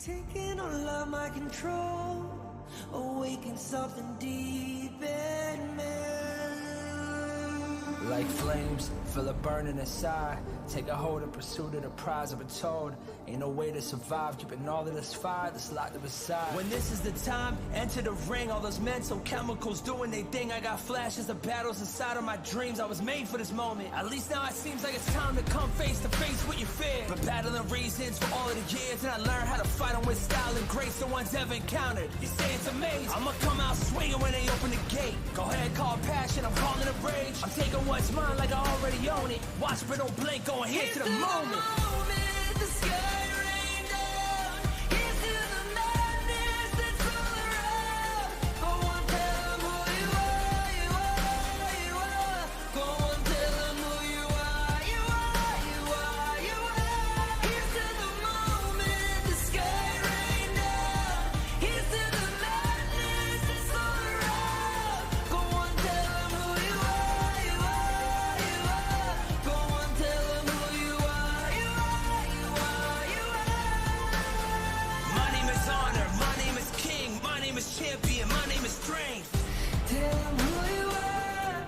Taking all of my control, awaken something deep in me. Like flames, feel it burning inside. Take a hold in pursuit of the prize. I've been told, ain't no way to survive. Keeping all of this fire that's locked up inside. When this is the time, enter the ring. All those mental chemicals doing their thing. I got flashes of battles inside of my dreams. I was made for this moment. At least now it seems like it's time to come face to face with your fear. But battling reasons for all of the years, and I learned how to fight them with style and grace. No one's ever encountered. You say it's amazing. I'ma come out swinging when they open the gate. Go ahead, call passion. I'm calling it rage. I'm taking what's mine like I already own it. Watch but don't blink, going here to the moment. The sky rain down, into the madness that's all around. Go on, tell them who you are, you are, you are. Go on, tell them who you are, you are, you are, you are. Here's to the moment, the sky rain down. Here's to the madness that's all around. Go on, tell them who you are, you are, you are. Go on, tell them who you are, you are, you are, you are. My name is honor, my name is king, my name is champion, my name is strength. Tell them who you are.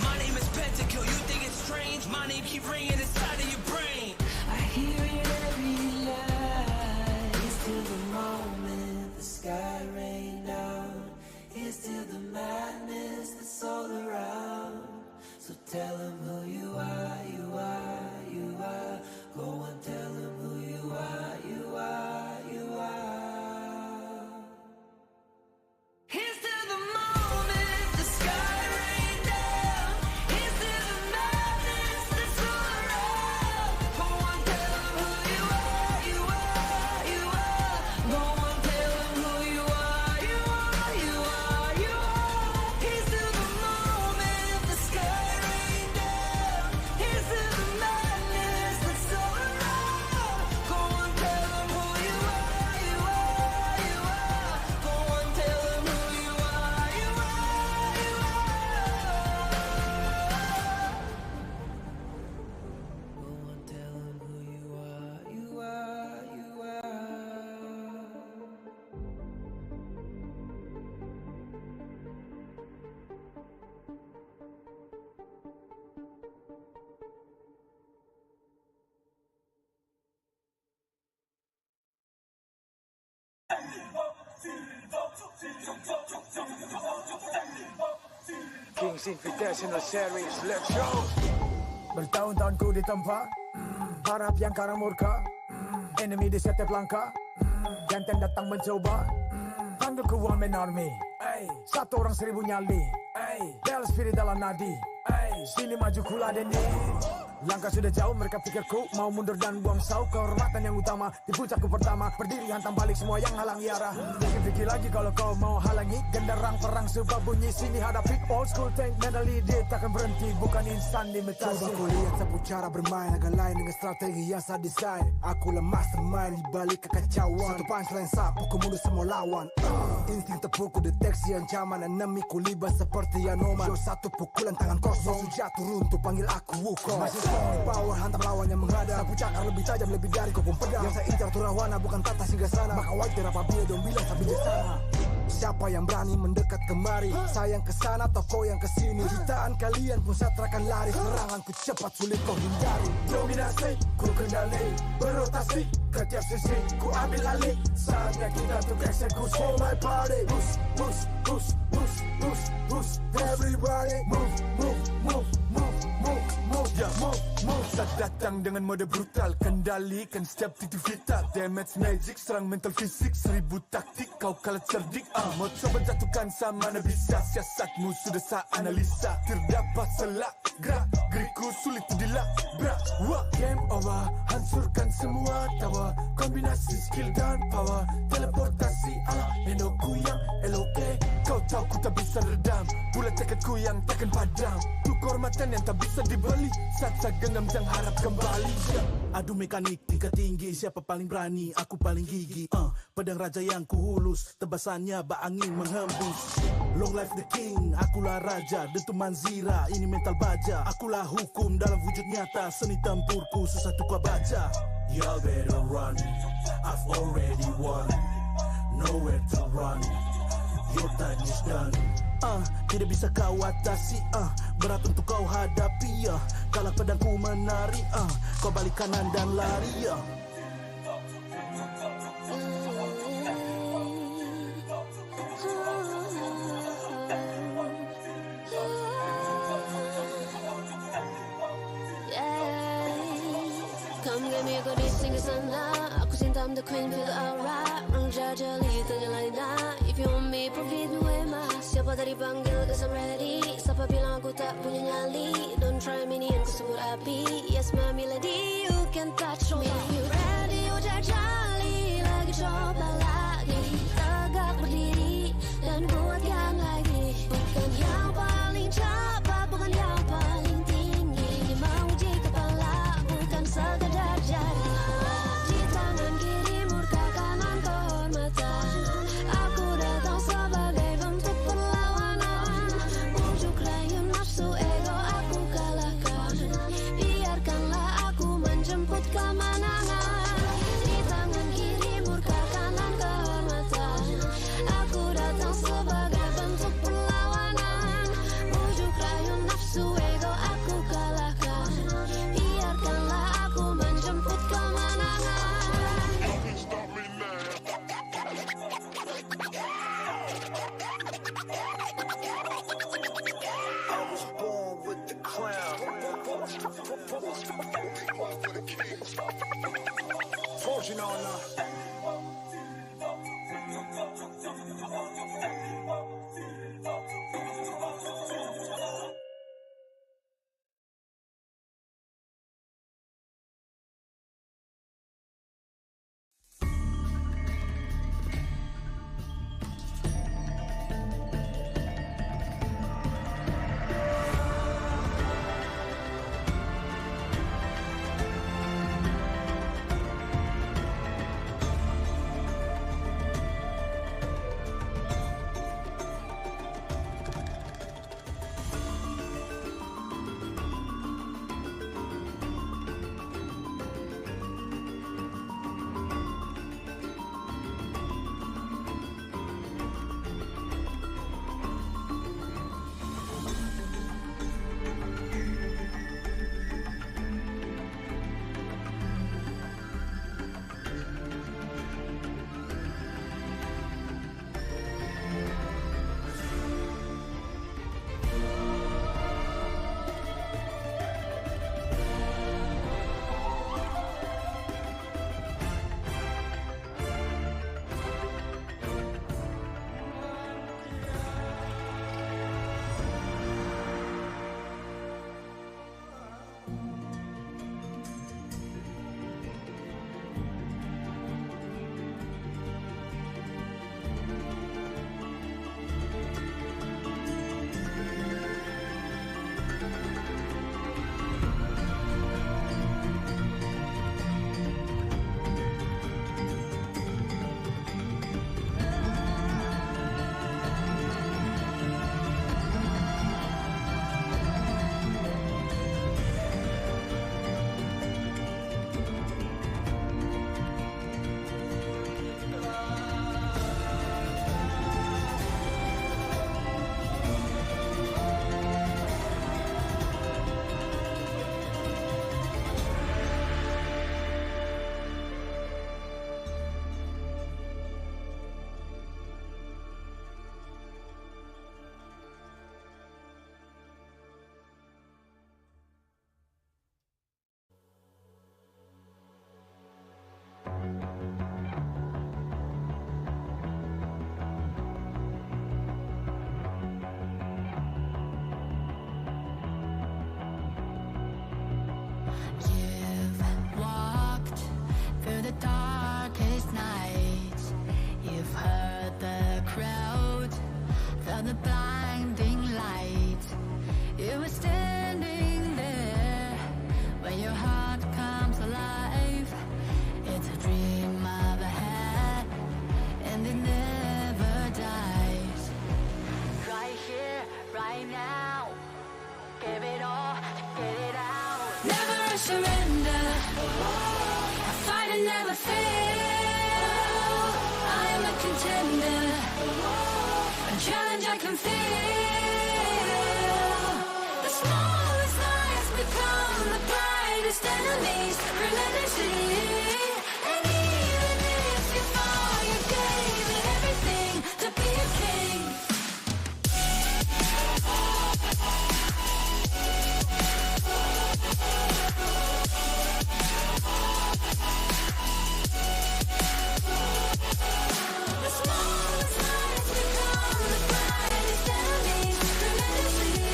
My name is Pentakill, you think it's strange? My name keep ringing inside of your brain. I hear it every night. It's till the moment the sky rain down. It's till the madness that's all around. So tell them who you are, you are, you are. Go and tell them who you are, you are, you are. Here's to the moment the sky rain down. Here's to the madness that's all around. Go on, tell them who you are, you are, you are. Go on, tell them who you are, you are, you are, you are. Here's to the moment the sky rain down. Here's to the madness that's all around. Go on, tell them who you are, you are, you are. Go on, tell them who you are, you are, you are. Go on, tell them who you are, you are, you are. Kings Invitational series, let's go. Bertahun-tahun ku ditempa, harap yang karang murka, enemy di setiap langkah, ganteng datang mencoba, panggil ku one man army, satu orang 1000 nyali, bel spirit dalam nadi, sini maju kuladeni. Langkah sudah jauh, mereka pikirku mau mundur dan buang sau. Kehormatan yang utama di puncakku pertama, berdiri hantam balik semua yang halangi arah. Pikir-pikir lagi kalau kau mau halangi, genderang perang sebab bunyi sini hadapi. Old school tank mentally dia takkan berhenti, bukan instan imitasi. Coba kau lihat sapu cara bermain agak lain dengan strategi yang saya desain. Akulah mastermind di balik kekacauan. Satu punchline sapu ku mundur semua lawan. Insting tepuku deteksi ancaman, enemiku libat seperti Anoman. Yo satu pukulan tangan kosong, jatuh runtuh panggil aku Wukong. Masih strong power hantam lawan yang menghadap. Sapu cakar lebih tajam lebih dari kopong pedang. Yang saya incar turawana bukan tata singgah sana. Maka wajar apabila dong bilang saya bijaksana. Siapa yang berani mendekat kemari? Saya yang kesana atau kau yang kesini? Jutaan kalian pun saya terakan lari. Seranganku cepat sulit kau hindari. Dominasi, ku kendali, berotasi ke tiap sisi, ku ambil alih. Saatnya kita untuk eksekusi. For my party, push, push, push, push, push, push. Everybody move, move, move, move, move, move, Ya, move. Saat datang dengan mode brutal, kendalikan setiap titik vital. Damage magic, serang mental fisik, 1000 taktik, kau kalah cerdik. Mau coba jatuhkan sama mana bisa, siasatmu sudah saya analisa. Terdapat salah gerak, geriku sulit dilabrak. Game over, hancurkan semua tawa. Kombinasi skill dan power, teleportasi ala Enoku yang LOK. Kau tahu ku tak bisa redam, pula tekadku yang takkan padam. Tuh kehormatan yang tak bisa dibeli, saat saya genggam jangan harap kembali. Adu mekanik tingkat tinggi, siapa paling berani? Aku paling gigi. Pedang raja yang kuhulus, tebasannya bak angin menghembus. Long life the king, akulah raja, dentuman zira, ini mental baja. Akulah hukum dalam wujud nyata, seni tempurku susah tukar baca. Y'all better run, I've already won. Nowhere to run, your time is done. Tidak bisa kau atasi, berat untuk kau hadapi, kalah pedangku menari, kau balik kanan dan lari, Come get me, go this sing sana. Aku cinta, I'm the queen, feel alright. Orang jajali, tanya lain dah. If you want me, provide me way mas. Siapa tadi panggil, cause I'm ready. Siapa bilang aku tak punya nyali. Don't try me, ni aku sebut api. Yes, my melody, you can touch me. You ready, you jajali. Lagi coba lagi. Tegak berdiri, dan buat yang lagi. Bukan yang paling cepat, bukan yang paling tinggi. Ini mau uji kepala, bukan sekadar jari. Di tangan kiri murka, kanan kehormatan. Aku datang sebagai bentuk perlawanan. Bujuk rayu nafsu ego aku kalahkan. Biarkanlah aku menjemput kemenangan. Di tangan kiri murka, kanan kehormatan. Aku datang sebagai bentuk perlawanan. Bujuk rayu nafsu ego aku kalahkan. Biarkanlah aku menjemput kemenangan. I was born with the crown. Fortune on surrender. I never fail. I am a contender, a challenge I can feel. The smallest lies become the brightest enemies, relentlessly. And even if you fall, you gave it everything to be a king. The smallest lies become the brightest enemies, relentlessly.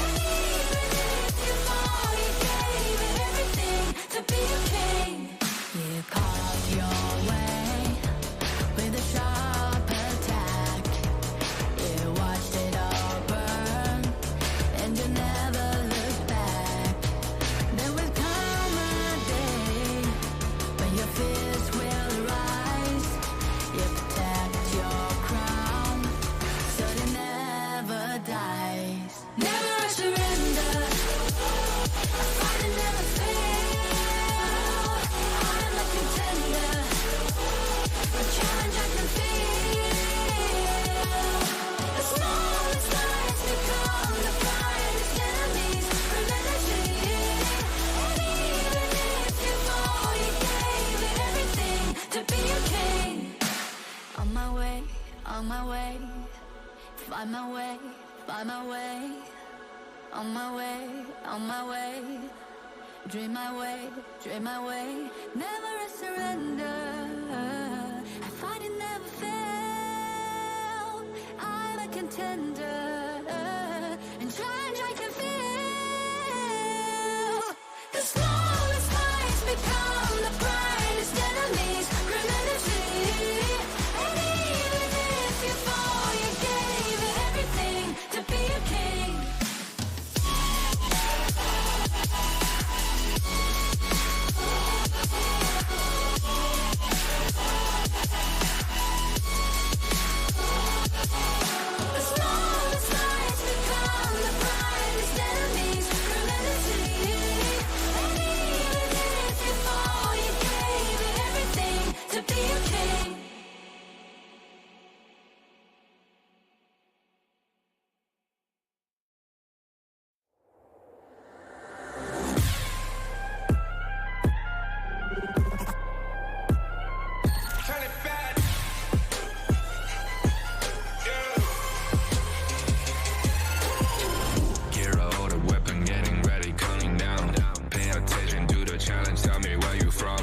And even if you fall, you gave it everything to be a king. You carved your way with a sharp attack. You watched it all burn, and you never looked back. There will come a day when your fears will rise. You protect your crown, so it never dies. Never a surrender, I fight and never fail. I'm a contender, a challenge I can feel. The smallest lies become the brightest enemies, relentlessly. And even if you fall, you gave it everything to be a king. On my way, on my way, find my way, find my way. On my way, on my way, dream my way, dream my way. Never a surrender, I fight and never fail. I'm a contender, and challenge I can feel. The smallest lies become the brightest enemies, relentlessly. And even if you fall, you gave it everything to be a king. The smallest lies become the brightest enemies, relentlessly. And even if you fall, you gave it everything to be a king. Turn it back. Gear out a weapon, getting ready, counting down. Pay attention to the challenge, tell me where you from.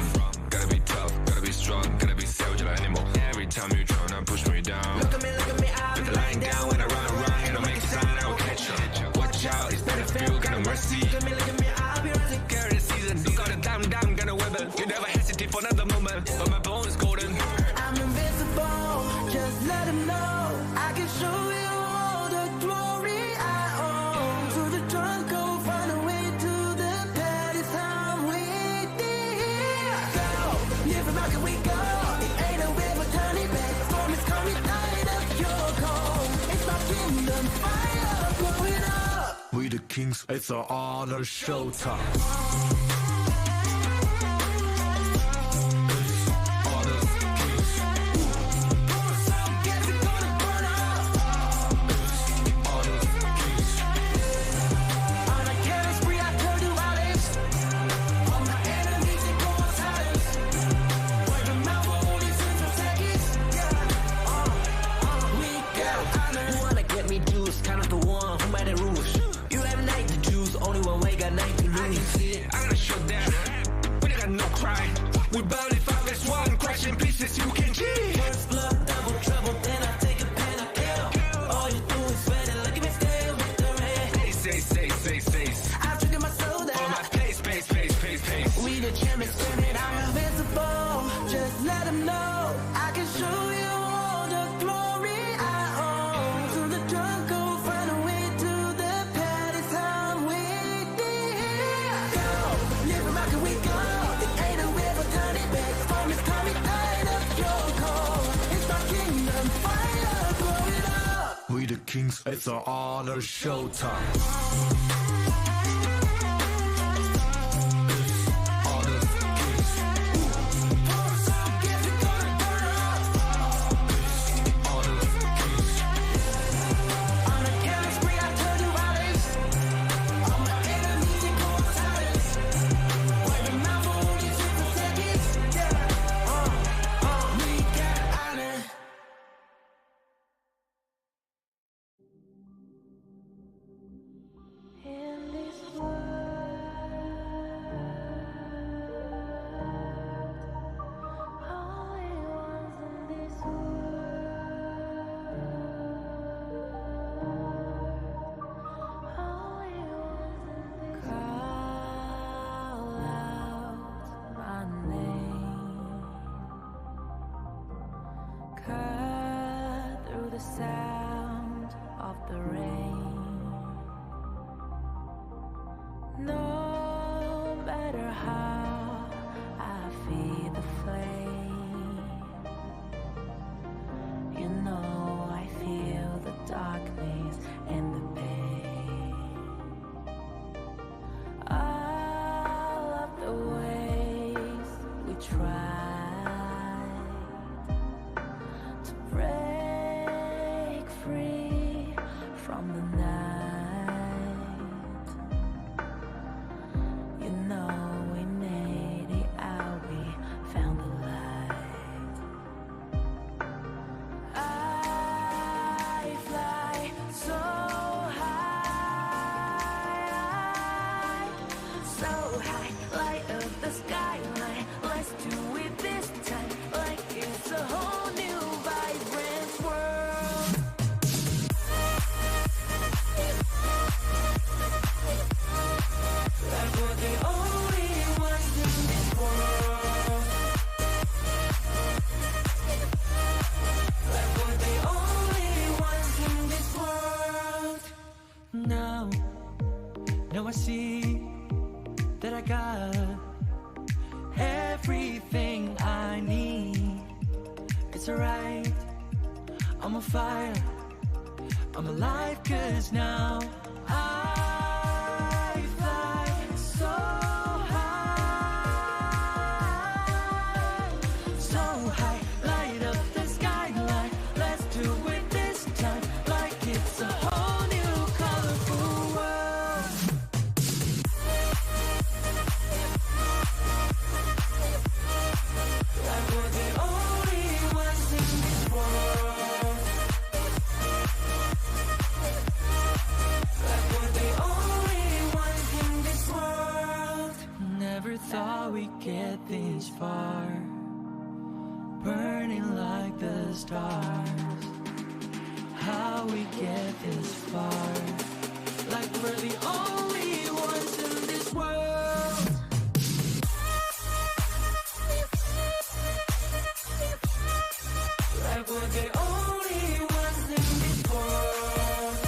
Gotta be tough, gotta be strong, gotta be savage animal. Every time you tryna push me down. Look at me, I'll Put the line down when I run around, and I'll make a sign, I will catch you. Watch out, it's better feel, got no mercy. Look at me, I'll be rising. Carry the season, you got a damn, got a weapon. You never hesitate for another moment, but my bone is golden. I'm invincible, just let him know. I can show you all the glory I own. To the trunk, go find a way to the palace. I'm waiting. Go, live how can we go? It ain't a way but turn it back. Storm is coming, light up your cold. It's my kingdom, fire blowing up. We the kings, it's our honor showtime. Guess it's gonna burn up. On a killing spree, I could do violence. All my enemies, they go on silence. Word of mouth, only 6 seconds. We got honor. You wanna get me juice, kind of the one who made the rules. You have night to choose, only one way, got night to I can lose. see it, I'm gonna shut down. We got no cry. We barely fight as one, crash in pieces, you can cheat. First blood, double trouble, then I take a pen, I kill. All you do is sweat and look at me stay with the rain. Say. I trigger my soul On my down. pace. We the champions, turn it out. Invincible, just let them know. I can show you all the glory I own. To the trunk, go find a way to the palace. I'm waiting. Go, live how can we go? It ain't a way but turn it back. Storm is coming, light up your cold. It's my kingdom, fire blowing up. We the kings, it's our honor showtime. cut through the sound of the rain. No matter how I feed the flame, you know I feel the darkness and the pain. All of the ways we tried to break free from the night, you know we made it out, we found the light. I fly so high, light up the skyline. Let's do it this time, like it's a whole new vibrant world. Like we're the only ones in this world. Like we're the only ones in this world. Now I see that I got everything I need. It's alright, I'm on fire, I'm alive, 'cause now I fly so high, light up the skyline. Let's do it this time, like it's a whole new colorful world. Like we're the only ones in this world. Like we're the only ones in this world. Never thought we'd get this far, burning like the stars. How we get this far, like we're the only ones in this world. Like we're the only ones in this world.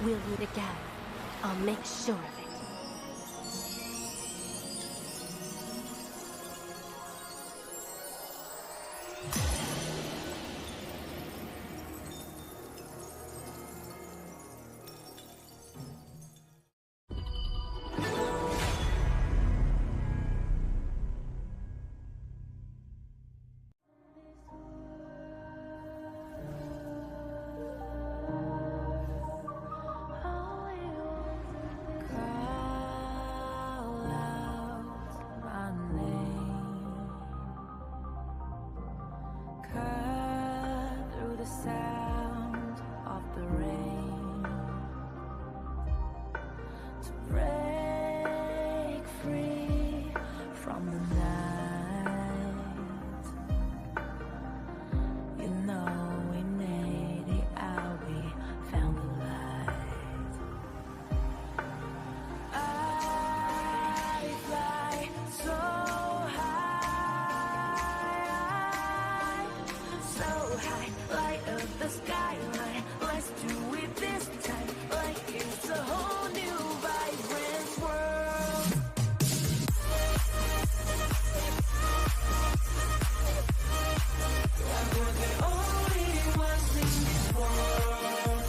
We'll meet again. I'll make sure of it. Sound of the rain to break free from the night. You know we made it out, we found the light. I fly so high, so high. Light up the skyline, let's do it this time, like it's a whole new vibrant world. Like we're the only ones in this world.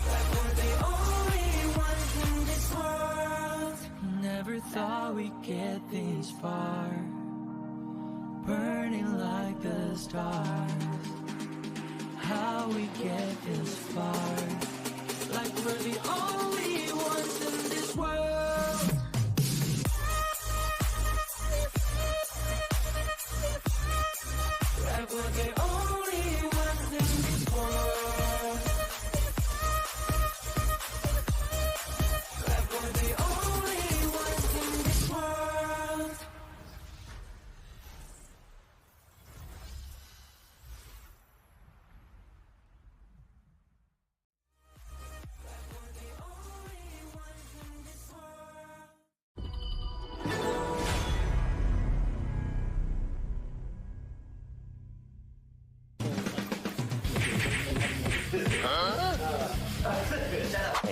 Like we're the only ones in this world. Never thought we'd get this far, burning like the stars. How we get this far, like we're the only ones in this world. Like we're the only ones in this world. Like we're the only ones in this world.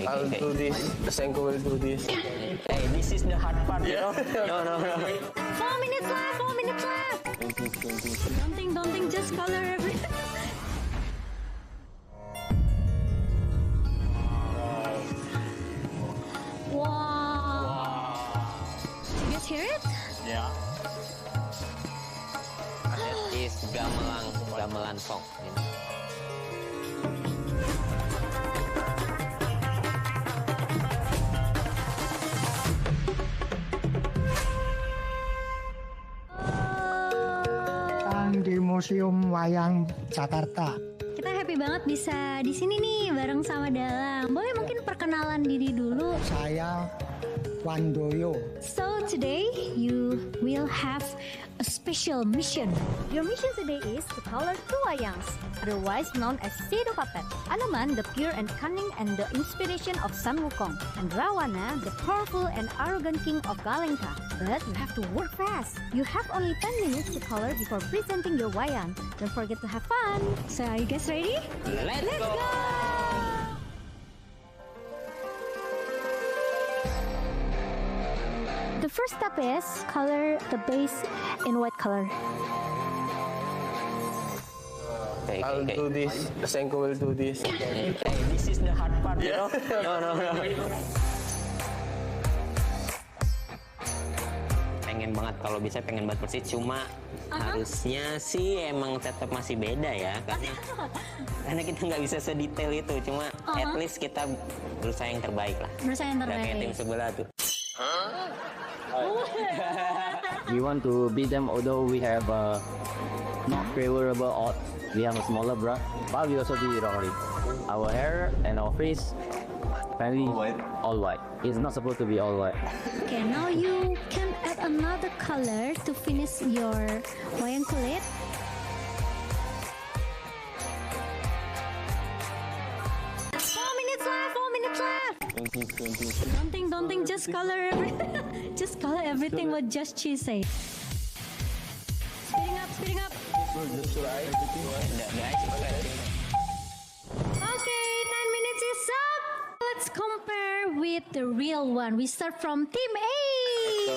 I'll do this. Senko will do this. Hey, this is the hard part, you know? No. 4 minutes left, 4 minutes left. Don't think, just color everything. Wow. You guys hear it? Yeah. That is gamelan song. Di Museum Wayang Jakarta. Kita happy banget bisa di sini nih bareng sama Dalang. Boleh mungkin perkenalan diri dulu. Saya Wandoyo. So today you will have a special mission. Your mission today is to color two wayangs, otherwise known as shadow puppet. Anoman, the pure and cunning and the inspiration of Sun Wukong, and Rawana, the powerful and arrogant king of Galengka. But you have to work fast. You have only 10 minutes to color before presenting your wayang. Don't forget to have fun. So are you guys ready? Let's go! The first step is color the base in white color. I'll do this. Senko will do this. Hey, this is the hard part, you know? No. Pengen banget, kalau bisa pengen banget persis, cuma harusnya sih emang tetap masih beda ya, karena kita nggak bisa sedetail itu, cuma at least kita berusaha yang terbaik lah. Berusaha yang terbaik. Kayak tim sebelah tuh. We want to beat them, although we have not favorable odds. We have a smaller brush, but we also did it already. Our hair and our face, finally, all white. It's not supposed to be all white. Okay, now you can add another color to finish your wayang kulit. Don't think, just color everything. Just color everything what just she said. Speeding up. with the real one. We start from Team A.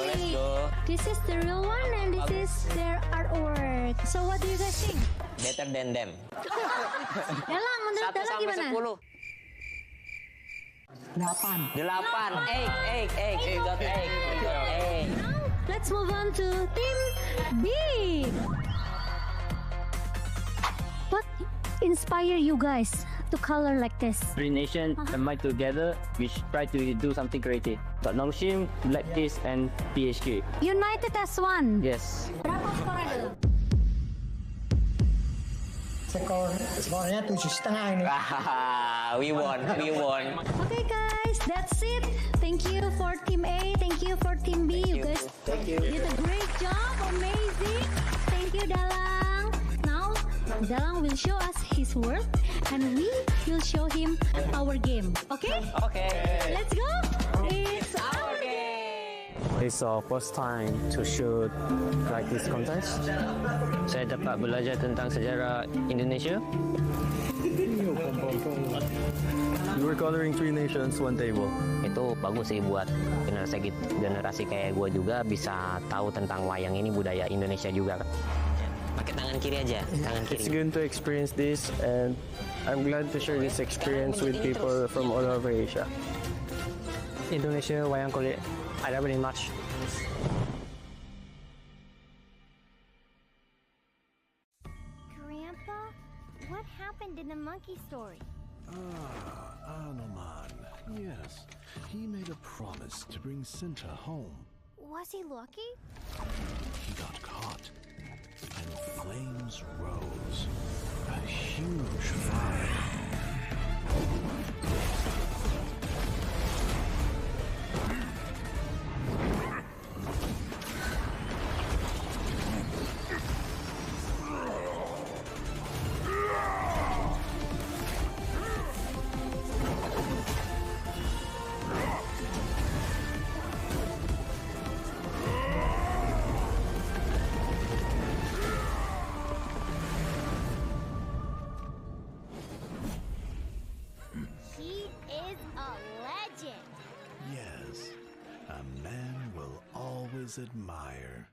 Let's go. This is the real one and this is their artwork. So what do you guys think? Better than them. Dalang, menurut 1 Dalang sampai gimana? 10. 8. 8. 8. We got 8. Now, let's move on to Team B. What inspire you guys to color like this? Three Nation and Might together, we try to do something creative. Got Nongshim, Black Kiss, and PHK. United as one. Yes. Berapa skornya dulu? Skornya 7,5 ini. We won. Okay guys, that's it. Thank you for Team A. Thank you for Team B. You guys did a great job. Amazing. Thank you Dalang. Now Dalang will show us his work and we will show him our game. Okay? Okay. Let's go. It's our game. It's our first time to shoot like this contest. Saya dapat belajar tentang sejarah Indonesia. We're coloring 3 nations, 1 table. Itu bagus sih buat generasi kayak gue juga bisa tahu tentang wayang ini, budaya Indonesia juga. Pakai tangan kiri aja, tangan kiri. It's good to experience this, and I'm glad to share this experience with people from all over Asia. Indonesia wayang kulit, I love it much. Grandpa, what happened in the monkey story? Anoman. Yes, he made a promise to bring Cinta home. Was he lucky? He got caught, and flames rose. A huge fire. He is a legend. Yes, a man will always admire.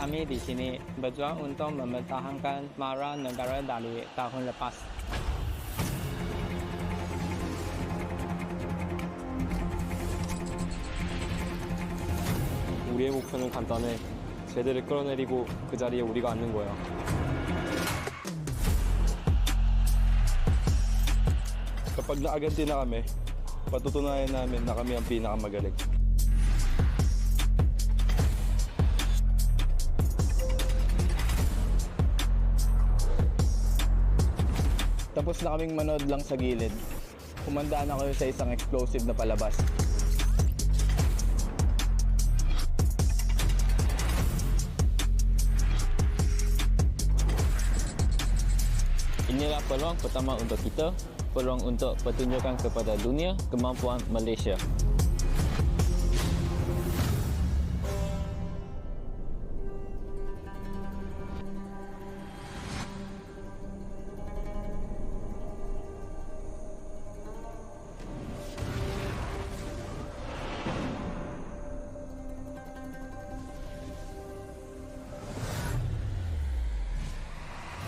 Kami di sini berjuang untuk mempertahankan marah negara dari tahun lepas. 우리의 목표는 간단해. 쟤들을 끌어내리고 그 자리에 우리가 앉는 거야. Kapag naaganti na kami, patutunayan namin na kami ang pinakamagaling. Tapos na kaming manood lang sa gilid. Kumandaan ako sa isang explosive na palabas. Inilah peluang pertama untuk kita, peluang untuk pertunjukan kepada dunia kemampuan Malaysia.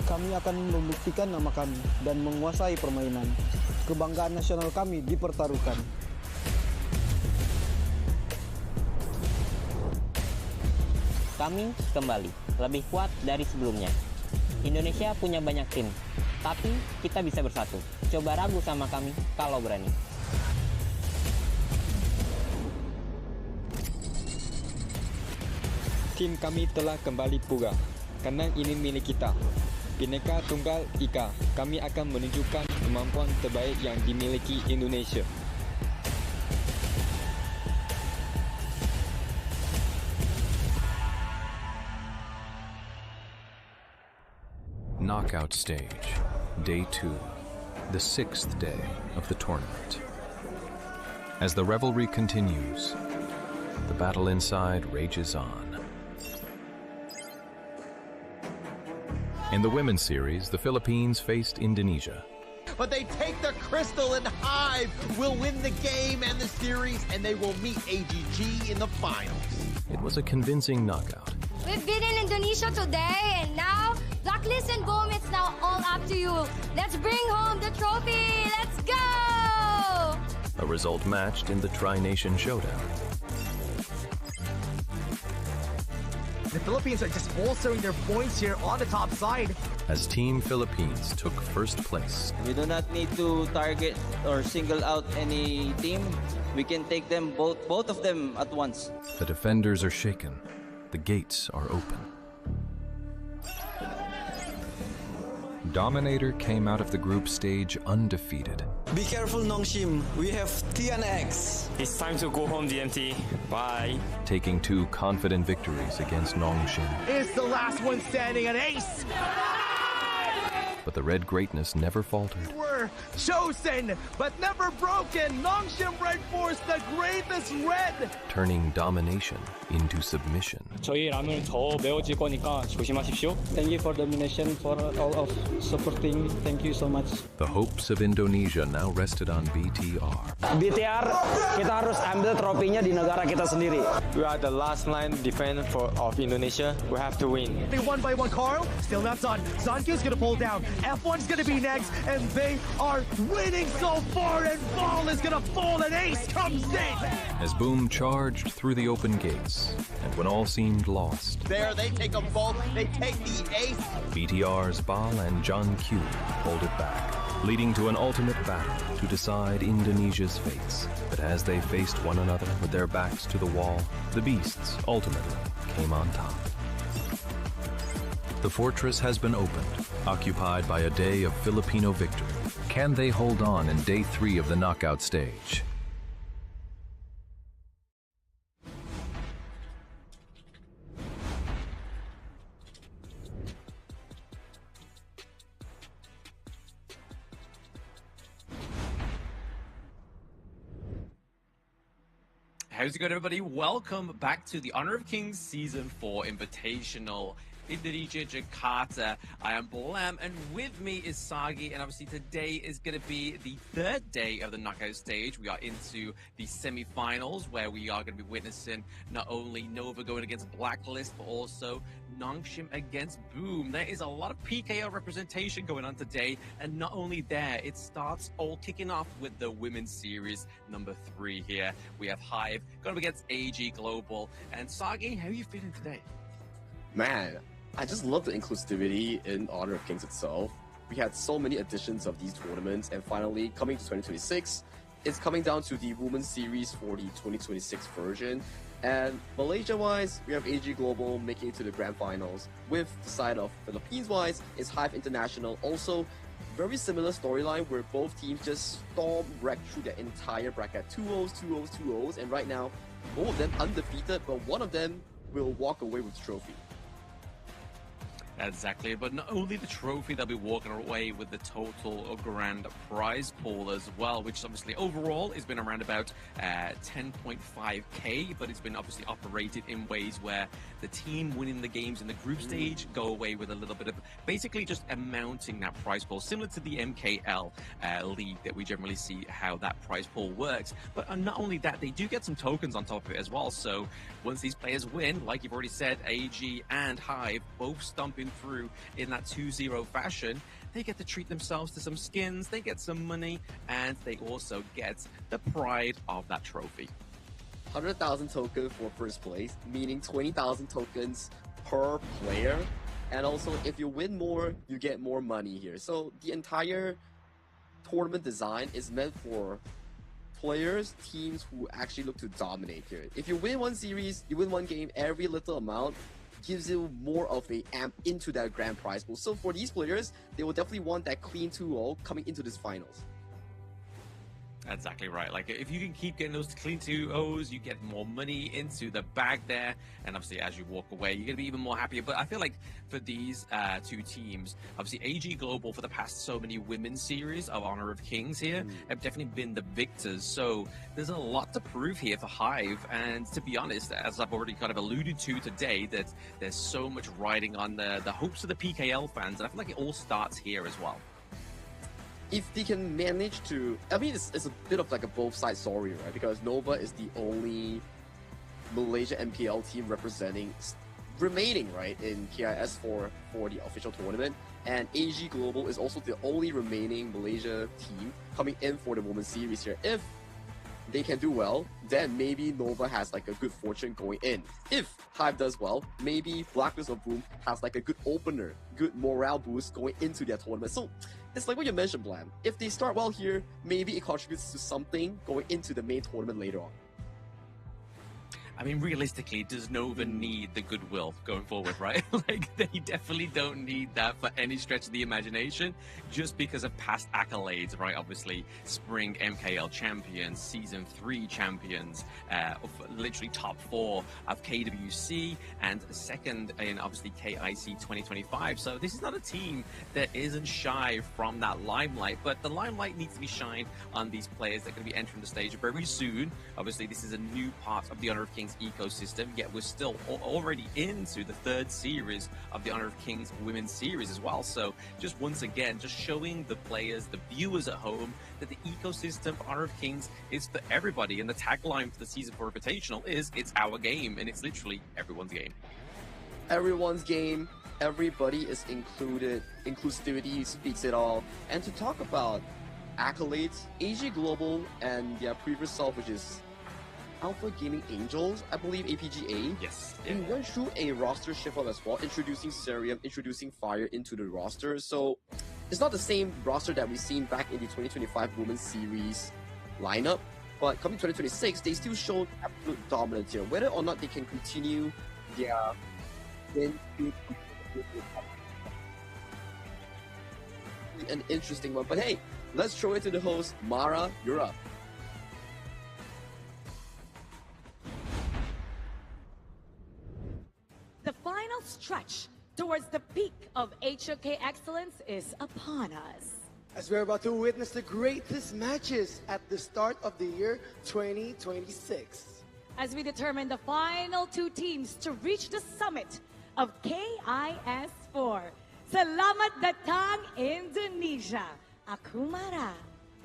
Kami akan membuktikan nama kami dan menguasai permainan. Kebanggaan nasional kami dipertaruhkan. Kami kembali lebih kuat dari sebelumnya. Indonesia punya banyak tim, tapi kita bisa bersatu. Coba ragu sama kami kalau berani. Tim kami telah kembali pula. Kandang ini milik kita. Bhinneka Tunggal Ika, kami akan menunjukkan kemampuan terbaik yang dimiliki Indonesia. Knockout stage, day 2, the 6th day of the tournament. As the revelry continues, the battle inside rages on. In the women's series, the Philippines faced Indonesia. But they take the crystal and Hive will win the game and the series, and they will meet AGG in the finals. It was a convincing knockout. We've beaten Indonesia today, and now Blacklist and Boom, it's now all up to you. Let's bring home the trophy. Let's go! A result matched in the Tri-Nation Showdown. The Philippines are just bolstering their points here on the top side. As Team Philippines took first place. We do not need to target or single out any team. We can take them both of them at once. The defenders are shaken. The gates are open. Dominator came out of the group stage undefeated. Be careful, Nongshim. We have Tian X. It's time to go home, DMT. Bye. Taking 2 confident victories against Nongshim. It's the last one standing, an ace. But the red greatness never faltered. We're chosen, but never broken. Nongshim Red Force, the greatest red. Turning domination into submission. 저희 라면은 더 매워질 거니까 조심하십시오. Thank you for the donation, for all of supporting. Thank you so much. The hopes of Indonesia now rested on BTR. BTR, kita harus ambil tropinya di negara kita sendiri. We are the last line defense of Indonesia. We have to win. They one by one, Carl. Still not done. Zonkyu's gonna pull down. F1's gonna be next, and they are winning so far, and Ball is gonna fall, and Ace comes in. As Boom charged through the open gates, and when all seemed lost, there they take them both. They take the Ace. BTR's Bal and John Q hold it back, leading to an ultimate battle to decide Indonesia's fates. But as they faced one another with their backs to the wall, the beasts ultimately came on top. The fortress has been opened, occupied by a day of Filipino victory. Can they hold on in day 3 of the knockout stage? How's it going, everybody? Welcome back to the Honor of Kings Season 4 Invitational. Indonesia, Jakarta. I am Blam, and with me is Sagi, and obviously today is going to be the third day of the knockout stage. We are into the semi-finals, where we are going to be witnessing not only Nova going against Blacklist, but also Nongshim against Boom. There is a lot of PKO representation going on today, and not only there, it starts all kicking off with the Women's Series number 3 here. We have Hive going up against AG Global. And Sagi, how are you feeling today? Man, I just love the inclusivity in Honor of Kings itself. We had so many editions of these tournaments, and finally, coming to 2026, it's coming down to the Women's Series for the 2026 version. And Malaysia-wise, we have AG Global making it to the grand finals. With the side of Philippines-wise, it's Hive International. Also, very similar storyline where both teams just wrecked through their entire bracket. 2-0s, 2-0s, 2-0s, and right now, both of them undefeated, but one of them will walk away with the trophy. Exactly, but not only the trophy, they'll be walking away with the total grand prize pool as well, which obviously overall has been around about 10.5k, but it's been obviously operated in ways where the team winning the games in the group stage go away with a little bit of basically just amounting that prize pool, similar to the MKL league that we generally see how that prize pool works. But not only that, they do get some tokens on top of it as well. So once these players win, like you've already said, AG and Hive both stomping through in that 2-0 fashion, they get to treat themselves to some skins, they get some money, and they also get the pride of that trophy. 100,000 tokens for first place, meaning 20,000 tokens per player. And also, if you win more, you get more money here. So the entire tournament design is meant for players, teams who actually look to dominate here. If you win one series, you win one game, every little amount gives you more of a amp into that grand prize pool. So for these players, they will definitely want that clean 2-0 coming into this finals. Exactly right. Like, if you can keep getting those clean 2-0s, you get more money into the bag there. And obviously, as you walk away, you're going to be even more happier. But I feel like for these two teams, obviously, AG Global, for the past so many women's series of Honor of Kings here, have definitely been the victors. So there's a lot to prove here for Hive. And to be honest, as I've already kind of alluded to today, that there's so much riding on the hopes of the PKL fans. And I feel like it all starts here as well. If they can manage to, I mean, it's a bit of like a both side story, right? Because Nova is the only Malaysia MPL team remaining, right, in KIS4 for the official tournament. And AG Global is also the only remaining Malaysia team coming in for the Women's Series here. If they can do well, then maybe Nova has like a good fortune going in. If Hive does well, maybe Blacklist or Boom has like a good opener, good morale boost going into their tournament. So it's like what you mentioned, Blam. If they start well here, maybe it contributes to something going into the main tournament later on. I mean, realistically, does Nova need the goodwill going forward, right? Like, they definitely don't need that for any stretch of the imagination, just because of past accolades, right? Obviously, Spring MKL champions, Season 3 champions, literally top 4 of KWC, and second in, obviously, KIC 2025. So this is not a team that isn't shy from that limelight, but the limelight needs to be shined on these players that are going to be entering the stage very soon. Obviously, this is a new part of the Honor of Kings ecosystem, yet we're still already into the third series of the Honor of Kings Women's Series as well. So just once again, just showing the players, the viewers at home, that the ecosystem for Honor of Kings is for everybody. And the tagline for the Season 4 Invitational is, it's our game, and it's literally everyone's game. Everyone's game, everybody is included, inclusivity speaks it all. And to talk about accolades, AG Global and their previous self, which is Alpha Gaming Angels, I believe, APGA. Yes. We went through a roster shift up as well, introducing Serium, introducing Fire into the roster. So it's not the same roster that we've seen back in the 2025 Women's Series lineup, but coming 2026, they still showed absolute dominance here. Whether or not they can continue their an interesting one. But hey, let's throw it to the host. Mara, you're up. The final stretch towards the peak of HOK excellence is upon us. As we're about to witness the greatest matches at the start of the year 2026. As we determine the final 2 teams to reach the summit of KIS4. Salamat datang Indonesia. Aku Mara.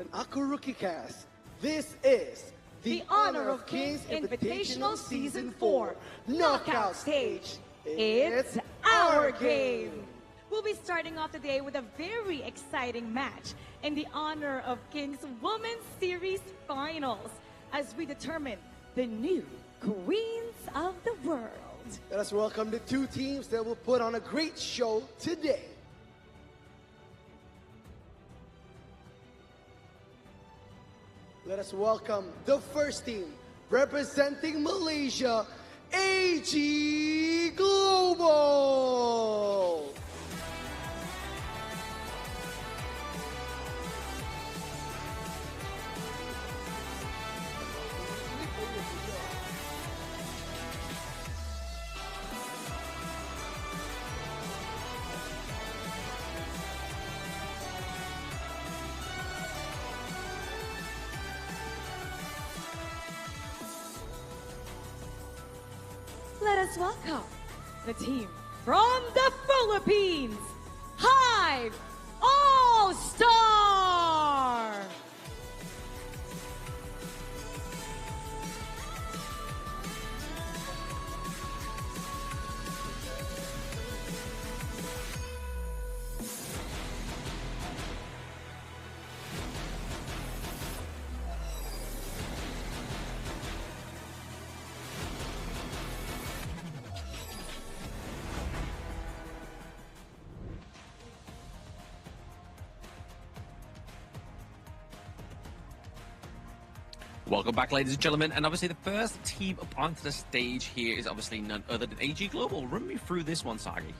And Aku Rookie Cast. This is The Honor of Kings Invitational Season 4 Knockout Stage. It's our game. We'll be starting off today with a very exciting match in the Honor of Kings Women's Series Finals as we determine the new Queens of the World. Let us welcome the two teams that will put on a great show today. Let us welcome the first team representing Malaysia, AG Global. Let us welcome the team from the Philippines, Hive All-Star! Welcome back, ladies and gentlemen, and obviously the first team up onto the stage here is obviously none other than AG Global. Run me through this one, Sagi.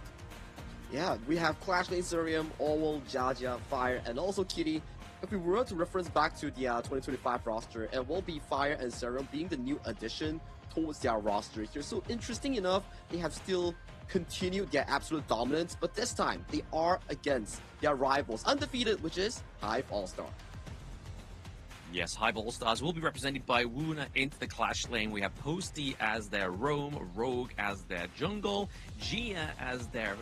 Yeah, we have Clash Lane Surium, Orwell, Jaja, Fire, and also Kitty. If we were to reference back to the 2025 roster, it will be Fire and Serum being the new addition towards their roster here. So interesting enough, they have still continued their absolute dominance, but this time they are against their rivals, undefeated, which is Hive All-Star. Yes, Hive All-Stars will be represented by Wuna into the Clash lane. We have Posty as their roam, Rogue as their jungle, Gia as their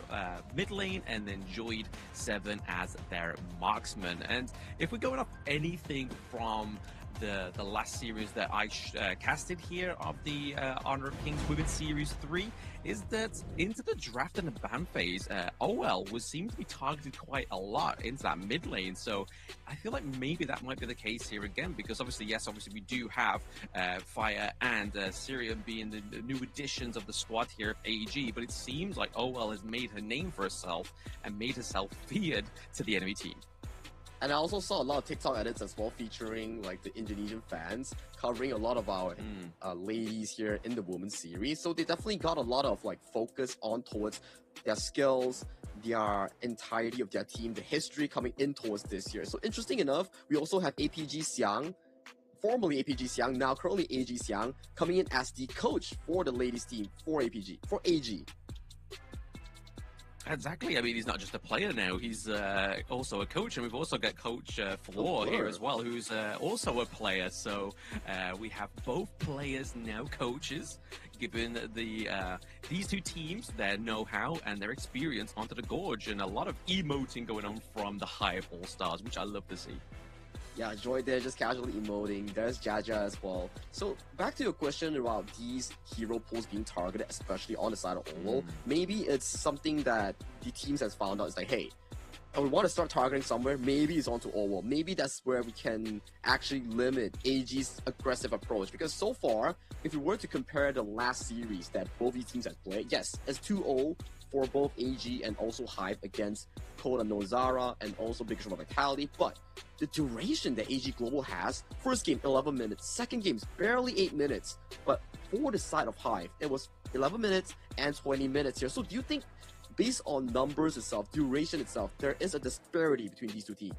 mid lane, and then Joyd 7 as their marksman. And if we're going off anything from the last series that I casted here of the Honor of Kings Women's Series 3, is that into the draft and the ban phase, OL was seemed to be targeted quite a lot into that mid lane. So I feel like maybe that might be the case here again, because obviously we do have Fire and Syrian being the new additions of the squad here of AG, but it seems like OL has made her name for herself and made herself feared to the enemy team. And I also saw a lot of TikTok edits as well, featuring like the Indonesian fans covering a lot of our ladies here in the women's series. So they definitely got a lot of like focus on towards their skills, their entirety of their team, the history coming in towards this year. So interesting enough, we also have APG Xiang, formerly APG Xiang, now currently AG Xiang, coming in as the coach for the ladies team for AG. Exactly. I mean, he's not just a player now. He's also a coach, and we've also got Coach Floor here as well, who's also a player. So we have both players now coaches, giving these two teams their know-how and their experience onto the Gorge, and a lot of emoting going on from the Hive All-Stars, which I love to see. Yeah, Joy there just casually emoting. There's Jaja as well. So back to your question about these hero pools being targeted, especially on the side of Orwell. Maybe it's something that the teams has found out. It's like, hey, we want to start targeting somewhere. Maybe it's onto Orwell. Maybe that's where we can actually limit AG's aggressive approach. Because so far, if we were to compare the last series that both these teams have played, yes, it's 2-0 for both AG and also Hive against Coda Nozara and also Big Shuma Vitality, but the duration that AG Global has, first game 11 minutes, second game is barely 8 minutes, but for the side of Hive, it was 11 minutes and 20 minutes here. So do you think, based on numbers itself, duration itself, there is a disparity between these two teams?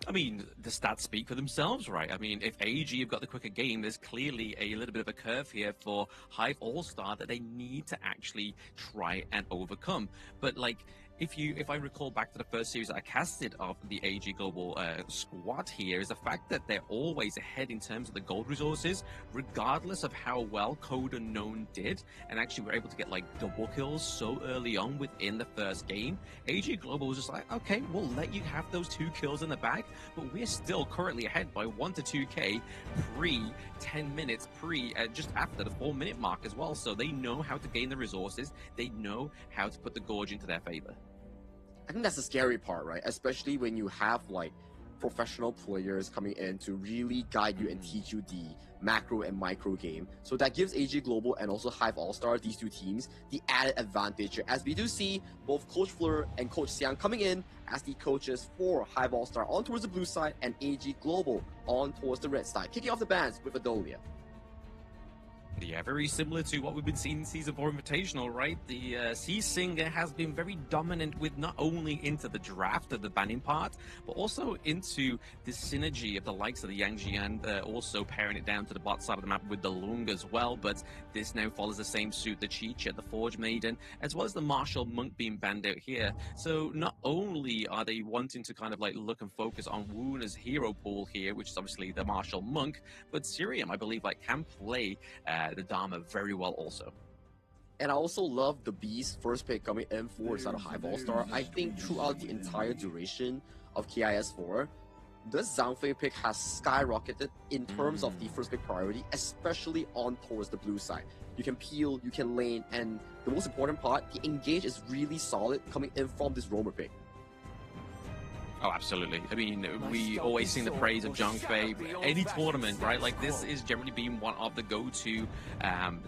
I mean, the stats speak for themselves, right? I mean, if AG have got the quicker game, there's clearly a little bit of a curve here for Hive All-Star that they need to actually try and overcome. But, like, if I recall back to the first series that I casted of the AG Global squad here, is the fact that they're always ahead in terms of the gold resources, regardless of how well Code Unknown did, and actually were able to get like double kills so early on within the first game. AG Global was just like, okay, we'll let you have those 2 kills in the bag, but we're still currently ahead by 1 to 2k pre 10 minutes, just after the 4-minute mark as well. So they know how to gain the resources, they know how to put the gorge into their favor. I think that's the scary part, right? Especially when you have like professional players coming in to really guide you and teach you the macro and micro game. So that gives AG Global and also Hive All-Star, these 2 teams, the added advantage here, as we do see both Coach Fleur and Coach Xiang coming in as the coaches for Hive All-Star on towards the blue side and AG Global on towards the red side, kicking off the bands with Adolia. Yeah, very similar to what we've been seeing in Season 4 Invitational, right? The C Singer has been very dominant with not only into the draft of the banning part, but also into the synergy of the likes of the Yangji and also pairing it down to the bot side of the map with the Lung as well. But this now follows the same suit, the Chicha, the Forge Maiden, as well as the Martial Monk being banned out here. So not only are they wanting to kind of like look and focus on Woon as hero pool here, which is obviously the Martial Monk, but Sirium, I believe, like can play the Dharma very well also. And I also love the Beast first pick coming in for side of Hive All-Star. I think throughout the entire duration of KIS4, the Zhangfei pick has skyrocketed in terms of the first pick priority, especially on towards the blue side. You can peel, you can lane, and the most important part, the engage is really solid coming in from this roamer pick. Oh, absolutely. I mean, we always sing the praise of Zhang Fei. Any tournament, right? Like, this is generally being one of the go-to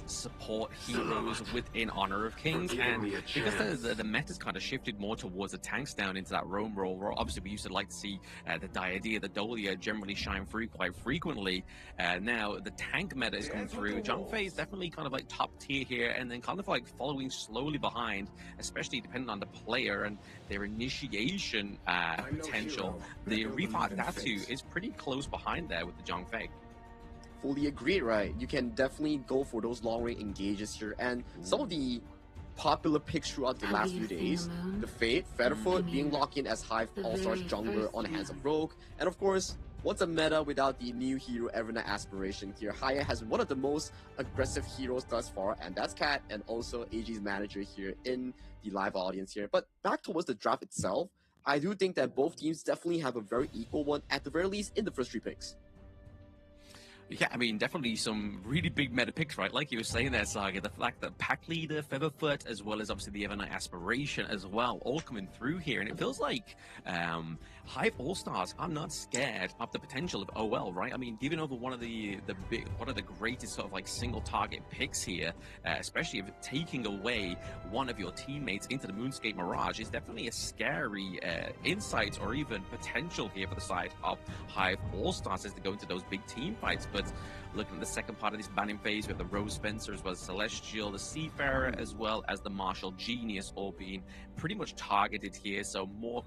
support heroes within Honor of Kings. And because the meta's kind of shifted more towards the tanks down into that roam role, where obviously we used to like to see the Diadea, the Dolia generally shine through quite frequently. Now, the tank meta is coming through. Zhang Fei is definitely kind of like top tier here, and then kind of like following slowly behind, especially depending on the player and their initiation potential. The Repart Datu is pretty close behind there with the Zhang Fei. Fully agreed, right? You can definitely go for those long-range engages here, and some of the popular picks throughout the last few days, the Fate, Featherfoot being locked in as Hive All-Stars jungler on the hands of Rogue, and of course, what's a meta without the new hero Evernight Aspiration here? Haya has one of the most aggressive heroes thus far, and that's Cat, and also AG's manager here in the live audience here. But back towards the draft itself, I do think that both teams definitely have a very equal one, at the very least in the first 3 picks. Yeah, I mean, definitely some really big meta picks, right? Like you were saying there, Saga, the fact that Pack Leader, Featherfoot, as well as obviously the Evernight Aspiration as well, all coming through here. And it feels like Hive All-Stars are not scared of the potential of OL, right? I mean, giving over one of the greatest sort of like single target picks here, especially if taking away one of your teammates into the Moonscape Mirage, is definitely a scary insight or even potential here for the side of Hive All-Stars as they go into those big team fights. But looking at the second part of this banning phase, we have the Rose Spencer as well as Celestial, the Seafarer, as well as the Martial Genius, all being pretty much targeted here. So more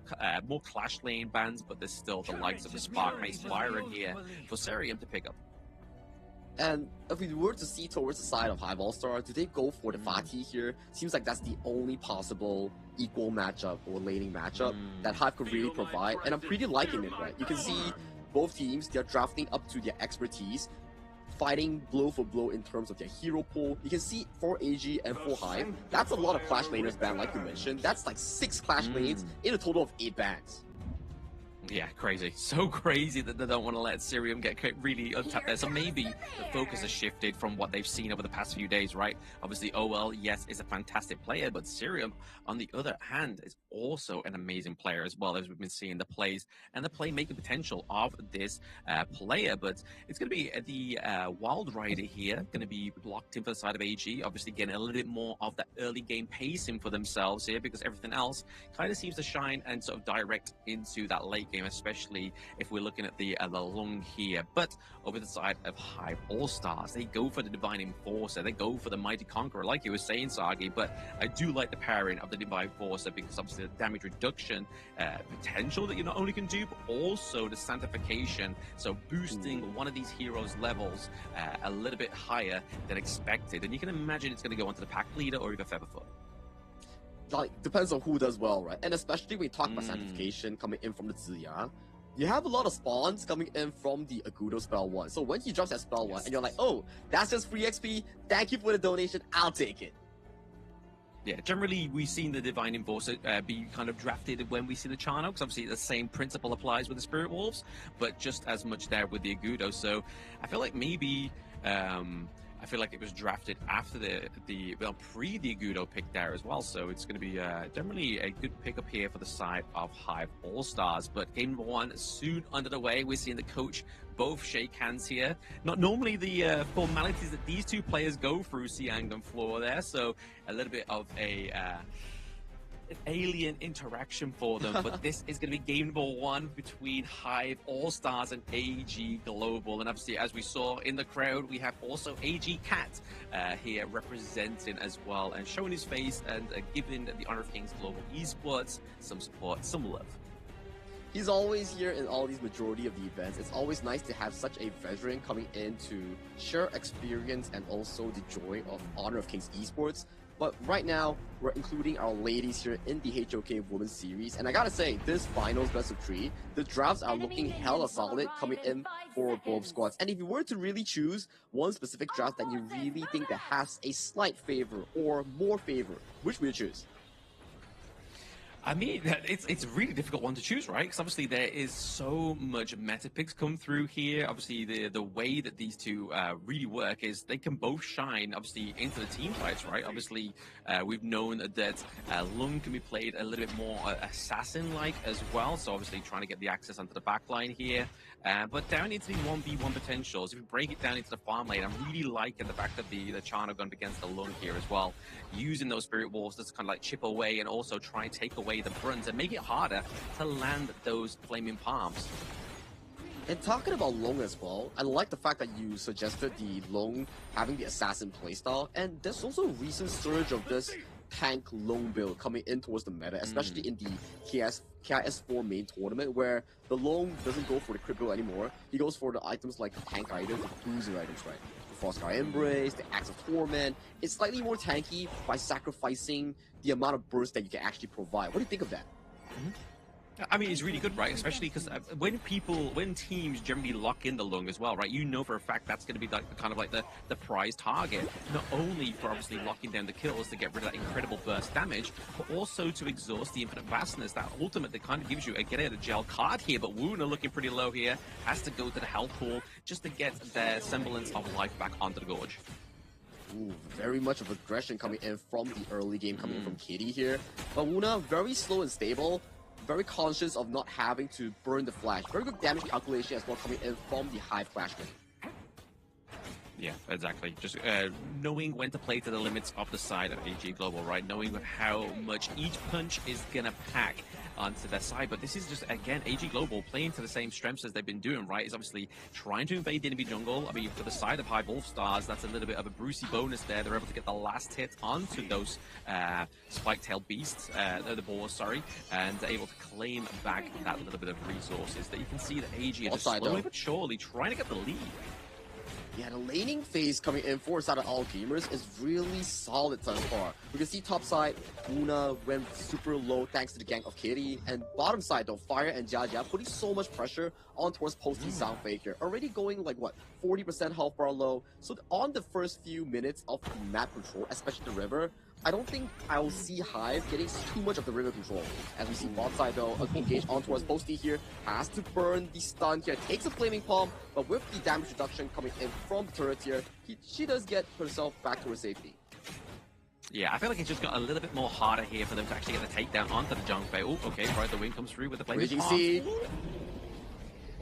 Clash Lane bans, but there's still the likes of the Spark Mace Byron here for Sirium to pick up. And if we were to see towards the side of Hive All-Star, do they go for the Fatih here? Seems like that's the only possible equal matchup or laning matchup that Hive could really provide, and I'm pretty liking it, right? You can see both teams, they're drafting up to their expertise, fighting blow for blow in terms of their hero pool. You can see for AG and for Hive, that's a lot of Clash Laners banned, like you mentioned. That's like 6 Clash Lanes in a total of 8 bans. Yeah, crazy. So crazy that they don't want to let Sirium get really untapped there. So maybe the focus has shifted from what they've seen over the past few days, right? Obviously, OL, yes, is a fantastic player, but Sirium, on the other hand, is also an amazing player as well, as we've been seeing the plays and the playmaking potential of this player. But it's going to be the Wild Rider here, going to be locked in for the side of AG, obviously getting a little bit more of that early game pacing for themselves here, because everything else kind of seems to shine and sort of direct into that late game, especially if we're looking at the Lung here. But over the side of Hive All-Stars, they go for the Divine Enforcer, they go for the Mighty Conqueror, like you were saying, Sagi. But I do like the pairing of the Divine Enforcer, because obviously the damage reduction potential that you not only can do, but also the Sanctification, so boosting one of these heroes' levels a little bit higher than expected. And you can imagine it's going to go onto the Pack Leader or even Featherfoot. like depends on who does well, right? And especially when you talk about sanctification coming in from the Ziya, you have a lot of spawns coming in from the Agudo spell 1. So when he drops that spell 1 and you're like, oh, that's just free XP, thank you for the donation, I'll take it. Yeah, generally we've seen the Divine Enforcer be kind of drafted when we see the Chano, because obviously the same principle applies with the Spirit Wolves, but just as much there with the Agudo. So I feel like maybe I feel like it was drafted after pre the Agudo pick there as well. So it's going to be generally a good pickup here for the side of Hive All-Stars. But game number 1 soon under the way. We're seeing the coach both shake hands here. Not normally the formalities that these two players go through, Siang and Floor there. So a little bit of an alien interaction for them, but this is going to be game number 1 between Hive All-Stars and AG Global. And obviously, as we saw in the crowd, we have also AG Cat here representing as well and showing his face and giving the Honor of Kings Global Esports some support, some love. He's always here in all these majority of the events. It's always nice to have such a veteran coming in to share experience and also the joy of Honor of Kings Esports. But right now, we're including our ladies here in the HOK Women's Series. And I gotta say, this finals best of 3, the drafts are looking hella solid coming in for both squads. And if you were to really choose one specific draft that you really think that has a slight favor or more favor, which would you choose? I mean, it's a really difficult one to choose, right? Because obviously there is so much meta picks come through here. Obviously, the way that these two really work is they can both shine, obviously, into the team fights, right? Obviously, we've known that Lung can be played a little bit more assassin-like as well. So obviously trying to get the access onto the backline here. But down into the 1v1 potentials, if we break it down into the farm lane, I'm really liking the fact that the Chano gun against the Lung here as well. Using those Spirit Wolves to kind of like chip away and also try and take away the brunt and make it harder to land those flaming palms. And talking about Long as well, I like the fact that you suggested the Long having the assassin playstyle, and there's also a recent surge of this tank Long build coming in towards the meta, especially in the KIS4 main tournament, where the Long doesn't go for the crit build anymore. He goes for the items like the tank items, the bruising items, right? The Frostsky Embrace, the Axe of Torment. It's slightly more tanky by sacrificing the amount of burst that you can actually provide. What do you think of that? I mean, it's really good, right? Especially because when teams generally lock in the Lung as well, right? You know for a fact that's going to be like kind of like the prize target, not only for obviously locking down the kills to get rid of that incredible burst damage, but also to exhaust the infinite vastness. That ultimate that kind of gives you a get out of jail card here. But Woona looking pretty low here, has to go to the health pool just to get their semblance of life back onto the gorge. Ooh, very much of aggression coming in from the early game, coming in from Kitty here. But Woona, very slow and stable. Very conscious of not having to burn the flash. Very good damage calculation as well coming in from the Hive Flash game. Yeah, exactly. Just knowing when to play to the limits of the side of AG Global, right? Knowing how much each punch is going to pack onto their side. But this is just, again, AG Global playing to the same strengths as they've been doing, right? Is obviously trying to invade the enemy jungle. I mean, for the side of Hive All-Stars, that's a little bit of a Brucey bonus there. They're able to get the last hit onto those spike-tailed beasts, the boars, sorry, and they're able to claim back that little bit of resources that you can see that AG are just slowly but surely trying to get the lead. Yeah, the laning phase coming in for side of all gamers is really solid so far. We can see top side, Woona went super low thanks to the gank of Kitty, and bottom side though, Fire and Jaja putting so much pressure on towards Posty Sound Fake here. Already going like what, 40% health bar low. So on the first few minutes of the map control, especially the river, I don't think I will see Hive getting too much of the river control. As we see bot side though, engaged on towards Posty here, has to burn the stun here, takes a Flaming Palm, but with the damage reduction coming in from the turret here, she does get herself back to her safety. Yeah, I feel like it just got a little bit more harder here for them to actually get the takedown onto the Zhongfei. Oh, okay, right, the wing comes through with the Flaming Raging Palm. Seed.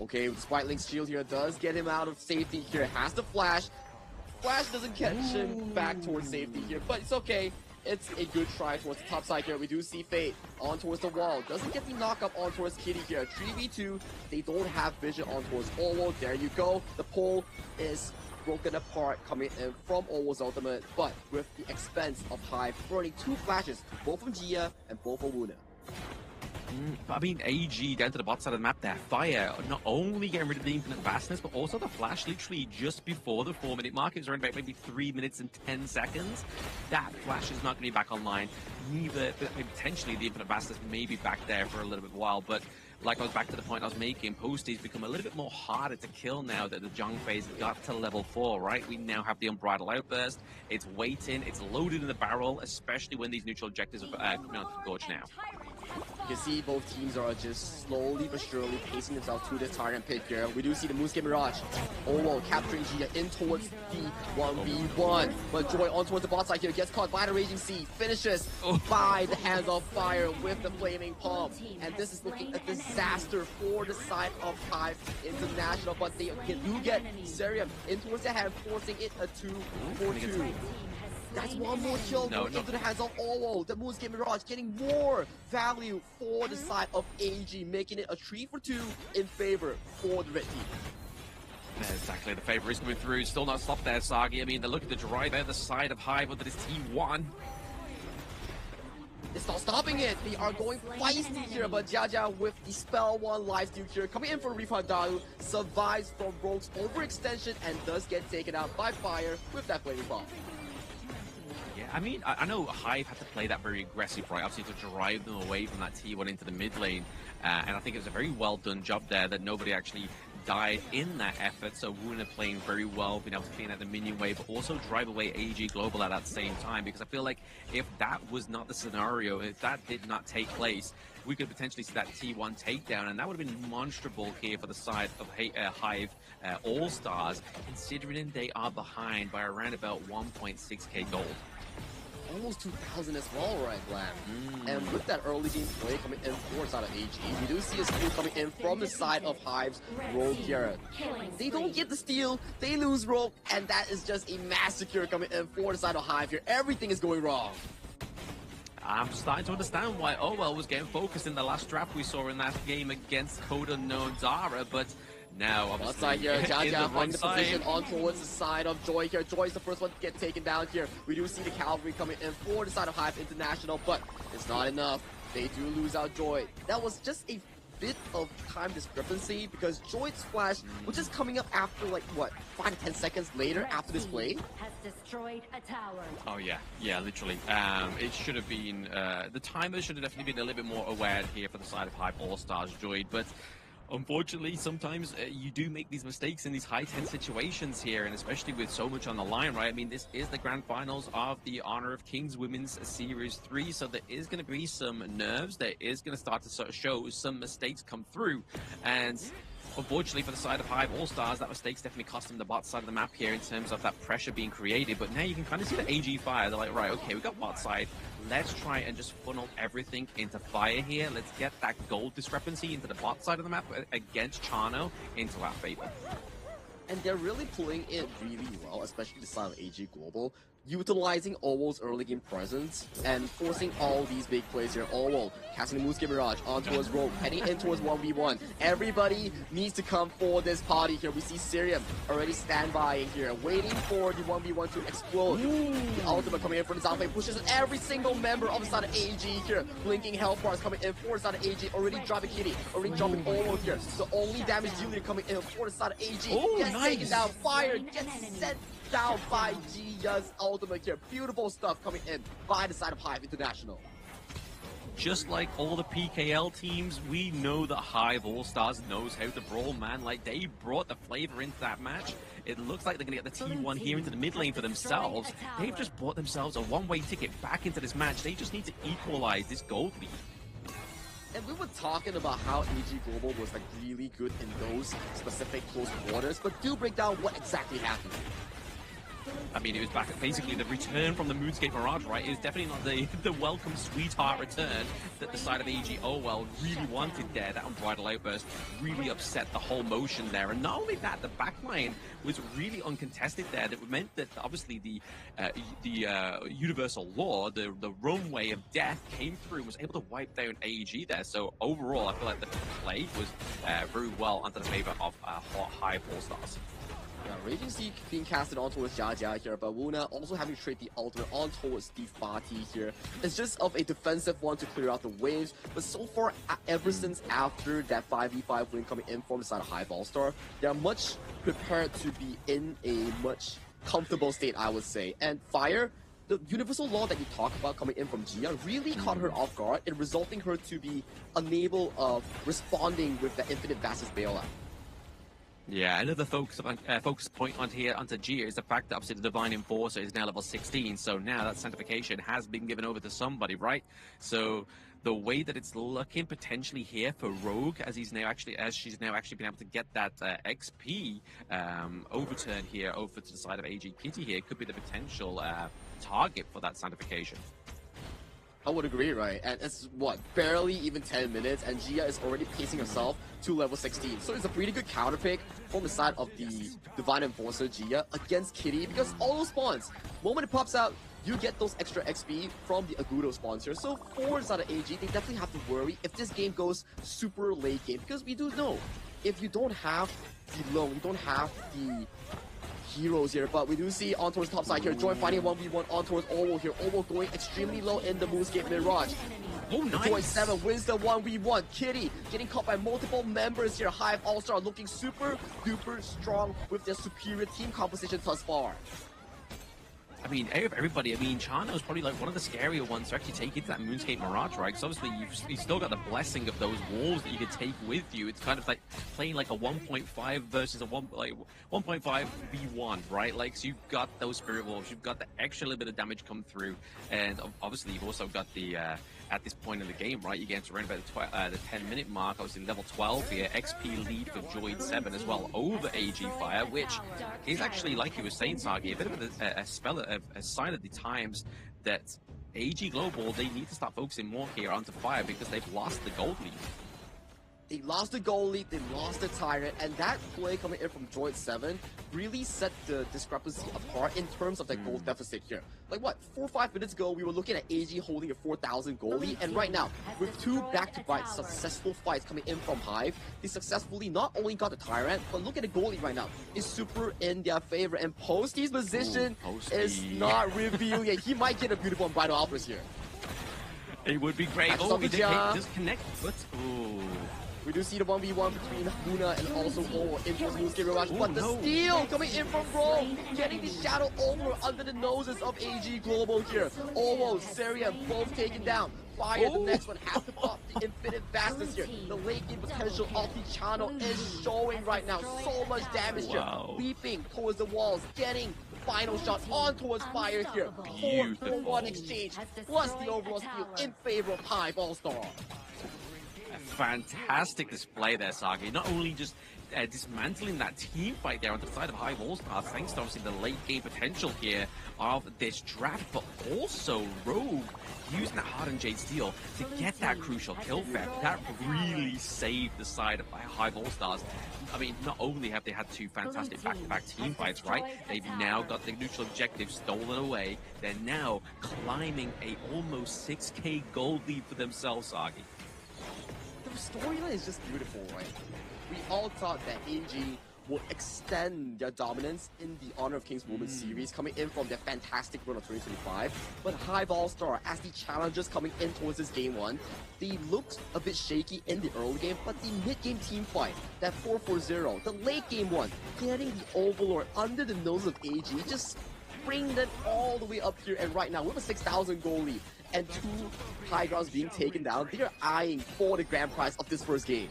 Okay, Spite Link's shield here does get him out of safety here, has the flash. Flash doesn't catch him back towards safety here, but it's okay. It's a good try towards the top side here. We do see Fate on towards the wall. Doesn't get the knock up on towards Kitty here. 3v2. They don't have vision on towards Orwell. There you go. The pole is broken apart coming in from Orwell's ultimate, but with the expense of Hive burning 2 flashes, both from Jia and both from Woona. But I mean, AG down to the bot side of the map there. Fire, not only getting rid of the infinite vastness, but also the flash literally just before the 4-minute mark. It was around about maybe 3 minutes and 10 seconds. That flash is not going to be back online. Neither, potentially, the infinite vastness may be back there for a little bit while, but like I was back to the point I was making, Posty's become a little bit more harder to kill now that the Jung phase got to level 4, right? We now have the Unbridled Outburst. It's waiting, it's loaded in the barrel, especially when these neutral objectives are coming out to the Gorge now. You can see both teams are just slowly but surely pacing themselves to this target pick here. We do see the Moonscape Mirage. Oh, capturing Gia in towards the 1v1. But Joy on towards the bot side here. Gets caught by the Raging Sea. Finishes by the hands of Fire with the Flaming Palm. And this is looking a disaster for the side of Hive International. But they do get Serum in towards the hand, forcing it a 2-4-2. That's one more kill going into the hands of Owo. The Moonscape Mirage getting more value for the side of AG, making it a 3-for-2 in favor for the red team. Exactly, the favor is coming through. Still not stopped there, Sagi. I mean, they're looking to drive out the side of Hive under this T1. It's not stopping it. They are going feisty here, but Jaja with the Spell 1 lifesteal here, coming in for Refund Dalu, survives from Rogue's overextension and does get taken out by Fire with that Flaming Bomb. Yeah, I mean, I know Hive had to play that very aggressive, right? Obviously to drive them away from that T1 into the mid lane. And I think it was a very well done job there that nobody actually died in that effort. So Wuna playing very well, being able to clean out the minion wave, but also drive away AG Global at that same time. Because I feel like if that was not the scenario, if that did not take place, we could potentially see that T1 takedown, and that would have been monstrable here for the side of Hive All-Stars, considering they are behind by around about 1.6k gold. Almost 2,000 as well, right, Glam? And with that early game play coming in for the side of AG, we do see a steal coming in from the side of Hive's Rogue here. They don't get the steal, they lose Rogue, and that is just a massacre coming in for the side of Hive here. Everything is going wrong. I'm starting to understand why Owell was getting focused in the last draft we saw in that game against Code Unknown Zara, but now obviously side here, Jaja finding the side. position on towards the side of Joy here. Joy's the first one to get taken down here. We do see the cavalry coming in for the side of Hive International, but it's not enough. They do lose out Joy. That was just a bit of time discrepancy because Joy's flash was just coming up after like what 5 to 10 seconds later after this play. Has destroyed a tower. Oh yeah, literally. It should have been the timer should have definitely been a little bit more aware here for the side of Hive All-Stars Joy, but unfortunately, sometimes you do make these mistakes in these high-tense situations here, and especially with so much on the line, right? I mean, this is the grand finals of the Honor of Kings Women's Series 3, so there is going to be some nerves. There is going to start to sort of show some mistakes come through, and unfortunately for the side of Hive All-Stars, that mistake's definitely cost them the bot side of the map here in terms of that pressure being created. But now you can kind of see the AG Fire. They're like, right, okay, we got bot side. Let's try and just funnel everything into Fire here. Let's get that gold discrepancy into the bot side of the map against Chano into our favor. And they're really pulling it really well, especially the side of AG Global, utilizing Owo's early game presence and forcing all these big plays here. Owo casting the Moonscape Mirage on towards Rogue, heading in towards 1v1. Everybody needs to come for this party here. We see Sirium already standby here, waiting for the 1v1 to explode. The ultimate coming in from the Zalfei pushes every single member of the side of AG here. Blinking health bars coming in for the side of AG, already dropping Kitty, already dropping Owo here. The only damage Julia coming in for the side of AG. Gets taken down, Fire gets sent down by Gia's ultimate here. Beautiful stuff coming in by the side of Hive International. Just like all the PKL teams, we know that Hive All-Stars knows how to brawl, man. Like, they brought the flavor into that match. It looks like they're going to get the T1 here into the mid lane for themselves. They've just bought themselves a one-way ticket back into this match. They just need to equalize this gold lead. And we were talking about how AG Global was like really good in those specific close quarters, but do break down what exactly happened. I mean, it was back basically the return from the Moonscape Mirage, right? It was definitely not the welcome sweetheart return that the side of AG Owell really wanted there. That Unbridled Outburst really upset the whole motion there. And not only that, the backline was really uncontested there. That meant that obviously the universal law, the runway of death came through and was able to wipe down AG there. So overall, I feel like the play was very well under the favor of Hive All-Stars. Yeah, Raging Sea being casted on towards Jia here, but Wuna also having to trade the ultimate on towards the Fatih here. It's just of a defensive one to clear out the waves, but so far, ever since after that 5v5 win coming in from the side of Hive All-Star, they are much prepared to be in a much comfortable state, I would say. And Fire, the universal law that you talk about coming in from Jia really caught her off guard and resulting her to be unable of responding with the Infinite Vastus bailout. Yeah, another focus point onto Gia is the fact that obviously the Divine Enforcer is now level 16, so now that sanctification has been given over to somebody, right? So the way that it's looking potentially here for Rogue, as she's now actually been able to get that XP overturn here over to the side of AG Kitty here, could be the potential target for that sanctification. I would agree, right? And it's, what, barely even 10 minutes, and Gia is already pacing herself to level 16. So it's a pretty good counter pick from the side of the Divine Enforcer Gia against Kitty, because all those spawns, moment it pops out, you get those extra XP from the Agudo spawns here. So for the side of AG, they definitely have to worry if this game goes super late game, because we do know, if you don't have the low, you don't have the heroes here, but we do see on towards top side here, Joy fighting 1v1 on towards Owo here. Owo going extremely low in the Moonscape Mirage. Oh, nice. Joy 7 wins the 1v1. Kitty getting caught by multiple members here. Hive All-Star looking super duper strong with their superior team composition thus far. I mean, everybody, I mean, Chano is probably like one of the scarier ones to actually take into that Moonscape Mirage, right? Because obviously you've still got the blessing of those walls that you could take with you. It's kind of like playing like a 1.5 versus a 1.5 v1, right? Like, so you've got those spirit walls, you've got the extra little bit of damage come through, and obviously you've also got the at this point in the game, right? You get to around about the 10-minute mark. Obviously level 12 here, XP lead for Joyd 7 as well over AG Fire, which is actually, like you were saying, Sagi, a bit of a sign of the times that AG Global, they need to start focusing more here onto Fire because they've lost the gold lead. They lost the goal lead, they lost the Tyrant, and that play coming in from Joyd 7 really set the discrepancy apart in terms of that gold deficit here. Like what, 4 or 5 minutes ago, we were looking at AG holding a 4,000 goal lead, and right now, with 2 back-to-back successful fights coming in from Hive, they successfully not only got the Tyrant, but look at the goal lead right now. It's super in their favor, and Posty's position is not revealed yet. He might get a beautiful Bridal Alphas here. It would be great. Oh, he does connect, but we do see the 1v1 between Luna and also Owo into the Moonscape Mirage, but the steal coming in from Bro, getting the Shadow over under the noses of AG Global here. Owo, Seria both taken down. Fire, the next one, has to pop the Infinite Vastus here. The late game potential of the Chano is showing right now. So much damage here. Leaping towards the walls, getting the final shot on towards Fire here. 4-for-1 exchange, plus the overall steal in favor of Hive All-Star. Fantastic display there, Sagi. Not only just dismantling that team fight there on the side of Hive All-Star, thanks to obviously the late game potential here of this draft, but also Rogue using that Hardened Jade Steel to get that crucial kill theft. That really saved the side of Hive All-Stars. I mean, not only have they had 2 fantastic back-to-back team fights, right? They've now got the neutral objective stolen away. They're now climbing a almost 6k gold lead for themselves, Sagi. The storyline is just beautiful, right? We all thought that AG would extend their dominance in the Honor of Kings Women's series coming in from their fantastic run of 2025, but Hive All-Star, as the challengers coming in towards this game 1, they looked a bit shaky in the early game, but the mid-game team fight, that 4-4-0, the late game 1, getting the Overlord under the nose of AG, just bring them all the way up here, and right now, with a 6,000 goal lead, and 2 high grounds being taken down, they are eyeing for the grand prize of this first game.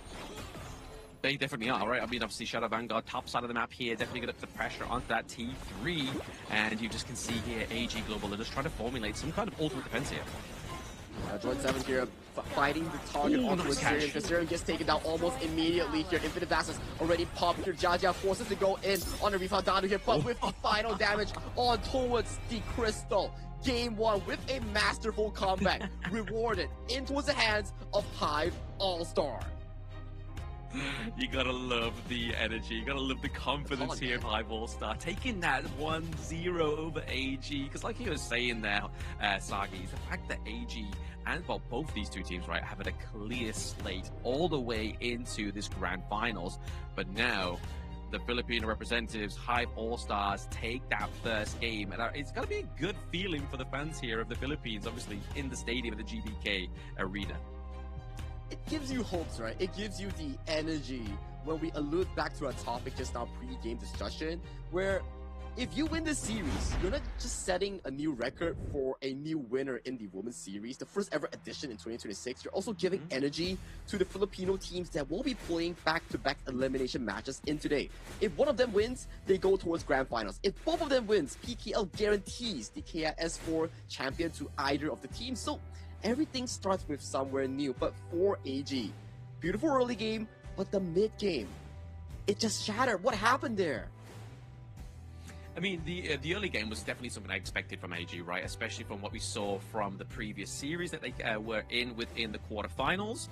They definitely are, right? I mean, obviously, Shadow Vanguard, top side of the map here, definitely going to put the pressure onto that T3, and you just can see here, AG Global are just trying to formulate some kind of ultimate defense here. Joyd 7 here, fighting the target onto Assyrian. Assyrian gets taken down almost immediately here. Infinite Vastus already popped here. Jia forces to go in on the refund down here, but with the final damage on towards the Crystal. Game 1 with a masterful comeback, rewarded in towards the hands of Hive All-Star. You gotta love the energy, you gotta love the confidence here of Hive All-Star, taking that 1-0 over AG, because like you were saying there, Sagi, the fact that AG and well, both these 2 teams, right, have had a clear slate all the way into this grand finals, but now the Filipino representatives, Hive All-Stars, take that first game. And it's going to be a good feeling for the fans here of the Philippines, obviously, in the stadium of the GBK Arena. It gives you hopes, right? It gives you the energy when we allude back to our topic just now, pre-game discussion, where if you win this series, you're not just setting a new record for a new winner in the Women's Series, the first ever edition in 2026, you're also giving energy to the Filipino teams that will be playing back-to-back elimination matches in today. If one of them wins, they go towards Grand Finals. If both of them wins, PKL guarantees the KIS4 champion to either of the teams. So everything starts with somewhere new. But for AG, beautiful early game, but the mid-game, it just shattered. What happened there? I mean, the early game was definitely something I expected from AG, right? Especially from what we saw from the previous series that they were within the quarterfinals.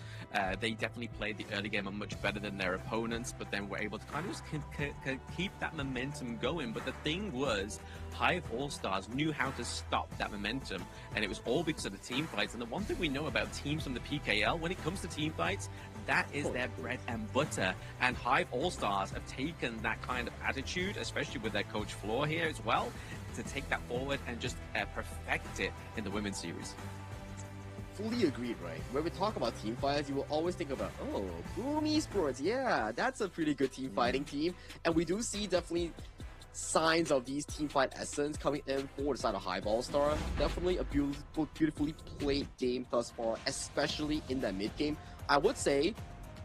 They definitely played the early game much better than their opponents, but then were able to kind of just keep that momentum going. But the thing was, Hive All-Stars knew how to stop that momentum, and it was all because of the team fights. And the one thing we know about teams from the PKL, when it comes to team fights, that is their bread and butter. And Hive All-Stars have taken that kind of attitude, especially with their coach Floor here as well, to take that forward and just perfect it in the women's series. Fully agreed, right? When we talk about team fights, you will always think about, oh, Boom Esports, yeah, that's a pretty good team fighting team. And we do see definitely signs of these team fight essence coming in for the side of Hive All-Star. Definitely a beautifully played game thus far, especially in that mid game. I would say,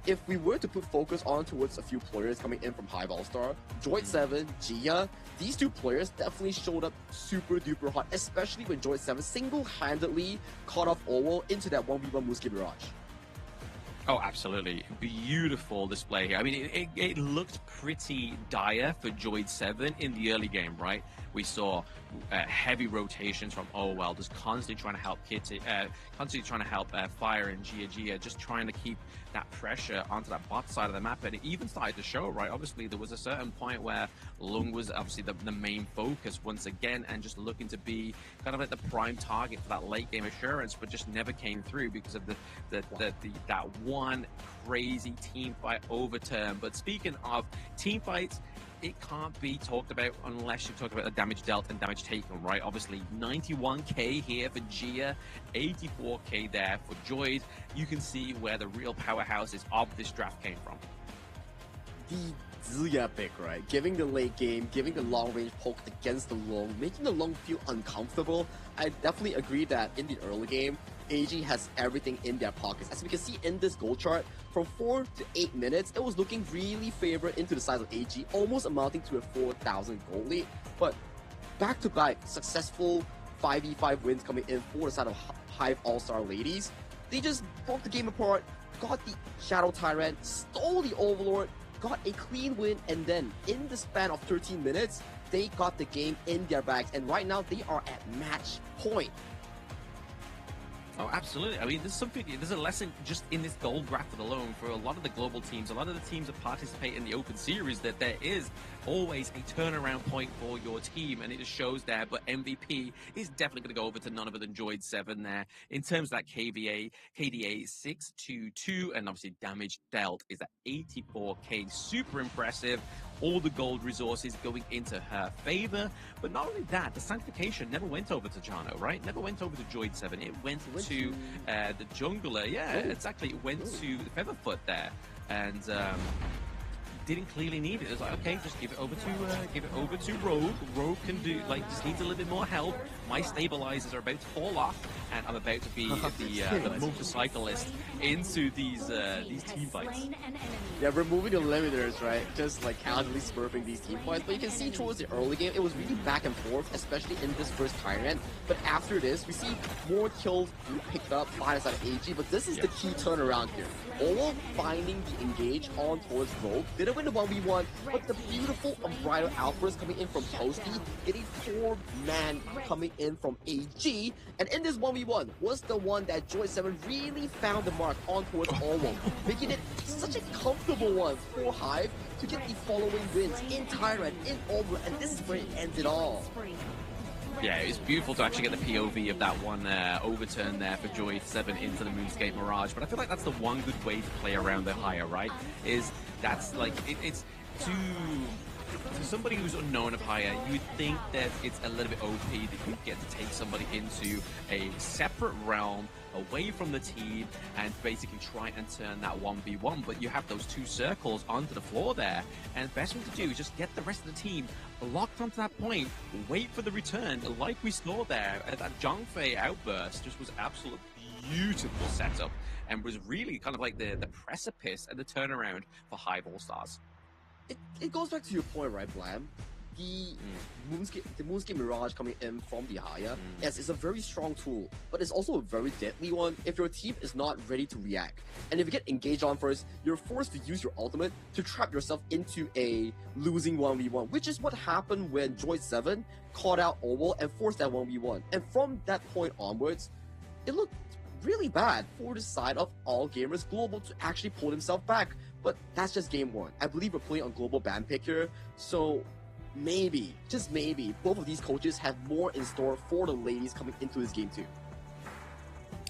if we were to put focus on towards a few players coming in from Hive All-Star, Droid7, Gia, these two players definitely showed up super duper hot, especially when Droid7 single-handedly caught off Orwell into that 1v1 Muski Barrage. Oh, absolutely. Beautiful display here. I mean, it looked pretty dire for Droid7 in the early game, right? We saw heavy rotations from Orwell, just constantly trying to help Kitty, constantly trying to help Fire and Gia, just trying to keep that pressure onto that bot side of the map. And it even started to show, right? Obviously, there was a certain point where Lung was obviously the main focus once again, and just looking to be kind of like the prime target for that late game assurance, but just never came through because of that one crazy team fight overturn. But speaking of team fights, it can't be talked about unless you talk about the damage dealt and damage taken, right? Obviously, 91k here for Gia, 84k there for Joyd. You can see where the real powerhouses of this draft came from. The Zia pick, right? Giving the late game, giving the long range poke against the Long, making the Long feel uncomfortable. I definitely agree that in the early game, AG has everything in their pockets. As we can see in this goal chart, from 4 to 8 minutes, it was looking really favored into the side of AG, almost amounting to a 4,000 goal lead. But back-to-back successful 5v5 wins coming in for the side of Hive All-Star ladies. They just broke the game apart, got the Shadow Tyrant, stole the Overlord, got a clean win, and then in the span of 13 minutes, they got the game in their bags. And right now, they are at match point. Oh, absolutely. I mean, there's a lesson just in this gold bracket alone for a lot of the global teams, a lot of the teams that participate in the open series, that there is always a turnaround point for your team, and it just shows there. But MVP is definitely going to go over to none other than Droid7 there. In terms of that KDA 622, and obviously damage dealt is at 84k. Super impressive. All the gold resources going into her favor. But not only that, the sanctification never went over to Jano, right? Never went over to Droid7. It went to the jungler. Yeah, exactly. It went to Featherfoot there. And didn't clearly need it. It was like, okay, just give it over to Rogue. Rogue can do, like, just needs a little bit more help. My stabilizers are about to fall off, and I'm about to be the motorcyclist into these team fights. Yeah, removing the limiters, right? Just like casually smurfing these team fights. But you can see towards the early game, it was really back and forth, especially in this first Tyrant. But after this, we see more kills being picked up by the side of AG. But this is the key turnaround here. All finding the engage on towards Rogue. Didn't win the 1v1, but the beautiful Umbrella outburst coming in from Toasty, getting 4-man coming in from AG. And in this 1v1 was the one that Droid7 really found the mark on towards Orwell, making it such a comfortable one for Hive to get the following wins in Tyrant, in Orwell, and this is where it ended all. Yeah, it's beautiful to actually get the POV of that one overturn there for Droid7 into the Moonscape Mirage. But I feel like that's the one good way to play around the higher, right? Is that's like it's to somebody who's unknown of Haya, you would think that it's a little bit OP that you get to take somebody into a separate realm away from the team and basically try and turn that 1v1, but you have those two circles onto the floor there, and the best thing to do is just get the rest of the team locked onto that point, wait for the return, like we saw there. That Zhangfei outburst just was absolute beautiful setup and was really kind of like the precipice and the turnaround for Hive All-Stars. It goes back to your point, right, Blam? The Moonscape Mirage coming in from the Haya, yes, it's a very strong tool, but it's also a very deadly one if your team is not ready to react. And if you get engaged on first, you're forced to use your ultimate to trap yourself into a losing 1v1, which is what happened when Droid 7 caught out Oval and forced that 1v1. And from that point onwards, it looked really bad for the side of All Gamers Global to actually pull himself back. But that's just game one. I believe we're playing on global ban pick here, so maybe, just maybe, both of these coaches have more in store for the ladies coming into this game too.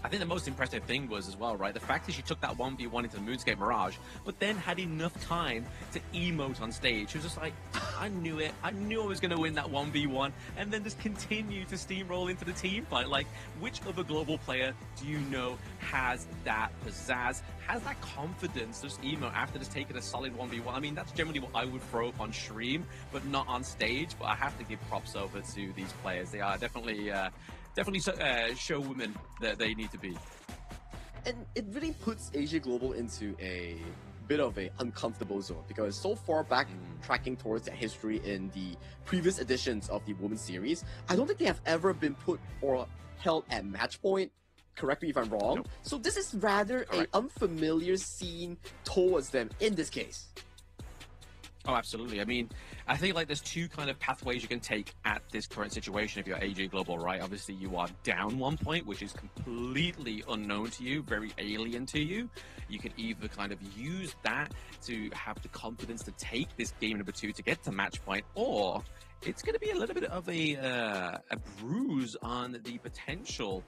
I think the most impressive thing was as well, right, the fact that she took that 1v1 into the Moonscape Mirage, but then had enough time to emote on stage. She was just like, I knew it. I knew I was going to win that 1v1, and then just continue to steamroll into the team fight. Like, which other global player do you know has that pizzazz, has that confidence to just emote after just taking a solid 1v1? I mean, that's generally what I would throw up on stream, but not on stage. But I have to give props over to these players. They are definitely show women that they need to be. And it really puts Asia Global into a bit of a uncomfortable zone, because so far back tracking towards their history in the previous editions of the Women's Series, I don't think they have ever been put or held at match point. Correct me if I'm wrong. Nope. So this is rather an unfamiliar scene towards them in this case. Oh, absolutely. I mean, I think like there's two kind of pathways you can take at this current situation if you're AJ Global, right? Obviously, you are down 1 point, which is completely unknown to you, very alien to you. You could either kind of use that to have the confidence to take this game number 2 to get to match point, or it's going to be a little bit of a bruise on the potential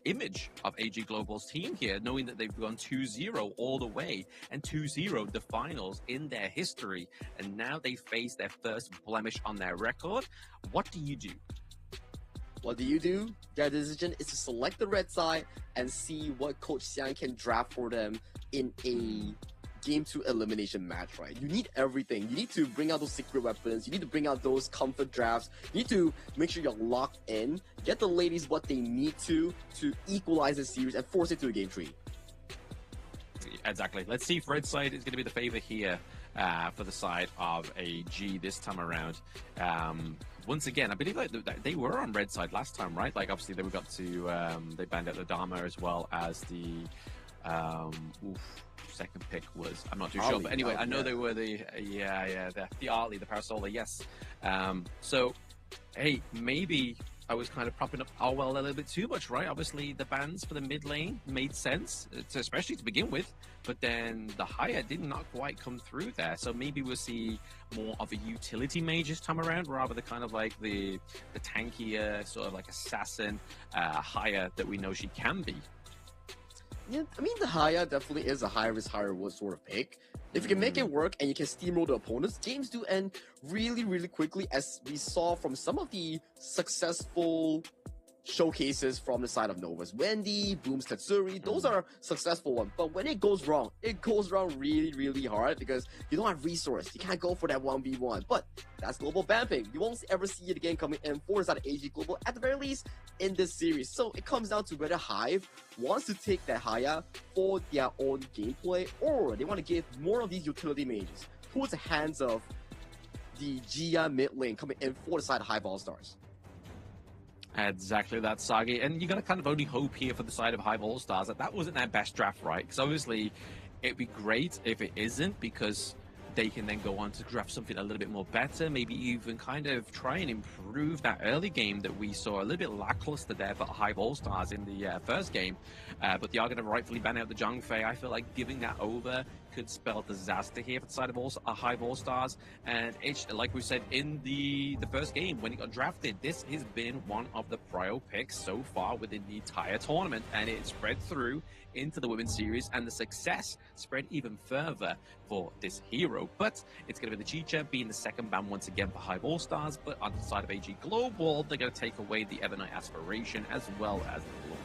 image of AG Global's team here, knowing that they've gone 2-0 all the way and 2-0 the finals in their history, and now they face their first blemish on their record. What do you do? What do you do? Their decision is to select the red side and see what Coach Xiang can draft for them in a Game 2 elimination match, right? You need everything. You need to bring out those secret weapons. You need to bring out those comfort drafts. You need to make sure you're locked in. Get the ladies what they need to equalize the series and force it to a Game 3. Exactly. Let's see if red side is going to be the favor here for the side of AG this time around. Once again, I believe like they were on red side last time, right? Like obviously they got to they banned out the Dharma as well as the second pick was, I'm not too sure, but anyway, I know they were the Arlie, the Parasola, yes. So, hey, maybe I was kind of propping up Arwell a little bit too much, right? Obviously, the bans for the mid lane made sense, especially to begin with, but then the Haya did not quite come through there. So maybe we'll see more of a utility mage this time around, rather than kind of like the tankier, sort of like assassin Haya that we know she can be. Yeah, I mean, the Haya definitely is a high risk, high reward sort of pick. If you can make it work and you can steamroll the opponents, games do end really, really quickly, as we saw from some of the successful showcases from the side of Novas. Wendy, Bloom's Katsuri, those are successful ones. But when it goes wrong really, really hard, because you don't have resource. You can't go for that 1v1. But that's global vamping. You won't ever see it again coming in for the side of AG Global, at the very least, in this series. So it comes down to whether Hive wants to take that Haya for their own gameplay, or they want to give more of these utility mages towards the hands of the Gia mid lane coming in for the side of Hive All-Stars. Exactly that, Sagi. And you got to kind of only hope here for the side of Hive All-Stars that wasn't their best draft, right? Because obviously it'd be great if it isn't, because they can then go on to draft something a little bit more better, maybe even kind of try and improve that early game that we saw a little bit lackluster there for Hive All-Stars in the first game. But they are going to rightfully ban out the Zhangfei. I feel like giving that over could spell disaster here for the side of Hive All-Stars. And like we said in the first game when he got drafted, this has been one of the prio picks so far within the entire tournament, and it spread through into the Women's Series, and the success spread even further for this hero. But it's going to be the Chicha being the second ban once again for Hive All-Stars, but on the side of AG Global, they're going to take away the Evernight Aspiration as well as the Glory.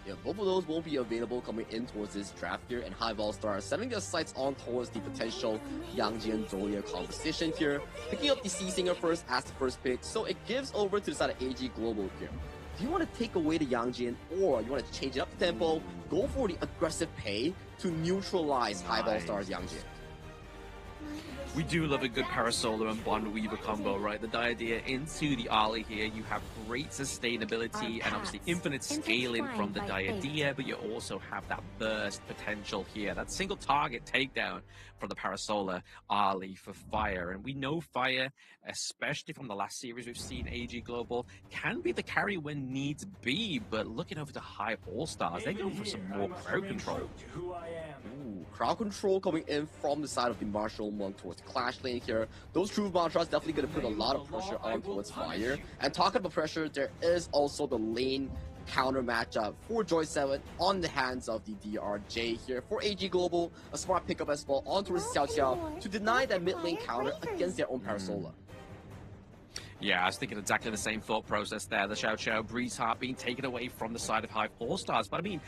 Yeah, both of those won't be available coming in towards this draft here, and Hive All-Stars setting their sights on towards the potential Yangjian Zolia competition here, picking up the Sea Singer first as the first pick, so it gives over to the side of AG Global here. Do you want to take away the Yangjian, or you want to change it up the tempo, go for the aggressive pay to neutralize Hive All-Stars Yangjian? We do love a good Parasolar and Bond Weaver combo, right? The idea into the Ali here, you have great sustainability and obviously infinite scaling from the Diadea, but you also have that burst potential here, that single target takedown from the Parasolar Ali for Fire. And we know Fire, especially from the last series we've seen AG Global, can be the carry when needs be, but looking over to Hive All-Stars, they go for some more crowd control. Ooh, crowd control coming in from the side of the Martial Monk towards Clash lane here. Those true mantras definitely going to put a lot of pressure on towards Fire. And talking about pressure, there is also the lane counter matchup for Joy 7 on the hands of the DRJ here. For AG Global, a smart pickup as well on towards Xiao Xiao to deny that mid lane counter against their own Parasolar. Yeah, I was thinking exactly the same thought process there. The Xiao Xiao Breeze Heart being taken away from the side of Hive All-Stars. But I mean,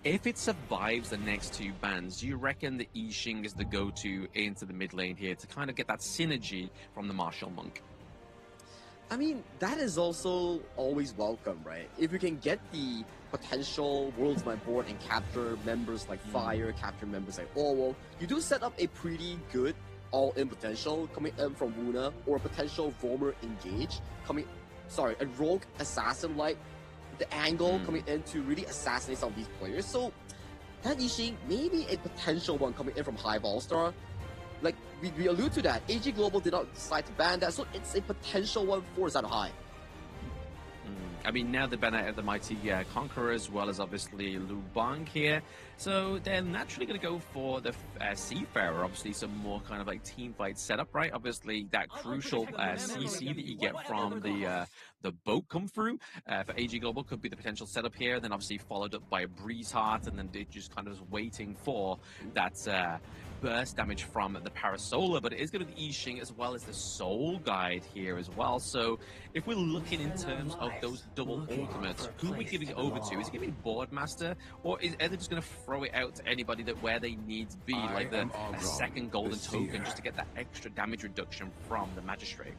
if it survives the next two bans, do you reckon the Yixing is the go-to into the mid lane here to kind of get that synergy from the Martial Monk? I mean, that is also always welcome, right? If you can get the potential Worlds My Board and capture members like Fire, capture members like Orwell, you do set up a pretty good all-in potential coming in from Wuna, or a potential Roamer Engage a Rogue Assassin like the angle coming in to really assassinate some of these players. So that Yixing may be a potential one coming in from Hive All-Star. Like we allude to that, AG Global did not decide to ban that, so it's a potential one for Zano High. I mean, now they ban out the Mighty Conqueror as well as obviously Lu Bang here. So they're naturally going to go for the Seafarer, obviously some more kind of like team fight setup, right? Obviously that crucial CC that you get from the boat come through for AG Global could be the potential setup here. Then obviously followed up by a Breeze Heart, and then they're just kind of waiting for that burst damage from the Parasolar, but it is going to be the Yixing as well as the Soul Guide here as well. So if we're looking in terms of those double ultimates, who are we giving it over to? Is it giving Boardmaster, or are they just going to throw it out to anybody that where they need to be, like a second golden token, just to get that extra damage reduction from the Magistrate?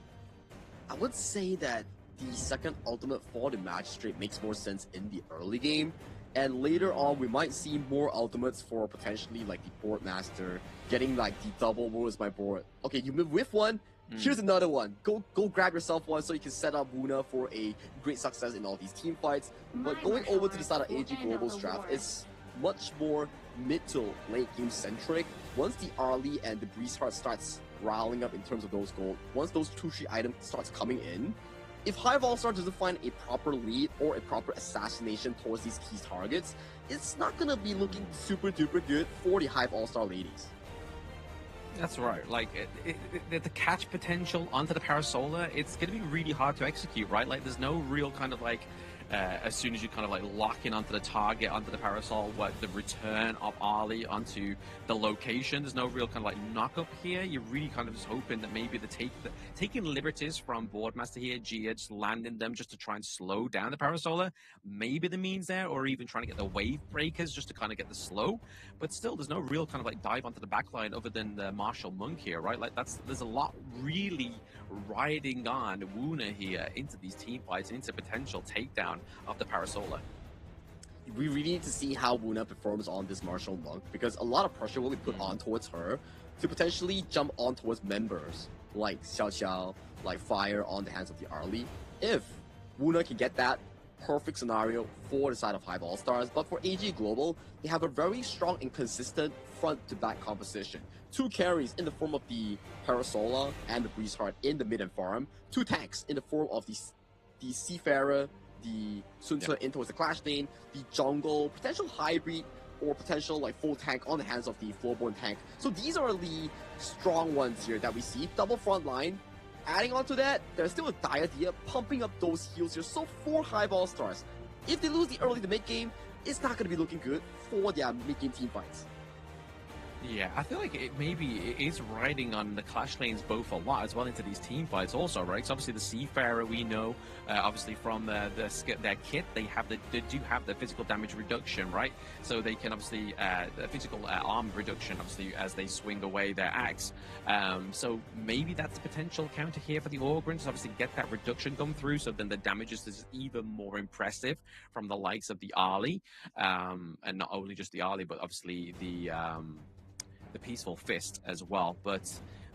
I would say that the second ultimate for the Magistrate makes more sense in the early game. And later on, we might see more ultimates for potentially like the Boardmaster, getting like the double Worlds My Board. Okay, you move with one, here's another one. Go grab yourself one so you can set up Wuna for a great success in all these team fights. But going over to the side of AG Global's draft is much more mid to late game centric. Once the Arlie and the Breeze Heart starts riling up in terms of those gold, once those 2-3 items starts coming in, if Hive All-Star doesn't find a proper lead or a proper assassination towards these key targets, it's not gonna be looking super duper good for the Hive All-Star ladies. That's right. Like the catch potential onto the Parasolar, it's going to be really hard to execute, right? Like there's no real kind of like as soon as you kind of like lock in onto the target, onto the Parasol, the return of Ali onto the location, there's no real kind of like knock up here. You're really kind of just hoping that maybe taking liberties from Boardmaster here, Gia, just landing them just to try and slow down the Parasolar, maybe the means there, or even trying to get the wave breakers just to kind of get the slow. But still, there's no real kind of like dive onto the backline other than the Martial Monk here, right? Like there's a lot really riding on Wuna here into these team fights and into potential takedown of the Parasolar. We really need to see how Wuna performs on this Martial Monk, because a lot of pressure will be put on towards her to potentially jump on towards members like Xiao Xiao, like Fire on the hands of the Arlie. If Wuna can get that, perfect scenario for the side of Hive All-Stars. But for AG Global, they have a very strong and consistent front-to-back composition. 2 carries in the form of the Parasolar and the Breeze Heart in the mid and farm. 2 tanks in the form of the Seafarer, the Sun Ce in towards the Clash lane, the jungle, potential hybrid or potential like full tank on the hands of the floorborne tank. So these are the strong ones here that we see. Double front line. Adding on to that, there's still a Diadea pumping up those heals here. So for Hive All-Stars, if they lose the early to mid game, it's not going to be looking good for their mid game team fights. Yeah, I feel like maybe it is riding on the clash lanes both a lot as well into these team fights also, right? So obviously the Seafarer we know, obviously from their kit, they do have the physical damage reduction, right? So they can obviously the physical arm reduction, obviously as they swing away their axe. So maybe that's a potential counter here for the Ogrins. Obviously get that reduction come through, so then the damage is just even more impressive from the likes of the Ali, and not only just the Ali, but obviously the Peaceful Fist as well. But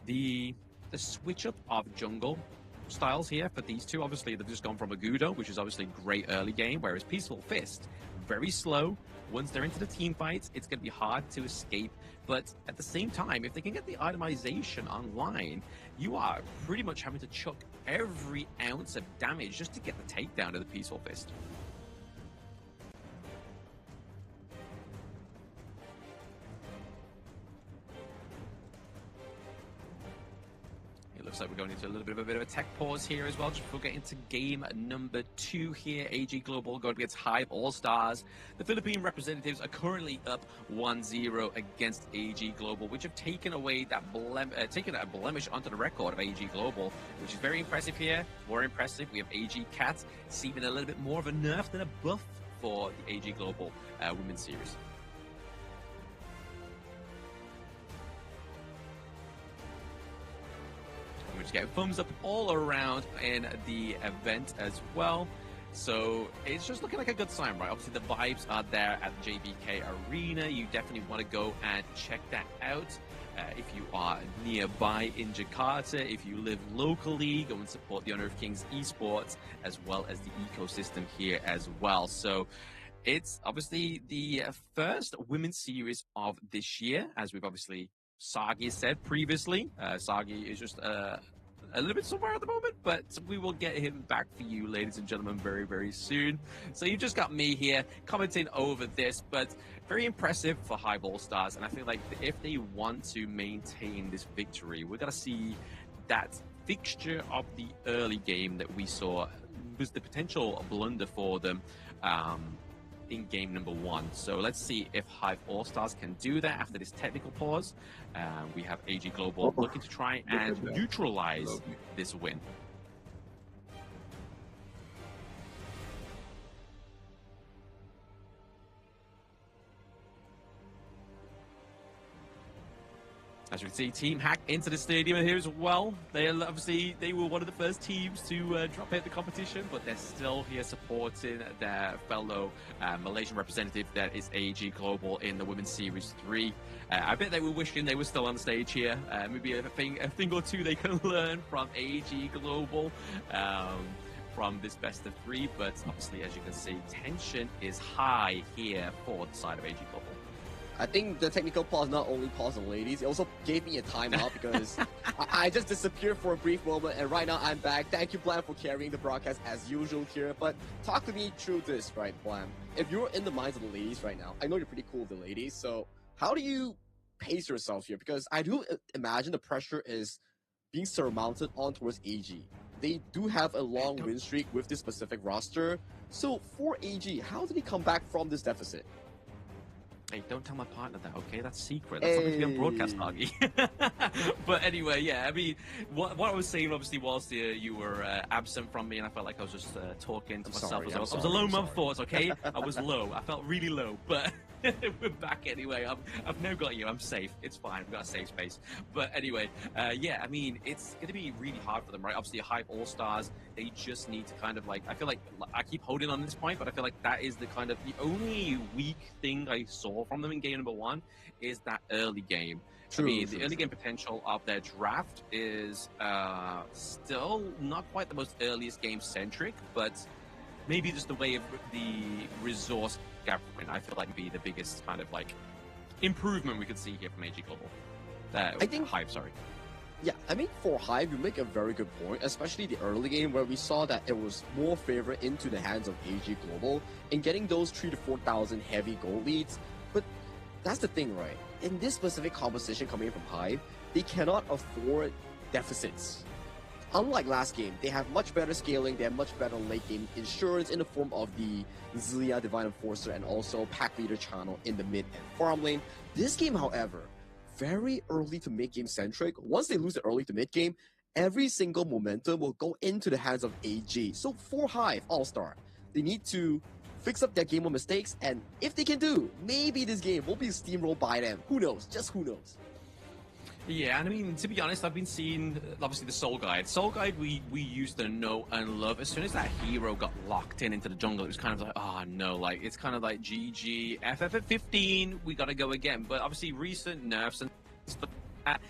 the switch up of jungle styles here for these two, obviously they've just gone from Agudo, which is obviously great early game, whereas Peaceful Fist, very slow. Once they're into the team fights, it's going to be hard to escape. But at the same time, if they can get the itemization online, you are pretty much having to chuck every ounce of damage just to get the takedown of the Peaceful Fist. Looks like we're going into a little bit of a tech pause here as well, just before getting into game number 2 here. AG Global going against Hive All-Stars. The Philippine representatives are currently up 1-0 against AG Global, which have taken away that taken a blemish onto the record of AG Global, which is very impressive here. More impressive, we have AG Cat seeming a little bit more of a nerf than a buff for the AG Global Women's Series. We just get thumbs up all around in the event as well. So it's just looking like a good sign, right? Obviously, the vibes are there at the JBK Arena. You definitely want to go and check that out. If you are nearby in Jakarta, if you live locally, go and support the Honor of Kings esports, as well as the ecosystem here as well. So it's obviously the first women's series of this year, as we've obviously Sagi said previously. Sagi is just a little bit somewhere at the moment, but we will get him back for you, ladies and gentlemen, very, very soon. So you've just got me here commenting over this, but very impressive for Hive All-Stars. And I feel like if they want to maintain this victory, we're going to see that fixture of the early game that we saw was the potential blunder for them in game number 1. So let's see if Hive All-Stars can do that after this technical pause. We have AG Global looking to try and neutralize this win. As you can see, Team Hack into the stadium here as well. They were one of the first teams to drop out the competition, but they're still here supporting their fellow Malaysian representative that is AG Global in the Women's Series 3. I bet they were wishing they were still on stage here. Maybe a thing or two they can learn from AG Global from this best of 3, but obviously, as you can see, tension is high here for the side of AG Global. I think the technical pause not only paused the ladies, it also gave me a timeout because I just disappeared for a brief moment, and right now I'm back. Thank you, Blam, for carrying the broadcast as usual here. But talk to me through this, right, Blam? If you're in the minds of the ladies right now, I know you're pretty cool with the ladies, so how do you pace yourself here? Because I do imagine the pressure is being surmounted on towards AG. They do have a long win streak with this specific roster. So for AG, how did he come back from this deficit? Hey, don't tell my partner that, okay? That's secret. That's something to be on broadcast, Augie. But anyway, yeah, I mean, what I was saying, obviously, whilst you were absent from me, and I felt like I was just talking to myself. I was alone with my thoughts, okay? I was low. I felt really low, but we're back anyway. I've now got you. I'm safe. It's fine. I've got a safe space. But anyway, yeah, I mean, it's going to be really hard for them, right? Obviously, Hive All-Stars, they just need to kind of like, I feel like I keep holding on this point, but I feel like that is the kind of the only weak thing I saw from them in game number 1 is that early game. True, I mean, the early game potential of their draft is still not quite the most earliest game centric, but maybe just the way of the resource gathering, I feel like would be the biggest kind of like improvement we could see here from AG Global. I think Hive, sorry. Yeah, I mean, for Hive, you make a very good point, especially the early game where we saw that it was more favored into the hands of AG Global, and getting those 3,000 to 4,000 heavy gold leads But that's the thing, right? In this specific composition coming in from Hive, they cannot afford deficits. Unlike last game, they have much better scaling, they have much better late game insurance in the form of the Zilia Divine Enforcer and also Pack Leader channel in the mid and farm lane. This game, however, very early to mid game centric. Once they lose the early to mid game, every single momentum will go into the hands of AG. So for Hive All-Star, they need to fix up their game 1 mistakes, and if they can do, maybe this game will be steamrolled by them. Who knows? Just who knows? Yeah, and I mean, to be honest, I've been seeing, obviously, the Soul Guide. Soul Guide, we used to know and love. As soon as that hero got locked into the jungle, it was kind of like, oh no, like, it's kind of like GG, FF at 15, we gotta go again. But obviously, recent nerfs and stuff like that,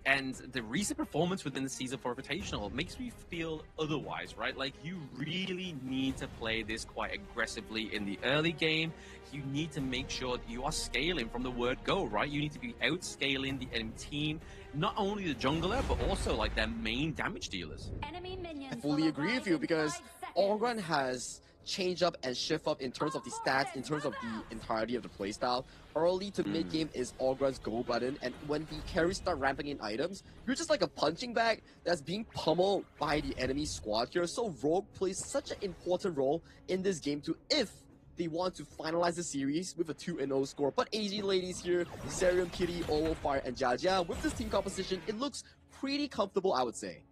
and the recent performance within the Season 4 Invitational makes me feel otherwise, right? Like, you really need to play this quite aggressively in the early game. You need to make sure that you are scaling from the word go, right? You need to be outscaling the enemy team, not only the jungler, but also, like, their main damage dealers. I fully agree with you, because Orgran has change up and shift up in terms of the stats, in terms of the entirety of the playstyle. Early to mid game is Orgran's go button, and when the carries start ramping in items, you're just like a punching bag that's being pummeled by the enemy squad here. So Rogue plays such an important role in this game too, if they want to finalize the series with a 2-0 score. But AG ladies here, Serum, Kitty, Olo, Fire, and Jaja, with this team composition, it looks pretty comfortable, I would say.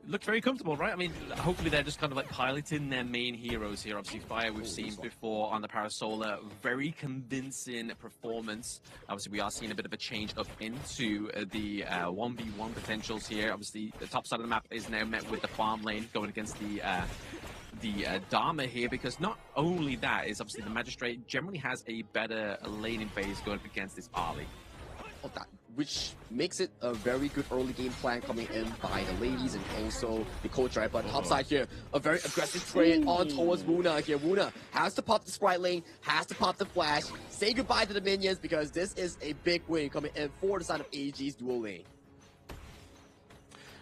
Looked very comfortable, right? I mean, hopefully they're just kind of like piloting their main heroes here. Obviously, Fire we've seen before on the Parasolar, very convincing performance. Obviously, we are seeing a bit of a change up into the 1v1 potentials here. Obviously, the top side of the map is now met with the farm lane going against the Dharma here, because not only that is obviously the Magistrate generally has a better laning phase going up against this Arlie. Oh, which makes it a very good early game plan coming in by the ladies and also the coach, right? But top side here, a very aggressive trade on towards Wuna here. Wuna has to pop the Sprite lane, has to pop the flash, say goodbye to the minions, because this is a big win coming in for the side of AG's dual lane.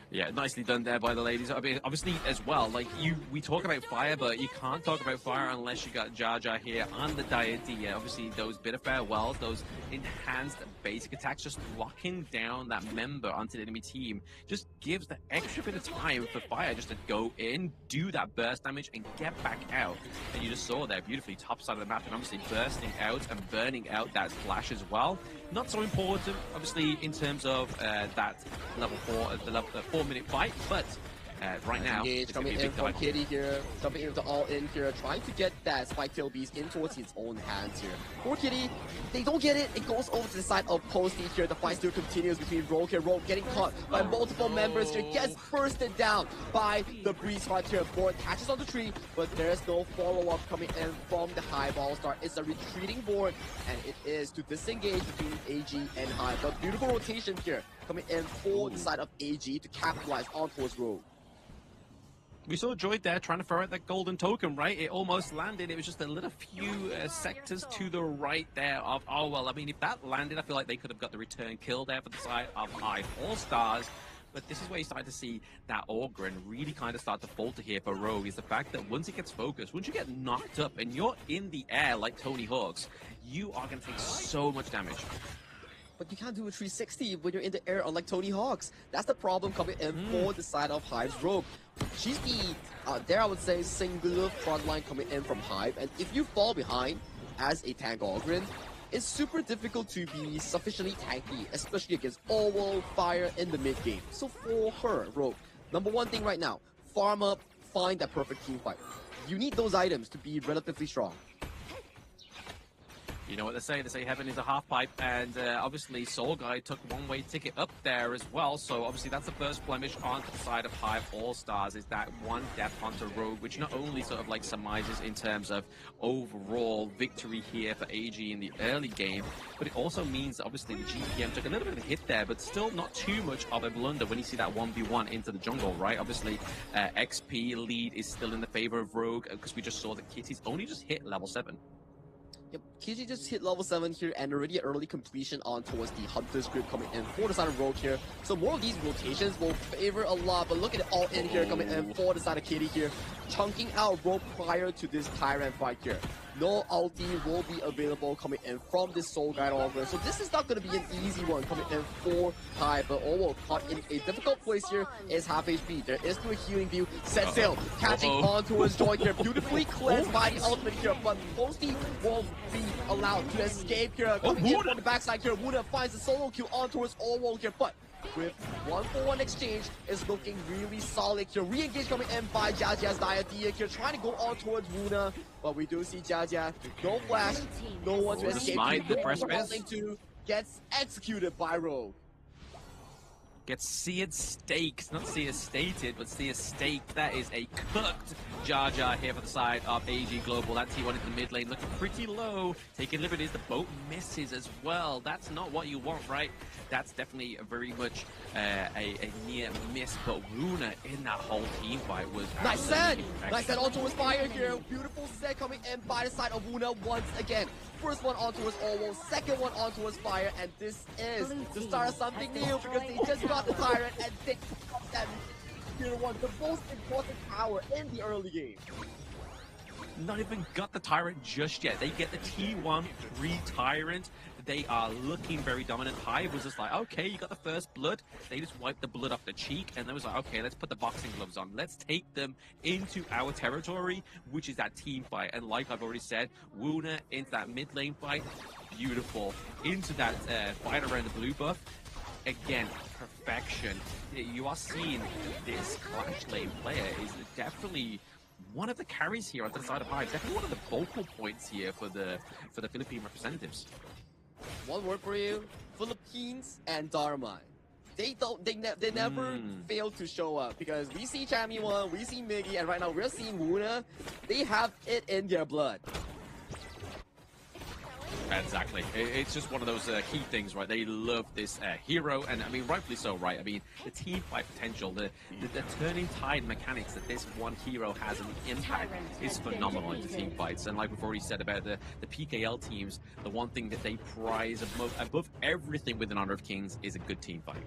Yeah, nicely done there by the ladies. I mean, obviously, as well, like, we talk about Fire, but you can't talk about Fire unless you got Jaja here and the Diadem. Obviously, those bit of farewells, those enhanced basic attacks, just locking down that member onto the enemy team, just gives the extra bit of time for Fire just to go in, do that burst damage, and get back out. And you just saw there beautifully, top side of the map, and obviously bursting out and burning out that flash as well. Not so important, obviously, in terms of that level 4, the level 4-minute fight, but right now, Engage coming in from Kitty here, jumping into all in here, trying to get that Spike Tail Beast in towards his own hands here. For Kitty, they don't get it. It goes over to the side of Posty here. The fight still continues between Rogue here. Rogue getting caught by multiple members here, gets bursted down by the Breeze Heart here. Board catches on the tree, but there's no follow-up coming in from the Hive All-Star. It's a retreating board, and it is to disengage between AG and Hive. But beautiful rotation here coming in for the side of AG to capitalize on towards Rogue. We saw Droid there trying to throw out that golden token, right? It almost landed. It was just a little few sectors to the right there of, oh, well, I mean, if that landed, I feel like they could have got the return kill there for the side of Hive All-Stars. But this is where you start to see that Orgran really kind of start to falter here for Rogue, is the fact that once it gets focused, once you get knocked up and you're in the air like Tony Hawk's, you are going to take so much damage. But you can't do a 360 when you're in the air unlike Tony Hawk's. That's the problem coming in for the side of Hive's Rogue. She's the, I would say, singular frontline coming in from Hive. And if you fall behind as a tank Orgran, it's super difficult to be sufficiently tanky, especially against Owo, Fire in the mid game. So for her, Rogue, number one thing right now, farm up, find that perfect team fight. You need those items to be relatively strong. You know what they say? They say heaven is a half pipe, and obviously Soul Guy took one-way ticket up there as well. So obviously that's the first blemish onto the side of Hive All-Stars, is that one death onto Rogue, which not only sort of like surmises in terms of overall victory here for AG in the early game, but it also means that obviously the GPM took a little bit of a hit there, but still not too much of a blunder when you see that 1v1 into the jungle, right? Obviously XP lead is still in the favor of Rogue, because we just saw that Kitty's only just hit level 7. Yep, KG just hit level 7 here and already early completion on towards the Hunter's Grip coming in for the side of Rogue here. So more of these rotations will favor a lot, but look at it all in here coming in for the side of Kitty here. Chunking out Rogue prior to this Tyrant fight here. no ulti will be available coming in from this Soul Guide offer. So this is not going to be an easy one coming in for Hive, but Owo caught in a difficult place here is half HP. There is still a healing view. Set sail, catching on towards Joy here. Beautifully cleansed by the ultimate here, but Posty won't be allowed to escape here. Coming in from the backside here, Wuna finds the solo kill on towards Owo here, but with 1-for-1 exchange is looking really solid here. Re-engage coming in by Jaja's Diadea here, trying to go on towards Wuna, but we do see Jaja, no flash, no one to escape. The precipice gets executed by Rogue. Gets seared staked, not seared stated, but seared staked. That is a cooked Jar Jar here for the side of AG Global. That T1 into the mid lane looking pretty low. Taking liberties, the boat misses as well. That's not what you want, right? That's definitely very much a near miss, but Wuna in that whole team fight was nice set! Nice set onto his fire here. Beautiful set coming in by the side of Wuna once again. First one onto his Owo, second one onto his fire, and this is the start of something new because they just got the Tyrant and they got that tier 1, the most important tower in the early game. Not even got the Tyrant just yet. They get the T1 pre-Tyrant. They are looking very dominant. Hive was just like, okay, you got the first blood. They just wiped the blood off the cheek, and they was like, okay, let's put the boxing gloves on. Let's take them into our territory, which is that team fight. And like I've already said, Wuna into that mid lane fight, beautiful. Into that fight around the blue buff, again, perfection. You are seeing this Clash lane player is definitely one of the carries here on the side of Hive. Definitely one of the vocal points here for the Philippine representatives. One word for you: Philippines and Dharma. They never fail to show up because we see Chammy1, we see Miggy, and right now we're seeing Wuna. They have it in their blood. Exactly. It's just one of those key things, right? They love this hero, and I mean, rightfully so, right? I mean, the team fight potential, the turning tide mechanics that this one hero has and the impact is phenomenal into team fights. And like we've already said about the PKL teams, the one thing that they prize above everything within Honor of Kings is a good team fight.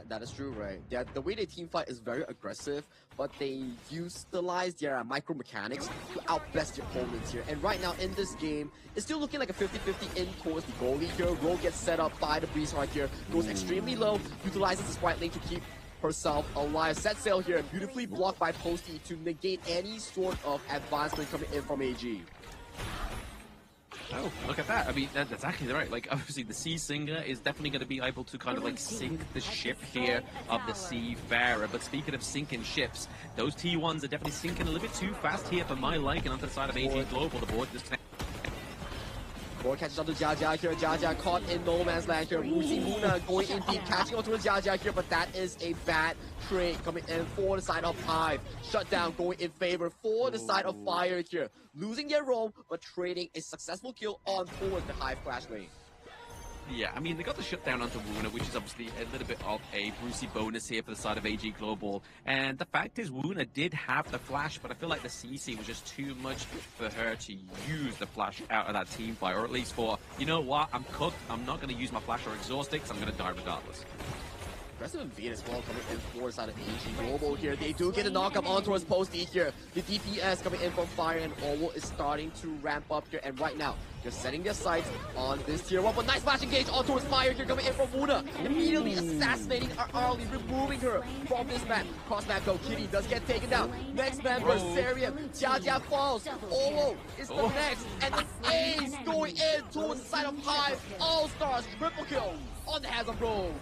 That is true, right? Yeah, the way they team fight is very aggressive, but they utilize their micro mechanics to outbest the opponents here. And right now in this game, it's still looking like a 50-50 in towards the goalie here. Rogue gets set up by the Breeze right here, goes extremely low, utilizes the Sprite lane to keep herself alive. Set sail here, beautifully blocked by Posty to negate any sort of advancement coming in from AG. Oh, look at that. I mean, that's exactly right. Like, obviously, the Sea Singer is definitely going to be able to kind of, like, sink the ship here of the Seafarer. But speaking of sinking ships, those T1s are definitely sinking a little bit too fast here for my liking onto the side of AG Global. The board just... Board catches onto Jaja here. Jaja caught in no man's land here. We see Wuna going in deep, catching onto Jaja here, but that is a bad trade coming in for the side of Hive. Shutdown going in favor for the side of Fire here. Losing their roam, but trading a successful kill on towards the Hive Clash lane. Yeah, I mean, they got the shutdown onto Wuna, which is obviously a little bit of a Brucey bonus here for the side of AG Global. And the fact is, Wuna did have the flash, but I feel like the CC was just too much for her to use the flash out of that team fight, or at least for, you know what, I'm cooked, I'm not going to use my flash or exhaust it, because I'm going to die regardless. Aggressive invade as well coming in for the side of AG Global here. They do get a knock-up on towards Posty here. The DPS coming in from Fire, and Owo is starting to ramp up here. And right now, they're setting their sights on this tier 1. But nice flash engage on towards Fire here coming in from Wuna. Immediately assassinating Arlie, removing her from this map. Cross map go. Kitty does get taken down. Next member, Serium. Jaja falls. Owo is the next. And the Ace going in towards the side of Hive. All-Stars triple kill on the hands of Rogue.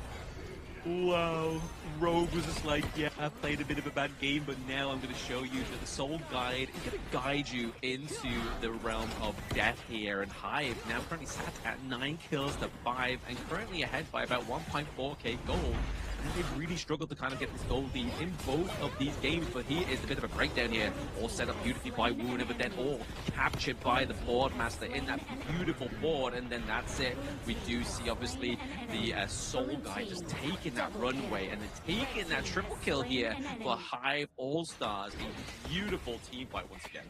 Wow, Rogue was just like, yeah, I played a bit of a bad game, but now I'm going to show you that the Soul Guide is going to guide you into the realm of death here. And Hive now currently sat at 9 kills to 5 and currently ahead by about 1.4k gold. And they've really struggled to kind of get this gold lead in both of these games, but here is a bit of a breakdown here. All set up beautifully by Wuna, but then all captured by the board master in that beautiful board, and then that's it. We do see, obviously, the Soul Guide just taking that runway, and then taking that triple kill here for Hive All-Stars. A beautiful team fight once again.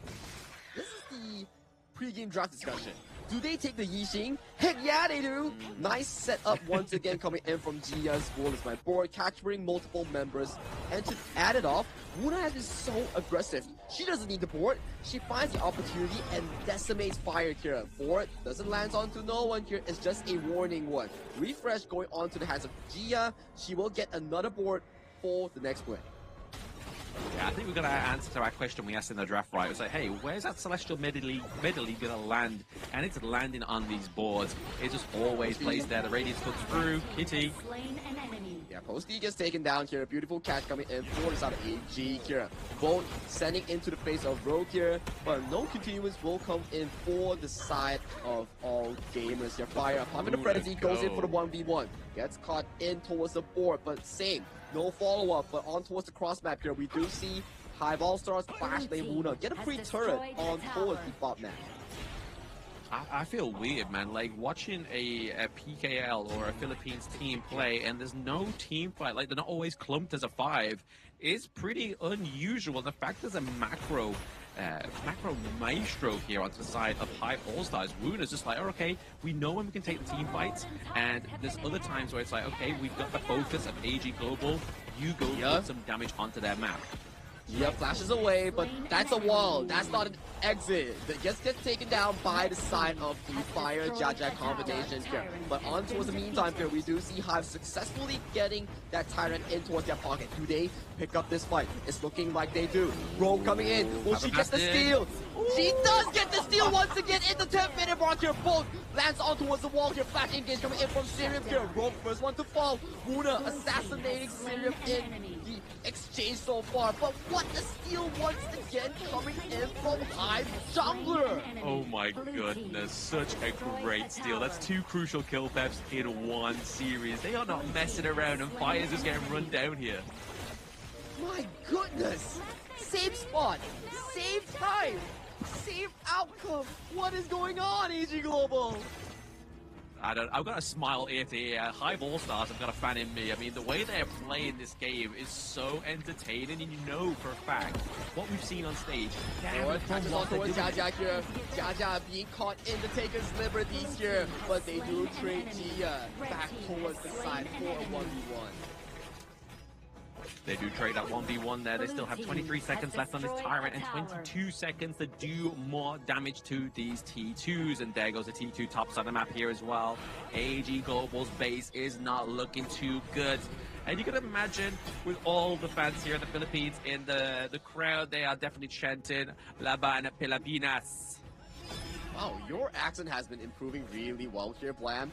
This is the pre-game draft discussion. Do they take the Yixing? Heck yeah, they do! Nice setup once again coming in from Gia as well as my board, capturing multiple members. And to add it off, Wuna has been so aggressive. She doesn't need the board. She finds the opportunity and decimates Fire here. Board doesn't land onto no one here. It's just a warning one. Refresh going on to the hands of Gia. She will get another board for the next play. Yeah, I think we're going to answer to our question we asked in the draft, right? It was like, hey, where's that Celestial medley going to land? And it's landing on these boards. It just always plays there. The Radiance looks through. Kitty. Yeah, Posty gets taken down here. Beautiful catch coming in for the side of AG here. Both sending into the face of Rogue here, but no continuance will come in for the side of all gamers here. Fire up in the frenzy, goes in for the 1v1. Gets caught in towards the board, but same. No follow-up, but on towards the cross map here. We do see Hive All-Stars Flash Lane Wuna get a free turret on towards the bot map. I feel weird, man. Like watching a PKL or a Philippines team play, and there's no team fight. Like they're not always clumped as a 5. Is pretty unusual. The fact there's a macro maestro here onto the side of Hive All-Stars. Wuna's just like, oh, okay, we know when we can take the team fights, and there's other times where it's like, okay, we've got the focus of AG Global. You go put some damage onto their map. Yeah, flashes away, but that's a wall. That's not an exit. That gets taken down by the side of the Fire Jaja combination here. But on towards the meantime here, we do see Hive successfully getting that Tyrant in towards their pocket. Do they pick up this fight? It's looking like they do. Rogue coming in. Will she get the steal? She does get the steal once again in the 10-minute mark here. Both lands on towards the wall here. Flash engage coming in from Sirium here. Rogue first one to fall. Wuna assassinating Sirium in the exchange so far. But what a steal once again coming in from Hive Jungler. Oh my goodness, such a great steal. That's 2 crucial kill peps in one series. They are not messing around, and Fire's just getting run down here. My goodness! Same spot, same time, same outcome. What is going on, AG Global? I've got a smile ear to ear. Hive All-Stars, I've got a fan in me. I mean, the way they're playing this game is so entertaining, and you know for a fact what we've seen on stage. Catches on towards Jaja here. Jaja being caught in the Taker's liberties here, but they do trade Gia back towards the side for a 1v1. They do trade that 1v1 there. They still have 23 seconds left on this Tyrant and 22 seconds to do more damage to these T2s. And there goes the T2 top side of the map here as well. AG Global's base is not looking too good. And you can imagine with all the fans here in the Philippines in the crowd, they are definitely chanting Laban Pilipinas. Wow, your accent has been improving really well here, Blam.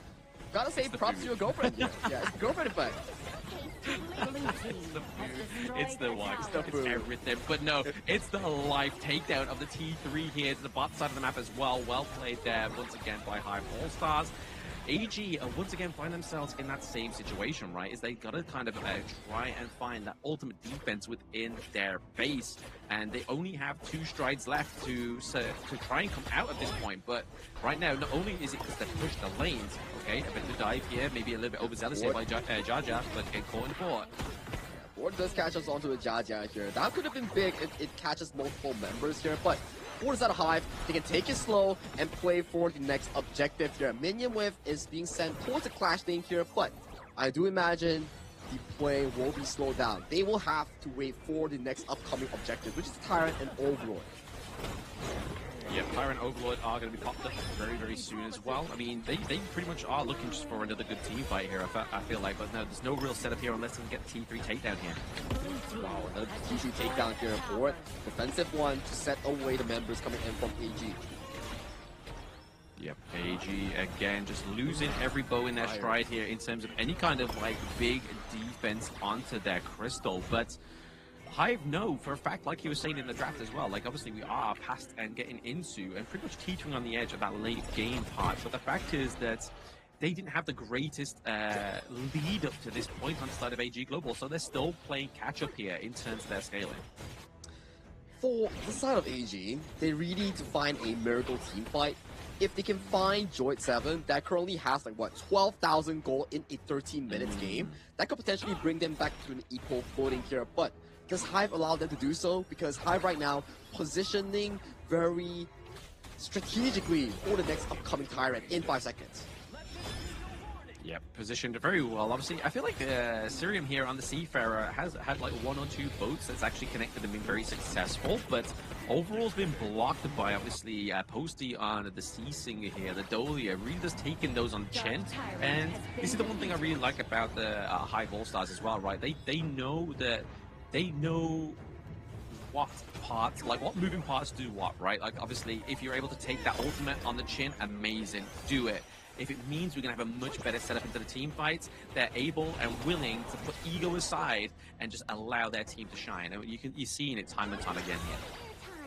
Gotta say props to your girlfriend here. Yeah, it's girlfriend effect. It's the wife, it's everything. But no, it's the life takedown of the T3 here to the bot side of the map as well. Well played there once again by Hive All-Stars. AG once again find themselves in that same situation, right? Is they gotta kind of try and find that ultimate defense within their base, and they only have 2 strides left to try and come out at this point. But right now, not only is it because they push the lanes, okay, a bit of a dive here, maybe a little bit overzealous here by Jaja, but get caught in the port. Board does catch us onto a Jaja here. That could have been big if it catches multiple members here, but Board is out of Hive. They can take it slow and play for the next objective here. Minion Whiff is being sent towards the Clash lane here, but I do imagine the play will be slowed down. They will have to wait for the next upcoming objective, which is Tyrant and Overlord. Yeah, Tyrant Overlord are going to be popped up very, very soon as well. I mean, they pretty much are looking just for another good team fight here, I feel like. But no, there's no real setup here unless they can get T3 takedown here. Wow, another T3 takedown here for it. Defensive one to set away the members coming in from AG. Yep, AG again just losing every bow in their stride here in terms of any kind of like big defense onto their crystal. But Hive know for a fact, like he was saying in the draft as well, like obviously we are past and getting into and pretty much teetering on the edge of that late game part. But the fact is that they didn't have the greatest lead up to this point on the side of AG Global, so they're still playing catch up here in terms of their scaling. For the side of AG, they really need to find a miracle team fight. If they can find Droid 7 that currently has like what 12,000 gold in a 13 minutes game, that could potentially bring them back to an equal footing here. But does Hive allow them to do so? Because Hive right now positioning very strategically for the next upcoming Tyrant in 5 seconds. Yep, positioned very well. Obviously, I feel like Sirium here on the Seafarer has had like 1 or 2 boats that's actually connected and been very successful, but overall has been blocked by obviously Posty on the Sea Singer here. The Dolia really just taking those on the chin. And this is the one thing I really like about the Hive All-Stars as well, right? They know what parts, like what moving parts do what, right? Like obviously, if you're able to take that ultimate on the chin, amazing, do it. If it means we're going to have a much better setup into the team fights, they're able and willing to put ego aside and just allow their team to shine. And you're seeing it time and time again here.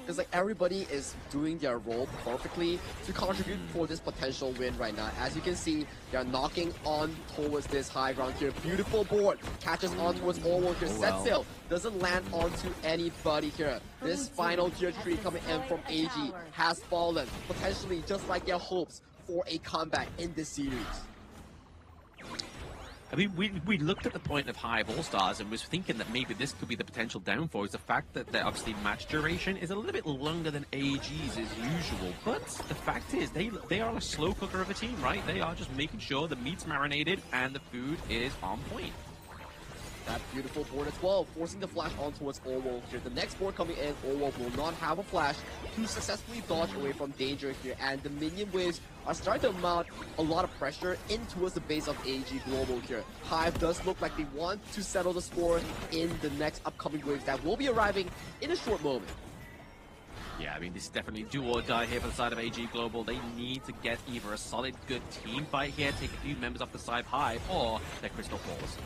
It's like everybody is doing their role perfectly to contribute for this potential win right now. As you can see, they're knocking on towards this high ground here. Beautiful board. Catches on towards Orwell here. Set sail. Doesn't land onto anybody here. This final tier 3 coming in from AG has fallen. Potentially just like their hopes for a comeback in this series. I mean, we looked at the point of Hive All-Stars and was thinking that maybe this could be the potential downfall, is the fact that their obviously match duration is a little bit longer than AG's as usual. But the fact is, they are a slow cooker of a team, right? They are just making sure the meat's marinated and the food is on point. That beautiful board as well, forcing the flash on towards Orwell here. The next board coming in, Orwell will not have a flash to successfully dodge away from danger here, and the minion waves are starting to mount a lot of pressure in towards the base of AG Global here. Hive does look like they want to settle the score in the next upcoming waves that will be arriving in a short moment. Yeah, I mean, this is definitely do or die here for the side of AG Global. They need to get either a solid, good team fight here, take a few members off the side Hive, or their Crystal Falls.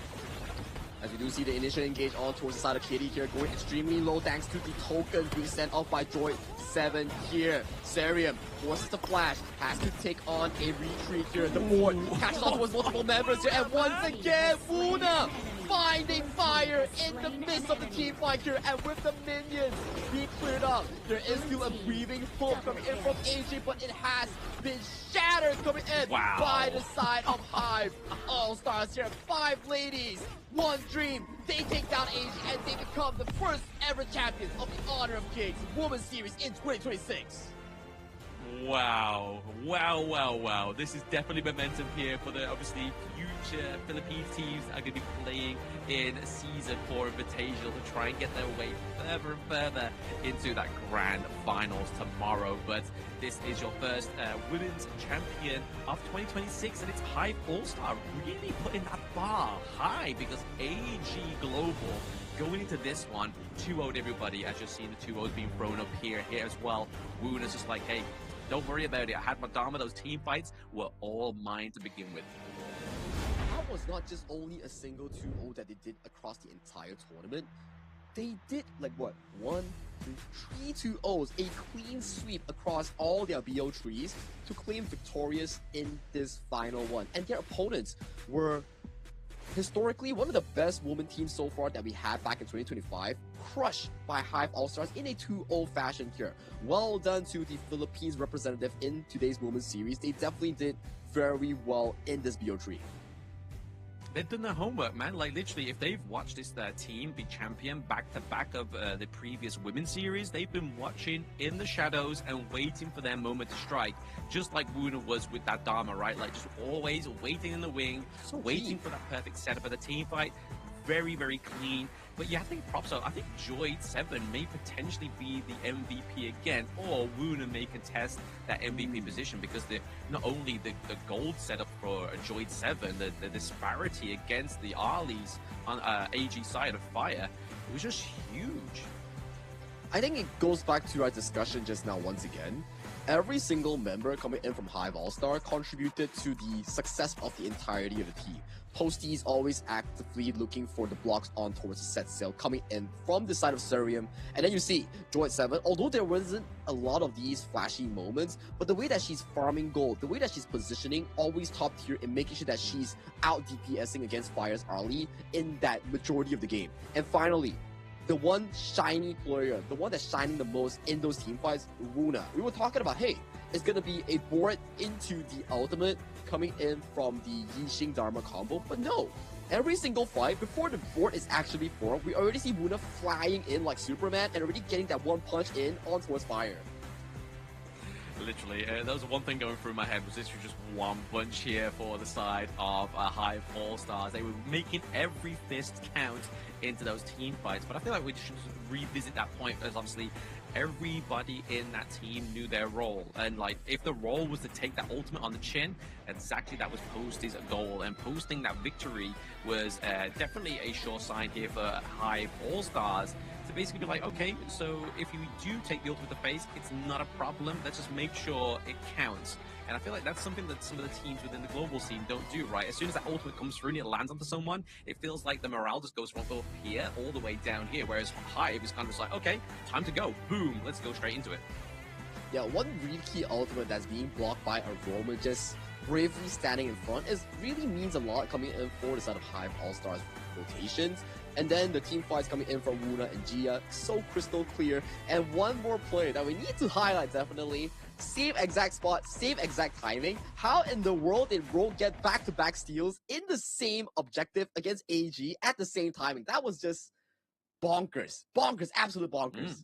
As we do see the initial engage on towards the side of Kitty here, going extremely low thanks to the tokens being sent off by Droid 7 here. Sarium forces the flash, has to take on a retreat here. The board catches on towards multiple members here, and once again, Wuna finding fire in the midst of the team fight here, and with the minions being cleared up, there is still a breathing hope coming in from AG, but it has been shattered coming in by the side of Hive All-Stars here. 5 ladies, 1 dream. They take down AG and they become the first ever champions of the Honor of Kings Women's Series in 2026. Wow. Wow, wow, wow. This is definitely momentum here for the obviously future Philippines teams that are going to be playing in Season 4 Invitational to try and get their way further and further into that grand finals tomorrow. But this is your first women's champion of 2026, and it's Hive All-Star really putting that bar high, because AG Global going into this one 2-0'd everybody, as you're seeing the 2-0s being thrown up here as well. Woona's just like, hey, don't worry about it. I had my Dharma. Those team fights were all mine to begin with. That was not just only a single 2-0 that they did across the entire tournament. They did like what? 1, 2, 3 2-0s, a clean sweep across all their BO3s to claim victorious in this final one. And their opponents were historically one of the best women teams so far that we had back in 2025, crushed by Hive All-Stars in a 2-0 fashion here. Well done to the Philippines representative in today's Women's Series. They definitely did very well in this BO3. They've done their homework, man. Like, literally, if they've watched this team be champion back-to-back of the previous Women's Series, they've been watching in the shadows and waiting for their moment to strike, just like Wuna was with that Dharma, right? Like, just always waiting in the wing, waiting for that perfect setup of the team fight. Very, very clean. But yeah, I think props are, I think Joy 7 may potentially be the MVP again, or Wuna may contest that MVP position, because not only the gold setup for Joy 7, the disparity against the Arlies on AG side of Fire, it was just huge. I think it goes back to our discussion just now once again. Every single member coming in from Hive All-Star contributed to the success of the entirety of the team. Posty is always actively looking for the blocks on towards the set sail coming in from the side of Surium. And then you see Droid 7, although there wasn't a lot of these flashy moments, but the way that she's farming gold, the way that she's positioning, always top tier and making sure that she's out DPSing against Fire's Arlie in that majority of the game. And finally, the one shiny player, the one that's shining the most in those team fights, Wuna. We were talking about, hey, it's going to be a board into the ultimate coming in from the Yixing Dharma combo, but no. Every single fight, before the board is actually formed, we already see Wuna flying in like Superman and already getting that one punch in on towards Fire. Literally, that was one thing going through my head was literally just one bunch here for the side of Hive All-Stars. They were making every fist count into those team fights, but I feel like we should revisit that point because obviously everybody in that team knew their role, and like if the role was to take that ultimate on the chin, exactly that was Posty's goal, and posting that victory was definitely a sure sign here for Hive All-Stars to basically be like, okay, so if you do take the ultimate to face, it's not a problem, let's just make sure it counts. And I feel like that's something that some of the teams within the global scene don't do, right? As soon as that ultimate comes through and it lands onto someone, it feels like the morale just goes from up here all the way down here, whereas Hive is kind of just like, okay, time to go, boom, let's go straight into it. Yeah, one really key ultimate that's being blocked by Aroma just bravely standing in front really means a lot coming in for the side of Hive All-Stars rotations. And then the team fights coming in from Wuna and Gia, so crystal clear. And one more player that we need to highlight definitely, same exact spot, same exact timing. How in the world did Rogue get back-to-back steals in the same objective against AG at the same timing? That was just bonkers. Bonkers, absolute bonkers.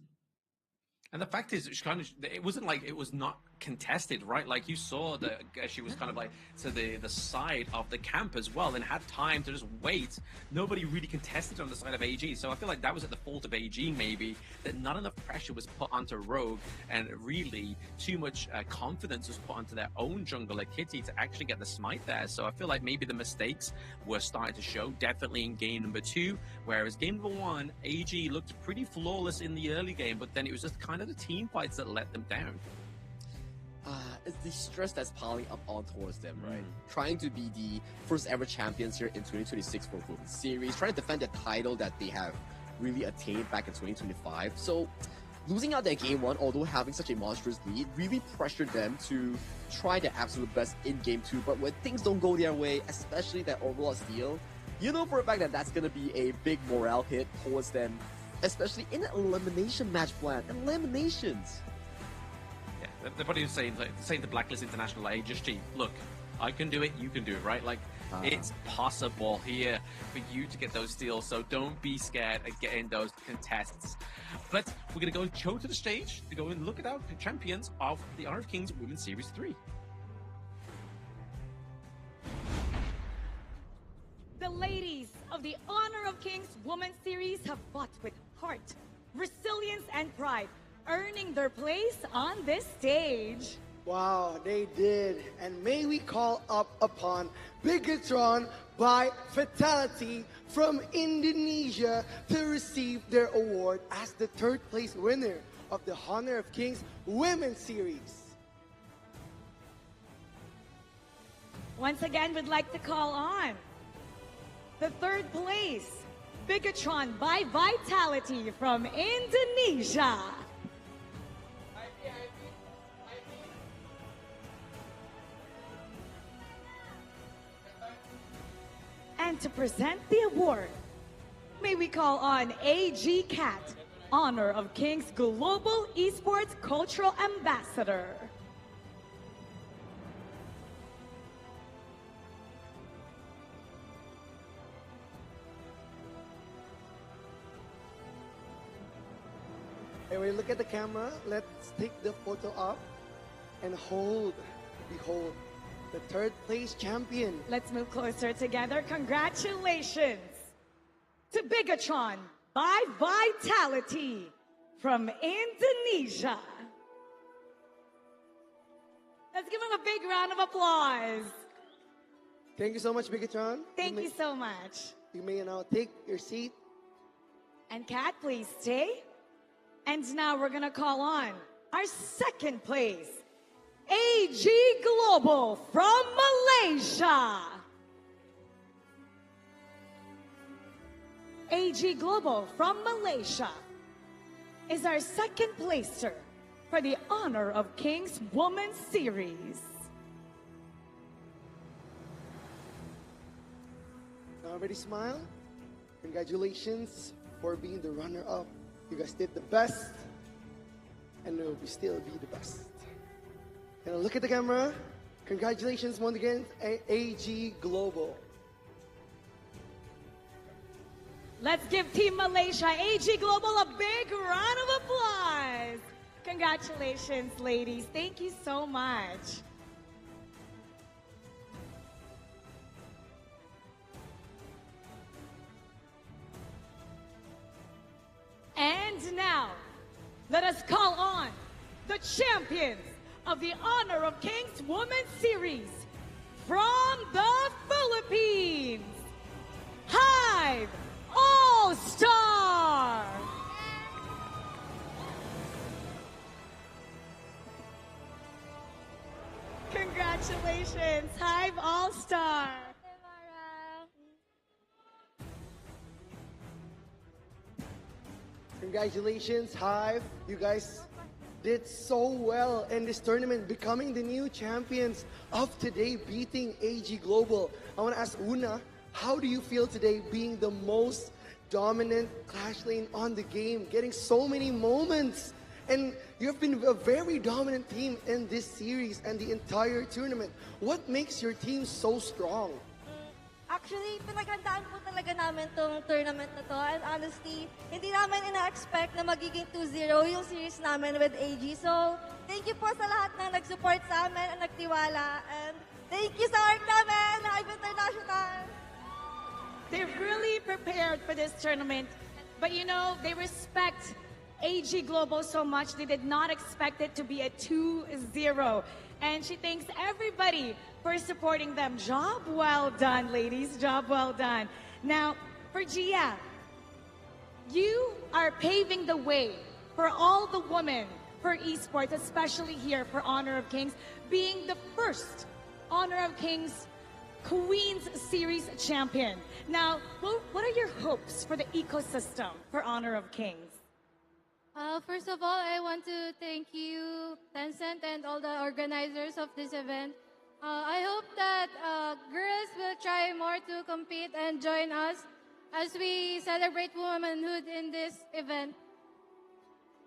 And the fact is, it wasn't like it was not contested, right? Like you saw that she was kind of like to the side of the camp as well and had time to just wait. Nobody really contested on the side of AG. So I feel like that was at the fault of AG maybe, that not enough pressure was put onto Rogue and really too much confidence was put onto their own jungler Kitty to actually get the smite there. So I feel like maybe the mistakes were starting to show definitely in game number 2, whereas game number 1, AG looked pretty flawless in the early game, but then it was just kind of the team fights that let them down. It's the stress that's piling up on towards them, right? Trying to be the first ever champions here in 2026 for Global Series, trying to defend the title that they have really attained back in 2025. So losing out their game 1, although having such a monstrous lead, really pressured them to try their absolute best in game 2. But when things don't go their way, especially that Overlord steal, you know for a fact that that's going to be a big morale hit towards them, especially in an elimination match plan. Eliminations. They're probably saying to Blacklist International, like, hey, just cheat. Look, I can do it, you can do it, right? Like, it's possible here for you to get those steals, so don't be scared of getting those contests. But we're going to go show to the stage to go and look at our champions of the Honor of Kings Women's Series 3. The ladies of the Honor of Kings Women's Series have fought with heart, resilience, and pride, earning their place on this stage. Wow, they did. And may we call up upon Bigatron by Fatality from Indonesia to receive their award as the 3rd place winner of the Honor of Kings Women's Series. Once again, we'd like to call on the 3rd place, Bigatron by Vitality from Indonesia. And to present the award, may we call on AG Cat, Honor of Kings Global Esports Cultural Ambassador. Everybody look at the camera. Let's take the photo up and behold, the 3rd place champion. Let's move closer together. Congratulations to Bigatron by Vitality from Indonesia. Let's give him a big round of applause. Thank you so much, Bigatron. Thank you so much. You may now take your seat. And Kat, please stay. And now we're gonna call on our 2nd place, AG Global from Malaysia. AG Global from Malaysia is our 2nd placer for the Honor of Kings Women's Series. Now everybody smile. Congratulations for being the runner-up. You guys did the best, and will still be the best. And look at the camera. Congratulations once again, AG Global. Let's give Team Malaysia, AG Global, a big round of applause. Congratulations, ladies. Thank you so much. And now, let us call on the champions of the Honor of Kings Women's Series from the Philippines, Hive All-Star. Congratulations, Hive All-Star. Congratulations, Hive. You guys did so well in this tournament, becoming the new champions of today, beating AG Global. I want to ask Una, how do you feel today being the most dominant Clash lane on the game, getting so many moments? And you have been a very dominant team in this series and the entire tournament. What makes your team so strong? Actually, pinaghandaan po talaga namin tong tournament na to. And honestly, hindi namin ina-expect na magiging 2-0 yung series namin with AG. So, thank you po sa lahat na nag-support sa amin at nagtiwala. And thank you sa org namin, Hive International. They're really prepared for this tournament. But you know, they respect AG Global so much, they did not expect it to be a 2-0. And she thanks everybody for supporting them. Job well done, ladies. Job well done. Now, for Gia, you are paving the way for all the women for esports, especially here for Honor of Kings, being the first Honor of Kings Queens Series champion. Now, what are your hopes for the ecosystem for Honor of Kings? First of all, I want to thank you, Tencent, and all the organizers of this event. I hope that girls will try more to compete and join us as we celebrate womanhood in this event.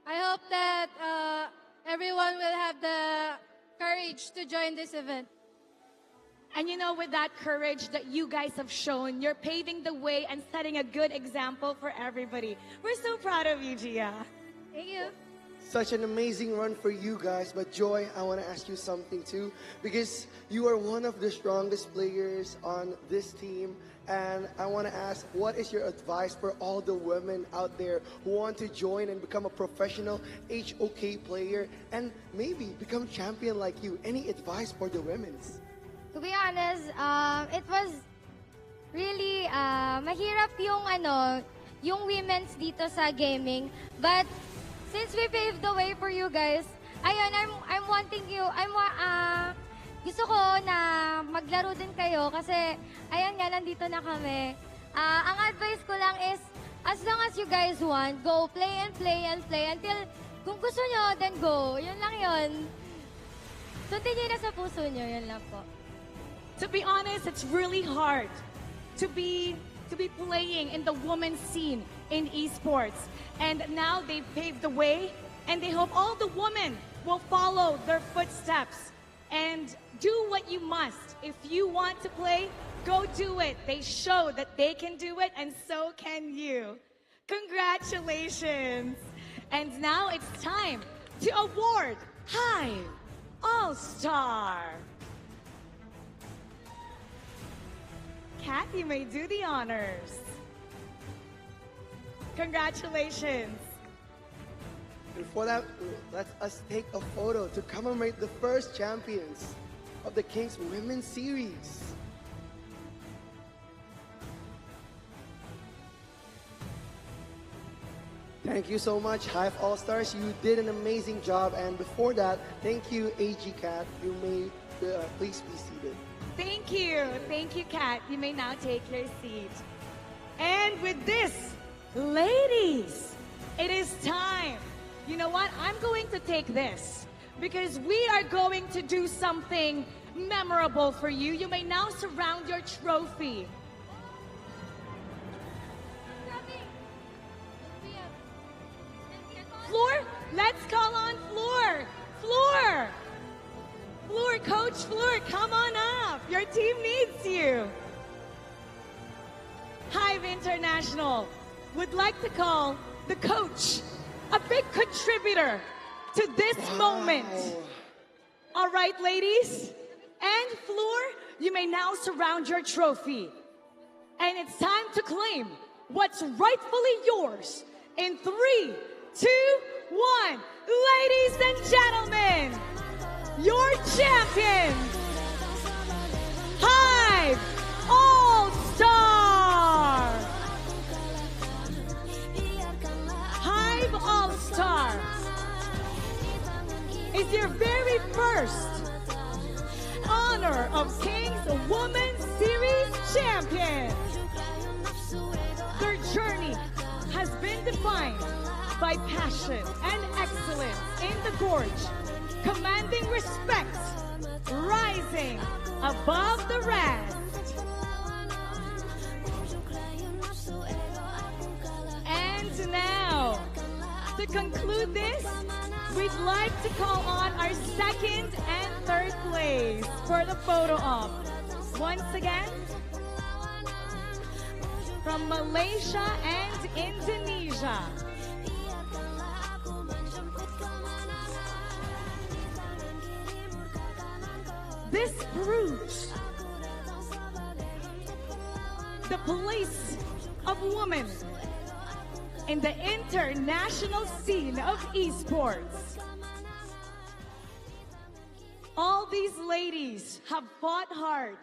I hope that everyone will have the courage to join this event. And you know, with that courage that you guys have shown, you're paving the way and setting a good example for everybody. We're so proud of you, Gia. Thank you. Such an amazing run for you guys. But Joy, I want to ask you something too, because you are one of the strongest players on this team. And I want to ask, what is your advice for all the women out there who want to join and become a professional HOK player and maybe become champion like you? Any advice for the women's? To be honest, it was really mahirap yung women's dito sa gaming. But since we paved the way for you guys, ayun, I'm wanting you, gusto ko na maglaro din kayo kasi, ayun nga, nandito na kami. Ang advice ko lang is, as long as you guys want, go play and play and play until kung gusto nyo, then go. Yun lang yun. Sundin nyo na sa puso nyo, yun lang po. To be honest, it's really hard to be playing in the women's scene in esports. And now they've paved the way, and they hope all the women will follow their footsteps and do what you must. If you want to play, go do it. They show that they can do it, and so can you. Congratulations. And now it's time to award Hive All-Star. Kat, you may do the honors. Congratulations. And for that, let us take a photo to commemorate the first champions of the Kings Women's Series. Thank you so much, Hive All-Stars. You did an amazing job. And before that, thank you, AG Kat. You may please be seated. Thank you. Thank you, Kat. You may now take your seat. And with this, ladies, it is time. You know what? I'm going to take this because we are going to do something memorable for you. You may now surround your trophy. Floor, let's call on Floor. Floor. Floor, Coach Floor, come on up. Your team needs you. Hive International would like to call the coach, a big contributor to this moment. All right, ladies and Floor, you may now surround your trophy. And it's time to claim what's rightfully yours in 3, 2, 1. Ladies and gentlemen, your champion, Hive All-Star. Hive All-Star is your very first honor of Kings Women's Series Champion. Their journey has been defined by passion and excellence in the gorge, commanding respect, rising above the rest. And now, to conclude this, we'd like to call on our second and third place for the photo op. Once again, from Malaysia and Indonesia. This proves the place of women in the international scene of esports. All these ladies have fought hard,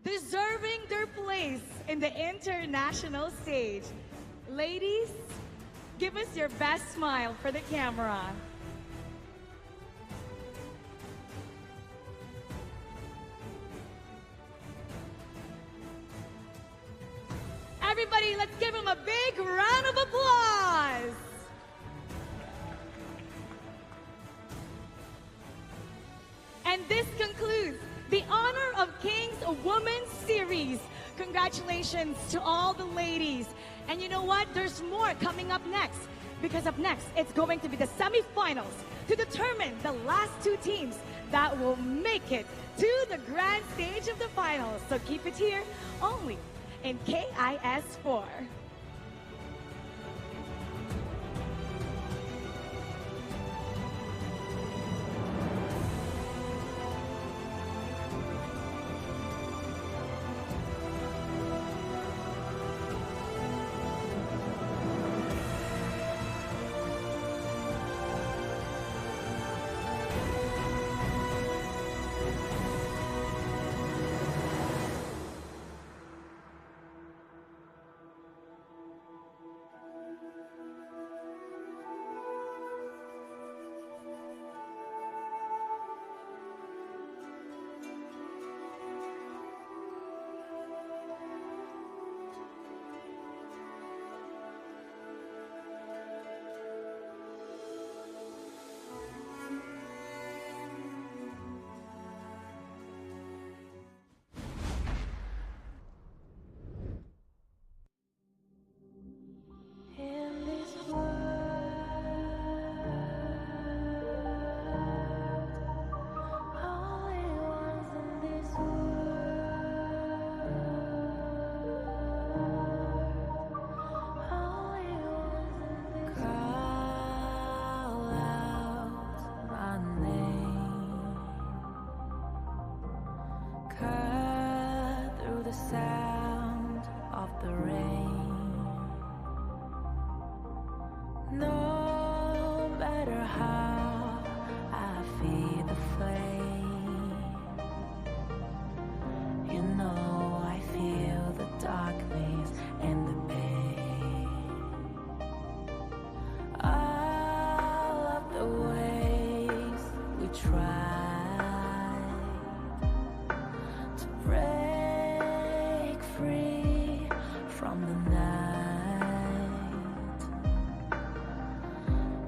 deserving their place in the international stage. Ladies, give us your best smile for the camera. Everybody, let's give them a big round of applause. And this concludes the Honor of Kings Women's Series. Congratulations to all the ladies. And you know what? There's more coming up next. Because up next, it's going to be the semifinals to determine the last two teams that will make it to the grand stage of the finals. So keep it here only in KIS4.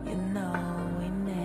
You know we never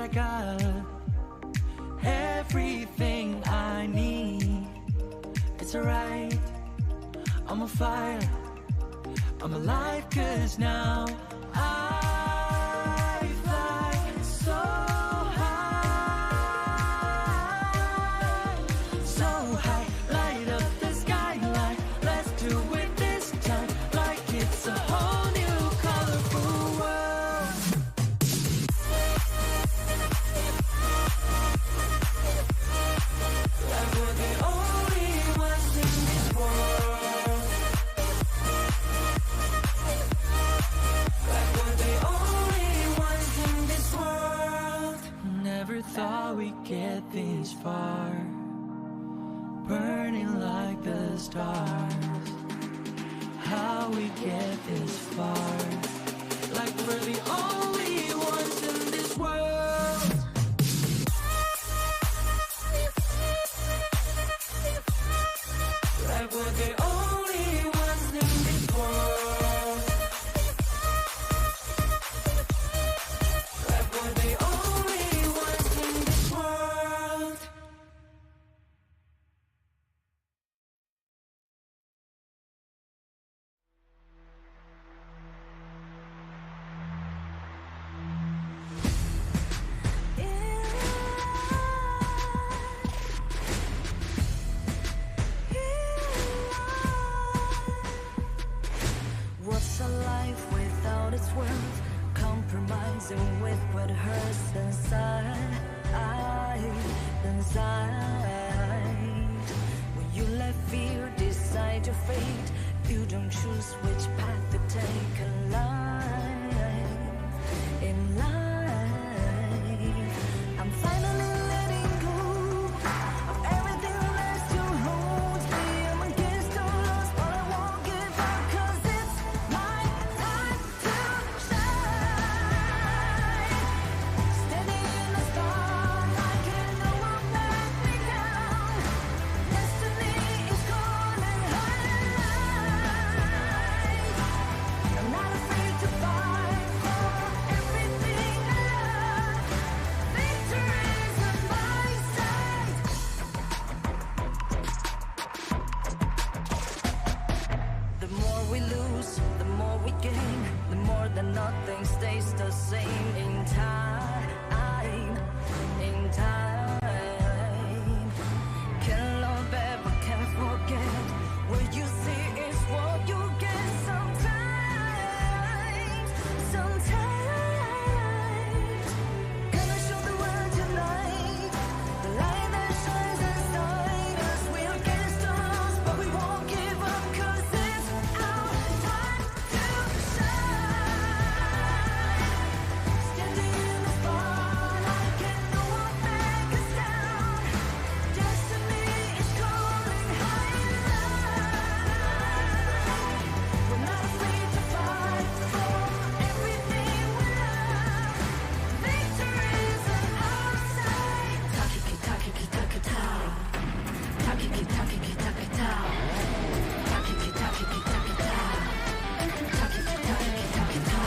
I got everything I need. It's alright, I'm on fire, I'm alive, 'cause now I fly so high, so high. Light up the skyline, let's do it this time, like it's a whole new colorful world. Like we're the only ones in this world. Like we're the only ones in this world. Never thought we'd get this far, burning like the stars. How we get this far? Like we're the only ones in this world. Like we're the only ones in this world. Like we're the only ones in this world. What's a life without its worth? Compromising with what hurts inside, inside. When you let fear decide your fate, you don't choose which path to take in life. In life, I'm finally letting go of everything that still holds me. I'm against all odds, but I won't give up, 'cause it's my time to shine. Standing in the spotlight, and no one let me down. Destiny is calling high. I'm not afraid to fight for everything I love. Victory's on my side. The more we lose, the more we gain. The more that nothing stays the same. In time, in time. Can't love ever, can't forget. What you see is what you get sometimes. Sometimes. Gonna show the world tonight. The light that shines inside us. We're against the odds, but we won't give up, 'cause it's our time to shine. Standing in the spotlight, can no one make us down. Destiny is calling high. We're not afraid to fight for everything we love. Victory's on our side. Takiki-takiki-takita. Takiki-takiki-takita. Takiki-takiki-takita. Takiki-takiki-takita.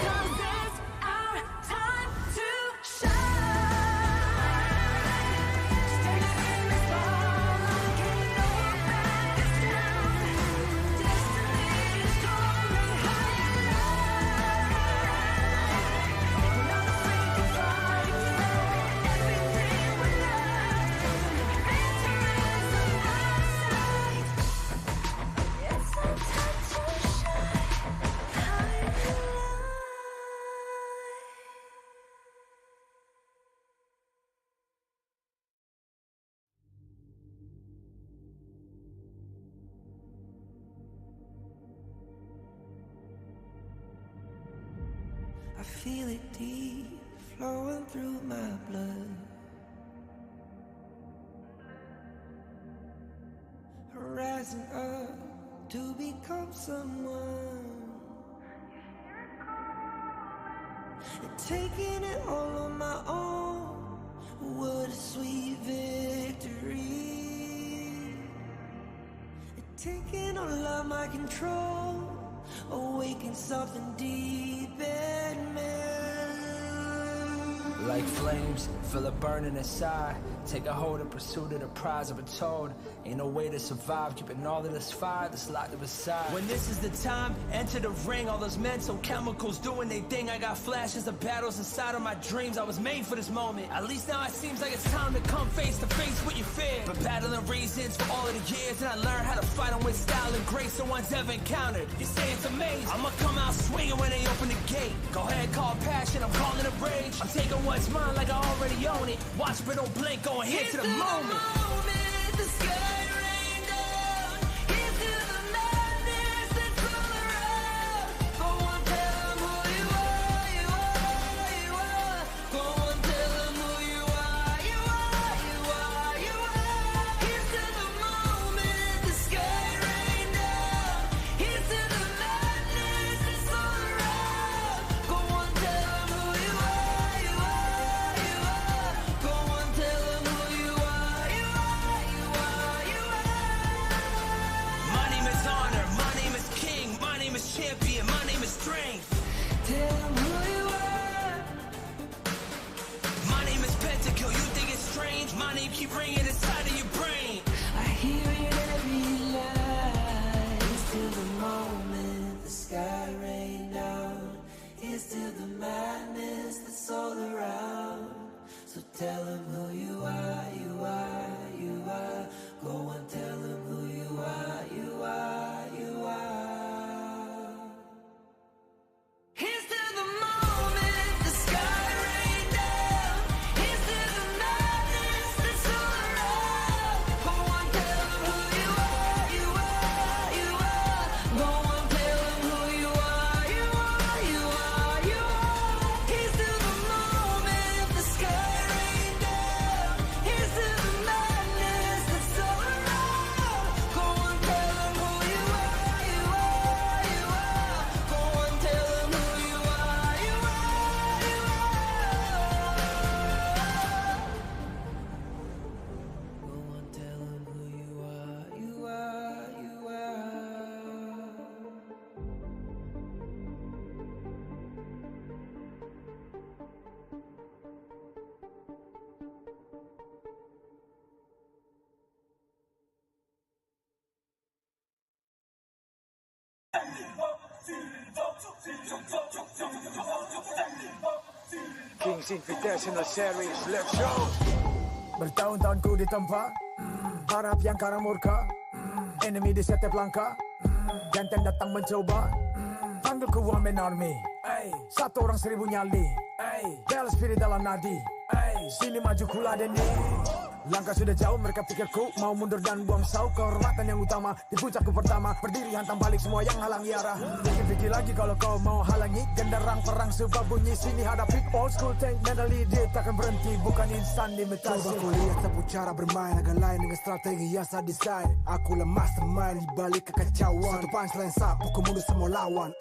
Cause it's our time to shine. Standing in the spotlight, can no one back us down. Destiny is calling high. We're not afraid to fight for everything we love. Victory's on our side. It's our time to shine. I feel it deep flowing through my blood. Rising up to become someone. And taking it all on my own. What a sweet victory. Taking all of my control, awaken something deep in me. Like flames, feel it burning inside. Take a hold in pursuit of the prize. I've been told, ain't no way to survive. Keeping all of this fire that's locked up inside. When this is the time, enter the ring. All those mental chemicals doing their thing. I got flashes of battles inside of my dreams. I was made for this moment. At least now it seems like it's time to come face to face with your fear. But battling reasons for all of the years, and I learned how to fight them with style and grace no one's ever encountered. You say it's amazing, I'ma come out swinging when they open the gate. Go ahead, call passion, I'm calling it rage. I'm taking what's mine like I already own it. Watch but don't blink, going here to the moment. The sky rain down into the madness that's all around. Go on, tell them who you are, you are, you are. Go on, tell them who you are, you are, you are, you are. Here's to the moment, the sky rain down. Here's to the madness that's all around. Go on, tell them who you are, you are, you are. Go on, tell them who you are, you are, you are, you are. My name is honor, my name is king, my name is champion, my name is strength. Tell them who you are. My name is Pentakill, you think it's strange? My name keep ringing inside of your brain. I hear it every line. It's till the moment the sky rain down. It's till the madness that's all around. So tell them who you are, you are, you are. Go and tell them who you are, you are, you are. Here's to the moment the sky rain down. Here's to the madness that's all around. Go on, tell them who you are, you are, you are. Go on, tell them who you are, you are, you are, you are. Here's to the moment the sky rain down. Here's to the madness that's all around. Go on, tell them who you are, you are, you are. Go on, tell them who you are, you are, you are. Go on, tell them who you are, you are, you are. Kings Invitational Series, let's go! Bertahun-tahun ku ditempa, harap yang karang murka, enemy di setiap langkah, jantan datang mencoba, panggil ku One Man Army, satu orang 1000 nyali, bela spirit dalam nadi, sini maju ku ladeni. Langkah sudah jauh, mereka pikirku mau mundur dan buang sau. Kehormatan yang utama, di puncakku pertama, berdiri hantam balik semua yang halangi arah. Pikir-pikir lagi kalau kau mau halangi, genderang perang sebab bunyi sini hadapi. Old school tank mentally, dia takkan berhenti, bukan instan imitasi. Coba ku lihat satu cara bermain agak lain dengan strategi yang saya desain. Aku lemah mastermind di balik kekacauan. Satu punchline sapu ku mundur semua lawan.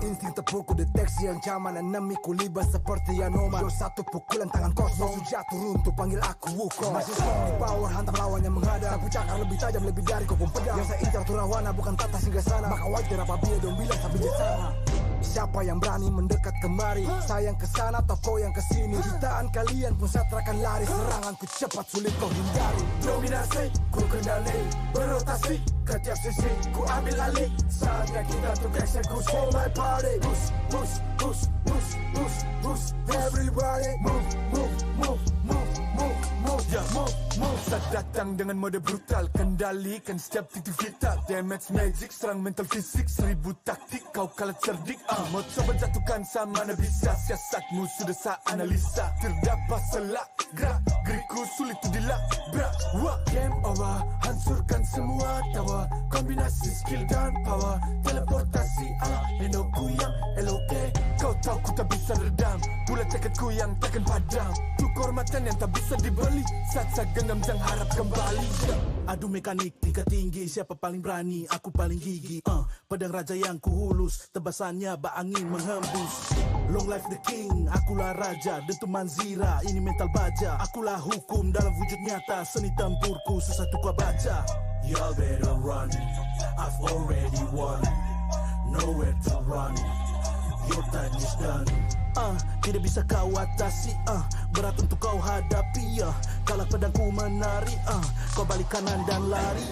Insting tepuku deteksi ancaman, enemy ku libat seperti Anoman. Yo satu pukulan tangan kosong, jatuh runtuh panggil aku Wukong. Masih di power hantam lawan yang menghadap. Sapu cakar lebih tajam lebih dari kopong pedang. Yang saya incar turawana bukan tata singgah sana. Maka wajar apabila dong bilang sampai di sana. Siapa yang berani mendekat kemari? Saya yang kesana atau kau yang kesini? Jutaan kalian pun saya terakan lari. Seranganku cepat sulit kau hindari. Dominasi ku kendali, berotasi ke tiap sisi ku ambil alih. Saatnya kita untuk eksekusi. For my party, push, push, push, push, push, push. Everybody move, move, move, move, move, move, yeah, move, move. Saat datang dengan mode brutal, kendalikan setiap titik vital. Damage magic, serang mental fisik, 1000 taktik, kau kalah cerdik. Mau coba jatuhkan sama mana bisa, siasatmu sudah saya analisa. Terdapat selak, gerak, geriku sulit tu dilabrak. Wah, game over, hancurkan semua tawa. Kombinasi skill dan power, teleportasi ala Enoku yang LOK. Kau tahu ku tak bisa redam, bulat tekadku yang takkan padam. Tuh kehormatan yang tak bisa dibeli, saat saya genggam jangan harap kembali. Adu mekanik tingkat tinggi, siapa paling berani? Aku paling gigi. Pedang raja yang kuhulus, tebasannya bak angin menghembus. Long life the king, akulah raja, dentuman zira, ini mental baja. Akulah hukum dalam wujud nyata, seni tempurku susah tukar baca. Y'all better run. I've already won. Nowhere to run. Your time is done. Tidak bisa kau atasi, berat untuk kau hadapi, kalah pedangku menari, kau balik kanan dan lari,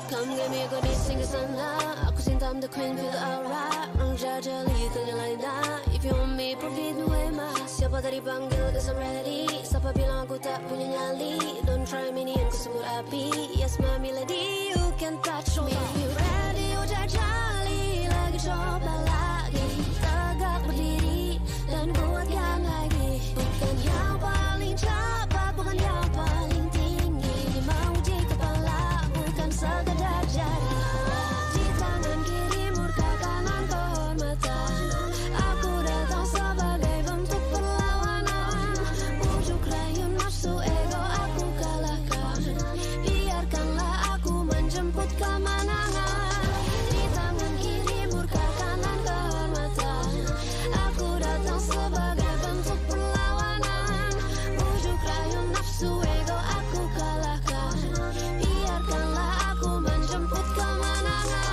Come get me, got this sing sana. Aku cinta, I'm the queen, feel the aura. Orang jajali, ternyalain dah. If you want me, profit me way mas. Siapa tadi panggil, cause I'm ready. Siapa bilang aku tak punya nyali. Don't try me, ni aku sebut api. Yes, my lady, you can touch me. If you ready, you jajali. Lagi coba lagi. Tegak berdiri, dan kuatkan lagi. Bukan yang paling cepat, bukan yang paling tinggi. Ini menguji kepala, bukan sekadar jadi. Di tangan kiri murka, kanan kehormatan. Aku datang sebagai bentuk perlawanan. Bujuk rayu nafsu ego aku kalahkan. Biarkanlah aku menjemput kemenangan. Di tangan kiri murka, kanan kehormatan. Aku datang sebagai bentuk perlawanan. Bujuk rayu nafsu ego aku kalahkan. Biarkanlah aku menjemput kemenangan.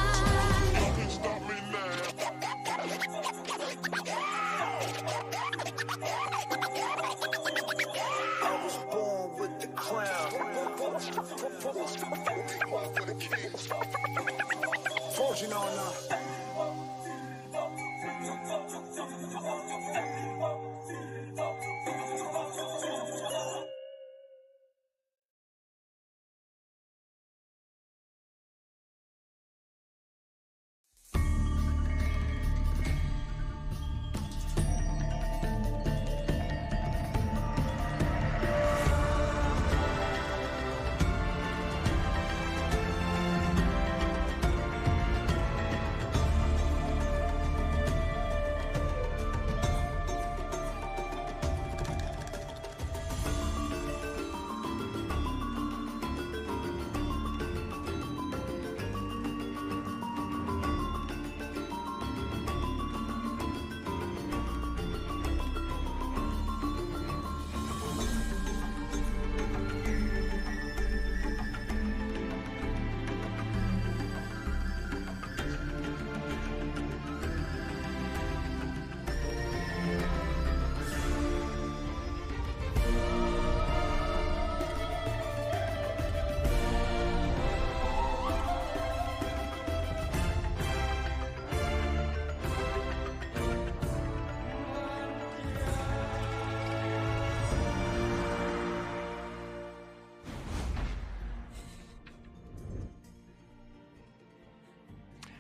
I was born with the crown. Fortune on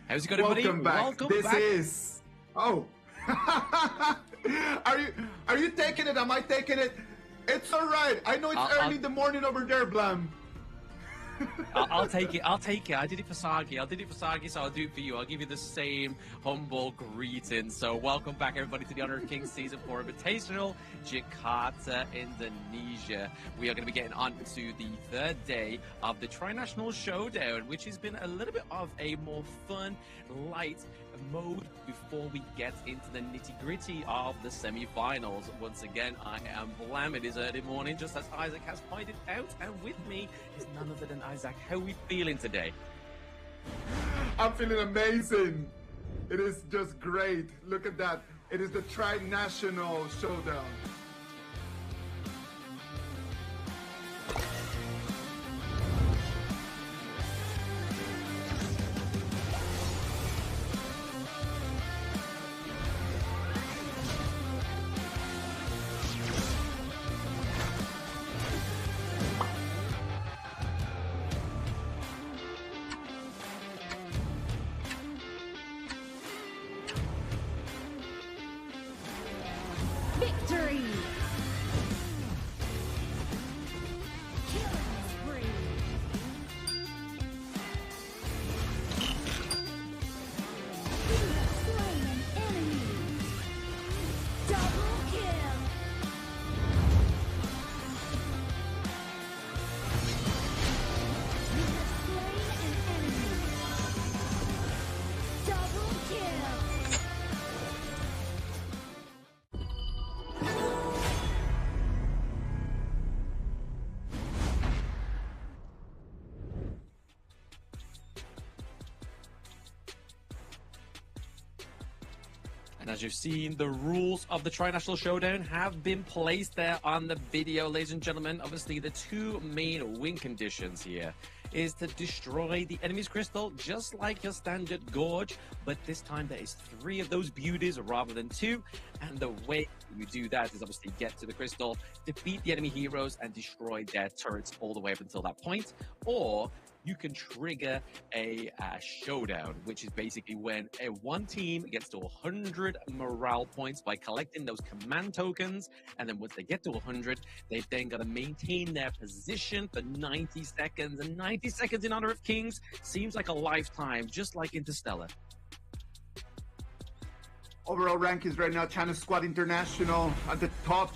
How's it going, everybody? Welcome back. Welcome this back. is. Oh. Are you taking it? Am I taking it? It's all right. I know it's early in the morning over there, Blam. I'll take it. I'll take it. I did it for Sagi. So I'll do it for you. I'll give you the same humble greeting. So welcome back, everybody, to the Honor of Kings Season 4 Invitational, Jakarta, Indonesia. We are going to be getting on to the third day of the Tri-National Showdown, which has been a little bit of a more fun, light mode before we get into the nitty-gritty of the semi-finals. Once again, I am Blam. It is early morning, just as Isaac has pointed out, and with me is none other than Isaac. How are we feeling today? I'm feeling amazing. It is just great. Look at that. It is the Tri-National Showdown. Victory! And as you've seen, the rules of the Tri-National Showdown have been placed there on the video, ladies and gentlemen. Obviously, the two main win conditions here is to destroy the enemy's crystal, just like your standard gorge, but this time there is 3 of those beauties rather than 2, and the way you do that is obviously get to the crystal, defeat the enemy heroes, and destroy their turrets all the way up until that point, or you can trigger a showdown, which is basically when one team gets to 100 morale points by collecting those command tokens, and then once they get to 100, they've then got to maintain their position for 90 seconds, and 90 seconds in Honor of Kings seems like a lifetime, just like Interstellar. Overall rankings right now, China Squad International at the top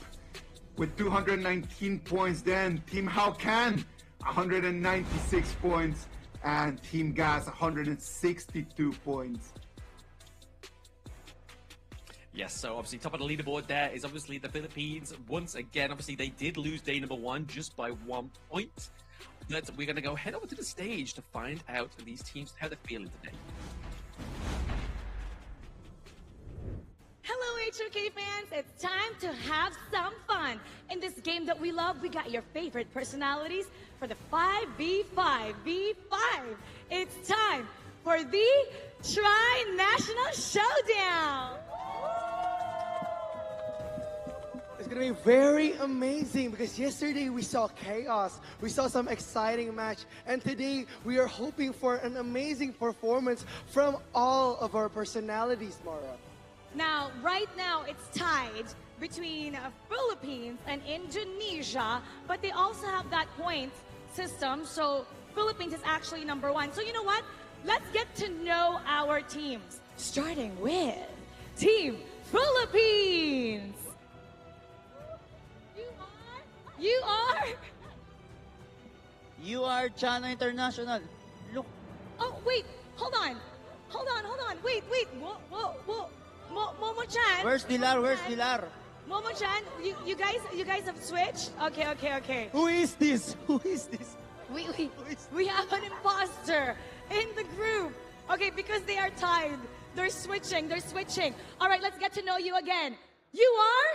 with 219 points. Then Team How Can 196 points, and Team Gas 162 points. Yes, so obviously top of the leaderboard there is obviously the Philippines. Once again, obviously they did lose day number 1 just by 1 point. But we're going to go head over to the stage to find out these teams, how they're feeling today. Hello, HOK fans! It's time to have some fun. In this game that we love, we got your favorite personalities for the 5v5v5. It's time for the Tri-National Showdown! It's gonna be very amazing because yesterday we saw chaos, we saw some exciting match, and today we are hoping for an amazing performance from all of our personalities, Mara. Now, right now, it's tied between Philippines and Indonesia, but they also have that point system, so Philippines is actually number 1. So you know what? Let's get to know our teams, starting with Team Philippines. You are? You are China International. Look. Oh, wait. Hold on. Wait. Whoa. Momo-chan. Where's Dilar? Momo-chan, you guys have switched? Okay. Who is this? We have an imposter in the group. Okay, because they are tied. They're switching. All right, let's get to know you again. You are?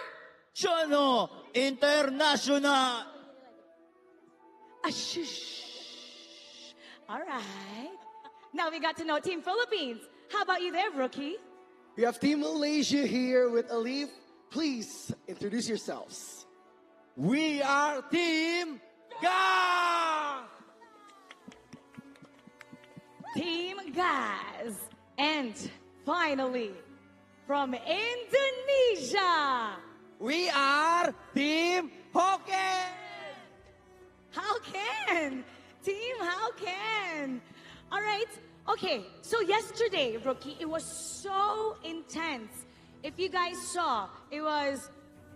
China International. All right. Now we got to know Team Philippines. How about you there, rookie? We have Team Malaysia here with Alif. Please introduce yourselves. We are Team Gas! Team Gas. And finally, from Indonesia, we are Team Hoken! How can? Team How Can? All right. Okay, so yesterday, rookie, it was so intense. If you guys saw, it was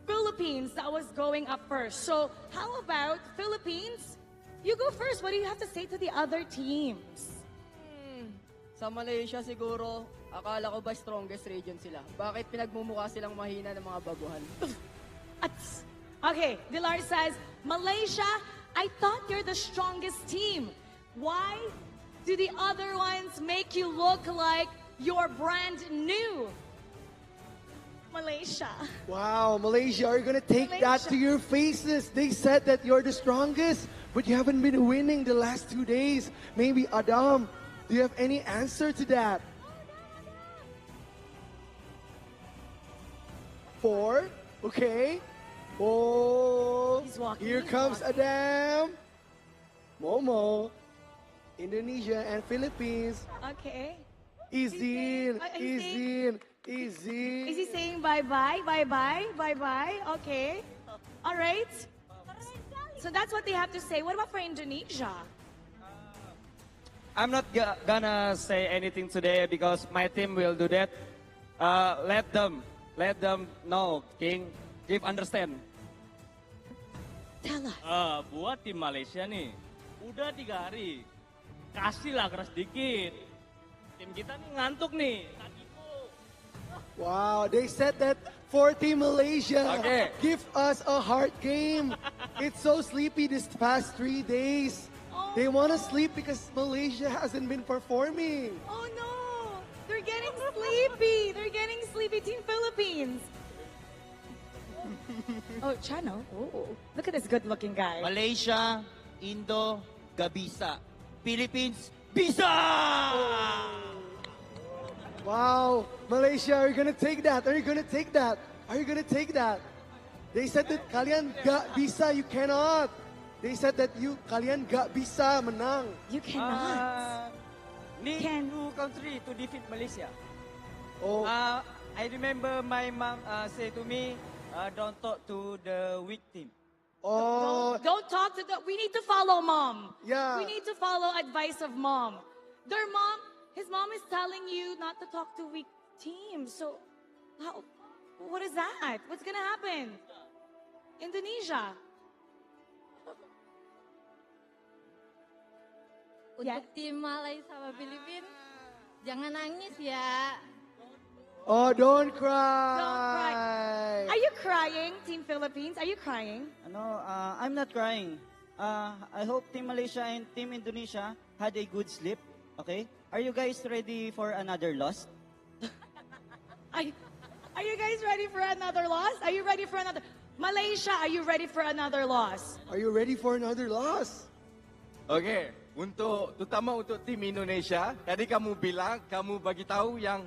Philippines that was going up first. So how about Philippines? You go first. What do you have to say to the other teams? Sa Malaysia siguro, akala ko ba strongest region sila? Bakit pinagmumukha silang mahina ng mga baguhan? Okay, Dilar says, Malaysia, I thought you're the strongest team. Why do the other ones make you look like you're brand new? Malaysia. Wow, Malaysia, are you gonna take that to your faces? They said that you're the strongest, but you haven't been winning the last 2 days. Maybe Adam, do you have any answer to that? 4, okay. Oh, here comes Adam. Momo, Indonesia and Philippines. Okay. Easy. Is he saying bye-bye? Okay. All right. So that's what they have to say. What about for Indonesia? I'm not gonna say anything today because my team will do that. Let them know, King. Give understand. Tell us. Buat tim Malaysia nih, udah 3 hari. Kasihlah keras dikit. Tim kita nih ngantuk nih. Wow, they said that for Team Malaysia, Okay. give us a hard game. It's so sleepy this past 3 days. They want to sleep because Malaysia hasn't been performing. Oh no! They're getting sleepy. They're getting sleepy. Team Philippines. Oh, Chano. Oh, look at this good-looking guy. Malaysia, Indo, Gabisa. Philippines, Bisa! Wow, Malaysia, are you gonna take that? Are you gonna take that? Are you gonna take that? They said that kalian gak bisa, you cannot. They said that kalian gak bisa menang. You cannot. Need two country to defeat Malaysia. Oh. I remember my mom say to me, don't talk to the weak team. Oh. Don't talk to we need to follow mom. Yeah. We need to follow advice of mom. His mom is telling you not to talk to weak teams. So, what is that? What's gonna happen? Indonesia. Untuk tim Malaysia sama Filipin, jangan nangis ya. Oh, don't cry. Don't cry. Are you crying, Team Philippines? Are you crying? No, I'm not crying. I hope Team Malaysia and Team Indonesia had a good sleep. Okay? Are you guys ready for another loss? Are you guys ready for another loss? Are you ready for another... Malaysia, are you ready for another loss? Are you ready for another loss? Okay, terutama untuk tim Indonesia, tadi kamu bilang, kamu bagi tahu yang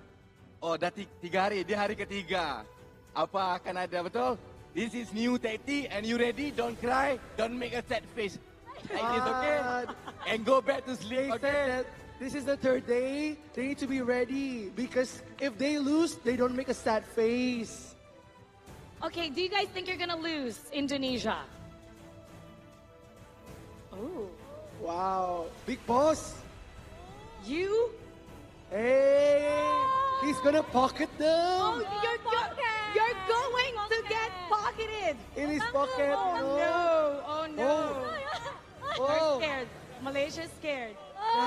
dah 3 hari, di hari ketiga. Apa akan ada, betul? This is new tactic and you ready? Don't cry, don't make a sad face. Like this, okay? And go back to sleep, okay? This is the 3rd day. They need to be ready because if they lose, they don't make a sad face. Okay, do you guys think you're gonna lose Indonesia? Oh. Wow. Big boss. You? Hey. He's gonna pocket them. Oh, you're going to get pocketed. In his pocket. Oh no. Oh no. Oh. They're scared. Malaysia's scared. Oh.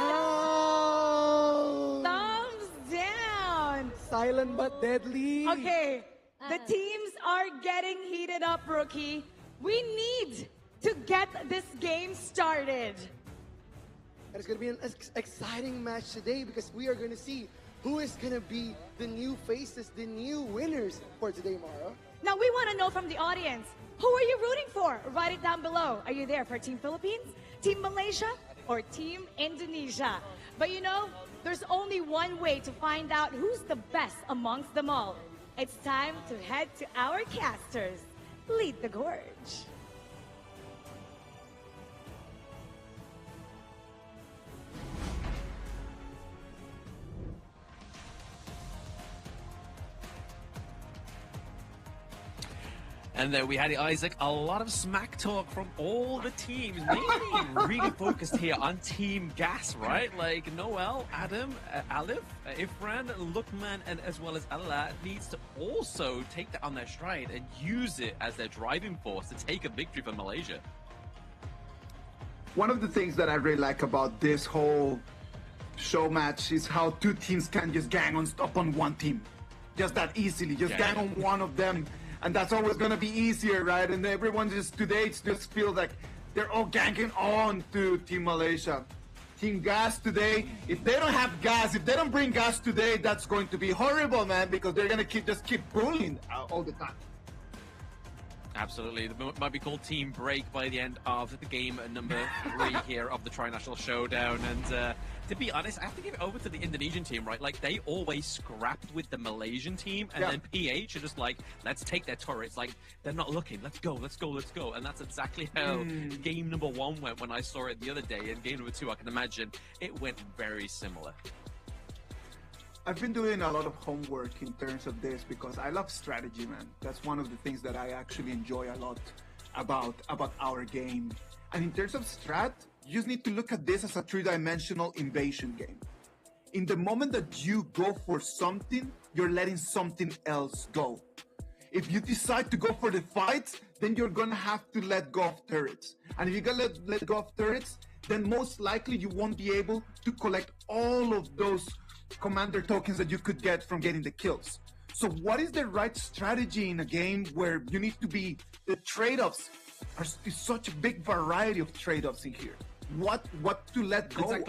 Thumbs down. Silent but deadly. Okay. The teams are getting heated up, Rookie. We need to get this game started. And it's going to be an exciting match today because we are going to see who is going to be the new faces, the new winners for today, Mara. Now, we want to know from the audience, who are you rooting for? Write it down below. Are you there for Team Philippines, Team Malaysia, or Team Indonesia? But you know, there's only one way to find out who's the best amongst them all. It's time to head to our casters. Lead the gorge. And there we had it, Isaac. A lot of smack talk from all the teams. Mainly really focused here on Team Gas, right? Like Noel, Adam, Alif, Ifran, Lukman, and as well as Allah needs to also take that on their stride and use it as their driving force to take a victory for Malaysia. One of the things that I really like about this whole show match is how 2 teams can just gang up on one team. Just that easily, just gang on one of them. And that's always going to be easier, right? And everyone today just feels like they're all ganging on to Team Malaysia. Team Gas today, if they don't have gas, if they don't bring gas today, that's going to be horrible, man, because they're going to keep bullying all the time. Absolutely. It might be called Team Break by the end of the game number 3 here of the Tri-National Showdown. And to be honest, I have to give it over to the Indonesian team, right? Like, they always scrapped with the Malaysian team, and then PH are just like, let's take their turrets. Like, they're not looking. Let's go, let's go, let's go. And that's exactly how game number 1 went when I saw it the other day. And game number 2, I can imagine it went very similar. I've been doing a lot of homework in terms of this because I love strategy, man. That's one of the things that I actually enjoy a lot about our game. And in terms of strat, you just need to look at this as a 3-dimensional invasion game. In the moment that you go for something, you're letting something else go. If you decide to go for the fight, then you're gonna have to let go of turrets. And if you're gonna let go of turrets, then most likely you won't be able to collect all of those commander tokens that you could get from getting the kills. So what is the right strategy in a game where you need to be, the trade-offs is such a big variety of trade-offs in here. What to let go of?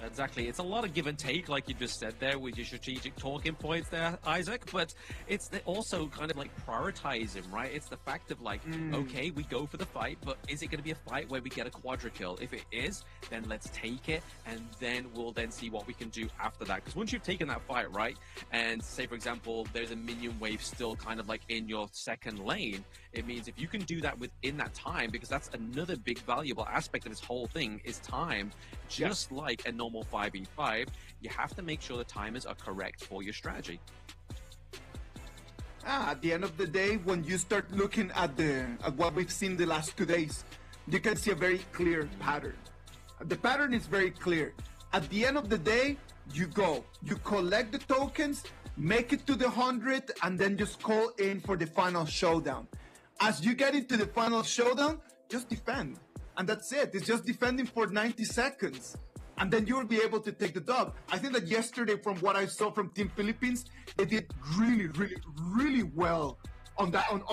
Exactly. It's a lot of give and take, like you just said there, with your strategic talking points there, Isaac. But it's also kind of like prioritizing, right? It's the fact of like, okay, we go for the fight, but is it going to be a fight where we get a quadra kill? If it is, then let's take it, and then we'll then see what we can do after that. Because once you've taken that fight, right, and say, for example, there's a minion wave still kind of like in your second lane, it means if you can do that within that time, because that's another big valuable aspect of this whole thing is time. Just like a normal 5v5, you have to make sure the timers are correct for your strategy. At the end of the day, when you start looking at what we've seen the last 2 days, you can see a very clear pattern. The pattern is very clear. At the end of the day, you collect the tokens, make it to the 100, and then just call in for the final showdown. As you get into the final showdown, just defend. And that's it. It's just defending for 90 seconds. And then you'll be able to take the dub. I think that yesterday, from what I saw from Team Philippines, they did really, really, really well on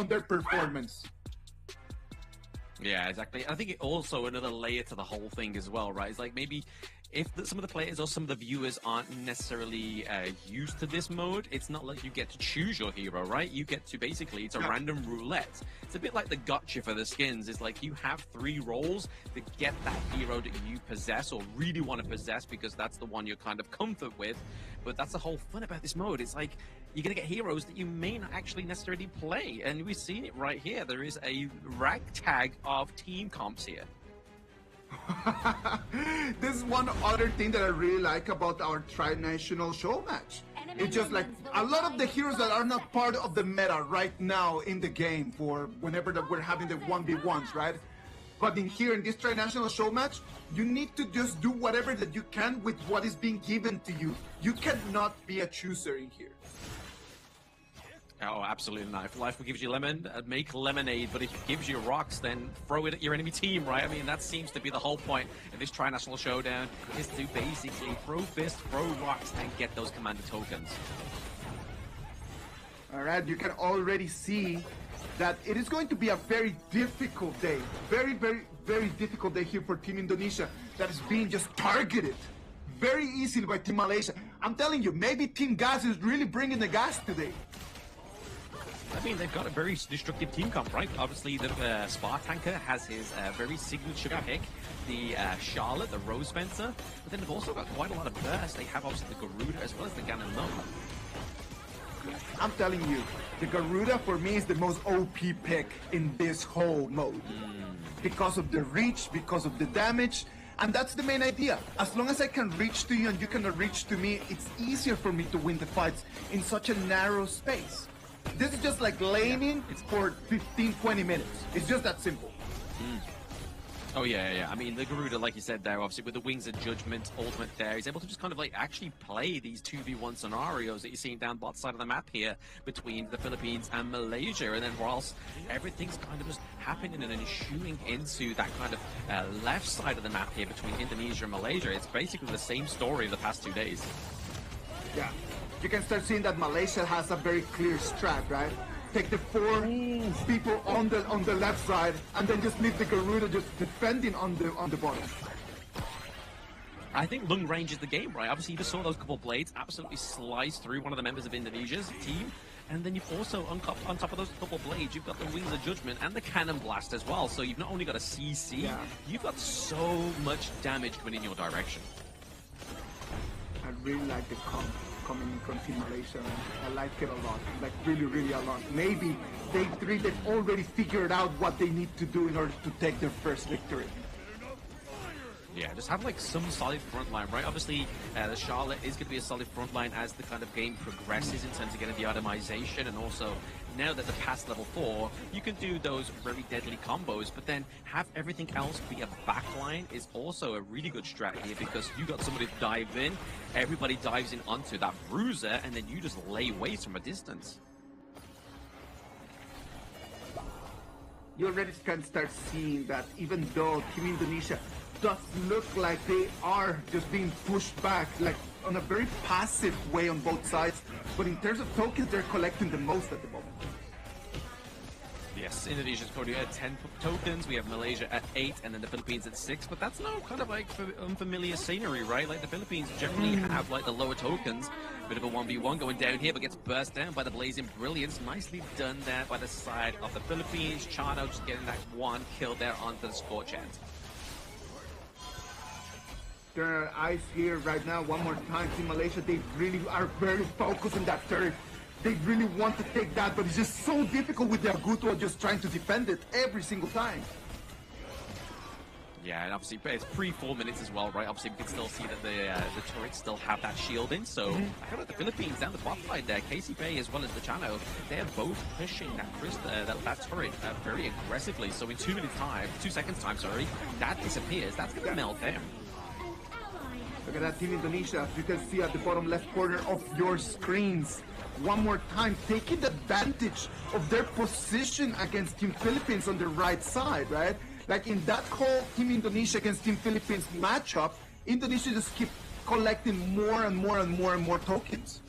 their performance. Yeah, exactly. I think it also another layer to the whole thing as well, right? It's like maybe if some of the players or some of the viewers aren't necessarily used to this mode, it's not like you get to choose your hero, right? You get to basically, it's a random roulette. It's a bit like the gotcha for the skins. It's like you have 3 rolls to get that hero that you possess or really want to possess because that's the one you're kind of comfort with. But that's the whole fun about this mode. It's like you're going to get heroes that you may not actually necessarily play. And we've seen it right here. There is a ragtag of team comps here. This is one other thing that I really like about our tri-national show match. It's just like a lot of the heroes that are not part of the meta right now in the game for whenever that we're having the 1v1s, right? But in this tri-national show match, you need to just do whatever that you can with what is being given to you. You cannot be a chooser in here. Oh, absolutely not. If life gives you lemon, make lemonade. But if it gives you rocks, then throw it at your enemy team, right? I mean, that seems to be the whole point of this tri-national showdown, is to basically throw fists, throw rocks, and get those commander tokens. All right, you can already see that it is going to be a very difficult day. Very, very, very difficult day here for Team Indonesia that is being just targeted very easily by Team Malaysia. I'm telling you, maybe Team Gas is really bringing the gas today. I mean, they've got a very destructive team comp, right? Obviously, the Spa Tanker has his very signature pick, the Charlotte, the Rose Spencer, but then they've also got quite a lot of burst. They have obviously the Garuda as well as the Ganon. I'm telling you, the Garuda for me is the most OP pick in this whole mode. Because of the reach, because of the damage, and that's the main idea. As long as I can reach to you and you cannot reach to me, it's easier for me to win the fights in such a narrow space. This is just like laning for 15-20 minutes. It's just that simple. Oh, yeah. I mean, the Garuda, like you said there, obviously, with the Wings of Judgment ultimate there, he's able to just kind of like actually play these 2v1 scenarios that you're seeing down bot side of the map here between the Philippines and Malaysia. And then whilst everything's kind of just happening and ensuing into that kind of left side of the map here between Indonesia and Malaysia, it's basically the same story of the past 2 days. Yeah. You can start seeing that Malaysia has a very clear strat, right? Take the 4 people on the left side, and then just leave the Garuda just defending on the bottom. I think long range is the game, right? Obviously, you just saw those couple blades absolutely slice through one of the members of Indonesia's team. And then you've also, on top of those couple blades, you've got the Wings of Judgment and the Cannon Blast as well. So you've not only got a CC, you've got so much damage coming in your direction. I really like the comp coming from Team Malaysia. I like it a lot, like really, really a lot. Maybe day 3, they've already figured out what they need to do in order to take their first victory. Yeah, just have like some solid front line, right? Obviously, the Charlotte is going to be a solid front line as the kind of game progresses in terms of getting the itemization, and also now that they're past level 4, you can do those very deadly combos, but then have everything else be a backline is also a really good strat here, because you got somebody to dive in, everybody dives in onto that bruiser, and then you just lay waste from a distance. You already can start seeing that even though Team Indonesia does look like they are just being pushed back, like on a very passive way on both sides, but in terms of tokens, they're collecting the most at the moment. Yes, Indonesia's currently at 10 tokens. We have Malaysia at 8, and then the Philippines at 6. But that's no kind of like unfamiliar scenery, right? Like the Philippines generally have like the lower tokens. Bit of a 1v1 going down here, but gets burst down by the Blazing Brilliance. Nicely done there by the side of the Philippines. Chano just getting that one kill there onto the score chart. There are eyes here right now. One more time, Team Malaysia, they really are very focused on that turret. They really want to take that, but it's just so difficult with their Guto just trying to defend it every single time. Yeah, and obviously it's pre-4 minutes as well, right? Obviously we can still see that the turrets still have that shielding. So I feel like the Philippines down the bot side there, Casey Bay as well as the Chano, they're both pushing that turret very aggressively. So in 2 seconds time, that disappears. That's going to melt down. Look at that, Team Indonesia. You can see at the bottom left corner of your screens. One more time, taking advantage of their position against Team Philippines on the right side, right? Like in that whole Team Indonesia against Team Philippines matchup, Indonesia just keep collecting more and more and more and more tokens.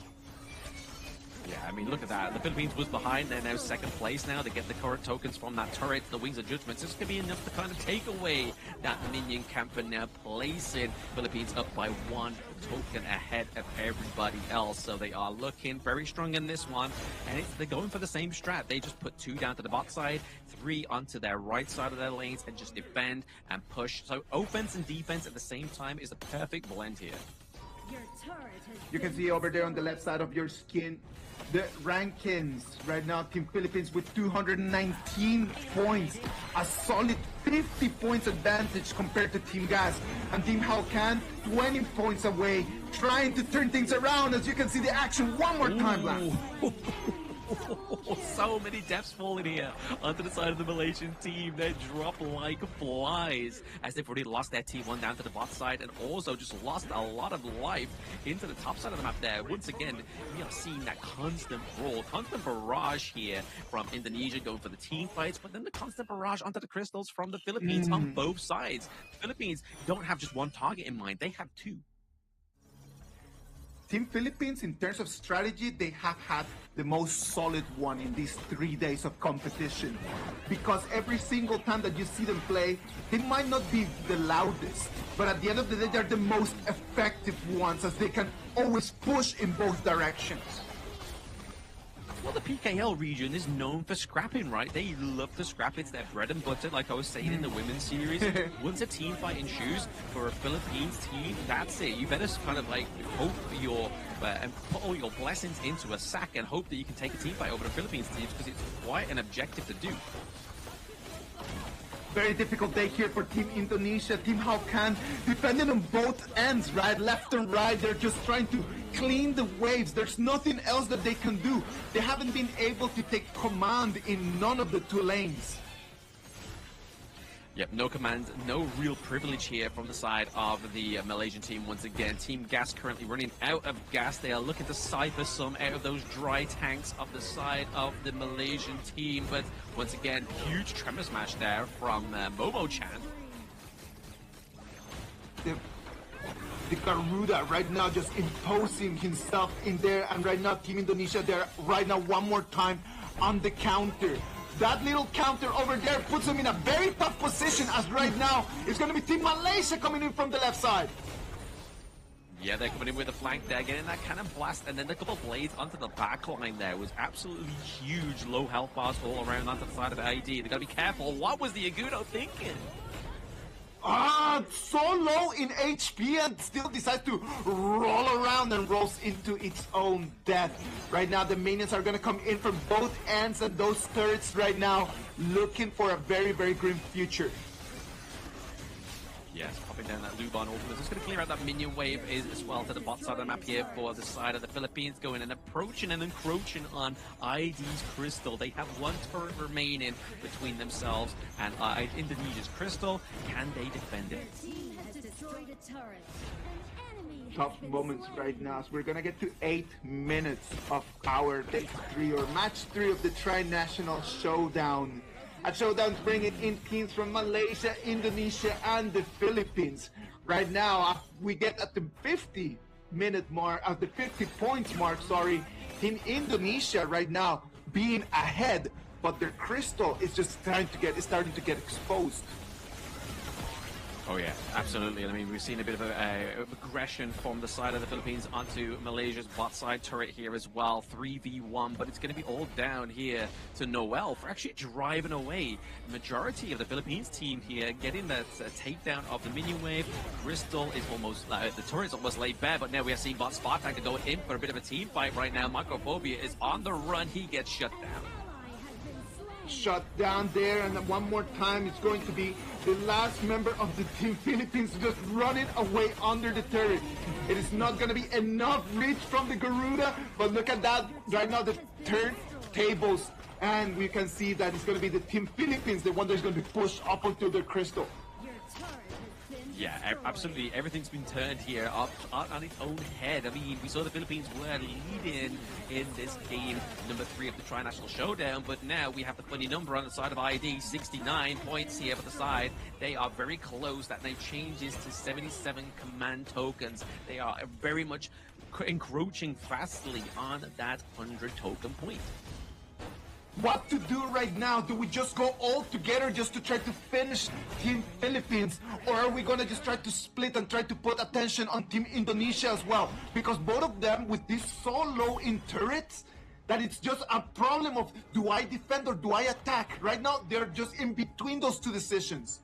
Yeah, I mean, look at that. The Philippines was behind. They're now second place now. They get the current tokens from that turret, the Wings of Judgment. So it's going to be enough to kind of take away that minion camper now, placing Philippines up by 1 token ahead of everybody else. So they are looking very strong in this one. And they're going for the same strat. They just put 2 down to the bot side, 3 onto their right side of their lanes, and just defend and push. So offense and defense at the same time is a perfect blend here. You can see over there on the left side of your skin, the rankings right now. Team Philippines with 219 points, a solid 50 points advantage compared to Team Gas, and Team Halcan 20 points away, trying to turn things around. As you can see the action one more time left. So many deaths falling here onto the side of the Malaysian team. They drop like flies as they've already lost their T1 down to the bot side and also just lost a lot of life into the top side of the map there. Once again, we are seeing that constant brawl, constant barrage here from Indonesia going for the team fights, but then the constant barrage onto the crystals from the Philippines on both sides. The Philippines don't have just one target in mind, they have 2. Team Philippines, in terms of strategy, they have had the most solid one in these 3 days of competition. Because every single time that you see them play, they might not be the loudest, but at the end of the day, they're the most effective ones as they can always push in both directions. Well, the PKL region is known for scrapping, right? They love to scrap. It's their bread and butter, like I was saying in the women's series. Once a team fight ensues for a Philippines team, that's it. You better kind of like hope and put all your blessings into a sack and hope that you can take a team fight over the Philippines teams, because it's quite an objective to do. Very difficult day here for Team Indonesia. Team Halcan defending on both ends, right? Left and right. They're just trying to clean the waves. There's nothing else that they can do. They haven't been able to take command in none of the 2 lanes. Yep, no command, no real privilege here from the side of the Malaysian team once again. Team Gas currently running out of gas. They are looking to cypher some out of those dry tanks of the side of the Malaysian team. But once again, huge tremor smash there from Momo-chan. The Garuda right now just imposing himself in there. And right now, Team Indonesia, they're right now one more time on the counter. That little counter over there puts them in a very tough position, as right now it's going to be Team Malaysia coming in from the left side. Yeah, they're coming in with a flank there, getting that cannon blast, and then the couple blades onto the back line there was absolutely huge. Low health bars all around onto the side of ID. They've got to be careful. What was the Agudo thinking? So low in HP and still decides to roll around and rolls into its own death. Right now, the minions are going to come in from both ends, and those turrets right now looking for a very, very grim future. Yes, popping down that Luban ultimate. It's going to clear out that minion wave as well to the bot side of the map here for the side of the Philippines, going and approaching and encroaching on ID's Crystal. They have 1 turret remaining between themselves and Indonesia's Crystal. Can they defend it? Tough moments right now. So we're going to get to 8 minutes of our day 3 or match 3 of the Tri-National Showdown. A showdown bringing in teams from Malaysia, Indonesia, and the Philippines. Right now, we get at the 50-minute mark, at the 50 points mark, Team Indonesia right now being ahead but their crystal is just starting to get exposed. Oh yeah, absolutely. And I mean, we've seen a bit of aggression from the side of the Philippines onto Malaysia's bot side turret here as well. 3v1, but it's going to be all down here to Noel for actually driving away the majority of the Philippines team here, getting that takedown of the minion wave. Crystal is almost, the turret's almost laid bare, but now we are seeing bot Spartak going in for a bit of a team fight right now. Microphobia is on the run. He gets shut down. Shut down there, and then one more time it's going to be the last member of the Team Philippines just running away under the turret. It is not going to be enough reach from the Garuda, but look at that right now, the turn tables, and we can see that it's going to be the Team Philippines, the one that's going to be pushed up onto the crystal. Yeah, absolutely. Everything's been turned here up on its own head. I mean, we saw the Philippines were leading in this game, number 3 of the Tri-National Showdown, but now we have the funny number on the side of ID, 69 points here for the side. They are very close. That now changes to 77 command tokens. They are very much encroaching fastly on that 100 token point. What to do right now? Do we just go all together just to try to finish Team Philippines? Or are we going to just try to split and try to put attention on Team Indonesia as well? Because both of them, with this so low in turrets, that it's just a problem of, do I defend or do I attack? Right now, they're just in between those two decisions.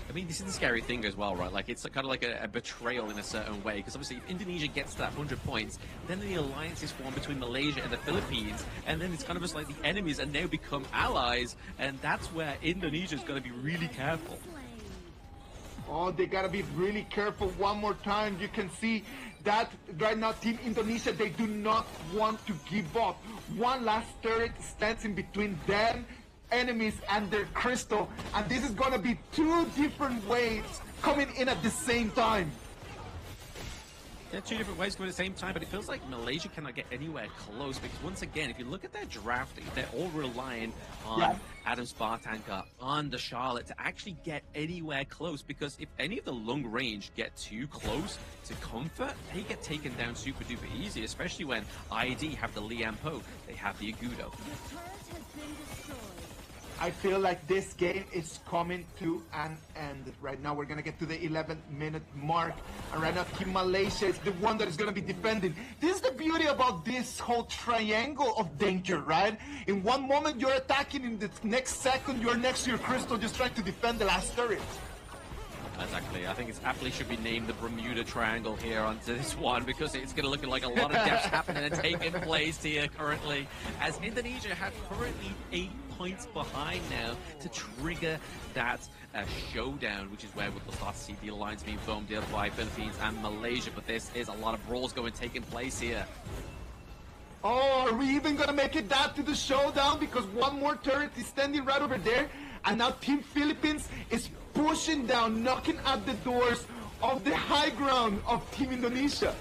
I mean, this is the scary thing as well, right? Like, it's kind of like a betrayal in a certain way, because obviously if Indonesia gets to that 100 points, then the alliance is formed between Malaysia and the Philippines, and then it's kind of just like the enemies and now become allies, and that's where Indonesia is going to be really careful. Oh, they got to be really careful one more time. You can see that right now, Team Indonesia, they do not want to give up. One last turret stands in between them, enemies, and their crystal, and this is gonna be 2 different waves coming in at the same time. Yeah, 2 different ways going at the same time, but it feels like Malaysia cannot get anywhere close, because once again, if you look at their drafting, they're all relying on Adam Spartanka, on the Charlotte to actually get anywhere close, because if any of the long range get too close to Comfort, they get taken down super duper easy, especially when ID have the Liam Poe, they have the Agudo. I feel like this game is coming to an end. Right now, we're going to get to the 11-minute mark. And right now, Team Malaysia is the one that is going to be defending. This is the beauty about this whole triangle of danger, right? In one moment, you're attacking. In the next second, you're next to your crystal just trying to defend the last turret. Exactly. I think it aptly should be named the Bermuda Triangle here onto this one, because it's going to look like a lot of deaths happening and taking place here currently, as Indonesia have currently 8 points behind now to trigger that showdown, which is where we'll start to see the alliance being formed here by Philippines and Malaysia. But this is a lot of brawls taking place here. Oh, are we even gonna make it down to the showdown? Because one more turret is standing right over there, and now Team Philippines is pushing down, knocking at the doors of the high ground of Team Indonesia.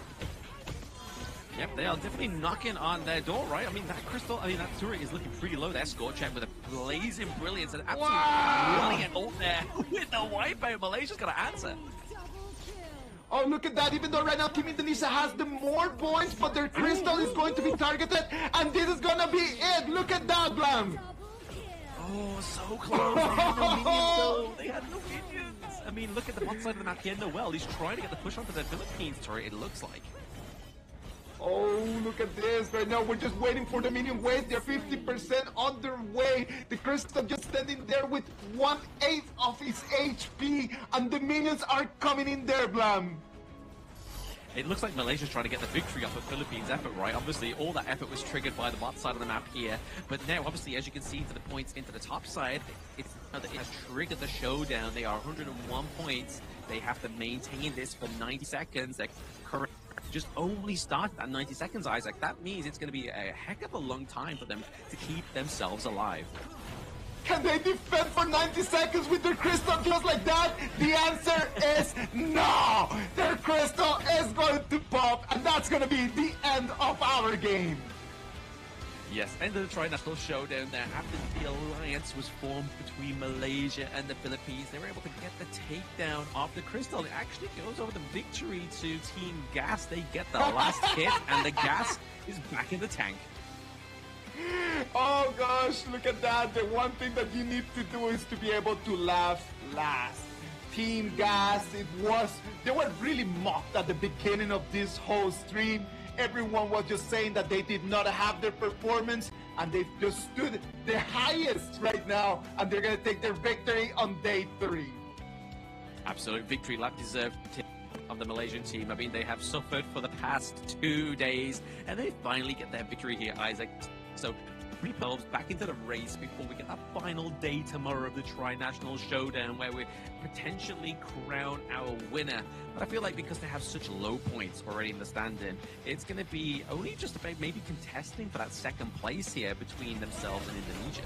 Yep, they are definitely knocking on their door, right? I mean, that crystal, that turret is looking pretty low. That score check with a blazing brilliance and absolutely brilliant ult there with the wipeout. Malaysia's got to answer. Oh, look at that. Even though right now Team Indonesia has the more points, but their crystal is going to be targeted, and this is going to be it. Look at that, Blam. Oh, so close. They had no minions, though. They had no minions. I mean, look at the bot side of the map here. Noel, he's trying to get the push onto the Philippines turret, it looks like. Oh, look at this. Right now, we're just waiting for the minion wave. They're 50% on their way. The crystal just standing there with 1/8 of his HP, and the minions are coming in there, Blam. It looks like Malaysia's trying to get the victory off of Philippines' effort, right? Obviously, all that effort was triggered by the bot side of the map here. But now, obviously, as you can see, to the points into the top side, it has triggered the showdown. They are 101 points. They have to maintain this for 90 seconds. They're currently just only started at 90 seconds, Isaac. That means it's going to be a heck of a long time for them to keep themselves alive. Can they defend for 90 seconds with their crystal just like that? The answer is no! Their crystal is going to pop, and that's going to be the end of our game. Yes, end of the Tri-National Showdown there. After the alliance was formed between Malaysia and the Philippines, they were able to get the takedown of the crystal. It actually goes over the victory to Team Gas. They get the last hit, and the gas is back in the tank. Oh gosh, look at that. The one thing that you need to do is to be able to laugh last. Team Gas, they were really mocked at the beginning of this whole stream. Everyone was just saying that they did not have their performance, and they've just stood the highest right now, and they're going to take their victory on day 3. Absolute victory lap deserved of the Malaysian team. I mean, they have suffered for the past 2 days, and they finally get their victory here, Isaac. So, repels back into the race before we get that final day tomorrow of the Tri-National Showdown, where we potentially crown our winner. But I feel like because they have such low points already in the standing, it's going to be only just about maybe contesting for that second place here between themselves and Indonesia.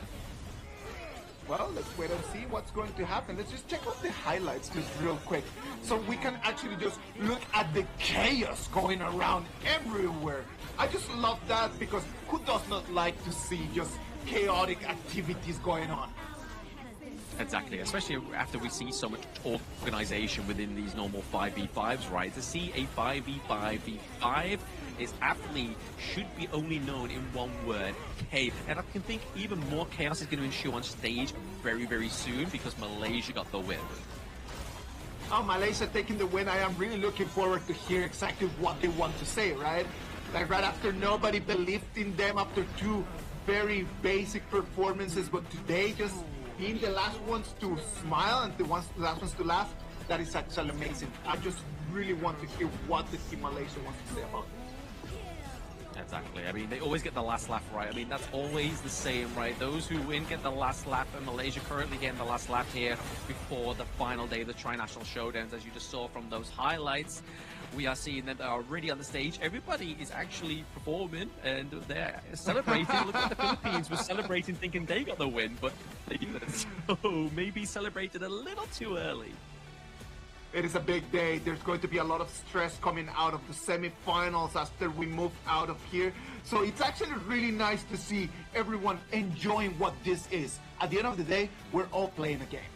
Well, let's wait and see what's going to happen. Let's just check out the highlights just real quick, so we can actually just look at the chaos going around everywhere. I just love that, because who does not like to see just chaotic activities going on? Exactly, especially after we see so much organization within these normal 5v5s, right? To see a 5v5v5 is aptly should be only known in one word, K. And I can think even more chaos is going to ensue on stage very, very soon, because Malaysia got the win. Oh, Malaysia taking the win. I am really looking forward to hear exactly what they want to say, right? Like right after nobody believed in them after 2 very basic performances, but today just being the last ones to smile and the last ones to laugh, that is actually amazing. I just really want to hear what the Team Malaysia wants to say about it. Exactly. I mean, they always get the last laugh right. I mean, that's always the same, right? Those who win get the last laugh, and Malaysia currently getting the last laugh here before the final day of the Tri-National Showdowns. As you just saw from those highlights, we are seeing that they're already on the stage. Everybody is actually performing, and they're celebrating. Look at the Philippines were celebrating thinking they got the win, but they didn't. So maybe celebrated a little too early. It is a big day. There's going to be a lot of stress coming out of the semifinals after we move out of here. So it's actually really nice to see everyone enjoying what this is. At the end of the day, we're all playing a game.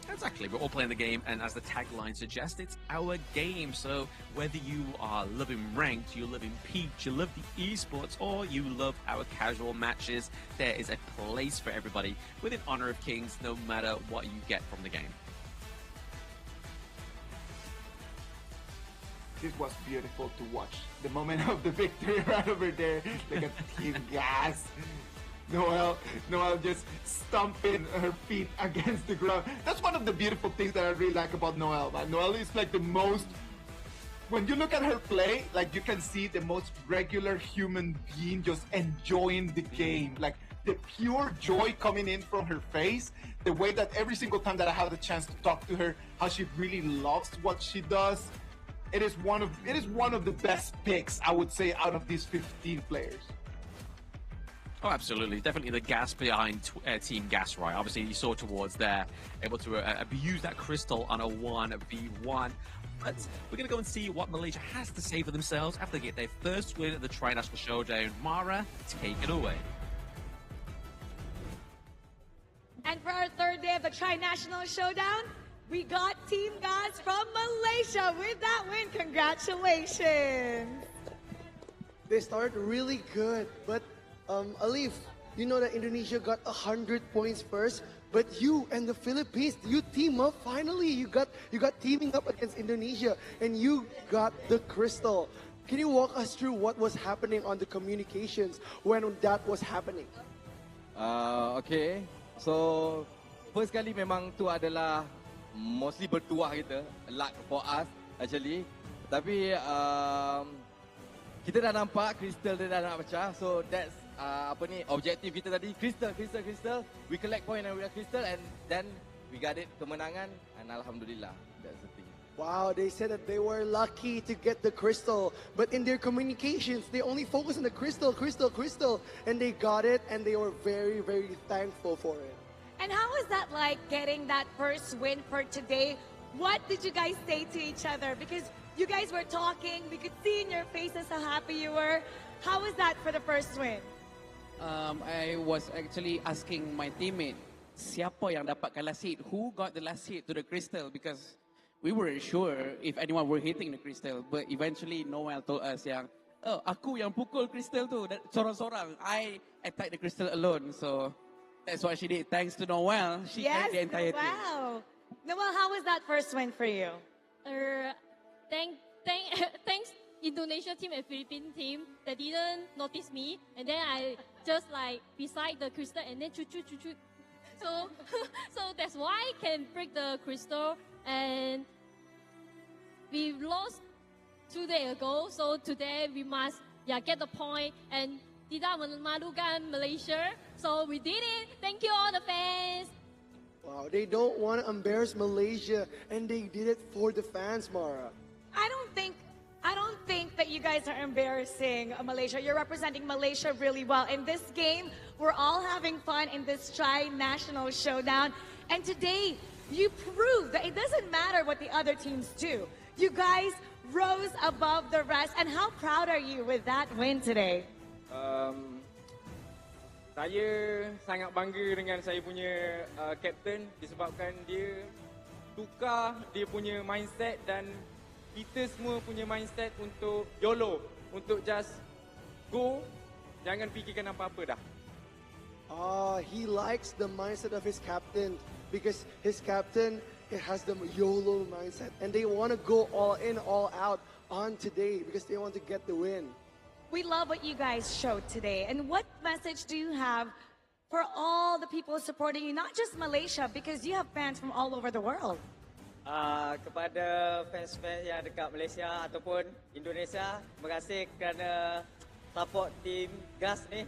Exactly, we're all playing the game, and as the tagline suggests, it's our game. So whether you are loving ranked, you love in peach, you love the esports, or you love our casual matches, there is a place for everybody within Honor of Kings, no matter what you get from the game. This was beautiful to watch. The moment of the victory right over there. Look at Team Gas. Noel just stomping her feet against the ground. That's one of the beautiful things that I really like about Noel, man. Noel is like the most, when you look at her play, like you can see the most regular human being just enjoying the game. Like the pure joy coming in from her face, the way that every single time that I have the chance to talk to her, how she really loves what she does. It is one of the best picks, I would say, out of these 15 players. Oh, absolutely. Definitely the gas behind Team Gas, right? Obviously, you saw towards there, able to abuse that crystal on a 1v1. But we're going to go and see what Malaysia has to say for themselves after they get their first win at the Tri-National Showdown. Mara, take it away. And for our third day of the Tri-National Showdown, we got Team Gas from Malaysia with that win. Congratulations. They started really good, but Alif, you know that Indonesia got 100 points first, but you and the Philippines, you team up finally. You got teaming up against Indonesia, and you got the crystal. Can you walk us through what was happening on the communications when that was happening? Okay, so first kali memang tu adalah mostly bertuah kita, luck for us actually. Tapi kita dah nampak crystal dia dah nak pecah, so that's objektif kita tadi, crystal. We collect point and we crystal, and then we got it, kemenangan, and alhamdulillah, that's the thing. Wow, they said that they were lucky to get the crystal, but in their communications, they only focused on the crystal, and they got it, and they were very, very thankful for it. And how was that like, getting that first win for today? What did you guys say to each other? Because you guys were talking, we could see in your faces how happy you were. How was that for the first win? I was actually asking my teammate, siapa yang dapat last hit? Who got the last hit to the crystal? Because we weren't sure if anyone were hitting the crystal. But eventually, Noel told us yang oh, aku yang pukul Crystal tu sorang-sorang. I attacked the Crystal alone. So that's what she did. Thanks to Noel, she carried the entire team. Wow. Noel, how was that first win for you? Thanks Indonesia team and Philippine team that didn't notice me, and then I just like beside the crystal and then shoot. So that's why I can break the crystal, and we lost 2 days ago. So today we must get the point and tidak memalukan Malaysia. So we did it. Thank you all the fans. Wow, they don't want to embarrass Malaysia, and they did it for the fans, Mara. I don't think that you guys are embarrassing Malaysia. You're representing Malaysia really well. In this game, we're all having fun in this tri-national showdown. And today, you proved that it doesn't matter what the other teams do. You guys rose above the rest. And how proud are you with that win today? Saya sangat bangga dengan saya punya captain disebabkan dia tukar dia punya mindset dan kita semua punya mindset untuk YOLO, untuk just go, jangan fikirkan apa-apa dah. He likes the mindset of his captain because his captain has the YOLO mindset and they want to go all in, all out on today because they want to get the win. We love what you guys showed today. And what message do you have for all the people supporting you, not just Malaysia, because you have fans from all over the world? Kepada fans-fans yang dekat Malaysia ataupun Indonesia, terima kasih kerana support tim GAS ni.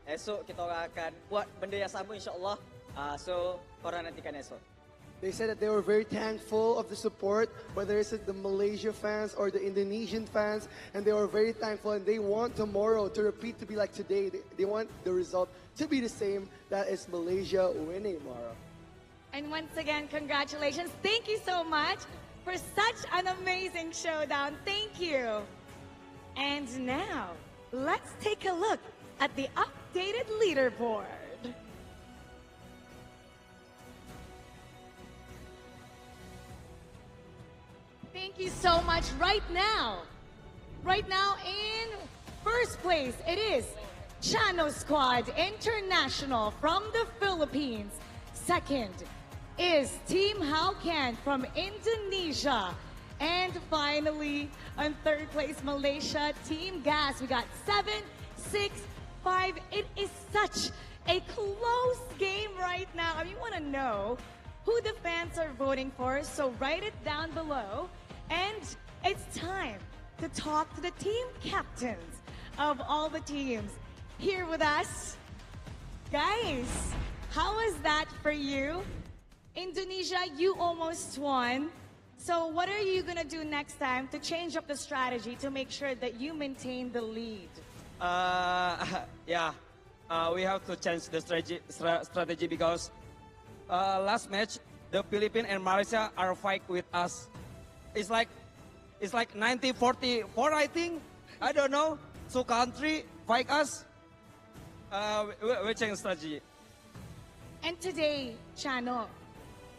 Esok kita orang akan buat benda yang sama insyaAllah. So, korang nantikan esok. They said that they were very thankful of the support, whether it's the Malaysia fans or the Indonesian fans, and they were very thankful and they want tomorrow to repeat to be like today. They want the result to be the same, that is Malaysia winning, Mara. And once again, congratulations. Thank you so much for such an amazing showdown. Thank you. And now, let's take a look at the updated leaderboard. Thank you so much. Right now in first place, it is Chano Squad International from the Philippines. Second is Team How Can from Indonesia. And finally, on third place, Malaysia, Team Gas. We got 7, 6, 5. It is such a close game right now. I mean, you want to know who the fans are voting for, so write it down below. And it's time to talk to the team captains of all the teams here with us. Guys, how was that for you? Indonesia, you almost won. So what are you going to do next time to change up the strategy to make sure that you maintain the lead? We have to change the strategy because last match, the Philippines and Malaysia are fight with us. It's like 1944, I think. I don't know. So country fight us. We change strategy. And today, Chano,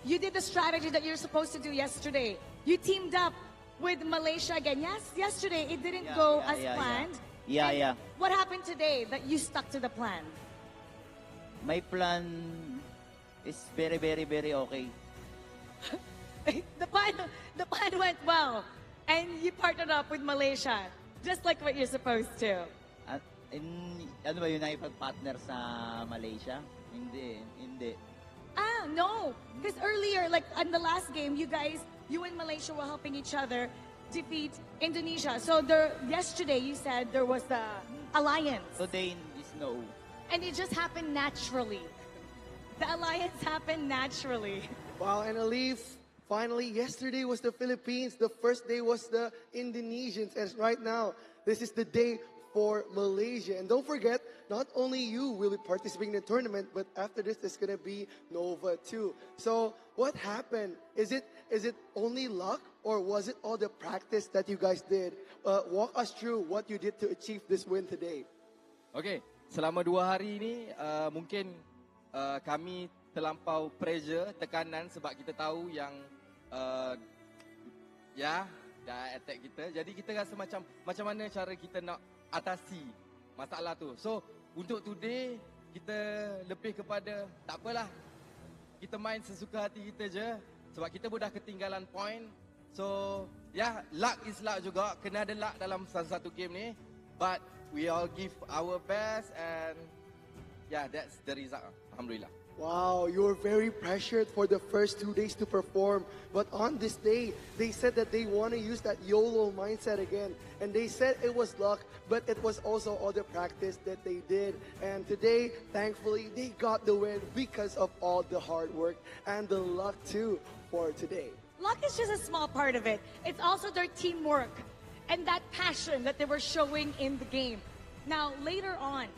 you did the strategy that you're supposed to do yesterday. You teamed up with Malaysia again. Yes, yesterday it didn't go as planned. Yeah. What happened today that you stuck to the plan? My plan is very, very, very okay. The plan went well, and you partnered up with Malaysia, just like what you're supposed to. Ano ba yun, nakipag-partner sa Malaysia? Hindi. No. Because earlier, like on the last game, you and Malaysia were helping each other defeat Indonesia. So yesterday, you said there was the alliance. Today is no. And it just happened naturally. The alliance happened naturally. Wow, and Alif, finally, yesterday was the Philippines. The first day was the Indonesians. And right now, this is the day for Malaysia. And don't forget, not only you will be participating in the tournament, but after this, there's going to be Nova too. So what happened? Is it only luck, or was it all the practice that you guys did? Walk us through what you did to achieve this win today. Okay, selama 2 hari ni mungkin kami terlampau pressure, tekanan sebab kita tahu yang dah attack kita. Jadi kita rasa macam mana cara kita nak atasi masalah tu. So untuk today kita lebih kepada tak apalah. Kita main sesuka hati kita je sebab kita pun dah ketinggalan point. So luck is luck juga. Kena ada luck dalam satu game ni. But we all give our best and that's the result. Alhamdulillah. Wow, you were very pressured for the first 2 days to perform. But on this day, they said that they want to use that YOLO mindset again. And they said it was luck, but it was also all the practice that they did. And today, thankfully, they got the win because of all the hard work and the luck too for today. Luck is just a small part of it. It's also their teamwork and that passion that they were showing in the game. Now, later on,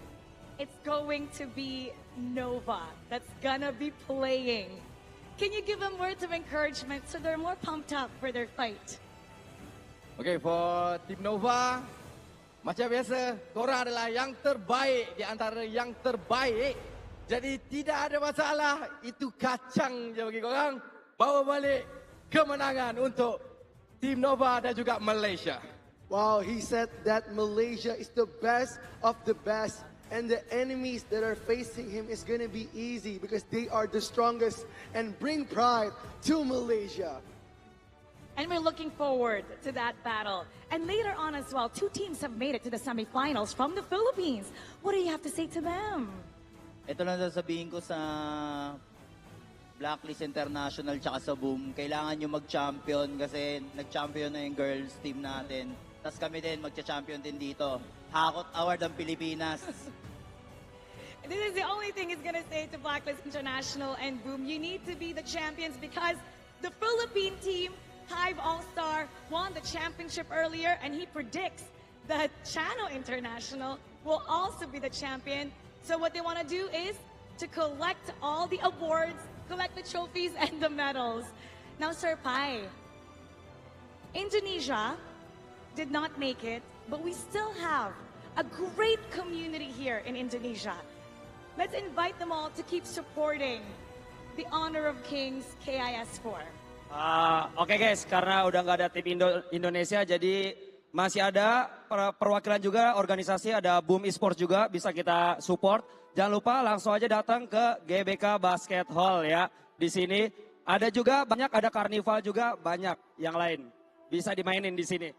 it's going to be Nova that's gonna be playing. Can you give them words of encouragement so they're more pumped up for their fight? Okay, for Team Nova, macam biasa, korang adalah yang terbaik di antara yang terbaik. Jadi tidak ada masalah, itu kacang je bagi korang. Bawa balik kemenangan untuk Team Nova dan juga Malaysia. Wow, he said that Malaysia is the best of the best. And the enemies that are facing him is going to be easy because they are the strongest and bring pride to Malaysia. And we're looking forward to that battle. And later on as well, 2 teams have made it to the semifinals from the Philippines. What do you have to say to them? Ito lang sasabihin ko sa Blacklist International tsaka sa Boom. Kailangan nyo mag-champion kasi nag-champion na yung girls team natin. Tapos kami din, magcha-champion din dito. Hakot Award ng Pilipinas. This is the only thing he's going to say to Blacklist International and Boom. You need to be the champions because the Philippine team, Hive All-Star, won the championship earlier and he predicts that Channel International will also be the champion. So what they want to do is to collect all the awards, collect the trophies and the medals. Now, Sir Pai, Indonesia did not make it, but we still have a great community here in Indonesia. Let's invite them all to keep supporting the Honor of Kings KIS4. Oke guys, karena udah nggak ada tim Indonesia, jadi masih ada perwakilan juga organisasi, ada Boom Esports juga bisa kita support. Jangan lupa langsung aja datang ke GBK Basket Hall ya. Di sini ada juga banyak, ada karnival juga banyak yang lain bisa dimainin di sini.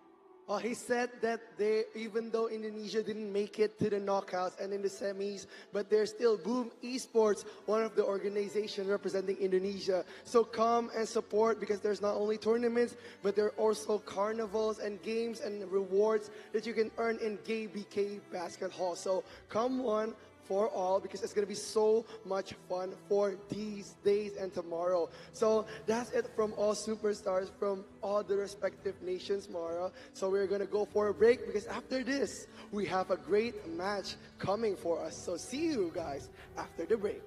He said that even though Indonesia didn't make it to the knockouts and in the semis, but there's still Boom Esports, one of the organizations representing Indonesia. So come and support because there's not only tournaments, but there are also carnivals and games and rewards that you can earn in GBK Basket Hall. So come one for all because it's going to be so much fun for these days and tomorrow. So that's it from all superstars from all the respective nations, Mara. So we're going to go for a break because after this, we have a great match coming for us. So see you guys after the break.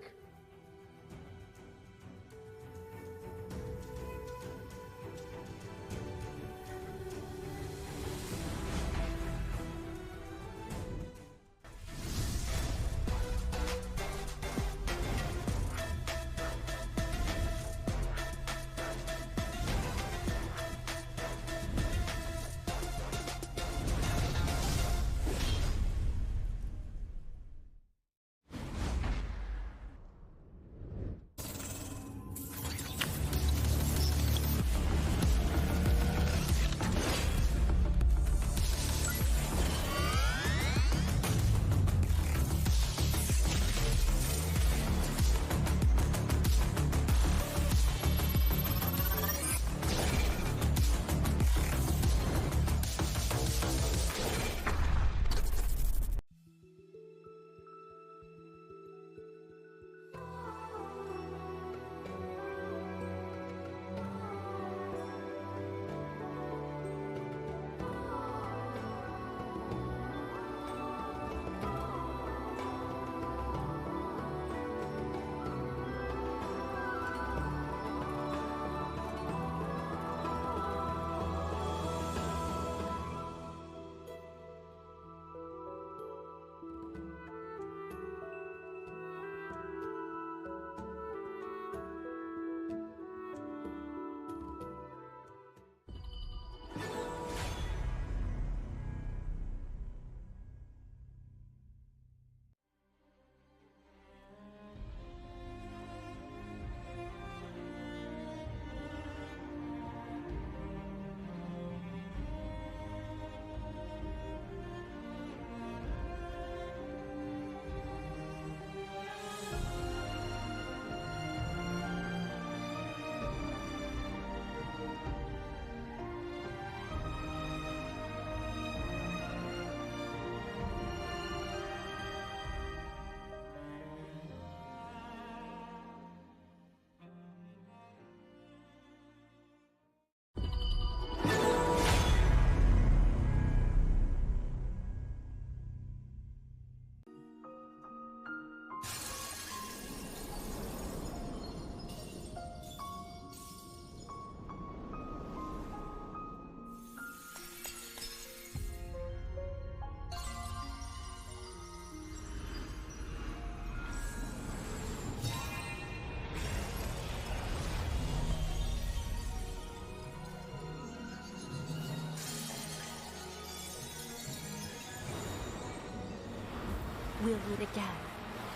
We'll meet again.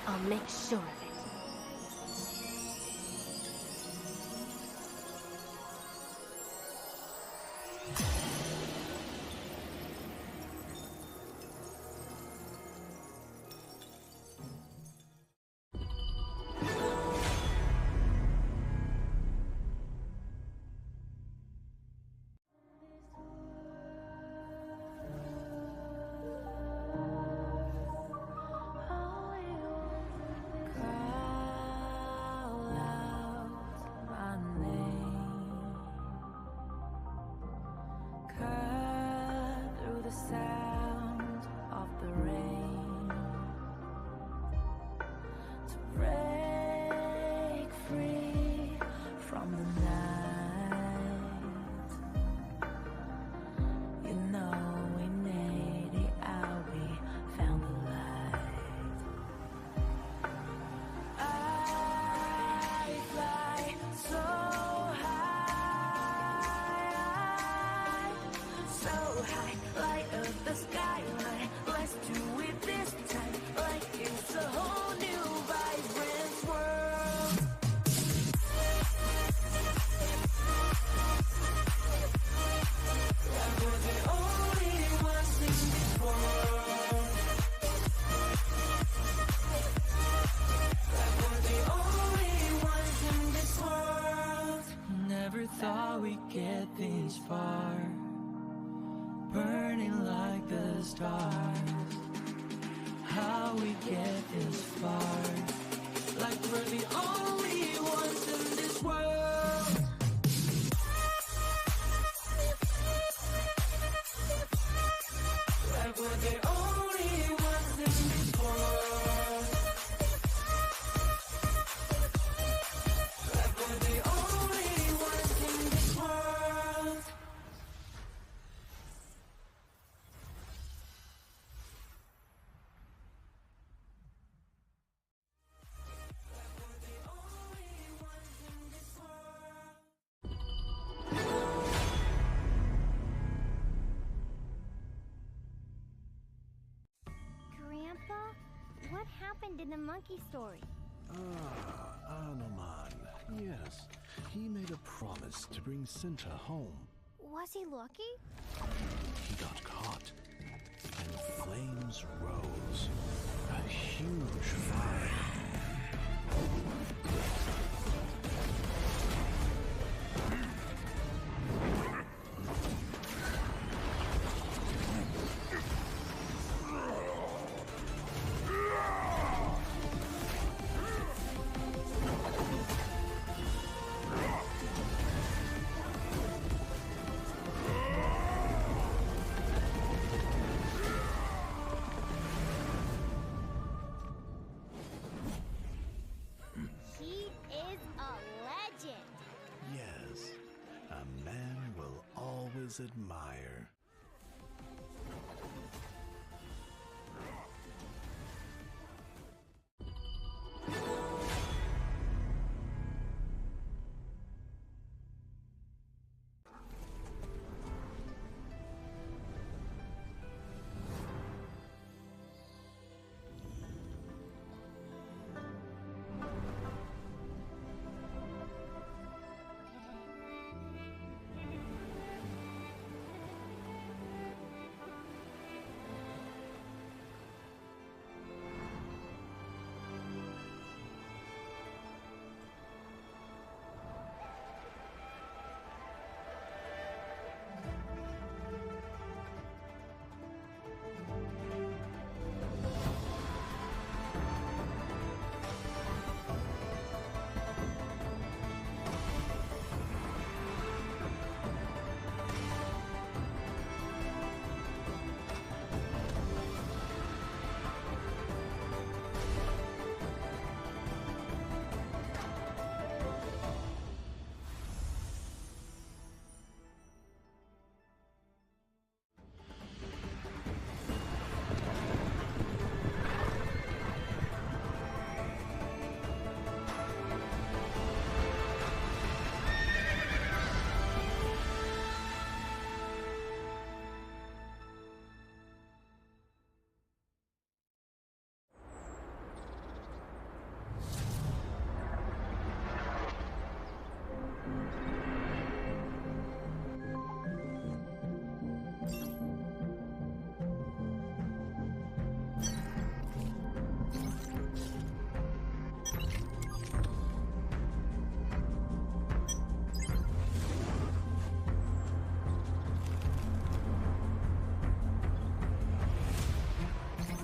I'll make sure of it. Sound of the rain to break free from the night. You know we made it out, we found the light. I fly so high, so high. Light up the skyline, let's do it this time, like it's a whole new vibrant world. Like we're the only ones in this world. Like we're the only ones in this world. Never thought we'd get this far, burning like the stars. How we get this far, like we're the only ones in this world. Like we're the only ones in this world. Like we're the only ones in this world. Grandpa, what happened in the monkey story? Anoman. Yes, he made a promise to bring Cinta home. Was he lucky? He got caught, and flames rose. A huge fire. He is a legend. Yes, a man will always admire.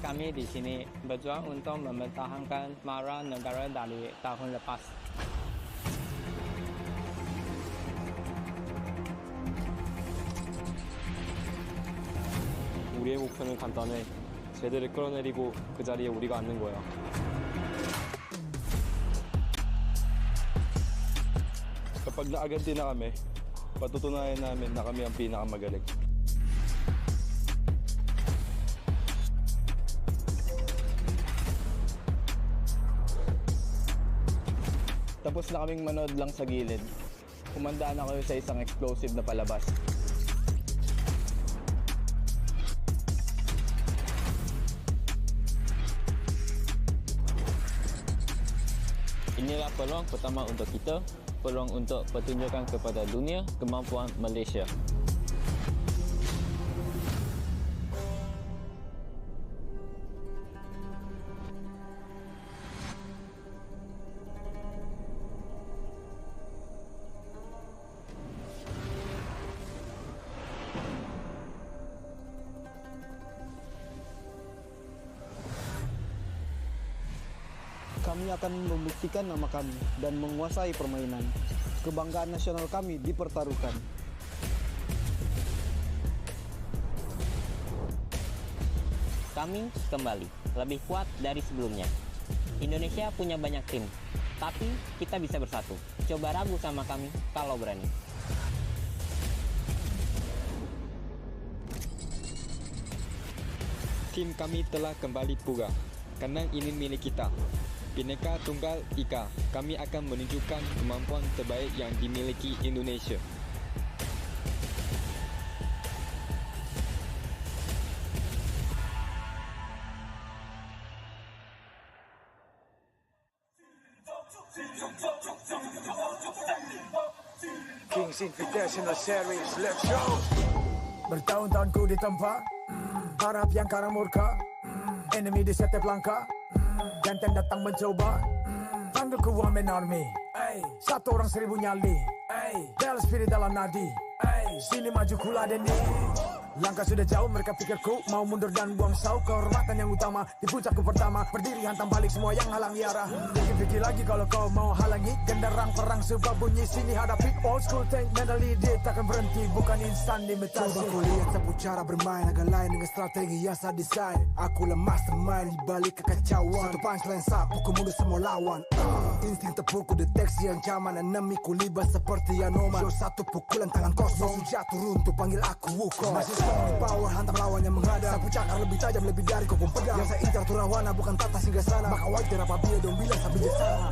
kami di sini berjuang untuk mempertahankan marwah negara dari tahun lepas. 우리의 목표는 간단해. 쟤들을 끌어내리고 그 자리에 우리가 앉는 거야. Kapag naaganti na kami, patutunayan namin na kami ang pinakamagaling. Tapos na kaming manood lang sa gilid. Kumandaan ako sa isang explosive na palabas. Inilah peluang pertama untuk kita, peluang untuk pertunjukan kepada dunia kemampuan Malaysia. Kami akan membuktikan nama kami dan menguasai permainan. Kebanggaan nasional kami dipertaruhkan. Kami kembali lebih kuat dari sebelumnya. Indonesia punya banyak tim, tapi kita bisa bersatu. Coba ragu sama kami kalau berani. Tim kami telah kembali pulih. Kandang ini milik kita. Bhinneka Tunggal Ika, kami akan menunjukkan kemampuan terbaik yang dimiliki Indonesia. Kings Invitational Series, let's go! Bertahun-tahun ku ditempa, harap yang karang murka, enemy di setiap langkah, ganteng datang mencoba, panggil ku Woman Army, satu orang 1000 nyali, Del spirit dalam nadi, sini maju ku ladeni. Langkah sudah jauh, mereka pikirku mau mundur dan buang sau. Kehormatan yang utama, di puncakku pertama, berdiri hantam balik semua yang halangi arah. Pikir-pikir lagi kalau kau mau halangi, genderang perang sebab bunyi sini hadapi. Old school tank mentally, dia takkan berhenti, bukan instan imitasi. Coba ku lihat sapu cara bermain agak lain dengan strategi yang saya desain. Aku lah mastermind di balik kekacauan. Satu punchline sapu ku mundur semua lawan. Insting tepukku deteksi ancaman, enemy ku libat seperti Anoman. Show satu pukulan tangan kosong, jatuh runtuh panggil aku Wukong. Masih strong power hantam lawan yang menghadap. Sapu cakar lebih tajam lebih dari kopong pedang. Yang saya incar turawana bukan tata singgah sana. Maka wajar apabila dong bilang saya bijaksana.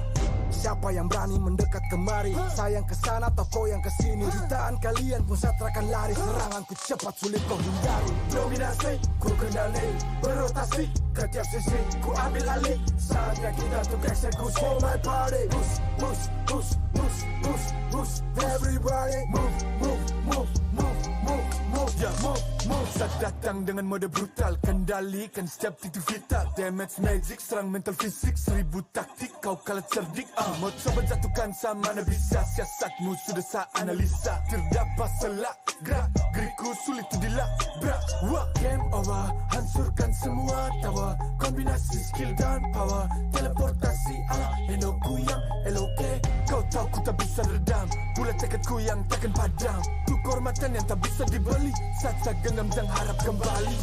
Siapa yang berani mendekat kemari? Saya yang kesana atau kau yang kesini? Jutaan kalian pun saya terakan lari. Seranganku cepat sulit kau hindari. Dominasi ku kendali, berotasi ke tiap sisi ku ambil alih. Saatnya kita untuk eksekusi. For my party, push, push, push, push, push, push. Everybody move, move, move, move, move, move, yeah, move, move. Saat datang dengan mode brutal, kendalikan setiap titik vital. Damage magic, serang mental fisik, 1000 taktik, kau kalah cerdik. Mau coba jatuhkan sama mana bisa, siasatmu sudah saya analisa. Terdapat selak, gerak, geriku sulit dilabrak. Wah, game over, hancurkan semua tawa. Kombinasi skill dan power, teleportasi ala Enoku yang LOK. Kau tahu ku tak bisa redam, pula tekadku yang takkan padam. Ku kehormatan yang tak bisa dibeli, saja genggam dan harap kembali.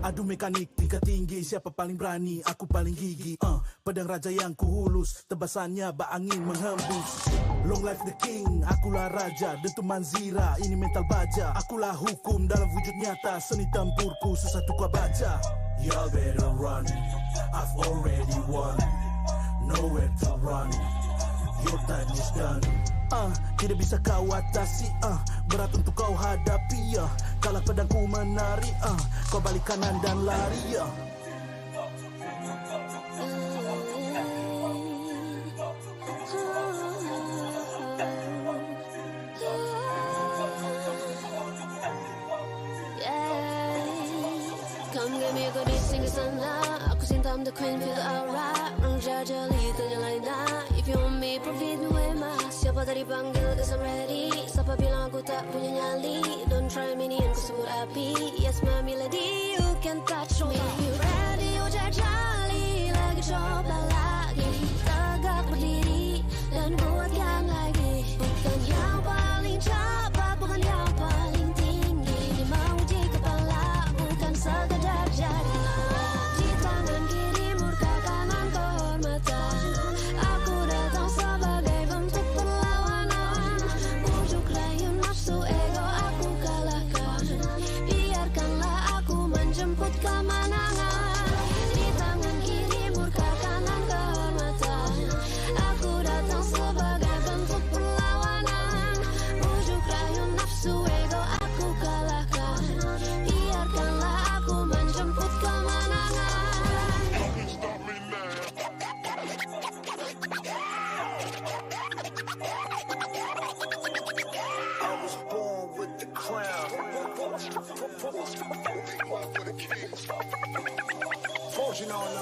Adu mekanik tingkat tinggi, siapa paling berani? Aku paling gigi. Pedang raja yang kuhulus, tebasannya bak angin menghembus. Long life the king, akulah raja, dentuman zira, ini mental baja. Akulah hukum dalam wujud nyata, seni tempurku susah tuh kau baca. Y'all better run, I've already won, nowhere to run, your time is done. Tidak bisa kau atasi, berat untuk kau hadapi, kalah pedangku menari, kau balik kanan dan lari, Come get me good sing sana. Aku cinta I'm the queen feel the aura. Orang jajali ternyalain dah. If you want me provide me way mas. Siapa tadi panggil cause I'm ready. Siapa bilang aku tak punya nyali. Don't try me ni aku sebut api. Yes my lady you can touch me. You ready you menjemput kemenangan. Di tangan kiri murka, kanan kehormatan. Aku datang sebagai bentuk perlawanan. Bujuk rayu nafsu ego aku kalahkan. Biarkanlah aku menjemput kemenangan. I was born with the crown. Fortune on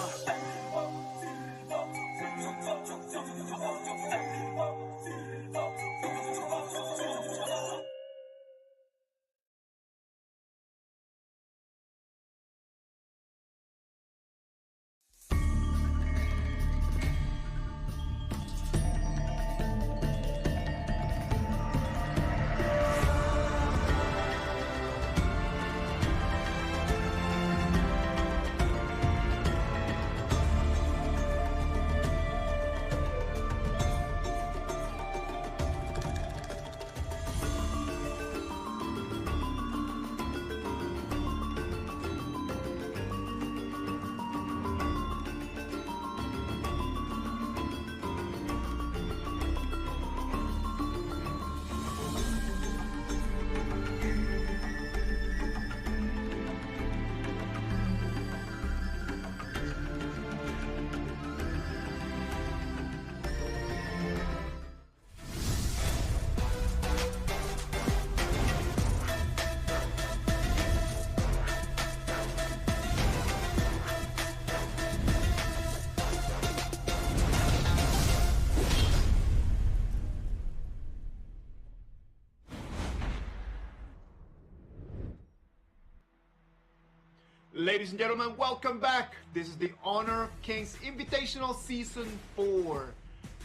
Ladies and gentlemen, welcome back. This is the Honor Kings Invitational Season 4.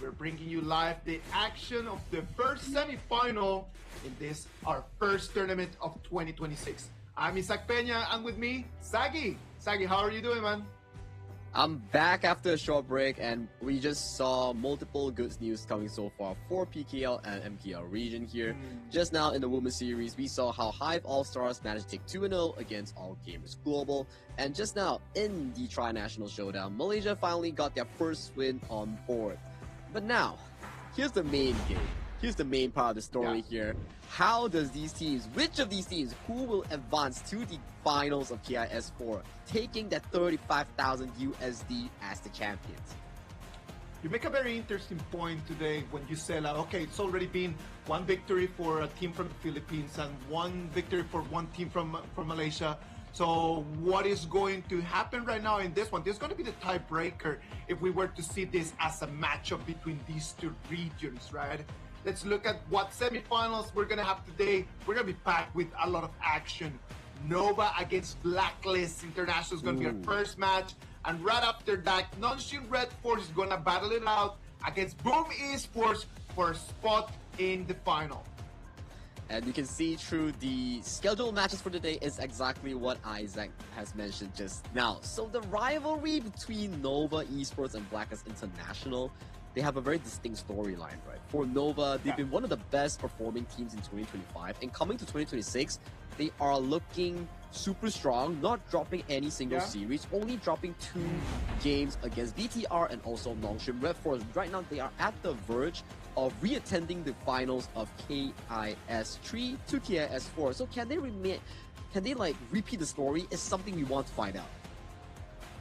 We're bringing you live the action of the first semi-final in this, our first tournament of 2026. I'm Isaac Peña, and with me, Sagi. Sagi, how are you doing, man? I'm back after a short break, and we just saw multiple good news coming so far for PKL and MKL region here. Just now in the Women's Series, we saw how Hive All-Stars managed to take 2-0 against All Gamers Global. And just now in the Tri-National Showdown, Malaysia finally got their first win on board. But now, here's the main game. Here's the main part of the story here. How does these teams, which of these teams, who will advance to the finals of KIS4, taking that 35,000 USD as the champions? You make a very interesting point today when you say, like, okay, it's already been one victory for a team from the Philippines and one victory for one team from Malaysia. So what is going to happen right now in this one? This is going to be the tiebreaker if we were to see this as a matchup between these two regions, right? Let's look at what semifinals we're going to have today. We're going to be packed with a lot of action. Nova against Blacklist International is going to be our first match. And right after that, Non-Shin Red Force is going to battle it out against Boom Esports for a spot in the final. And you can see through the scheduled matches for today is exactly what Isaac has mentioned just now. So the rivalry between Nova Esports and Blacklist International, they have a very distinct storyline, right? For Nova, they've been one of the best performing teams in 2025. And coming to 2026, they are looking super strong, not dropping any single series, only dropping 2 games against BTR and also Nongshim Red Force. Right now, they are at the verge of reattending the finals of KIS3 to KIS4. So can they repeat the story? Is something we want to find out.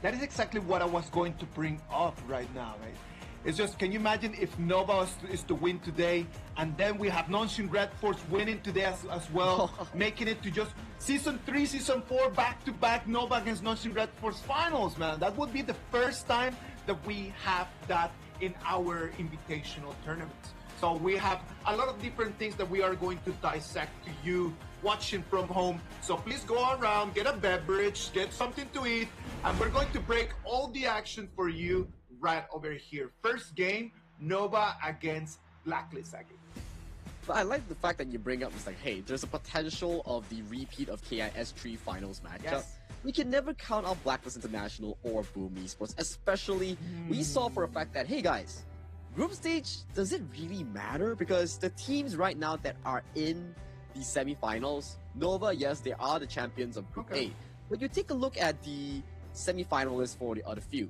That is exactly what I was going to bring up right now, right? It's just, can you imagine if Nova is to win today, and then we have Non-Shin Red Force winning today as well, making it to just Season 3, Season 4, back-to-back Nova against Non-Shin Red Force finals, man. That would be the first time that we have that in our invitational tournaments. So we have a lot of different things that we are going to dissect to you watching from home. So please go around, get a beverage, get something to eat, and we're going to break all the action for you right over here. First game, Nova against Blacklist again. But I like the fact that you bring up, it's like, hey, there's a potential of the repeat of KIS3 finals matchup. Yes. We can never count out Blacklist International or Boom Esports, especially we saw for a fact that, hey guys, group stage, does it really matter? Because the teams right now that are in the semifinals, Nova, yes, they are the champions of Group A. But you take a look at the semi-finalists for the other few.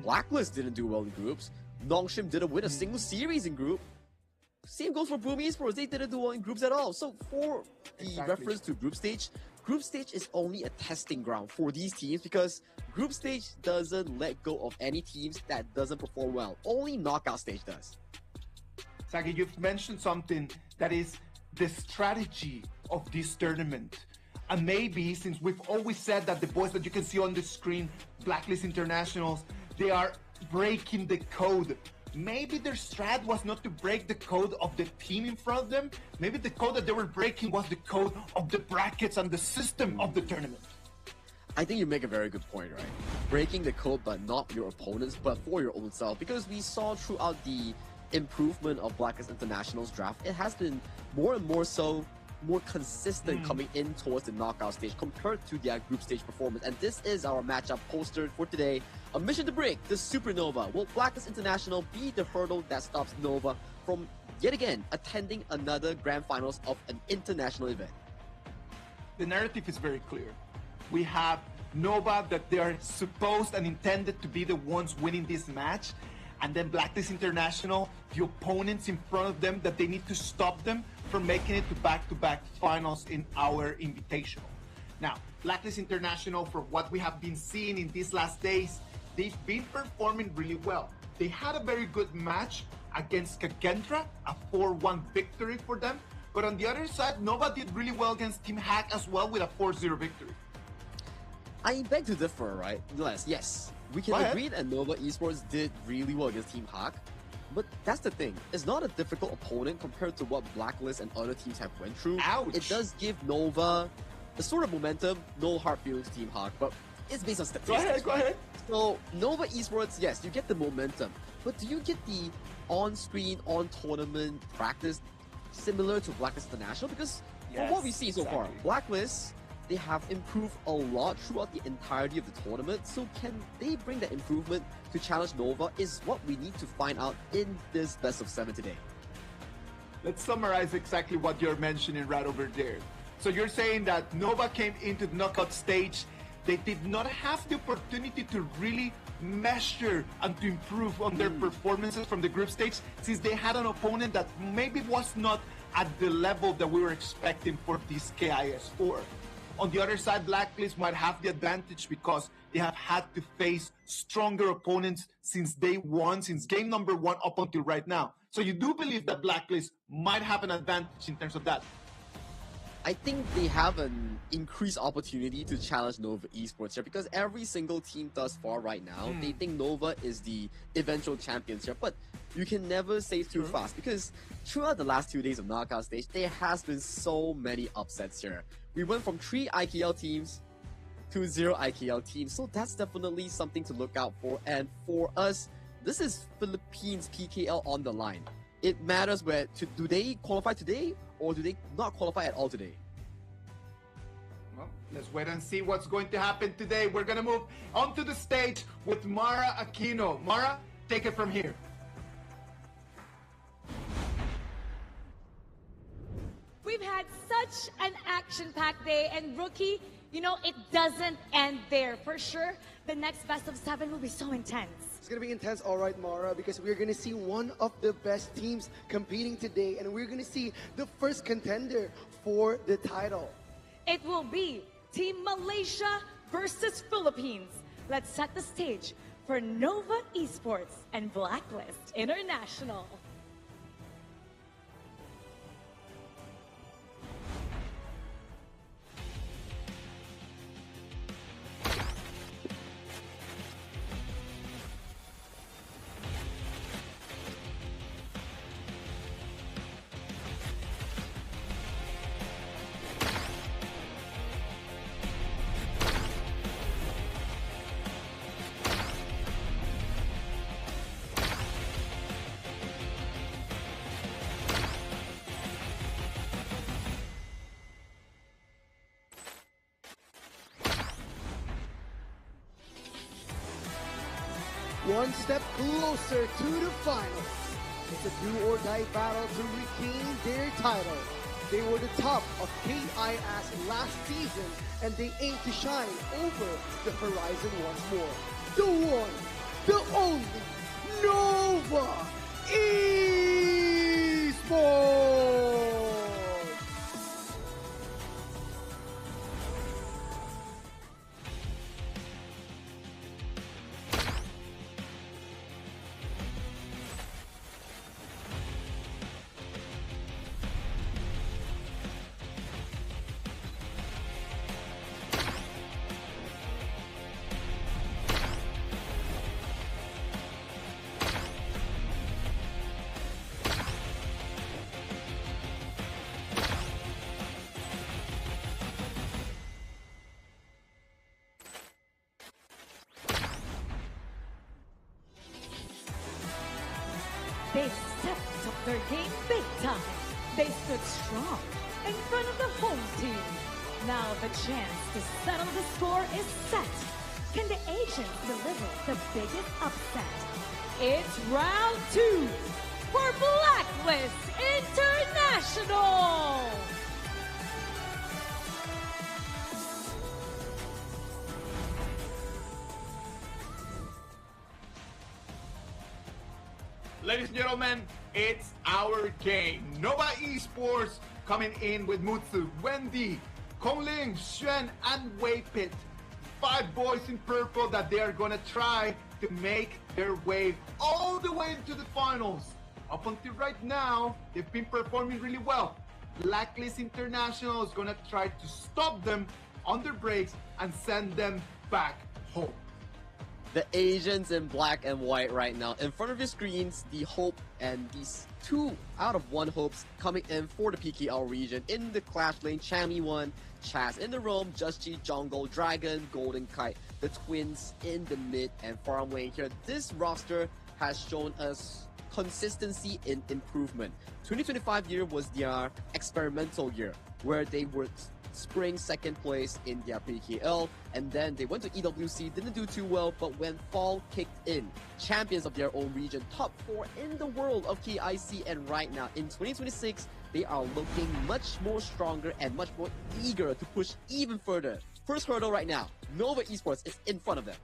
Blacklist didn't do well in groups. Nongshim didn't win a single series in group. Same goes for Boom Esports. They didn't do well in groups at all. So for the reference to group stage is only a testing ground for these teams because group stage doesn't let go of any teams that doesn't perform well. Only knockout stage does. Sagi, you've mentioned something that is the strategy of this tournament. And maybe, since we've always said that the boys that you can see on the screen, Blacklist Internationals, they are breaking the code. Maybe their strat was not to break the code of the team in front of them. Maybe the code that they were breaking was the code of the brackets and the system of the tournament. I think you make a very good point, right? Breaking the code, but not your opponents, but for your own self. Because we saw throughout the improvement of Blacklist International's draft, it has been more and more so, more consistent coming in towards the knockout stage compared to their group stage performance. And this is our matchup poster for today. A mission to break the Supernova. Will Blacklist International be the hurdle that stops Nova from, yet again, attending another grand finals of an international event? The narrative is very clear. We have Nova, that they are supposed and intended to be the ones winning this match, and then Blacklist International, the opponents in front of them, that they need to stop them from making it to back-to-back finals in our invitational. Now, Blacklist International, for what we have been seeing in these last days, they've been performing really well. They had a very good match against Kagendra, a 4-1 victory for them. But on the other side, Nova did really well against Team Hack as well with a 4-0 victory. I beg to differ, right? Yes, we can agree that Nova Esports did really well against Team Hack. But that's the thing. It's not a difficult opponent compared to what Blacklist and other teams have went through. Ouch. It does give Nova a sort of momentum. No hard feelings to Team Hack, but it's based on statistics. Go ahead. So Nova Esports, yes, you get the momentum. But do you get the on-screen, on-tournament practice similar to Blacklist International? Because from what we've seen so far, Blacklist, they have improved a lot throughout the entirety of the tournament. So can they bring that improvement to challenge Nova is what we need to find out in this best of 7 today. Let's summarize exactly what you're mentioning right over there. So you're saying that Nova came into the knockout stage, they did not have the opportunity to really measure and to improve on their performances from the group stage, since they had an opponent that maybe was not at the level that we were expecting for this KIS4. On the other side, Blacklist might have the advantage because they have had to face stronger opponents since day one, since game number 1 up until right now. So you do believe that Blacklist might have an advantage in terms of that? I think they have an increased opportunity to challenge Nova Esports here because every single team thus far right now, they think Nova is the eventual champions here. But you can never say too fast because throughout the last 2 days of knockout stage, there has been so many upsets here. We went from 3 IKL teams to 0 IKL teams, so that's definitely something to look out for. And for us, this is Philippines PKL on the line. It matters where do they qualify today or do they not qualify at all today? Well, let's wait and see what's going to happen today. We're going to move onto the stage with Mara Aquino. Mara, take it from here. We've had such an action-packed day, and Rookie, you know, it doesn't end there. For sure, the next best of 7 will be so intense. It's going to be intense, all right, Mara, because we're going to see one of the best teams competing today, and we're going to see the first contender for the title. It will be Team Malaysia versus Philippines. Let's set the stage for Nova Esports and Blacklist International. One step closer to the final. It's a do-or-die battle to regain their title. They were the top of KIS last season, and they aim to shine over the horizon once more. The one, the only, Nova Esports! They stepped up their game big time. They stood strong in front of the home team. Now the chance to settle the score is set. Can the agents deliver the biggest upset? It's round 2 for Blacklist International. Ladies and gentlemen, it's our game. Nova Esports coming in with Mutsu, Wendy, Kongling, Xuan, and Weipit. 5 boys in purple that they are gonna try to make their way all the way into the finals. Up until right now, they've been performing really well. Blacklist International is gonna try to stop them on their breaks and send them back home. The Asians in black and white right now. In front of your screens, the Hope and these 2 out of 1 Hopes coming in for the PKL region. In the Clash lane, Chami 1, Chaz in the roam, Justchi, Jungle, Dragon, Golden Kite, the Twins in the mid and farm lane here. This roster has shown us consistency in improvement. 2025 year was their experimental year, where they were spring 2nd place in their PKL, and then they went to EWC, didn't do too well, but when fall kicked in, champions of their own region, top 4 in the world of KIC, and right now in 2026, they are looking much more stronger and much more eager to push even further. First hurdle right now, Nova Esports is in front of them.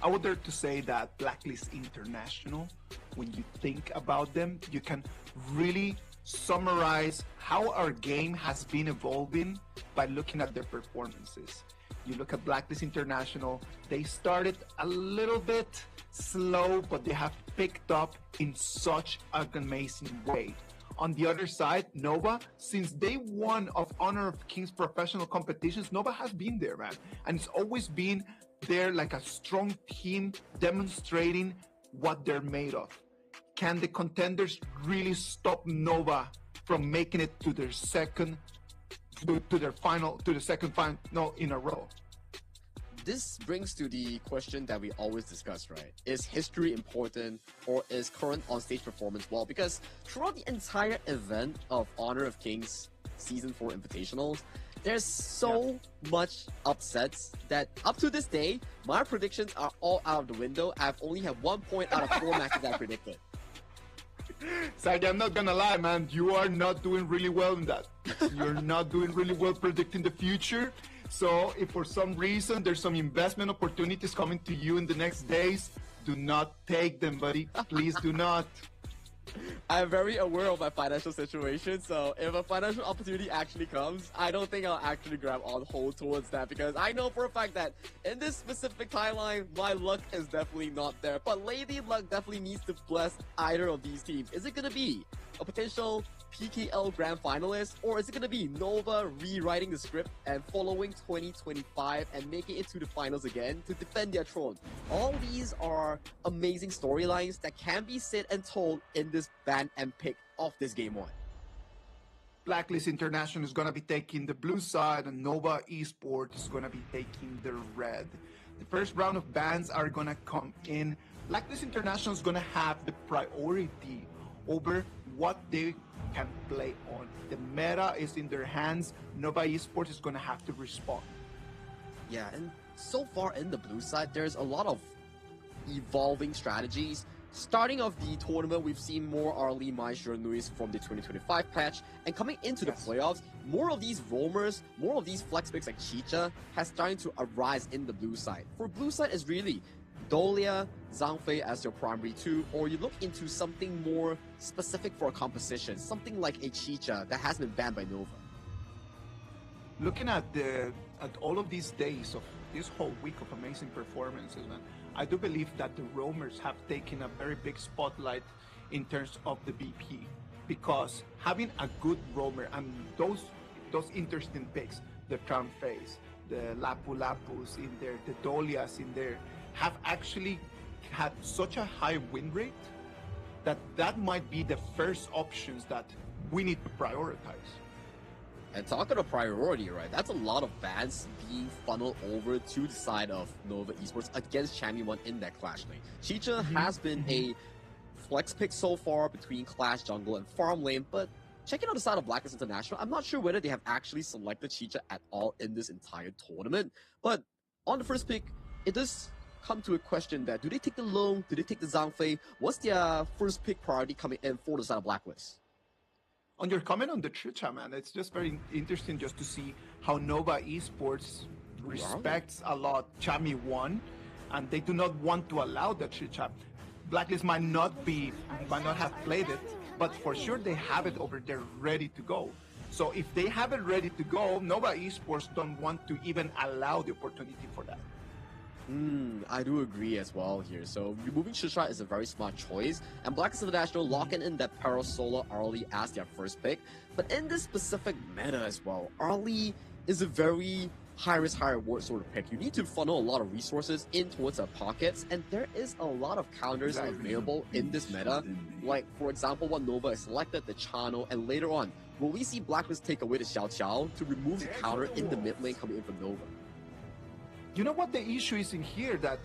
I would dare to say that Blacklist International, when you think about them, you can really summarize how our game has been evolving by looking at their performances. You look at Blacklist International, they started a little bit slow, but they have picked up in such an amazing way. On the other side, Nova, since day 1 of Honor of Kings professional competitions, Nova has been there, man. And it's always been there like a strong team demonstrating what they're made of. Can the contenders really stop Nova from making it to their second final in a row? This brings to the question that we always discuss, right? Is history important or is current on-stage performance well? Because throughout the entire event of Honor of Kings Season 4 Invitationals, there's so much upsets that up to this day, my predictions are all out of the window. I've only had 1 point out of 4 matches I predicted. Sagi, I'm not gonna lie, man. You are not doing really well in that. You're not doing really well predicting the future. So if for some reason there's some investment opportunities coming to you in the next days, do not take them, buddy. Please do not. I'm very aware of my financial situation, so if a financial opportunity actually comes, I don't think I'll actually grab on hold towards that, because I know for a fact that in this specific timeline, my luck is definitely not there. But Lady Luck definitely needs to bless either of these teams. Is it going to be a potential PKL Grand Finalist, or is it going to be Nova rewriting the script and following 2025 and making it to the finals again to defend their throne? All these are amazing storylines that can be said and told in this ban and pick of this Game 1. Blacklist International is going to be taking the blue side, and Nova Esports is going to be taking the red. The first round of bans are going to come in. Blacklist International is going to have the priority over what they can play on. The meta is in their hands. Nova Esports is going to have to respond. Yeah, and so far in the blue side, there's a lot of evolving strategies starting off the tournament, we've seen more Arlie Maestro Nuis from the 2025 patch, and coming into the playoffs, more of these roamers, more of these flex picks like Chicha has starting to arise in the blue side. For blue side is really Dolia, Zhangfei as your primary two, or you look into something more specific for a composition, something like a Chicha that has been banned by Nova. Looking at all of these days of this whole week of amazing performances, man, I do believe that the roamers have taken a very big spotlight in terms of the BP, because having a good roamer and those interesting picks, the Tramface, the Lapu Lapus in there, the Dolias in there, have actually had such a high win rate that might be the first options that we need to prioritize. And talking of priority, right, that's a lot of bans being funneled over to the side of Nova Esports against Chami 1 in that Clash lane. Chicha has been a flex pick so far between Clash Jungle and Farm lane, but checking out the side of Blacklist International, I'm not sure whether they have actually selected Chicha at all in this entire tournament. But on the first pick, it does come to a question that, do they take the Long? Do they take the Zhangfei? What's their first pick priority coming in for the side of Blacklist? On your comment on the Chicha, man, it's just very interesting just to see how Nova Esports respects a lot Chami 1, and they do not want to allow the Chicha. Blacklist might not have played it, but for sure they have it over there ready to go. So if they have it ready to go, Nova Esports don't want to even allow the opportunity for that. I do agree as well here. So removing Chicha is a very smart choice, and Blacklist International locking in that Parasola Arlie as their first pick. But in this specific meta as well, Arlie is a very high risk, high reward sort of pick. You need to funnel a lot of resources in towards our pockets, and there is a lot of counters available in this meta. Like, for example, what Nova has selected, the Chano, and later on, will we see Blacklist take away the Xiao Qiao to remove the counter in the mid lane coming in from Nova? You know what the issue is in here? That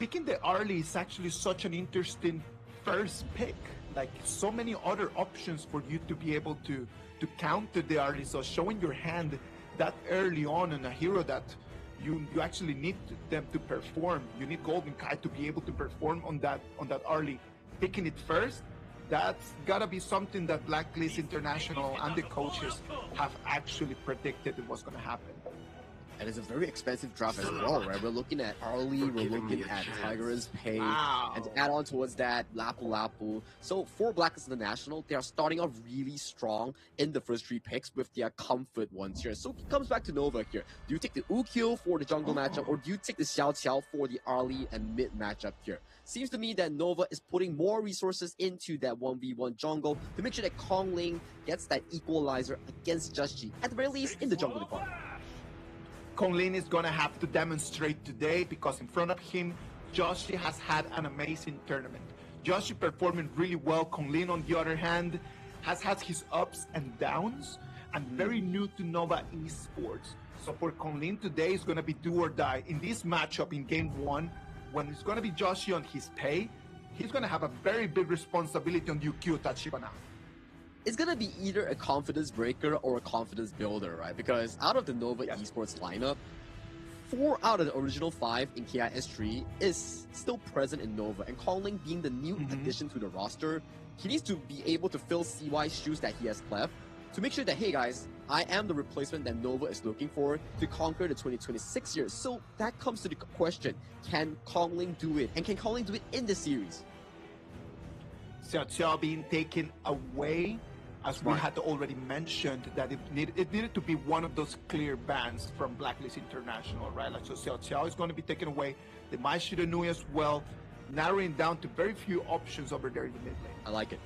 picking the Arlie is actually such an interesting first pick. Like, so many other options for you to be able to counter the Arlie. So showing your hand that early on a hero that you actually need them to perform. You need Golden Kai to be able to perform on that Arlie. Picking it first, that's gotta be something that Blacklist International and the coaches have actually predicted was gonna happen. And it's a very expensive draft as well, right? We're looking at Arlie, we're looking at Tiger's Pay, and to add on towards that, Lapu Lapu. So for Blacklist International, they are starting off really strong in the first three picks with their comfort ones here. So it comes back to Nova here. Do you take the Ukyo for the jungle matchup, or do you take the Xiao Qiao for the Arlie and mid matchup here? Seems to me that Nova is putting more resources into that 1v1 jungle to make sure that Kong Ling gets that equalizer against Just G, at the very least in the jungle department. Kong Lin is gonna have to demonstrate today, because in front of him, Joshi has had an amazing tournament. Joshi performing really well. Kong Lin, on the other hand, has had his ups and downs, and very new to Nova Esports. So for Kong Lin today, it's gonna be do or die. In this matchup in game 1, when it's gonna be Joshi on his pay, he's gonna have a very big responsibility on Yukio Tachibana. It's gonna be either a confidence breaker or a confidence builder, right? Because out of the Nova Esports lineup, 4 out of the original 5 in KIS3 is still present in Nova, and Kong Ling being the new addition to the roster, he needs to be able to fill CY's shoes that he has left to make sure that, hey guys, I am the replacement that Nova is looking for to conquer the 2026 year. So that comes to the question, can Kong Ling do it? And can Kong Ling do it in this series? Xiao Qiao being taken away, as we had already mentioned, that it needed to be one of those clear bans from Blacklist International, right? Like, so Xiao Qiao is going to be taken away, the Mai Shiranui as well, narrowing down to very few options over there in the mid lane. I like it.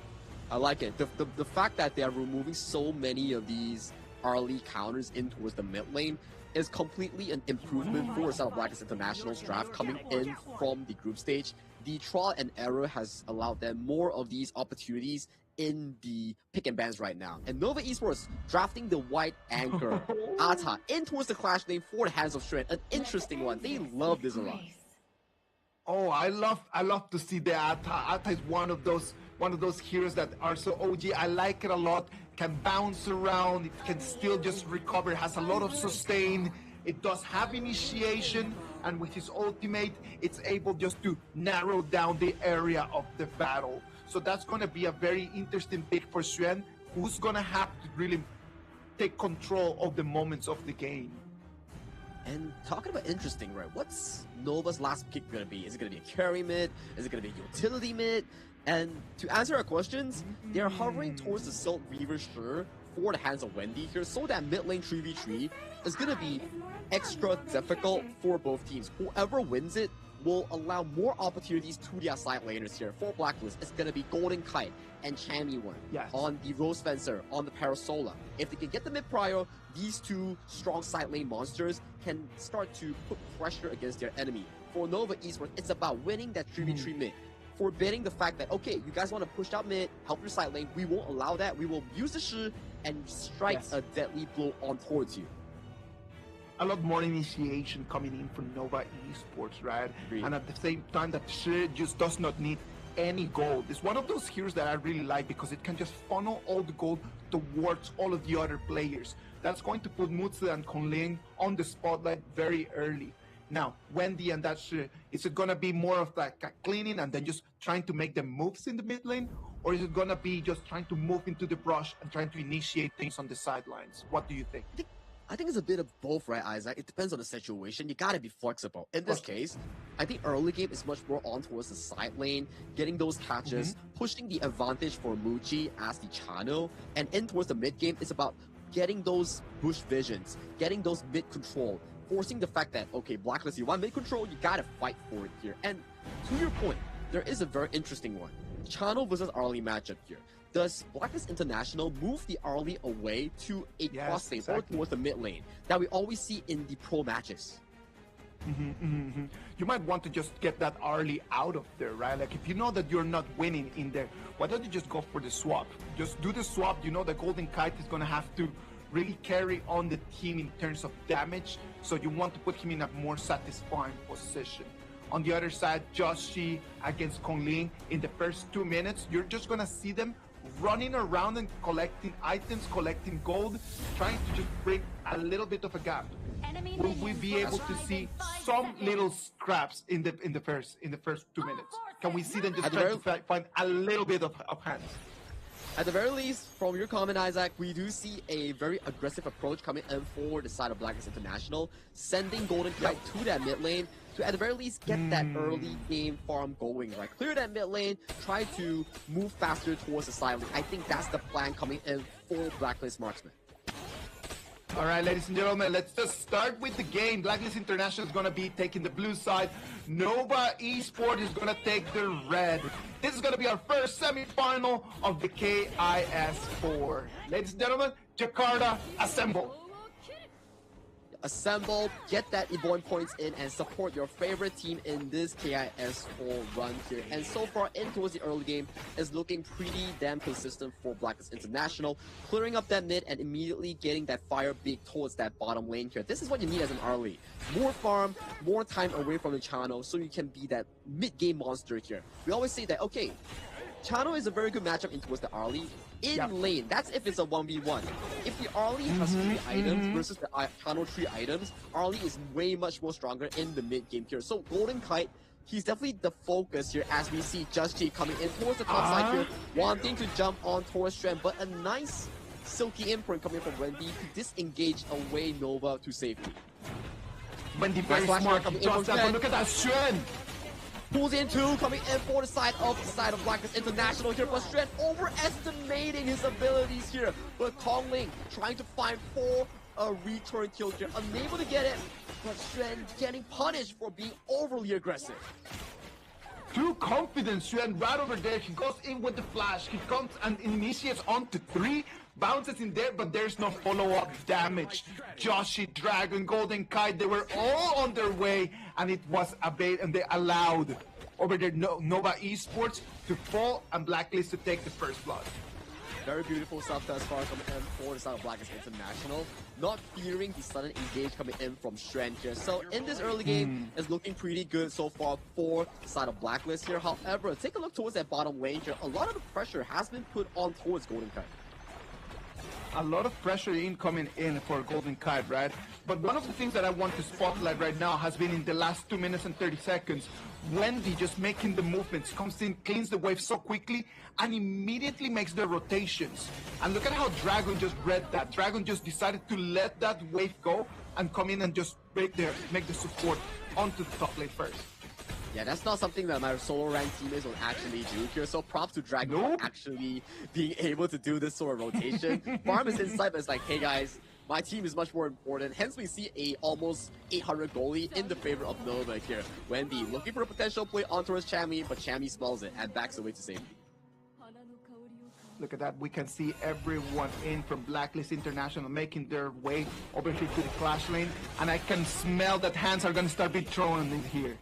I like it. The fact that they are removing so many of these Arlie counters in towards the mid lane is completely an improvement for South Blacklist International's draft coming in from the group stage. The trial and error has allowed them more of these opportunities in the pick and bans right now. And Nova Esports drafting the white anchor, Ata, in towards the Clash lane for the Hands of Strength. An interesting one. They love this a lot. Oh, I love to see the Ata. Ata is one of those heroes that are so OG. I like it a lot. Can bounce around, it can still just recover, has a lot of sustain. It does have initiation, and with his ultimate, it's able just to narrow down the area of the battle. So that's going to be a very interesting pick for Xuan, who's going to have to really take control of the moments of the game. And talking about interesting, right? What's Nova's last pick going to be? Is it going to be a carry mid? Is it going to be a utility mid? And to answer our questions, they're hovering towards the Silt Reaver Sure for the hands of Wendy here, so that mid lane 3v3 is going to be extra difficult for both teams. Whoever wins it will allow more opportunities to their side laners here. For Blacklist, it's going to be Golden Kite and Chammy1 on the Rose Fencer, on the Parasola. If they can get the mid prior, these two strong side lane monsters can start to put pressure against their enemy. For Nova Esports, it's about winning that 3v3 mid. Forbidding the fact that, okay, you guys want to push out mid, help your side lane, we won't allow that. We will use the Shi and strike a deadly blow on towards you. A lot more initiation coming in from Nova Esports, right? And at the same time, that Shi just does not need any gold. It's one of those heroes that I really like because it can just funnel all the gold towards all of the other players. That's going to put Mutsu and Konling on the spotlight very early. Now, Wendy and that Shi, is it going to be more of like a cleaning and then just trying to make the moves in the mid lane? Or is it going to be just trying to move into the brush and trying to initiate things on the sidelines? What do you think? I think it's a bit of both, right, Isaac? It depends on the situation. You gotta be flexible. In this case, I think early game is much more on towards the side lane, getting those catches, pushing the advantage for Muji as the channel, and in towards the mid game, it's about getting those bush visions, getting those mid control, forcing the fact that, okay, Blacklist, you want mid control, you gotta fight for it here. And to your point, there is a very interesting one. Channel versus Arlie matchup here. Does Blacklist International move the Arlie away to a cross lane or towards the mid lane that we always see in the pro matches? You might want to just get that Arlie out of there, right? Like if you know that you're not winning in there, why don't you just go for the swap? Just do the swap. You know the Golden Kite is going to have to really carry on the team in terms of damage, so you want to put him in a more satisfying position. On the other side, Joshi against Konglin, in the first 2 minutes, you're just going to see them running around and collecting items, collecting gold, trying to just bring a little bit of a gap. Will we be able to see some little scraps in the first 2 minutes? Can we see them just trying to find a little bit of hands? At the very least, from your comment, Isaac, we do see a very aggressive approach coming in for the side of Blacklist International, sending Golden Kite to that mid lane to at the very least get that early game farm going, right? Clear that mid lane, try to move faster towards the side lane. I think that's the plan coming in for Blacklist Marksman. All right, ladies and gentlemen, let's just start with the game. Blacklist International is going to be taking the blue side. Nova Esports is going to take the red. This is going to be our first semi-final of the KIS4. Ladies and gentlemen, Jakarta, assemble. Assemble, get that Evoin points in, and support your favorite team in this KIS4 run here. And so far, in towards the early game, is looking pretty damn consistent for Blacklist International, clearing up that mid and immediately getting that fire big towards that bottom lane here. This is what you need as an early. More farm, more time away from the channel, so you can be that mid-game monster here. We always say that, okay, channel is a very good matchup in towards the early. In lane, that's if it's a 1v1. If the Arlie has 3 items versus the channel 3 items, Arlie is way much more stronger in the mid game here. So Golden Kite, he's definitely the focus here as we see Just G coming in towards the top side here, wanting to jump on towards Strand, but a nice silky imprint coming from Wendy to disengage away Nova to safety. Wendy very smart, look at that Strand! Pulls in two, coming in for the side of Blacklist International here, but Strand overestimating his abilities here. But Kongling trying to find for a return kill here, unable to get it, but Strand getting punished for being overly aggressive. Too confident, Strand right over there. He goes in with the flash. He comes and initiates onto 3. Bounces in there, but there's no follow-up damage. Joshi, Dragon, Golden Kite, they were all on their way, and it was a bait, and they allowed over there Nova Esports to fall and Blacklist to take the first blood. Very beautiful stuff thus far coming in for the side of Blacklist International. Not fearing the sudden engage coming in from Strand here. So in this early game, it's looking pretty good so far for the side of Blacklist here. However, take a look towards that bottom lane here. A lot of the pressure has been put on towards Golden Kite. A lot of pressure coming in for Golden Kite, right? But one of the things that I want to spotlight right now has been in the last 2 minutes and 30 seconds. Wendy just making the movements, comes in, cleans the wave so quickly, and immediately makes the rotations. And look at how Dragon just read that. Dragon just decided to let that wave go and come in and just make the support onto the top lane first. Yeah, that's not something that my solo rank teammates will actually do here. So props to Dragon for actually being able to do this sort of rotation. Farm is inside, but it's like, hey guys, my team is much more important. Hence, we see a almost 800 goalie in the favor of Nova here. Wendy looking for a potential play on towards Chammy, but Chammy smells it and backs away to safety. Look at that. We can see everyone in from Blacklist International making their way over here to the clash lane. And I can smell that hands are going to start being thrown in here.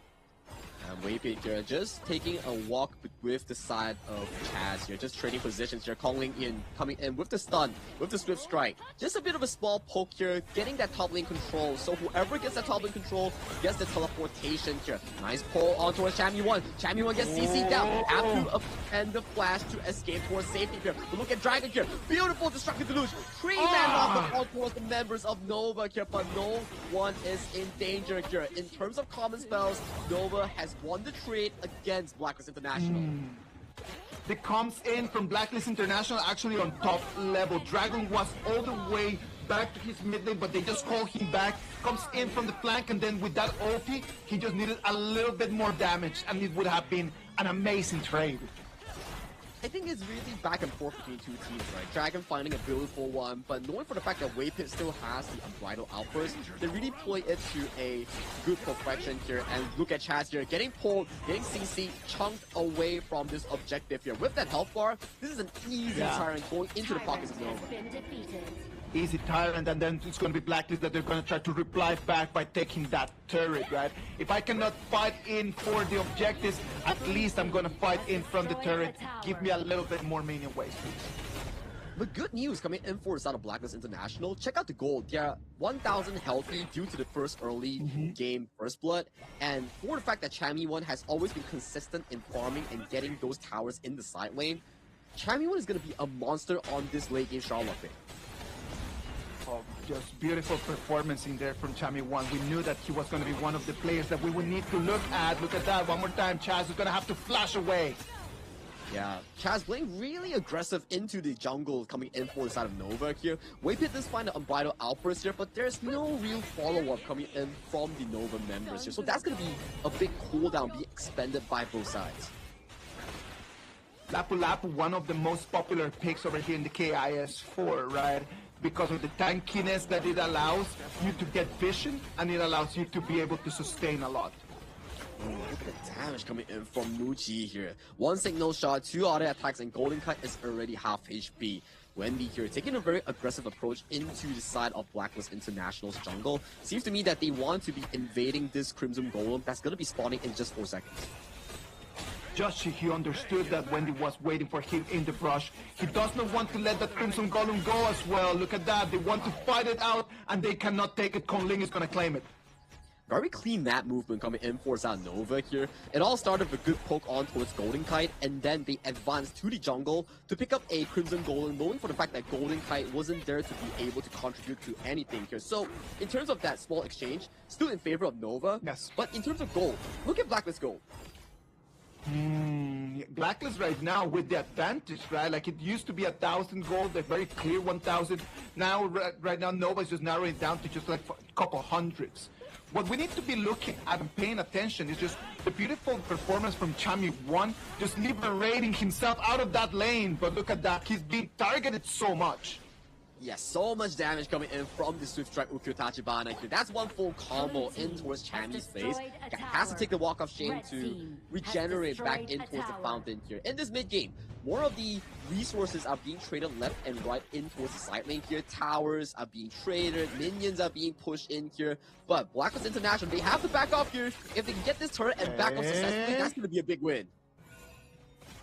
And Waypit here, just taking a walk with the side of Chaz here, just trading positions here, coming in with the stun, with the swift strike. Just a bit of a small poke here, getting that top lane control. So whoever gets that top lane control gets the teleportation here. Nice pull on towards Chammy 1. Chammy 1 gets CC down. Have to end the flash to escape towards safety here. But look at Dragon here. Beautiful destructive deluge. 3-man off all towards the members of Nova here, but no one is in danger here. In terms of common spells, Nova has won the trade against Blacklist International. The comes in from Blacklist International actually on top level. Dragon was all the way back to his mid lane, but they just call him back. Comes in from the flank, and then with that ulti, he just needed a little bit more damage, and it would have been an amazing trade. I think it's really back and forth between two teams, right? Dragon finding a beautiful one, but knowing for the fact that Waypit still has the Unbridled Outburst, they really play it to a good perfection here. And look at Chaz here, getting pulled, getting CC, chunked away from this objective here. With that health bar, this is an easy tyrant going into the pockets of Nova. Easy tyrant, and then it's going to be Blacklist that they're going to try to reply back by taking that turret, right? If I cannot fight in for the objectives, at least I'm going to fight in from the turret. Give me a little bit more minion waste, please. But good news coming in for the side of Blacklist International. Check out the gold. They're 1,000 healthy due to the first early game First Blood. And for the fact that Chammy 1 has always been consistent in farming and getting those towers in the side lane, Chammy 1 is going to be a monster on this late game Charlotte pick. Oh, just beautiful performance in there from Chammy 1. We knew that he was going to be one of the players that we would need to look at. Look at that. One more time. Chaz is going to have to flash away. Yeah, Chaz playing really aggressive into the jungle coming in for the side of Nova here. Waypit does find an Unbridled Outburst here, but there's no real follow-up coming in from the Nova members here. So that's going to be a big cooldown being expended by both sides. Lapu Lapu, one of the most popular picks over here in the KIS4, right? Because of the tankiness that it allows you to get vision, and it allows you to be able to sustain a lot. Ooh, look at the damage coming in from Muji here. One signal shot, 2 auto attacks, and Golden Kite is already half HP. Wendy here taking a very aggressive approach into the side of Blacklist International's jungle. Seems to me that they want to be invading this Crimson Golem that's going to be spawning in just 4 seconds. Just he understood that Wendy was waiting for him in the brush. He does not want to let that Crimson Golem go as well. Look at that. They want to fight it out, and they cannot take it. Kongling is going to claim it. Very clean map movement coming in for Nova here. It all started with a good poke on towards Golden Kite, and then they advanced to the jungle to pick up a Crimson Golem, knowing for the fact that Golden Kite wasn't there to be able to contribute to anything here. So, in terms of that small exchange, still in favor of Nova. Yes. But in terms of gold, look at Blacklist gold. Blacklist right now with the advantage, right? Like it used to be 1,000 gold, a very clear 1,000. Now, right now, Nova is just narrowing it down to just like a couple hundreds. What we need to be looking at and paying attention is just the beautiful performance from Chammy 1, just liberating himself out of that lane. But look at that, he's being targeted so much. Yes, so much damage coming in from the Swift Strike Ukyo Tachibana here. That's one full combo in towards Chammy's face. Has to take the walk of shame to regenerate back in towards the fountain here. In this mid game, more of the resources are being traded left and right in towards the side lane here. Towers are being traded, minions are being pushed in here. But Blacklist International, they have to back off here. If they can get this turret and back off successfully, that's going to be a big win.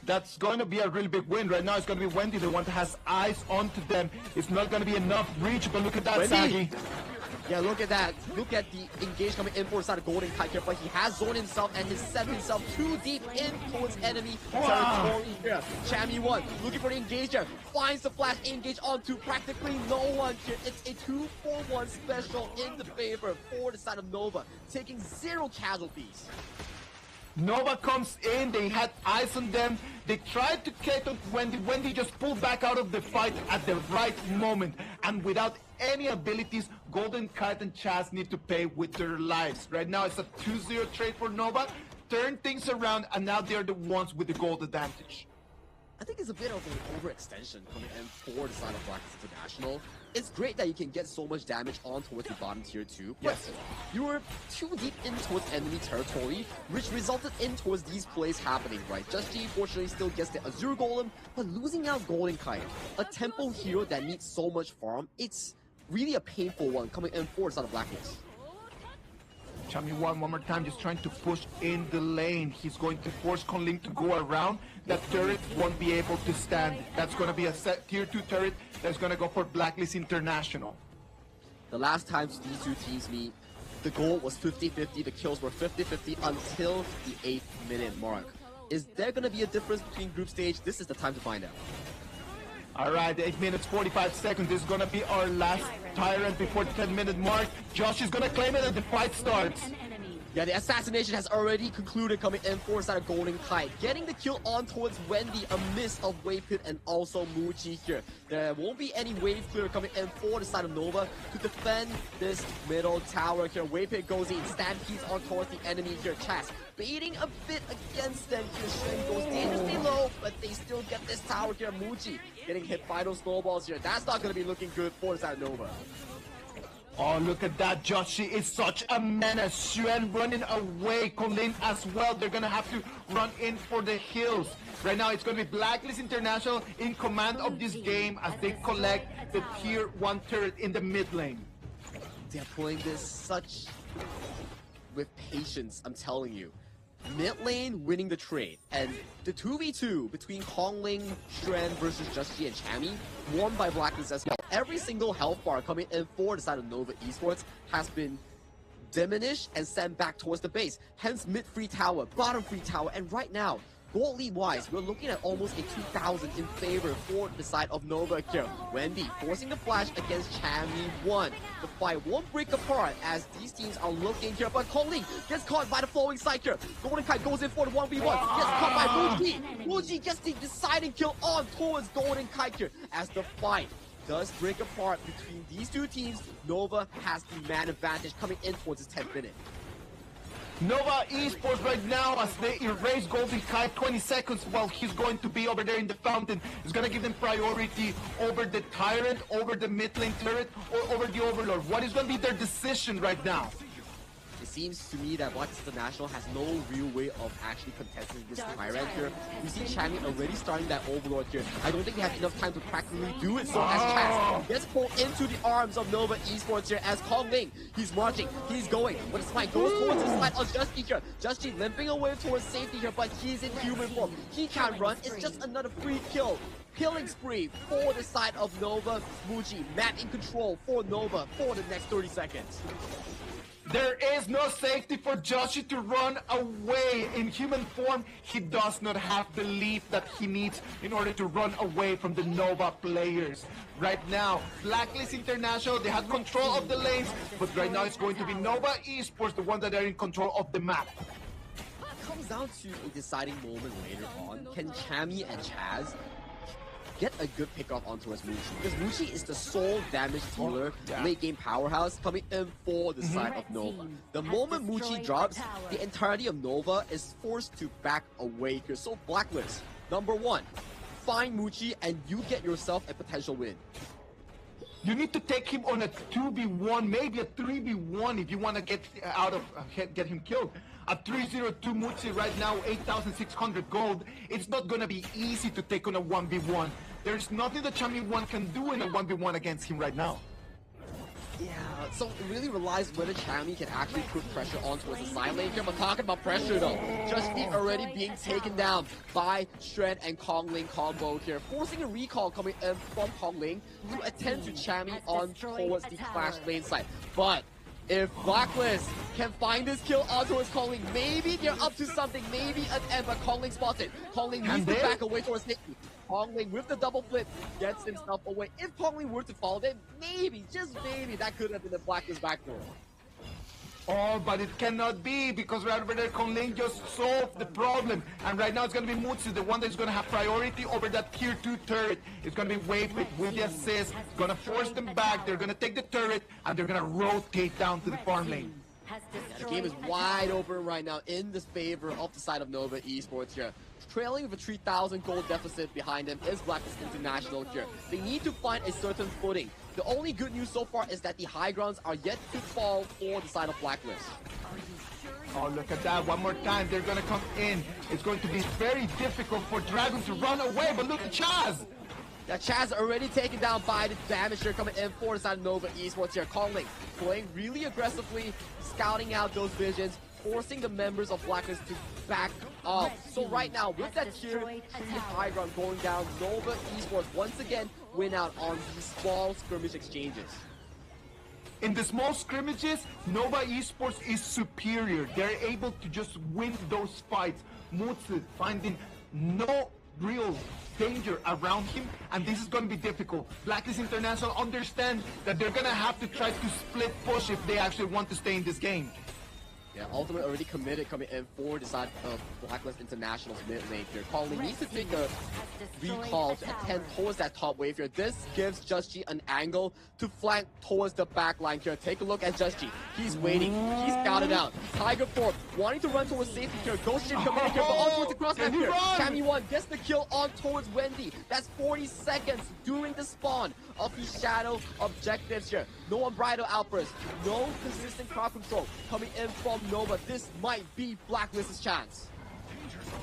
That's going to be a really big win. Right now, it's going to be Wendy, the one that has eyes onto them. It's not going to be enough reach, but look at that, Sagi. Yeah, look at that. Look at the engage coming in for side of Golden Kite here, but he has zoned himself and has set himself too deep in towards enemy territory here. Chammy 1 looking for the engage here. Finds the flash engage onto practically no one here. It's a 2-for-1 special in the favor for the side of Nova, taking 0 casualties. Nova comes in, they had eyes on them, they tried to catch up Wendy. Wendy just pulled back out of the fight at the right moment, and without any abilities, Golden Kite and Chaz need to pay with their lives. Right now it's a 2-0 trade for Nova, turn things around, and now they're the ones with the gold advantage. I think it's a bit of an overextension coming in for the side of Black International. It's great that you can get so much damage on towards the bottom tier 2, but you were too deep in towards enemy territory, which resulted in towards these plays happening, right? Just G fortunately still gets the Azure Golem, but losing out Golden Kite, a tempo hero that needs so much farm, it's really a painful one coming in for the side of Blacklist. Chammy one more time, just trying to push in the lane. He's going to force Conling to go around. That turret won't be able to stand. That's going to be a set tier 2 turret that's going to go for Blacklist International. The last time these two teams meet, the goal was 50-50, the kills were 50-50 until the 8th minute mark. Is there going to be a difference between group stage? This is the time to find out. All right, 8 minutes, 45 seconds. This is going to be our last Tyrant before the 10-minute mark. Josh is going to claim it and the fight starts. Yeah, the assassination has already concluded coming in for side of Golden Kite. Getting the kill on towards Wendy, a miss of Wave Pit and also Muji here. There won't be any wave clear coming in for the side of Nova to defend this middle tower here. Wave Pit goes in, stampedes on towards the enemy here. Chaz baiting a bit against them here. Strength goes dangerously low, but they still get this tower here. Muji getting hit by those snowballs here. That's not going to be looking good for the side of Nova. Oh, look at that. Joshi is such a menace. Xuan running away. Colin as well. They're going to have to run in for the hills. Right now, it's going to be Blacklist International in command of this game as they collect the tier 1 turret in the mid lane. They're playing this with patience, I'm telling you. Mid lane winning the trade, and the 2v2 between Kongling, Xuan versus Justji and Chammy won by Blacklist as well. Every single health bar coming in for the side of Nova Esports has been diminished and sent back towards the base. Hence mid free tower, bottom free tower, and right now, gold lead wise, we're looking at almost a 2,000 in favor for the side of Nova here. Wendy forcing the flash against Chammy 1. The fight won't break apart as these teams are looking here, but Kongling gets caught by the flowing side here. Golden Kite goes in for the 1v1, gets caught by Muji. Muji gets the deciding kill on towards Golden Kite here as the fight does break apart between these two teams. Nova has the man advantage coming in towards his 10th minute. Nova Esports right now, as they erase Golden Kite, 20 seconds while he's going to be over there in the fountain, is going to give them priority over the Tyrant, over the mid lane turret, or over the Overlord. What is going to be their decision right now? It seems to me that Blacklist International has no real way of actually contesting this Tyrant here. We see Chammy already starting that Overlord here. I don't think they have enough time to practically do it. So as Chaz gets pulled into the arms of Nova Esports here, as Kongling, he's marching, he's going, but his fight goes towards the side of Justji here. Justji limping away towards safety here, but he's in human form. He can't run. It's just another free kill. Killing spree for the side of Nova. Muji, map in control for Nova for the next 30 seconds. There is no safety for Joshi to run away. In human form, he does not have the leap that he needs in order to run away from the Nova players. Right now, Blacklist International, they have control of the lanes, but right now it's going to be Nova Esports, the one that are in control of the map. It comes down to a deciding moment later on. Can Chammy and Chaz get a good pickoff onto us Muji? Because Muji is the sole damage dealer, late game powerhouse coming in for the side of Nova. The moment Muji drops, the entirety of Nova is forced to back away here. So Blacklist, number 1, find Muji and you get yourself a potential win. You need to take him on a 2v1, maybe a 3v1 if you want to get get him killed. A 302 Muji right now, 8,600 gold. It's not going to be easy to take on a 1v1. There's nothing that Chammy 1 can do in a 1v1 against him right now. Yeah, so it really relies whether Chami can actually put pressure on towards the side lane here. But talking about pressure though, Justy already being taken down by Shred and Kong Ling combo here, forcing a recall coming in from Kong Ling to attend to Chami on towards the Clash lane side. But if Blacklist can find this kill on towards Kong Ling, maybe they're up to something, maybe an end, but Kong Ling spots it. Kong Ling needs to back away towards Nikki. Kong Ling with the double flip gets himself away. If Kong Ling were to fall, then maybe, just maybe, that could have been the Blacklist backdoor. Oh, but it cannot be, because right over there, Kong Ling just solved the problem. And right now it's going to be Mutsu, the one that's going to have priority over that tier 2 turret. It's going to be Waypit with the assist, going to force them back. They're going to take the turret, and they're going to rotate down to the farm lane. Yeah, the game is wide open right now in the favor of the side of Nova Esports here. Trailing with a 3,000 gold deficit behind them is Blacklist International here. They need to find a certain footing. The only good news so far is that the high grounds are yet to fall for the side of Blacklist. Oh, look at that. One more time. They're going to come in. It's going to be very difficult for Dragon to run away, but look at Chaz. Yeah, Chaz already taken down by the damage here coming in for the side of Nova Esports here. Kong Ling playing really aggressively, scouting out those visions, forcing the members of Blacklist to back up. So right now, with that tier 3 high ground going down, Nova Esports once again win out on these small skirmish exchanges. In the small scrimmages, Nova Esports is superior. They're able to just win those fights. Mutsu finding no real danger around him, and this is going to be difficult. Blacklist International understand that they're going to have to try to split push if they actually want to stay in this game. Yeah, Ultimate already committed coming in for the side of Blacklist International's mid lane here. Kong Ling needs to take a recall to attend towards that top wave here. This gives Just an angle to flank towards the back line here. Take a look at Just. He's waiting. He's scouted out. Tiger Form wanting to run towards safety here. Ghost Ship coming in here, but on towards the crossback here. Cammy 1 gets the kill on towards Wendy. That's 40 seconds during the spawn of the shadow objectives here. No unbridled outburst. No consistent crowd control coming in from Nova. This might be Blacklist's chance.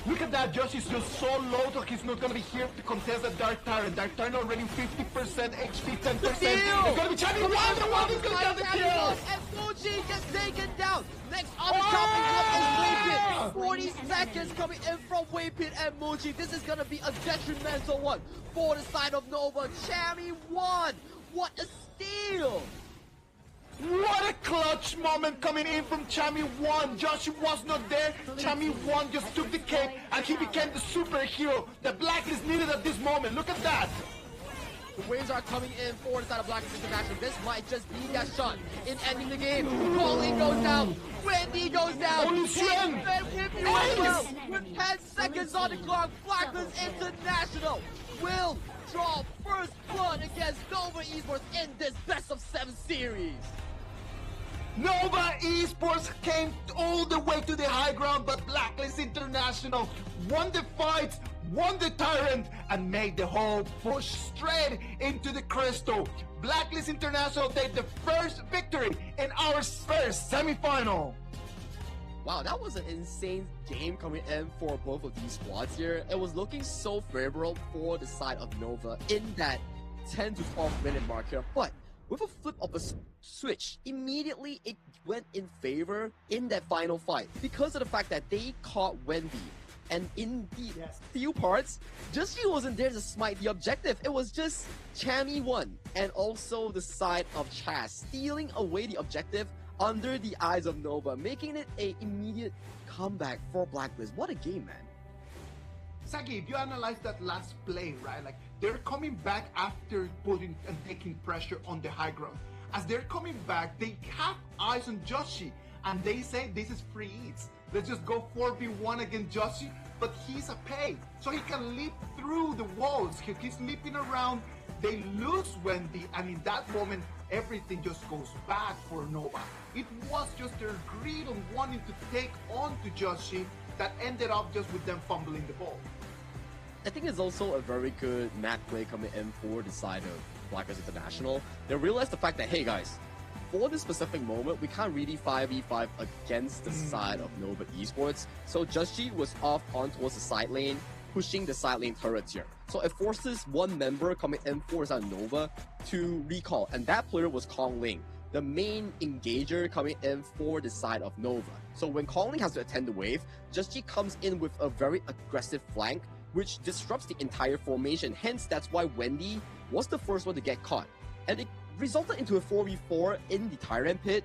Look at that, Josh is just so low that he's not going to be here to contest the Dark Tyrant. Dark Tyrant already 50% HP, 10%. It's going to be Chami 1, the one who's going to get the kill. And Fuji gets taken down. Next on the chopping block is Waypit. 40 seconds coming in from Waypit and Muji. This is going to be a detrimental one for the side of Nova. Chami 1. What a steal. What a clutch moment coming in from Chami 1. Josh was not there. Chami 1 just took the cape and he became the superhero that Blacklist needed at this moment. Look at that. The waves are coming in for the side of Blacklist International. This might just be that shot in ending the game. Colleen goes down. Wendy goes down. With 10 seconds on the clock, Blacklist International will draw first blood against Nova Esports in this best of 7 series. Nova Esports came all the way to the high ground, but Blacklist International won the fight, won the Tyrant, and made the whole push straight into the Crystal. Blacklist International take the first victory in our first semi-final. Wow, that was an insane game coming in for both of these squads here. It was looking so favorable for the side of Nova in that 10 to 12 minute mark here, but with a flip of a switch, immediately it went in favor in that final fight because of the fact that they caught Wendy. And in the few parts, Just wasn't there to smite the objective. It was just Chami 1 and also the side of Chaz stealing away the objective under the eyes of Nova, making it an immediate comeback for Blacklist. What a game, man. Sagi, if you analyze that last play, right, like they're coming back after putting and taking pressure on the high ground. As they're coming back, they have eyes on Joshi, and they say this is free eats. Let's just go 4v1 against Joshi, but he's a pay, so he can leap through the walls. He's leaping around. They lose Wendy, and in that moment, everything just goes bad for Nova. It was just their greed on wanting to take on to Joshi that ended up just with them fumbling the ball. I think it's also a very good map play coming in for the side of Blacklist International. They realized the fact that, hey guys, for this specific moment, we can't really 5v5 against the side of Nova Esports. So Just was off on towards the side lane, pushing the side lane turrets here. So it forces one member coming in for the side of Nova to recall, and that player was Kong Ling. the main engager coming in for the side of Nova. So when Kongling has to attend the wave, Just Ji comes in with a very aggressive flank, which disrupts the entire formation. Hence, that's why Wendy was the first one to get caught. And it resulted into a 4v4 in the Tyrant pit.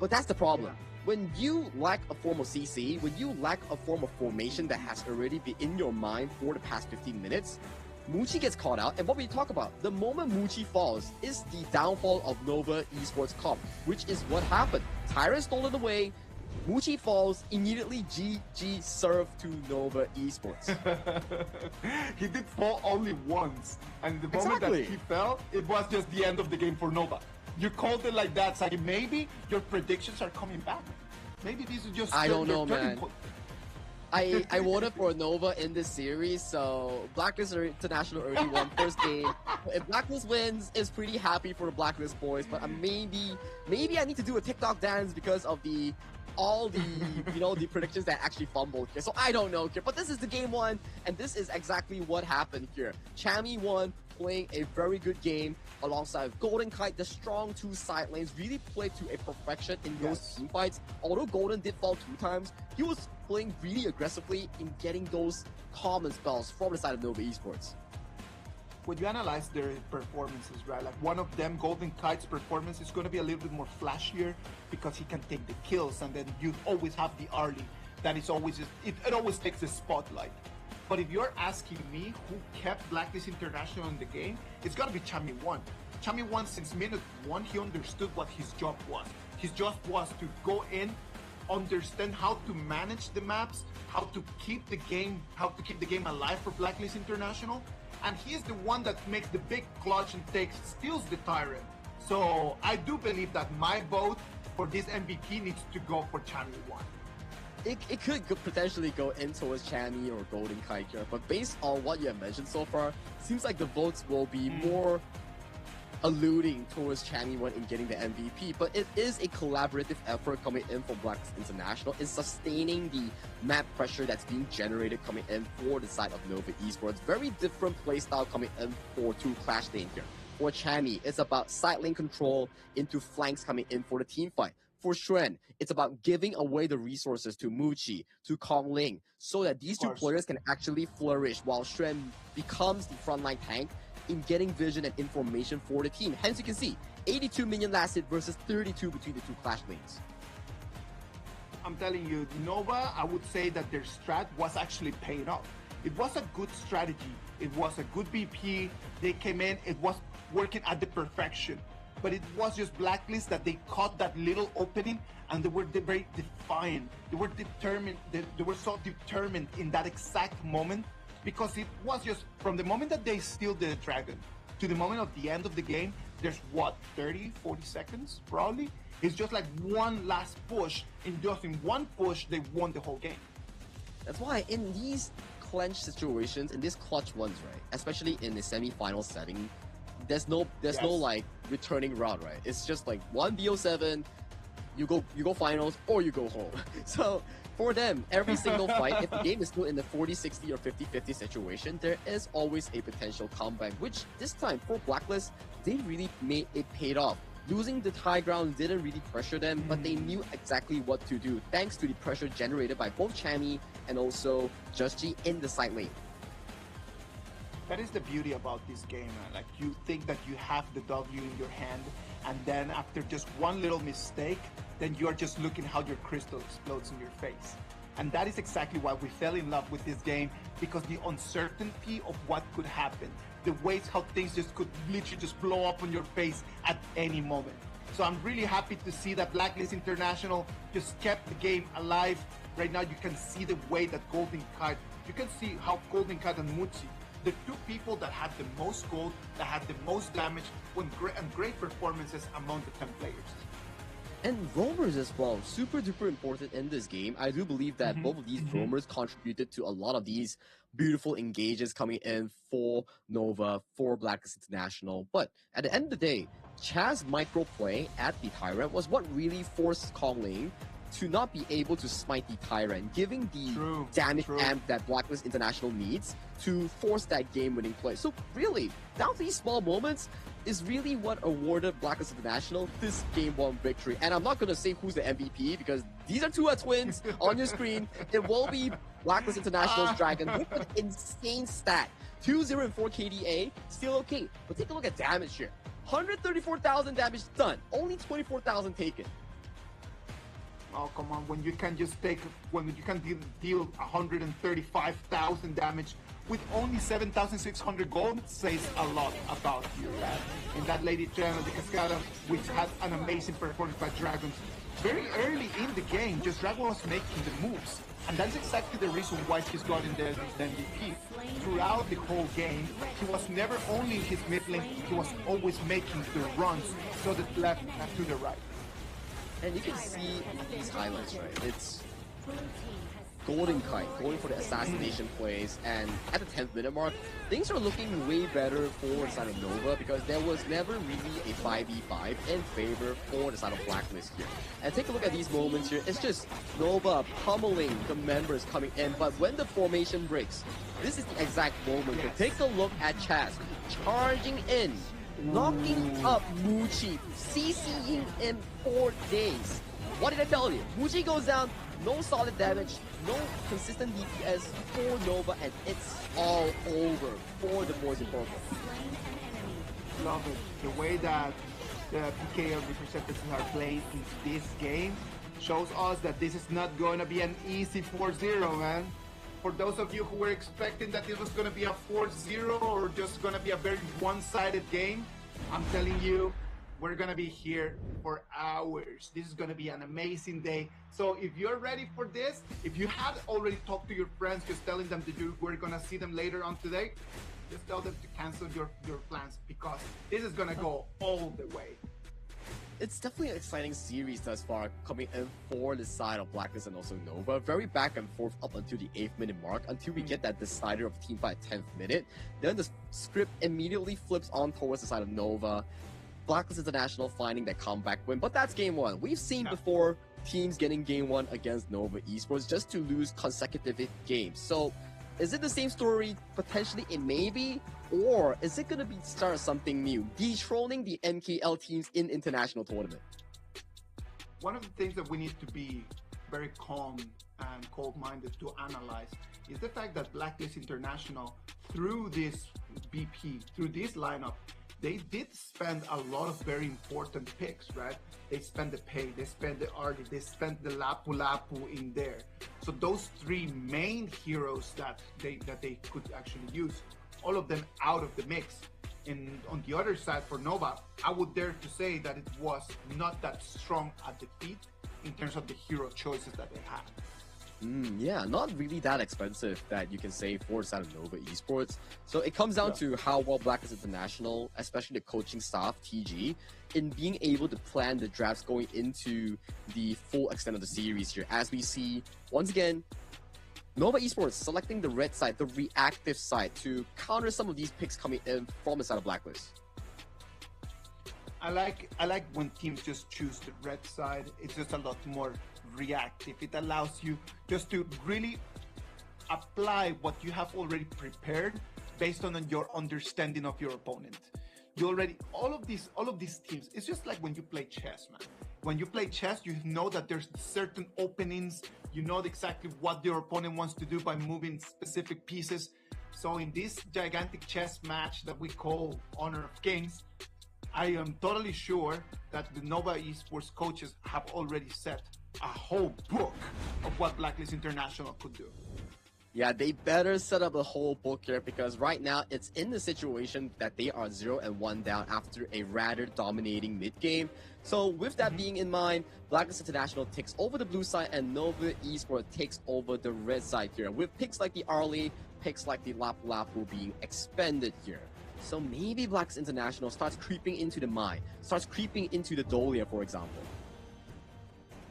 But that's the problem. When you lack a form of CC, when you lack a form of formation that has already been in your mind for the past 15 minutes, Muchi gets caught out, and what we talk about, the moment Muchi falls is the downfall of Nova Esports Comp, which is what happened. Tyrant stole it away, Muchi falls, immediately GG serve to Nova Esports. He did fall only once, and the moment that he fell, it was just the end of the game for Nova. You called it like that, Sagi. Maybe your predictions are coming back. Maybe this is just I don't know, turning man. point. I voted for Nova in this series, so Blacklist International already won first game. If Blacklist wins, it's pretty happy for the Blacklist boys, but maybe I need to do a TikTok dance because of all the the predictions that actually fumbled here. So I don't know here, but this is the game one, and this is exactly what happened here. Chami won, playing a very good game alongside Golden Kite. The strong two side lanes really played to a perfection in those team fights. Although Golden did fall 2 times, he was playing really aggressively in getting those common spells from the side of Nova Esports. When you analyze their performances, right, like one of them, Golden Kite's performance is going to be a little bit more flashier because he can take the kills, and then you always have the early. That is always just, it always takes the spotlight. But if you're asking me who kept Blacklist International in the game, it's got to be Chami 1. Chami 1, since minute 1, he understood what his job was. His job was to go in, understand how to manage the maps, how to keep the game alive for Blacklist International, and he's the one that makes the big clutch and steals the Tyrant. So I do believe that my vote for this MVP needs to go for Chami 1. It could potentially go in towards Chami or Golden Kite here, but based on what you have mentioned so far, seems like the votes will be more alluding towards Chami 1 in getting the MVP, but it is a collaborative effort coming in from Blacklist International in sustaining the map pressure that's being generated coming in for the side of Nova Esports. Very different playstyle coming in for 2 Clash lane here. For Chami, it's about side lane control into flanks coming in for the team fight. For Xuan, it's about giving away the resources to Muchi, to Kong Ling, so that these 2 players can actually flourish while Xuan becomes the frontline tank in getting vision and information for the team. Hence, you can see 82 million last hit versus 32 between the 2 Clash lanes. I'm telling you, Nova, I would say that their strat was actually paying off. It was a good strategy. It was a good BP. They came in, it was working at the perfection. But it was just Blacklist that they caught that little opening, and they were very defiant. They were determined. They were so determined in that exact moment, because it was just from the moment that they steal the dragon to the moment of the end of the game, there's what, 30, 40 seconds probably? It's just like one last push, and just in one push, they won the whole game. That's why in these clench situations, in these clutch ones, right, especially in the semi-final setting, there's no like returning route, right? It's just like 1 BO7, you go finals or you go home. So for them, every single fight, if the game is still in the 40-60 or 50-50 situation, there is always a potential comeback, which this time for Blacklist, they really made it paid off. Losing the high ground didn't really pressure them, but they knew exactly what to do thanks to the pressure generated by both Chami and also Just Ji in the side lane. That is the beauty about this game, man. Like, you think that you have the W in your hand, and then after just one little mistake, then you are just looking how your crystal explodes in your face. And that is exactly why we fell in love with this game, because the uncertainty of what could happen, the ways how things just could literally just blow up on your face at any moment. So I'm really happy to see that Blacklist International just kept the game alive. Right now you can see the way that Golden Kite, you can see how Golden Kite and Muchi, the 2 people that had the most gold, that had the most damage, and great performances among the 10 players. And roamers as well, super duper important in this game. I do believe that both of these roamers contributed to a lot of these beautiful engages coming in for Nova, for Blacklist International. But at the end of the day, Chaz's micro play at the Tyrant was what really forced Kong Ling to not be able to smite the Tyrant, giving the damage amp that Blacklist International needs to force that game-winning play. So really, down to these small moments, is really what awarded Blacklist International this Game 1 victory. And I'm not going to say who's the MVP because these are two twins on your screen. It will be Blacklist International's Dragon with an insane stat. 204 KDA, still okay. But take a look at damage here. 134,000 damage done, only 24,000 taken. Oh, come on, when you can deal 135,000 damage with only 7,600 gold, says a lot about you, right? And that Lady Triana de Cascada, which had an amazing performance by Dragons. Very early in the game, just Dragon was making the moves. And that's exactly the reason why he's gotten the MVP. Throughout the whole game, he was never only in his mid lane, he was always making the runs to the left and to the right. And you can see these highlights, right? It's Golden Kite going for the assassination plays, and at the 10th minute mark, things are looking way better for the side of Nova because there was never really a 5v5 in favor for the side of Blacklist here. And take a look at these moments here. It's just Nova pummeling the members coming in, but when the formation breaks, this is the exact moment. Yes. Take a look at Chaz charging in, knocking up Muchi, CCing in 4 days. What did I tell you? Muchi goes down, no solid damage, no consistent DPS for Nova, and it's all over for the boys in purple. Love it. The way that the PKL representatives are playing in this game shows us that this is not going to be an easy 4-0, man. For those of you who were expecting that this was going to be a 4-0 or just going to be a very one-sided game, I'm telling you, we're going to be here for hours. This is going to be an amazing day. So if you're ready for this, if you had already talked to your friends, just telling them that you were going to see them later on today, just tell them to cancel your plans because this is going to go all the way. It's definitely an exciting series thus far, coming in for the side of Blacklist and also Nova. Very back and forth up until the 8th minute mark, until we get that decider of team fight at 10th minute. Then the script immediately flips on towards the side of Nova. Blacklist International finding that comeback win, but that's game 1. We've seen before teams getting game 1 against Nova Esports just to lose consecutive games. So is it the same story? Potentially it may be, or is it going to be start something new, dethroning the NKL teams in international tournament? One of the things that we need to be very calm and cold-minded to analyze is the fact that Blacklist International, through this BP, through this lineup, they did spend a lot of very important picks, right? They spent the Pei, they spent the Artie, they spent the Lapu Lapu in there. So those 3 main heroes that they could actually use, all of them out of the mix. And on the other side for Nova, I would dare to say that it was not that strong at the feet in terms of the hero choices that they had. Yeah, not really that expensive that you can say for the side of Nova Esports. So it comes down to how well Blacklist International, especially the coaching staff, TG, in being able to plan the drafts going into the full extent of the series here. As we see, once again, Nova Esports selecting the red side, the reactive side, to counter some of these picks coming in from the side of Blacklist. I like when teams just choose the red side. It's just a lot more reactive. It allows you just to really apply what you have already prepared based on your understanding of your opponent. You already, all of these teams, it's just like when you play chess, man. When you play chess, you know that there's certain openings, you know exactly what your opponent wants to do by moving specific pieces. So in this gigantic chess match that we call Honor of Kings, I am totally sure that the Nova Esports coaches have already set a whole book of what Blacklist International could do. Yeah, they better set up a whole book here because right now it's in the situation that they are 0-1 down after a rather dominating mid-game. So with that being in mind, Blacklist International takes over the blue side and Nova Esports takes over the red side here, with picks like the Arlie, picks like the Lapu Lapu being expended here. So maybe Blacklist International starts creeping into the mine, starts creeping into the Dolia, for example.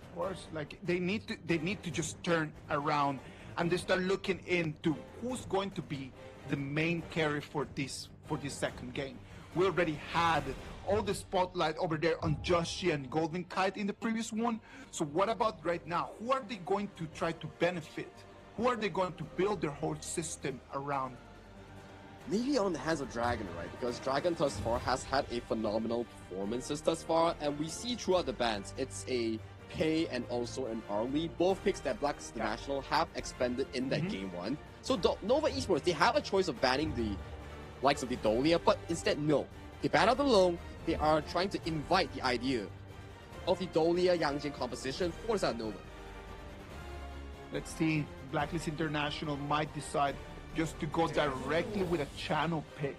Of course, like they need to just turn around and they start looking into who's going to be the main carry for this second game. We already had all the spotlight over there on Joshi and Golden Kite in the previous one. So what about right now? Who are they going to try to benefit? Who are they going to build their whole system around? maybe on the hands of Dragon, right? Because Dragon thus far has had a phenomenal performances thus far, and we see throughout the bans, it's a Pei and also an Arlie, both picks that Blacklist International have expended in that game one. So Nova Esports, they have a choice of banning the likes of the Dolia, but instead no. They ban out the Long, they are trying to invite the idea of the Dolia Yangjin composition for the side of Nova. Let's see, Blacklist International might decide just to go directly with a channel pick.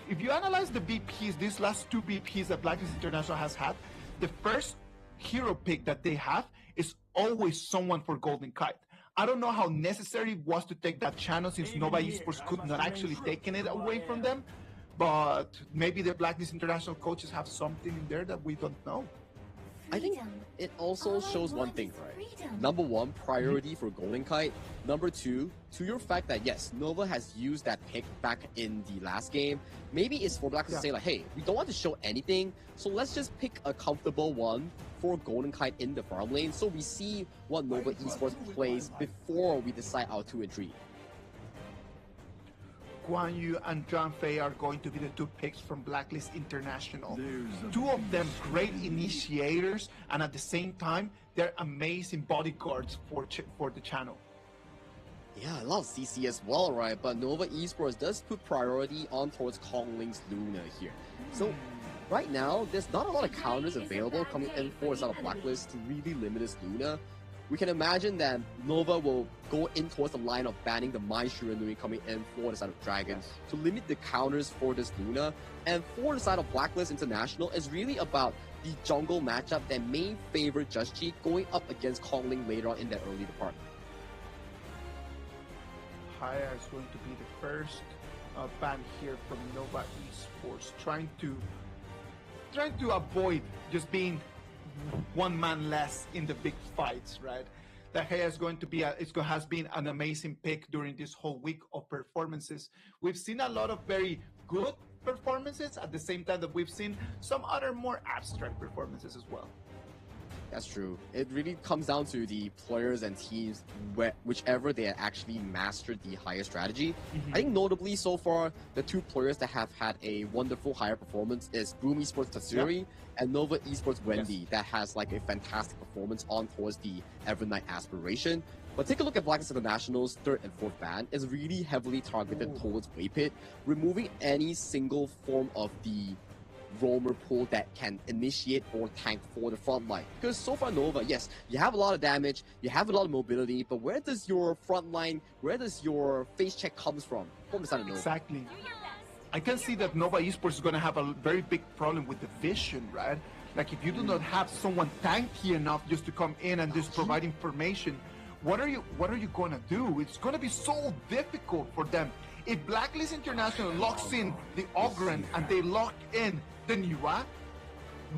If you analyze the BPs, these last two BPs that Blacklist International has had, the first hero pick that they have is always someone for Golden Kite. I don't know how necessary it was to take that channel since Nova Esports could not actually taken it away from them, but maybe the Blacklist International coaches have something in there that we don't know. I think it also shows one thing, right? Number one, priority for Golden Kite. Number two, to your fact that yes, Nova has used that pick back in the last game. Maybe it's for Blacklist to say like, hey, we don't want to show anything, so let's just pick a comfortable one for Golden Kite in the farm lane, so we see what Nova Esports plays before we decide our 2 and 3. Guan Yu and John Fei are going to be the two picks from Blacklist International. Two of them great initiators, and at the same time, they're amazing bodyguards for the channel. Yeah, I love CC as well, right? But Nova Esports does put priority on towards Kongling's Luna here. So right now, there's not a lot of counters available coming in for the side of Blacklist to really limit this Luna. We can imagine that Nova will go in towards the line of banning the Mai Shiranui coming in for the side of Dragon to limit the counters for this Luna. And for the side of Blacklist International, it's really about the jungle matchup that may favor Just Chi going up against Kongling later on in that early department. Haya is going to be the first ban here from Nova Esports, trying to avoid just being one man less in the big fights, right? That Haya is going to be has been an amazing pick during this whole week of performances. We've seen a lot of very good performances at the same time that we've seen some other more abstract performances as well. That's true. It really comes down to the players and teams, whichever they actually mastered the higher strategy. I think notably so far, the two players that have had a wonderful higher performance is Boom Esports Tatsuri and Nova Esports Wendy, that has like a fantastic performance on towards the Evernight aspiration. But take a look at Blacklist International's 3rd and 4th ban. Is really heavily targeted towards Waypit, removing any single form of the roamer pool that can initiate or tank for the front line. Because so far Nova, yes, you have a lot of damage, you have a lot of mobility, but where does your front line, where does your face check comes from the side of Nova? Exactly. I can see that Nova Esports is going to have a very big problem with the vision, right? Like if you do not have someone tanky enough just to come in and just provide information, what are you going to do? It's going to be so difficult for them. If Blacklist International locks in the Ogren and they lock in the Niwa,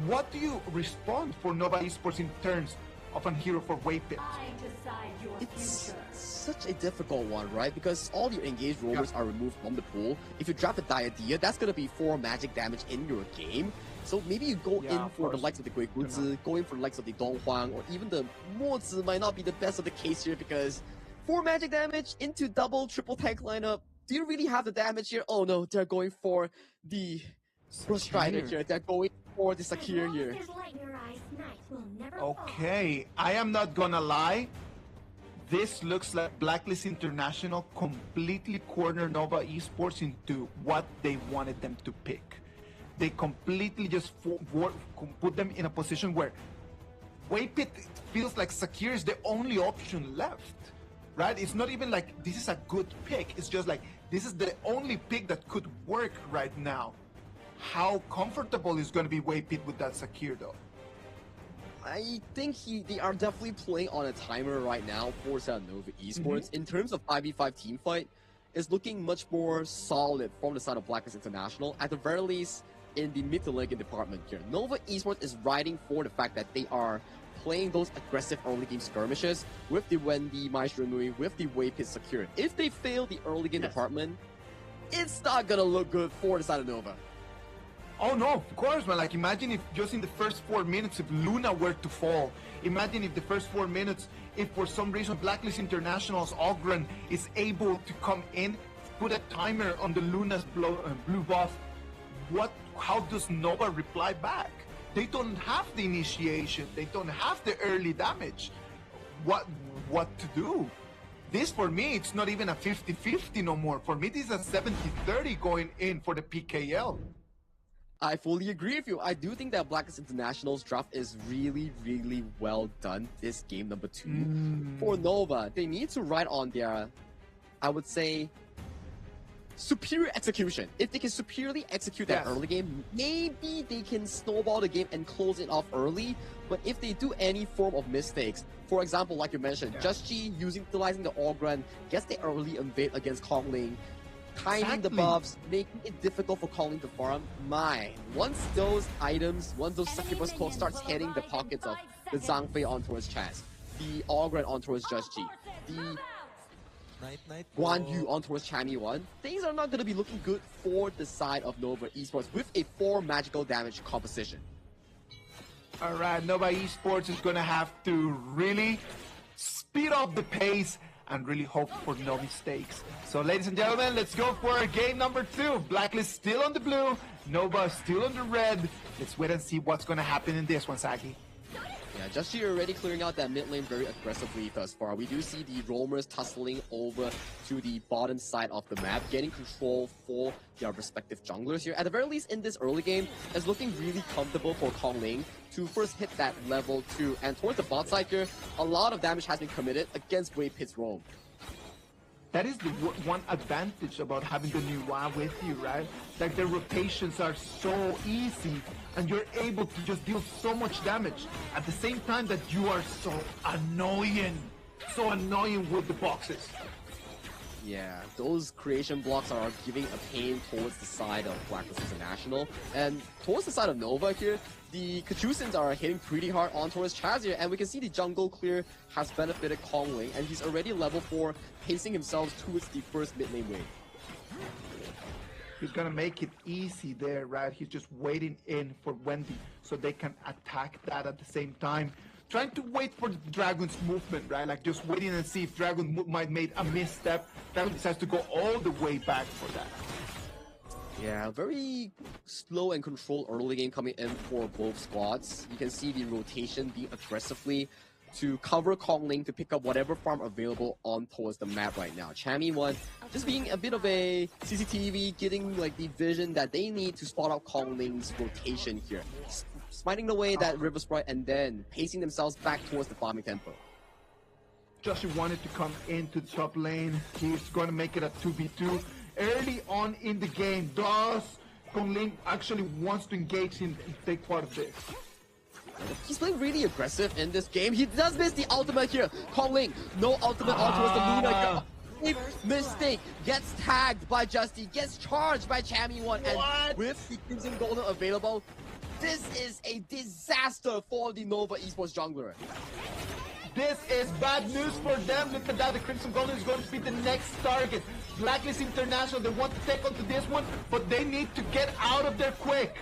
what do you respond for Nova Esports in terms of a hero for Waypit? It's such a difficult one, right? Because all your engaged roamers are removed from the pool. If you drop the Diadea, that's going to be 4 magic damage in your game. So maybe you go in for the likes of the Gui Guzi, go in for the likes of the Dong Huang, or even the Mozi might not be the best of the case here, because 4 magic damage into double, triple tank lineup. Do you really have the damage here? Oh no, they're going for the Strider here. They're going for the Sakir here. Okay, I am not gonna lie. This looks like Blacklist International completely cornered Nova Esports into what they wanted them to pick. They completely just put them in a position where Waypit feels like Sakir is the only option left. Right? It's not even like this is a good pick. It's just like this is the only pick that could work right now. How comfortable is going to be Waypit with that Sakir though? I think they are definitely playing on a timer right now for Nova Esports. In terms of 5v5 team fight, it's looking much more solid from the side of Blacklist International. At the very least, in the mid to late game department here, Nova Esports is riding for the fact that they are playing those aggressive early game skirmishes with the Wendy, Mai Shiranui, with the Waypit secured. If they fail the early game department, it's not gonna look good for the side of Nova. Oh no, of course, man. Like imagine if just in the first 4 minutes, if Luna were to fall. Imagine if the first 4 minutes, if for some reason Blacklist International's Ogren is able to come in, put a timer on the Luna's blue buff, how does Nova reply back? They don't have the initiation. They don't have the early damage. What to do? This, for me, it's not even a 50-50 no more. For me, this is a 70-30 going in for the PKL. I fully agree with you. I do think that Blacklist International's draft is really, really well done this game number 2. For Nova, they need to ride on their, I would say, superior execution. If they can superiorly execute that early game, maybe they can snowball the game and close it off early. But if they do any form of mistakes, for example, like you mentioned, Just G utilizing the Ogren, gets the early invade against Kong Ling, timing the buffs, making it difficult for Kong Ling to farm. Once those items, once those succubus calls starts hitting the pockets of the Zhang Fei onto his chest, the Ogren onto his Just G, the Guan Yu onto his Chami 1, things are not going to be looking good for the side of Nova Esports with a 4 magical damage composition. Alright, Nova Esports is going to have to really speed up the pace and really hope for no mistakes. So ladies and gentlemen, let's go for game number 2. Blacklist still on the blue, Nova still on the red. Let's wait and see what's going to happen in this one, Saki. Yeah, Just G already clearing out that mid lane very aggressively thus far. We do see the roamers tussling over to the bottom side of the map, getting control for their respective junglers here. At the very least, in this early game, it's looking really comfortable for Kong Ling to first hit that level 2. And towards the bot side here, a lot of damage has been committed against Wave Pit's roam. That is the one advantage about having the new WoW with you, right? Like the rotations are so easy and you're able to just deal so much damage at the same time that you are so annoying with the boxes. Yeah, those creation blocks are giving a pain towards the side of Blacklist International. And towards the side of Nova here, the Kachusins are hitting pretty hard on towards Chaz here, and we can see the jungle clear has benefited Kong Ling, and he's already level 4, pacing himself towards the first mid lane wave. He's gonna make it easy there, right? He's just waiting in for Wendy so they can attack that at the same time. Trying to wait for Dragon's movement, right? Like just waiting and see if Dragon might make a misstep. Dragon decides to go all the way back for that. Yeah, very slow and controlled early game coming in for both squads. You can see the rotation being aggressively to cover Kong Ling to pick up whatever farm available on towards the map right now. Chami 1 just being a bit of a CCTV, getting like the vision that they need to spot out Kong Ling's rotation here. Smiting away that River Sprite and then pacing themselves back towards the farming tempo. Joshi wanted to come into the top lane. He's going to make it a 2v2. Early on in the game, does Kong Ling actually wants to engage in and take part of this? He's playing really aggressive in this game. He does miss the ultimate here. Kong Ling, no ultimate on towards the Luna. Mistake, gets tagged by Justy, gets charged by Chami 1, and with the Crimson Golem available, this is a disaster for the Nova Esports jungler. This is bad news for them. Look at that, the Crimson Golem is going to be the next target. Blacklist International, they want to take onto this one, but they need to get out of there quick.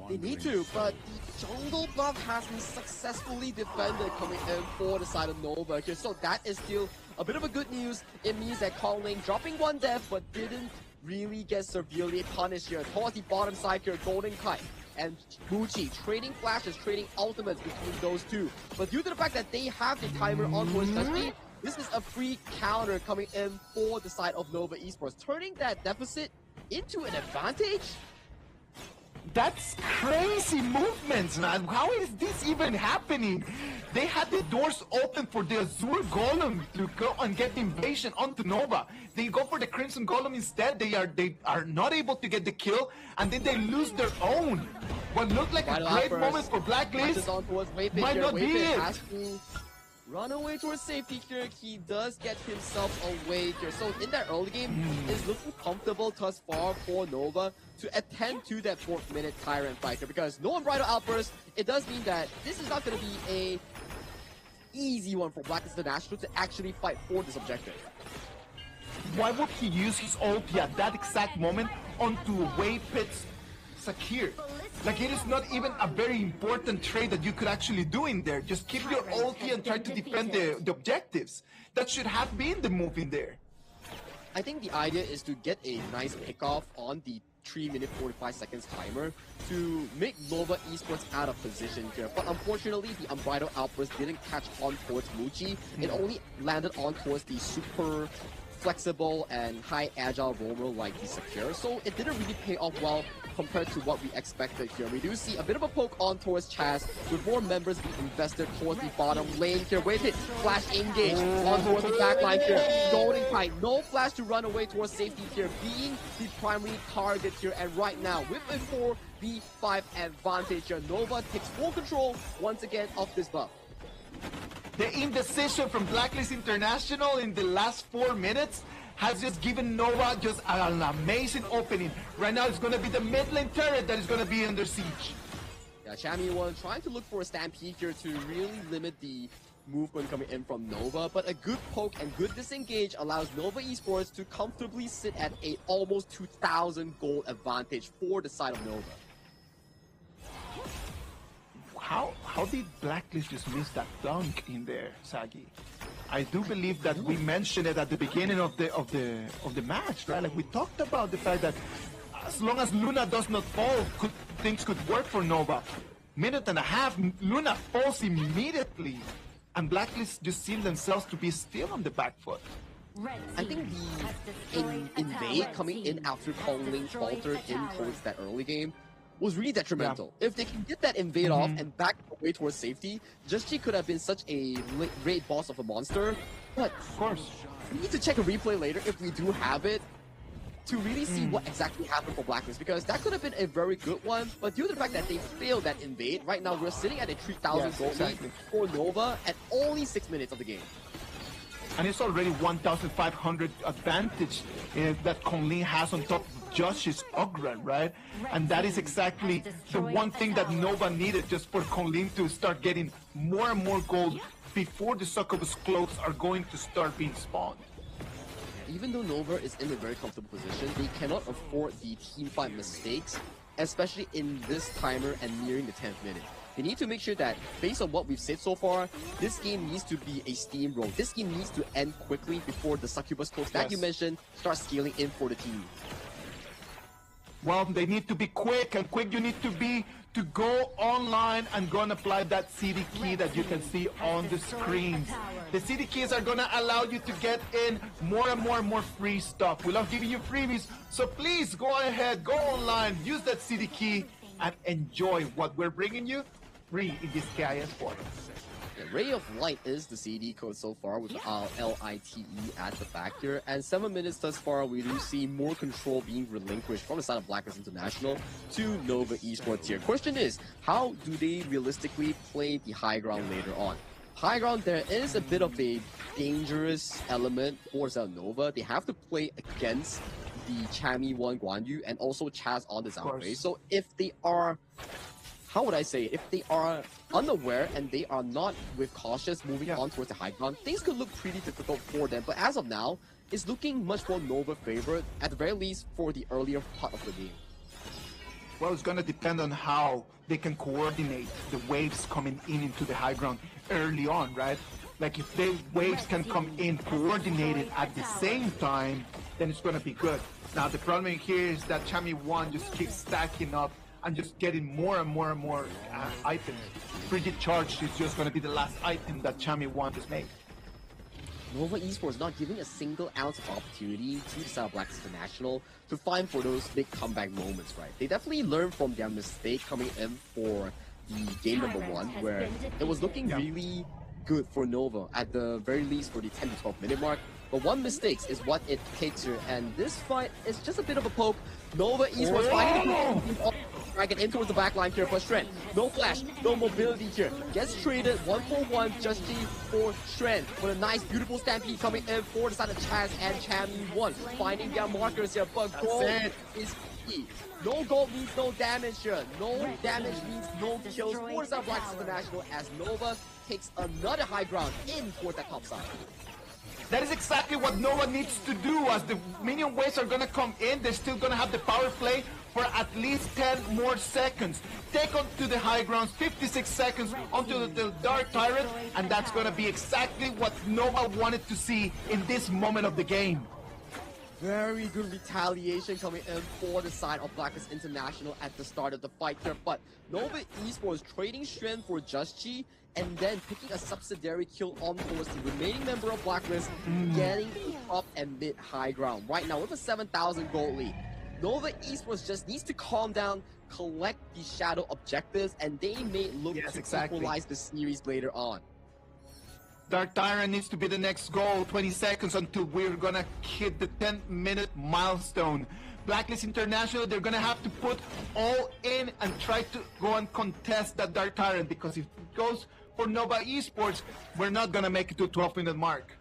They need to, but the jungle buff has been successfully defended coming in for the side of Nova here. So that is still a bit of a good news. It means that Kong Ling dropping 1 death, but didn't really get severely punished here. Towards the bottom side here, Golden Kite and Muchi trading flashes, trading ultimates between those two. But due to the fact that they have the timer on towards Dusty, this is a free counter coming in for the side of Nova Esports, turning that deficit into an advantage. That's crazy movements, man. How is this even happening? They had the doors open for the Azure Golem to go and get the invasion onto Nova. They go for the Crimson Golem instead. They are not able to get the kill, and then they lose their own. What looked like a great moment for Blacklist might not be it. Run away towards safety here. He does get himself away here. So in that early game, it's looking comfortable thus far for Nova to attend to that 4th minute Tyrant fight here, because no Unbridled Outburst, it does mean that this is not going to be a easy one for Blacklist International to actually fight for this objective. Why would he use his ulti at that exact moment onto Wave Pit's Sakir? Like, it is not even a very important trade that you could actually do in there. Just keep your ulti and try to defend the objectives. That should have been the move in there. I think the idea is to get a nice pickoff on the 3-minute 45 seconds timer to make Nova Esports out of position here. But unfortunately, the Unbridled Outburst didn't catch on towards Muji. It only landed on towards the super flexible and high agile roamer like the Secure. So it didn't really pay off well compared to what we expected here. We do see a bit of a poke on towards Chaz with more members being invested towards the bottom lane here. Wait it, flash engage on towards the back line here. Golden Kite, no flash to run away towards safety here, being the primary target here. And right now, with a 4v5 advantage here, Nova takes full control once again of this buff. The indecision from Blacklist International in the last 4 minutes has just given Nova just an amazing opening. Right now, it's going to be the mid lane turret that is going to be under siege. Yeah, Chammy1 trying to look for a stampede here to really limit the movement coming in from Nova, but a good poke and good disengage allows Nova Esports to comfortably sit at a almost 2,000 gold advantage for the side of Nova. How did Blacklist just miss that dunk in there, Sagi? I do believe that we mentioned it at the beginning of the match, right? Like we talked about the fact that as long as Luna does not fall, things could work for Nova. Minute and a half, Luna falls immediately, and Blacklist just seem themselves to be still on the back foot. I think the invade coming in after Kongling faltered in towards that early game was really detrimental. If they can get that invade off and back away towards safety, Just could have been such a great boss of a monster. But of course, we need to check a replay later if we do have it to really see what exactly happened for Blacklist, because that could have been a very good one. But due to the fact that they failed that invade, right now we're sitting at a 3,000 gold lead for Nova at only 6 minutes of the game. And it's already 1,500 advantage that Kongling has on top of Josh's Ogre, right? And that is exactly the one thing that Nova needed, just for Kongling to start getting more and more gold before the Succubus clothes are going to start being spawned. Even though Nova is in a very comfortable position, they cannot afford the teamfight mistakes, especially in this timer and nearing the 10th minute. They need to make sure that, based on what we've said so far, this game needs to be a steamroll. This game needs to end quickly before the Succubus clothes that you mentioned start scaling in for the team. Well, they need to be quick, and quick you need to be to go online and go and apply that CD key that you can see on the screens. The CD keys are gonna allow you to get in more and more free stuff. We love giving you freebies, so please go ahead, go online, use that CD key, and enjoy what we're bringing you free in this KIS4. Ray of Light is the CD code so far with LITE at the back here, and 7 minutes thus far we do see more control being relinquished from the side of Blacklist International to Nova Esports here. Question is, how do they realistically play the high ground later on? High ground, there is a bit of a dangerous element for Nova. They have to play against the Chammy1 Guan Yu and also Chaz on the Zhao. So if they are, how would I say it? If they are unaware and they are not with cautious moving on towards the high ground, things could look pretty difficult for them. But as of now, it's looking much more Nova favored, at the very least for the earlier part of the game. Well, it's going to depend on how they can coordinate the waves coming in into the high ground early on, right? Like if the waves can come in coordinated at the same time, then it's going to be good. Now the problem here is that Chammy1 just keeps stacking up and just getting more and more items. Frigid Charge is just going to be the last item that Chammy1 has made. Nova Esports not giving a single ounce of opportunity to the side of Blacklist International to find for those big comeback moments, right? They definitely learned from their mistake coming in for the game number 1, where it was looking really good for Nova, at the very least for the 10 to 12 minute mark. But one mistake is what it takes here, and this fight is just a bit of a poke. Nova Esports fighting dragon in towards the back line here for Strength. No flash, no mobility here. Gets traded 1-for-1 just for Strength. With a nice, beautiful stampede coming in for the side of Chaz and Chammy1. Finding their markers here, but gold is key. No gold means no damage here. No damage means no kills for the side of Blacklist International as Nova takes another high ground in towards that top side. That is exactly what Nova needs to do. As the minion waves are going to come in, they're still going to have the power play for at least 10 more seconds. Take on to the high grounds, 56 seconds onto the Dark Tyrant, and that's going to be exactly what Nova wanted to see in this moment of the game. very good retaliation coming in for the side of Blacklist International at the start of the fight here, but Nova Esports trading strength for Just Chi and then picking a subsidiary kill on towards the remaining member of Blacklist, getting the top and mid high ground. Right now with a 7,000 gold lead, Nova Esports just needs to calm down, collect the shadow objectives, and they may look to equalize the series later on. Dark Tyrant needs to be the next goal. 20 seconds until we're gonna hit the 10-minute milestone. Blacklist International, they're gonna have to put all in and try to go and contest that Dark Tyrant, because if it goes for Nova Esports, we're not gonna make it to 12-minute mark.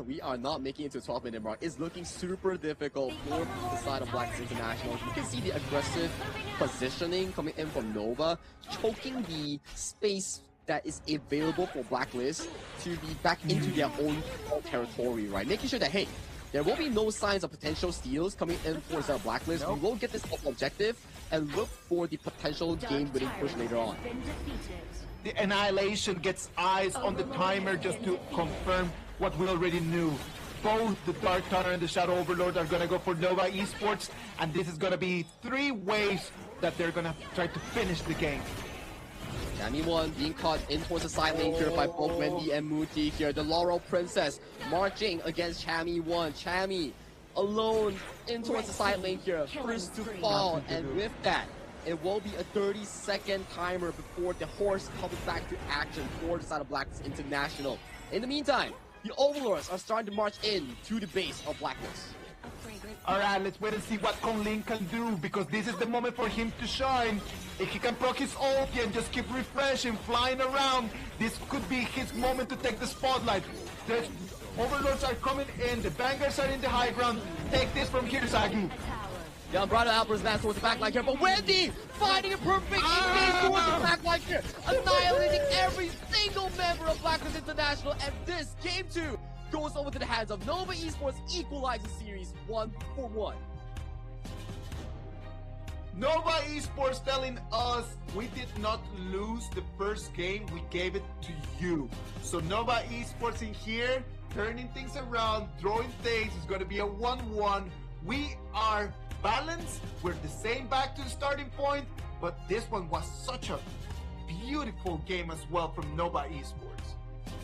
We are not making it to 12-minute mark. It's looking super difficult for the side of Blacklist International. You can see the aggressive positioning coming in from Nova, choking the space that is available for Blacklist to be back into their own territory, right? Making sure that, hey, there will be no signs of potential steals coming in for the Blacklist. We will get this objective and look for the potential game-winning push later on. The Annihilation gets eyes on the timer just to confirm what we already knew. Both the Dark Tyrant and the Shadow Overlord are going to go for Nova Esports, and this is going to be 3 ways that they're going to try to finish the game. Chami1 being caught in towards the side lane here by both Wendy and Muti here. The Laurel Princess marching against Chami1. Chami alone in towards the side lane here. First to fall, and with that, it will be a 30-second timer before the horse comes back to action for the side of Blacklist International. In the meantime, the Overlords are starting to march in to the base of Blacklist. Alright, let's wait and see what Kong Lin can do, because this is the moment for him to shine. If he can proc his ulti and just keep refreshing, flying around, this could be his moment to take the spotlight. The Overlords are coming in, the Bangers are in the high ground. Take this from here, Sagi. The Umbrella Alpers advance towards the backline here, but Wendy finding a perfect engage towards the backline here, annihilating every single member of Blacklist International, and this game 2 goes over to the hands of Nova Esports, equalizing series 1-1. Nova Esports telling us we did not lose the first game, we gave it to you. So Nova Esports in here, turning things around, throwing things, it's going to be a 1-1. We are balanced, we're the same back to the starting point, but this one was such a beautiful game as well from Nova Esports.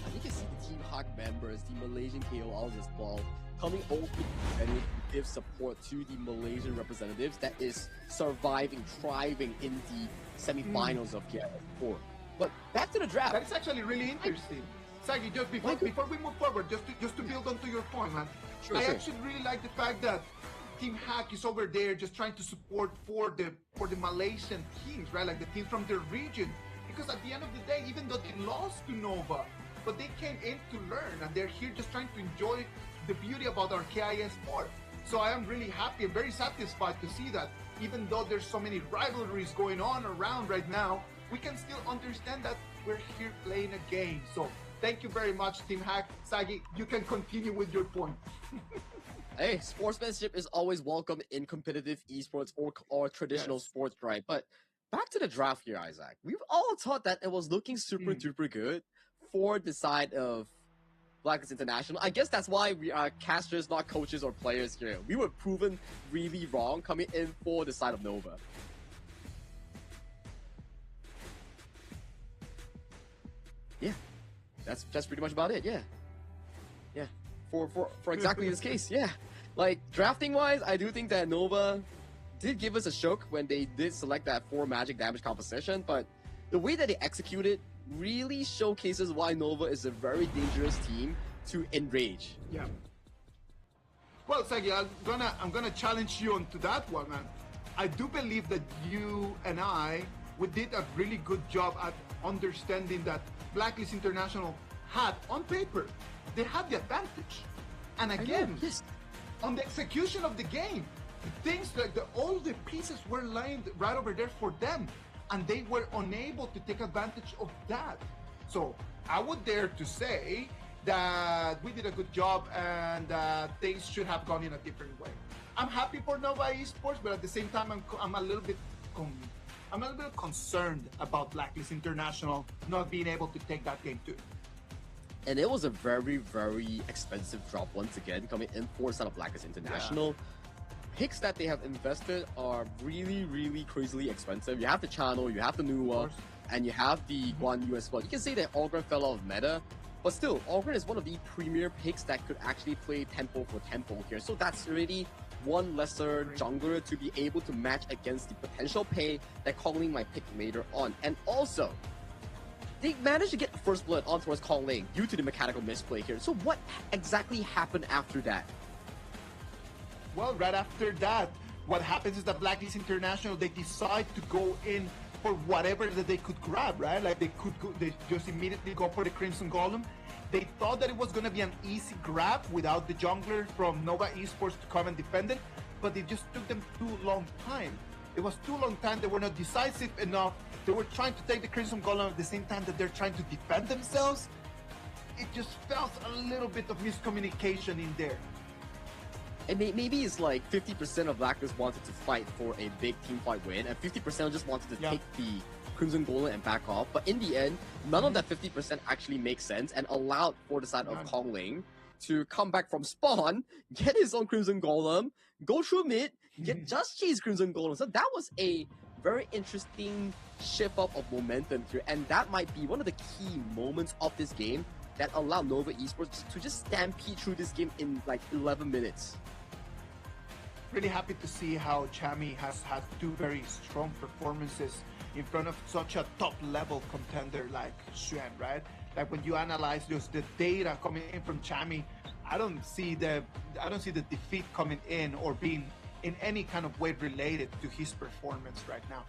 And you can see the Team Hawk members, the Malaysian KOLs as well, coming over and give support to the Malaysian representatives that is surviving, thriving in the semi-finals of KIS4. But back to the draft. That is actually really interesting. Sagi, just before we move forward, just to build onto your point, man. Sure, I actually really like the fact that Team Hack is over there just trying to support for the Malaysian teams, right? Like the teams from their region. Because at the end of the day, even though they lost to Nova, but they came in to learn, and they're here just trying to enjoy the beauty about our KIS4. So I am really happy and very satisfied to see that even though there's so many rivalries going on around right now, we can still understand that we're here playing a game. So thank you very much, Team Hack. Sagi, you can continue with your point. Hey, sportsmanship is always welcome in competitive esports or traditional sports, right? But back to the draft here, Isaac. We've all thought that it was looking super duper good for the side of Blacklist International. I guess that's why we are casters, not coaches or players here. We were proven really wrong coming in for the side of Nova. Yeah, that's pretty much about it. Yeah. For exactly this case, yeah. Like drafting wise, I do think that Nova did give us a shock when they did select that 4 magic damage composition, but the way that they executed really showcases why Nova is a very dangerous team to enrage. Yeah. Well, Sagi, I'm gonna challenge you onto that one, man. I do believe that you and we did a really good job at understanding that Blacklist International had, on paper, they had the advantage. And again, on the execution of the game, things like all the pieces were lined right over there for them, and they were unable to take advantage of that. So I would dare to say that we did a good job, and things should have gone in a different way. I'm happy for Nova Esports, but at the same time, I'm a little bit concerned about Blacklist International not being able to take that game too. And it was a very, very expensive drop once again, coming in for the side of Blackers International. Picks that they have invested are really, really crazily expensive. You have the Channel, you have the Nuwa, and you have the Guan Yu as well. You can say that Ogren fell out of meta, but still, Ogren is one of the premier picks that could actually play tempo for tempo here. So that's already one lesser jungler to be able to match against the potential pay that Kongling might pick later on. And also, they managed to get first blood on towards Kongling due to the mechanical misplay here. So what exactly happened after that? Well, right after that, what happens is that Blacklist International, they decide to go in for whatever that they could grab, right? Like they just immediately go for the Crimson Golem. They thought that it was going to be an easy grab without the jungler from Nova Esports to come and defend it, but it just took them too long time. It was too long time. They were not decisive enough. They were trying to take the Crimson Golem at the same time that they're trying to defend themselves. It just felt a little bit of miscommunication in there. And maybe it's like 50% of Blackers wanted to fight for a big team fight win, and 50% just wanted to take the Crimson Golem and back off. But in the end, none of that 50% actually makes sense and allowed for the side of Kongling to come back from spawn, get his own Crimson Golem, go through mid, just chase Crimson Golem. So that was a very interesting shift up of momentum here, and that might be one of the key moments of this game that allowed Nova Esports to just stampede through this game in like 11 minutes. Really happy to see how Chami has had two very strong performances in front of such a top-level contender like Xuan, right? Like when you analyze just the data coming in from Chami, I don't see the defeat coming in or being in any kind of way related to his performance right now.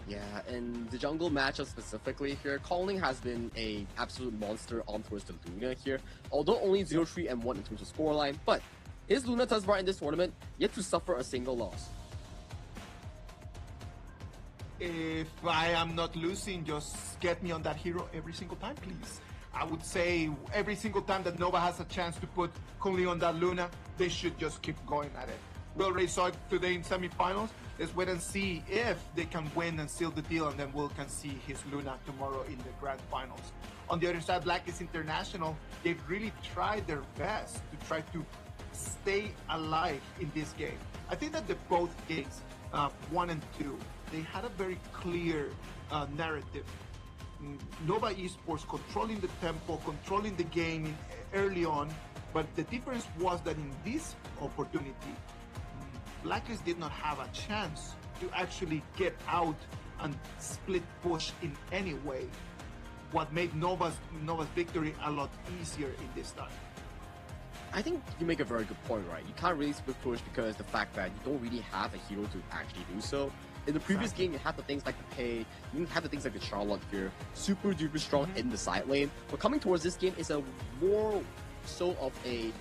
Yeah, and the jungle matchup specifically here, Kongling has been an absolute monster on towards the Luna here. Although only 0-3 and 1 in terms of scoreline, but his Luna thus far in this tournament yet to suffer a single loss. If I am not losing, just get me on that hero every single time, please. I would say every single time that Nova has a chance to put Kongling on that Luna, they should just keep going at it. We already saw it today in semifinals. Let's wait and see if they can win and seal the deal, and then we can see his Luna tomorrow in the grand finals. On the other side, Blacklist International, they've really tried their best to try to stay alive in this game. I think that both games, 1 and 2, they had a very clear narrative. Nova Esports controlling the tempo, controlling the game early on, but the difference was that in this opportunity, Blacklist did not have a chance to actually get out and split push in any way. What made Nova's victory a lot easier in this time. I think you make a very good point, right? You can't really split push because the fact that you don't really have a hero to actually do so. In the previous game, you had the things like the Pei, you didn't have the things like the Charlotte here, super duper strong in the side lane. But coming towards this game is a more so of a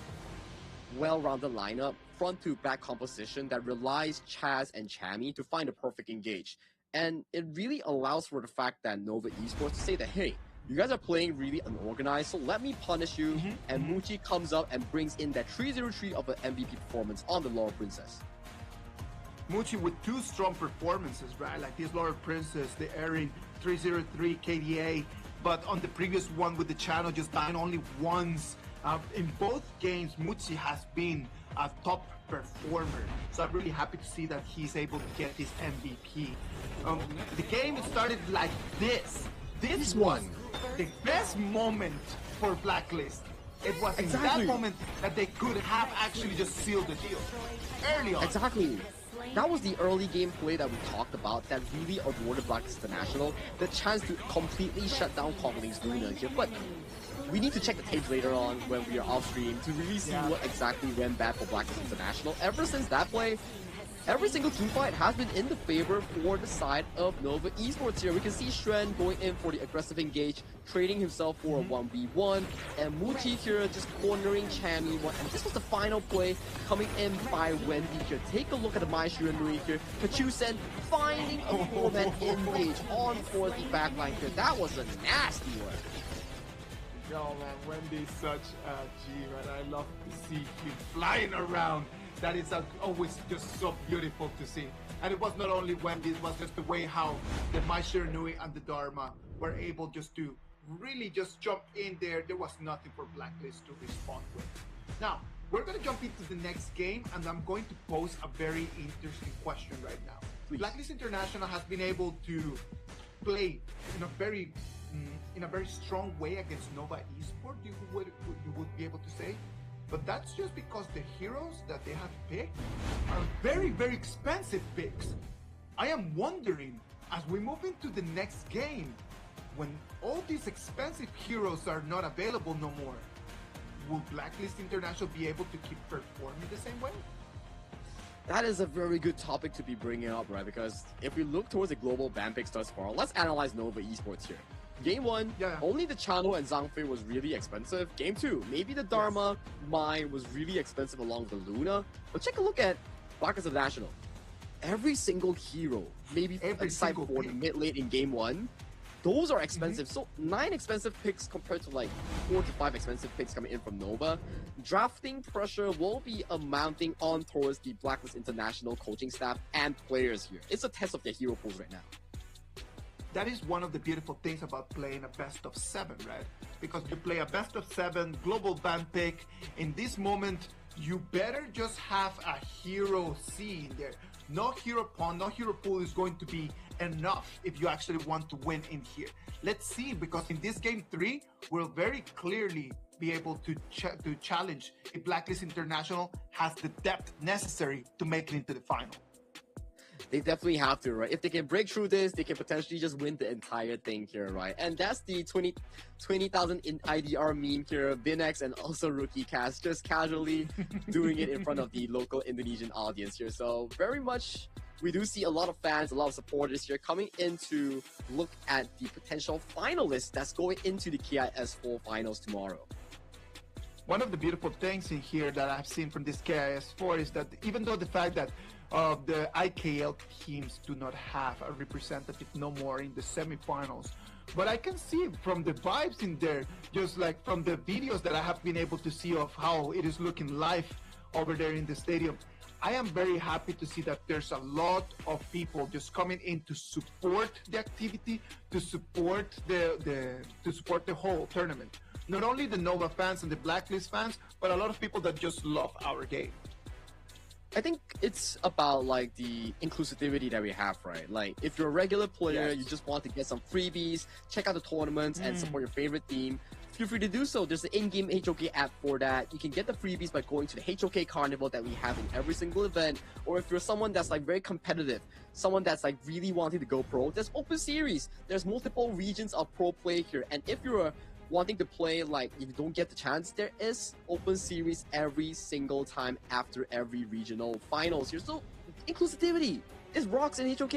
well-rounded lineup, front to back composition that relies Chaz and Chami to find a perfect engage. And it really allows for the fact that Nova Esports to say that, hey, you guys are playing really unorganized, so let me punish you. And Muchi comes up and brings in that 3-0-3 of an MVP performance on the Laurel Princess. Muchi with two strong performances, right? Like this Laurel Princess, the airing 303 KDA, but on the previous one with the channel just dying only once. In both games, Muchi has been a top performer, so I'm really happy to see that he's able to get his MVP. The game started like this. This was the best moment for Blacklist. It was in that moment that they could have actually just sealed the deal early on. Exactly. That was the early gameplay that we talked about that really awarded Blacklist International the chance to completely shut down Kongling's Luna here. But we need to check the tapes later on when we are off stream to really see what exactly went bad for Blacklist International. Ever since that play, every single team fight has been in the favor for the side of Nova Esports here. We can see Xuan going in for the aggressive engage, trading himself for a 1v1, and Muchi here just cornering Chami. And this was the final play coming in by Wendy here. Take a look at the Mai Shiranui here. Kachusen finding a 4-man engage on for the backline here. That was a nasty one. Yo, man, Wendy's such a G, man. I love to see him flying around. That is always just so beautiful to see. And it was not only Wendy, it was just the way how the Mai Shiranui and the Dharma were able just to really just jumped in there, there was nothing for Blacklist to respond with. Now, we're going to jump into the next game, and I'm going to pose a very interesting question right now. Please. Blacklist International has been able to play in a very strong way against Nova Esport, you would be able to say. But that's just because the heroes that they have picked are very, very expensive picks. I am wondering, as we move into the next game, when all these expensive heroes are not available no more, will Blacklist International be able to keep performing the same way? That is a very good topic to be bringing up, right? Because if we look towards the global ban picks thus far, let's analyze Nova Esports here. Game 1, only the Chano and Zhangfei was really expensive. Game 2, maybe the Dharma mine was really expensive along with the Luna. But take a look at Blacklist International. Every single hero, maybe except for the mid-late in Game 1, those are expensive. So 9 expensive picks compared to like 4 to 5 expensive picks coming in from Nova. Drafting pressure will be mounting on towards the Blacklist International coaching staff and players here. It's a test of their hero pools right now. That is one of the beautiful things about playing a best of 7, right? Because you play a best of 7 global ban pick. In this moment, you better just have a hero C in there. No hero pawn, no hero pool is going to be enough if you actually want to win in here. Let's see, because in this game 3, we'll very clearly be able to challenge if Blacklist International has the depth necessary to make it into the final. They definitely have to, right? If they can break through this, they can potentially just win the entire thing here, right? And that's the 20,000 in IDR meme here. Binex and also Rookie Cast just casually doing it in front of the local Indonesian audience here. So very much, we do see a lot of fans, a lot of supporters here coming in to look at the potential finalists that's going into the KIS4 finals tomorrow. One of the beautiful things in here that I've seen from this KIS4 is that even though the fact that the IKL teams do not have a representative no more in the semifinals, but I can see from the vibes in there, just like from the videos that I have been able to see of how it is looking live over there in the stadium, I am very happy to see that there's a lot of people just coming in to support the activity, to support the whole tournament. Not only the Nova fans and the Blacklist fans, but a lot of people that just love our game. I think it's about like the inclusivity that we have, right? Like if you're a regular player, you just want to get some freebies, check out the tournaments and support your favorite team, feel free to do so. There's an in-game HOK app for that. You can get the freebies by going to the HOK Carnival that we have in every single event. Or if you're someone that's like very competitive, someone that's like really wanting to go pro, there's Open Series. There's multiple regions of pro play here. And if you're wanting to play, like if you don't get the chance, there is Open Series every single time after every regional finals here. So inclusivity is rocks in HOK.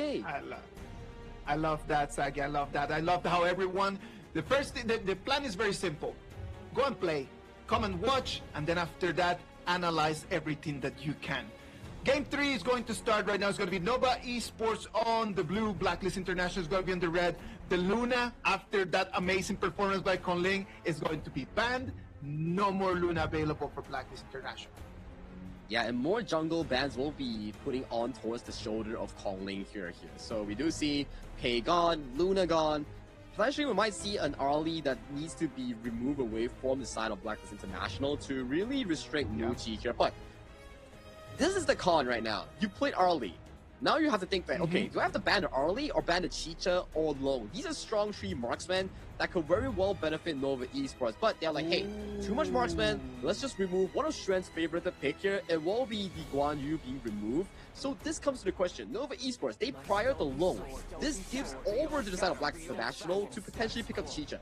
I love that, Sagi. I love that. I love how everyone, the plan is very simple. Go and play, come and watch, and then after that, analyze everything that you can. Game 3 is going to start right now. It's going to be Nova Esports on the blue. Blacklist International is going to be on the red. The Luna, after that amazing performance by Conling, is going to be banned. No more Luna available for Blacklist International. Yeah, and more jungle bans will be putting on towards the shoulder of Conling here. So we do see Pei gone, Luna gone. Potentially we might see an Arlie that needs to be removed away from the side of Blacklist International to really restrict Nuchi here. But this is the con right now. You played Arlie. Now you have to think that, okay, do I have to ban the Arlie or ban the Chicha or Long? These are strong 3 marksmen that could very well benefit Nova Esports. But they're like, hey, too much marksman. Let's just remove one of Strand's favorite pick here. It will be the Guan Yu being removed. So this comes to the question. Nova Esports, they prior the Long. This gives over to the side of Blacklist International to potentially pick up the Chicha.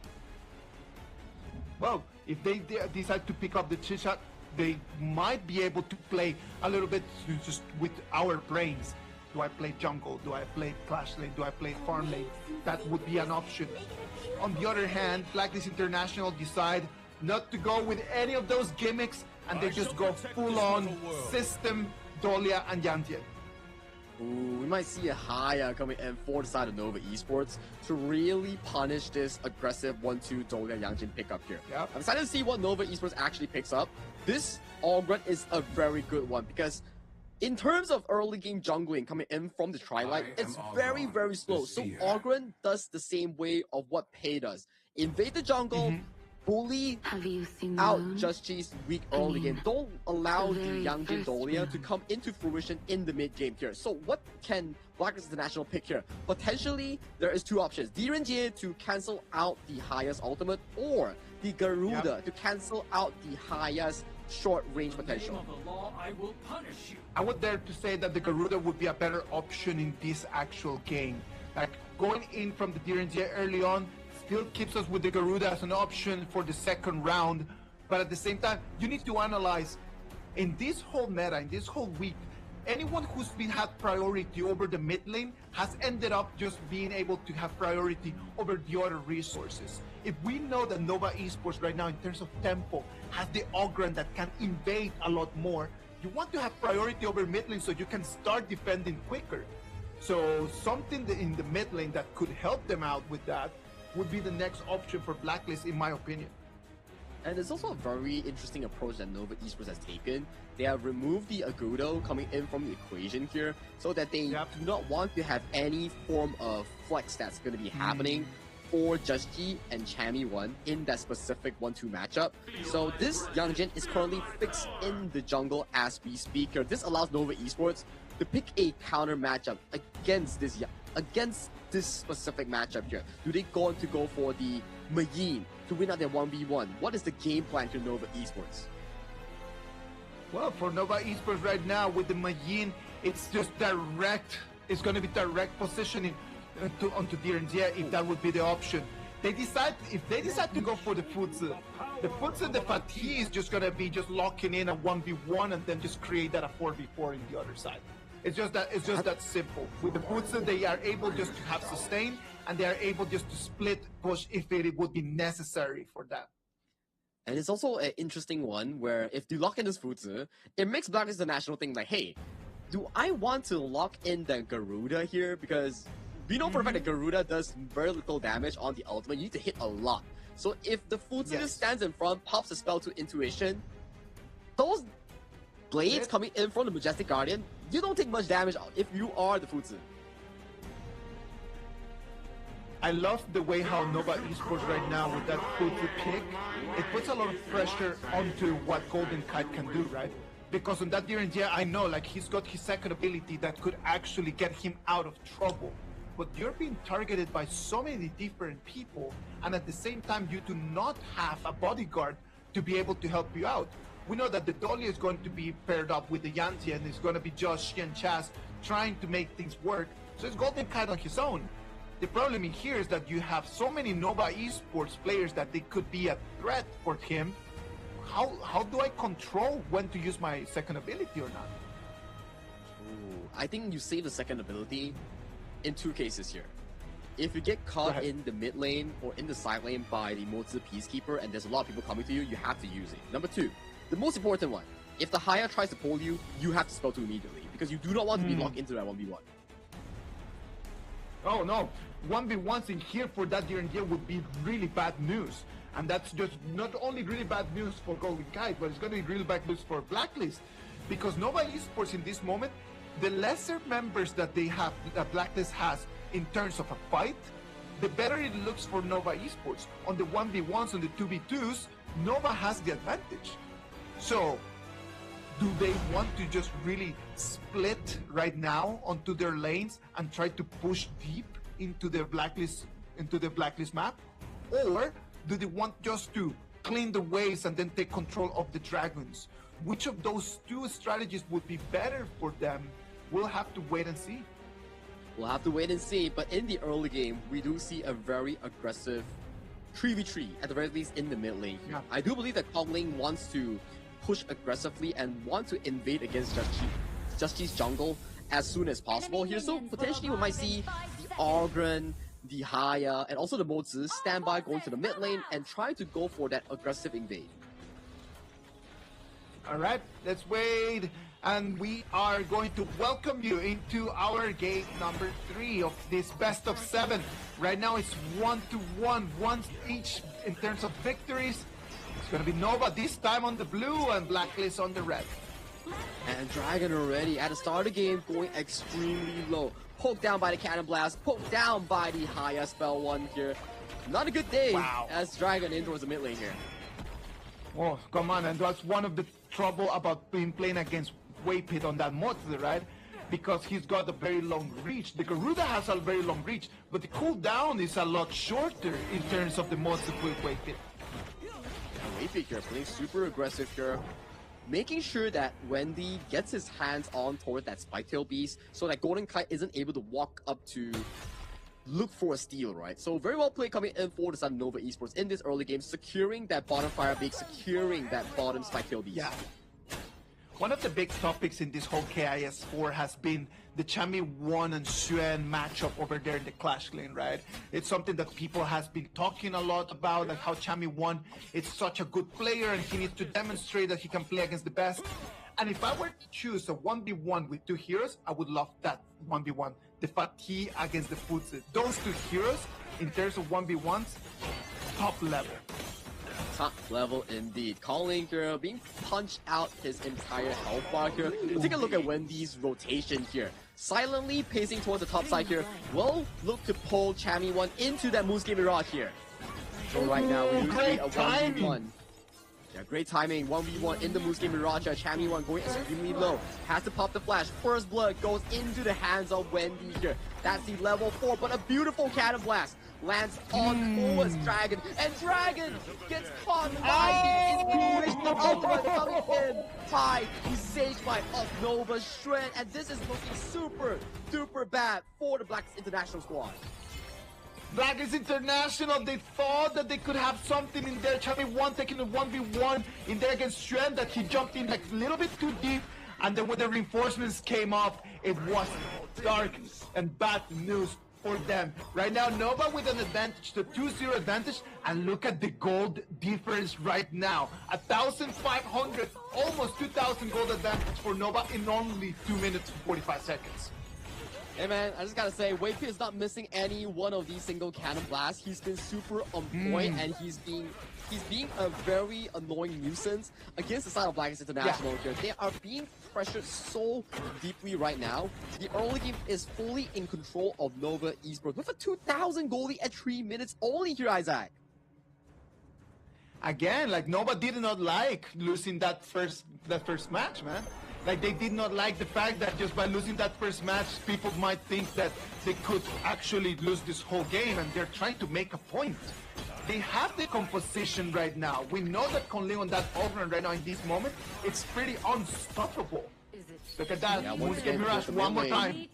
Well, if they decide to pick up the Chicha, they might be able to play a little bit just with our brains. Do I play jungle? Do I play clash lane? Do I play farm lane? That would be an option. On the other hand, Blacklist International decide not to go with any of those gimmicks, and they just go full-on system, Dolia, and Yantian. Ooh, we might see a Haya coming in for the side of Nova Esports to really punish this aggressive 1-2 Dolia Yangjin pickup here. I'm excited to see what Nova Esports actually picks up. This Allgren is a very good one because in terms of early game jungling coming in from the Tri-Light, it's very, very slow. So Allgren does the same way of what Pei does. invade the jungle, bully out Just G's weak early game. Don't allow the Yangjin Dolia to come into fruition in the mid game here. So what can Blacklist International pick here? Potentially, there is two options. Direnjie to cancel out the highest ultimate, or the Garuda to cancel out the highest short range potential. I would dare to say that the Garuda would be a better option in this actual game. Like going in from the Direnjie early on still keeps us with the Garuda as an option for the second round, but at the same time, you need to analyze in this whole meta, in this whole week, anyone who's had priority over the mid lane has ended up just being able to have priority over the other resources. If we know that Nova Esports right now in terms of tempo has the Ogren that can invade a lot more, you want to have priority over mid lane so you can start defending quicker. So something in the mid lane that could help them out with that would be the next option for Blacklist, in my opinion. And it's also a very interesting approach that Nova Esports has taken. They have removed the Agudo coming in from the equation here, so that they do not want to have any form of flex that's going to be happening for Just G and Chami 1 in that specific 1-2 matchup. So this Yangjin is currently fixed in the jungle as we speak here. This allows Nova Esports to pick a counter matchup against this specific matchup here. Do they go for the Mayin to win out their 1v1? What is the game plan to Nova Esports? Well, for Nova Esports right now with the Mayin, it's just direct. It's going to be direct positioning onto Direnjie if that would be the option. If they decide to go for the Futsu, the Fatih is just going to be just locking in a 1v1 and then just create that a 4v4 in the other side. It's just that simple. With the Futsu, they are able just to have sustain, and they are able just to split push if it would be necessary for that. And it's also an interesting one where if you lock in this Futsu, it makes Blacklist the national thing like, hey, do I want to lock in the Garuda here? Because we know for a fact that Garuda does very little damage on the ultimate. You need to hit a lot. So if the Futsu just stands in front, pops a spell to Intuition, those blades coming in from the Majestic Guardian, you don't take much damage if you are the Futsu. I love the way how Nova Esports right now with that Futsu pick, it puts a lot of pressure onto what Golden Kite can do, right? Because on that Direnjie, I know like he's got his second ability that could actually get him out of trouble. But you're being targeted by so many different people, and at the same time you do not have a bodyguard to be able to help you out. We know that the Dolly is going to be paired up with the Yanti, and it's going to be Josh and Chaz trying to make things work. So it's Golden Kite on his own. The problem in here is that you have so many Nova Esports players that they could be a threat for him. How do I control when to use my second ability or not? Ooh, I think you save the second ability in two cases here. If you get caught in the mid lane or in the side lane by the Mozi Peacekeeper and there's a lot of people coming to you, you have to use it. Number two, the most important one, if the Haya tries to pull you, you have to spell 2 immediately because you do not want to be locked into that 1v1. Oh no, 1v1s in here for that Direnjie would be really bad news. And that's just not only really bad news for Golden Kite, but it's going to be really bad news for Blacklist. Because Nova Esports in this moment, the lesser members that they have, that Blacklist has in terms of a fight, the better it looks for Nova Esports. On the 1v1s, on the 2v2s, Nova has the advantage. So, do they want to just really split right now onto their lanes and try to push deep into their Blacklist map? Or do they want just to clean the waves and then take control of the dragons? Which of those two strategies would be better for them? We'll have to wait and see. We'll have to wait and see, but in the early game, we do see a very aggressive 3v3, at the very least in the mid lane. Yeah. I do believe that Kongling wants to push aggressively and want to invade against Just G's jungle as soon as possible here. So potentially we might see the Argren, the Haya, and also the Mozi stand by going to the mid lane and try to go for that aggressive invade. Alright, let's wait. And we are going to welcome you into our game number 3 of this best of 7. Right now it's 1-1, one each in terms of victories. It's going to be Nova this time on the blue and Blacklist on the red. And Dragon already at the start of the game going extremely low. Poked down by the Cannon Blast, poked down by the Haya spell 1 here. Not a good day as Dragon in towards the mid lane here. Oh, come on, and that's one of the trouble about playing against Waypit on that monster, right? Because he's got a very long reach. The Garuda has a very long reach, but the cooldown is a lot shorter in terms of the monster with Waypit. Waypit here playing super aggressive here, making sure that Wendy gets his hands on toward that Spiketail Beast so that Golden Kite isn't able to walk up to look for a steal, right? So very well played coming in for the side of Nova Esports in this early game, securing that bottom Fire Beak, securing that bottom Spiketail Beast. Yeah. One of the big topics in this whole KIS4 has been the Chami1 and Xuan matchup over there in the Clash lane, right? It's something that people has been talking a lot about, like how Chami1 is such a good player and he needs to demonstrate that he can play against the best. And if I were to choose a 1v1 with two heroes, I would love that 1v1. The Fatih against the Futsi. Those two heroes, in terms of 1v1s, top level. Top level indeed. Calling here, being punched out his entire health bar here. Take a look at Wendy's rotation here. Silently pacing towards the top side here. Will look to pull Chami1 into that Moonscape Mirage here. So right now, we usually a 1v1. Yeah, great timing. 1v1 in the Moonscape Mirage. Chami1 going extremely low. Has to pop the flash. First blood goes into the hands of Wendy here. That's the level 4, but a beautiful Cannon Blast lands on towards Dragon. And Dragon gets caught by the intuition ultimate coming in high. He saved by of Nova Shred. And this is looking super duper bad for the Black International squad. Blackers International, they thought that they could have something in there. Chami1 taking a 1v1 in there against Xuan, that he jumped in like a little bit too deep. And then when the reinforcements came off, it was dark and bad news for them. Right now, Nova with an advantage, the 2-0 advantage, and look at the gold difference right now. 1,500, almost 2,000 gold advantage for Nova in only 2 minutes and 45 seconds. Hey man, I just gotta say, Waypit is not missing any one of these single cannon blasts. He's been super on point, and he's being a very annoying nuisance against the side of Blackest International here. They are being pressured so deeply right now. The early game is fully in control of Nova Esports with a 2,000 goalie at 3 minutes only here, Isaac. Again, like Nova did not like losing that first match, man. Like they did not like the fact that just by losing that first match, people might think that they could actually lose this whole game, and they're trying to make a point. They have the composition right now. We know that Conley on that overrun right now in this moment, it's pretty unstoppable. Look at that, Moonscape Mirage one more time.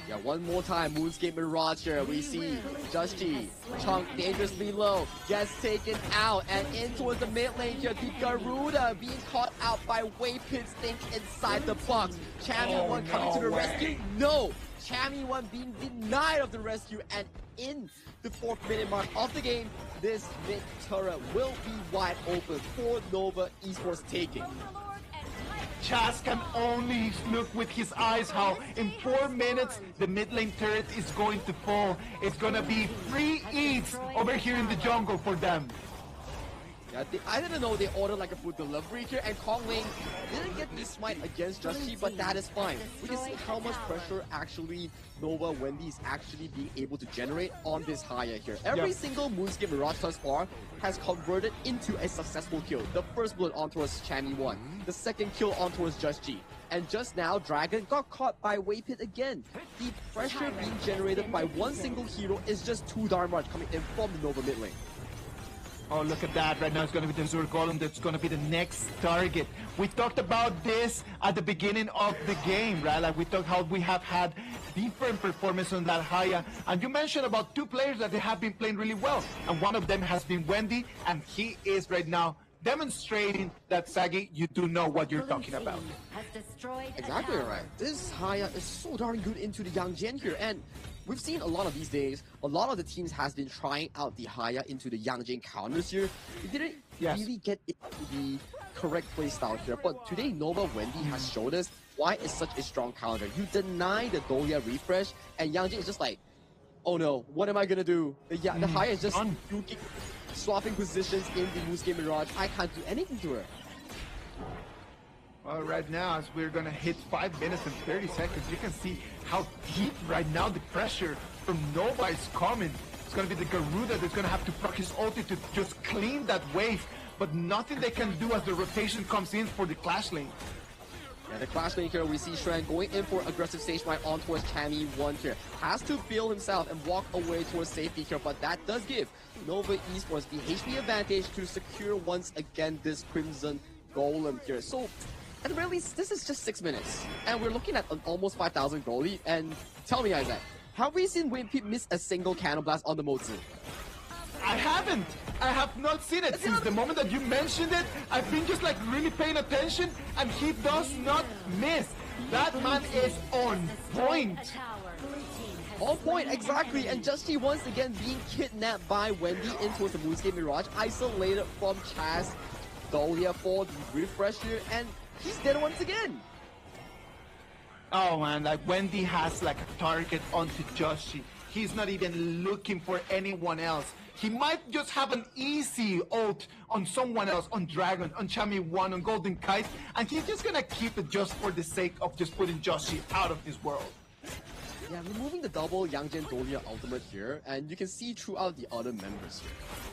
Yeah, one more time, Moonscape Mirage here. We see Justy, Chunk dangerously low, gets taken out, and in towards the mid lane here, the Garuda being caught out by Waypit's thing inside the box. Chami1 coming to the rescue? No! Chami1 being denied of the rescue, and in the 4th minute mark of the game, this mid turret will be wide open for Nova Esports taking. Chaz can only look with his eyes how in 4 minutes the mid lane turret is going to fall. It's gonna be free eats over here in the jungle for them. Yeah, I didn't know they ordered like a food delivery here, and Kong Ling didn't get the smite against Justy, but that is fine. We can see how much pressure actually Nova Wendy is actually being able to generate on this Haya here. Every single Moonscape Mirage thus far has converted into a successful kill. The first blood onto us Chami1, the second kill onto us Justy. And just now, Dragon got caught by Waypit again. The pressure being generated by one single hero is just too darn much coming in from the Nova mid lane. Oh, look at that. Right now it's going to be the Azure Golem that's going to be the next target. We talked about this at the beginning of the game, right? Like we talked how we have had different performance on that Haya. And you mentioned about 2 players that they have been playing really well. And one of them has been Wendy, and he is right now demonstrating that, Sagi, you do know what you're talking about. Exactly right. This Haya is so darn good into the Yang Jian here, and we've seen a lot of these days, a lot of the teams has been trying out the Haya into the Yang Jian counters here. They didn't really get into the correct playstyle here, but today Nova Wendy has showed us why it's such a strong counter. You deny the Dolia refresh, and Yang Jian is just like, oh no, what am I gonna do? The Haya is just swapping positions in the Moonscape Mirage. I can't do anything to her. Well, right now, as we're going to hit 5 minutes and 30 seconds, you can see how deep right now the pressure from Nova is coming. It's going to be the Garuda that's going to have to proc his ulti to just clean that wave. But nothing they can do as the rotation comes in for the Clash lane. Yeah, the Clash lane here, we see Shren going in for aggressive stage right on towards Cammy 1 here. Has to build himself and walk away towards safety here, but that does give Nova Esports the HP advantage to secure once again this Crimson Golem here. So, at the very least, this is just 6 minutes. And we're looking at an almost 5,000 goalie. And tell me, Isaac, have we seen Wimpy miss a single cannon blast on the Mozu? I haven't. I have not seen it since the moment that you mentioned it. I've been just like really paying attention, and he does not miss. That man is on point. On point, exactly. And Justy once again being kidnapped by Wendy in towards the Moonscape Mirage, isolated from Chaz. Dahlia for the refresh here, and he's dead once again. Oh man, like Wendy has like a target onto Joshi. He's not even looking for anyone else. He might just have an easy ult on someone else, on Dragon, on Chami 1, on Golden Kite, and he's just gonna keep it just for the sake of just putting Joshi out of his world. Yeah, removing the double Yangjin Dahlia ultimate here, and you can see throughout the other members here.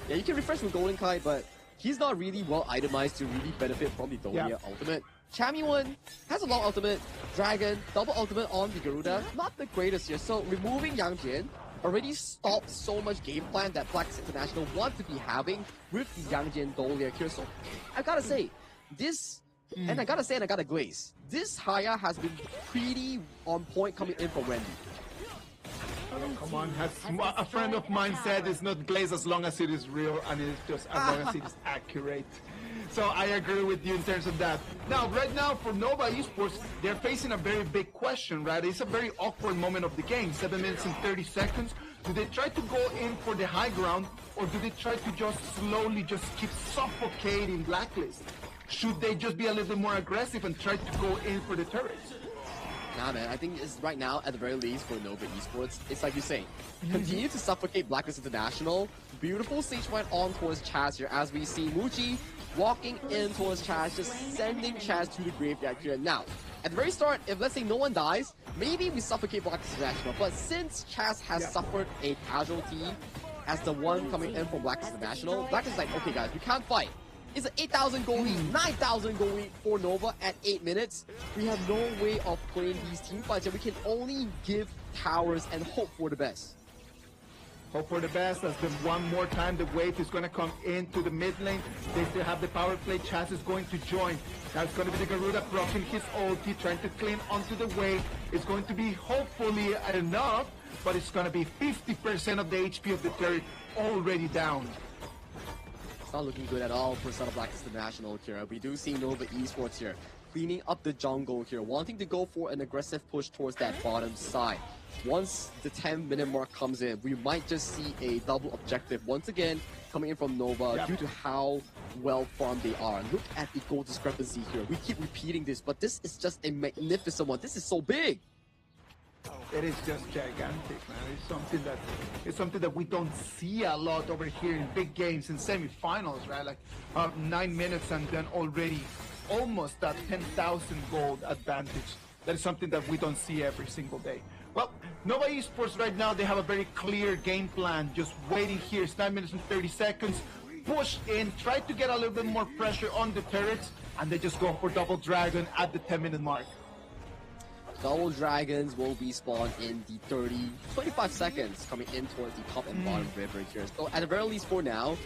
Yeah, you can refresh with Golden Kite, but he's not really well itemized to really benefit from the Dahlia ultimate. Chami 1 has a long ultimate, Dragon, double ultimate on the Garuda, not the greatest here, so removing Yangjin already stopped so much game plan that Blacks International want to be having with the Yangjin Dahlia here. So I gotta say, this, and I gotta glaze, this Haya has been pretty on point coming in from Wendy. Come on, a friend of mine said it's not glaze as long as it is real, and it's just as long as it is accurate. So I agree with you in terms of that. Now, right now for Nova Esports, they're facing a very big question, right? It's a very awkward moment of the game, 7 minutes and 30 seconds. Do they try to go in for the high ground, or do they try to just slowly just keep suffocating Blacklist? Should they just be a little bit more aggressive and try to go in for the turrets? Nah, man, I think it's right now, at the very least, for Nova Esports, it's like you're saying, continue to suffocate Blacklist International. Beautiful stage fight on towards Chaz here, as we see Muji walking in towards Chaz, just sending Chaz to the graveyard here. Now, at the very start, if let's say no one dies, maybe we suffocate Blacklist International, but since Chaz has suffered a casualty as the one coming in from Blacklist International, Blacklist is like, okay guys, we can't fight. It's an 8,000 goal lead, 9,000 goal lead for Nova at 8 minutes. We have no way of playing these team fights, and we can only give towers and hope for the best. Hope for the best, as then one more time the wave is going to come into the mid lane. They still have the power play. Chaz is going to join. Now it's going to be the Garuda proccing his ulti, trying to clean onto the wave. It's going to be hopefully enough, but it's going to be 50% of the HP of the turret already down. Not looking good at all for Sun of Blacklist International here. We do see Nova Esports here cleaning up the jungle here, wanting to go for an aggressive push towards that bottom side. Once the 10-minute mark comes in, we might just see a double objective once again coming in from Nova due to how well farmed they are. Look at the goal discrepancy here. We keep repeating this, but this is just a magnificent one. This is so big. It is just gigantic, man. It's something that we don't see a lot over here in big games, in semifinals, right? Like 9 minutes and then already almost that 10,000 gold advantage. That is something that we don't see every single day. Well, Nova Esports right now, they have a very clear game plan. Just waiting here. It's 9 minutes and 30 seconds. Push in, try to get a little bit more pressure on the turrets, and they just go for double dragon at the 10-minute mark. Double dragons will be spawned in the 25 seconds coming in towards the top and bottom river here. So at the very least for now,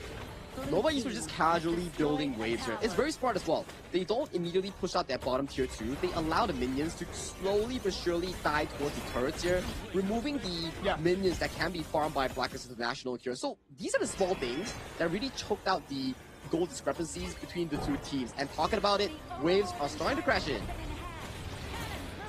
Nova Esports just casually building waves here. It's very smart as well. They don't immediately push out that bottom tier 2. They allow the minions to slowly but surely die towards the turrets here, removing the minions that can be farmed by Blacklist International here. So these are the small things that really choked out the goal discrepancies between the two teams. And talking about it, waves are starting to crash in.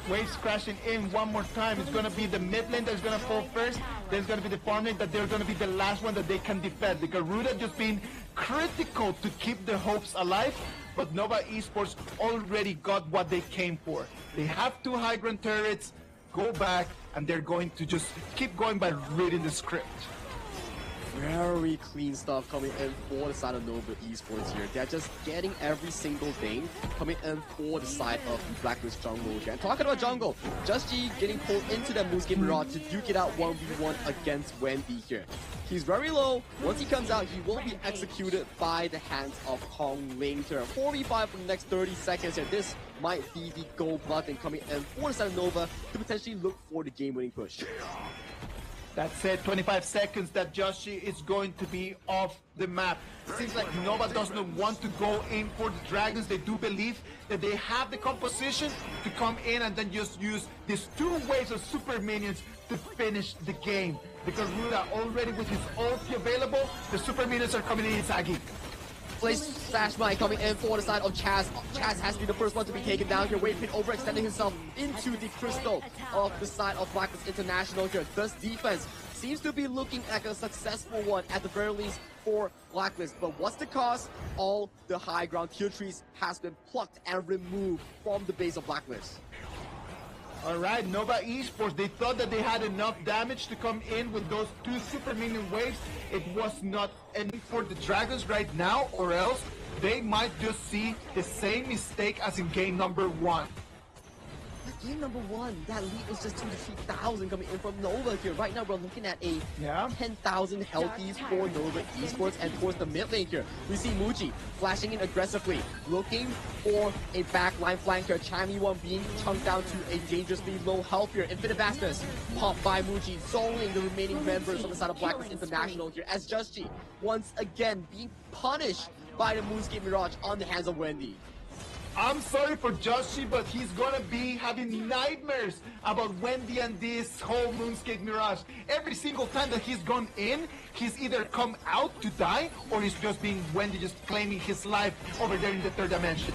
Waves crashing in one more time. It's going to be the mid lane that's going to fall first. Then it's going to be the farm lane that they're going to be the last one that they can defend. The Garuda just being critical to keep their hopes alive. But Nova Esports already got what they came for. They have 2 high ground turrets, go back, and they're going to just keep going by reading the script. very clean stuff coming in for the side of Nova Esports here. They're just getting every single thing coming in for the side of Blacklist Jungle here. And talking about Jungle, Just G getting pulled into that Moonscape Mirage to duke it out 1v1 against Wendy here. He's very low. Once he comes out, he will be executed by the hands of Kong Ling here. 4v5 for the next 30 seconds here. This might be the gold button coming in for the side of Nova to potentially look for the game-winning push. That's it, 25 seconds that Joshi is going to be off the map. Seems like Nova doesn't want to go in for the Dragons. They do believe that they have the composition to come in and then just use these 2 waves of super minions to finish the game. Because Ruda already with his ulti available, the super minions are coming in, Sagi. Place Slash Mike coming in for the side of Chaz. Chaz has to be the first one to be taken down here. Wade Pit overextending himself into the crystal of the side of Blacklist International here. This defense seems to be looking like a successful one at the very least for Blacklist. But what's the cost? All the high ground tier trees has been plucked and removed from the base of Blacklist. Alright, Nova Esports, they thought that they had enough damage to come in with those 2 super minion waves. It was not any for the Dragons right now, or else they might just see the same mistake as in game number 1. Game number 1, that lead was just 2,000 to 3,000 coming in from Nova here. Right now, we're looking at a 10,000 healthies for Nova Esports, and towards the mid lane here, we see Muji flashing in aggressively, looking for a backline flank here. Chami1 being chunked down to a dangerously low health here. Infinite Vastness popped by Muji, zoning the remaining members on the side of Blacklist International here, as Just G once again being punished by the Moonscape Mirage on the hands of Wendy. I'm sorry for Joshi, but he's gonna be having nightmares about Wendy and this whole Moonscape Mirage. Every single time that he's gone in, he's either come out to die, or he's just being Wendy just claiming his life over there in the 3rd dimension.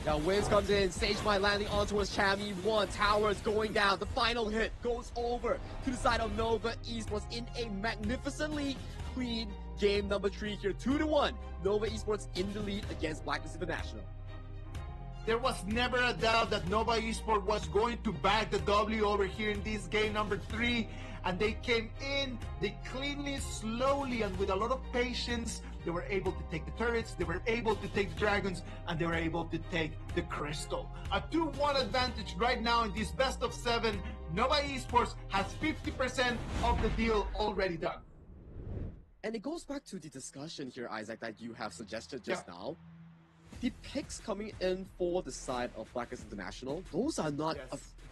Now Wiz comes in, Sage Mine landing on towards Chami1, towers going down, the final hit goes over to the side of Nova Esports in a magnificently clean game number 3 here, 2-1, Nova Esports in the lead against Blacklist International. There was never a doubt that Nova Esports was going to bag the W over here in this game number 3, and they came in, they cleanly, slowly, and with a lot of patience, they were able to take the turrets, they were able to take the dragons, and they were able to take the crystal. A 2-1 advantage right now in this best of 7. Nova Esports has 50% of the deal already done. And it goes back to the discussion here, Isaac, that you have suggested just now. The picks coming in for the side of Blacklist International, those are not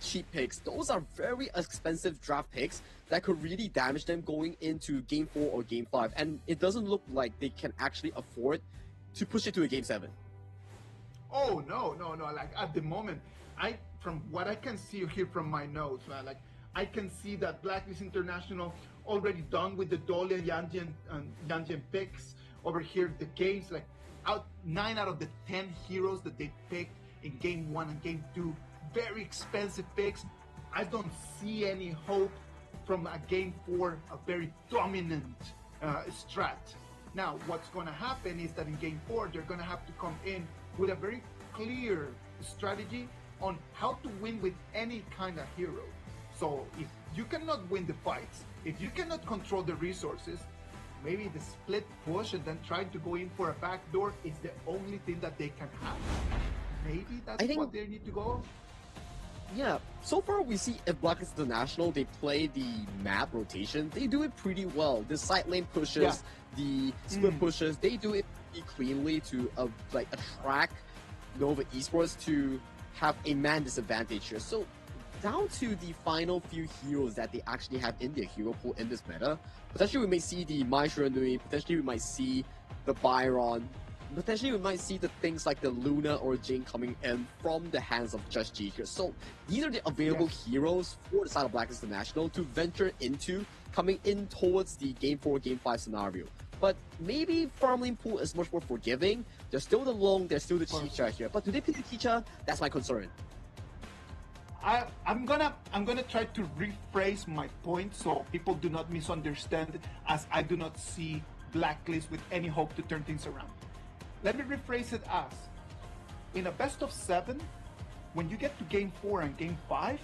cheap picks. Those are very expensive draft picks that could really damage them going into Game 4 or Game 5. And it doesn't look like they can actually afford to push it to a Game 7. Oh, no. Like, at the moment, from what I can see here from my notes, like, I can see that Blacklist International already done with the Dolly and Yanjian picks. Over here, the games, like, 9 out of the 10 heroes that they picked in Game 1 and Game 2, very expensive picks. I don't see any hope from a Game 4, a very dominant strat. Now, what's going to happen is that in Game 4, they're going to have to come in with a very clear strategy on how to win with any kind of hero. So if you cannot win the fights, if you cannot control the resources, maybe the split push and then trying to go in for a backdoor is the only thing that they can have. Maybe that's what they need to go. Yeah, so far we see if Blacklist International, they play the map rotation, they do it pretty well. The side lane pushes, the split pushes, they do it pretty cleanly to like attract Nova Esports to have a man disadvantage here. So down to the final few heroes that they actually have in their hero pool in this meta, potentially we may see the Mai Shiranui, potentially we might see the Byron, potentially we might see the things like the Luna or Jing coming in from the hands of Just G here. So these are the available heroes for the side of Blacklist International to venture into coming in towards the Game 4, Game 5 scenario. But maybe Farmlane pool is much more forgiving. There's still the Long, there's still the Chicha here. But do they pick the Chicha? That's my concern. I'm gonna try to rephrase my point so people do not misunderstand, as I do not see Blacklist with any hope to turn things around. Let me rephrase it as, in a best of 7, when you get to Game 4 and Game 5,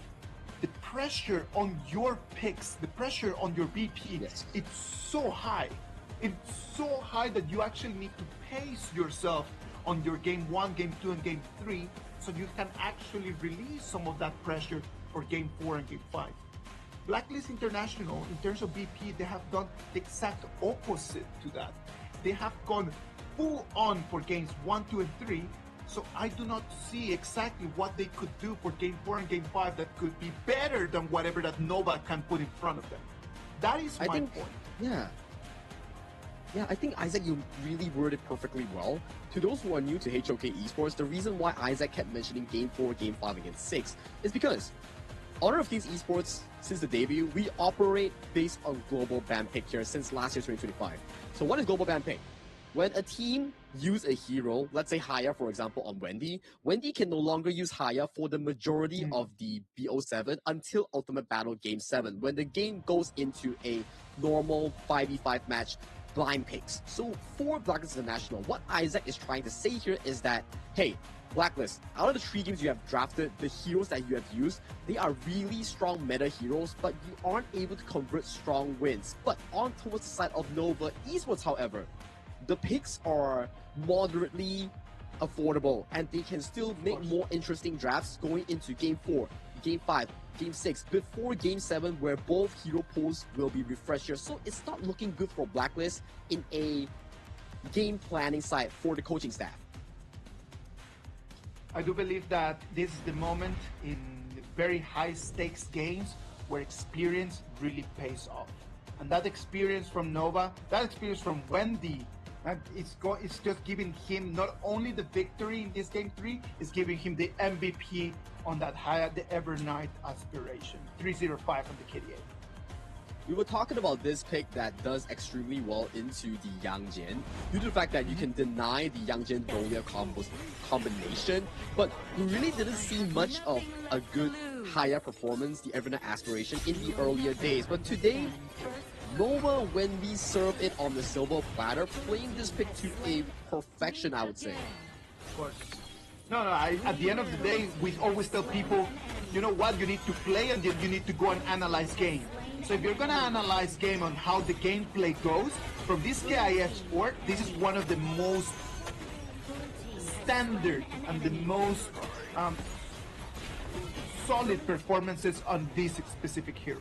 the pressure on your picks, the pressure on your BP, it's so high. It's so high that you actually need to pace yourself on your game 1, game 2, and game 3 so you can actually release some of that pressure for game 4 and game 5. Blacklist International, in terms of BP, they have done the exact opposite to that. They have gone full on for games 1, 2, and 3. So I do not see exactly what they could do for game 4 and game 5 that could be better than whatever that Nova can put in front of them. That is my point. Yeah, I think, Isaac, you really worded perfectly well. To those who are new to HOK Esports, the reason why Isaac kept mentioning Game 4, Game 5 against 6 is because Honor of Kings Esports, since the debut, we operate based on global ban pick here since last year, 2025. So what is global ban pick? When a team use a hero, let's say Haya, for example, on Wendy, Wendy can no longer use Haya for the majority of the BO7 until Ultimate Battle Game 7, when the game goes into a normal 5v5 match, blind picks. So for Blacklist International, what Isaac is trying to say here is that, hey, Blacklist, out of the 3 games you have drafted, the heroes that you have used, they are really strong meta heroes, but you aren't able to convert strong wins. But on towards the side of Nova Esports, however, the picks are moderately affordable and they can still make more interesting drafts going into Game 4, Game 5, Game 6, before Game 7, where both hero pools will be refreshed here. So it's not looking good for Blacklist in a game planning side for the coaching staff. I do believe that this is the moment in very high stakes games where experience really pays off. And that experience from Nova, that experience from Wendy, and it's just giving him not only the victory in this game 3, it's giving him the MVP on that the Evernight aspiration, 305 on the KDA. We were talking about this pick that does extremely well into the Yang Jin, due to the fact that you can deny the Yang Jin Dolia combination, but we really didn't see much of a good higher performance, the Evernight aspiration, in the earlier days. But today, Nova, when we serve it on the silver platter, playing this pick to a perfection, I would say. Of course. No, at the end of the day, we always tell people, you know what, you need to play and then you need to go and analyze game. So if you're going to analyze game on how the gameplay goes, from this KIS4, this is one of the most standard and the most solid performances on this specific hero.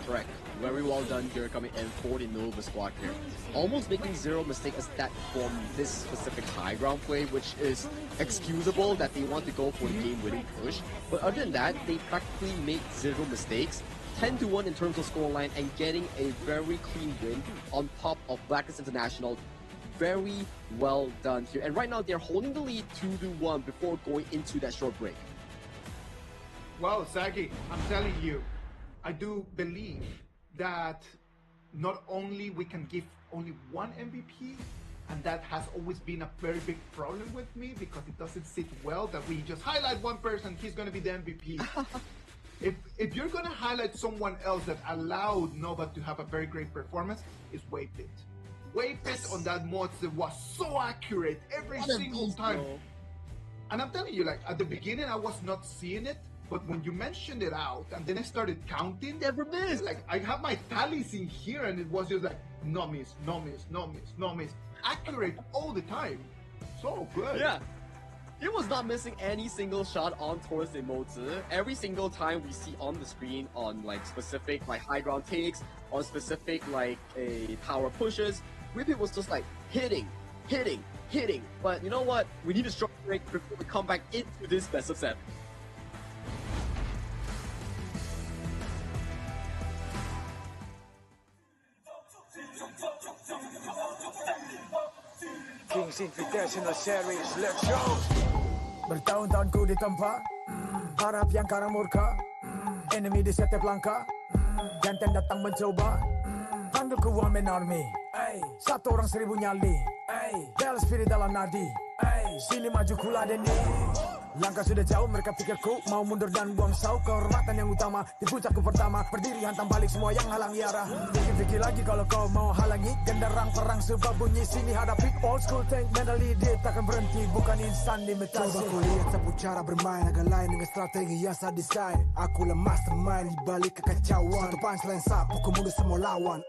Correct. Very well done here, coming in for the Nova squad here. Almost making 0 mistake a stat from this specific high ground play, which is excusable that they want to go for the game-winning push. But other than that, they practically made 0 mistakes. 10-1 in terms of scoreline and getting a very clean win on top of Blacklist International. Very well done here. And right now, they're holding the lead 2-1 before going into that short break. Well, Sagi, I'm telling you, I do believe that not only we can give only one MVP, and that has always been a very big problem with me because it doesn't sit well that we just highlight one person, he's going to be the MVP. If you're going to highlight someone else that allowed Nova to have a very great performance, it's Waypit. Waypit on that mod was so accurate every single time. And I'm telling you, like, at the beginning I was not seeing it, but when you mentioned it out, and then I started counting, never missed. Like, I have my tallies in here, and it was just like, no miss, no miss, no miss, no miss. Accurate all the time. So good. Yeah. He was not missing any single shot on towards the Mozi. Every single time we see on the screen on like specific like high ground takes, on specific like a tower pushes, Whippet was just like hitting. But you know what? We need a strong break before we come back into this best of 7. Kings Invitational Series, let's go! Bertahun-tahun ku ditempa, harap yang karang murka, enemy di setiap langkah, jantan datang mencoba, panggil ku one man army, satu orang 1000 nyali, bel spirit dalam nadi, sini maju ku ladeni. Langkah sudah jauh, mereka pikirku mau mundur dan buang sau. Kehormatan yang utama, di puncakku pertama. Berdiri hantam balik semua yang halangi arah. Pikir-pikir lagi kalau kau mau halangi. Genderang perang sebab bunyi sini hadapi. Old school tank mentally dia takkan berhenti. Bukan instan imitasi. Coba ku lihat sapu cara bermain agak lain dengan strategi yang saya desain. Aku lah mastermind di balik kekacauan. Satu punchline sapu ku mundur semua lawan.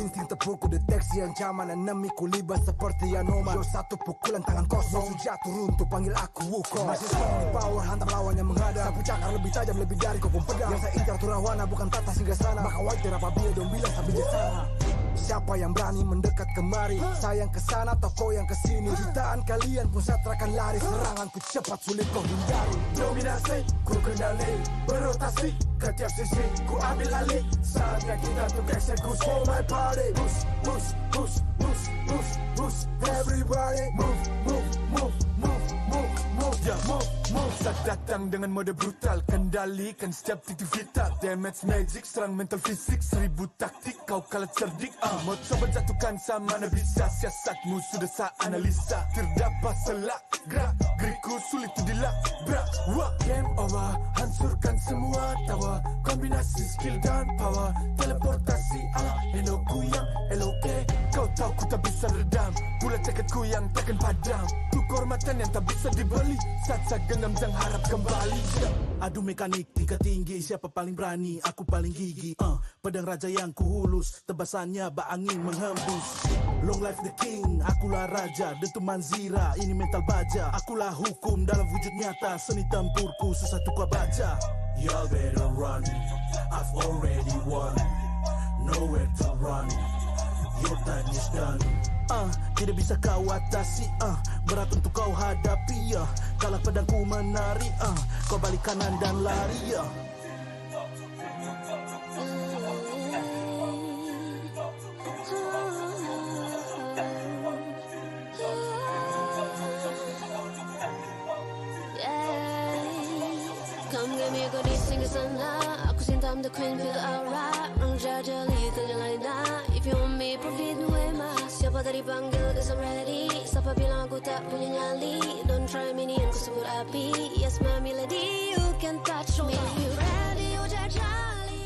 Insting tepukku deteksi ancaman. Enemiku libat seperti Anoman. Yo satu pukulan tangan kosong. Musuh jatuh runtuh panggil aku Wukong. Masih strong power hantam lawan yang menghadap. Sapu cakar lebih tajam lebih dari kopong pedang. Yang saya incar turawana bukan tata singgah sana. Maka wajar apabila dong bilang sampai di sana. Siapa yang berani mendekat kemari? Sayang kesana atau kau yang kesini? Jutaan kalian pun satrakan lari. Seranganku cepat sulit kau hindari. Dominasi, ku kendali. Berotasi, ke tiap sisi ku ambil alih. Saatnya kita untuk eksekusi. For my party, push, push, push, push, push, push. Everybody move, move, move, move, move, move, yeah, move, move. Saat datang dengan mode brutal, kendalikan setiap titik vital. Damage magic, serang mental fisik, 1000 taktik, kau kalah cerdik. Mau coba jatuhkan sama mana bisa. Siasatmu sudah saya analisa. Terdapat selak, gerak, geriku sulit tu dilabrak. Game over, hancurkan semua tawa. Kombinasi skill dan power, teleportasi ala Enoku yang LOK. Kau tahu ku tak bisa redam, pula ceketku yang takkan padam. Tu kehormatan yang tak bisa dibeli. Saat saya genggam jangan harap kembali. Adu mekanik tingkat tinggi, siapa paling berani? Aku paling gigi. Pedang raja yang kuhulus, tebasannya bak angin menghembus. Long life the king, akulah raja. Dentuman zira, ini mental baja. Akulah hukum dalam wujud nyata. Seni tempurku susah tu kau baca. Y'all better run, I've already won. Nowhere to run, your time is done. Tidak bisa kau atasi, berat untuk kau hadapi, kalah pedangku menari, kau balik kanan dan lari, Come get me go di singgah sana. Aku cinta I'm the queen feel alright. Menjajali ternyalain dah. If you want me profit way mas. Siapa tadi panggil cause I'm ready. Siapa bilang aku tak punya nyali. Don't try me ni yang ku sebut api. Yes my milady you can touch me. If you ready you jajali.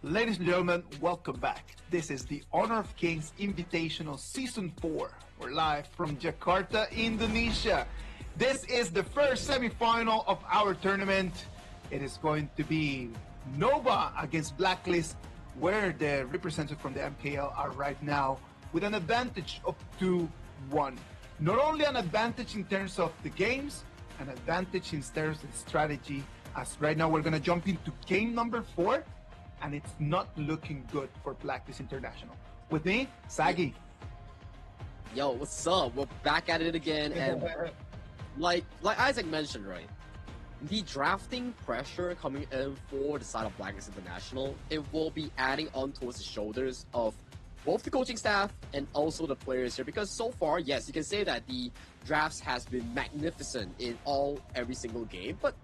Ladies and gentlemen, welcome back. This is the Honor of Kings Invitational Season 4. We're live from Jakarta, Indonesia. This is the first semi-final of our tournament. It is going to be Nova against Blacklist, where the representatives from the MKL are right now with an advantage of 2-1. Not only an advantage in terms of the games, an advantage in terms of strategy, as right now we're going to jump into game number 4, and it's not looking good for Blacklist International. With me, Sagi. Yo, what's up? We're back at it again, and like Isaac mentioned, right? The drafting pressure coming in for the side of Blacklist International, it will be adding on towards the shoulders of both the coaching staff and also the players here. Because so far, yes, you can say that the drafts has been magnificent in every single game, but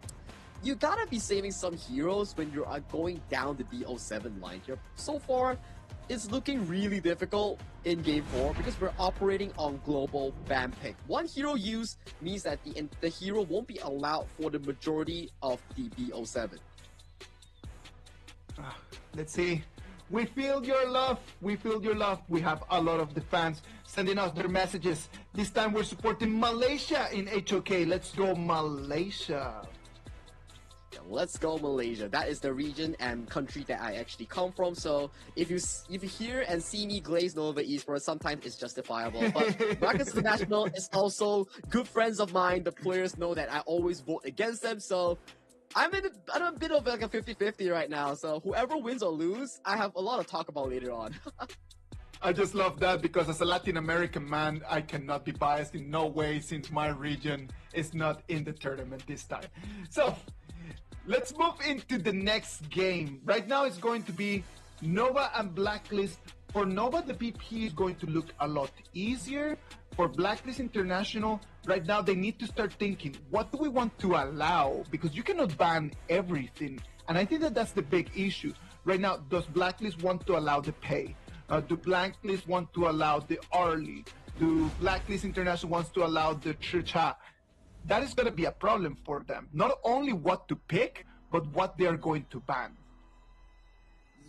you gotta be saving some heroes when you are going down the BO7 line here. So far, it's looking really difficult in Game 4 because we're operating on global ban pick. One hero use means that the hero won't be allowed for the majority of the BO7. Let's see. We feel your love. We feel your love. We have a lot of the fans sending us their messages. This time we're supporting Malaysia in HOK. Let's go Malaysia. Let's go Malaysia. That is the region and country that I actually come from. So if you hear and see me glaze Nova Esports, sometimes it's justifiable. But Blacklist International is also good friends of mine. The players know that I always vote against them. So I'm in a bit of like a 50-50 right now. So whoever wins or lose, I have a lot to talk about later on. I just love that because as a Latin American man, I cannot be biased in no way since my region is not in the tournament this time. So let's move into the next game. Right now it's going to be Nova and Blacklist. For Nova, the BP is going to look a lot easier. For Blacklist International, right now they need to start thinking, what do we want to allow? Because you cannot ban everything. And I think that that's the big issue. Right now, does Blacklist want to allow the pay? Do Blacklist want to allow the early? do Blacklist International wants to allow the Chicha, that is going to be a problem for them. Not only what to pick, but what they are going to ban.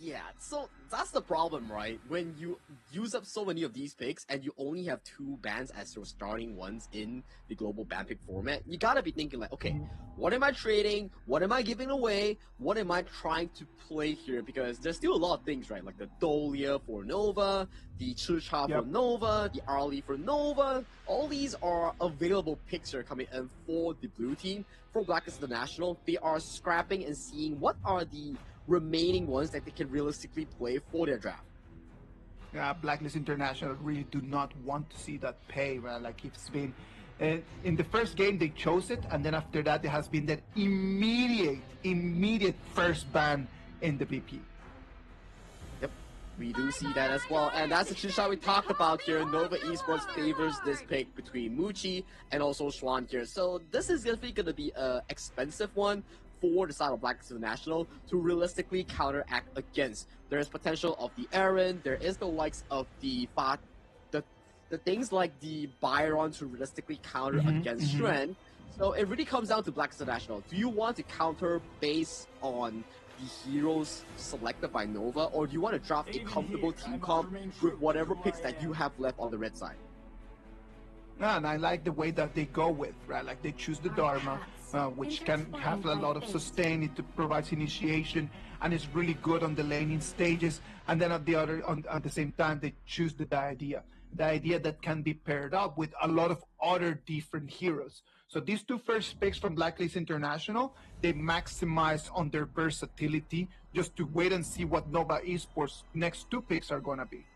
Yeah, so that's the problem, right? When you use up so many of these picks and you only have 2 bans as your starting ones in the global ban pick format, you gotta be thinking like, okay, what am I trading? What am I giving away? What am I trying to play here? Because there's still a lot of things, right? Like the Dolia for Nova, the Chicha for Nova, the Arlie for Nova. All these are available picks that are coming in for the blue team. For Blacklist International, they are scrapping and seeing what are the remaining ones that they can realistically play for their draft. Yeah, Blacklist International really do not want to see that pay, right? Like it's been in the first game they chose it, and then after that there has been that immediate first ban in the BP. Yep, we do see that as well, and that's the Chicha we talked about here. Nova Esports favors this pick between Muchi and also Schwan here, so this is definitely going to be an expensive one for the side of Blacklist International to realistically counteract against. There is potential of the Aaron, there is the likes of the things like the Byron to realistically counter against Shren. So it really comes down to Blacklist International. Do you want to counter based on the heroes selected by Nova, or do you want to draft a comfortable team comp with whatever picks that you have left on the red side? Yeah, and I like the way that they go with, right? Like they choose the Dharma, which can have a lot of sustain. It provides initiation, and it's really good on the laning stages. And then at the same time, they choose the idea that can be paired up with a lot of other different heroes. So these 2 first picks from Blacklist International, they maximize on their versatility, just to wait and see what Nova Esports' next 2 picks are going to be.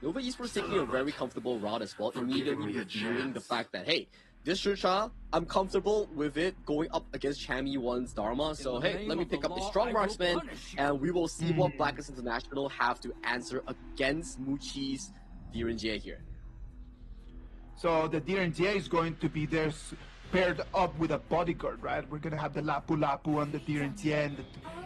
Nova Esports taking a very comfortable route as well, immediately reviewing the fact that, hey, this Chicha, I'm comfortable with it going up against Chami 1's Dharma, so hey, let me pick up the Strong Marksman, and we will see what Blacklist International have to answer against Muchi's Direnjie here. So the Direnjie is going to be there paired up with a bodyguard, right? We're going to have the Lapu Lapu and the Direnjie and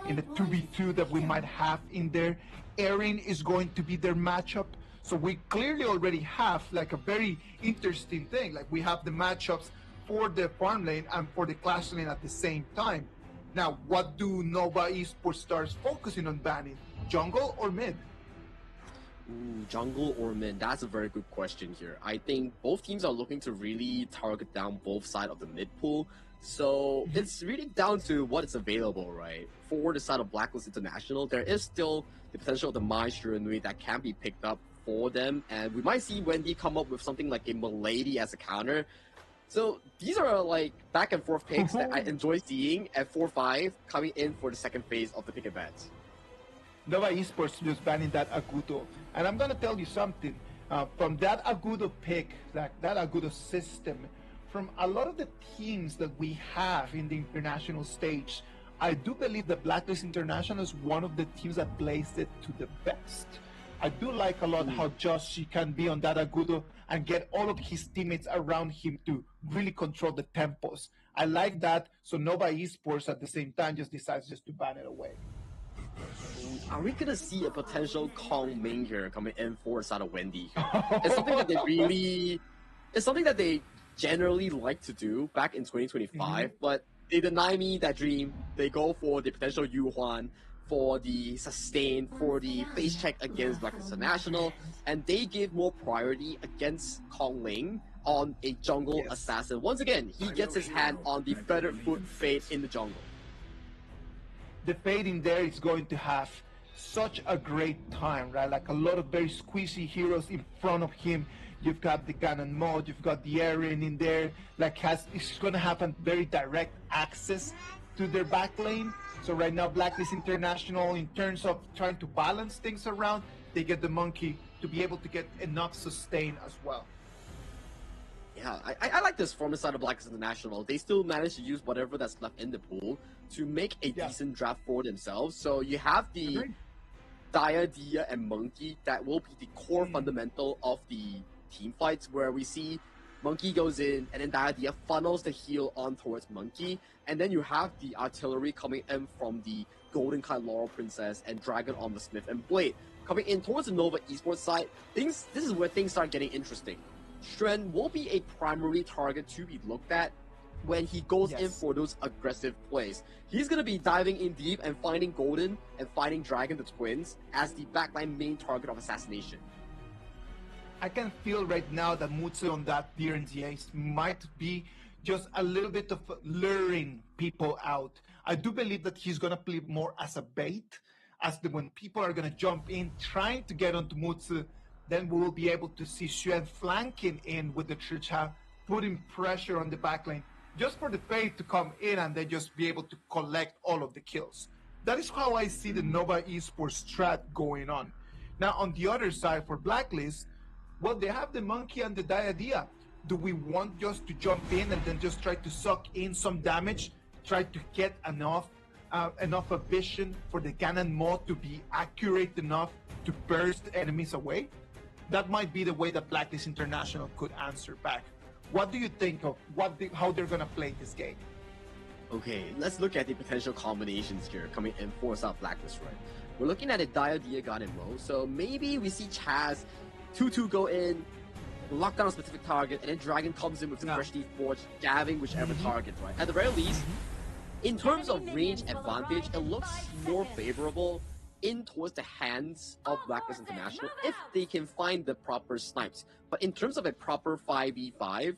in the 2v2 that we might have in there. Erin is going to be their matchup. So we clearly already have like a very interesting thing. Like we have the matchups for the farm lane and for the clash lane at the same time. Now, what do Nova Esports stars focusing on banning? Jungle or mid? Ooh, jungle or mid? That's a very good question here. I think both teams are looking to really target down both sides of the mid pool. So it's really down to what is available, right? For the side of Blacklist International, there is still the potential of the Mai Shiranui that can be picked up for them, and we might see Wendy come up with something like a Milady as a counter. So these are like back and forth picks that I enjoy seeing at 4-5 coming in for the second phase of the pick and bans. Nova Esports just banning that Agudo, and I'm gonna tell you something. From that Agudo pick, like that Agudo system, from a lot of the teams that we have in the international stage, I do believe that Blacklist International is one of the teams that plays it to the best. I do like a lot how just she can be on that Agudo and get all of his teammates around him to really control the tempos. I like that, so Nova Esports at the same time just decides just to ban it away. Are we gonna see a potential Kong Ming here coming in for side of Wendy? It's something that they generally like to do back in 2025, but they deny me that dream. They go for the potential Yu Huan, for the sustain, for the face check against Blacklist International, and they give more priority against Kong Ling on a jungle assassin. Once again, he gets his hand on the feathered foot fade in the jungle. The fade in there is going to have such a great time, right? Like a lot of very squishy heroes in front of him. You've got the Ganon Mod, you've got the Aaron in there. Like it's going to have a very direct access to their back lane. So right now, Blacklist International, in terms of trying to balance things around, they get the monkey to be able to get enough sustain as well. Yeah, I like this from the side of Blacklist International. They still manage to use whatever that's left in the pool to make a decent draft for themselves. So you have the Dia and Monkey that will be the core fundamental of the team fights, where we see Monkey goes in, and then Dia funnels the heal on towards Monkey, and then you have the artillery coming in from the Golden Kai Laurel Princess and Dragon on the Smith and Blade. Coming in towards the Nova Esports side, this is where things start getting interesting. Stren will be a primary target to be looked at when he goes in for those aggressive plays. He's going to be diving in deep and finding Golden and finding Dragon, the twins, as the backline main target of assassination. I can feel right now that Mutsu on that tier in the ace might be just a little bit of luring people out. I do believe that he's going to play more as a bait, when people are going to jump in, trying to get onto Mutsu, then we will be able to see Xuan flanking in with the Chicha, putting pressure on the backline, just for the Fade to come in and then just be able to collect all of the kills. That is how I see the Nova Esports strat going on. Now, on the other side, for Blacklist, well, they have the Monkey and the Diadea. Do we want just to jump in and then just try to suck in some damage, try to get enough a vision for the cannon mod to be accurate enough to burst enemies away? That might be the way that Blacklist International could answer back. What do you think of how they're gonna play this game? Okay, let's look at the potential combinations here coming in for South Blacklist, right? We're looking at a Diadea God in row, so maybe we see Chaz 2-2 go in, lock down a specific target, and then Dragon comes in with the freshly forged, jabbing whichever target, right? At the very least, in terms of range advantage, it looks more favorable in towards the hands of Blacklist International if they can find the proper snipes. But in terms of a proper 5v5,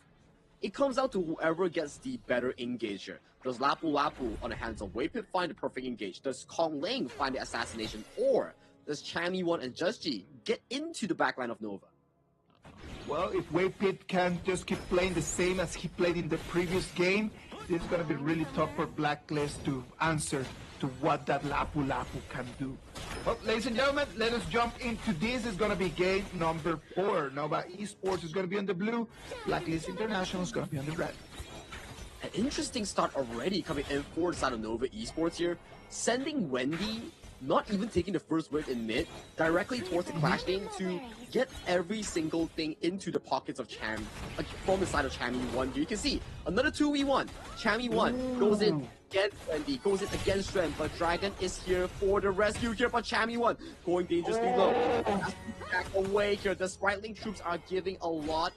it comes out to whoever gets the better engager. Does Lapu Lapu on the hands of Waypip find the perfect engage? Does Kong Ling find the assassination? Or does Chami1 and Justji get into the backline of Nova? Well, if Waypip can just keep playing the same as he played in the previous game, it's going to be really tough for Blacklist to answer to what that Lapu Lapu can do. Well, ladies and gentlemen, let us jump into this. It's going to be game number 4. Nova Esports is going to be on the blue. Blacklist International is going to be on the red. An interesting start already coming in for the side of Nova Esports here. Sending Wendy, not even taking the first wave in mid, directly towards the Clash lane to get every single thing into the pockets of Cham, from the side of Chami1. You can see another 2v1. Chami1 goes in against Wendy, goes in against Stren, but Dragon is here for the rescue here, but Chami1 going dangerously low. Back away here. The Spriteling troops are giving a lot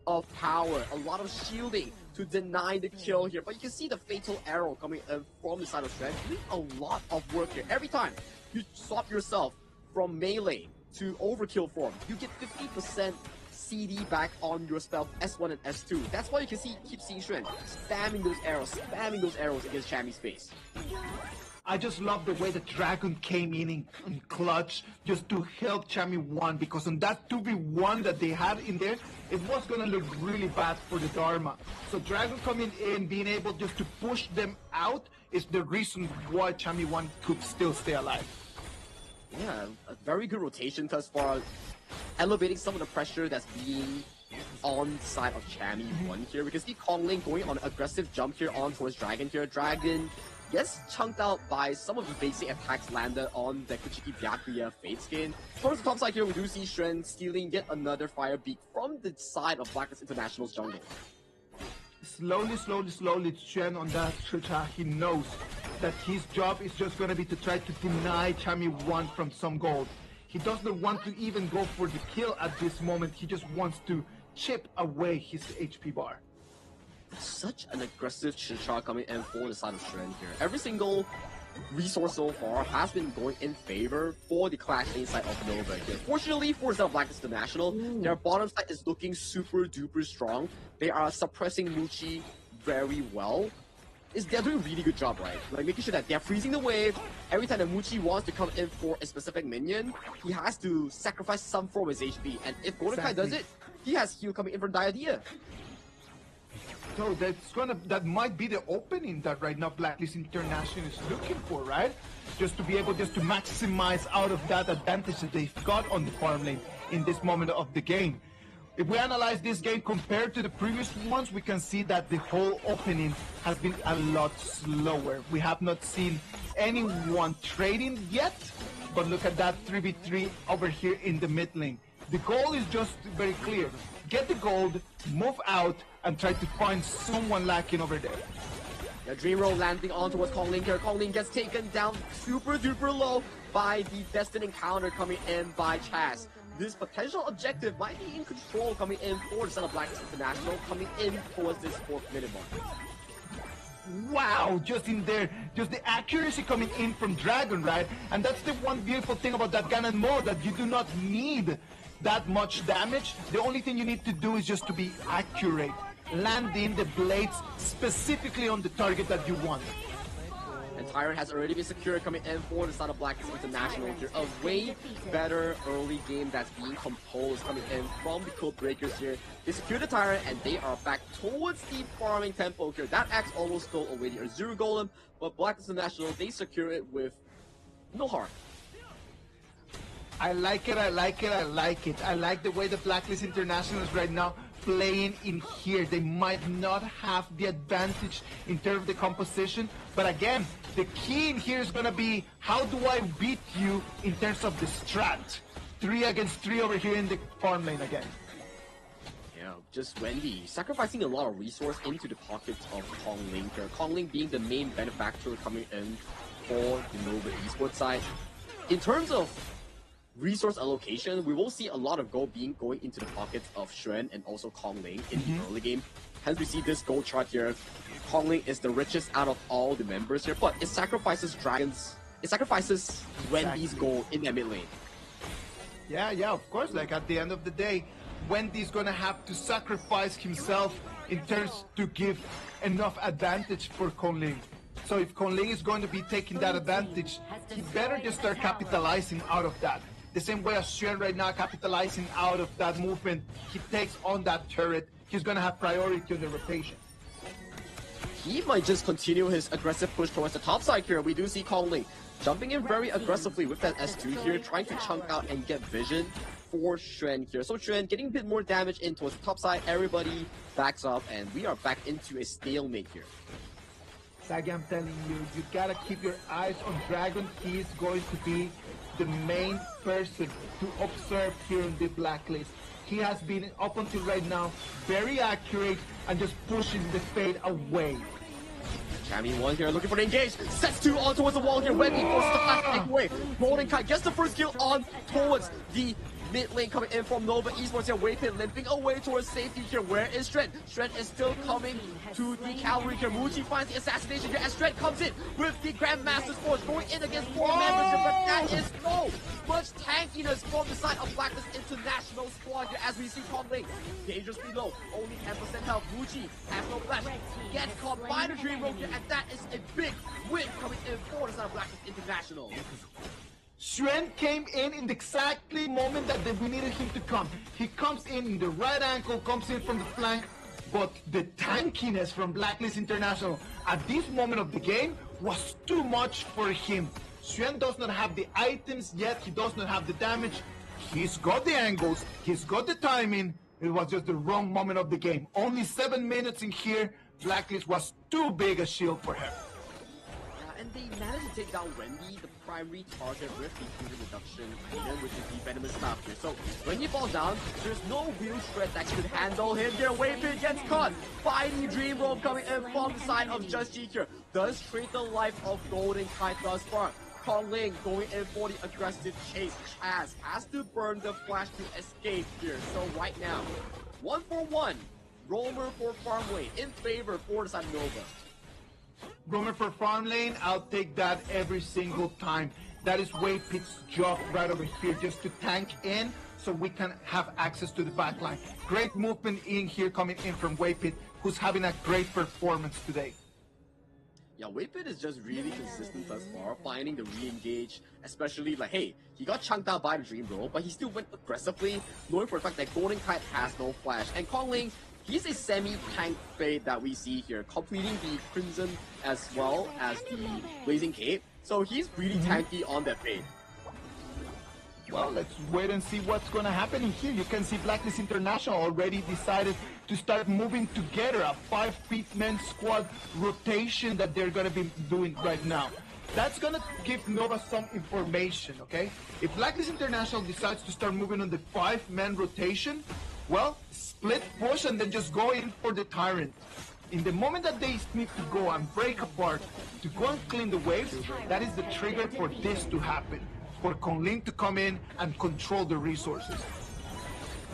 of power, a lot of shielding to deny the kill here. But you can see the fatal arrow coming from the side of Stren, doing a lot of work here. Every time you swap yourself from melee to overkill form, you get 50% CD back on your spell S1 and S2. That's why you can keep seeing Stren spamming those arrows against Chami's face. I just love the way the Dragon came in clutch just to help Chami1, because on that 2v1 that they had in there, it was going to look really bad for the Dharma. So Dragon coming in, being able just to push them out is the reason why Chami1 could still stay alive. Yeah, a very good rotation thus far, elevating some of the pressure that's being on the side of Chami1 here. We can see Kong Ling going on an aggressive jump here on towards Dragon here. Dragon gets chunked out by some of the basic attacks landed on the Kuchiki Byakuya Fate skin. Towards the top side here, we do see Stren stealing yet another fire beak from the side of Blacklist International's jungle. Slowly, Stren on that Chicha, he knows that his job is just going to be to try to deny Chami1 from some gold. He doesn't want to even go for the kill at this moment. He just wants to chip away his HP bar. Such an aggressive Chicha coming in for the side of Stren here. Every single resource so far has been going in favor for the Clash lane side of Nova here. Fortunately for the Blacklist International, their bottom side is looking super duper strong. They are suppressing Muchi very well. They're doing a really good job, right? Like making sure that they're freezing the wave. Every time that Muchi wants to come in for a specific minion, he has to sacrifice some form of his HP. And if Mordecai does it, he has heal coming in from Diadea. So that might be the opening that right now Blacklist International is looking for, right? Just to be able to maximize out of that advantage that they've got on the farm lane in this moment of the game. If we analyze this game compared to the previous ones, we can see that the whole opening has been a lot slower. We have not seen anyone trading yet, but look at that 3v3 over here in the mid lane. The goal is just very clear. Get the gold, move out, and try to find someone lacking over there. The Dream Roll landing on towards Kong Ling here. Kong Ling gets taken down super duper low by the Destined Encounter coming in by Chaz. This potential objective might be in control coming in for the Son of Blackness International coming in towards this 4th minute mark. Wow, just in there, just the accuracy coming in from Dragon, right? And that's the one beautiful thing about that Ganon mode, that you do not need that much damage. The only thing you need to do is just to be accurate. Landing the blades specifically on the target that you want. And Tyrant has already been secured coming in for the Son of Blackness International here. A way better early game that's being composed coming in from the Code Breakers here. They secure the Tyrant and they are back towards the farming tempo here. That axe almost stole away the Azure Golem, but Blackness International, they secure it with no harm. I like it, I like it, I like it. I like the way the Blacklist International is right now playing in here. They might not have the advantage in terms of the composition, but again, the key in here is going to be, how do I beat you in terms of the strat? 3 against 3 over here in the farm lane again. Yeah, just Wendy sacrificing a lot of resource into the pockets of Kong Ling here. Kong Ling being the main benefactor coming in for the Nova Esports side. In terms of resource allocation, we will see a lot of gold going into the pockets of Xuan and also Kong Ling in the early game. Hence we see this gold chart here. Kong Ling is the richest out of all the members here, but it sacrifices Wendy's gold in their mid lane. Yeah, of course, like at the end of the day, Wendy's gonna have to sacrifice himself in terms to give enough advantage for Kong Ling. So if Kong Ling is going to be taking that advantage, he better just start capitalizing out of that. The same way as Xuan right now capitalizing out of that movement, he takes on that turret, he's going to have priority on the rotation. He might just continue his aggressive push towards the top side here. We do see Kong Ling jumping in very aggressively with that S2 here, trying to chunk out and get vision for Xuan here. So Xuan getting a bit more damage in towards the top side, everybody backs up, and we are back into a stalemate here. Sagi, I'm telling you, you gotta keep your eyes on Dragon. He is going to be the main person to observe here in the Blacklist. He has been, up until right now, very accurate and just pushing the fade away. Chammy 1 here looking for the engage. Sets 2 on towards the wall here. Wendy forces the flash to take away. Golden Kite gets the first kill on towards the mid lane coming in from Nova Esports here. Waypin limping away towards safety here. Where is Stren? Stren is still coming to the cavalry here. Muji finds the assassination here as Stren comes in with the Grandmaster's Force going in against 4 members here, but that is so much tankiness from the side of Blacklist International squad here as we see Kong Ling dangerously low, only 10% health. Muji has no flash, gets caught by the Dream Rope here, and that is a big win coming in for the side of Blacklist International. Xuan came in the exactly moment that we needed him to come. He comes in the right ankle, comes in from the flank, but the tankiness from Blacklist International at this moment of the game was too much for him. Xuan does not have the items yet, he does not have the damage. He's got the angles, he's got the timing. It was just the wrong moment of the game. Only 7 minutes in here, Blacklist was too big a shield for him. And they managed to take down Wendy, the primary target with the fusion reduction, and then with the venomous staff here. So when he falls down, there's no real threat that could handle him here. Waypin gets caught by the Dream Rope coming in from the side of Just G here. Does trade the life of Golden Kite thus far. Kong Ling going in for the aggressive chase. Chaz has to burn the flash to escape here. So right now, 1-for-1, Roamer for farm lane in favor for the side of Nova. Roamer for farm lane, I'll take that every single time. That is Waypit's job right over here, just to tank in so we can have access to the backline. Great movement in here coming in from Waypit, who's having a great performance today. Yeah, Waypit is just really consistent thus far, finding the re-engage, especially like, hey, he got chunked out by the Dream Roll, but he still went aggressively, knowing for a fact that Golden Kite has no flash. And Kong Ling, he's a semi-tank fade that we see here, completing the Crimson as well as the Blazing Cape. So he's really tanky on that fade. Well, let's wait and see what's going to happen in here. You can see Blacklist International already decided to start moving together, a 5-man squad rotation that they're going to be doing right now. That's going to give Nova some information, okay? If Blacklist International decides to start moving on the 5-man rotation, well, split push and then just go in for the Tyrant. In the moment that they need to go and break apart, to go and clean the waves, that is the trigger for this to happen. For Konglin to come in and control the resources.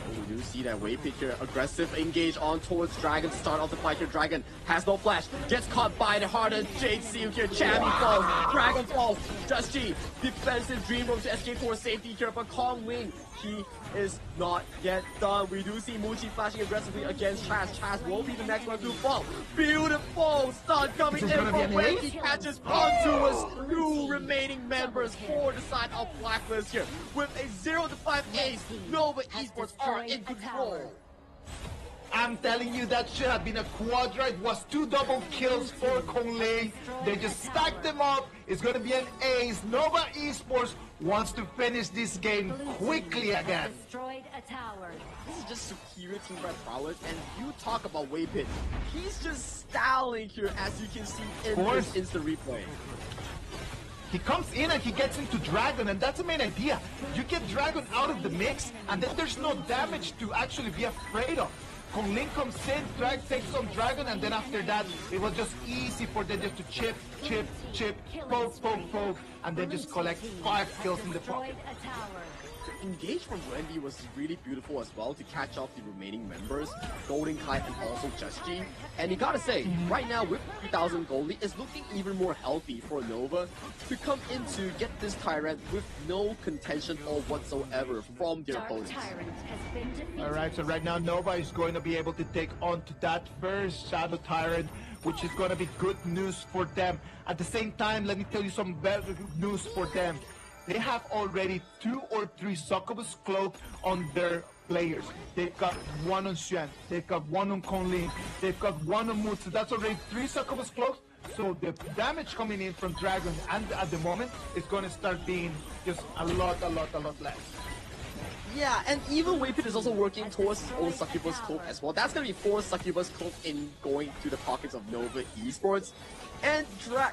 We do see that wave pick here. Aggressive engage on towards Dragon. Start off the fight here. Dragon has no flash. Gets caught by the hardened Jade Seal here. Chammy falls. Dragon falls. Just G. Defensive dream room to escape for safety here. But Kong Ling, he is not yet done. We do see Muchi flashing aggressively against Chaz. Chaz will be the next one to fall. Beautiful stun coming in from Wave. He catches onto his two remaining members for the side of Blacklist here. With a 0-5 ace, Nova Esports are in control. I'm telling you, that should have been a quadra. It was 2 double kills for Konglin. They just stacked them up. It's going to be an ace. Nova Esports wants to finish this game quickly again. Destroyed a tower. This is just superior team red prowess, and you talk about Waypit. He's just styling here, as you can see in this instant replay. He comes in and he gets into Dragon, and that's the main idea. You get Dragon out of the mix, and then there's no damage to actually be afraid of. Konglin comes in, takes some Dragon, and then after that, it was just easy for them just to chip, poke, and then just collect 5 kills in the pocket. The engage from Wendy was really beautiful as well to catch off the remaining members, Golden Kite and also Just G. And you gotta say, right now with 3,000 Goldie, it's looking even more healthy for Nova to come in to get this Tyrant with no contention or whatsoever from their opponents. Alright, so right now Nova is going to be able to take on to that first Shadow Tyrant, which is going to be good news for them. At the same time, let me tell you some better news for them. They have already 2 or 3 Succubus Cloak on their players. They've got 1 on Xuan, they've got 1 on Konglin, they've got 1 on Mutsu. That's already 3 Succubus Cloaks. So the damage coming in from Dragon and at the moment is going to start being just a lot less. Yeah, and even Waypit is also working towards his own Succubus Cloak as well. That's going to be 4 Succubus Cloak in going to the pockets of Nova Esports. And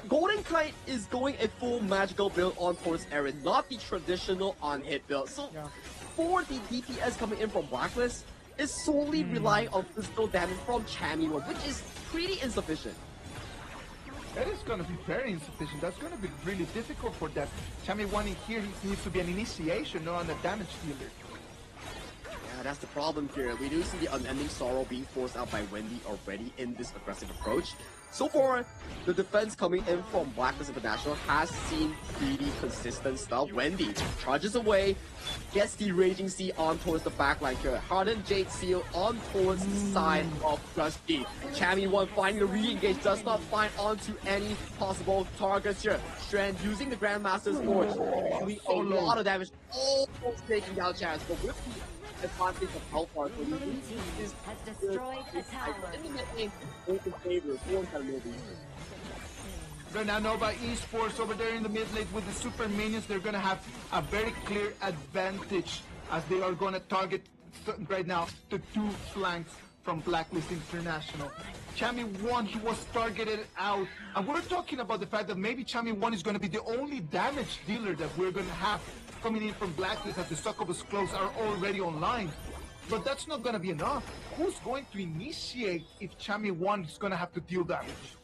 Golden Kite is going a full magical build on towards Eren, not the traditional on-hit build. So for the DPS coming in from Blacklist, is solely relying on physical damage from Chammy, which is pretty insufficient. That is going to be very insufficient. That's going to be really difficult for them. Chammy 1 in here, he needs to be an initiation, not on a damage dealer. Yeah, that's the problem here. We do see the unending sorrow being forced out by Wendy already in this aggressive approach. So far, the defense coming in from Blacklist International has seen pretty consistent stuff. Wendy charges away, gets the Raging Sea on towards the backline here. Hardened Jade Seal on towards the side of Dusty. Chammy 1 finding the re-engage, does not find onto any possible targets here. Strand using the Grandmaster's Forge, doing a lot of damage, almost taking down Chance, but with the advantage of health bar, so is destroyed a tower. In favor for Nova. Right now, Nova Esports over there in the mid lane with the super minions, they're going to have a very clear advantage as they are going to target right now the 2 flanks from Blacklist International. Chammy 1, he was targeted out, and we're talking about the fact that maybe Chammy 1 is going to be the only damage dealer that we're going to have coming in from Blacklist as the Succubus Cloaks are already online. But that's not going to be enough. Who's going to initiate if Chammy 1 is going to have to deal damage?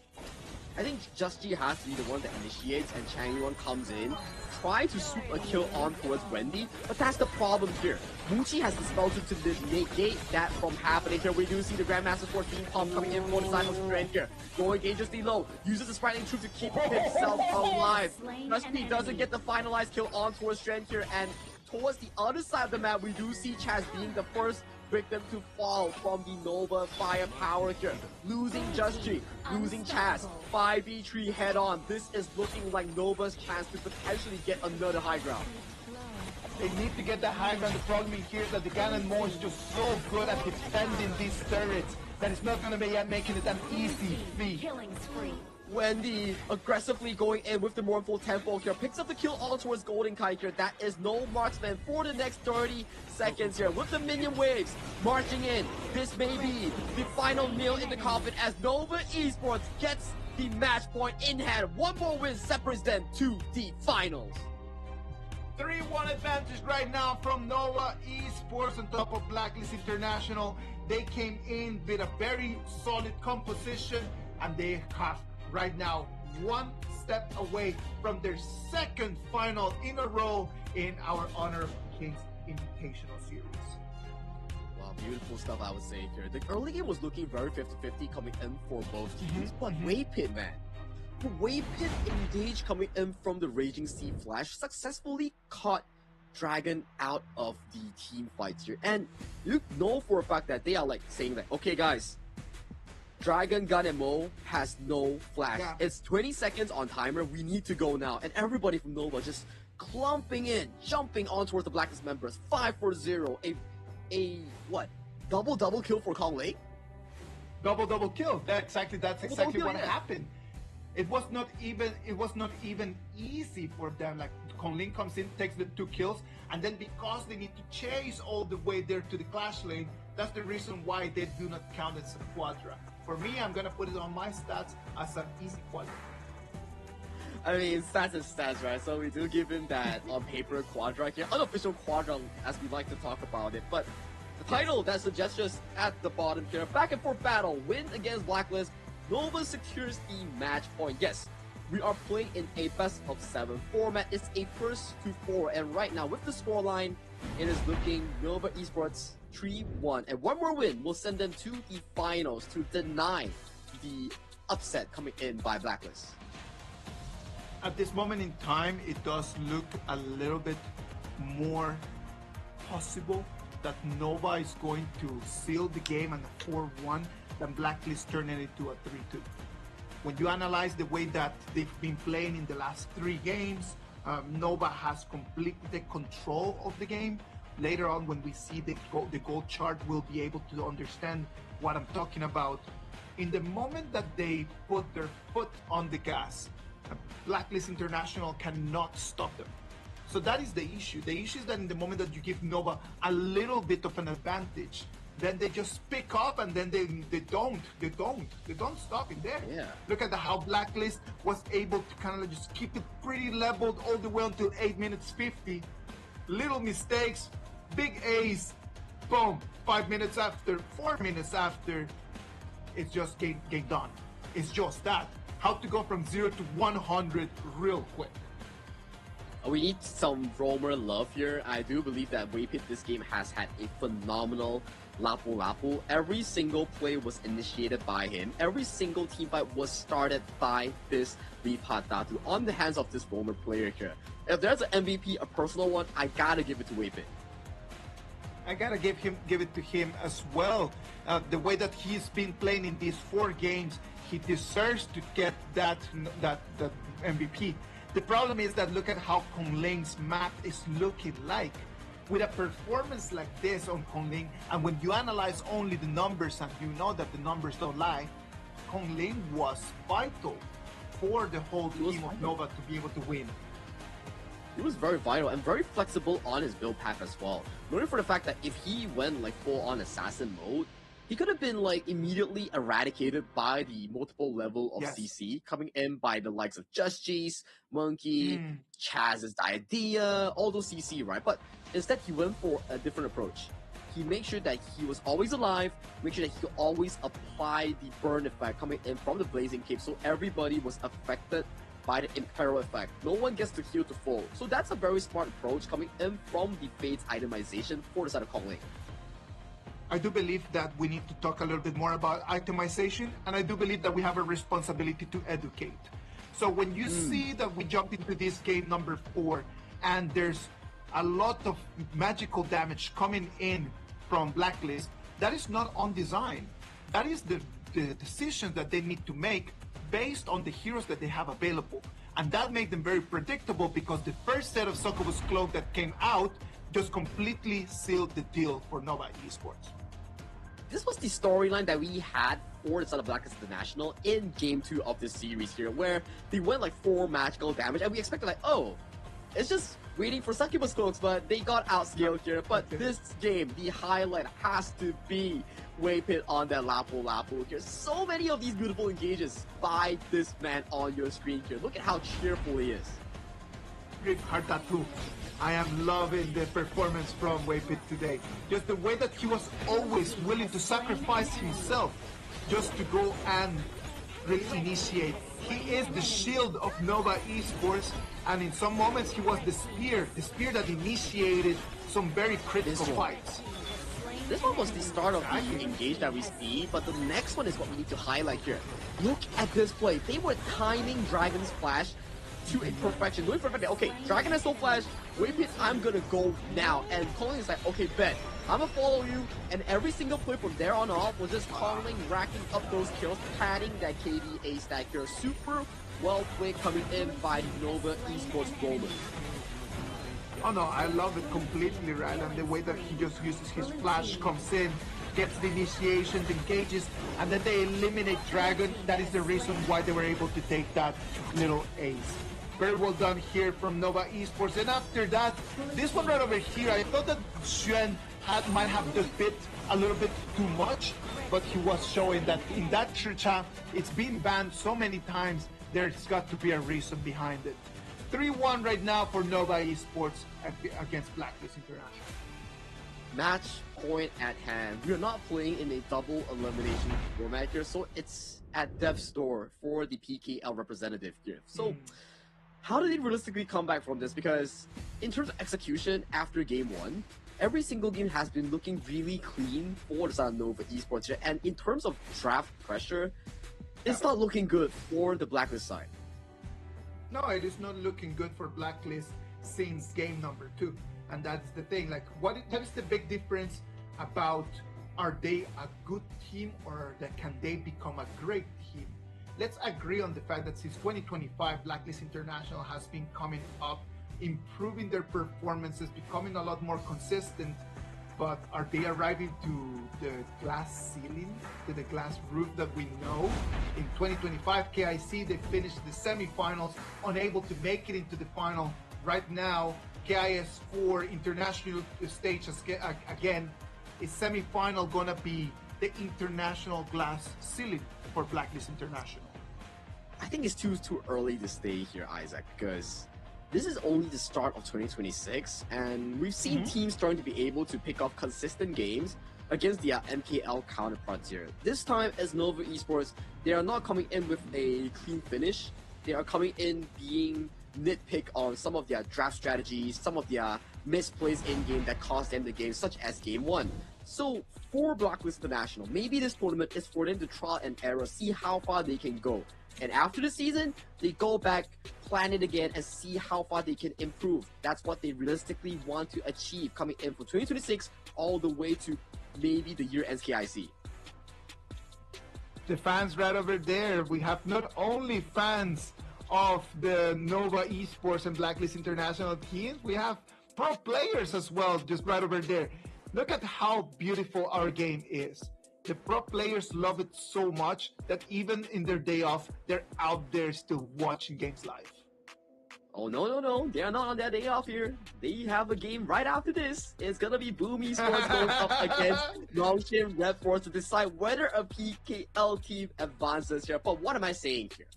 I think Just G has to be the one that initiates and Chammy 1 comes in, try to swoop a kill on towards Wendy, but that's the problem here. Muchi has the spell to negate that from happening here. We do see the Grandmaster Force being pumped coming in for the side of Strand here. Going dangerously low, uses the Sprightly Troop to keep himself alive. Just G doesn't get the finalized kill on towards Strand here, and towards the other side of the map, we do see Chaz being the first victim to fall from the Nova firepower here. Losing Just G, losing Chaz, 5v3 head on. This is looking like Nova's chance to potentially get another high ground. They need to get the high ground. The problem here is that the Ganon Mo is just so good at defending these turrets that it's not going to be making it an easy feat. Killing spree. Wendy aggressively going in with the Mournful Tempo here. Picks up the kill all towards Golden Kite here. That is no marksman for the next 30 seconds here. With the minion waves marching in. This may be the final nail in the coffin as Nova Esports gets the match point in hand. One more win separates them to the finals. 3-1 advantage right now from Nova Esports on top of Blacklist International. They came in with a very solid composition, and they have right now one step away from their second final in a row in our Honor Kings Invitational Series. Wow, beautiful stuff, I would say here. The early game was looking very 50-50 coming in for both teams, but Waypit, man. Waypit engaged coming in from the Raging Sea Flash, successfully caught Dragon out of the team fights here. And you know for a fact that they are like saying that, okay guys, Dragon, Gun, and Mo has no flash. Yeah. It's 20 seconds on timer, we need to go now. And everybody from Nova just clumping in, jumping on towards the Blacklist members. 5-4-0, a what? Double kill for Kong Lei? Double kill. That's exactly what yeah. happened. It was not even easy for them. Like Kong Lin comes in, takes the 2 kills, and then because they need to chase all the way there to the clash lane, that's the reason why they do not count as a quadra. For me, I'm gonna put it on my stats as an easy quadra. I mean, stats is stats, right? So we do give him that on paper quadra here, unofficial quadra as we like to talk about it. But the title that suggests just at the bottom here, back and forth battle, win against Blacklist. Nova secures the match point. Yes, we are playing in a best of 7 format. It's a first to 4, and right now with the scoreline, it is looking Nova Esports 3-1, and one more win will send them to the finals to deny the upset coming in by Blacklist. At this moment in time, it does look a little bit more possible that Nova is going to seal the game and a 4-1 than Blacklist turning it into a 3-2. When you analyze the way that they've been playing in the last 3 games, Nova has completely control of the game. Later on, when we see the goal chart, we'll be able to understand what I'm talking about. In the moment that they put their foot on the gas, Blacklist International cannot stop them. So that is the issue. The issue is that in the moment that you give Nova a little bit of an advantage, then they just pick up and then they don't stop in there. Yeah. Look at how Blacklist was able to kind of just keep it pretty leveled all the way until 8 minutes 50. Little mistakes, big A's, boom, 5 minutes after, 4 minutes after, it's just game done. It's just that. How to go from 0 to 100 real quick. We need some roamer love here. I do believe that Waypit this game has had a phenomenal Lapu-Lapu. Every single play was initiated by him. Every single team fight was started by this Lipat Datu on the hands of this roamer player here. If there's an MVP, a personal one, I gotta give it to Waypit. I gotta give it to him as well. The way that he's been playing in these 4 games, he deserves to get that MVP. The problem is that look at how Kong Ling's map is looking like. With a performance like this on Kong Ling, and when you analyze only the numbers and you know that the numbers don't lie, Kong Ling was vital for the whole team of Nova to be able to win. He was very vital and very flexible on his build path as well. Knowing for the fact that if he went like full on assassin mode, he could have been like immediately eradicated by the multiple level of CC coming in by the likes of Just G's, Monkey, Chaz's Diadea, all those CC, right? But instead he went for a different approach. He made sure that he was always alive, make sure that he could always apply the burn effect coming in from the Blazing Cape, so everybody was affected by the Imperial effect. No one gets to heal to full. So that's a very smart approach coming in from the Fade's itemization for the side of Kong Ling. I do believe that we need to talk a little bit more about itemization, and I do believe that we have a responsibility to educate. So when you see that we jump into this game number 4, and there's a lot of magical damage coming in from Blacklist, that is not on design. That is the decision that they need to make based on the heroes that they have available. And that made them very predictable because the first set of Sokobu's cloak that came out just completely sealed the deal for Nova Esports. This was the storyline that we had for the side of Blacklist International in Game 2 of this series here, where they went like 4 magical damage, and we expected like, oh, it's just waiting for Succubus cloaks, but they got outscaled here. But this game, the highlight has to be Waypit on that Lapu-Lapu here. So many of these beautiful engages by this man on your screen here. Look at how cheerful he is. grip heart tattoo. I am loving the performance from Waypit today. Just the way that he was always willing to sacrifice himself just to go and really initiate. He is the shield of Nova Esports, and in some moments he was the spear that initiated some very critical fights. This one was the start of the engage that we see, but the next one is what we need to highlight here. Look at this play. They were timing Dragon's flash to a perfection. Doing perfect. Okay, Dragon has no flash. Waypit, I'm gonna go now. And Colin is like, okay, bet. I'm gonna follow you. And every single play from there on off was just Colin racking up those kills, padding that KDA stack here. Super well played coming in by Nova Esports Roman. Oh no, I love it completely, right? And the way that he just uses his flash, comes in, gets the initiations, engages, and then they eliminate Dragon. That is the reason why they were able to take that little ace. Very well done here from Nova Esports. And after that, this one right over here, I thought that Xuan might have just bit a little bit too much, but he was showing that in that Churcha, it's been banned so many times, there's got to be a reason behind it. 3-1 right now for Nova Esports against Blacklist International. Match point at hand. We are not playing in a double elimination format here, so it's at death's door for the PKL representative here. So, how did they realistically come back from this? Because in terms of execution after game 1, every single game has been looking really clean for the side of Nova Esports here, and in terms of draft pressure, it's not looking good for the Blacklist side. No, it is not looking good for Blacklist since game number 2. And that's the thing, like, what is the big difference about are they a good team or can they become a great team? Let's agree on the fact that since 2025, Blacklist International has been coming up, improving their performances, becoming a lot more consistent. But are they arriving to the glass ceiling, to the glass roof that we know? In 2025, KIC, they finished the semifinals, unable to make it into the final. Right now, KIS4 international stage again, is semifinal gonna be the international glass ceiling for Blacklist International? I think it's too early to stay here, Isaac, because this is only the start of 2026, and we've seen teams starting to be able to pick up consistent games against their MKL counterparts here. This time, as Nova Esports, they are not coming in with a clean finish. They are coming in being nitpick on some of their draft strategies, some of their misplays in-game that cost them the game, such as Game 1. So, for Blacklist International, maybe this tournament is for them to trial and error, see how far they can go. And after the season, they go back, plan it again, and see how far they can improve. That's what they realistically want to achieve coming in for 2026 all the way to maybe the year ends KIC. The fans right over there, we have not only fans of the Nova Esports and Blacklist International teams, we have pro players as well, just right over there. Look at how beautiful our game is. The pro players love it so much that even in their day off, they're out there still watching games live. Oh, no. They are not on their day off here. They have a game right after this. It's gonna be Boom Esports going up against Longshin Red Force to decide whether a PKL team advances here. But what am I saying here?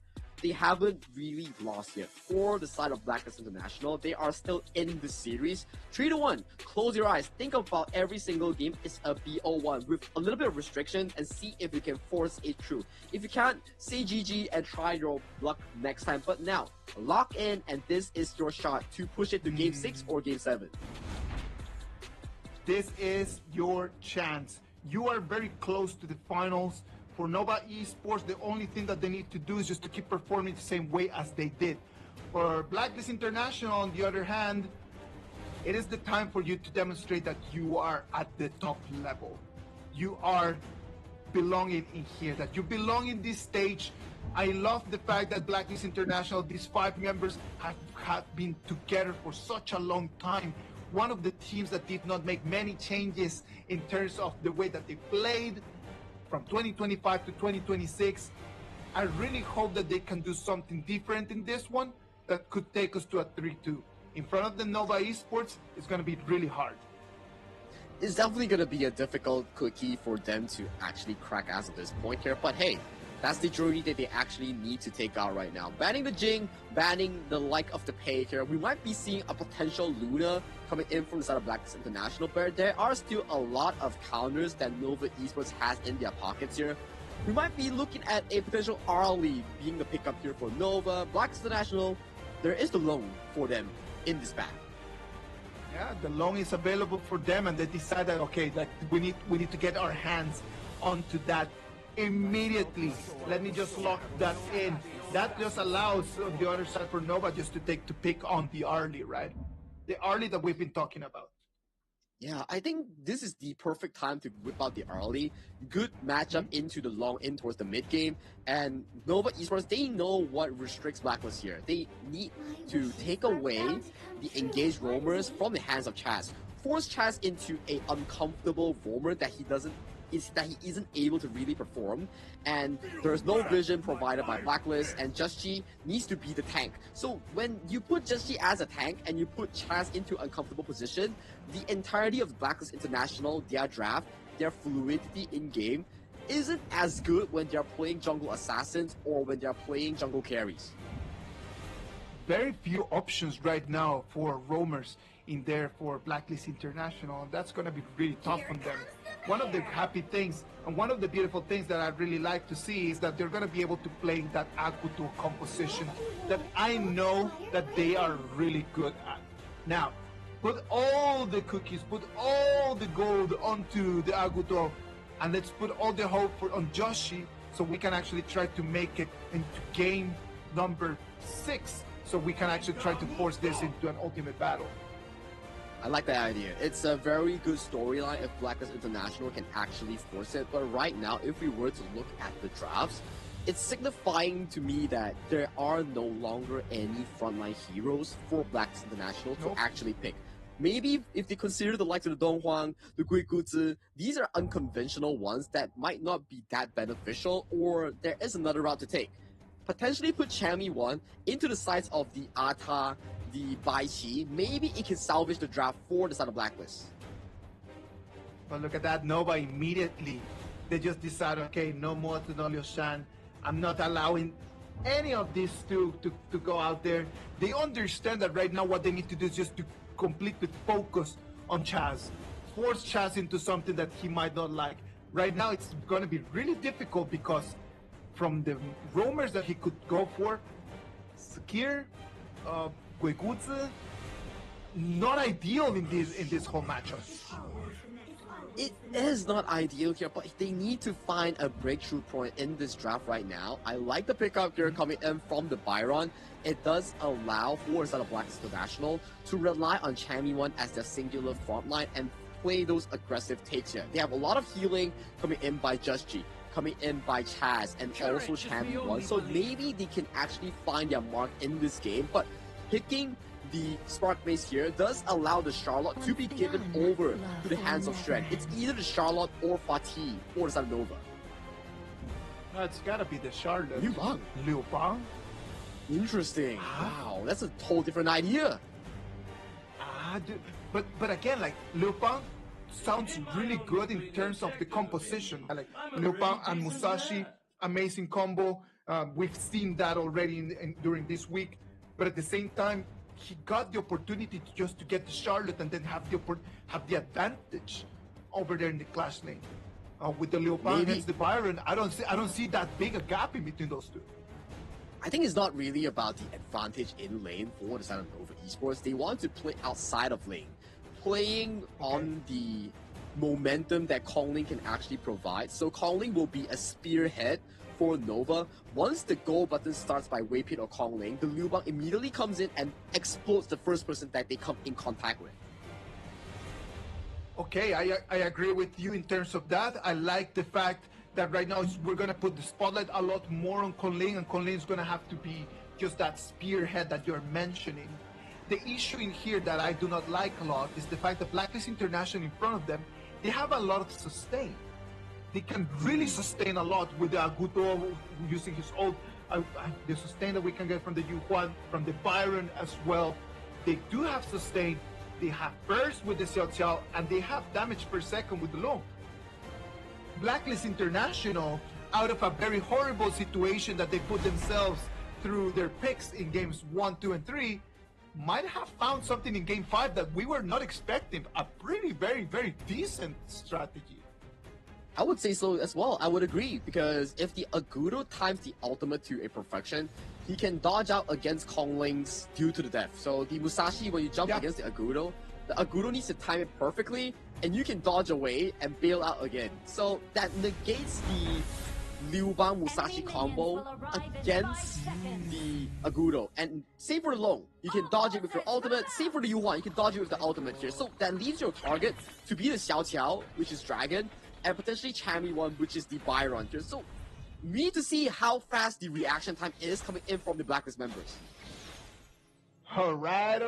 They haven't really lost yet. For the side of Blacklist International, they are still in the series. 3-1. Close your eyes. Think about every single game is a BO1 with a little bit of restriction and see if you can force it through. If you can't, say GG and try your luck next time. But now, lock in, and this is your shot to push it to Game 6 or Game 7. This is your chance. You are very close to the finals. For Nova Esports, the only thing that they need to do is just to keep performing the same way as they did. For Blacklist International, on the other hand, it is the time for you to demonstrate that you are at the top level. You are belonging in here, that you belong in this stage. I love the fact that Blacklist International, these 5 members, have been together for such a long time. One of the teams that did not make many changes in terms of the way that they played, from 2025 to 2026. I really hope that they can do something different in this one that could take us to a 3-2. In front of the Nova Esports, it's going to be really hard. It's definitely going to be a difficult cookie for them to actually crack ass at this point here. But hey, That's the journey that they actually need to take out right now. Banning the Jing, banning the like of the Pei here. We might be seeing a potential Luna coming in from the side of Blacklist International, but there are still a lot of counters that Nova Esports has in their pockets here. We might be looking at a potential Arlie being the pickup here for Nova. Blacklist International, there is the loan for them in this pack. Yeah, the loan is available for them, and they decided, okay, that we need to get our hands onto that immediately. Let me just lock that in. That just allows on the other side for Nova just to pick on the early, right? The early that we've been talking about. Yeah, I think this is the perfect time to whip out the early. Good matchup into the long in towards the mid game. And Nova Esports, they know what restricts Blacklist here. They need to take away the engaged roamers from the hands of Chaz. Force Chaz into a uncomfortable roamer that he isn't able to really perform, and there's no vision provided by Blacklist, and Just needs to be the tank. So when you put Just as a tank and you put Chaz into uncomfortable position, the entirety of Blacklist International, their draft, their fluidity in game isn't as good when they're playing jungle assassins or when they're playing jungle carries. Very few options right now for roamers in there for Blacklist International, and that's going to be really tough on them. One of the happy things and one of the beautiful things that I really like to see is that they're going to be able to play that Aguto composition that I know that they are really good at. Now, put all the cookies, put all the gold onto the Aguto, and let's put all the hope on Joshi so we can actually try to make it into game number 6, so we can actually try to force this into an ultimate battle. I like that idea. It's a very good storyline if Blacklist International can actually force it. But right now, if we were to look at the drafts, it's signifying to me that there are no longer any frontline heroes for Blacklist International to actually pick. Maybe if they consider the likes of the Donghuang, the Guiguzi, these are unconventional ones that might not be that beneficial, or there is another route to take. Potentially put Chami 1 into the sides of the Ata, the Baiqi. Maybe it can salvage the draft for the side of Blacklist. But look at that, Nova immediately. They just decide, okay, no more Tenolio Shan. I'm not allowing any of these to go out there. They understand that right now what they need to do is just to completely focus on Chaz. Force Chaz into something that he might not like. Right now it's going to be really difficult because from the roamers that he could go for, Sakir, Guiguzi, not ideal in this whole matchup. It is not ideal here, but they need to find a breakthrough point in this draft right now. I like the pickup here coming in from the Byron. It does allow for the side of Blacklist International to rely on Chami 1 as their singular frontline and play those aggressive takes here. They have a lot of healing coming in by Just G, coming in by Chaz, and also Chami 1. So maybe they can actually find their mark in this game, but picking the Spark base here does allow the Charlotte to be given over to the hands of Shred. It's either the Charlotte or Fatih or the Nova. No, it's gotta be the Charlotte. Liu Bang. Liu Bang? Interesting. Wow, that's a whole different idea. Dude. But again, like, Liu Bang sounds really good in terms of the composition. Like, Liu Bang and Musashi, amazing combo. We've seen that already during this week. But at the same time, he got the opportunity to get the Charlotte and then have the advantage over there in the clash lane. With the Liu Bang against the Byron, I don't see that big a gap in between those two. I think it's not really about the advantage in lane for the side of Nova Esports. They want to play outside of lane, playing on the momentum that Kongling can actually provide. So Kongling will be a spearhead for Nova. Once the go button starts by Waypit or Kongling, the Liu Bang immediately comes in and explodes the first person that they come in contact with. Okay, I agree with you in terms of that. I like the fact that right now we're going to put the spotlight a lot more on Kongling, and Kongling is going to have to be just that spearhead that you're mentioning. The issue in here that I do not like a lot is the fact that Blacklist International in front of them, they have a lot of sustain. They can really sustain a lot with the Aguto using his ult, the sustain that we can get from the Yuhuan, from the Byron as well. They do have sustain, they have burst with the Xiao Xiao, and they have damage per second with the Long. Blacklist International, out of a very horrible situation that they put themselves through their picks in games 1, 2, and 3, might have found something in game 5 that we were not expecting. A pretty, very decent strategy. I would say so as well. I would agree, because if the Aguro times the ultimate to a perfection, he can dodge out against Konglings due to the death. So the Musashi, when you jump against the Aguro needs to time it perfectly, and you can dodge away and bail out again. So that negates the Liu Bang Musashi combo against the Aguro. And same for the Long, you can dodge it with your ultimate. Same for the Yuan, you can dodge it with the ultimate here. So that leaves your target to be the Xiao Qiao, which is Dragon, and potentially Chami one, which is the Byron here. So we need to see how fast the reaction time is coming in from the Blacklist members. All right.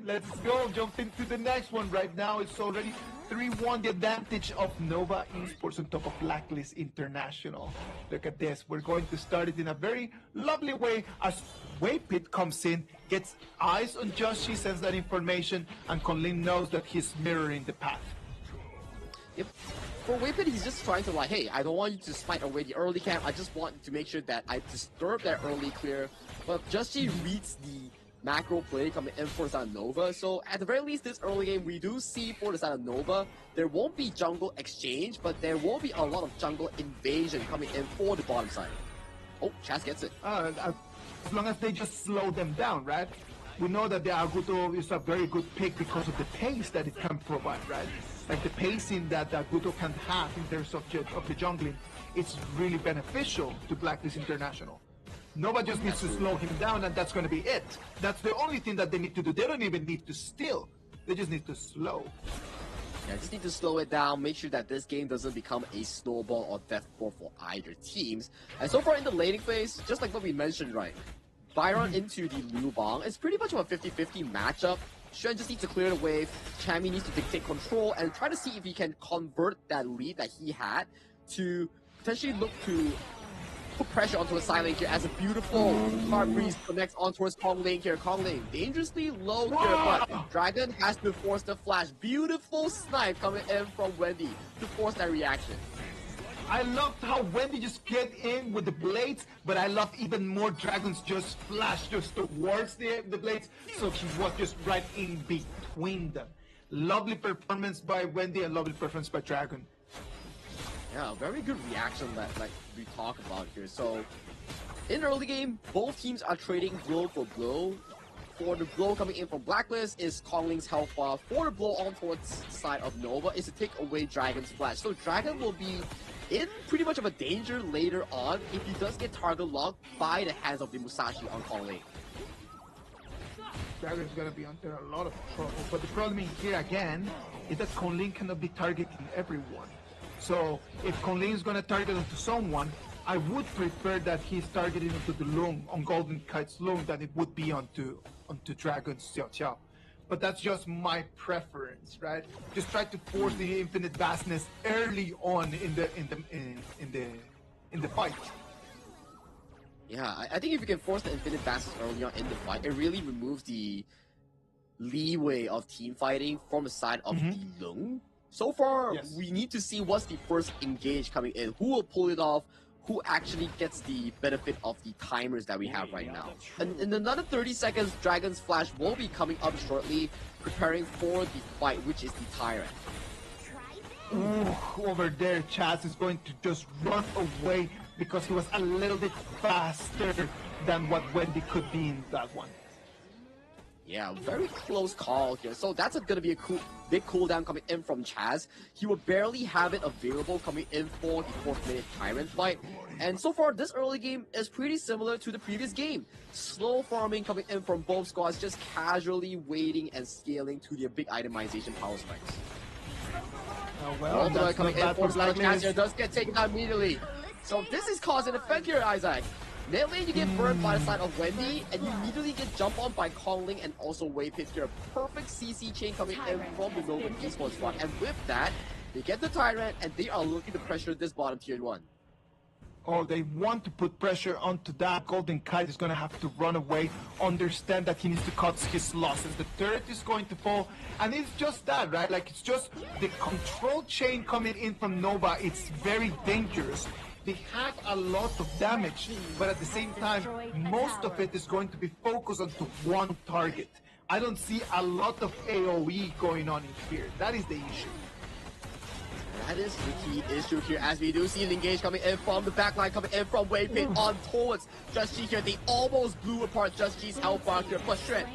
Let's go. Jump into the next one. Right now, it's already 3-1, the advantage of Nova Esports on top of Blacklist International. Look at this. We're going to start it in a very lovely way as Waypit comes in, gets eyes on Joshi, sends that information, and Conlin knows that he's mirroring the path. Yep. For Waypit, he's just trying to like, hey, I don't want you to smite away the early camp. I just want to make sure that I disturb that early clear. But Joshi reads the macro play coming in for the side of Nova. So at the very least, this early game, we do see for the side of Nova, there won't be jungle exchange, but there will be a lot of jungle invasion coming in for the bottom side. Oh, Chaz gets it. As long as they just slow them down, right? We know that the Aguto is a very good pick because of the pace that it can provide, right? Like the pacing that the Aguto can have in terms of the jungling, it's really beneficial to Blacklist International. Nova just needs to slow him down, and that's going to be it. That's the only thing that they need to do. They don't even need to steal. They just need to slow. Yeah, just need to slow it down, make sure that this game doesn't become a snowball or death ball for either teams. And so far in the laning phase, just like what we mentioned, right? Byron into the Liu Bang, it's pretty much of a 50-50 matchup. Shen just needs to clear the wave, Chami needs to dictate control, and try to see if he can convert that lead that he had to potentially look to put pressure onto the side lane here as a beautiful hard breeze connects on towards Kong Lane here. Kong Lane dangerously low here, but Dragon has to force the flash. Beautiful snipe coming in from Wendy to force that reaction. I loved how Wendy just get in with the blades, but I love even more Dragons just flash just towards the blades, so he was just right in between them. Lovely performance by Wendy and lovely performance by Dragon. Yeah, very good reaction that like we talk about here. So in early game, both teams are trading blow for blow. For the blow coming in from Blacklist is Kongling's health bar. For the blow on towards the side of Nova is to take away Dragon's flash. So Dragon will be in pretty much of a danger later on if he does get target locked by the hands of the Musashi on Kongling. Dragon's gonna be under a lot of trouble, but the problem in here again is that Kongling cannot be targeting everyone. So if Kongling is gonna target onto someone, I would prefer that he's targeting onto the Lung, on Golden Kite's Lung, than it would be onto Dragon's Xiao Qiao. But that's just my preference, right? Just try to force the infinite vastness early on in the fight. Yeah, I think if you can force the infinite vastness early on in the fight, it really removes the leeway of team fighting from the side of the Lung. So far, we need to see what's the first engage coming in. Who will pull it off? Who actually gets the benefit of the timers that we have right now. And in another 30 seconds, Dragon's Flash will be coming up shortly, preparing for the fight, which is the Tyrant. Ooh, over there, Chaz is going to just run away because he was a little bit faster than what Wendy could be in that one. Yeah, very close call here. So that's going to be a big cooldown coming in from Chaz. He will barely have it available coming in for the 4th minute Tyrant fight. And so far, this early game is pretty similar to the previous game. Slow farming coming in from both squads, just casually waiting and scaling to their big itemization power spikes. Well, that's coming in for Chaz here does get taken out immediately. So this is cause and effect here, Isaac. Mid lane, you get burned by the side of Wendy, and you immediately get jumped on by Kongling and also Waypit here. Perfect CC chain coming in from the Nova Esports squad. And with that, they get the Tyrant, and they are looking to pressure this bottom tier 1. Oh, they want to put pressure onto that. Golden Kite is going to have to run away, understand that he needs to cut his losses. The turret is going to fall, and it's just that, right? Like, it's just the control chain coming in from Nova. It's very dangerous. They have a lot of damage, but at the same time, most of it is going to be focused onto one target. I don't see a lot of AoE going on in here. That is the issue. That is the key issue here, as we do see an engage coming in from the backline, coming in from Waypit on towards Just G here. They almost blew apart Just G's health bar here, but Shred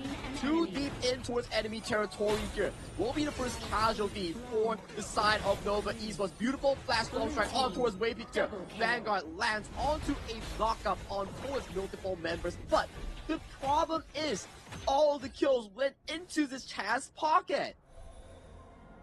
too deep in towards enemy territory here. Will be the first casualty for the side of Nova Esports. Beautiful flash blow strike on towards Waypit here. Vanguard lands onto a knockup on towards multiple members, but the problem is all of the kills went into this Chaz pocket.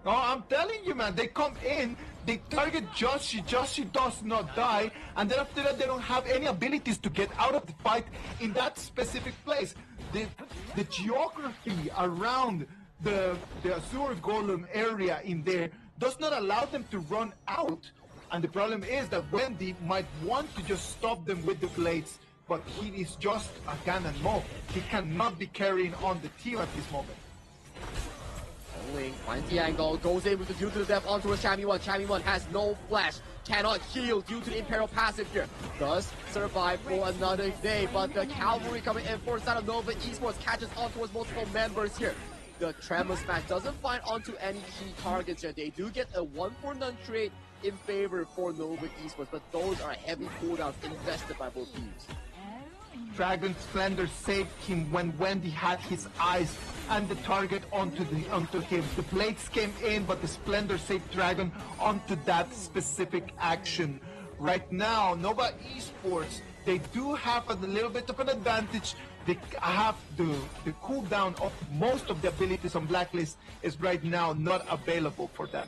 Oh, I'm telling you, man, they come in, they target Joshi, Joshi does not die, and then after that they don't have any abilities to get out of the fight in that specific place. The geography around the Azure Golem area in there does not allow them to run out, and the problem is that Wendy might want to just stop them with the blades, but he is just a cannon mob. He cannot be carrying on the team at this moment. Finds the angle, goes in with the due to the death onto a Shammy 1. Shammy 1 has no flash, cannot heal due to the Imperial passive here. Does survive for another day, but the cavalry coming in for side of Nova Esports catches on towards multiple members here. The Tremor Smash doesn't find onto any key targets here. They do get a 1-for-none trade in favor for Nova Esports, but those are heavy cooldowns invested by both teams. Dragon Splendor saved him when Wendy had his eyes and the target onto him. The blades came in, but the Splendor saved Dragon onto that specific action. Right now, Nova Esports, they do have a little bit of an advantage. They have the cooldown of most of the abilities on Blacklist is right now not available for them.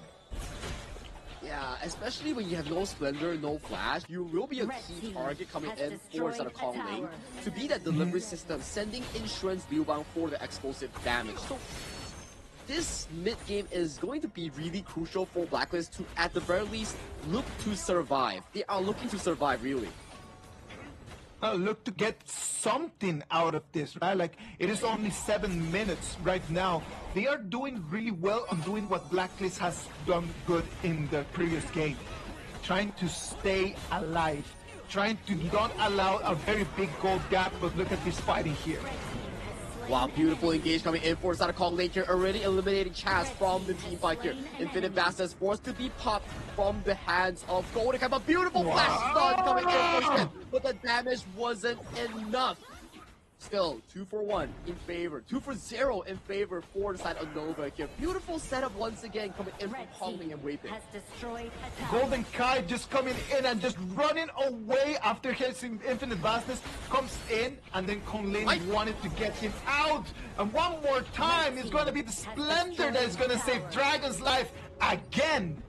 Yeah, especially when you have no Splendor, no Flash, you will be a key target coming in for instead of Kong Lane to be that delivery system, sending Insurance Liuwang for the explosive damage. So this mid-game is going to be really crucial for Blacklist to, at the very least, look to survive. They are looking to survive, really. Look to get something out of this, right? Like, it is only 7 minutes right now. They are doing really well on doing what Blacklist has done good in the previous game. Trying to stay alive. Trying to not allow a very big gold gap, but look at this fighting here. Wow, beautiful engage coming in for side of Kong Lane here, already eliminating Chaz from the team fight here. Infinite Vasta is forced to be popped from the hands of Golden Kite. A beautiful flash stun coming in for him, but the damage wasn't enough. Still, 2-for-1 in favor, 2-for-0 in favor for the side of Nova here. Beautiful setup once again coming in from Kong Lane and Waypit. Golden Kite just coming in and just running away after hitting Infinite Vastness, comes in, and then Kong Lane wanted to get him out. And one more time, it's going to be the Splendor that is going to save Dragon's life again.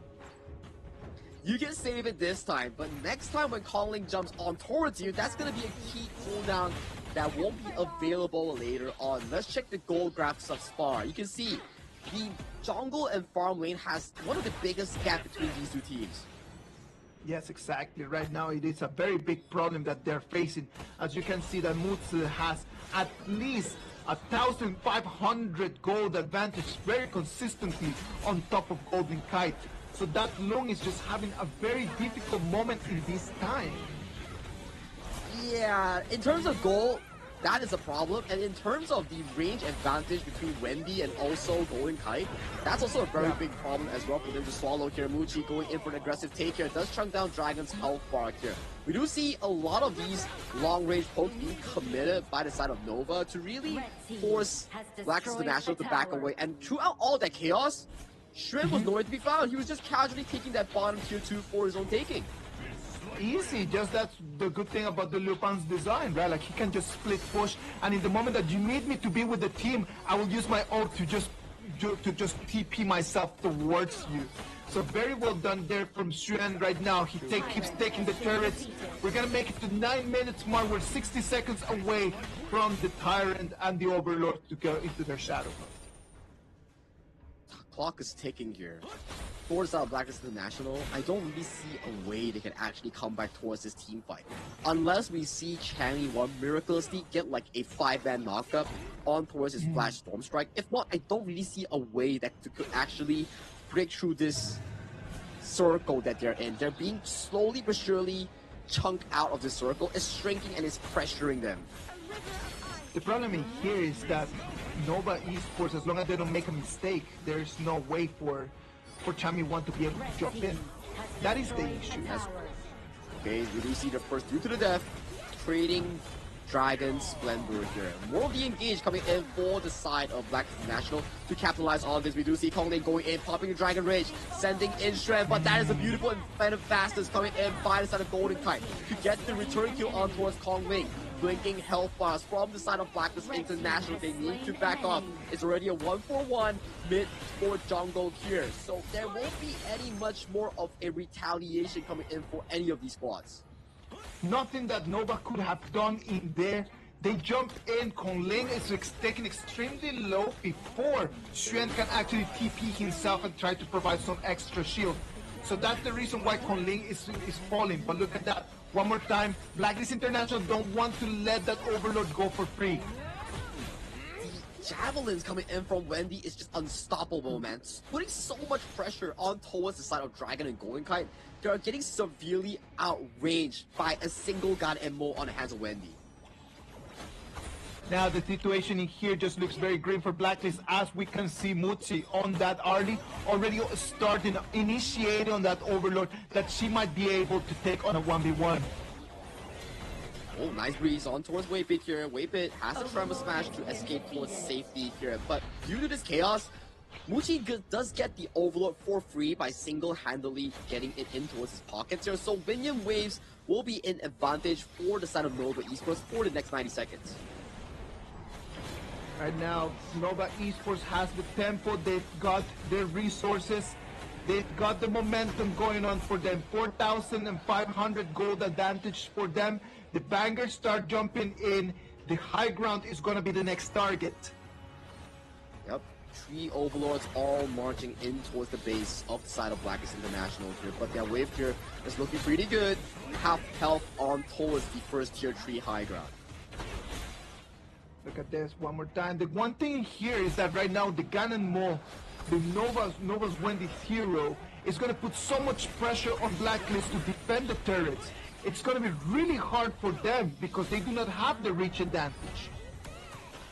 You can save it this time, but next time when Kong Lane jumps on towards you, that's going to be a key cooldown that won't be available later on. Let's check the gold graphs of Spar. You can see the jungle and farm lane has one of the biggest gap between these two teams. Yes, exactly. Right now, it is a very big problem that they're facing. As you can see, that Mutsu has at least 1,500 gold advantage very consistently on top of Golden Kite. So that Lung is just having a very difficult moment in this time. Yeah, in terms of gold, that is a problem. And in terms of the range advantage between Wendy and also Golden Kite, that's also a very big problem as well for them to swallow here. Muchi going in for an aggressive take here. Does chunk down Dragon's health bar here. We do see a lot of these long-range pokes being committed by the side of Nova to really force Blacklist International to back away. And throughout all that chaos, Shrimp was nowhere to be found. He was just casually taking that bottom tier 2 for his own taking. Easy, just that's the good thing about the Liu Pan's design, right? Like, he can just split push, and in the moment that you need me to be with the team, I will use my ult to just TP myself towards you. So very well done there from Xuan right now. He keeps taking the turrets. We're gonna make it to 9 minutes more. We're 60 seconds away from the Tyrant and the Overlord to go into their shadow. Clock is ticking here. for the Blacklist International, I don't really see a way they can actually come back towards this team fight. Unless we see Changi One miraculously get like a 5-man knockup on towards his Flash Storm Strike. If not, I don't really see a way that could actually break through this circle that they're in. They're being slowly but surely chunked out of the circle. It's shrinking and it's pressuring them. The problem in here is that Nova Esports, as long as they don't make a mistake, there's no way for Chami One to be able to jump in. That is the issue. Okay, we do see the first due to the death, trading Dragon Splendor here. More of the engage coming in for the side of Black International to capitalize on this. We do see Kong Ling going in, popping a Dragon Rage, sending in strength, but that is a beautiful and Phantom Fastest coming in by the side of Golden Kite to get the return kill on towards Kong Ling. Blinking Hellfires from the side of Blacklist International. They need to back off. It's already a 1-for-1 mid for jungle here. So there won't be any much more of a retaliation coming in for any of these squads. Nothing that Nova could have done in there. They jumped in. Kong Ling is taken extremely low before Xuan can actually TP himself and try to provide some extra shield. So that's the reason why Kong Ling is falling. But look at that. One more time, Blacklist International don't want to let that Overlord go for free. The javelins coming in from Wendy is just unstoppable, man. Putting so much pressure on towards the side of Dragon and Golden Kite. They are getting severely outranged by a single gun and more on the hands of Wendy. Now the situation in here just looks very grim for Blacklist, as we can see Mutsi on that early, already initiating on that Overlord that she might be able to take on a 1v1. Oh, nice breeze on towards Waypit here. Waypit has to Tremor Smash to escape towards safety here, but due to this chaos, Muchi does get the Overlord for free by single-handedly getting it in towards his pockets here, so Minion Waves will be in advantage for the side of Nova Esports for the next 90 seconds. Right now, Nova Esports has the tempo, they've got their resources, they've got the momentum going on for them. 4,500 gold advantage for them. The bangers start jumping in. The high ground is going to be the next target. Yep, 3 Overlords all marching in towards the base of the side of Blacklist International here, but their wave here is looking pretty good. Half health on towards the first tier 3 high ground. Look at this one more time. The one thing here is that right now the Ganon Mole, the Nova's Wendy's hero, is going to put so much pressure on Blacklist to defend the turrets. It's going to be really hard for them because they do not have the reach advantage.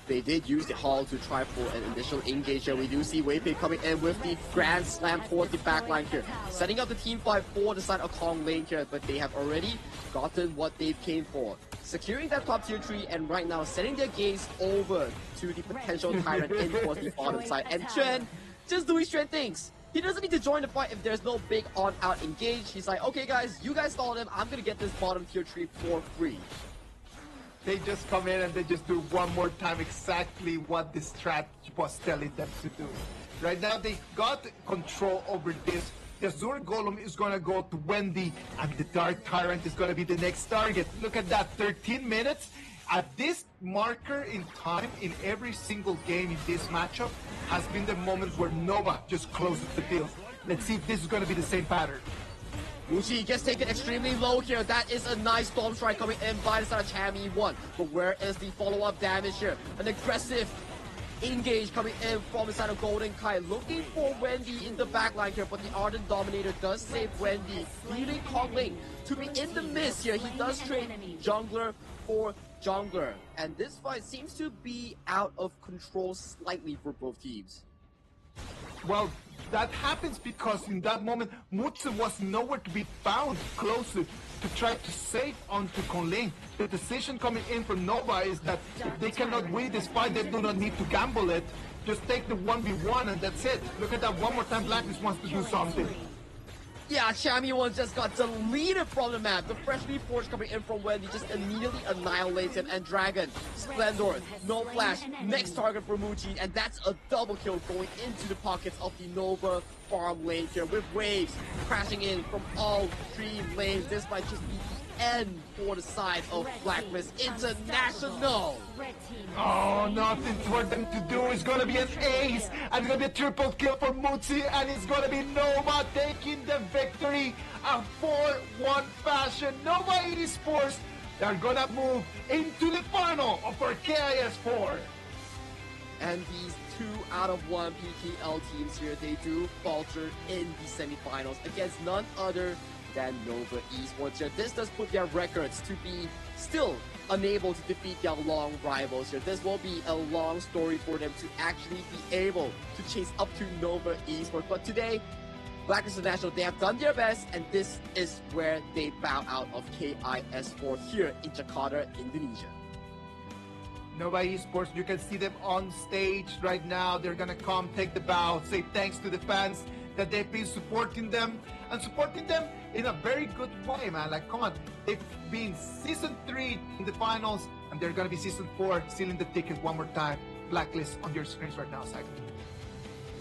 They did use the Hall to try for an initial engage here. We do see Waypig coming in with the Grand Slam towards the backline here. Setting up the team fight for the side of Kong Lane here, but they have already gotten what they came for. Securing that top tier 3 and right now setting their gaze over to the potential Tyrant in towards the bottom side. And Chen just doing Chen things. He doesn't need to join the fight if there's no big on-out engage. He's like, okay guys, you guys stalled him. I'm going to get this bottom tier 3 for free. They just come in and they just do one more time exactly what the strat was telling them to do. Right now they got control over this. The Azure Golem is going to go to Wendy and the Dark Tyrant is going to be the next target. Look at that, 13 minutes. At this marker in time in every single game in this matchup has been the moment where Nova just closes the deal. Let's see if this is going to be the same pattern. Mushi gets taken extremely low here. That is a nice Storm Strike coming in by the side of Chami 1. But where is the follow-up damage here? An aggressive engage coming in from the side of Golden Kai. Looking for Wendy in the backline here, but the Ardent Dominator does save Wendy, leaving Kong Ling to be in the mist here. He does trade jungler for jungler. And this fight seems to be out of control slightly for both teams. Well, that happens because in that moment, Mutsu was nowhere to be found closer to try to save onto Kong Ling. The decision coming in from Nova is that if they cannot win this fight, they do not need to gamble it. Just take the 1v1 and that's it. Look at that one more time, Blacklist wants to do something. Yeah, Chami 1 just got deleted from the map. The freshly forged coming in from Wendy just immediately annihilates him. And Dragon, Splendor, no flash, next target for Muji. And that's a double kill going into the pockets of the Nova farm lane here with waves crashing in from all three lanes. This might just be the end for the side of Blacklist International. Oh, nothing for them to do. It's gonna be an ace, and it's gonna be a triple kill for Mutsi, and it's gonna be Nova taking the victory. A 4-1 fashion. Nova Esports, they're gonna move into the final of our KIS4. And these 2 out of 1 PKL teams here, they do falter in the semifinals against none other than Nova Esports here. This does put their records to be still unable to defeat their long rivals here. This will be a long story for them to actually be able to chase up to Nova Esports. But today, Blacklist International, they have done their best, and this is where they bow out of KIS4 here in Jakarta, Indonesia. Nova Esports, you can see them on stage right now. They're gonna come take the bow, say thanks to the fans that they've been supporting them, and supporting them in a very good way, man. Like, come on, they've been Season 3 in the finals, and they're gonna be Season 4, sealing the ticket one more time. Blacklist on your screens right now, Simon.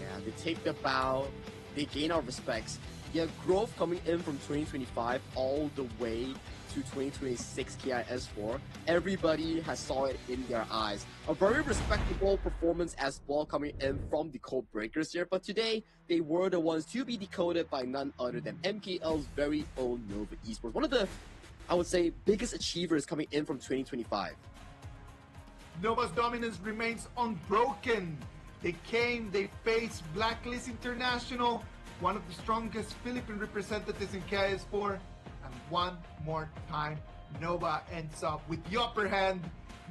Yeah, they take the bow, they gain our respects. Their growth coming in from 2025 all the way to 2026 KIS4, everybody has saw it in their eyes. A very respectable performance as well coming in from the Code Breakers here, but today they were the ones to be decoded by none other than MKL's very own Nova Esports. One of the, I would say, biggest achievers coming in from 2025. Nova's dominance remains unbroken. They came, they faced Blacklist International, one of the strongest Philippine representatives in KIS4, and one more time, Nova ends up with the upper hand,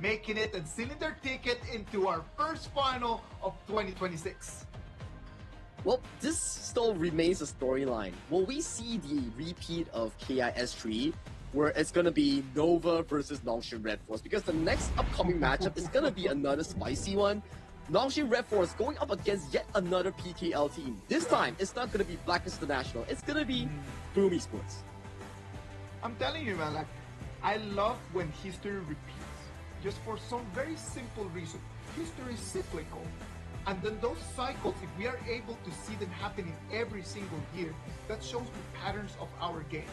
making it and sealing their ticket into our first final of 2026. Well, this still remains a storyline. Will we see the repeat of KIS3, where it's going to be Nova versus Nongshin Red Force? Because the next upcoming matchup is going to be another spicy one. Nongshin Red Force going up against yet another PKL team. This time, it's not going to be Blacklist International. It's going to be Boom Esports. I'm telling you, man, like, I love when history repeats, just for some very simple reason. History is cyclical. And then those cycles, if we are able to see them happening every single year, that shows the patterns of our game.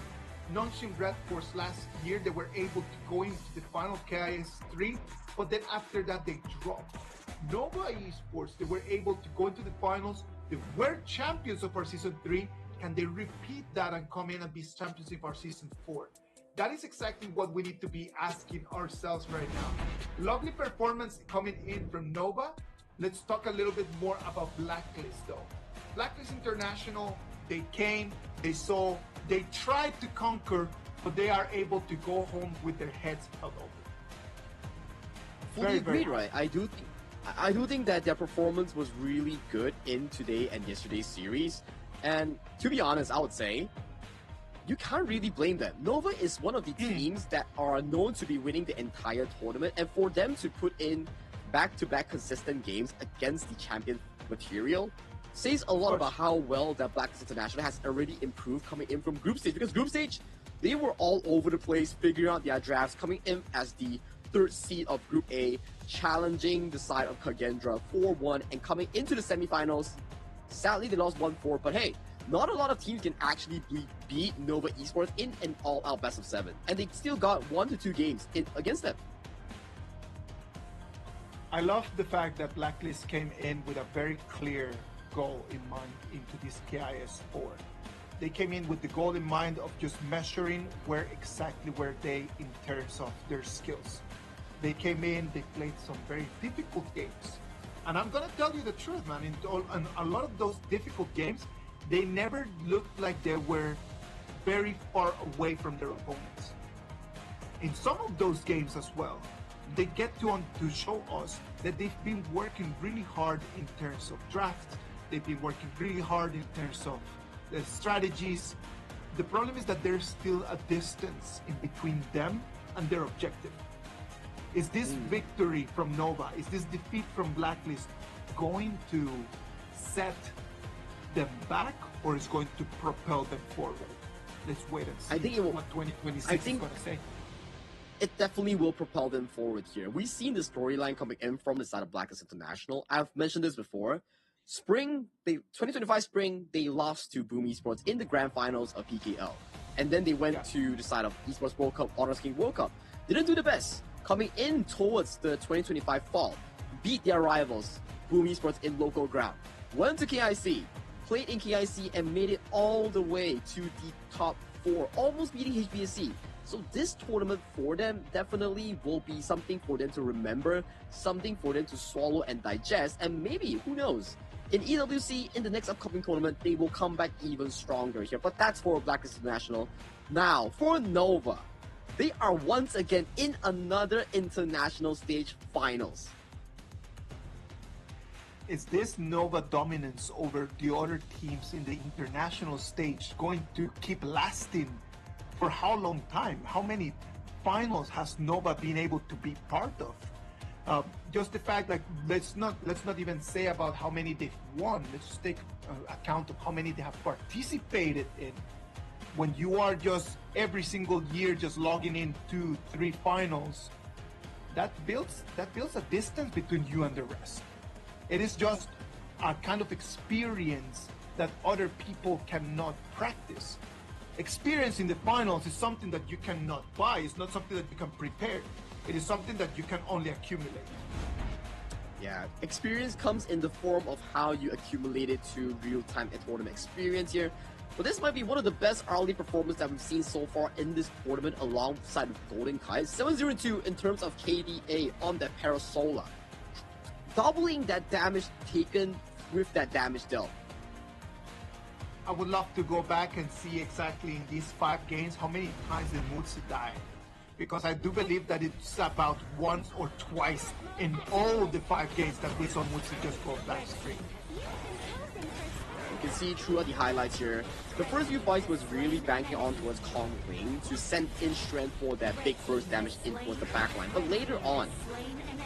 Nongshin Red Force last year, they were able to go into the final KIS3, but then after that, they dropped. Nova Esports, they were able to go into the finals. They were champions of our Season 3. Can they repeat that and come in and be champions of our Season 4? That is exactly what we need to be asking ourselves right now. Lovely performance coming in from Nova. Let's talk a little bit more about Blacklist though. Blacklist International, they came, they saw, they tried to conquer, but they are able to go home with their heads held open. Fully agreed, right? I do think that their performance was really good in today and yesterday's series. And to be honest, I would say, you can't really blame them. Nova is one of the teams that are known to be winning the entire tournament, and for them to put in back-to-back consistent games against the champion material says a lot about how well that Blacklist International has already improved coming in from group stage. Because group stage, they were all over the place, figuring out their drafts, coming in as the 3rd seed of Group A, challenging the side of Kagendra 4-1, and coming into the semifinals. Sadly, they lost 1-4, but hey, not a lot of teams can actually beat Nova Esports in an all-out best of 7, and they still got 1 to 2 games against them. I love the fact that Blacklist came in with a very clear goal in mind into this KIS4. They came in with the goal in mind of just measuring where they in terms of their skills. They came in, they played some very difficult games. And I'm gonna tell you the truth, man, in a lot of those difficult games, they never looked like they were very far away from their opponents. In some of those games as well, they get to show us that they've been working really hard in terms of drafts. They've been working really hard in terms of the strategies. The problem is that there's still a distance in between them and their objective. Is this victory from Nova, is this defeat from Blacklist going to set them back, or is going to propel them forward? Let's wait and see. I think it will, what 2026 is going to say. It definitely will propel them forward here. We've seen the storyline coming in from the side of Blacklist International. I've mentioned this before. They 2025 spring, they lost to Boom Esports in the grand finals of PKL. And then they went to the side of Esports World Cup, Honor King World Cup. Didn't do the best. Coming in towards the 2025 fall, beat their rivals, Boom Esports, in local ground. Went to KIC, played in KIC, and made it all the way to the top 4, almost beating HBSC. So this tournament for them definitely will be something for them to remember, something for them to swallow and digest, and maybe, who knows, in EWC, in the next upcoming tournament, they will come back even stronger here. But that's for Blacklist International. Now, for Nova, they are once again in another international stage finals. Is this Nova dominance over the other teams in the international stage going to keep lasting for how long time? How many finals has Nova been able to be part of? Just the fact, like, let's not even say about how many they've won. Let's just take account of how many they have participated in. When you are just every single year just logging in 2-3 finals, that builds a distance between you and the rest. It is just a kind of experience that other people cannot practice. Experience in the finals is something that you cannot buy. It's not something that you can prepare. It is something that you can only accumulate. Yeah, experience comes in the form of how you accumulate it to real-time tournament experience here. But this might be one of the best early performances that we've seen so far in this tournament alongside with Golden Kite. 702 in terms of KDA on that Parasola. Doubling that damage taken with that damage dealt. I would love to go back and see exactly in these 5 games how many times did Mutsu die. Because I do believe that it's about once or twice in all the 5 games that we saw Mutsu just go back straight. You can see throughout the highlights here, the first few fights was really banking on towards Kong Wing to send in strength for that big burst damage in towards the backline. But later on,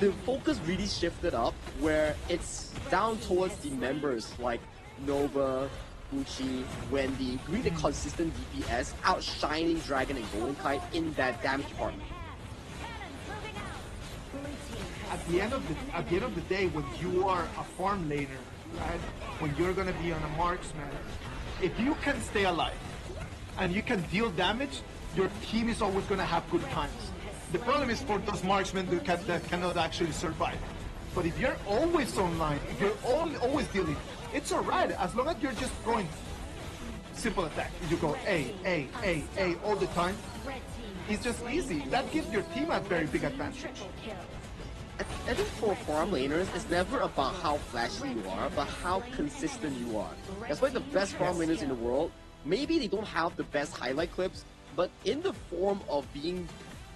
the focus really shifted up where it's down towards the members like Nova, Gucci, Wendy, doing the consistent DPS, outshining Dragon and Golden Kite in that damage department. At the end of the day, when you are a farm laner, right? When you're gonna be on a marksman, if you can stay alive and you can deal damage, your team is always gonna have good times. The problem is for those marksmen that cannot actually survive. But if you're always online, if you're always dealing, it's alright, as long as you're just throwing simple attack. If you go A all the time, it's just easy. That gives your team a very big advantage. I think for farm laners, it's never about how flashy you are, but how consistent you are. That's why the best farm laners in the world, maybe they don't have the best highlight clips, but in the form of being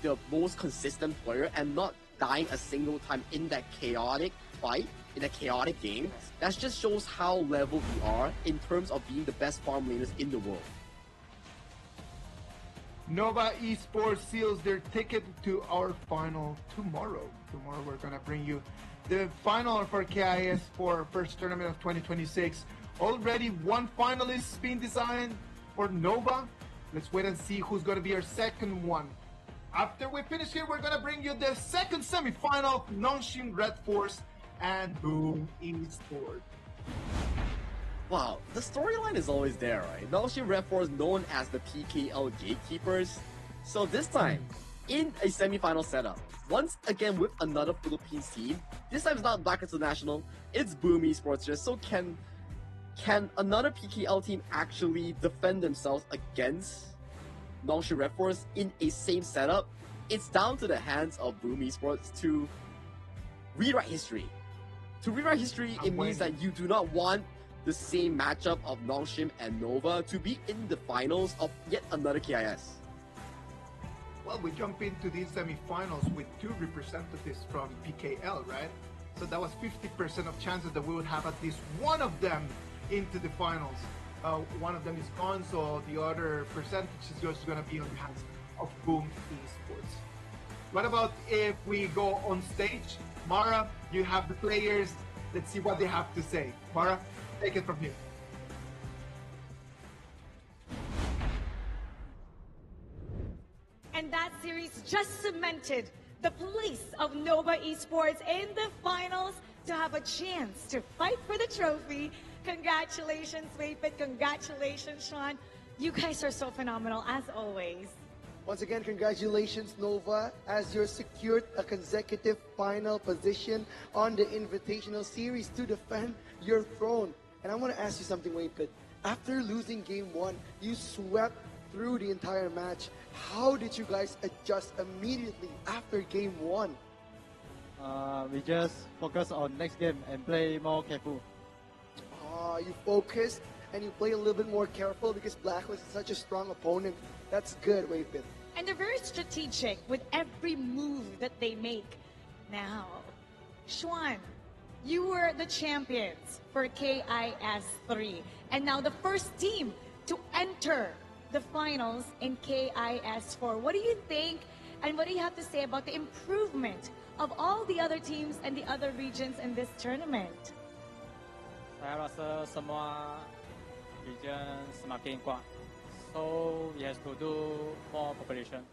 the most consistent player and not dying a single time in that chaotic fight, in a chaotic game, that just shows how leveled we are in terms of being the best farm laners in the world. Nova Esports seals their ticket to our final tomorrow. Tomorrow we're gonna bring you the final for KIS4 first tournament of 2026. Already one finalist being designed for Nova. Let's wait and see who's gonna be our second one. After we finish here, we're gonna bring you the second semi-final of Nongshim Red Force and Boom Esports. Wow, the storyline is always there, right? Nongshim Red Force known as the PKL Gatekeepers. So this time, in a semi-final setup, once again with another Philippines team, this time it's not Black International, it's Boom Esports. So can another PKL team actually defend themselves against Nongshim Red Force in a same setup? It's down to the hands of Boom Esports to rewrite history. To rewrite history, it means that you do not want the same matchup of Nongshim and Nova to be in the finals of yet another KIS. Well, we jump into these semi-finals with 2 representatives from PKL, right? So that was 50% of chances that we would have at least one of them into the finals. One of them is gone, so the other percentage is just going to be on the hands of Boom Esports. What about if we go on stage? Mara, you have the players. Let's see what they have to say. Mara, take it from here. And that series just cemented the place of Nova Esports in the finals to have a chance to fight for the trophy. Congratulations, Waypit. Congratulations, Sean. You guys are so phenomenal, as always. Once again, congratulations, Nova, as you secured a consecutive final position on the Invitational Series to defend your throne. And I want to ask you something, Waypit. After losing Game 1, you swept through the entire match. How did you guys adjust immediately after Game 1? We just focus on next game and play more careful. You focused and you play a little bit more careful because Blacklist is such a strong opponent. That's good, Waypit. And they're very strategic with every move that they make. Now, Xuan, you were the champions for KIS3. And now the first team to enter the finals in KIS4. What do you think and what do you have to say about the improvement of all the other teams and the other regions in this tournament? Saya rasa semua region semakin kuat. So we have to do more preparation.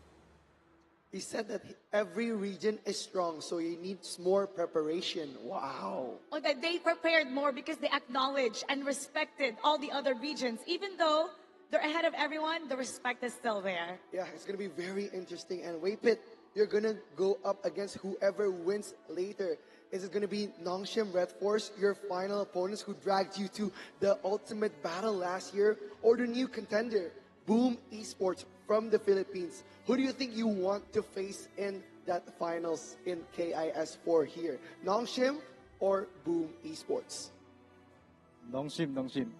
He said that every region is strong, so he needs more preparation. Wow. Oh, that they prepared more because they acknowledged and respected all the other regions. Even though they're ahead of everyone, the respect is still there. Yeah, it's going to be very interesting. And Waypit, you're going to go up against whoever wins later. Is it going to be Nongshim Red Force, your final opponents who dragged you to the ultimate battle last year, or the new contender, Boom Esports from the Philippines? Who do you think you want to face in that finals in KIS4 here? Nongshim or Boom Esports? Nongshim.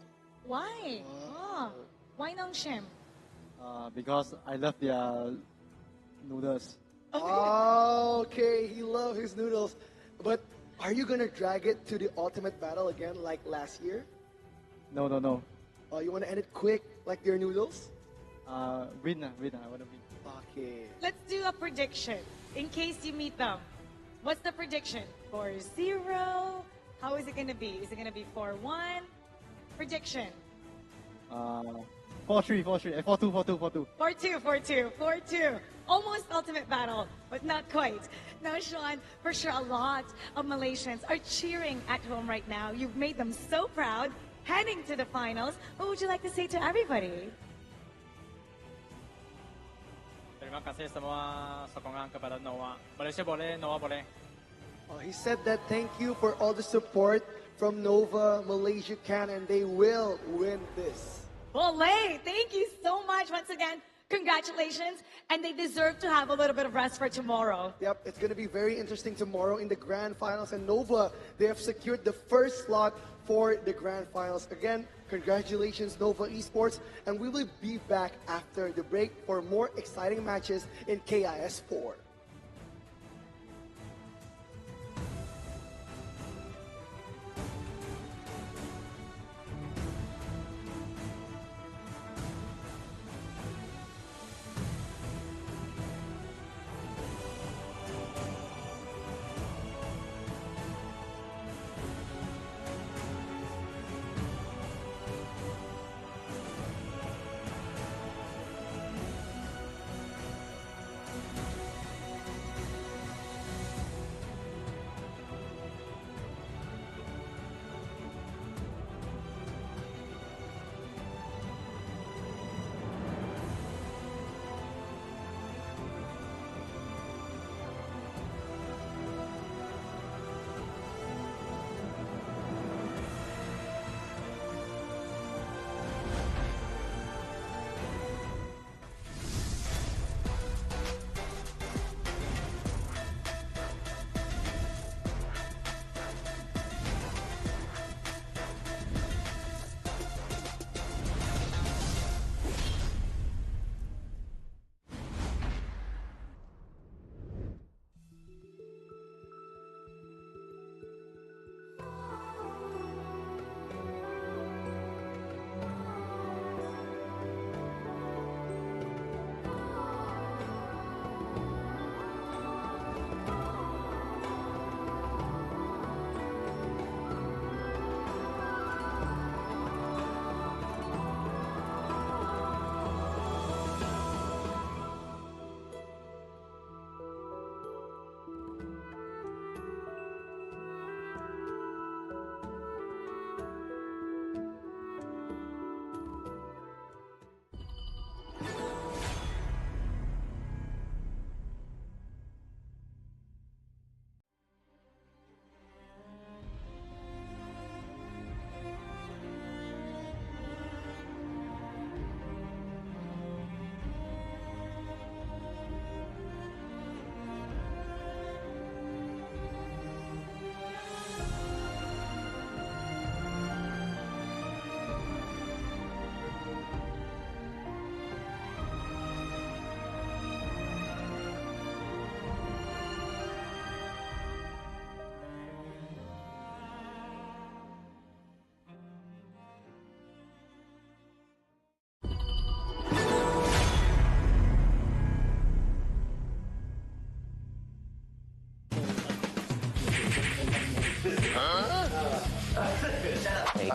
Why? Oh, why Nongshim? Because I love their noodles. Okay, he loves his noodles. But are you going to drag it to the ultimate battle again like last year? No. You want to end it quick like your noodles? Win. I want to win. Okay. Let's do a prediction in case you meet them. What's the prediction? 4-0? How is it going to be? Is it going to be 4-1? Prediction. 4-3. 4-2. 4-2. Almost ultimate battle, but not quite. Now, Sean, for sure a lot of Malaysians are cheering at home right now. You've made them so proud, heading to the finals. What would you like to say to everybody? Terima kasih semua sokongan kepada Noah. Malaysia boleh, Noah boleh. He said that thank you for all the support from Nova. Malaysia can and they will win this. Boleh, thank you so much once again. Congratulations, and they deserve to have a little bit of rest for tomorrow. Yep, it's going to be very interesting tomorrow in the Grand Finals. And Nova, they have secured the first slot for the Grand Finals. Again, congratulations, Nova Esports. And we will be back after the break for more exciting matches in KIS4.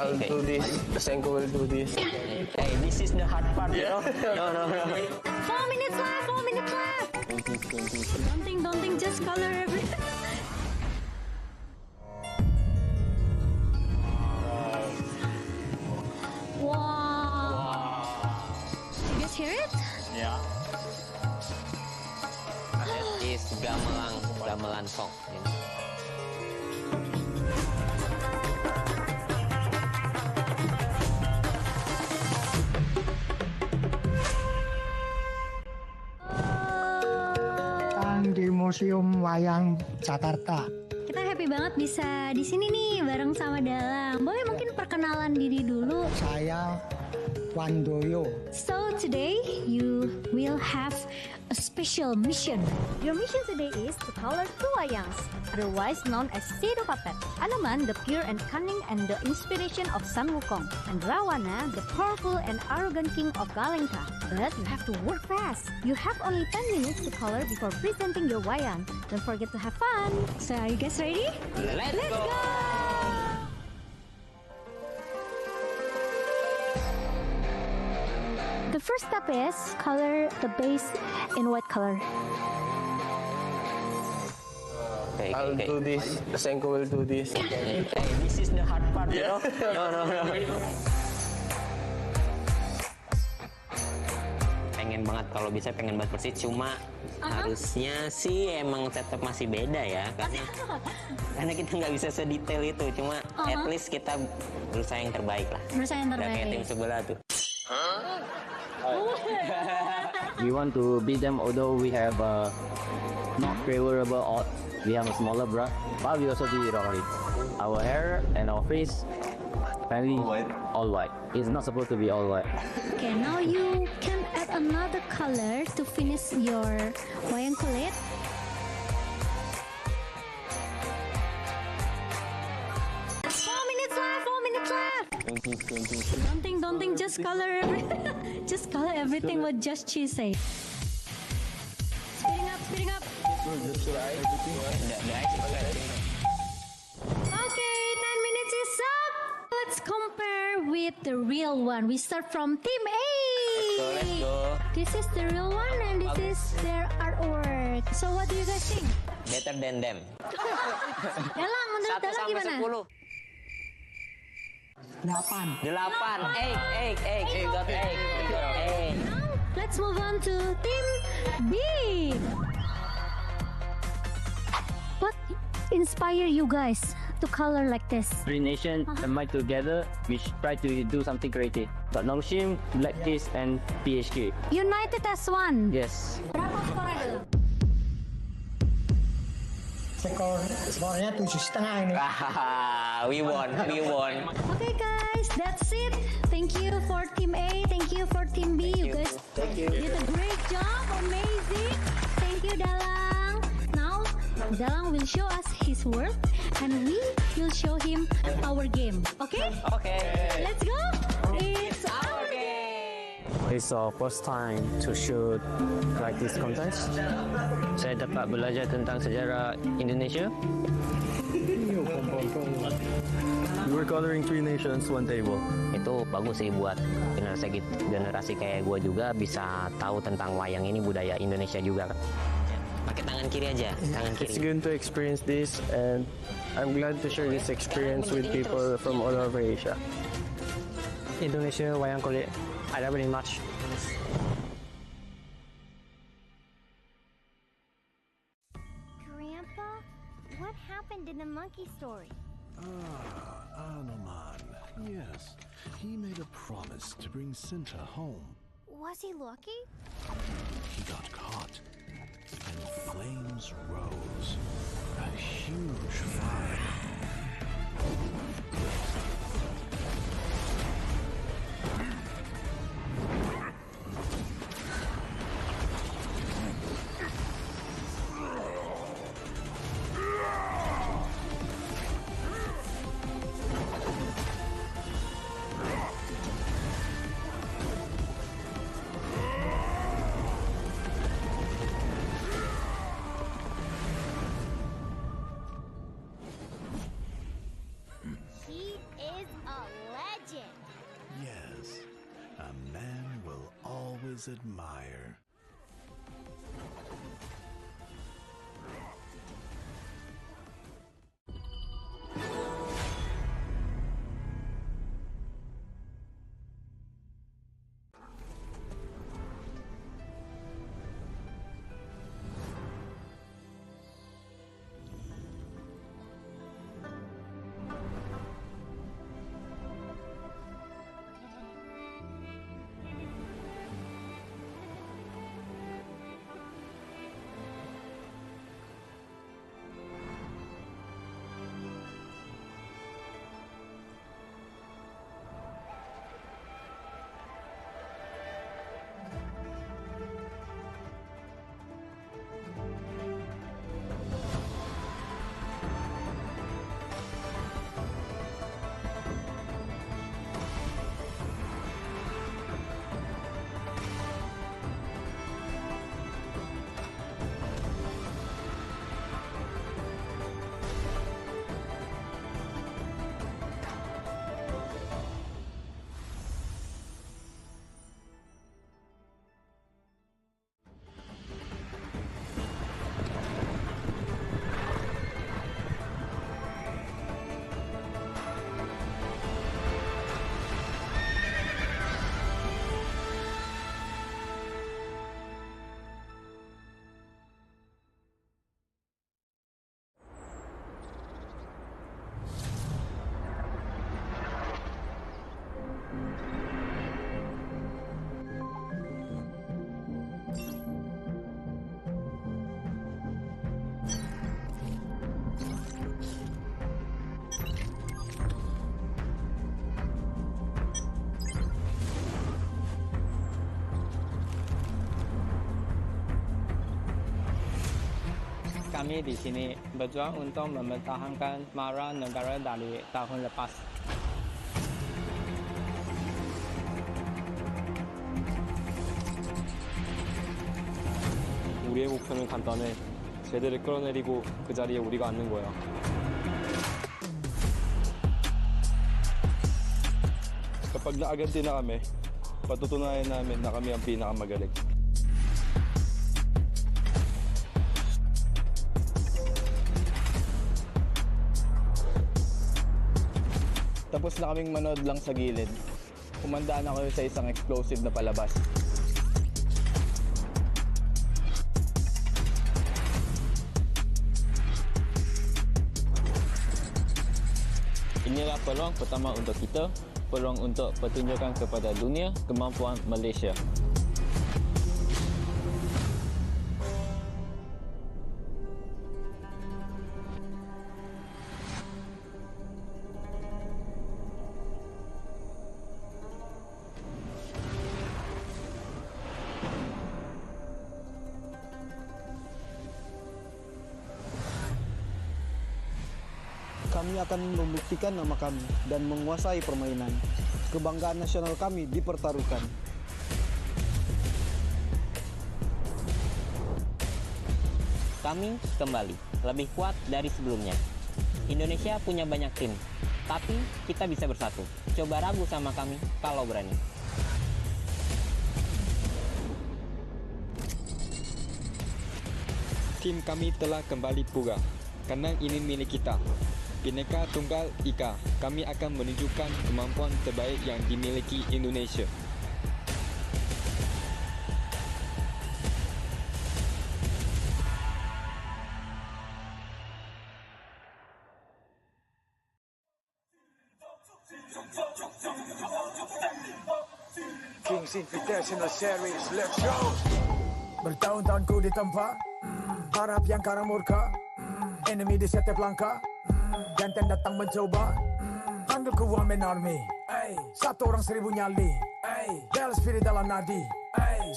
I'll do this. Senko will do this. Hey, this is the hard part, you know? No. 4 minutes left, 4 minutes left. Don't think, just color everything. Wow. You guys hear it? Yeah. That is gamelan song. You know? Di Museum Wayang Jakarta. Kita happy banget bisa di sini nih bareng sama Dalang. Boleh mungkin perkenalan diri dulu. Saya Wandoyo. So today you will have a special mission. Your mission today is to color two wayangs, otherwise known as Sido Puppet. Anoman, the pure and cunning and the inspiration of Sun Wukong, and Rawana, the powerful and arrogant king of Galengka. But you have to work fast. You have only 10 minutes to color before presenting your wayang. Don't forget to have fun. So are you guys ready? Let's go! The first step is color the base in white color. I'll do this. Senko will do this. Hey, this is the hard part, you know? No. Pengen banget kalau bisa pengen banget persis, cuma harusnya sih emang tetap masih beda ya, karena kita nggak bisa sedetail itu, cuma at least kita berusaha yang terbaik lah. Berusaha yang Udah kayak terbaik. tim sebelah tuh. We want to beat them, although we have not favorable odds. We have a smaller brush, but we also did it already. Our hair and our face, apparently all white. It's not supposed to be all white. Okay, now you can add another color to finish your wayang kulit. Four minutes left. Don't think, just color everything. Just color everything what just she say. Speeding up. Okay, 10 minutes is up. Let's compare with the real one. We start from Team A. Let's go. This is the real one and this is their artwork. So what do you guys think? Better than them. Dalang, menurut 1 Dalang sampai gimana? 10. 8. 8. Got 8. Let's move on to Team B. What inspire you guys to color like this? Three Nation and Might Together, we try to do something creative. But Nongshim, Black Kiss, and PHK. United as one. Yes. Berapa skornya dulu? Skornya 7,5 ini. We won. Okay guys, that's it. Thank you for Team A. Thank you for Team B. You guys did a great job. Amazing. Thank you, Dalang. Now, Dalang will show us his work and we will show him our game. Okay? Okay. Let's go. It's our game. It's our first time to shoot like this contest. Saya dapat belajar tentang sejarah Indonesia. We were coloring 3 nations, 1 table. Itu bagus sih buat generasi kayak gue juga bisa tahu tentang wayang ini, budaya Indonesia juga kan. Pakai tangan kiri aja, tangan kiri. It's good to experience this, and I'm glad to share this experience with people from all over Asia. Indonesia wayang kulit, I love it much. Grandpa, what happened in the monkey story? Anoman. Yes, he made a promise to bring Cinta home. Was he lucky? He got caught, and flames rose. A huge fire. others admire. Kami di sini berjuang untuk mempertahankan marah negara dari tahun lepas. 우리의 목표는 간단해. 쟤들을 끌어내리고 그 자리에 우리가 앉는 거야. Kapag naaganti na kami, patutunayan namin na kami ang pinakamagaling. Tapos na kaming manood lang sa gilid. Kumandaan ako sa isang explosive na palabas. Inilah peluang pertama untuk kita, peluang untuk pertunjukan kepada dunia kemampuan Malaysia. Kami akan membuktikan nama kami dan menguasai permainan. Kebanggaan nasional kami dipertaruhkan. Kami kembali, lebih kuat dari sebelumnya. Indonesia punya banyak tim, tapi kita bisa bersatu. Coba ragu sama kami kalau berani. Tim kami telah kembali pula, karena ini milik kita. Bhinneka Tunggal Ika, kami akan menunjukkan kemampuan terbaik yang dimiliki Indonesia. Kings Invitational Series, let's go! Bertahun-tahun ku ditempa, harap yang karang murka, enemy di setiap langkah, jantan datang mencoba, panggil ku one man army, satu orang 1000 nyali, bel spirit dalam nadi,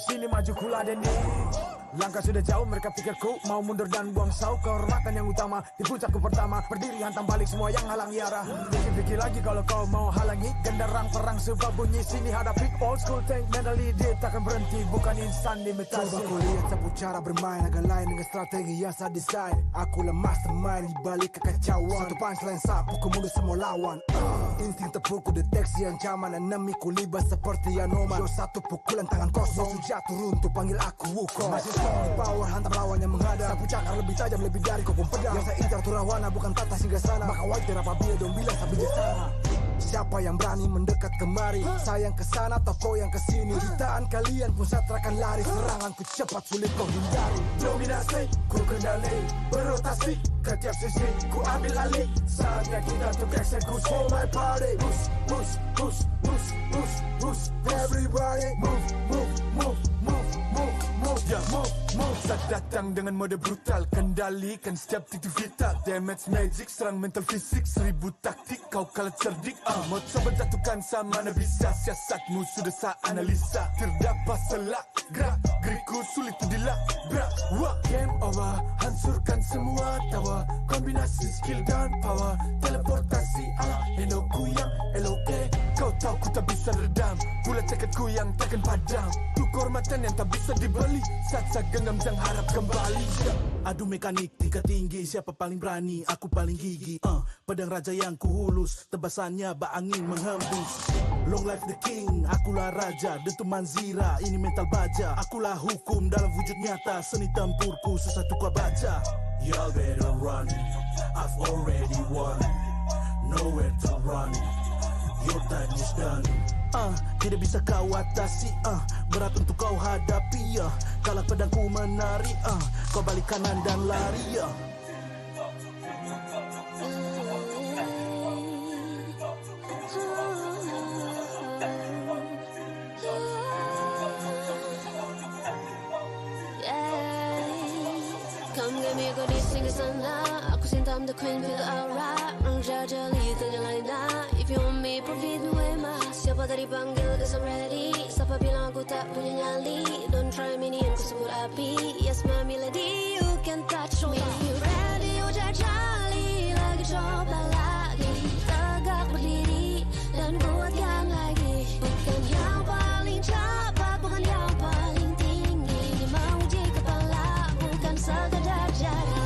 sini maju ku ladeni. Langkah sudah jauh, mereka pikirku mau mundur dan buang sau. Kehormatan yang utama, di puncakku pertama, berdiri hantam balik semua yang halangi arah. Pikir-pikir lagi kalau kau mau halangi, genderang perang sebab bunyi sini hadapi. Old school tank mentally, dia takkan berhenti, bukan instan imitasi. Coba ku lihat sapu cara bermain agak lain dengan strategi yang saya desain. Aku lemah mastermind di balik kekacauan. Satu punchline sapu ku mundur semua lawan. Insting tepungku deteksi ancaman, enemiku libas seperti Anoman. Yo satu pukulan tangan kosong, jatuh runtuh panggil aku Wukong. Masih strong power hantam lawan yang menghadap. Sapu cakar lebih tajam lebih dari kopong pedang. Yang saya incar turawana bukan tata singgah sana. Maka wajar apabila dong bilang sampai di sana. Siapa yang berani mendekat kemari? Sayang kesana atau kau yang kesini? Jutaan kalian pun satrakan lari. Seranganku cepat sulit kau hindari. Dominasi, ku kendali, berotasi ke tiap sisi, ku ambil alih. Saatnya kita untuk eksekusi. For my party, push, push, push, push, push, push. Everybody move, move, move, move, move, move, ya move, move. Saat datang dengan mode brutal, kendalikan setiap titik vital. Damage magic, serang mental fisik, 1000 taktik, kau kalah cerdik. Mau coba jatuhkan sama mana bisa, siasatmu sudah saya analisa. Terdapat selak, gerak, geriku sulit dilabrak. Wah, game over, hancurkan semua tawa. Kombinasi skill dan power, teleportasi ala Enoku yang LOK. Kau tahu ku tak bisa redam, pula tekadku yang takkan padam. Tuh kehormatan yang tak bisa dibeli, saat saya genggam jangan harap kembali. Adu mekanik tingkat tinggi, siapa paling berani, aku paling gigi. Pedang raja yang kuhulus, tebasannya bak angin menghembus. Long life the king, akulah raja, dentuman zira, ini mental baja. Akulah hukum dalam wujud nyata, seni tempurku susah tuh kau baca. Y'all better run, I've already won, nowhere to run, your time is done. Tidak bisa kau atasi, berat untuk kau hadapi, Kalau pedangku menari, kau balik kanan dan lari, Come get me, go this single sana. Aku cinta I'm the queen, feel the aura. Menjajali ternyalain dah. If you want me, profit me way mas. Siapa tadi panggil, cause I'm ready. Siapa bilang aku tak punya nyali? Don't try me, ni aku sebut api. Yes, my melody, you can touch me. If you ready, you jajali. Lagi coba lagi. Tegak berdiri dan kuatkan lagi. Bukan yang paling cepat, bukan yang paling tinggi. Ini menguji kepala, bukan sekadar jadi.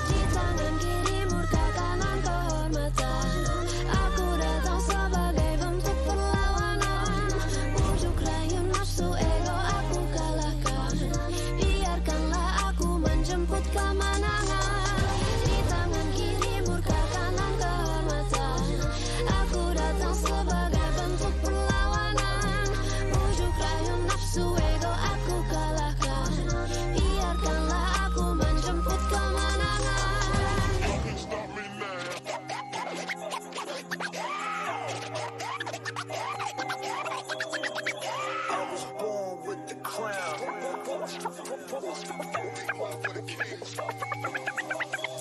Di tangan kiri murka, kanan kehormatan. Aku datang sebagai bentuk perlawanan. Bujuk rayu nafsu ego aku kalahkan. Biarkanlah aku menjemput kemenangan. Di tangan kiri murka, kanan kehormatan. Aku datang sebagai bentuk perlawanan. Bujuk rayu nafsu ego aku kalahkan. Biarkanlah aku menjemput kemenangan. I was born with the crown.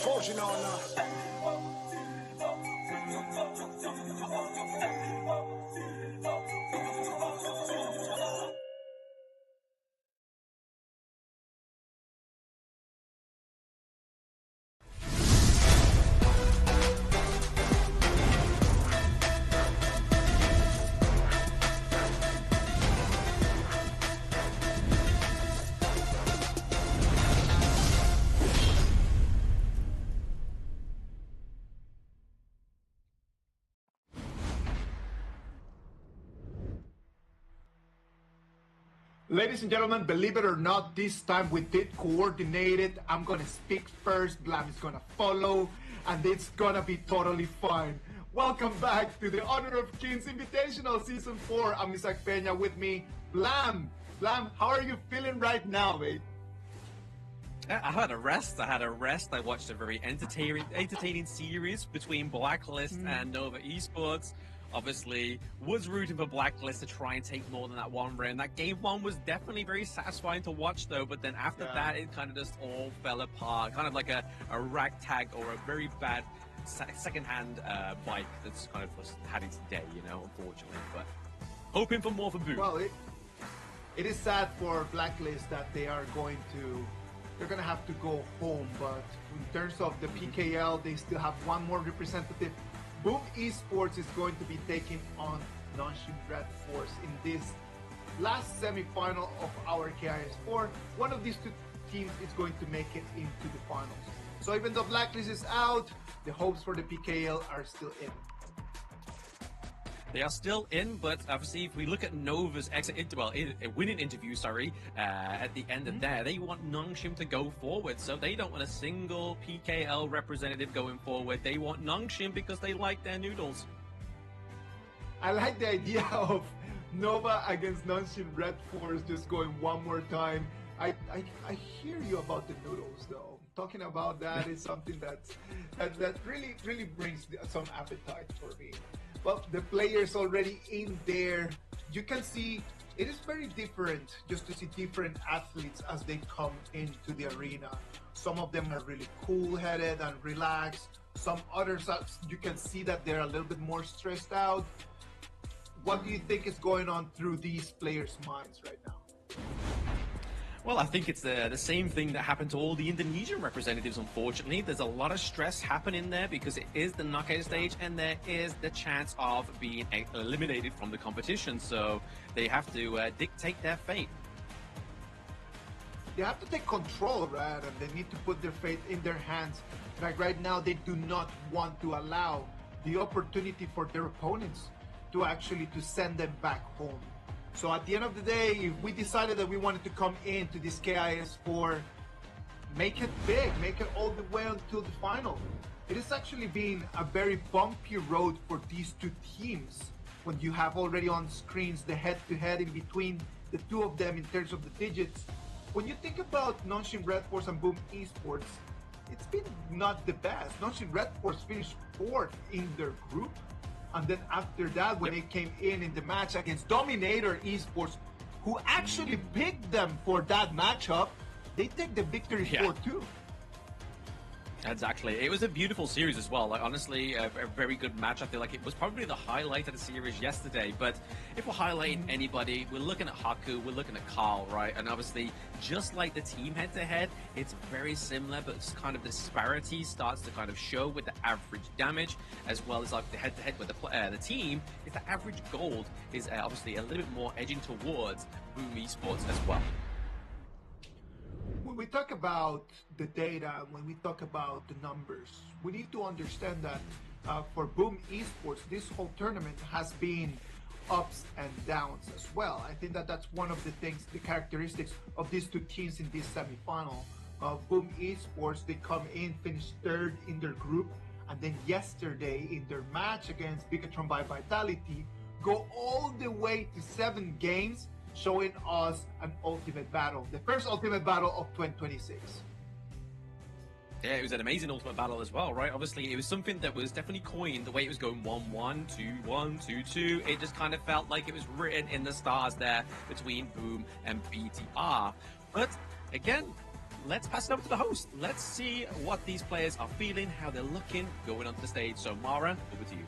Fortune on Ladies and gentlemen, believe it or not, this time we did coordinate it. I'm gonna speak first, Blam is gonna follow, and it's gonna be totally fine. Welcome back to the Honor of Kings Invitational Season 4. I'm Isaac Peña, with me, Blam. Blam, how are you feeling right now, mate? I had a rest. I watched a very entertaining series between Blacklist and Nova Esports. Obviously, was rooting for Blacklist to try and take more than that one round. That game one was definitely very satisfying to watch, though. But then after that, it kind of just all fell apart. Kind of like a ragtag or a very bad second-hand bike that's kind of just had its day, you know, unfortunately. But hoping for more for Boo. Well, it is sad for Blacklist that they're going to have to go home. But in terms of the PKL, they still have one more representative. Boom Esports is going to be taking on Nonshin Red Force in this last semi-final of our KIS4. One of these two teams is going to make it into the finals. So even though Blacklist is out, the hopes for the PKL are still in. They are still in, but obviously, if we look at Nova's winning interview, at the end of there, they want Nongshim to go forward. So they don't want a single PKL representative going forward. They want Nongshim because they like their noodles. I like the idea of Nova against Nongshim Red Force just going one more time. I hear you about the noodles, though. Talking about that is something that really brings some appetite for me. Well, the players already in there, you can see it is very different just to see different athletes as they come into the arena. Some of them are really cool-headed and relaxed. Some others, you can see that they're a little bit more stressed out. What do you think is going on through these players' minds right now? Well, I think it's the same thing that happened to all the Indonesian representatives, unfortunately. There's a lot of stress happening there because it is the knockout stage and there is the chance of being eliminated from the competition. So they have to dictate their fate. They have to take control, right? And they need to put their fate in their hands. Like right now, they do not want to allow the opportunity for their opponents to actually send them back home. So at the end of the day, if we decided that we wanted to come into this KIS4, make it big, make it all the way until the final. It has actually been a very bumpy road for these two teams when you have already on screens the head-to-head in between the two of them in terms of the digits. When you think about Nongshim Red Force and Boom Esports, it's been not the best. Nongshim Red Force finished 4th in their group. And then after that, when they came in the match against Dominator Esports, who actually picked them for that matchup, they take the victory 4-2. Exactly. It was a beautiful series as well. Like, honestly, a very good match. I feel like it was probably the highlight of the series yesterday. But if we're highlighting anybody, we're looking at Haku, we're looking at Carl, right? And obviously, just like the team head-to-head, it's very similar, but it's kind of the disparity starts to kind of show with the average damage, as well as like the head-to-head with the team. Is the average gold is obviously a little bit more edging towards Boom Esports as well. When we talk about the data, when we talk about the numbers, we need to understand that for Boom Esports, this whole tournament has been ups and downs as well. I think that that's one of the things, the characteristics of these two teams in this semifinal. Boom Esports, they come in, finish 3rd in their group, and then yesterday in their match against Bigatron by Vitality, go all the way to 7 games, showing us an ultimate battle, the first ultimate battle of 2026. Yeah, it was an amazing ultimate battle as well, right? Obviously, it was something that was definitely coined the way it was going 1-1, 2-1, 2-2. It just kind of felt like it was written in the stars there between Boom and BTR. But again, let's pass it over to the host. Let's see what these players are feeling, how they're looking going onto the stage. So, Mara, over to you.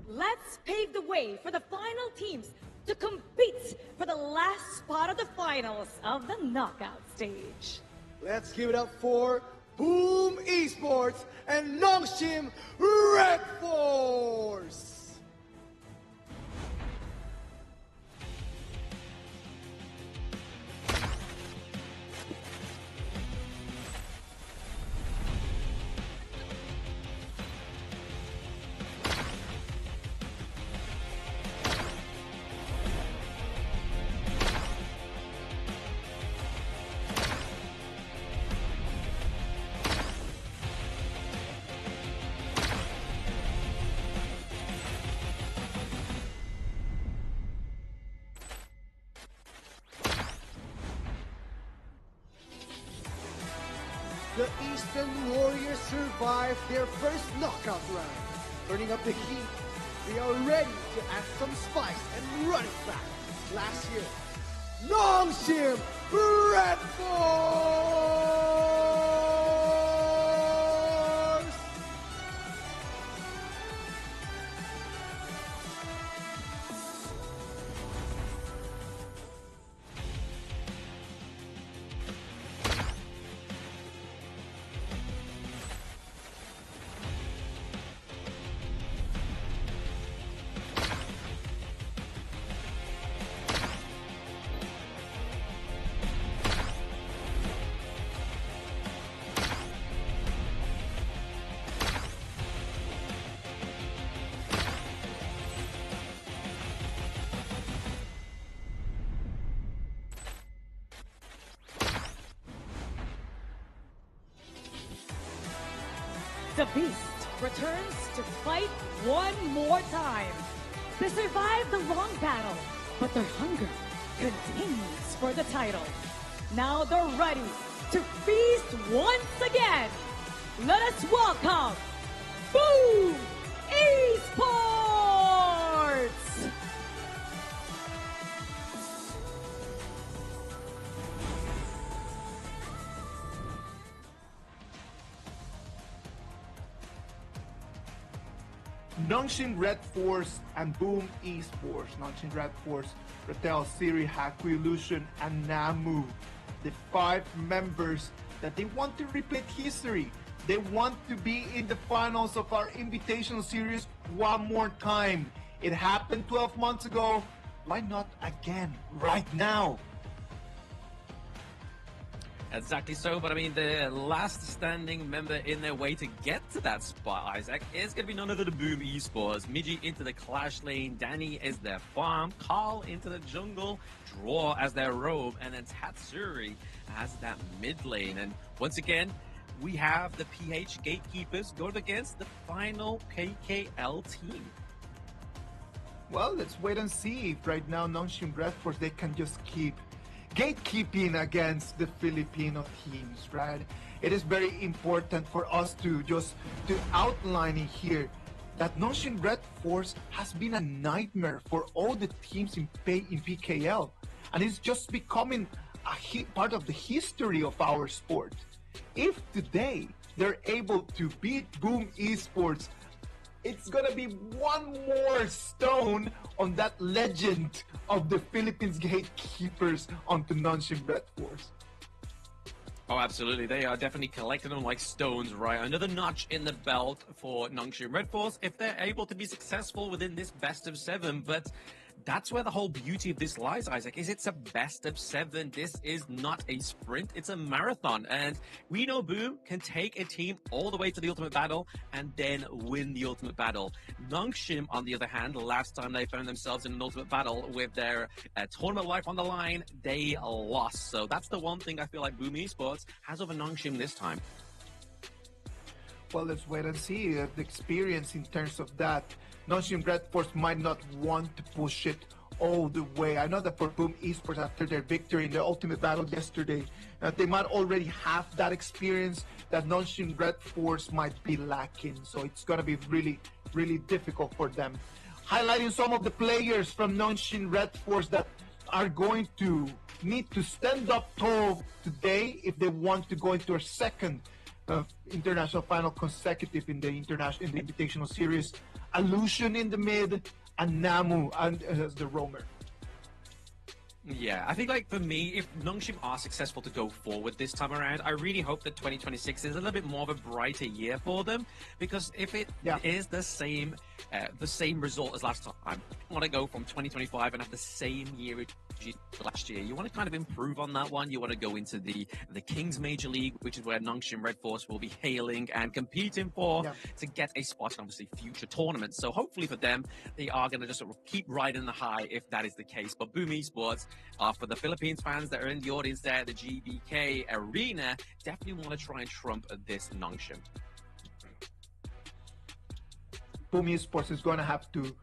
Let's pave the way for the final teams to compete for the last spot of the finals of the knockout stage. Let's give it up for Boom Esports and Nongshim Red Force. The Eastern Warriors survived their first knockout round. Turning up the heat, they are ready to add some spice and run it back. Last year, Nongshim Red Force! The Beast returns to fight one more time. They survived the long battle, but their hunger continues for the title. Now they're ready to feast once again. Let us welcome Boom Esports! Nongshim Red Force and Boom Esports. Nongshim Red Force, Ratel, Siri, Haku, Illusion, and Namu. The 5 members that they want to repeat history. They want to be in the finals of our Invitational Series one more time. It happened 12 months ago. Why not again, right now? Exactly so, but I mean, the last standing member in their way to get to that spot, Isaac, is going to be none other than Boom Esports. Miji into the Clash lane, Danny is their farm, Carl into the jungle, Draw as their roam, and then Tatsuri as that mid lane. And once again, we have the PH Gatekeepers going against the final KKL team. Well, let's wait and see if right now Nongshim Red Force, they can just keep gatekeeping against the Filipino teams, right? It is very important for us to outline it here that Nongshim Red Force has been a nightmare for all the teams in PKL, and it's just becoming a part of the history of our sport. If today they're able to beat Boom Esports, it's gonna be one more stone on that legend of the Philippines gatekeepers onto Nongshim Red Force. Oh, absolutely. They are definitely collecting them like stones, right? Another notch in the belt for Nongshim Red Force if they're able to be successful within this best of 7. But that's where the whole beauty of this lies, Isaac, is it's a best of 7. This is not a sprint, it's a marathon. And we know Boom can take a team all the way to the ultimate battle and then win the ultimate battle. Nongshim, on the other hand, last time they found themselves in an ultimate battle with their tournament life on the line, they lost. So that's the one thing I feel like Boom Esports has over Nongshim this time. Well, let's wait and see the experience in terms of that. Nongshim Red Force might not want to push it all the way. I know that for Boom Esports, after their victory in the ultimate battle yesterday, they might already have that experience that Nongshim Red Force might be lacking. So it's going to be really, really difficult for them. Highlighting some of the players from Nongshim Red Force that are going to need to stand up tall today if they want to go into a second international final consecutive in the Invitational Series. Illusion in the mid, and Namu as the roamer. Yeah, I think, like, for me, if Nongshim are successful to go forward this time around, I really hope that 2026 is a little bit more of a brighter year for them, because if it is the same result as last time, I want to go from 2025 and have the same year as last year. You want to kind of improve on that one. You want to go into the Kings Major League, which is where Nongshim Red Force will be hailing and competing for to get a spot in, obviously, future tournaments. So hopefully for them, they are going to just sort of keep riding the high if that is the case. But Boom Esports, for the Philippines fans that are in the audience there, the GBK Arena, definitely want to try and trump this Nongshim. Boom Esports is going to have to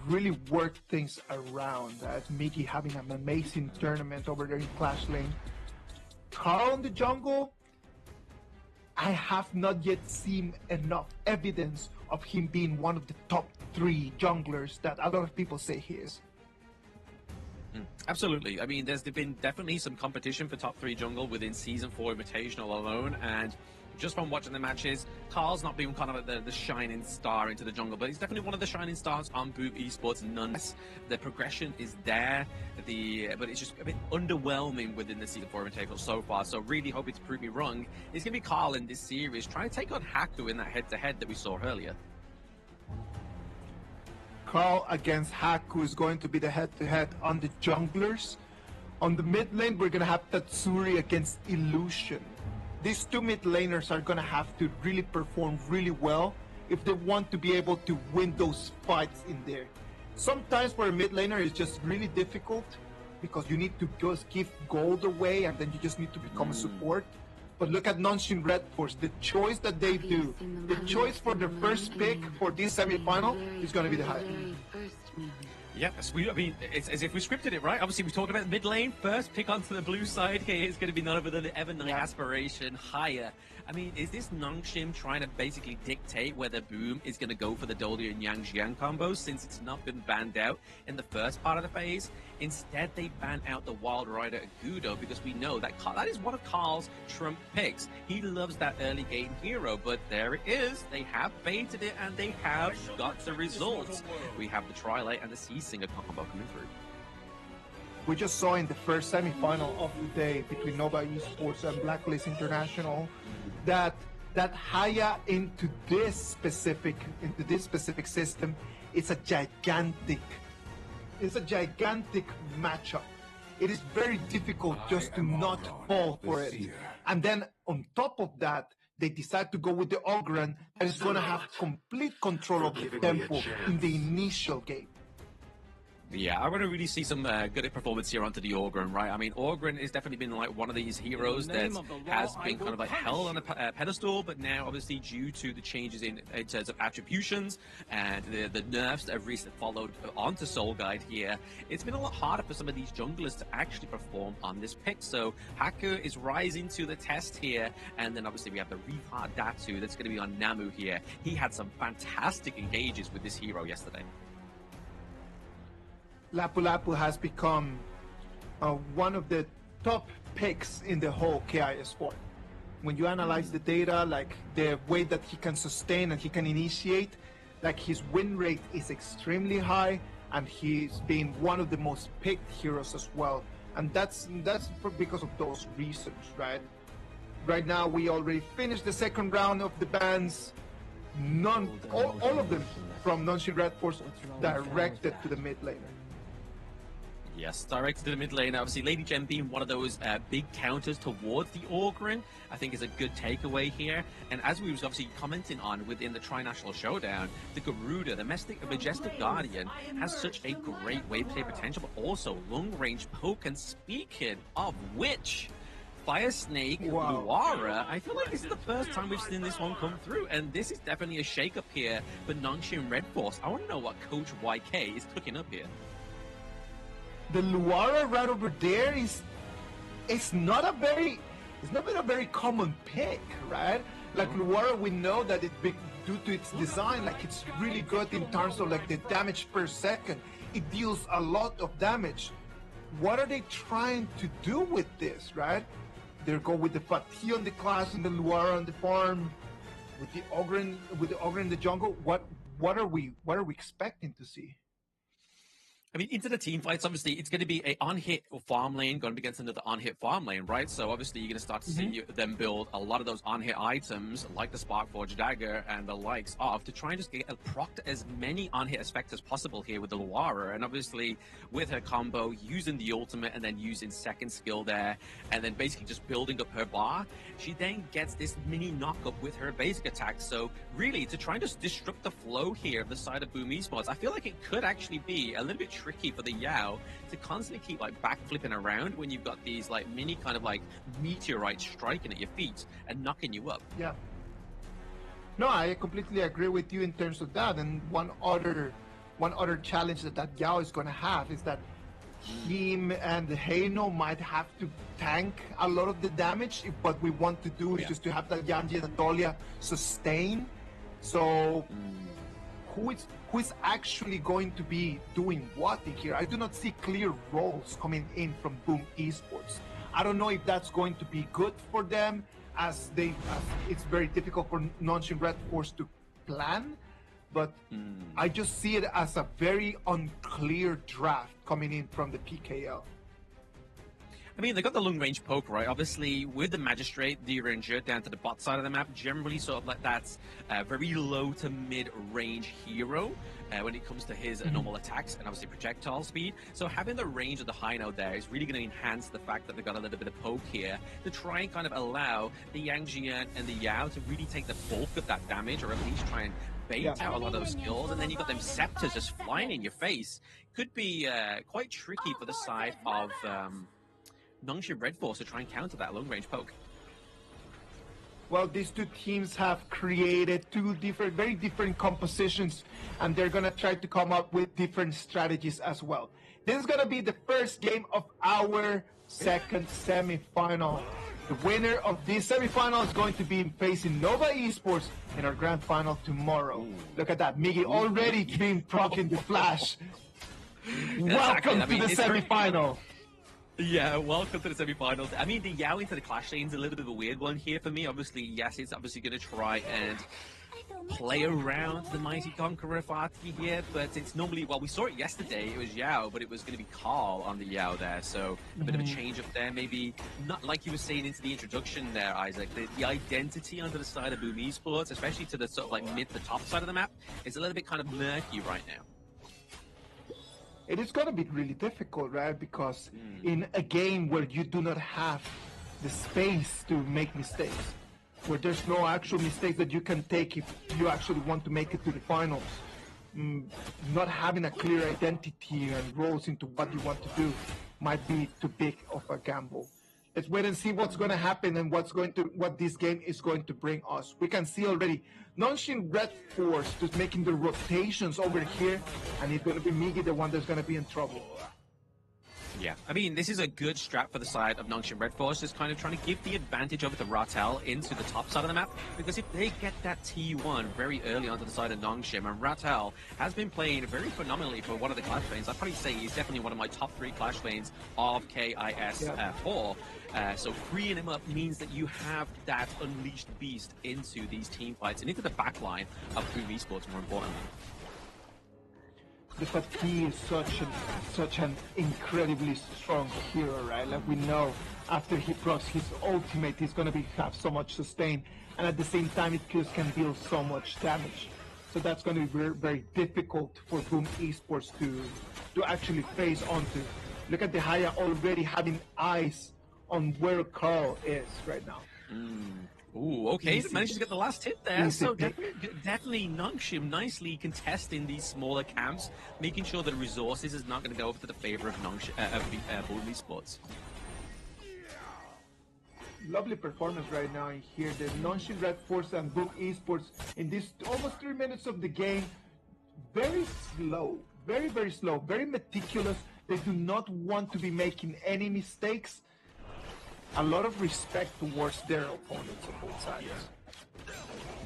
really work things around. As Mickey having an amazing tournament over there in Clash Lane. Carl in the jungle, I have not yet seen enough evidence of him being one of the top 3 junglers that a lot of people say he is. Absolutely. I mean, there's been definitely some competition for top 3 jungle within Season 4 Invitational alone, and just from watching the matches, Carl's not been kind of the shining star into the jungle, but he's definitely one of the shining stars on Boom Esports. Nonetheless, the progression is there, but it's just a bit underwhelming within the Season 4 Invitational so far, so really hoping to prove me wrong. It's going to be Carl in this series trying to take on Haku in that head-to-head that we saw earlier. Carl against Haku is going to be the head-to-head on the junglers. On the mid lane, we're going to have Tatsuri against Illusion. These 2 mid laners are going to have to really perform really well if they want to be able to win those fights in there. Sometimes for a mid laner, it's just really difficult because you need to just give gold away and then you just need to become a support. But look at Nonshin Red Force, the choice that they do, the choice for their first pick for this semi-final is going to be the high. Yeah, I mean, it's as if we scripted it, right? Obviously, we talked about mid lane. First pick onto the blue side here is going to be none other than the Evernight Aspiration higher. I mean, is this Nongshim trying to basically dictate whether Boom is going to go for the Dolly and Yang Jiang combo since it's not been banned out in the first part of the phase? Instead, they ban out the Wild Rider Gudo because we know that that is one of Carl's trump picks. He loves that early game hero, but there it is. They have baited it and they have got the results. We have the Trilite and the Sea Singer combo coming through. We just saw in the first semi-final of the day between Nova Esports and Blacklist International that Haya into this specific system is a gigantic matchup. It is very difficult just to not fall for it. And then on top of that, they decide to go with the Ogren and is going to have complete control of the tempo in the initial game. Yeah, I want to really see some good performance here onto the Orgren, right? I mean, Orgren has definitely been like one of these heroes that has been kind of like held on a pedestal, but now obviously due to the changes in terms of attributions and the nerfs that have recently followed onto Soul Guide here, it's been a lot harder for some of these junglers to actually perform on this pick. So Haku is rising to the test here, and then obviously we have the Rihard Datu that's going to be on Namu here. He had some fantastic engages with this hero yesterday. Lapu Lapu has become one of the top picks in the whole KIS4. When you analyze the data, like the way that he can sustain and he can initiate, like his win rate is extremely high, and he's been one of the most picked heroes as well. And that's because of those reasons, right? Right now, we already finished the second round of the bans. All of them from Nonshin Red Force directed to the mid laner. Yes, directed to the mid lane. Obviously, Lady Gem being one of those big counters towards the Orgren, I think is a good takeaway here. And as we was obviously commenting on within the Tri-National Showdown, the Garuda, the Majestic Guardian, has such a great wave play potential, but also long-range poke. And speaking of which, Fire Snake, Luara, I feel like this is the first time we've seen this one come through, and this is definitely a shake-up here for Nongshim Red Force. I want to know what Coach YK is cooking up here. The Luara right over there it's not been a very common pick, right? Like Luara, we know that due to its design, like it's really good in terms of like the damage per second. It deals a lot of damage. What are they trying to do with this, right? They go with the Fatih on the class and the Luara on the farm, with the Ogren in the jungle. What are we expecting to see? I mean, into the team fights, obviously, it's going to be a on-hit farm lane going up against another on-hit farm lane, right? So obviously, you're going to start to see them build a lot of those on-hit items, like the Sparkforge Dagger and the likes of, to try and just proc as many on-hit effects as possible here with the Luara. And obviously, with her combo, using the ultimate and then using second skill there, and then basically just building up her bar, she then gets this mini knock-up with her basic attack. So really, to try and just disrupt the flow here of the side of Boom Esports, I feel like it could actually be a little bit tricky for the Yao to constantly keep like backflipping around when you've got these like mini kind of like meteorites striking at your feet and knocking you up. Yeah. No, I completely agree with you in terms of that. And one other challenge that Yao is going to have is that him and Heino might have to tank a lot of the damage. If what we want to do is just to have that Yanji and Dolia sustain. So who is actually going to be doing what in here? I do not see clear roles coming in from Boom Esports. I don't know if that's going to be good for them, as it's very difficult for Nonshin Red Force to plan, but I just see it as a very unclear draft coming in from the PKL. I mean, they got the long-range poke, right? Obviously, with the Magistrate, the Ranger down to the bot side of the map, generally sort of like that's a very low to mid-range hero when it comes to his normal attacks and obviously projectile speed. So having the range of the high note there is really going to enhance the fact that they've got a little bit of poke here to try and kind of allow the Yang Jian and the Yao to really take the bulk of that damage, or at least try and bait out a lot of those skills. And then you've got them scepters just flying in your face. Could be quite tricky for the side of Nongshim Red Force to try and counter that long-range poke. Well, these two teams have created two very different compositions, and they're going to try to come up with different strategies as well. This is going to be the first game of our second semifinal. The winner of this semifinal is going to be facing Nova Esports in our grand final tomorrow. Look at that, Miggy already being proccing the flash. Welcome to the semifinal. Yeah, welcome to the semifinals. I mean, the Yao into the Clash lane's a little bit of a weird one here for me. Obviously, yes, it's obviously going to try and play around the Mighty Conqueror Fatih here, but it's normally, well, we saw it yesterday, it was Yao, but it was going to be Carl on the Yao there, so a bit of a change up there, maybe not like you were saying into the introduction there, Isaac, the identity under the side of Boom Esports, especially to the sort of like the top side of the map, is a little bit kind of murky right now. It is going to be really difficult, right? Because in a game where you do not have the space to make mistakes, where there's no actual mistakes that you can take if you actually want to make it to the finals, not having a clear identity and roles into what you want to do might be too big of a gamble. Let's wait and see what's going to happen and what this game is going to bring us. We can see already Nonshin Red Force just making the rotations over here, and it's going to be Miggy the one that's going to be in trouble. Yeah, I mean, this is a good strat for the side of Nongshim Red Force, just kind of trying to give the advantage over to Ratel into the top side of the map, because if they get that T1 very early onto the side of Nongshim, and Ratel has been playing very phenomenally for one of the Clash lanes, I'd probably say he's definitely one of my top 3 Clash lanes of KIS4. So freeing him up means that you have that unleashed beast into these team fights and into the back line of Boom Esports, more importantly. The Fatih is such an incredibly strong hero, right? Like we know after he procs his ultimate, he's gonna have so much sustain, and at the same time it just can deal so much damage. So that's gonna be very, very difficult for Boom Esports to actually face onto. Look at the Haya already having eyes on where Carl is right now. Ooh, okay, managed to get the last hit there. So definitely Nongshim nicely contesting these smaller camps, making sure that resources is not going to go over to the favor of Boom Esports. Lovely performance right now in here. The Nongshim Red Force and Boom Esports in this almost 3 minutes of the game. Very slow, very, very slow, very meticulous. They do not want to be making any mistakes. A lot of respect towards their opponents on both sides.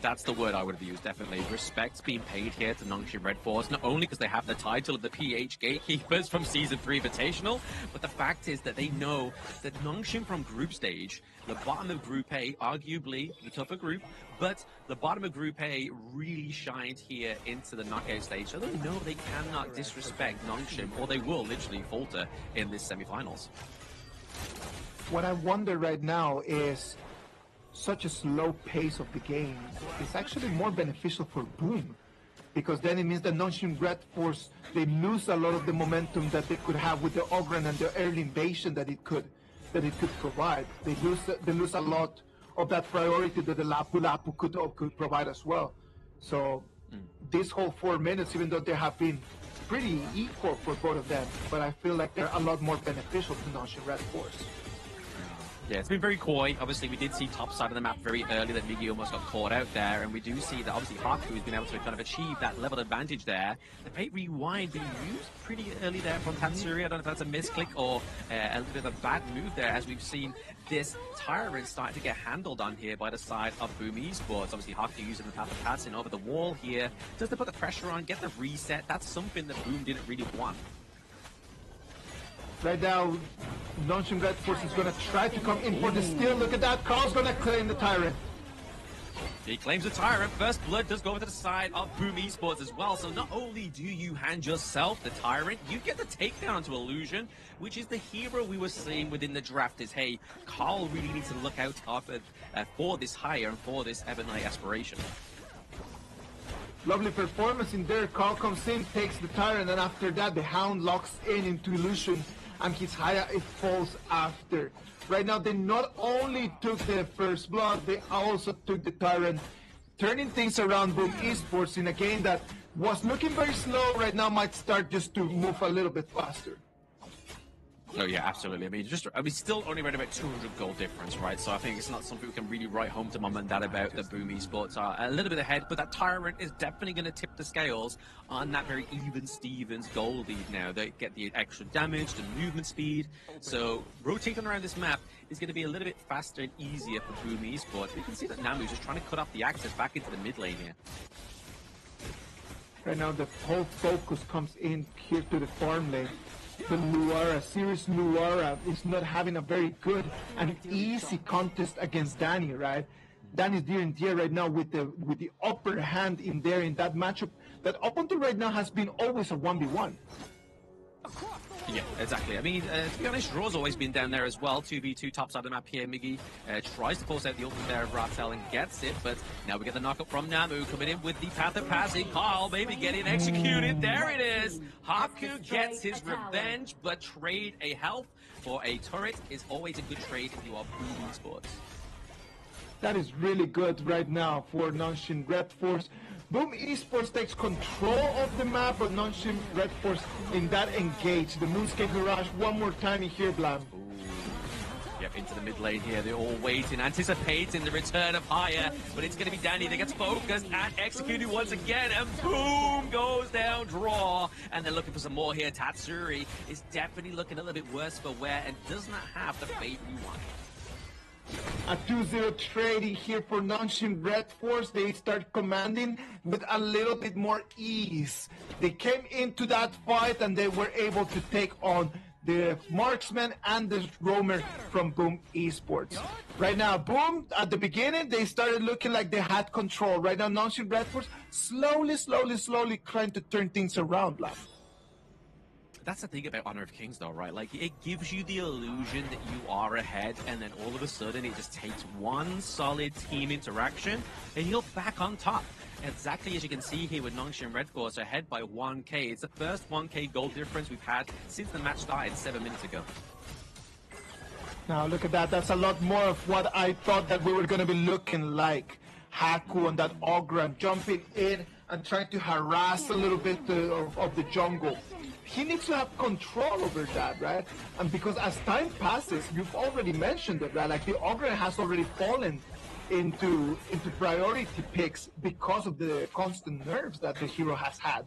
That's the word I would have used, definitely. Respect's being paid here to Nongshim Red Force, not only because they have the title of the PH Gatekeepers from Season 3 Invitational, but the fact is that they know that Nongshim from group stage, the bottom of Group A, arguably the tougher group, but the bottom of Group A really shined here into the knockout stage, so they know they cannot disrespect Nongshim, or they will literally falter in this semifinals. What I wonder right now is such a slow pace of the game is actually more beneficial for Boom, because then it means that Nongshim Red Force, they lose a lot of the momentum that they could have with the Ogren and the early invasion that it could provide. They lose a lot of that priority that the Lapu Lapu could provide as well. So this whole 4 minutes, even though they have been pretty equal for both of them, but I feel like they're a lot more beneficial to Nongshim Red Force. Yeah, it's been very coy. Obviously, we did see top side of the map very early that Miggy almost got caught out there, and we do see that obviously Haku has been able to kind of achieve that level advantage there. The bait rewind being used pretty early there from Tatsuri. I don't know if that's a misclick or a little bit of a bad move there, as we've seen this Tyrant starting to get handled on here by the side of Boom Esports. Obviously, Haku using the path of passing over the wall here just to put the pressure on, get the reset. That's something that Boom didn't really want. Right now, Nongshim Red Force is going to try to come in for the steal. Look at that. Carl's going to claim the Tyrant. He claims the Tyrant. First blood does go over to the side of Boom Esports as well. So not only do you hand yourself the Tyrant, you get the takedown onto Illusion, which is the hero we were seeing within the draft is, hey, Carl really needs to look out for this hire and for this Ebonite aspiration. Lovely performance in there. Carl comes in, takes the Tyrant, and after that, the Hound locks into Illusion, and his Haya, it falls after. Right now, they not only took the first blood, they also took the Tyrant, turning things around Boom Esports in a game that was looking very slow. Right now, might start just to move a little bit faster. Oh yeah, absolutely. I mean, still only around about 200 goal difference, right? So I think it's not something we can really write home to mum and dad about. The Boom Esports are a little bit ahead, but that Tyrant is definitely going to tip the scales on that very even Stevens goal lead now. They get the extra damage, the movement speed. So rotating around this map is going to be a little bit faster and easier for Boom Esports. You can see that Namu's just trying to cut off the access back into the mid lane here. Right now, the whole focus comes in here to the farm lane. The Luara, Sirius Luara is not having a very good and easy contest against Danny, right? Danny's deer in deer right now with the upper hand in there in that matchup that up until right now has been always a 1v1. Yeah, exactly. I mean, to be honest, Raw's always been down there as well. 2v2 top side of the map here. Miggy tries to force out the ultimate there of Ratel and gets it, but now we get the knockup from Namu coming in with the path of passing. Carl maybe getting executed. There it is. Haku gets his revenge, but trade a health for a turret is always a good trade if you are Boom Esports. That is really good right now for Nonshin Red Force. Boom Esports takes control of the map, but Nonshin Red Force in that engage. The Moonscape Mirage one more time in here, Blam. Yep, into the mid lane here. They're all waiting, anticipating the return of Haya, but it's going to be Danny that gets focused and executed once again, and boom, goes down draw. And they're looking for some more here. Tatsuri is definitely looking a little bit worse for wear and does not have the fate we want. A 2-0 trading here for Nonshin Red Force. They start commanding with a little bit more ease. They came into that fight and they were able to take on the marksman and the roamer from Boom Esports. Right now, Boom, at the beginning, they started looking like they had control. Right now, Nonshin Red Force slowly trying to turn things around, Blam. That's the thing about Honor of Kings, though, right? Like, it gives you the illusion that you are ahead, and then all of a sudden it just takes one solid team interaction, and you're back on top. Exactly as you can see here with Nonshin Red Force ahead by 1k. It's the first 1k goal difference we've had since the match started 7 minutes ago. Now, look at that. That's a lot more of what I thought that we were going to be looking like. Haku and that Ogra jumping in and trying to harass a little bit of the jungle. He needs to have control over that, right? And because as time passes, you've already mentioned it, right? Like the Ogre has already fallen into priority picks because of the constant nerfs that the hero has had.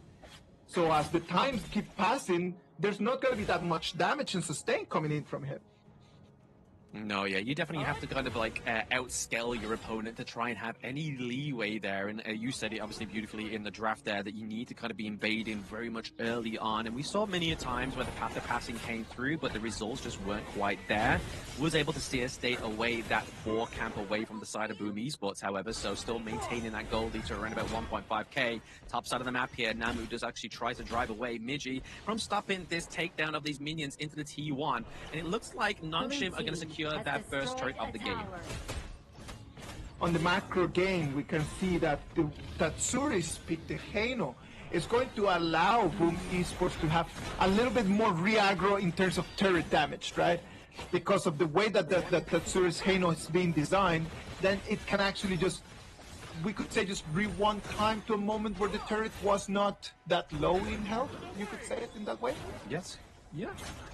So as the times keep passing, there's not going to be that much damage and sustain coming in from him. No, yeah, you definitely have to kind of like outscale your opponent to try and have any leeway there. And you said it obviously beautifully in the draft there that you need to kind of be invading very much early on. And we saw many a times where the path of passing came through, but the results just weren't quite there. Was able to steer State away, that 4 camp away from the side of Boom Esports, however, so still maintaining that goal lead to around about 1.5k. Top side of the map here, Namu does actually try to drive away Migi from stopping this takedown of these minions into the T1. And it looks like Nonshim are going to secure that first turret of the game. On the macro game, we can see that the Tatsuri's pick, the Heino, is going to allow Boom Esports to have a little bit more re-aggro in terms of turret damage, right? Because of the way that the Tatsuri's Heino is being designed, then it can actually just, we could say, just rewind time to a moment where the turret was not that low in health. You could say it in that way? Yes. Yeah,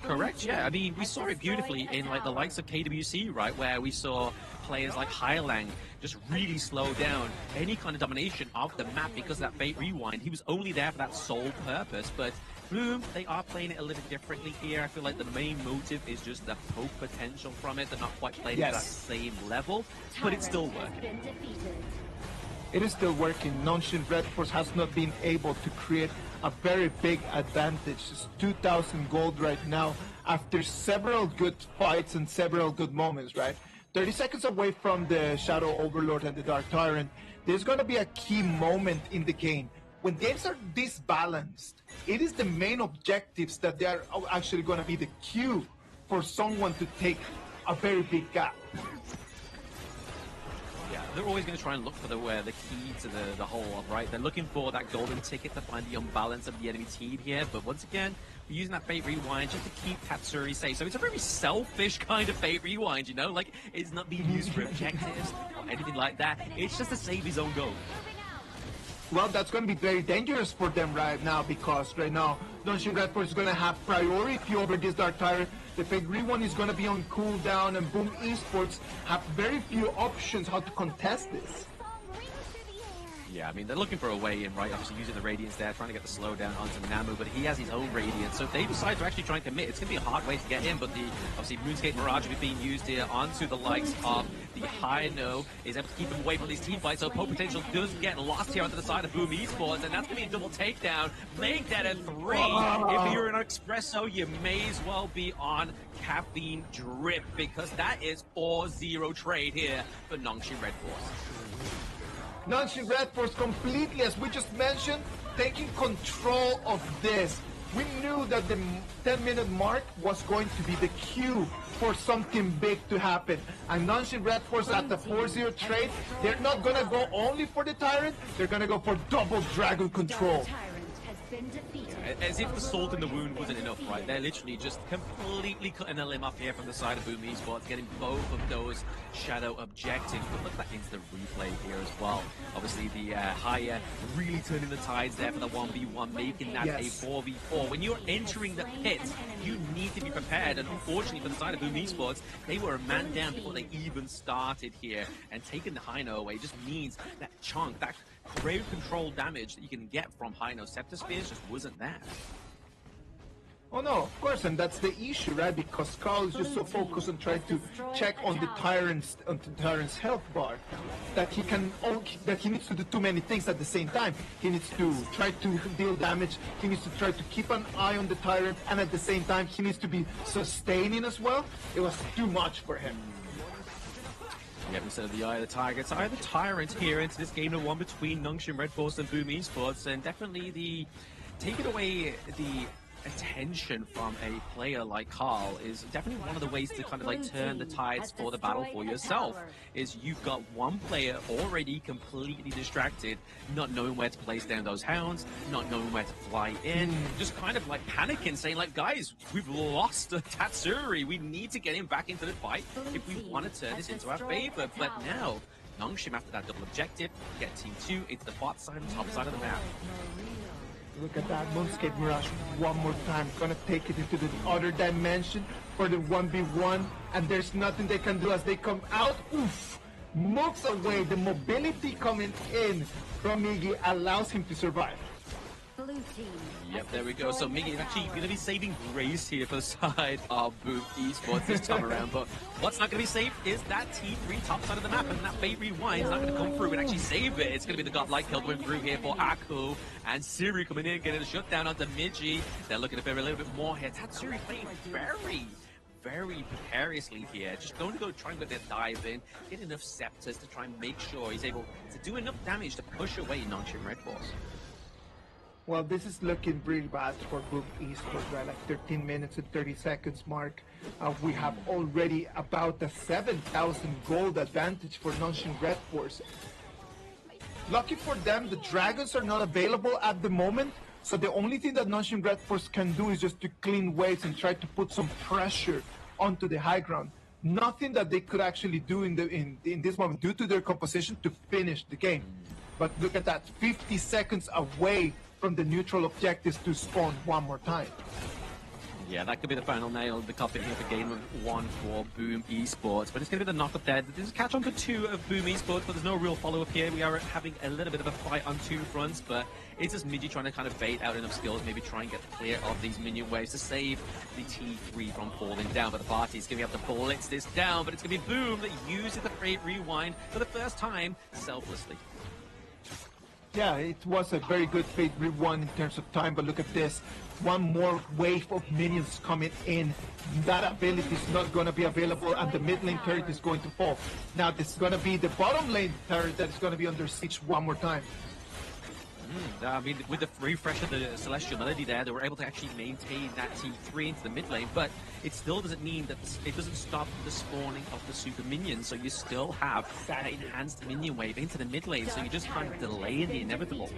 correct. Yeah, I mean, we saw it beautifully in like the likes of KWC, right, where we saw players like Hailang just really slow down any kind of domination of the map because of that Fate Rewind. He was only there for that sole purpose, but Bloom, they are playing it a little bit differently here. I feel like the main motive is just the poke potential from it. They're not quite playing it at that same level, but it's still working. It is still working. Nonshin Red Force has not been able to create a very big advantage. It's 2,000 gold right now after several good fights and several good moments, right? 30 seconds away from the Shadow Overlord and the Dark Tyrant. There's going to be a key moment in the game. When games are this balanced, it is the main objectives that they are actually going to be the cue for someone to take a very big gap. They're always going to try and look for the key to the hole, right? They're looking for that golden ticket to find the unbalance of the enemy team here. But once again, we're using that Fate Rewind just to keep Tatsuri safe. So it's a very selfish kind of Fate Rewind, you know? Like, it's not being used for objectives or anything like that. It's just to save his own goal. Well, that's going to be very dangerous for them right now, because right now Nongshim Red Force is going to have priority over this Dark Tyrant. The Fate Rewind is going to be on cooldown, and Boom Esports have very few options how to contest this. Yeah, I mean, they're looking for a way in, right? Obviously using the Radiance there, trying to get the slowdown onto Namu, but he has his own Radiance. So if they decide to actually try and commit, it's going to be a hard way to get in, but the obviously Moonscape Mirage will be being used here onto the likes of the Hino, is able to keep him away from these team fights, so Poe Potential does get lost here onto the side of Boom Esports, and that's going to be a double takedown. Make that a 3. If you're an Espresso, you may as well be on Caffeine Drip, because that is 4-0 trade here for Nongshim Red Force. Nongshim Red Force completely, as we just mentioned, taking control of this. We knew that the 10-minute mark was going to be the cue for something big to happen. And Nongshim Red Force at the 4-0 trade, they're not going to go only for the Tyrant, they're going to go for double Dragon Control. Yeah, as if the salt in the wound wasn't enough, right? They're literally just completely cutting a limb off here from the side of Boom Esports, getting both of those shadow objectives. But look back into the replay here as well. Obviously, the Haya really turning the tides there for the 1v1, making that a 4v4. When you're entering the pit, you need to be prepared. And unfortunately, for the side of Boom Esports, they were a man down before they even started here. And taking the Hino away just means that chunk, that crowd control damage that you can get from Hino Scepter Spears just wasn't there. Oh no, of course, and that's the issue, right? Because Carl is just so focused on trying to check on the Tyrant's health bar that he needs to do too many things at the same time. He needs to try to deal damage, he needs to try to keep an eye on the Tyrant, and at the same time he needs to be sustaining as well. It was too much for him. Yeah, instead of the Eye of the Tiger, it's Eye of the Tyrant here into this game of one between Nongshim Red Force and Boom Esports, and definitely taking away the attention from a player like Carl is definitely one of the ways to kind of like turn the tides for the battle for yourself. Is you've got one player already completely distracted, not knowing where to place down those hounds, not knowing where to fly in, just kind of like panicking, saying like, guys, we've lost Tatsuri, we need to get him back into the fight if we want to turn this into our favor. But now Nongshim, after that double objective, get Team 2 into the bot side and top side of the map. Look at that Moonscape Mirage one more time. Gonna take it into the other dimension for the 1v1, and there's nothing they can do as they come out. Oof! Moves away. The mobility coming in from Miggy allows him to survive. Yep, there we go. So Miggy is actually going to be saving grace here for the side of Boom Esports this time around. But what's not going to be saved is that T3 top side of the map, and that Fate Rewind is not going to come through and actually save it. It's going to be the godlike kill going through here for Aku, and Siri coming in, getting a shutdown onto Migi. They're looking to favor a little bit more here. Tatsuri playing very precariously here, just going to go try and get that dive in, get enough scepters to try and make sure he's able to do enough damage to push away Nongshim Red Force. Well, this is looking pretty bad for Boom Esports, right? Like 13 minutes and 30 seconds mark. We have already about the 7,000 gold advantage for Nongshim Red Force. Lucky for them, the dragons are not available at the moment. So the only thing that Nongshim Red Force can do is just to clean waves and try to put some pressure onto the high ground. Nothing that they could actually do in this moment due to their composition to finish the game. But look at that, 50 seconds away from the neutral objectives to spawn one more time. Yeah, that could be the final nail in the coffin here for game 1 for Boom Esports. But it's going to be the knock-up there. There's a catch on for 2 of Boom Esports, but there's no real follow-up here. We are having a little bit of a fight on 2 fronts, but it's just Migi trying to kind of bait out enough skills, maybe try and get clear of these minion waves to save the T3 from falling down. But the party is going to have to blitz this down, but it's going to be Boom that uses the Fate Rewind for the first time selflessly. Yeah, it was a very good Fate Rewind in terms of time, but look at this. One more wave of minions coming in. That ability is not going to be available, and the mid lane turret is going to fall. Now, this is going to be the bottom lane turret that is going to be under siege one more time. I mean, with the refresh of the Celestial Melody there, they were able to actually maintain that T3 into the mid lane, but it still doesn't mean that it doesn't stop the spawning of the super minions, so you still have that enhanced minion wave into the mid lane, so you're just kind of delaying the inevitable.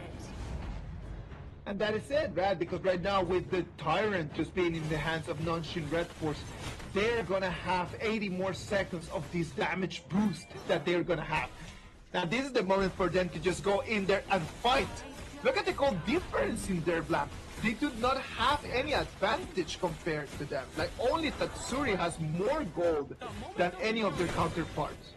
And that is it, right? Because right now with the Tyrant just being in the hands of Nongshim Red Force, they're gonna have 80 more seconds of this damage boost that they're gonna have. Now this is the moment for them to just go in there and fight. Look at the goal difference in their Blam. They do not have any advantage compared to them. Like, only Tatsuri has more gold than any of their counterparts.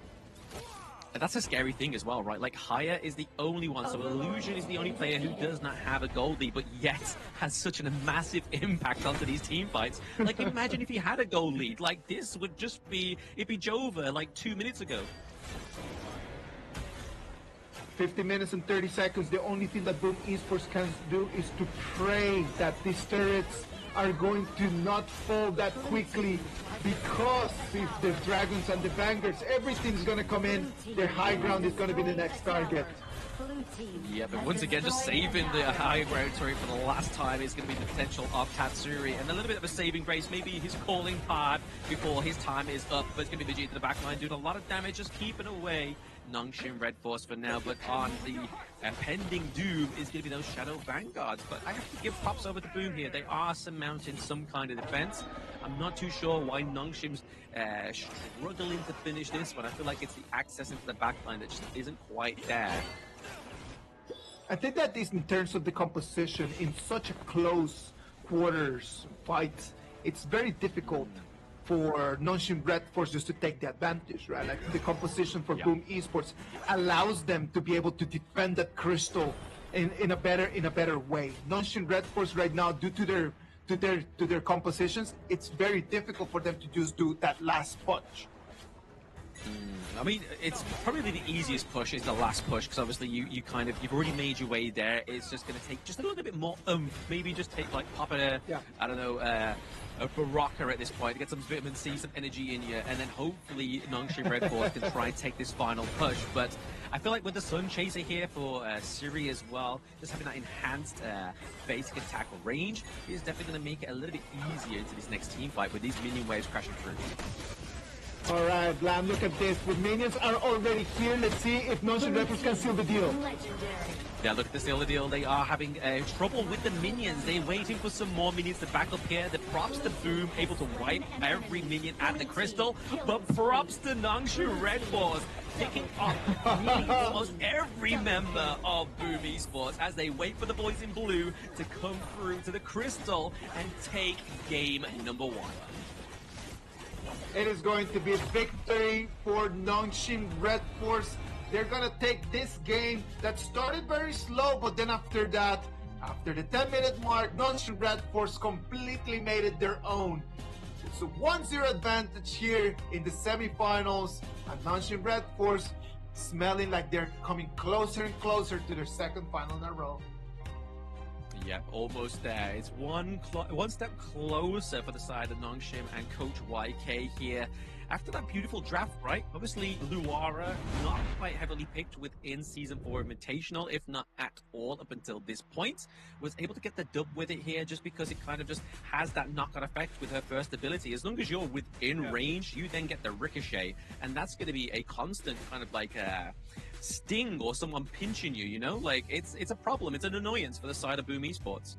And that's a scary thing as well, right? Like, Haya is the only one, so Illusion is the only player who does not have a gold lead, but yet has such a massive impact onto these team fights. Like, imagine if he had a gold lead. Like, this would just be, it'd be Jova like 2 minutes ago. 50 minutes and 30 seconds, the only thing that Boom Esports can do is to pray that these turrets are going to not fall that quickly, because if the Dragons and the Vanguards, everything's going to come in, their high ground is going to be the next target. Yeah, but once again, just saving the high ground turret for the last time is going to be the potential of Tatsuri, and a little bit of a saving grace, maybe his calling part before his time is up, but it's going to be Vegeta to the back line doing a lot of damage, just keeping away Nongshim Red Force for now, but on the pending doom is going to be those Shadow Vanguards. But I have to give props over to Boom here. They are surmounting some kind of defense. I'm not too sure why Nongshim's struggling to finish this one. I feel like it's the access into the backline that just isn't quite there. I think that is in terms of the composition in such a close quarters fight, it's very difficult for Nongshim Red Force just to take the advantage, right? Like, the composition for Boom Esports allows them to be able to defend that crystal in a better way. Nongshim Red Force right now, due to their compositions, it's very difficult for them to just do that last punch. I mean, it's probably the easiest push is the last push, because obviously you've already made your way there. It's just going to take just a little bit more maybe just take, like, pop a I don't know, a Baraka at this point to get some vitamin C, some energy in you, and then hopefully Nongshim Red Force can try and take this final push. But I feel like with the Sun Chaser here for Siri as well, just having that enhanced basic attack range is definitely going to make it a little bit easier into this next team fight with these minion waves crashing through. All right, Blam, look at this. The minions are already here. Let's see if Nongshim Red Force can seal the deal. Yeah, look at the seal the deal. They are having trouble with the minions. They're waiting for some more minions to back up here. The props to Boom, able to wipe every minion at the crystal. But props to Nongshim Red Force, picking off almost every member of Boom Esports as they wait for the boys in blue to come through to the crystal and take game number 1. It is going to be a victory for Nongshim Red Force. They're going to take this game that started very slow, but then after that, after the 10-minute mark, Nongshim Red Force completely made it their own. It's a 1-0 advantage here in the semifinals, and Nongshim Red Force smelling like they're coming closer and closer to their second final in a row. Yep, almost there. It's one step closer for the side of Nongshim and Coach YK here. After that beautiful draft, right? Obviously, Luara not quite heavily picked within Season 4 Invitational, if not at all up until this point. Was able to get the dub with it here just because it kind of just has that knock-on effect with her first ability. As long as you're within range, you then get the ricochet. And that's going to be a constant kind of like sting or someone pinching you, you know? Like, it's a problem. It's an annoyance for the side of Boom Esports.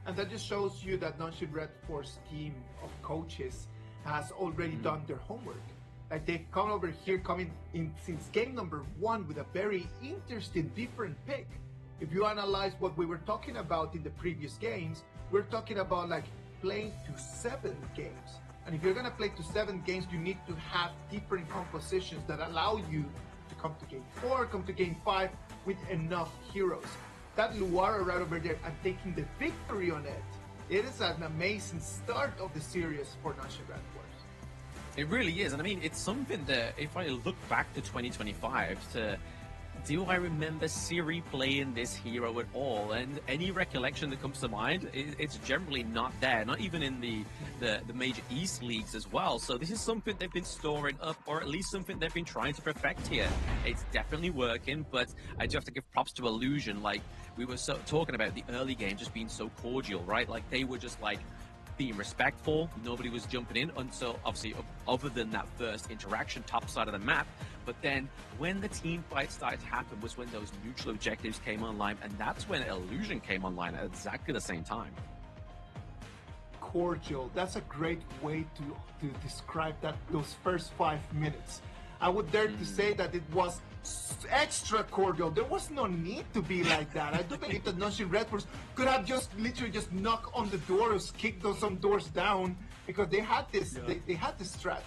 And that just shows you that Nongshim Red Force team of coaches has already done their homework. Like, they've come over here, coming in since game number 1 with a very interesting, different pick. If you analyze what we were talking about in the previous games, we're talking about like playing to 7 games. And if you're gonna play to 7 games, you need to have different compositions that allow you to come to game 4, come to game 5 with enough heroes. That Luara right over there and taking the victory on it, it is an amazing start of the series for Nongshim Red Force. It really is, and I mean, it's something that if I look back to 2025, do I remember Siri playing this hero at all? And any recollection that comes to mind, it's generally not there, not even in the major East leagues as well. So this is something they've been storing up, or at least something they've been trying to perfect here. It's definitely working, but I do have to give props to Illusion. Like, we were talking about the early game just being so cordial, right? Like, they were just like being respectful. Nobody was jumping in until, obviously, other than that first interaction top side of the map. But then when the team fight started to happen was when those mutual objectives came online, and that's when Illusion came online at exactly the same time. Cordial, that's a great way to describe those first 5 minutes. I would dare to say that it was extra cordial. There was no need to be like that. I do believe that Nonshin Red Force could have just literally just knocked on the doors, kicked some doors down, because they had this they had this strat.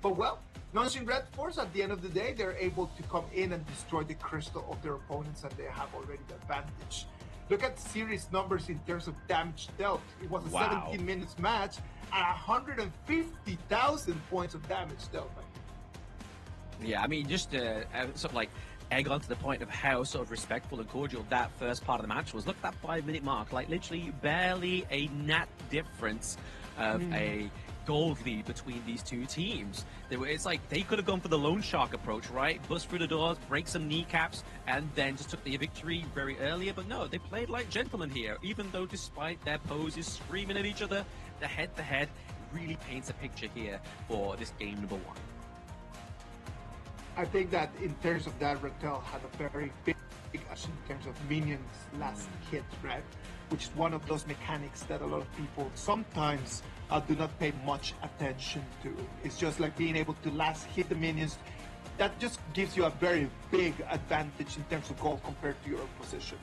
But well, Nonshin Red Force, at the end of the day, they're able to come in and destroy the crystal of their opponents, and they have already the advantage. Look at series numbers in terms of damage dealt. It was a 17 minutes match and 150,000 points of damage dealt. Yeah, I mean, just to sort of like egg onto the point of how sort of respectful and cordial that first part of the match was. Look at that 5-minute mark, like literally barely a net difference of a gold lead between these two teams. It's like they could have gone for the loan shark approach, right? Bust through the doors, break some kneecaps, and then just took the victory very earlier. But no, they played like gentlemen here, even though despite their poses screaming at each other, the head-to-head really paints a picture here for this game number 1. I think that in terms of that, Rattel had a very big action in terms of minions last hit, right? Which is one of those mechanics that a lot of people sometimes do not pay much attention to. It's just like being able to last hit the minions. That just gives you a very big advantage in terms of goal compared to your opposition.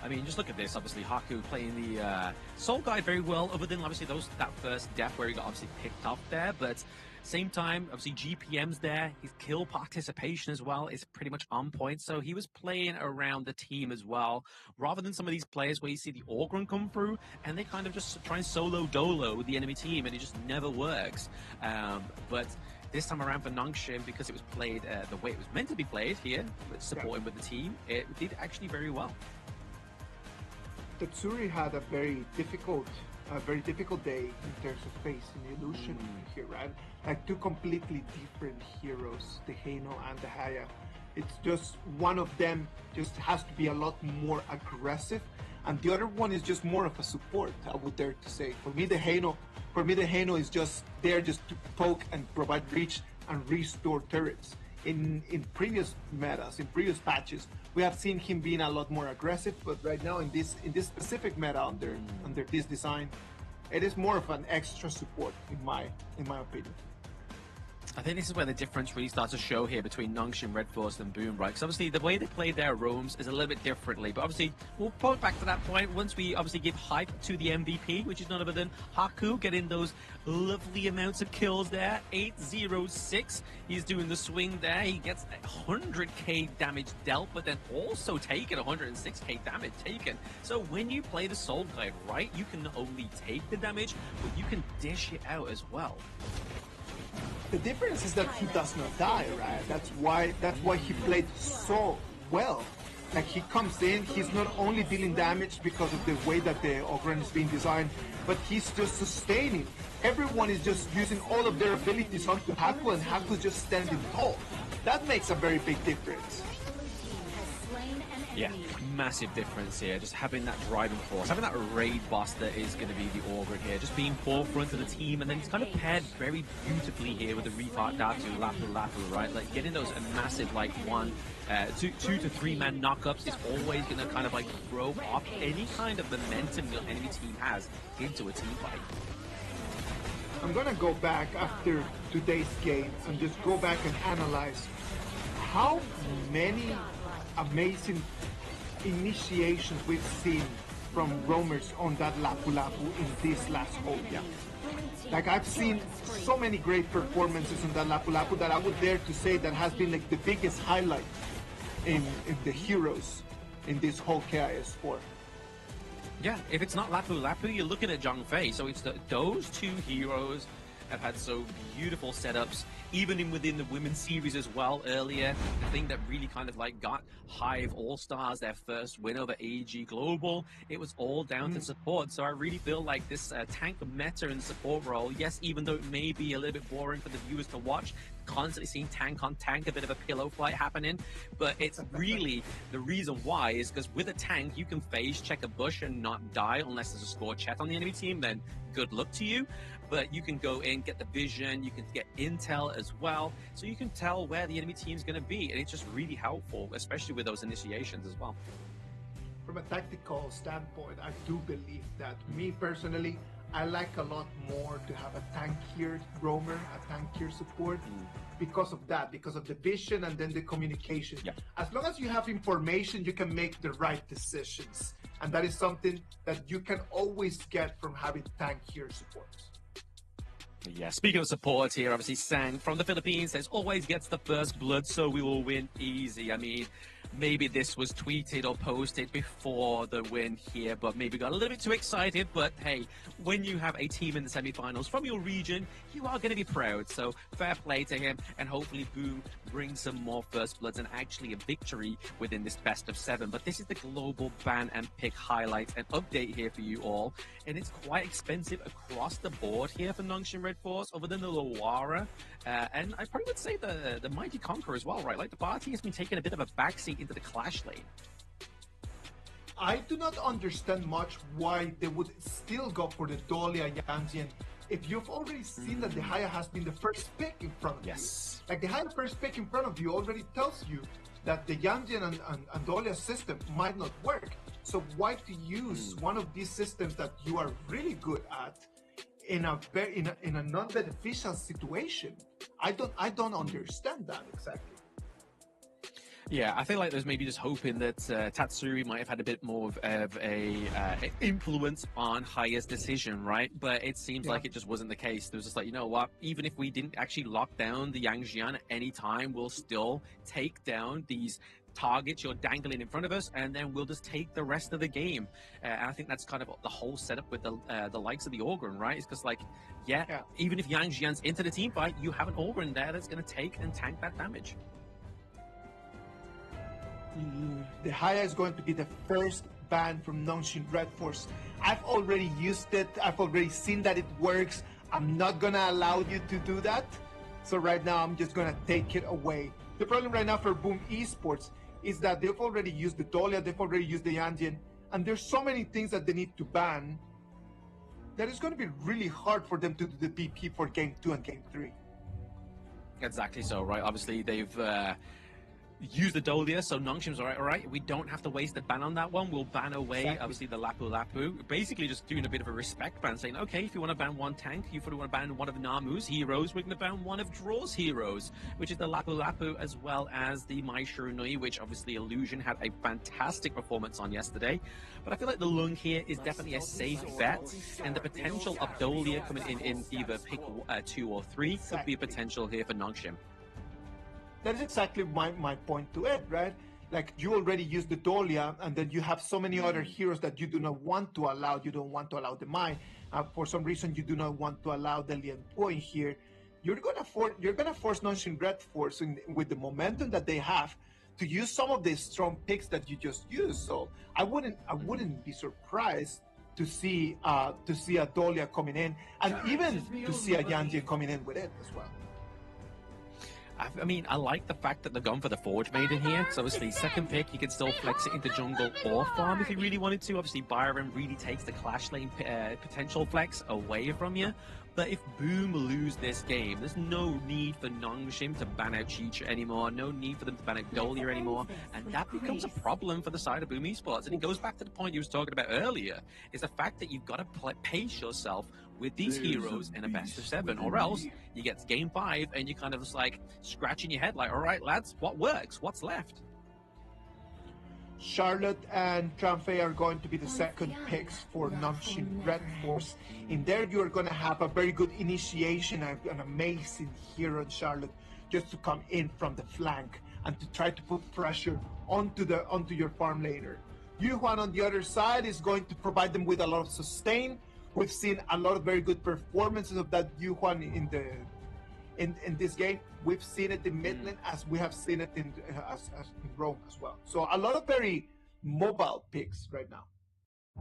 I mean, just look at this. Obviously, Haku playing the Soul Guide very well, other than obviously that first death where he got obviously picked up there. But same time, obviously GPM's there. His kill participation as well is pretty much on point. So he was playing around the team as well, rather than some of these players where you see the Orgrim come through and they kind of just try and solo dolo the enemy team, and it just never works. But this time around for Nongshim, because it was played the way it was meant to be played here, supporting with the team, it did actually very well. Tatsuri had a very difficult day in terms of facing Illusion here, right? Like two completely different heroes, the Heino and the Haya. It's just one of them just has to be a lot more aggressive, and the other one is just more of a support, I would dare to say. For me, the Heino is just there just to poke and provide reach and restore turrets. In previous metas, in previous patches, we have seen him being a lot more aggressive, but right now in this specific meta under this design, it is more of an extra support in my opinion. I think this is where the difference really starts to show here between Nongshim, Red Force, and Boom, right? Because obviously the way they play their roams is a little bit differently. But obviously, we'll point back to that point once we obviously give hype to the MVP, which is none other than Haku, getting those lovely amounts of kills there. 806. He's doing the swing there. He gets 100k damage dealt, but then also taken 106k damage taken. So when you play the Soul Guide, right, you can not only take the damage, but you can dish it out as well. The difference is that he does not die, right? That's why he played so well. Like, he comes in, he's not only dealing damage because of the way that the Ogren is being designed, but he's just sustaining. Everyone is just using all of their abilities onto Haku, and Haku's just standing tall. That makes a very big difference. Yeah, massive difference here. Just having that driving force, having that raid boss that is going to be the Orgrid here, just being forefront of the team, and then it's kind of paired very beautifully here with the Reapart Datu, Lapu Lapu, right? Like getting those massive, like two to three man knockups is always going to kind of like throw off any kind of momentum your enemy team has into a team fight. I'm gonna go back after today's game and just go back and analyze how many amazing initiations we've seen from roamers on that Lapu Lapu in this last hold. Yeah. Like, I've seen so many great performances on that Lapu Lapu that I would dare to say that has been like the biggest highlight in the heroes in this whole KIS4. Yeah, if it's not Lapu Lapu, you're looking at Zhang Fei. So it's those two heroes have had so beautiful setups, even within the women's series as well earlier. The thing that really kind of like got Hive All-Stars their first win over AG Global, it was all down to support. So I really feel like this tank meta and support role, yes, even though it may be a little bit boring for the viewers to watch, constantly seeing tank on tank, a bit of a pillow fight happening, but it's really the reason why is because with a tank you can phase check a bush and not die unless there's a score chat on the enemy team. Then good luck to you, but you can go in, get the vision, you can get intel as well, so you can tell where the enemy team's going to be, and it's just really helpful, especially with those initiations as well. From a tactical standpoint, I do believe that, me personally, I like a lot more to have a tankier roamer, a tankier support, because of that, because of the vision and then the communication. As long as you have information, you can make the right decisions. And that is something that you can always get from having tankier support. Yeah, speaking of support here, obviously Sang from the Philippines says always gets the first blood, so we will win easy. I mean, maybe this was tweeted or posted before the win here, but maybe got a little bit too excited. But hey, when you have a team in the semi-finals from your region, you are going to be proud. So fair play to him, and hopefully Boom brings some more first bloods and actually a victory within this best of 7. But this is the global ban and pick highlights and update here for you all, and it's quite expensive across the board here for Nongshim Red Force, other than the Lawara, and I probably would say the Mighty Conqueror as well, right? Like the party has been taking a bit of a backseat into the clash lane. I do not understand much why they would still go for the Dolia Yanjian if you've already seen that the Haya has been the first pick in front of you. Like the Haya first pick in front of you already tells you that the Yanjian and Dolia system might not work. So why to use one of these systems that you are really good at in a non-beneficial situation? I don't understand that exactly. Yeah, I feel like there's maybe just hoping that Tatsuri might have had a bit more of a influence on Haya's decision, right? But it seems like it just wasn't the case. There was just like, you know what? Even if we didn't actually lock down the Yangjian at any time, we'll still take down these targets you're dangling in front of us, and then we'll just take the rest of the game. And I think that's kind of the whole setup with the likes of the Ogryn, right? It's because like, even if Yang Jian's into the team fight, you have an Ogryn there that's going to take and tank that damage. The Haya is going to be the first ban from Nongshim Red Force. I've already used it. I've already seen that it works. I'm not going to allow you to do that. So right now, I'm just going to take it away. The problem right now for Boom Esports is that they've already used the Dolia, they've already used the Yanjian, and there's so many things that they need to ban that it's going to be really hard for them to do the BP for Game 2 and Game 3. Exactly so, right? Obviously, they've use the Dolia, so Nongshim's all right, we don't have to waste the ban on that one. We'll ban away, obviously, the Lapu Lapu. Basically just doing a bit of a respect ban, saying, okay, if you want to ban one tank, if you want to ban one of Namu's heroes, we're going to ban one of Draw's heroes, which is the Lapu Lapu, as well as the Mai Shurunui, which obviously Illusion had a fantastic performance on yesterday. But I feel like the Lung here is definitely a safe bet, and the potential of Dolia coming in either pick 2 or 3 could be a potential here for Nongshim. That is exactly my point to it, right? Like, you already used the Dolia, and then you have so many other heroes that you do not want to allow. You don't want to allow the Mai. For some reason, you do not want to allow the Lian Po in here. You're gonna force Nongshim Red Force with the momentum that they have to use some of the strong picks that you just used. So I wouldn't be surprised to see a Dolia coming in, and even to see a Yanjian coming in with it as well. I mean, I like the fact that they've gone for the Forge Maiden here, because obviously second pick, you can still flex it into jungle or farm if you really wanted to. Obviously, Byron really takes the Clash Lane potential flex away from you. But if Boom lose this game, there's no need for Nongshim to ban out Chicha anymore, no need for them to ban out Dolia anymore, and that becomes a problem for the side of Boom Esports. And it goes back to the point you was talking about earlier, is the fact that you've got to pace yourself with these heroes in a best of 7, or else you get to Game 5 and you're kind of just like scratching your head like, all right, lads, what works? What's left? Charlotte and Tramfei are going to be the second picks for Nongshim Red Force. In there, you are going to have a very good initiation, an amazing hero in Charlotte, just to come in from the flank and to try to put pressure onto your farm laner. Yuhuan on the other side is going to provide them with a lot of sustain. We've seen a lot of very good performances of that Yuhuan in this game. We've seen it in Midland, as we have seen it in Rome as well. So a lot of very mobile picks right now.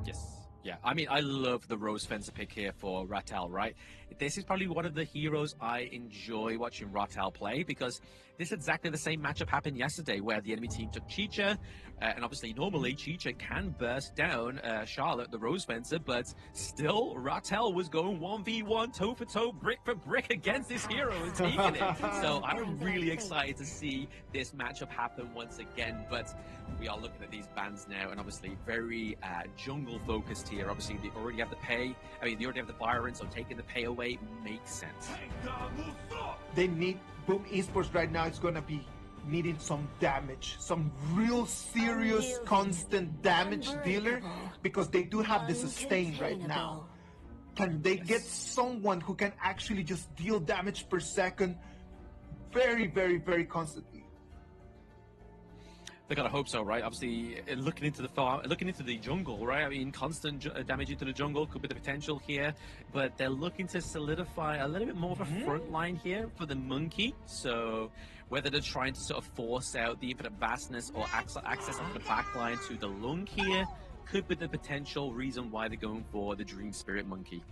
Yes. Yeah, I mean, I love the Rose Fencer pick here for Ratel, right? This is probably one of the heroes I enjoy watching Ratel play, because this is exactly the same matchup happened yesterday where the enemy team took Chicha, and obviously normally Chicha can burst down Charlotte, the Rose Fencer, but still Ratel was going 1v1, toe-for-toe, brick for brick against this hero and taking it. So I'm really excited to see this matchup happen once again, but we are looking at these bans now, and obviously very jungle-focused here. here. Obviously, they already have the pay. I mean, they already have the Byron, so taking the pay away makes sense. They need Boom Esports right now. It's gonna be needing some damage, some real serious, constant damage dealer, because they do have the sustain right now. Can they get someone who can actually just deal damage per second very, very, very constantly? They gotta hope so, right? Obviously, looking into the jungle, right? I mean, constant damage into the jungle could be the potential here, but they're looking to solidify a little bit more of a front line here for the Monkey. So whether they're trying to sort of force out the infinite vastness or access onto the back line to the Lung here could be the potential reason why they're going for the Dream Spirit Monkey.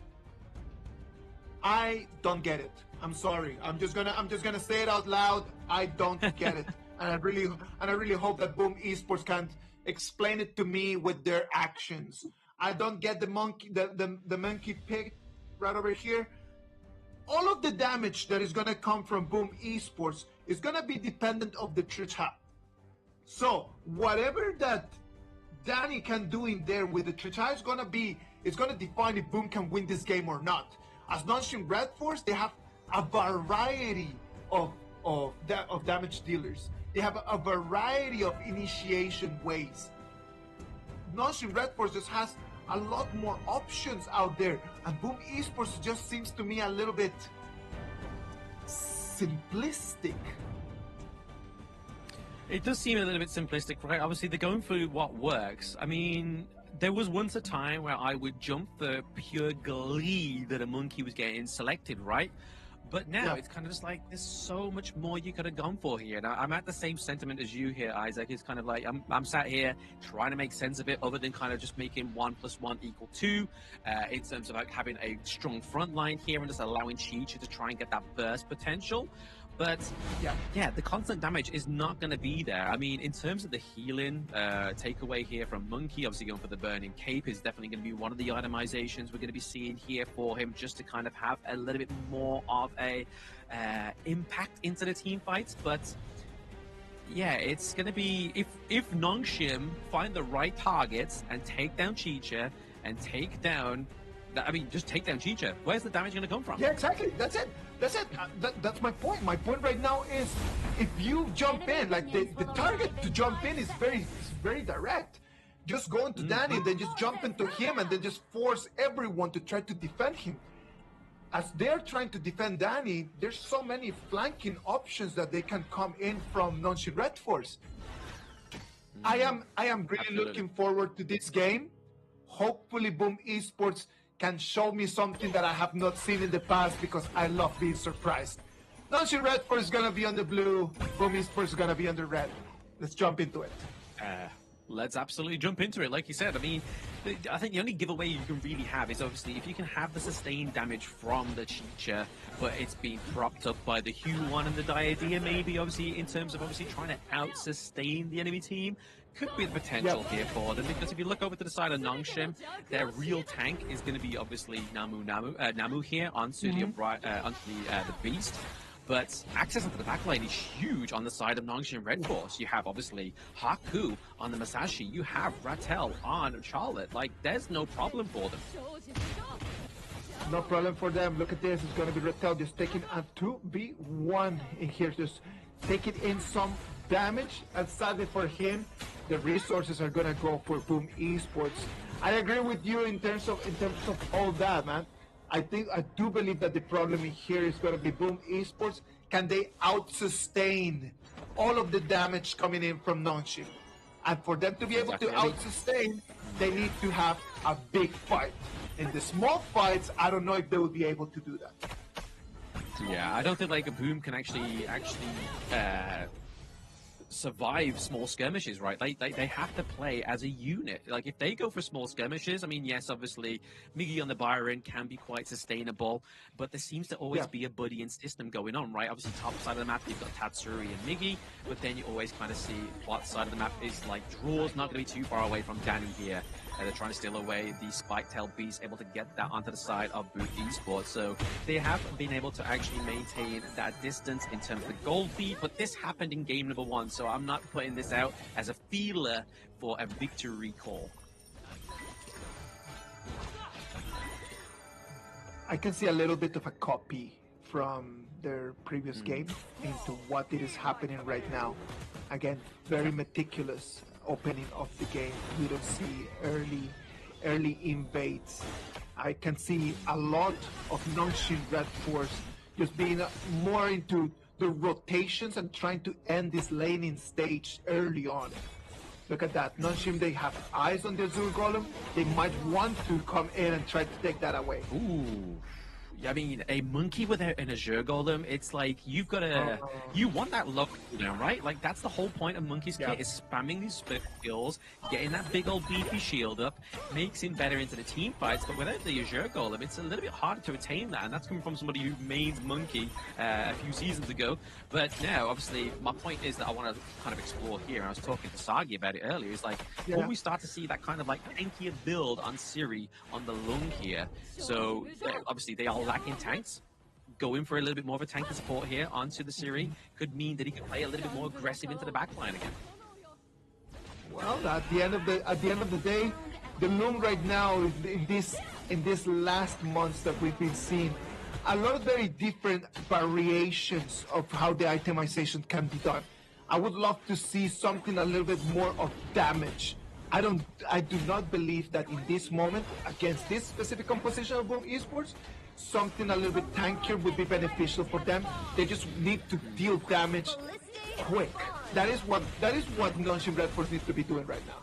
I don't get it. I'm sorry. I'm just gonna say it out loud. I don't get it. And I really hope that Boom Esports can explain it to me with their actions. I don't get the monkey, the monkey pick right over here. All of the damage that is gonna come from Boom Esports is gonna be dependent of the Trichap. So whatever that Danny can do in there with the Trichap is gonna define if Boom can win this game or not. As Nonshin Red Force, they have a variety of damage dealers. They have a variety of initiation ways. Nonshin Red Force just has a lot more options out there, and Boom Esports just seems to me a little bit simplistic. It does seem a little bit simplistic, right? Obviously, they're going for what works. I mean, there was once a time where I would jump for pure glee that a monkey was getting selected, right? But now it's kind of just like there's so much more you could have gone for here. Now, I'm at the same sentiment as you here, Isaac. It's kind of like I'm sat here trying to make sense of it, other than kind of just making 1 + 1 = 2, in terms of like having a strong front line here and just allowing Chicha to try and get that burst potential. But yeah, the constant damage is not going to be there. I mean, in terms of the healing takeaway here from Monkey, obviously going for the Burning Cape is definitely going to be one of the itemizations we're going to be seeing here for him, just to kind of have a little bit more of a impact into the team fights. But yeah, it's going to be, if Nongshim find the right targets and take down Chicha and take down, I mean, just take down Chicha, where's the damage going to come from? Yeah, exactly. That's it. That's my point. My point right now is, if you jump in, like the target to jump in is very direct. Just go into Danny and then just jump into him and then just force everyone to try to defend him. As they're trying to defend Danny, there's so many flanking options that they can come in from Nonshin Red Force. I am really looking forward to this game. Hopefully Boom Esports can show me something that I have not seen in the past, because I love being surprised. Nonshin Red Force is gonna be on the blue, Boom Esports is gonna be on the red. Let's jump into it. Let's absolutely jump into it. Like you said, I mean, I think the only giveaway you can really have is obviously if you can have the sustained damage from the Chicha, but it's being propped up by the Huon and the Diadema, maybe, obviously, in terms of obviously trying to out-sustain the enemy team. Could be the potential here for them, because if you look over to the side of Nongshim, their real tank is going to be obviously Namu here onto the Beast. But access into the backline is huge on the side of Nongshim Red Force. You have obviously Haku on the Masashi. You have Rattel on Charlotte. Like, there's no problem for them. No problem for them. Look at this. It's going to be Rattel just taking a 2v1 in here. Just taking in some damage. And sadly for him, the resources are going to go for Boom Esports. I agree with you in terms of all that, man. I do believe that the problem here is going to be Boom Esports. Can they out-sustain all of the damage coming in from Nongshim? And for them to be able to out-sustain, they need to have a big fight. In the small fights, I don't know if they will be able to do that. Yeah, I don't think like a Boom can actually survive small skirmishes, right? They have to play as a unit. Like, if they go for small skirmishes, I mean, yes, obviously Miggy on the Byron can be quite sustainable, but there seems to always be a buddy and system going on, right? Obviously top side of the map you've got Tatsuri and Miggy, but then you always kind of see plot side of the map is like Draw's not going to be too far away from Danny here. They're trying to steal away the Spike-tailed Beast, able to get that onto the side of Boom Esports. So they have been able to actually maintain that distance in terms of the gold feed, but this happened in game number 1, so I'm not putting this out as a feeler for a victory call. I can see a little bit of a copy from their previous game into what it is happening right now. Again, very meticulous opening of the game. You don't see early invades. I can see a lot of Nongshim Red Force just being more into the rotations and trying to end this laning stage early on. Look at that. Nongshim, they have eyes on the Azure Golem. They might want to come in and try to take that away. Ooh. I mean, a monkey with an Azure Golem, it's like you've got to, you want that low cooldown, right? Like that's the whole point of Monkey's kit is spamming these skills, getting that big old beefy shield up, makes him better into the team fights, but without the Azure Golem, it's a little bit harder to attain that, and that's coming from somebody who made Monkey a few seasons ago. But now, obviously, my point is that I want to kind of explore here, and I was talking to Sagi about it earlier, is like, will we start to see that kind of like tankier build on Siri on the lung here? So, obviously, they are lacking tanks. Go in for a little bit more of a tanky support here onto the Siri could mean that he can play a little bit more aggressive into the backline again. Well, at the end of the day, the Loom right now is in this last months that we've been seeing a lot of very different variations of how the itemization can be done. I would love to see something a little bit more of damage. I do not believe that in this moment against this specific composition of Boom Esports, something a little bit tankier would be beneficial for them. They just need to deal damage quick. That is what Nongshim Red Force needs to be doing right now.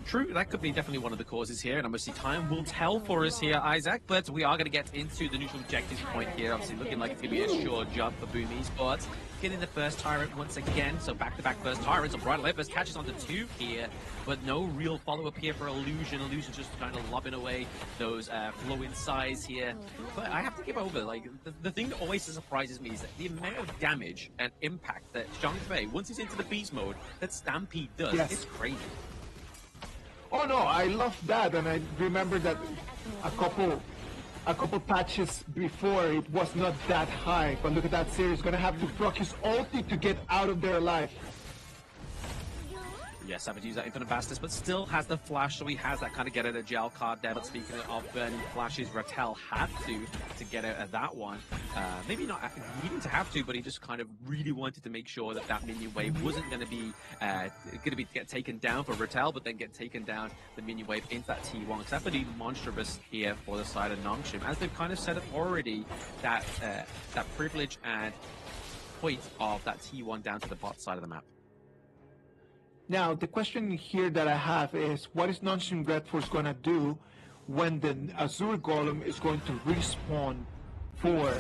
True, that could be definitely one of the causes here, and obviously time will tell for us here, Isaac, but we are going to get into the neutral objectives point here, obviously looking like it's going to be a sure job for Boom Esports. Getting the first Tyrant once again, so back-to-back first Tyrants, so Bright Olympus catches onto 2 here, but no real follow-up here for Illusion. Illusion's just kind of lobbing away those flow-in size here, but I have to give over, like, the thing that always surprises me is that the amount of damage and impact that Zhang Fei, once he's into the beast mode, that Stampede does, it's crazy. Oh no, I love that, and I remember that a couple patches before it was not that high, but look at that series, gonna have to proc his ulti to get out of there alive. Yes, Savage used that Infinite Bastis, but still has the flash, so he has that kind of get out of jail card there. But speaking of burning flashes, Rattel had to get out of that one. Maybe not needing to have to, but he just kind of really wanted to make sure that that minion wave wasn't going to be get taken down for Rattel, but then get taken down the minion wave into that T1. Because that's pretty monstrous here for the side of Nongshim, as they've kind of set up already that privilege and point of that T1 down to the bot side of the map. Now, the question here that I have is, what is Nongshim Red Force going to do when the Azure Golem is going to respawn for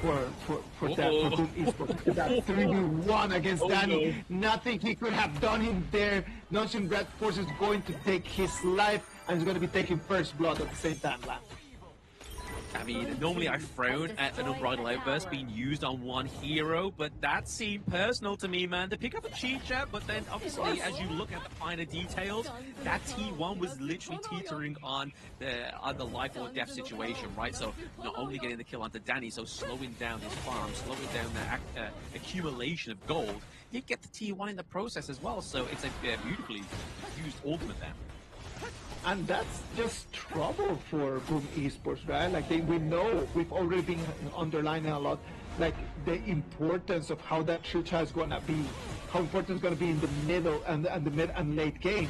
Boom Esports? That 3v1 against Danny. Nothing he could have done in there. Nongshim Red Force is going to take his life and is going to be taking first blood at the same time, Lam. I mean, normally I frown at an Unbridled Outburst being used on one hero, but that seemed personal to me, man. To pick up a cheat chat, but then obviously as you look at the finer details, that T1 was literally teetering on the life or death situation, right? So not only getting the kill onto Danny, so slowing down his farm, slowing down the accumulation of gold, you get the T1 in the process as well, so it's a beautifully used ultimate there. And that's just trouble for Boom Esports, right? Like we know, we've already been underlining a lot, like the importance of how that Tricha is going to be, how important it's going to be in the middle and the mid and late game.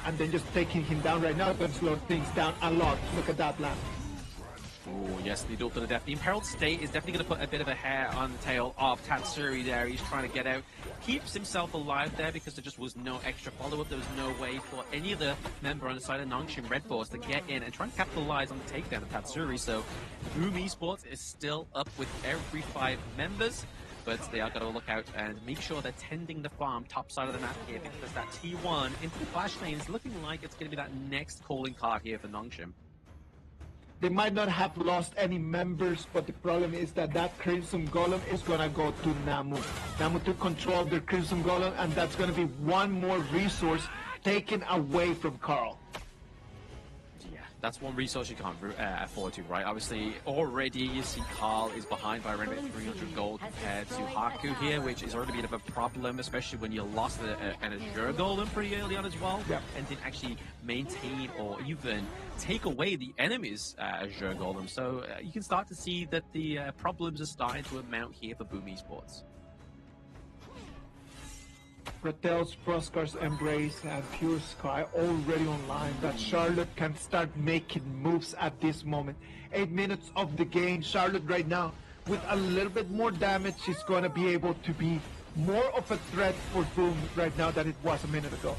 And then just taking him down right now is going to slow things down a lot. Look at that, Lamb. Oh, yes, the duel to the death. The Imperiled State is definitely going to put a bit of a hair on the tail of Tatsuri there. He's trying to get out. Keeps himself alive there because there just was no extra follow-up. There was no way for any other member on the side of Nongshim Red Force to get in and try and capitalize on the takedown of Tatsuri. So Boom Esports is still up with every 5 members, but they are going to look out and make sure they're tending the farm top side of the map here, because that T1 into the flash lane is looking like it's going to be that next calling card here for Nongshim. They might not have lost any members, but the problem is that Crimson Golem is going to go to Namu. Namu took control of the Crimson Golem, and that's going to be one more resource taken away from Carl. That's one resource you can't afford to, right? Obviously, already you see Carl is behind by around 300 gold compared to Haku here, which is already a bit of a problem, especially when you lost an Azure Golem pretty early on as well, and didn't actually maintain or even take away the enemy's Azure Golem. So you can start to see that the problems are starting to amount here for Boom Esports. Ratel's, Proscar's Embrace, and Pure Sky already online. That Charlotte can start making moves at this moment. 8 minutes of the game. Charlotte right now, with a little bit more damage, is going to be able to be more of a threat for Boom right now than it was a minute ago.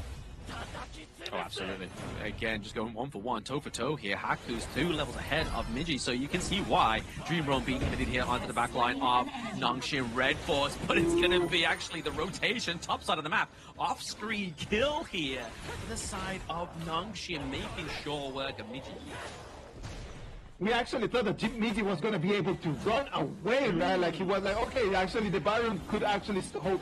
Oh, absolutely. Again, just going 1 for 1, toe for toe here. Haku's 2 levels ahead of Miji, so you can see why Dream Roam being committed here onto the back line of Nongxin Red Force, but it's going to be actually the rotation top side of the map. Off-screen kill here to the side of Nongxin, making sure work of Miji. We actually thought that Miji was going to be able to run away, right? Like he was like, okay, actually the Baron could actually hold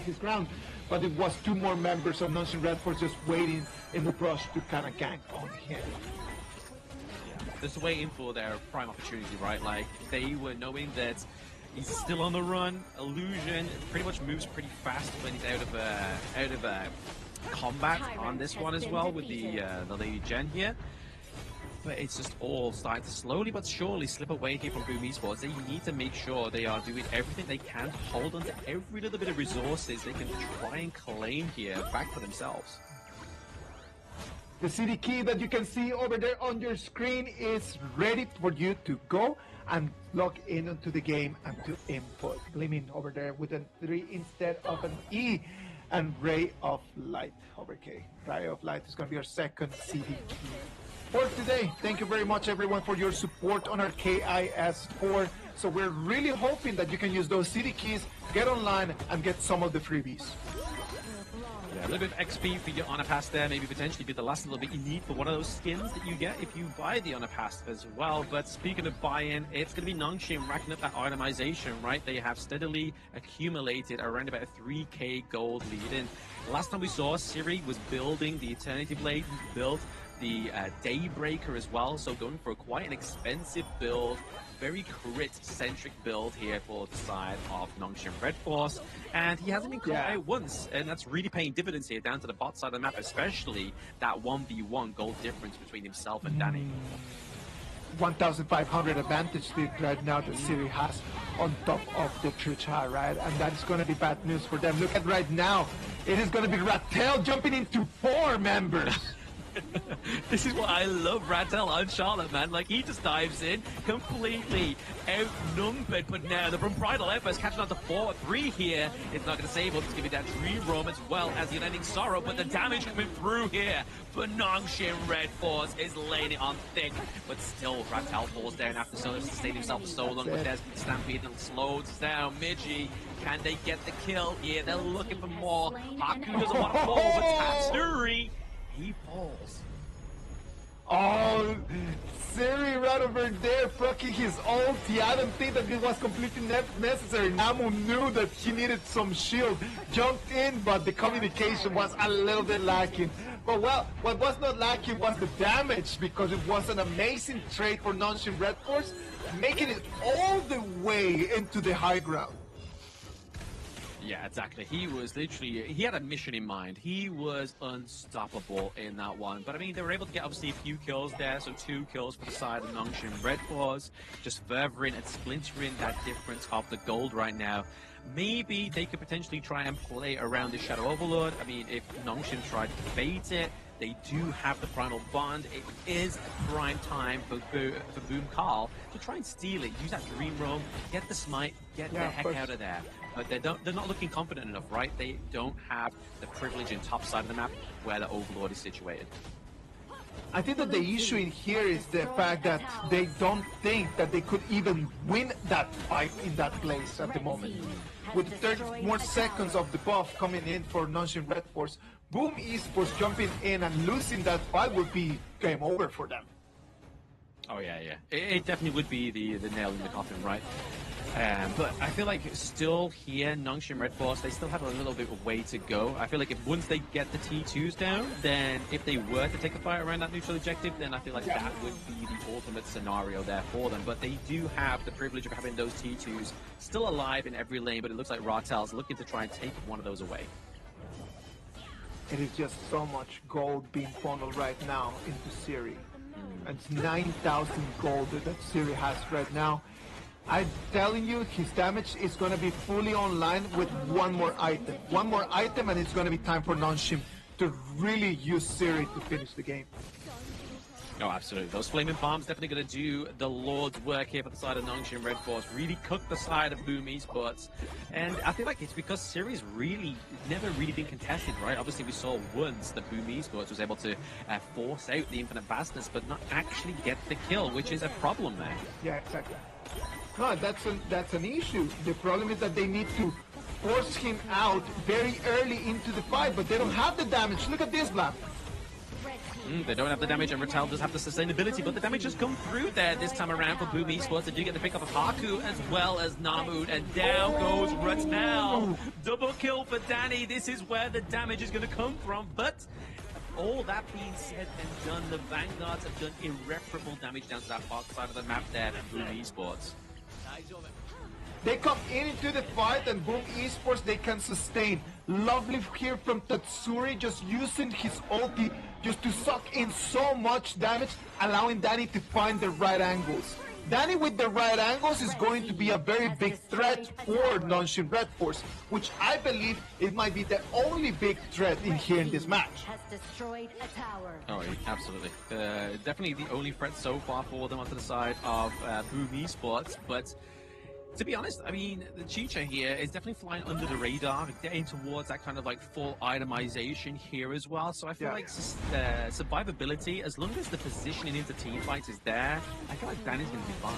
his ground. But it was 2 more members of Nongxin Red Force just waiting in the brush to kind of gank on him. Yeah, just waiting for their prime opportunity, right? Like, they were knowing that he's still on the run. Illusion pretty much moves pretty fast when he's out of combat on this one as well with the Lady Jen here. But it's just all starting to slowly but surely slip away here from Boom Esports. They need to make sure they are doing everything they can to hold on to every little bit of resources they can try and claim here back for themselves. The city key that you can see over there on your screen is ready for you to go and log in onto the game and to input. Gleaming over there with a 3 instead of an E. And Ray of Light over K. Ray of Light is going to be our second city key for today. Thank you very much, everyone, for your support on our KIS4. So we're really hoping that you can use those city keys, get online, and get some of the freebies. Yeah, a little bit of XP for your Honor Pass there, maybe potentially be the last little bit you need for one of those skins that you get if you buy the Honor Pass as well. But speaking of buy-in, it's going to be Nongxin racking up that itemization, right? They have steadily accumulated around about a 3k gold lead. And last time we saw, Siri was building the Eternity Blade, built the Daybreaker as well, so going for quite an expensive build, very crit-centric build here for the side of Nongxin Red Force, and he hasn't been caught out once, and that's really paying dividends here down to the bot side of the map, especially that 1v1 gold difference between himself and Danny. 1,500 advantage speed right now that Siri has on top of the Trucha, right? And that's going to be bad news for them. Look at right now, it is going to be Ratel jumping into 4 members. This is what I love Ratel on Charlotte, man. Like, he just dives in, completely outnumbered, but now the Bridal Emperor's catching on to 4-3 here. It's not going to save him. It's going to be that Dream Roam as well as the Unending Sorrow, but the damage coming through here. But Nongxin Red Force is laying it on thick, but still Ratel falls down after sustaining himself for so long, but there's Stampede and slows down Miji. Can they get the kill here? They're looking for more. Haku doesn't want to fall, but Tatsuri, he falls. Oh, Siri right over there fucking his ulti. I don't think that it was completely necessary. Namu knew that he needed some shield. Jumped in, but the communication was a little bit lacking. But well, what was not lacking was the damage, because it was an amazing trade for Nongxin Red Force, making it all the way into the high ground. Yeah, exactly. He was literally, he had a mission in mind. He was unstoppable in that one. But I mean, they were able to get obviously a few kills there. So 2 kills for the side of Nongxin Red Force, just furthering and splintering that difference of the gold right now. Maybe they could potentially try and play around the Shadow Overlord. I mean, if Nongxin tried to bait it, they do have the Primal Bond. It is prime time for Boom Carl to try and steal it. Use that Dream Roam, get the smite, get the heck out of there. But they're not looking confident enough, right? They don't have the privilege in top side of the map where the Overlord is situated. I think that the issue in here is the fact that they don't think that they could even win that fight in that place at the moment. With 30 more seconds of the buff coming in for Nongxin Red Force, Boom Esports jumping in and losing that fight would be game over for them. Oh yeah, yeah. It definitely would be the nail in the coffin, right? But I feel like still here, Nongshim Red Force, they still have a little bit of way to go. I feel like if once they get the T2s down, then if they were to take a fight around that neutral objective, then I feel like that would be the ultimate scenario there for them. But they do have the privilege of having those T2s still alive in every lane, but it looks like Ratel's looking to try and take one of those away. It is just so much gold being funneled right now into Siri. It's 9,000 gold that Siri has right now. I'm telling you, his damage is going to be fully online with one more item. One more item, and it's going to be time for Nongshim to really use Siri to finish the game. Oh, absolutely. Those Flaming Bombs definitely going to do the Lord's work here for the side of Nongshim Red Force. Really cook the side of Boom Esports. And I feel like it's because Siri's really never really been contested, right? Obviously, we saw once that Boom Esports was able to force out the Infinite Vastness, but not actually get the kill, which is a problem there. Yeah, exactly. No, that's an issue. The problem is that they need to force him out very early into the fight, but they don't have the damage. Look at this, Black. They don't have the damage, and Ratel does have the sustainability, but the damage has come through there this time around for Boom Esports. They do get the pick up of Haku as well as Namud, and down goes Ratel. Double kill for Danny. This is where the damage is going to come from, but all that being said and done, the Vanguards have done irreparable damage down to that far side of the map there for Boom Esports. They come into the fight, and Boom Esports, they can sustain. Lovely here from Tatsuri, just using his ulti just to suck in so much damage, allowing Danny to find the right angles. Danny with the right angles is going to be a very big threat for Nongshim Red Force, which I believe it might be the only big threat in here in this match. Oh, absolutely. Definitely the only threat so far for them onto the side of Boom Esports, but to be honest, I mean, the Chicha here is definitely flying under the radar, getting towards that kind of like full itemization here as well. So I feel like survivability, as long as the positioning into team fights is there, I feel like Danny's going to be fine.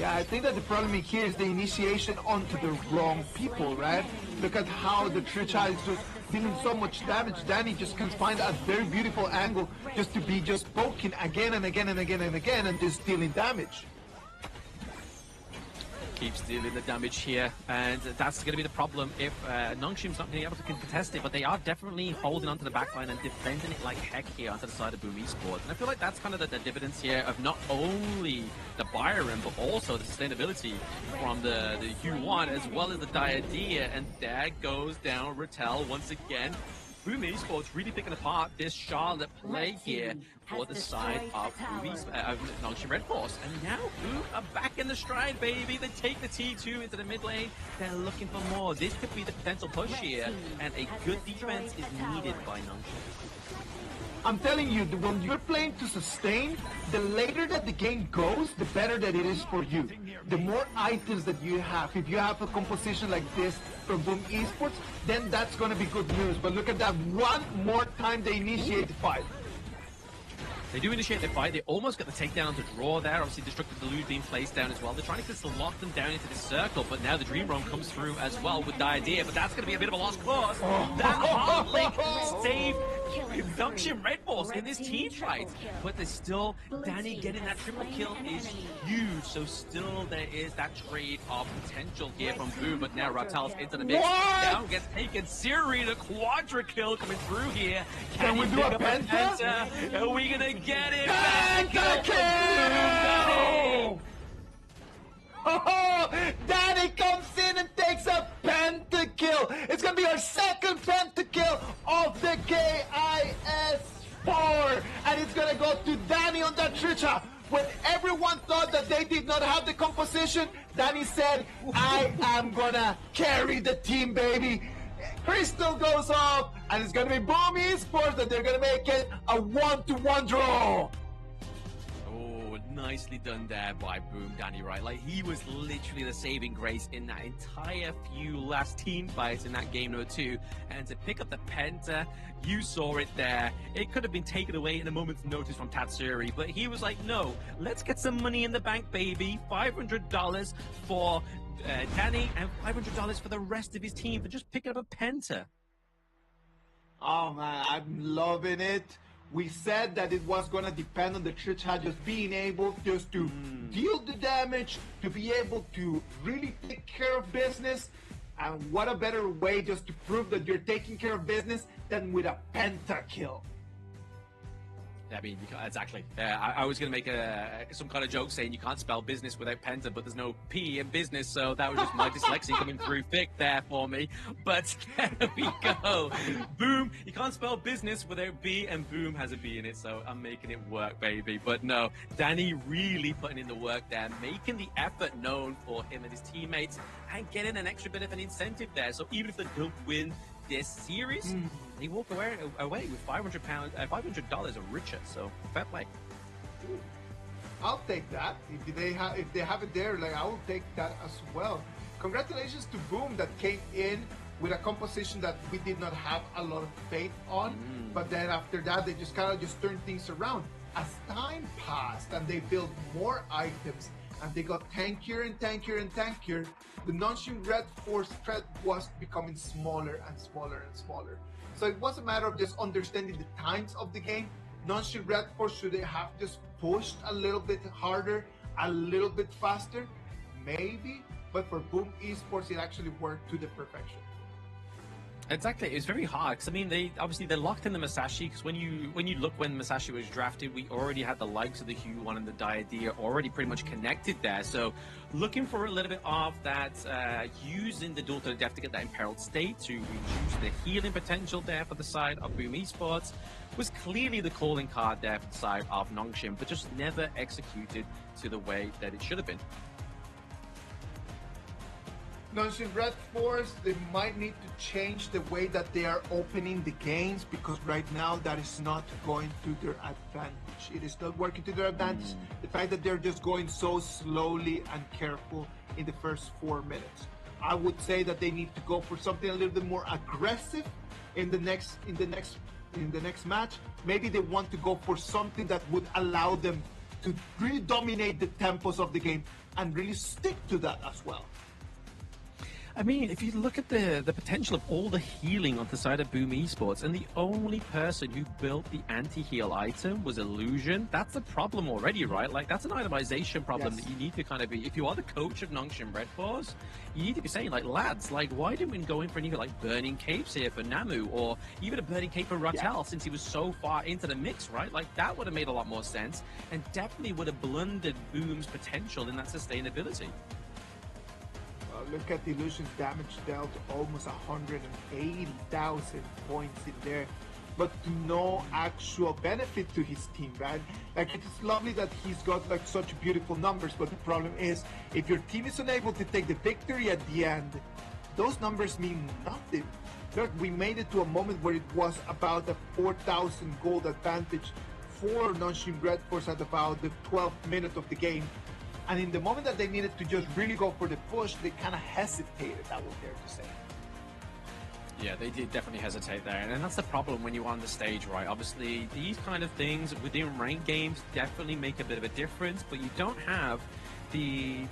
Yeah, I think that the problem here is the initiation onto the wrong people, right? Look at how the Chicha is just dealing so much damage. Danny just can find a very beautiful angle just to be just poking again and again and again and again and just dealing damage. Keeps dealing the damage here, and that's going to be the problem if Nongshim's not being able to contest it, but they are definitely holding onto the backline and defending it like heck here onto the side of Boom Esports. And I feel like that's kind of the dividends here of not only the Byron, but also the sustainability from the Q1 as well as the Diadea, and there goes down Ratel once again. Boom Esports really picking apart this Charlotte play here for the side of Nongshim Red Force. And now Boom are back in the stride, baby. They take the T2 into the mid lane. They're looking for more. This could be the potential push here, and a good defense is needed by Nongshim. I'm telling you, when you're playing to sustain, the later that the game goes, the better that it is for you. The more items that you have, if you have a composition like this from Boom Esports, then that's going to be good news. But look at that, one more time they initiate the fight. They do initiate the fight. They almost got the takedown to draw there. Obviously, Destructive Deluge being placed down as well. They're trying to lock them down into this circle, but now the Dream Roam comes through as well with the idea. But that's going to be a bit of a lost cause. That hard link saved Nongshim Red Force in this team fight. But there's still, Danny getting that triple kill is huge. So still there is that trade of potential here from Boom. But now Ratel's into the mix. Down gets taken. Siri, the quadra kill coming through here. Can we do a penta? Are we going to get it? Penta kill! Oh, Danny comes in and takes a pentakill. It's going to be our second pentakill of the KIS4. And it's going to go to Danny on that Tricha. When everyone thought that they did not have the composition, Danny said, I am going to carry the team, baby. Crystal goes off, and it's going to be Boom Esports that they're going to make it a 1-1 draw. Nicely done there by Boom, Danny, right? Like, he was literally the saving grace in that entire few last team fights in that game number 2. And to pick up the penta, you saw it there. It could have been taken away in a moment's notice from Tatsuri, but he was like, no, let's get some money in the bank, baby. $500 for Danny and $500 for the rest of his team for just picking up a penta. Oh, man, I'm loving it. We said that it was going to depend on the Chicha just being able just to deal the damage, to be able to really take care of business. And what a better way just to prove that you're taking care of business than with a pentakill. I mean, exactly. I was going to make some kind of joke saying you can't spell business without penta, but there's no P in business, so that was just my dyslexia coming through thick there for me. But there we go. Boom. You can't spell business without B, and Boom has a B in it, so I'm making it work, baby. But no, Danny really putting in the work there, making the effort known for him and his teammates, and getting an extra bit of an incentive there. So even if they don't win this series, they walk away with $500 or richer. So fair play. I'll take that. If they have it there, like I will take that as well. Congratulations to Boom that came in with a composition that we did not have a lot of faith on, but then after that they just kind of just turned things around. As time passed and they built more items and they got tankier and tankier and tankier, the Nonshin Red Force threat was becoming smaller and smaller and smaller. So it was a matter of just understanding the times of the game. Nonshin Red Force should they have just pushed a little bit harder, a little bit faster? Maybe, but for Boom Esports, it actually worked to the perfection. Exactly, it was very hard because I mean they locked in the Masashi, because when you look when Masashi was drafted, we already had the likes of the Hue-1 and the Diadia already pretty much connected there. So looking for a little bit of that, using the Duel to the Death to get that imperiled state to reduce the healing potential there for the side of Boom Esports was clearly the calling card there for the side of Nongshim, but just never executed to the way that it should have been. Nonshin Red Force, they might need to change the way that they are opening the games, because right now that is not going to their advantage. It is not working to their advantage. The fact that they're just going so slowly and careful in the first 4 minutes. I would say that they need to go for something a little bit more aggressive in the next match. Maybe they want to go for something that would allow them to really dominate the tempos of the game and really stick to that as well. I mean, if you look at the potential of all the healing on the side of Boom Esports, and the only person who built the anti-heal item was Illusion, that's a problem already, right? Like, that's an itemization problem that you need to kind of be, if you are the coach of Nongshim Red Force, you need to be saying, like, lads, like, why didn't we go in for any, like, Burning Capes here for Namu, or even a Burning Cape for Rattel, since he was so far into the mix, right? Like, that would have made a lot more sense, and definitely would have blundered Boom's potential in that sustainability. Look at the Illusion's damage dealt, almost 180,000 points in there, but no actual benefit to his team, right? Like, it's lovely that he's got like such beautiful numbers, but the problem is, if your team is unable to take the victory at the end, those numbers mean nothing. Look, we made it to a moment where it was about a 4,000 gold advantage for Nonshin Red Force at about the 12th minute of the game. And in the moment that they needed to just really go for the push, they kind of hesitated, I would dare to say. Yeah, they did definitely hesitate there. And that's the problem when you're on the stage, right? Obviously, these kind of things within ranked games definitely make a bit of a difference, but you don't have the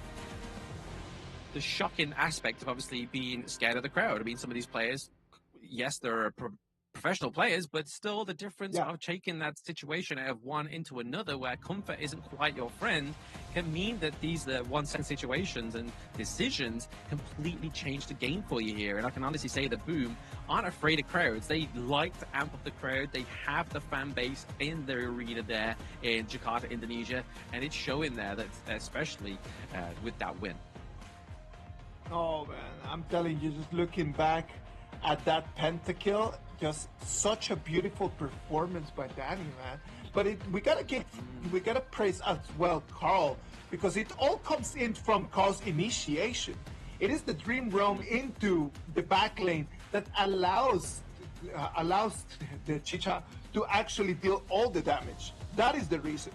shocking aspect of obviously being scared of the crowd. I mean, some of these players, yes, they're professional players, but still the difference of taking that situation out of one into another where comfort isn't quite your friend can mean that these 1 second situations and decisions completely change the game for you here. And I can honestly say that Boom aren't afraid of crowds. They like to amp up the crowd. They have the fan base in their arena there in Jakarta, Indonesia, and it's showing there, that especially with that win. Oh man, I'm telling you, just looking back at that pentakill, just such a beautiful performance by Danny, man. But we gotta praise as well Carl, because it all comes in from Carl's initiation. It is the dream roam into the back lane that allows the Chicha to actually deal all the damage. That is the reason.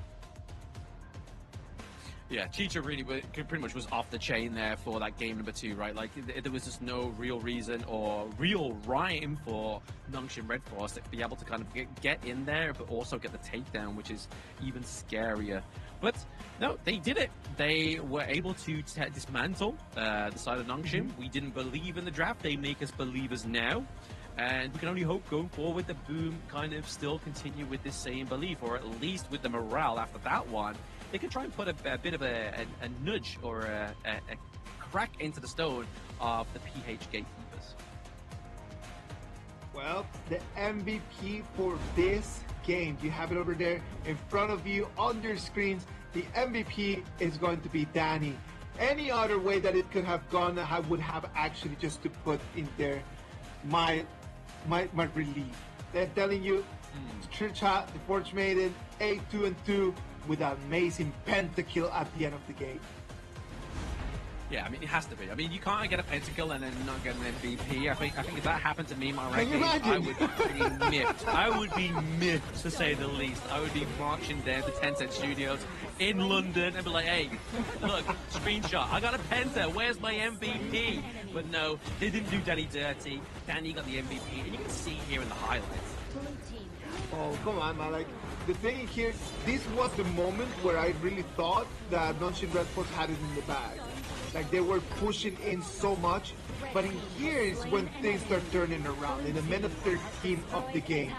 Yeah, Chicha really pretty much was off the chain there for that game number 2, right? Like, there was just no real reason or real rhyme for Nongshim Red Force to be able to kind of get in there, but also get the takedown, which is even scarier. But no, they did it. They were able to dismantle the side of Nongshim. We didn't believe in the draft. They make us believers now. And we can only hope going forward that Boom kind of still continue with this same belief, or at least with the morale after that one. They could try and put a bit of a nudge or a crack into the stone of the PH gatekeepers. Well, the MVP for this game, you have it over there in front of you on your screens. The MVP is going to be Danny. Any other way that it could have gone, I would have actually just to put in there my relief. They're telling you, Trisha, the Forge Maiden, 8-2-2 with an amazing pentakill at the end of the game. Yeah, I mean, it has to be. I mean, you can't get a pentakill and then not get an MVP. I think if that happened to me in my ranking, I would be miffed. I would be miffed, to say the least. I would be marching down to Tencent Studios in London and be like, hey, look, screenshot, I got a penta, where's my MVP? But no, they didn't do Danny dirty. Danny got the MVP, and you can see here in the highlights. Oh, come on, man. Like, the thing here, this was the moment where I really thought that Nongshim Red Force had it in the bag. Like, they were pushing in so much, but in here is when things start turning around, in the minute 13 of the game.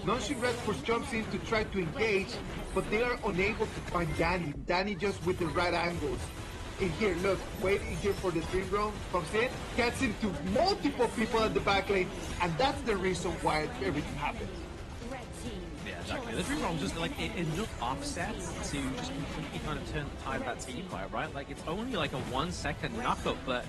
Nongshim Red Force jumps in to try to engage, but they are unable to find Danny. Danny just with the right angles. In here, look, waiting here for the Dream Drone, comes in, gets into multiple people at the back lane, and that's the reason why everything happens. Yeah, exactly. The Dream Drone just like enough offsets to just completely kind of turn the tide of that team fight, right? Like, it's only like a 1 second knockup, but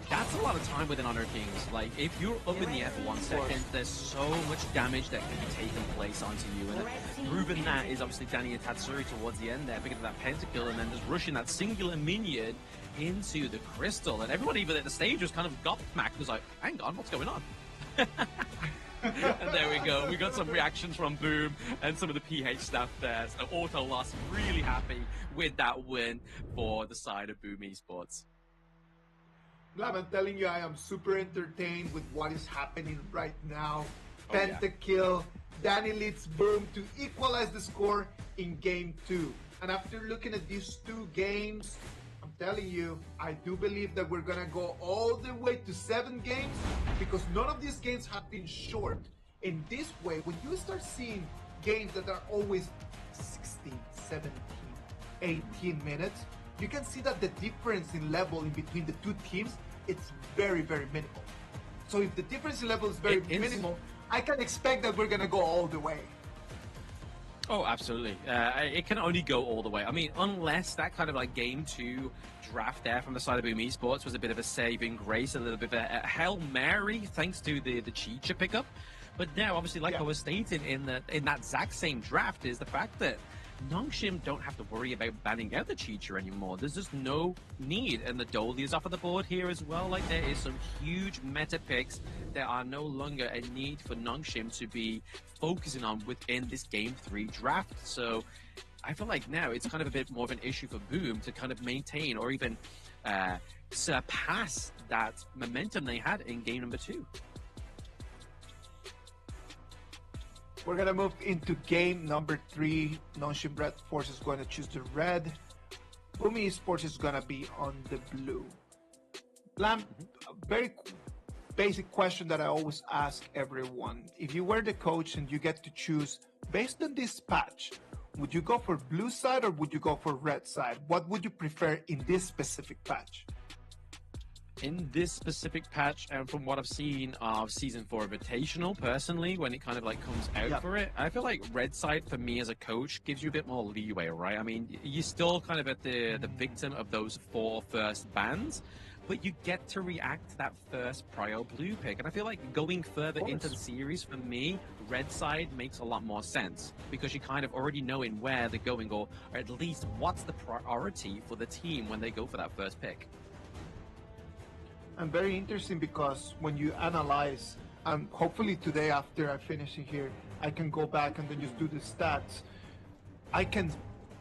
that's a lot of time within Honor Kings. Like, if you're up in the air for 1 second, there's so much damage that can be taken place onto you. And proving that is obviously Danny and Tatsuri towards the end there, picking up that pentakill and then just rushing that singular minion into the crystal. And everyone even at the stage was kind of gobsmacked, was like, hang on, what's going on? And there we go. We got some reactions from Boom and some of the PH staff there. So Auto Loss really happy with that win for the side of Boom Esports. Glad, I'm telling you, I am super entertained with what is happening right now. Pentakill, Danny leads Boom to equalize the score in game 2. And after looking at these 2 games, I'm telling you, I do believe that we're gonna go all the way to 7 games, because none of these games have been short. In this way, when you start seeing games that are always 16, 17, 18 minutes, you can see that the difference in level in between the 2 teams, it's very, very minimal. So if the difference in level is very minimal, I can expect that we're gonna go all the way. Oh, absolutely. It can only go all the way. I mean, unless that kind of like game 2 draft there from the side of Boom Esports was a bit of a saving grace, a little bit of a Hail Mary thanks to the Chicha pickup. But now, obviously, like I was stating in that exact same draft, is the fact that Nongshim don't have to worry about banning out the Chicha anymore. There's just no need, and the Dolly is off of the board here as well. Like, there is some huge meta picks. There are no longer a need for Nongshim to be focusing on within this Game 3 draft. So I feel like now it's kind of a bit more of an issue for Boom to kind of maintain or even surpass that momentum they had in game number 2. We're gonna move into game number 3. Nongshim Red Force is going to choose the red. Boom Esports is gonna be on the blue. Lam, a very basic question that I always ask everyone. If you were the coach and you get to choose based on this patch, would you go for blue side or would you go for red side? What would you prefer in this specific patch? In this specific patch, and from what I've seen of Season 4 Invitational, personally, when it kind of like comes out for it, I feel like red side for me as a coach gives you a bit more leeway, right? I mean, you're still kind of at the victim of those 4 first bans, but you get to react to that first prior blue pick. And I feel like going further into the series, for me, red side makes a lot more sense, because you kind of already knowing where they're going, or at least what's the priority for the team when they go for that first pick. And very interesting, because when you analyze, and hopefully today after I finish it here, I can go back and then just do the stats. I can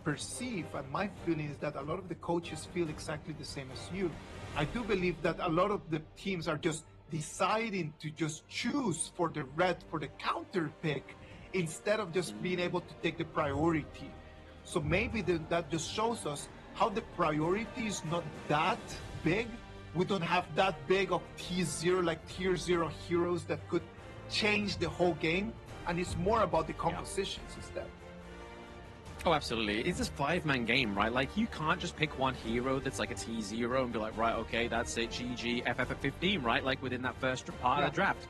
perceive, and my feeling is that a lot of the coaches feel exactly the same as you. I do believe that a lot of the teams are just deciding to just choose for the red, for the counter pick, instead of just being able to take the priority. So maybe that just shows us how the priority is not that big. We don't have that big of T0, like tier 0 heroes that could change the whole game. And it's more about the compositions instead. Oh, absolutely. It's this 5-man game, right? Like, you can't just pick one hero that's like a T0 and be like, right, okay, that's it, GG, FF at 15, right? Like, within that first part of the draft.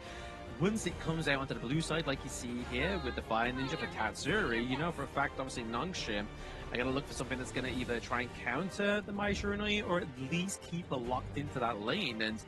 Once it comes out onto the blue side, like you see here with the Fire Ninja for Tatsuri, you know for a fact, obviously, Nongshim, I gotta look for something that's gonna either try and counter the Mai Shiranui or at least keep her locked into that lane. And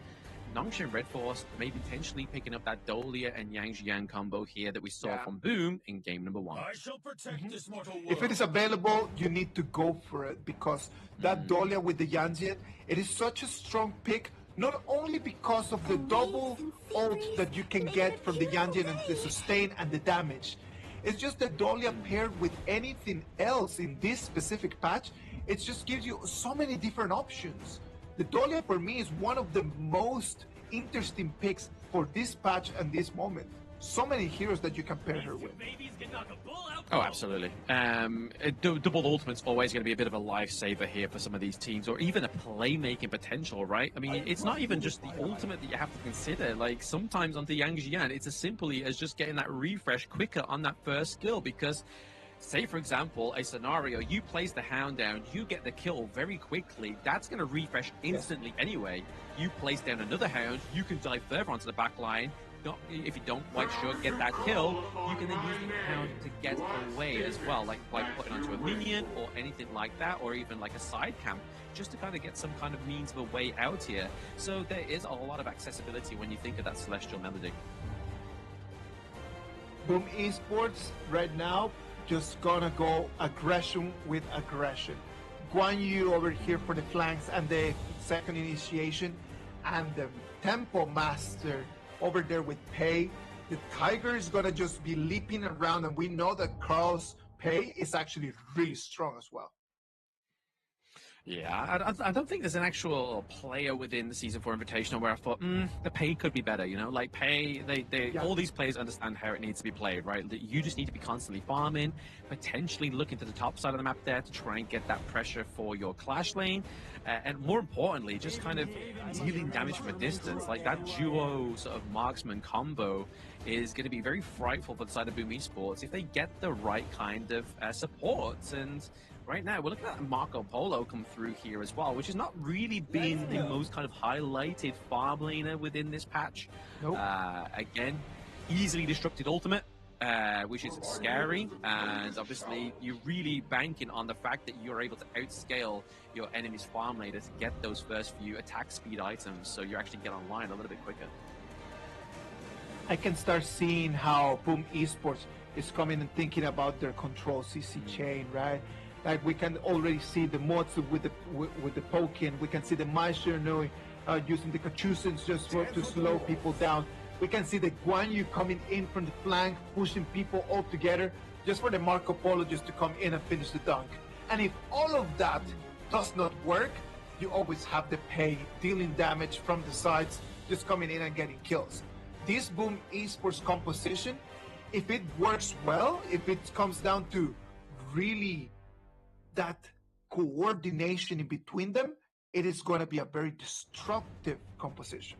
Nongshim Red Force may potentially picking up that Dolia and Yang Jiang combo here that we saw from Boom in game number 1. I shall protect this mortal world. If it is available, you need to go for it, because that Dolia with the Yang Jiang, it is such a strong pick, not only because of the double ult that you can get from the Yang Jiang and the sustain and the damage. It's just that Dolia paired with anything else in this specific patch, it just gives you so many different options. The Dolia for me is one of the most interesting picks for this patch and this moment. So many heroes that you can pair her with. Oh, absolutely. Double ultimate's always going to be a bit of a lifesaver here for some of these teams, or even a playmaking potential, right? I mean, it's not even just the ultimate that you have to consider. Like, sometimes on the Yang Jian, it's as simply as just getting that refresh quicker on that first skill, because say, for example, a scenario, you place the Hound down, you get the kill very quickly, that's going to refresh instantly anyway. You place down another Hound, you can dive further onto the back line. If you don't quite sure get that kill, you can then use the Hound to get away as well, like putting onto a minion or anything like that, or even like a side camp, just to kind of get some kind of means of a way out here. So there is a lot of accessibility when you think of that Celestial Melody. Boom Esports right now just gonna go aggression with aggression. Guan Yu over here for the flanks and the second initiation, and the Tempo Master over there with Pei. The Tiger is gonna just be leaping around, and we know that Carl's Pei is actually really strong as well. Yeah, I don't think there's an actual player within the Season 4 Invitational where I thought, the Pei could be better, you know? Like, Pei, all these players understand how it needs to be played, right? You just need to be constantly farming, potentially looking to the top side of the map there to try and get that pressure for your clash lane, and more importantly, just kind of dealing damage from a distance. Like, that duo sort of marksman combo is going to be very frightful for the side of Boom Esports if they get the right kind of support. And right now, we're looking at Marco Polo come through here as well, which has not really been the most kind of highlighted farm laner within this patch. Nope. Again, easily destructed ultimate, which is scary, and obviously you're really banking on the fact that you're able to outscale your enemy's farm laner to get those first few attack speed items, so you actually get online a little bit quicker. I can start seeing how Boom Esports is coming and thinking about their control CC chain, right? Like, we can already see the Motsu with the Pokin. We can see the Mai Shiranui using the Kachusins just to slow people down. We can see the Guan Yu coming in from the flank, pushing people all together, just for the Marco Polo just to come in and finish the dunk. And if all of that does not work, you always have the Pei dealing damage from the sides, just coming in and getting kills. This Boom Esports composition, if it works well, if it comes down to really that coordination in between them, it is going to be a very destructive composition.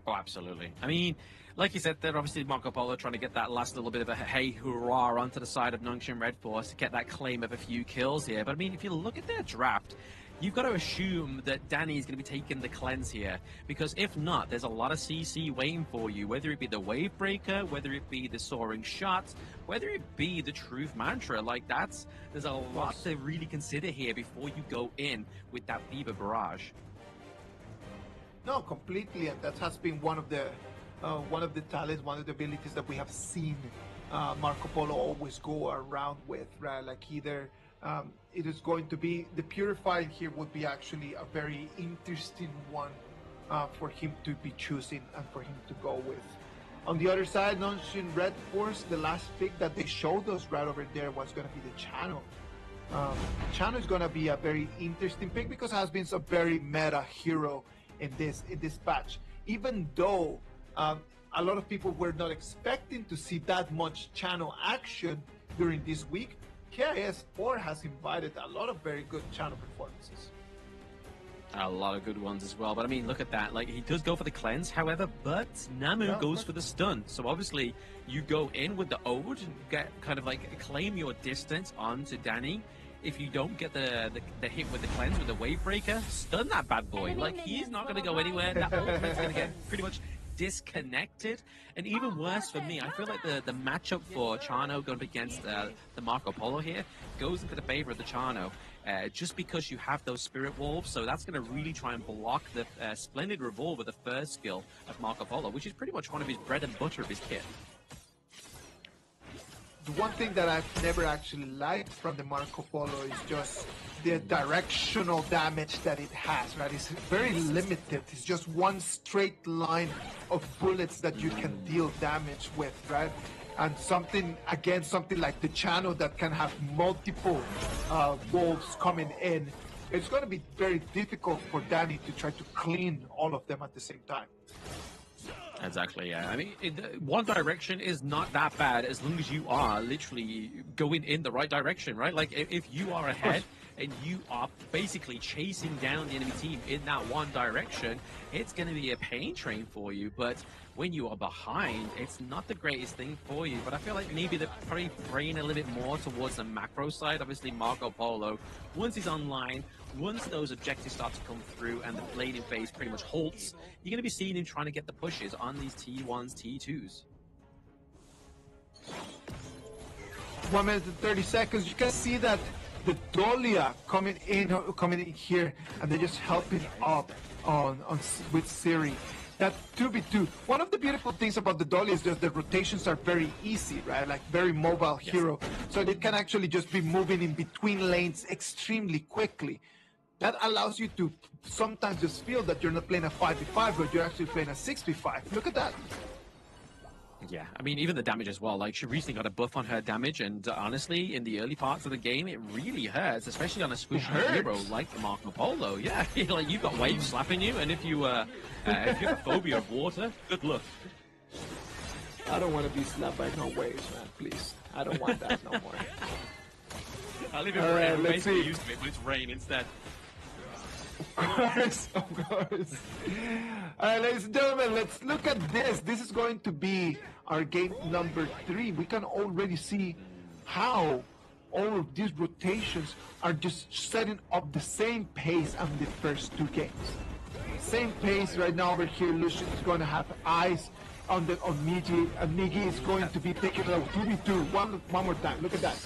Oh, absolutely. I mean, like you said, they're obviously Marco Polo trying to get that last little bit of a hey hurrah onto the side of Nongshim Red Force to get that claim of a few kills here. But I mean, if you look at their draft, you've got to assume that Danny is going to be taking the cleanse here, because if not, there's a lot of CC waiting for you, whether it be the Wave Breaker, whether it be the Soaring Shot, whether it be the Truth Mantra. Like, there's a lot to really consider here before you go in with that Fever Barrage. No, completely, and that has been one of the talents, one of the abilities that we have seen Marco Polo always go around with, right? Like, either it is going to be the Purifying here would be actually a very interesting one for him to be choosing and for him to go with. On the other side, Nongshim Red Force, the last pick that they showed us right over there was going to be the Channel. Chano is going to be a very interesting pick because has been a very meta hero in this patch. Even though a lot of people were not expecting to see that much Chano action during this week, KIS4 has invited a lot of very good Chano performances. A lot of good ones as well. But I mean, look at that. Like, he does go for the cleanse, however, but Namu goes for the stun. So obviously, you go in with the Ode, get kind of like claim your distance onto Danny. If you don't get the hit with the cleanse, with the wave breaker, stun that bad boy. Like, he's not going to go anywhere. That ultimate's going to get pretty much disconnected. And even worse for me, I feel like the matchup for Chano going up against the Marco Polo here goes into the favor of the Chano. Just because you have those Spirit Wolves, so that's going to really try and block the Splendid Revolver, the first skill of Marco Polo, which is pretty much one of his bread and butter of his kit. The one thing that I've never actually liked from the Marco Polo is just the directional damage that it has, right? It's very limited. It's just one straight line of bullets that you can deal damage with, right? And something like the Chano that can have multiple wolves coming in, it's going to be very difficult for Danny to try to clean all of them at the same time. Exactly, yeah. I mean, one direction is not that bad as long as you are literally going in the right direction, right? Like, if you are ahead and you are basically chasing down the enemy team in that one direction, it's going to be a pain train for you. But when you are behind, it's not the greatest thing for you. But I feel like maybe they're probably praying a little bit more towards the macro side. Obviously, Marco Polo, once he's online, once those objectives start to come through and the blading phase pretty much halts, you're going to be seeing him trying to get the pushes on these T1s, T2s. 1 minute and 30 seconds. You can see that the Dolia coming in here, and they're just helping up with Siri. That 2v2. One of the beautiful things about the Dolly is that the rotations are very easy, right? Like very mobile hero. So they can actually just be moving in between lanes extremely quickly. That allows you to sometimes just feel that you're not playing a 5v5, but you're actually playing a 6v5. Look at that. Yeah, I mean, even the damage as well. Like, she recently got a buff on her damage, and honestly, in the early parts of the game, it really hurts, especially on a squishy hero like the Marco Polo. Yeah, like, you've got waves slapping you, and if you have a phobia of water, good luck. I don't want to be slapped by no waves, man, please. I don't want that no more. I live in rain, basically used to it, but it's rain instead. Of course. All right, ladies and gentlemen, let's look at this. This is going to be our game number 3. We can already see how all of these rotations are just setting up the same pace on the first 2 games. Same pace right now over here. Lucian is going to have eyes on Migi, and Migi is going to be taking a 2v2. One more time. Look at that.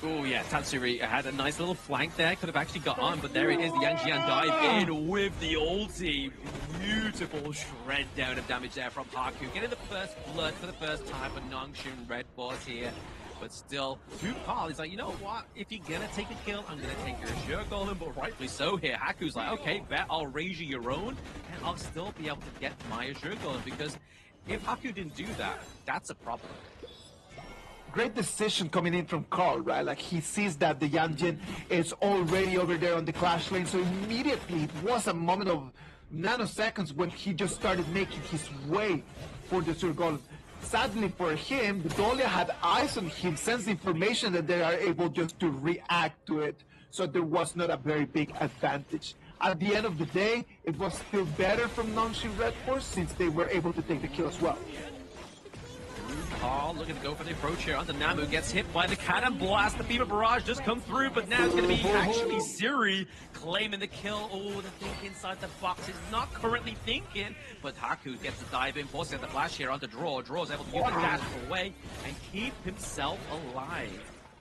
Oh yeah, Tatsuri had a nice little flank there, could have actually got on, but there it is, the Yang Jian dive in with the ulti. Beautiful shred down of damage there from Haku. Getting the first blood for the first time for Nongshun Red Force here. But still, to Carl, he's like, you know what, if you're gonna take a kill, I'm gonna take your Azure Golem, but rightfully so here. Haku's like, okay, bet I'll raise you your own, and I'll still be able to get my Azure Golem, because if Haku didn't do that, that's a problem. Great decision coming in from Carl, right? Like, he sees that the Yanjin is already over there on the clash lane, so immediately it was a moment of nanoseconds when he just started making his way for the Azure Golem. Sadly for him, the Dolia had eyes on him, sensed information that they are able just to react to it, so there was not a very big advantage. At the end of the day, it was still better from Nongshim Red Force since they were able to take the kill as well. Carl looking to go for the approach here onto Namu, gets hit by the cannon blast. The Fever Barrage does come through, but now it's going to be actually Siri claiming the kill. Oh, the think inside the box is not currently thinking, but Haku gets to dive in, forcing out the flash here onto Draw. Draw is able to use the dash away and keep himself alive.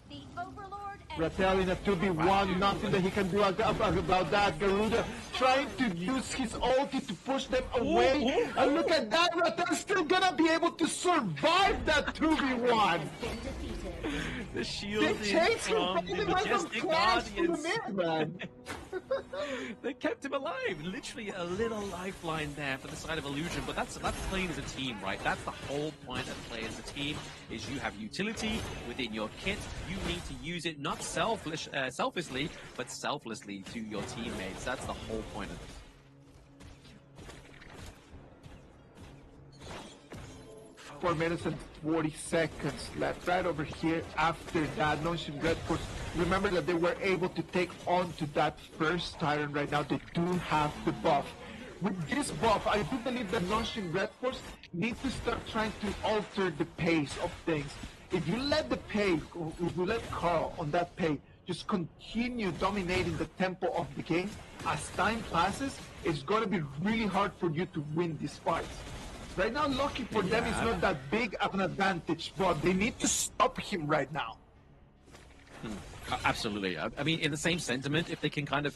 The Overlord Ratel in a 2v1, nothing that he can do about that. Garuda trying to use his ulti to push them away. And look at that, Ratel's still gonna be able to survive that 2v1. The shield is from the Majestic Guardians. Man. They kept him alive. Literally a little lifeline there for the side of Illusion, but that's playing as a team, right? That's the whole point of playing as a team, is you have utility within your kit. You need to use it not selfishly, but selflessly to your teammates. That's the whole point of it. 4 minutes and 40 seconds left right over here. After that, Nongshim Red Force, remember that they were able to take on to that first Tyrant. Right now they do have the buff. With this buff, I do believe that Nongshim Red Force need to start trying to alter the pace of things. If you let if you let Carl on that pace just continue dominating the tempo of the game, as time passes, it's going to be really hard for you to win these fights. Right now, lucky for them, it's not that big of an advantage, but they need to stop him right now. Absolutely. I mean, in the same sentiment, if they can kind of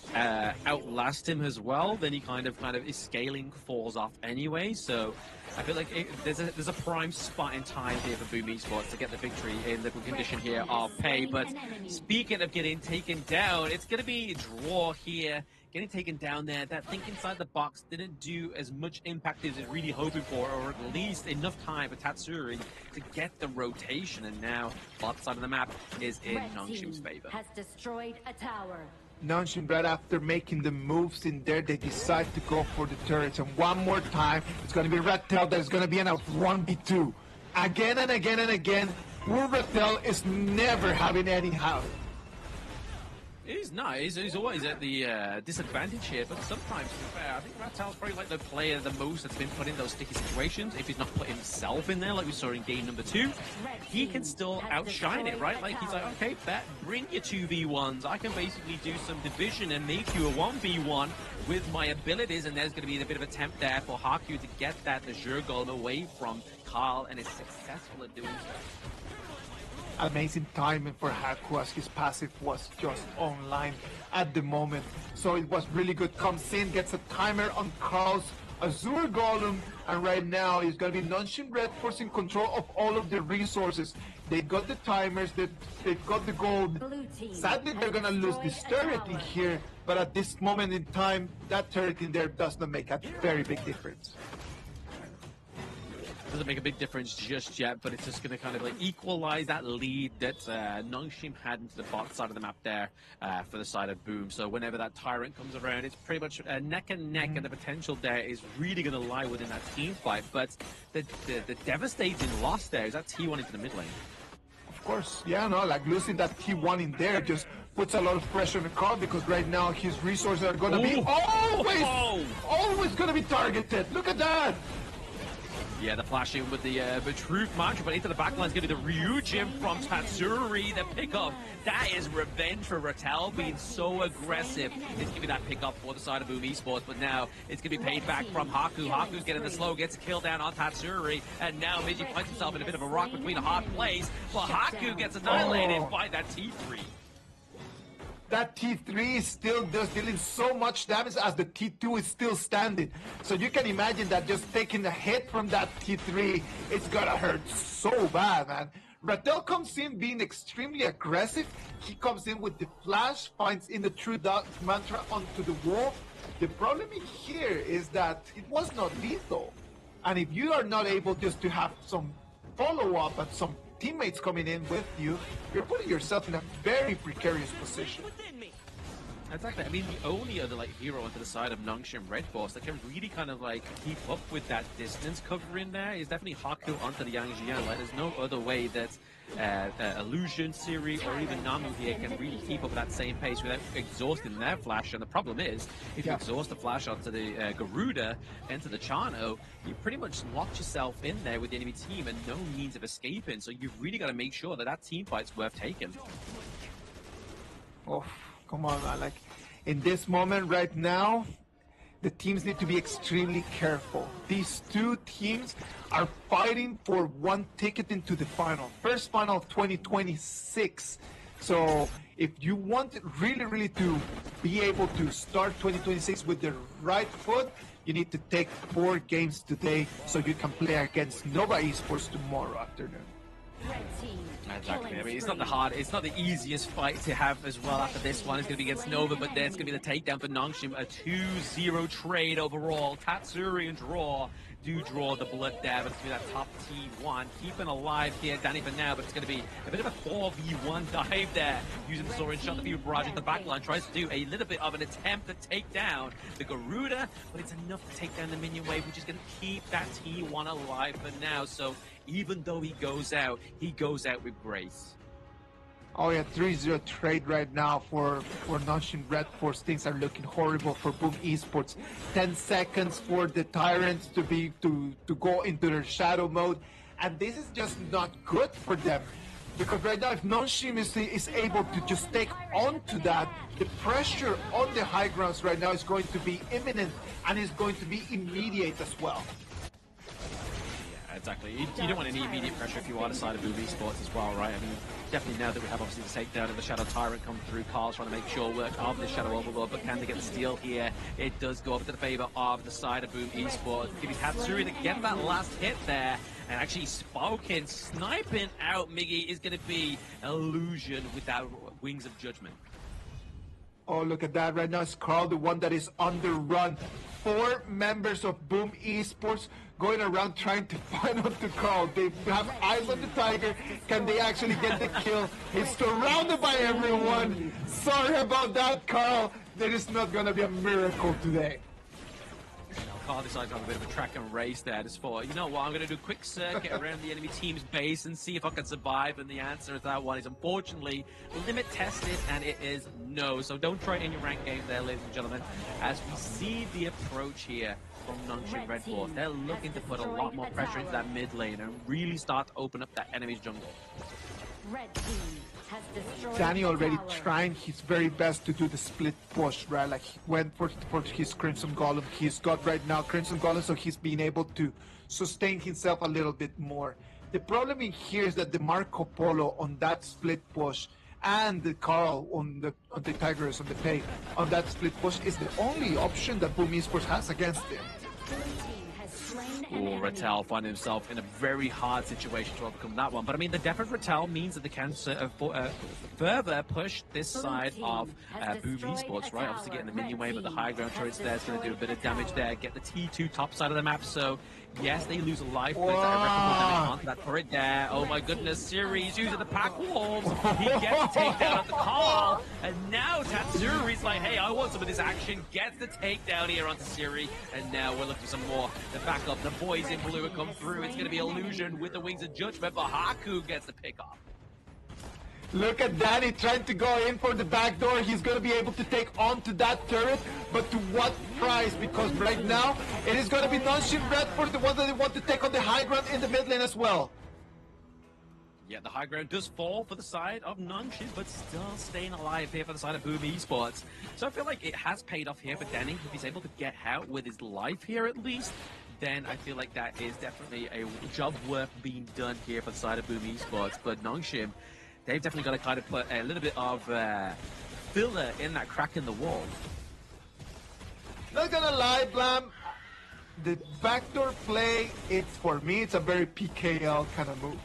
outlast him as well, then he kind of his scaling falls off anyway. So I feel like there's a prime spot in time here for Boom Esports to get the victory in the condition here of pay. But speaking of getting taken down, it's going to be a draw here. Getting taken down there, that think inside the box didn't do as much impact as it really hoping for, or at least enough time for Tatsuri to get the rotation. And now, both side of the map is in Nongshim's favor. Has destroyed a tower. Nongshim, right after making the moves in there, they decide to go for the turrets. And one more time, it's going to be Rattel that's going to be in a 1v2. Again and again and again, poor Rattel is never having any help. He's nice. He's always at the disadvantage here, but sometimes, to be fair, I think Rattel's probably like the player the most that's been put in those sticky situations. If he's not put himself in there, like we saw in game number 2, he can still outshine it, right? Like, he's like, okay, bet, bring your 2v1s. I can basically do some division and make you a 1v1 with my abilities, and there's going to be a bit of attempt there for Haku to get that Azure Golem away from Carl, and is successful at doing so. Amazing timing for Haku as his passive was just online at the moment. So it was really good. Comes in, gets a timer on Carl's Azure Golem, and right now he's going to be Nongshim Red Force in control of all of the resources. They got the timers, they've got the gold. Sadly, they're going to lose this turret in here, but at this moment in time, that turret in there does not make a very big difference. Doesn't make a big difference just yet, but it's just going to kind of like equalize that lead that Nongshim had into the bot side of the map there for the side of Boom. So whenever that Tyrant comes around, it's pretty much neck and neck, and the potential there is really going to lie within that team fight. But the devastating loss there is that T1 into the mid lane. Of course, yeah, no, like losing that T1 in there just puts a lot of pressure on the Carl, because right now his resources are going to be always going to be targeted. Look at that. Yeah, the flashing with the Truth Mantra, but into the backline is going to be the Ryujin from Tatsuri. The pickup, that is revenge for Rattel being so aggressive. It's going to be that pickup for the side of Boom Esports, but now it's going to be paid back from Haku. Haku's getting the slow, gets a kill down on Tatsuri, and now Miji finds himself in a bit of a rock between a hard place, but Haku gets annihilated by that T3. That T3 is still just dealing so much damage as the T2 is still standing. So you can imagine that just taking a hit from that T3, it's gonna hurt so bad, man. Rattel comes in being extremely aggressive. He comes in with the flash, finds in the True Dark Mantra onto the wall. The problem here is that it was not lethal. And if you are not able just to have some follow-up and some teammates coming in with you, you're putting yourself in a very precarious position. Exactly. I mean, the only other like hero onto the side of Nongshim Red Force that can really kind of like keep up with that distance cover in there is definitely Haku onto the Yang Jian. Like, there's no other way that Illusion, Siri, or even Namu here can really keep up at that same pace without exhausting their flash. And the problem is, if you exhaust the flash onto the Garuda and to the Chano, you pretty much locked yourself in there with the enemy team and no means of escaping. So you've really got to make sure that that team fight's worth taking. Oh, come on, man. Like, in this moment right now, the teams need to be extremely careful. These two teams are fighting for one ticket into the final. First final of 2026. So if you want really to be able to start 2026 with the right foot, you need to take 4 games today so you can play against Nova Esports tomorrow afternoon. Exactly. I mean, it's not the easiest fight to have as well after this one. It's going to be against Nova, but then it's going to be the takedown for Nongshim. A 2-0 trade overall. Tatsuri and Draw do draw the blood there, but it's going to be that top T1. Keeping alive here, Danny, for now, but it's going to be a bit of a 4v1 dive there. Using the Soaring Shot, the Fever Barrage at the backline. Tries to do a little bit of an attempt to take down the Garuda, but it's enough to take down the minion wave, which is going to keep that T1 alive for now. So even though he goes out with grace. Oh yeah, 3-0 trade right now for Nongshim Red Force. Things are looking horrible for Boom Esports. 10 seconds for the Tyrants to go into their shadow mode, and this is just not good for them. Because right now, if Nongshim is able to just take on to that, the pressure on the high grounds right now is going to be imminent and is going to be immediate as well. Exactly. You don't want any immediate pressure if you are the side of Boom Esports as well, right? I mean, definitely now that we have obviously the takedown of the Shadow Tyrant come through, Carl's trying to make sure work of the Shadow Overlord, but can they get the steal here? It does go up to the favor of the side of Boom Esports. Give Tatsuri to get that last hit there, and actually Spoken sniping out Miggy is going to be Illusion without Wings of Judgment. Oh, look at that. Right now it's Carl, the one that is on the run. 4 members of Boom Esports going around trying to find out to Carl. They have eyes on the Tiger. Can they actually get the kill? He's surrounded by everyone. Sorry about that, Carl. There is not going to be a miracle today. Carl decides to have a bit of a track and race there. Just for, you know what, I'm going to do a quick circuit around the enemy team's base and see if I can survive. And the answer to that one is unfortunately limit tested, and it is no. So don't try it in your ranked game there, ladies and gentlemen. As we see the approach here from Nongshim Red Force, they're looking to put a lot more pressure into that mid lane and really start to open up that enemy's jungle. Red team has destroyed Danny already the tower. trying his very best to do the split push, right? Like he went for his Crimson Golem. He's got right now Crimson Golem, so he's being able to sustain himself a little bit more. The problem in here is that the Marco Polo on that split push and the Carl on the Tigers on the pay on that split push is the only option that Boom Esports has against him. Ooh, Rattel find himself in a very hard situation to overcome that one. But I mean, the death of Rattel means that they can further push this side of Boom Esports, right? Obviously getting the minion wave at the high ground turrets there is going to do a bit of damage there. Get the T2 top side of the map. So yes, they lose a life, but it's irreparable damage onto that turret there. Oh my goodness, Series using the pack wolves. He gets the takedown at the call. And now Tatsuri's like, hey, I want some of this action. Gets the takedown here onto Siri. And now we're looking for some more. The backup, the boys in blue have come through. It's going to be Illusion with the Wings of Judgment, but Haku gets the pick off. Look at Danny trying to go in for the back door. He's going to be able to take on to that turret, but to what price? Because right now, it is going to be Nongshim Red for the ones that they want to take on the high ground in the mid lane as well. Yeah, the high ground does fall for the side of Nongshim, but still staying alive here for the side of Boom Esports. So I feel like it has paid off here for Danny. If he's able to get out with his life here at least, then I feel like that is definitely a job worth being done here for the side of Boom Esports. But Nongshim, they've definitely got to kind of put a little bit of filler in that crack in the wall. Not gonna lie, Blam, the backdoor play, for me, it's a very PKL kind of move.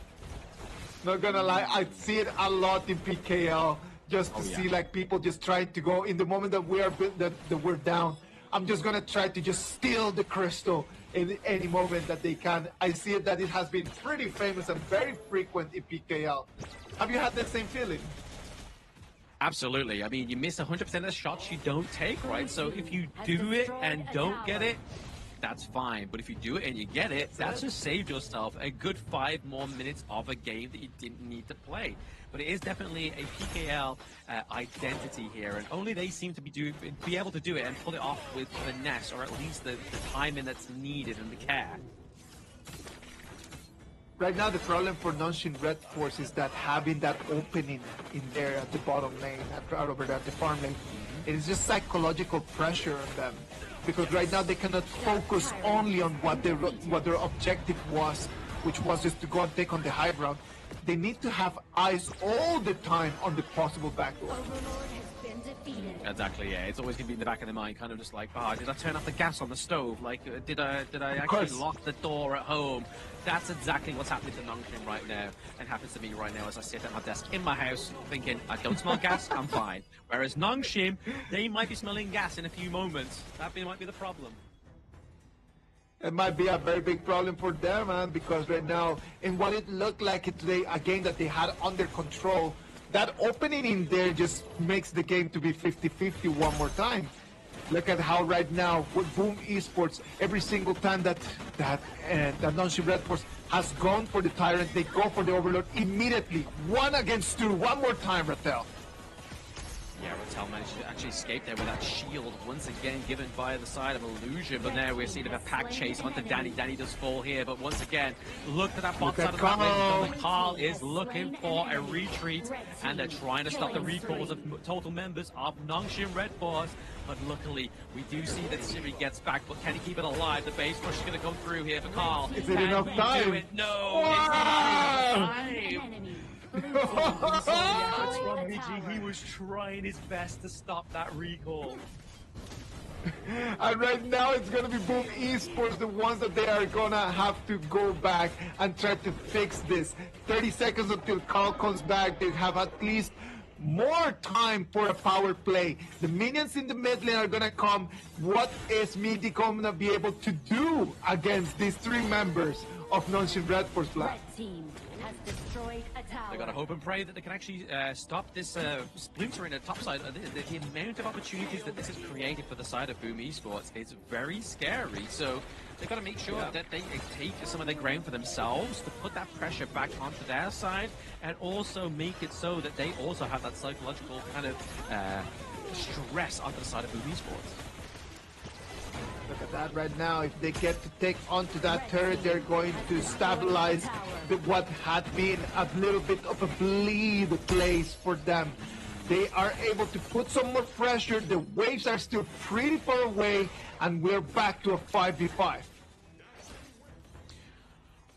Not gonna lie, I see it a lot in PKL, just to see like people just trying to go in the moment that we're down. I'm just gonna try to just steal the crystal in any moment that they can. I see it that it has been pretty famous and very frequent in PKL. Have you had that same feeling? Absolutely. I mean, you miss 100% of the shots you don't take, right? So if you do it and don't get it, that's fine. But if you do it and you get it, that's just saved yourself a good 5 more minutes of a game that you didn't need to play. But it is definitely a PKL identity here, and only they seem to be able to do it and pull it off with finesse, or at least the timing that's needed and the care. Right now, the problem for Nongshim Red Force is that having that opening in there at the bottom lane, over there at the farm lane, it is just psychological pressure on them. Because right now they cannot focus only on what their objective was, which was just to go and take on the high ground. They need to have eyes all the time on the possible backdoor. Exactly, yeah. It's always going to be in the back of their mind, kind of just like, oh, did I turn off the gas on the stove? Like, did I actually lock the door at home? That's exactly what's happening to Nongshim right now, and happens to me right now as I sit at my desk in my house thinking, I don't smell gas, I'm fine. Whereas Nongshim, they might be smelling gas in a few moments. That might be the problem. It might be a very big problem for them, man, because right now, in what it looked like today, a game that they had under control, that opening in there just makes the game to be 50-50 one more time. Look at how right now, with Boom Esports, every single time that Nongshim Red Force has gone for the Tyrant, they go for the Overlord immediately. 1 against 2, one more time, Rattel. Yeah, Rattel managed to actually escape there with that shield once again given by the side of Illusion, but now we're seeing a pack chase onto Danny. Danny does fall here, but once again, look at that bot side of that lane. Carl is looking for a retreat, and they're trying to stop the recalls of total members of Nongshim Red Force. But luckily, we do see that Siri gets back, but can he keep it alive? The base rush is going to come through here for Carl. Is it enough time? No, it's not enough time. He was trying his best to stop that recall. And right now it's going to be Boom Esports, the ones that they are going to have to go back and try to fix this. 30 seconds until Carl comes back. They have at least more time for a power play. The minions in the mid lane are going to come. What is Midi going to be able to do against these 3 members of Nongshim Red Force Black? They gotta hope and pray that they can actually stop this splintering at top side. The amount of opportunities that this has created for the side of Boom Esports is very scary. So they've got to make sure that they take some of the ground for themselves to put that pressure back onto their side, and also make it so that they also have that psychological kind of stress onto the side of Boom Esports. Look at that right now. If they get to take onto that turret, they're going to stabilize what had been a little bit of a bleed place for them. They are able to put some more pressure. The waves are still pretty far away, and we're back to a 5v5.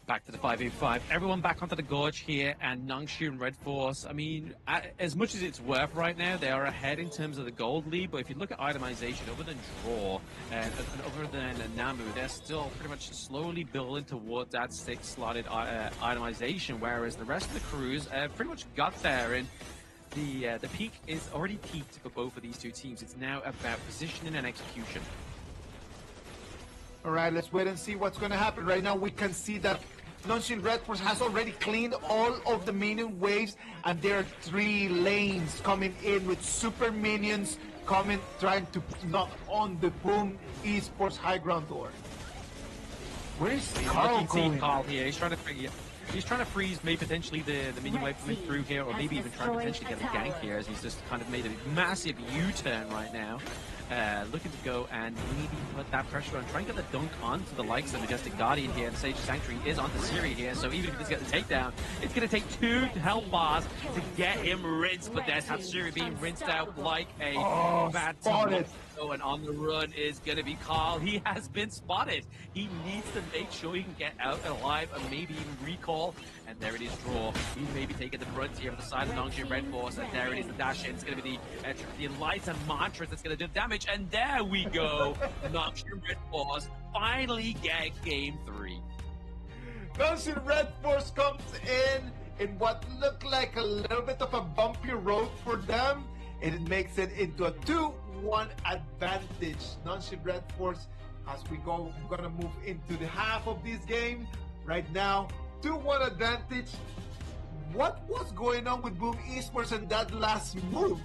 Back to the 5v5. Everyone back onto the gorge here, and Nongshim Red Force, I mean, as much as it's worth right now, they are ahead in terms of the gold lead, but if you look at itemization, other than Draw and other than Namu, they're still pretty much slowly building towards that 6-slotted itemization, whereas the rest of the crews pretty much got there, and the peak is already peaked for both of these 2 teams. It's now about positioning and execution. All right, let's wait and see what's going to happen. Right now, we can see that Nongshim Red Force has already cleaned all of the minion waves, and there are 3 lanes coming in with super minions coming, trying to knock on the Boom Esports high ground door. Where is Carl going? Carl here. He's trying to freeze maybe potentially the minion wave coming through here, or maybe even trying to potentially get a gank here, as he's just kind of made a massive U-turn right now. Looking to go and maybe put that pressure on, try and get the dunk onto the likes of Majestic Guardian here, and Sage Sanctuary is onto Siri here, so even if he does get the takedown, it's going to take 2 health bars to get him rinsed, but there's Hatsuri being rinsed out like a bad spotted. And on the run is going to be Carl. He has been spotted. He needs to make sure he can get out alive and maybe even recall. And there it is, Draw. He may be taking the front here on the side of Nongshim Red Force. And there it is, the dash in. It's going to be the lights and mantras that's going to do damage. And there we go. Nongshim Red Force finally get game 3. Nongshim Red Force comes in what looked like a little bit of a bumpy road for them. And it makes it into a 2-1 advantage. Nongshim Red Force, as we go, we're gonna move into the half of this game. Right now, 2-1 advantage. What was going on with Boom Esports and that last move?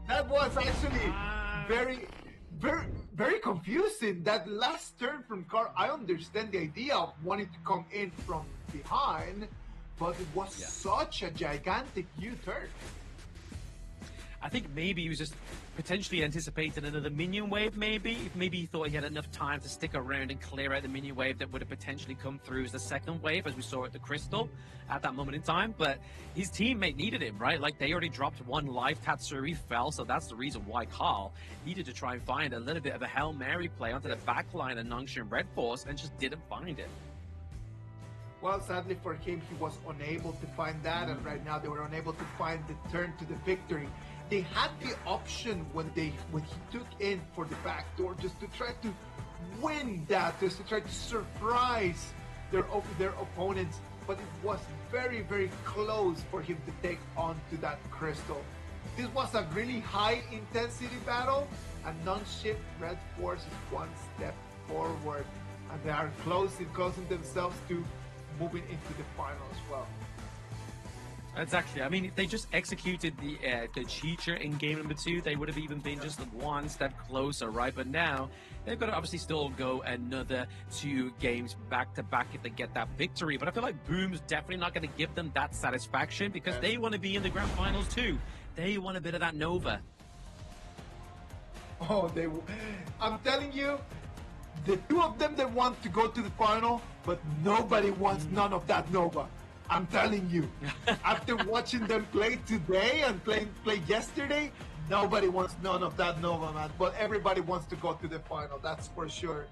That was actually very confusing. That last turn from Carl, I understand the idea of wanting to come in from behind, but it was such a gigantic U-turn. I think maybe he was just potentially anticipating another minion wave, maybe he thought he had enough time to stick around and clear out the minion wave that would have potentially come through as the second wave, as we saw at the Crystal at that moment in time. But his teammate needed him, right? Like, they already dropped 1 life. Tatsuri fell, so that's the reason why Carl needed to try and find a little bit of a Hail Mary play onto the back line of Nongshim Red Force, and just didn't find it. Well, sadly for him, he was unable to find that, and right now they were unable to find the turn to the victory. they had the option when he took in for the back door just to try to win that, just to try to surprise their opponents, but it was very, very close for him to take on to that crystal. This was a really high intensity battle, and non-ship Red Force is one step forward, and they are closing themselves to moving into the final as well. Exactly. I mean, if they just executed the cheater in game number 2, they would have even been just one step closer, right? But now they've got to obviously still go another 2 games back to back if they get that victory. But I feel like Boom's definitely not going to give them that satisfaction because they want to be in the grand finals too. They want a bit of that Nova. Oh, I'm telling you, the 2 of them, they want to go to the final, but nobody wants none of that Nova. I'm telling you, after watching them play today and play yesterday, nobody wants none of that Nova, man. But everybody wants to go to the final, that's for sure.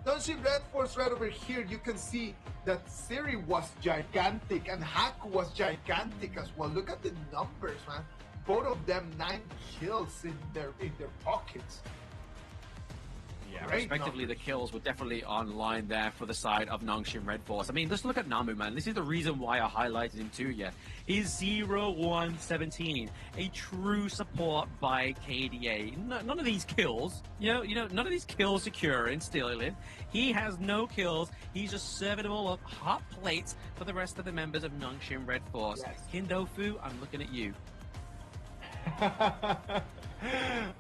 Non-ship Red Force right over here, you can see that Siri was gigantic and Haku was gigantic as well. Look at the numbers, man. Both of them 9 kills in their pockets. Yeah, respectively, the kills were definitely online there for the side of Nongshim Red Force. I mean, let's look at Namu, man. This is the reason why I highlighted him to you. He's 0-1-17, a true support by KDA. None of these kills, you know, none of these kills securing, stealing. He has no kills. He's just serving them all up hot plates for the rest of the members of Nongshim Red Force. Yes. Kindofu, I'm looking at you.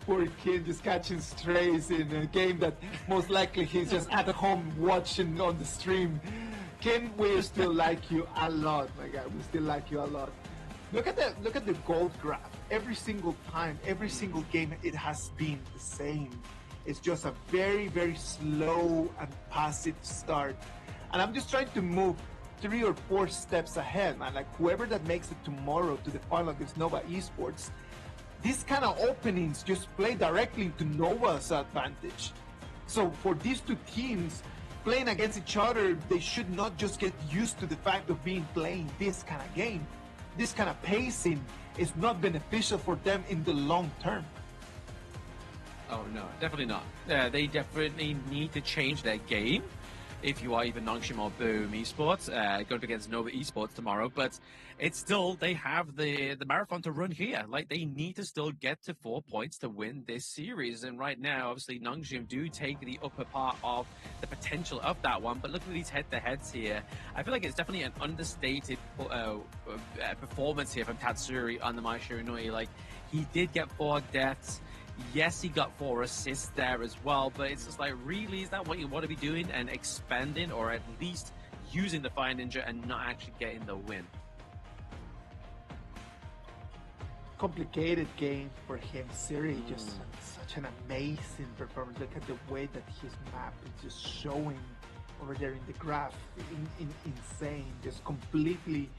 Poor kid just catching strays in a game that most likely he's just at home watching on the stream. Ken, we still like you a lot, my guy. We still like you a lot. Look at the gold graph. Every single time, every single game, it has been the same. It's just a very, very slow and passive start. And I'm just trying to move 3 or 4 steps ahead, man. Like whoever that makes it tomorrow to the final against Nova Esports, these kind of openings just play directly into Nova's advantage. So for these 2 teams playing against each other, they should not just get used to the fact of playing this kind of game. This kind of pacing is not beneficial for them in the long term. Oh no, definitely not. They definitely need to change their game. If you are even Nongshim or Boom Esports, going against Nova Esports tomorrow, but it's still, they have the marathon to run here. Like, they need to still get to 4 points to win this series. And right now, obviously, Nongshim do take the upper part of the potential of that one. But look at these head-to-heads here. I feel like it's definitely an understated performance here from Tatsuri on the Mai Shiranui. Like, he did get 4 deaths. Yes, he got 4 assists there as well, but it's just like, really, is that what you want to be doing and expanding, or at least using the Fire Ninja and not actually getting the win? Complicated game for him. Siri just such an amazing performance. Look at the way that his map is just showing over there in the graph. Insane. Just completely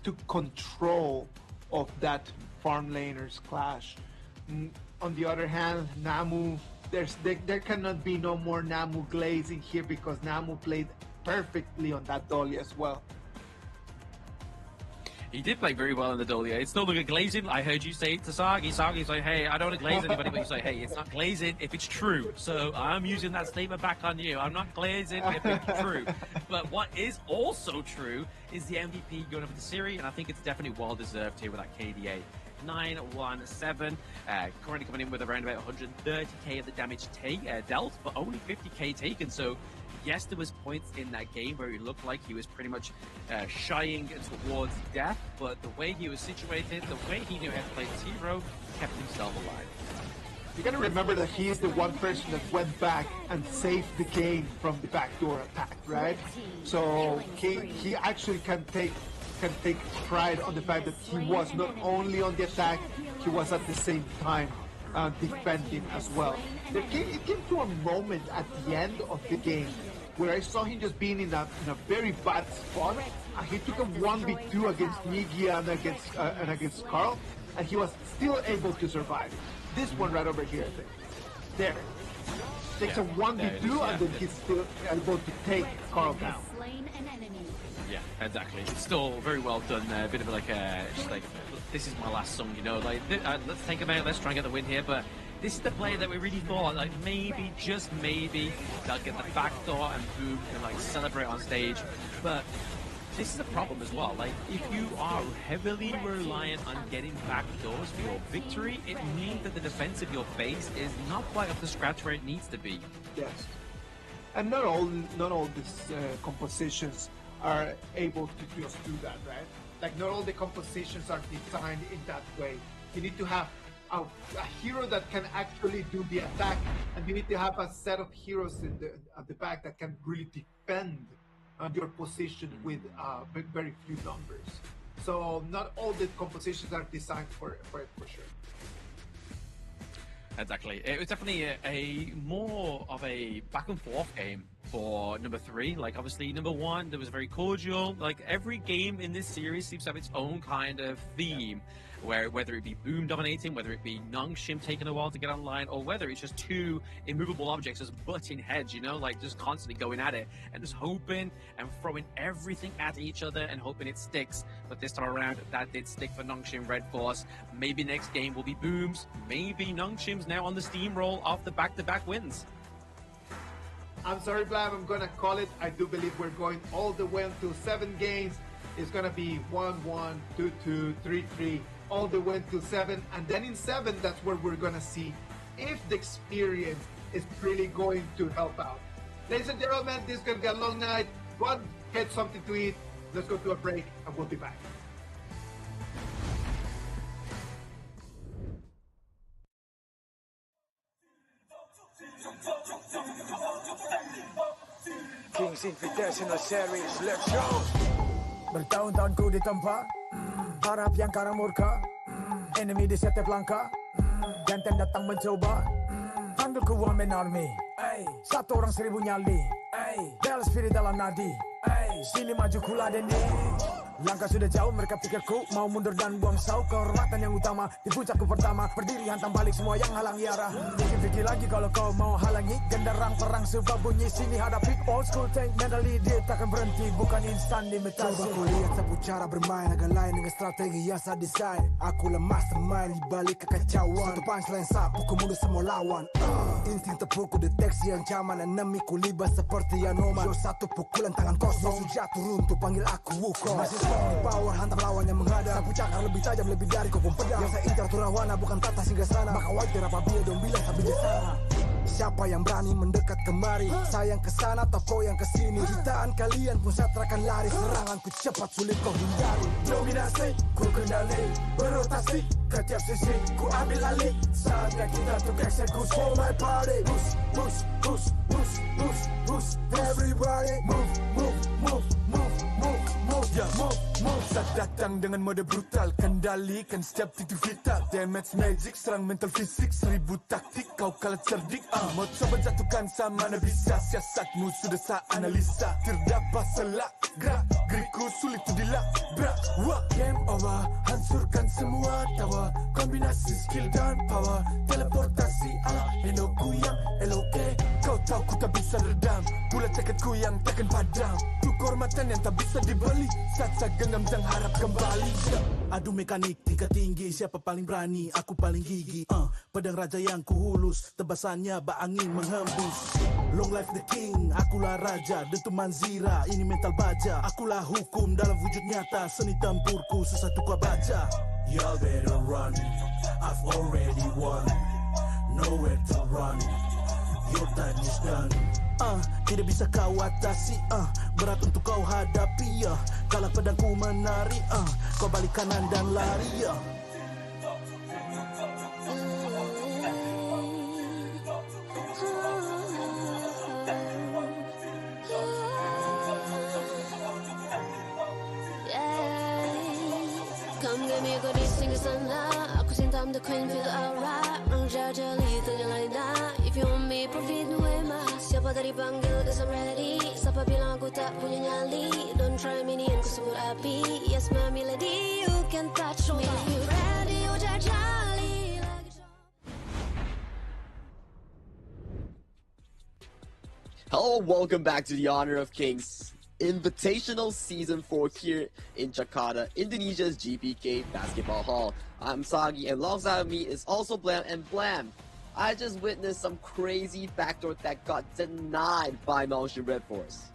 took control of that farm laners clash. On the other hand, Namu, there cannot be no more Namu glazing here because Namu played perfectly on that Dolly as well. He did play very well in the Dolia. It's no longer glazing. I heard you say it to Sagi. Sagi's like, hey, I don't want to glaze anybody, but you say, hey, it's not glazing if it's true. So I'm using that statement back on you. I'm not glazing if it's true. But what is also true is the MVP going over the series, and I think it's definitely well deserved here with that KDA. 917, currently coming in with around about 130k of the damage dealt, but only 50k taken. So yes, there was points in that game where he looked like he was pretty much shying towards death, but the way he was situated, the way he knew how to play this hero, kept himself alive. You gotta remember that he is the one person that went back and saved the game from the backdoor attack, right? So he actually can take pride on the fact that he was not only on the attack, he was at the same time defending as well. It came to a moment at the end of the game where I saw him just being in a very bad spot, and he took a 1v2 against Migi and against Carl, and he was still able to survive. This one right over here, I think. There. Takes a 1v2 and then he's still able to take Carl down. Yeah, exactly. It's still very well done there. A bit of like just like, this is my last song, you know. Like, let's think about it. Let's try and get the win here. But this is the player that we really thought, like, maybe, just maybe, they'll get the back door and boom and like celebrate on stage. But this is a problem as well. Like, if you are heavily reliant on getting back doors for your victory, it means that the defense of your base is not quite up to scratch where it needs to be. Yes, and not all these compositions are able to just do that, right? Like, not all the compositions are designed in that way. You need to have a hero that can actually do the attack, and you need to have a set of heroes at the back that can really defend your position with very few numbers. So not all the compositions are designed for it for sure. Exactly. It was definitely a more of a back and forth game for number 3. Like, obviously, number 1, there was very cordial. Like, every game in this series seems to have its own kind of theme, where whether it be Boom dominating, whether it be Nongshim taking a while to get online, or whether it's just two immovable objects just butting heads, you know, like just constantly going at it and just hoping and throwing everything at each other and hoping it sticks. But this time around, that did stick for Nongshim Red Force. Maybe next game will be Boom's. Maybe Nongshim's now on the steamroll of the back-to-back wins. I'm sorry, Blab, I'm gonna call it. I do believe we're going all the way until 7 games. It's gonna be 1-1, 2-2, 3-3, all the way until 7. And then in 7, that's where we're gonna see if the experience is really going to help out. Ladies and gentlemen, this is gonna be a long night. Go on, get something to eat. Let's go to a break and we'll be back. Kings Invitational Series, let's go! Bertahun-tahun ku ditempa, harap yang karang murka, enemy di setiap langkah, jantan datang mencoba, panggil ku Woman Army, satu orang 1000 nyali, bela spirit dalam nadi, sini maju ku ladeni. Langkah sudah jauh, mereka pikirku mau mundur dan buang sau. Kehormatan yang utama di puncakku pertama, berdiri hantam balik semua yang halangi arah. Pikir-pikir lagi kalau kau mau halangi genderang perang sebab bunyi sini hadapi. Old school tank mentally dia takkan berhenti, bukan instan imitasi. Coba ku lihat sapu cara bermain agak lain dengan strategi yang saya desain. Aku lemah mastermind di balik kekacauan. Satu punchline sapu ku mundur semua lawan. Insting tepukku deteksi ancaman, enemiku libas seperti Anoman. Yo satu pukulan tangan kosong, jatuh runtuh panggil aku Wukong. Power hantam lawan yang menghadap, sapu cakar lebih tajam lebih dari kopong pedang. Yang saya incar turawana bukan tata singgah sana, maka wajar apabila dong bilang tak bijaksana. Siapa yang berani mendekat kemari, saya yang kesana atau kau yang kesini. Jutaan kalian pun saya terakan lari, seranganku cepat sulit kau hindari. Dominasi, ku kendali, berotasi ke tiap sisi, ku ambil alih. Saatnya kita untuk eksekusi for my party. Push, push, push, push, push, push. Everybody move, move, move, move, move, move, yeah, move, move. Saat datang dengan mode brutal, kendalikan setiap titik vital. Damage magic, serang mental fisik, 1000 taktik, kau kalah cerdik. Mau coba jatuhkan sama mana bisa, siasatmu sudah saya analisa. Terdapat selak, gerak, geriku sulit tu dilabrak. Game over, hancurkan semua tawa. Kombinasi skill dan power, teleportasi ala Enoku yang LOK. Kau tahu ku tak bisa redam, pula tekadku yang takkan padam. Tu kehormatan yang tak bisa dibeli, saat saya genggam dan harap kembali. Adu mekanik tingkat tinggi, siapa paling berani, aku paling gigi. Pedang raja yang kuhulus, tebasannya bak angin menghembus. Long life the king, akulah raja, dentuman zira, ini mental baja. Akulah hukum dalam wujud nyata, seni tempurku susah tukar baca. Y'all better run, I've already won, nowhere to run, your time is done. Tidak bisa kau atasi, berat untuk kau hadapi, kalah pedangku menari, kau balik kanan dan lari, Come get me good sing sana. Aku cinta I'm the queen feel alright. Orang jajali ternyalain dah. If you want me profit nuema. Siapa tadi panggil cause I'm ready. Siapa bilang aku tak punya nyali. Don't try me ni aku sebut api. Yes my melody you can touch me. If you ready you jajali. Hello, welcome back to the Honor of Kings Invitational Season 4 here in Jakarta, Indonesia's GPK Basketball Hall. I'm Sagi, and alongside me is also Blam. And Blam, I just witnessed some crazy backdoor that got denied by Nongshim Red Force.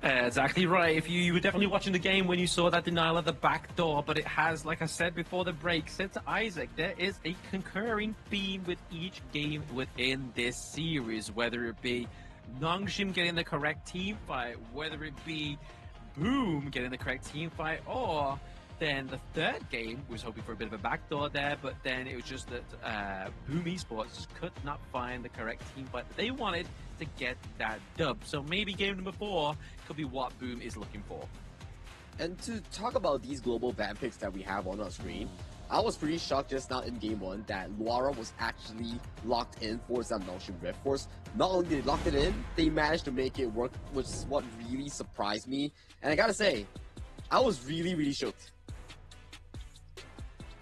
Exactly right. If you were definitely watching the game when you saw that denial at the back door, but it has, like I said before the break, said to Isaac, there is a concurring theme with each game within this series, whether it be Nongshim getting the correct team fight, whether it be Boom getting the correct team fight, or then the third game was hoping for a bit of a backdoor there, but then it was just that Boom Esports just could not find the correct team fight that they wanted to get that dub. So maybe game number 4 could be what Boom is looking for. And to talk about these global ban picks that we have on our screen, I was pretty shocked just now in game 1 that Luara was actually locked in for some Nongshim Red Force. Not only did they lock it in, they managed to make it work, which is what really surprised me. And I gotta say, I was really shocked.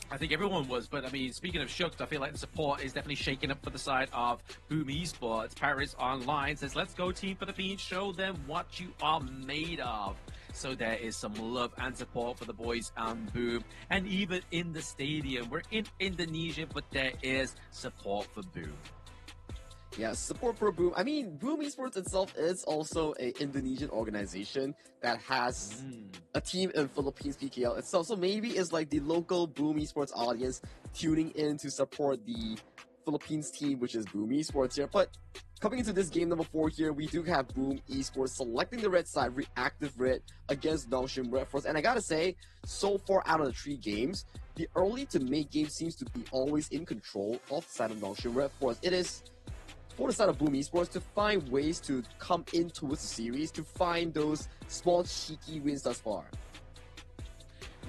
I think everyone was, but I mean, speaking of shocked, I feel like the support is definitely shaking up for the side of Boom Esports. Paris Online says, let's go Team Philippines, show them what you are made of. So there is some love and support for the boys and Boom. And even in the stadium, we're in Indonesia, but there is support for Boom. Yeah, support for Boom. I mean, Boom Esports itself is also an Indonesian organization that has a team in Philippines PKL itself. So maybe it's like the local Boom Esports audience tuning in to support the Philippines team, which is Boom Esports here. But coming into this game number 4 here, we do have Boom Esports selecting the red side, reactive red against Nongshim Red Force. And I gotta say, so far out of the 3 games, the early to mid game seems to be always in control of the side of Nongshim Red Force. It is for the side of Boom Esports to find ways to come in towards the series, to find those small cheeky wins thus far.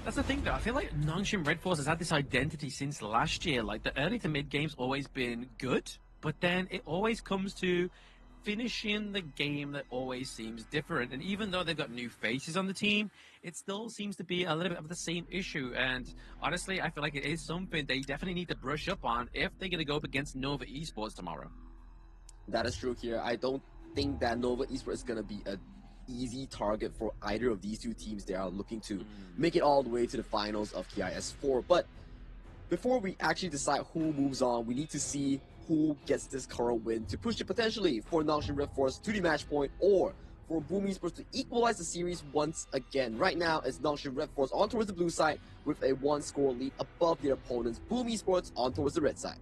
That's the thing, though. I feel like Nongshim Red Force has had this identity since last year. Like, the early to mid game's always been good, but then it always comes to finishing the game that always seems different. And even though they've got new faces on the team, it still seems to be a little bit of the same issue. And honestly, I feel like it is something they definitely need to brush up on if they're going to go up against Nova Esports tomorrow. That is true here. I don't think that Nova Esports is going to be an easy target for either of these 2 teams. They are looking to make it all the way to the finals of KIS4. But before we actually decide who moves on, we need to see who gets this current win to push it potentially for Nongshim Red Force to the match point, or for Boom Esports to equalize the series once again. Right now, it's Nongshim Red Force on towards the blue side with a 1-score lead above their opponents. Boom Esports on towards the red side.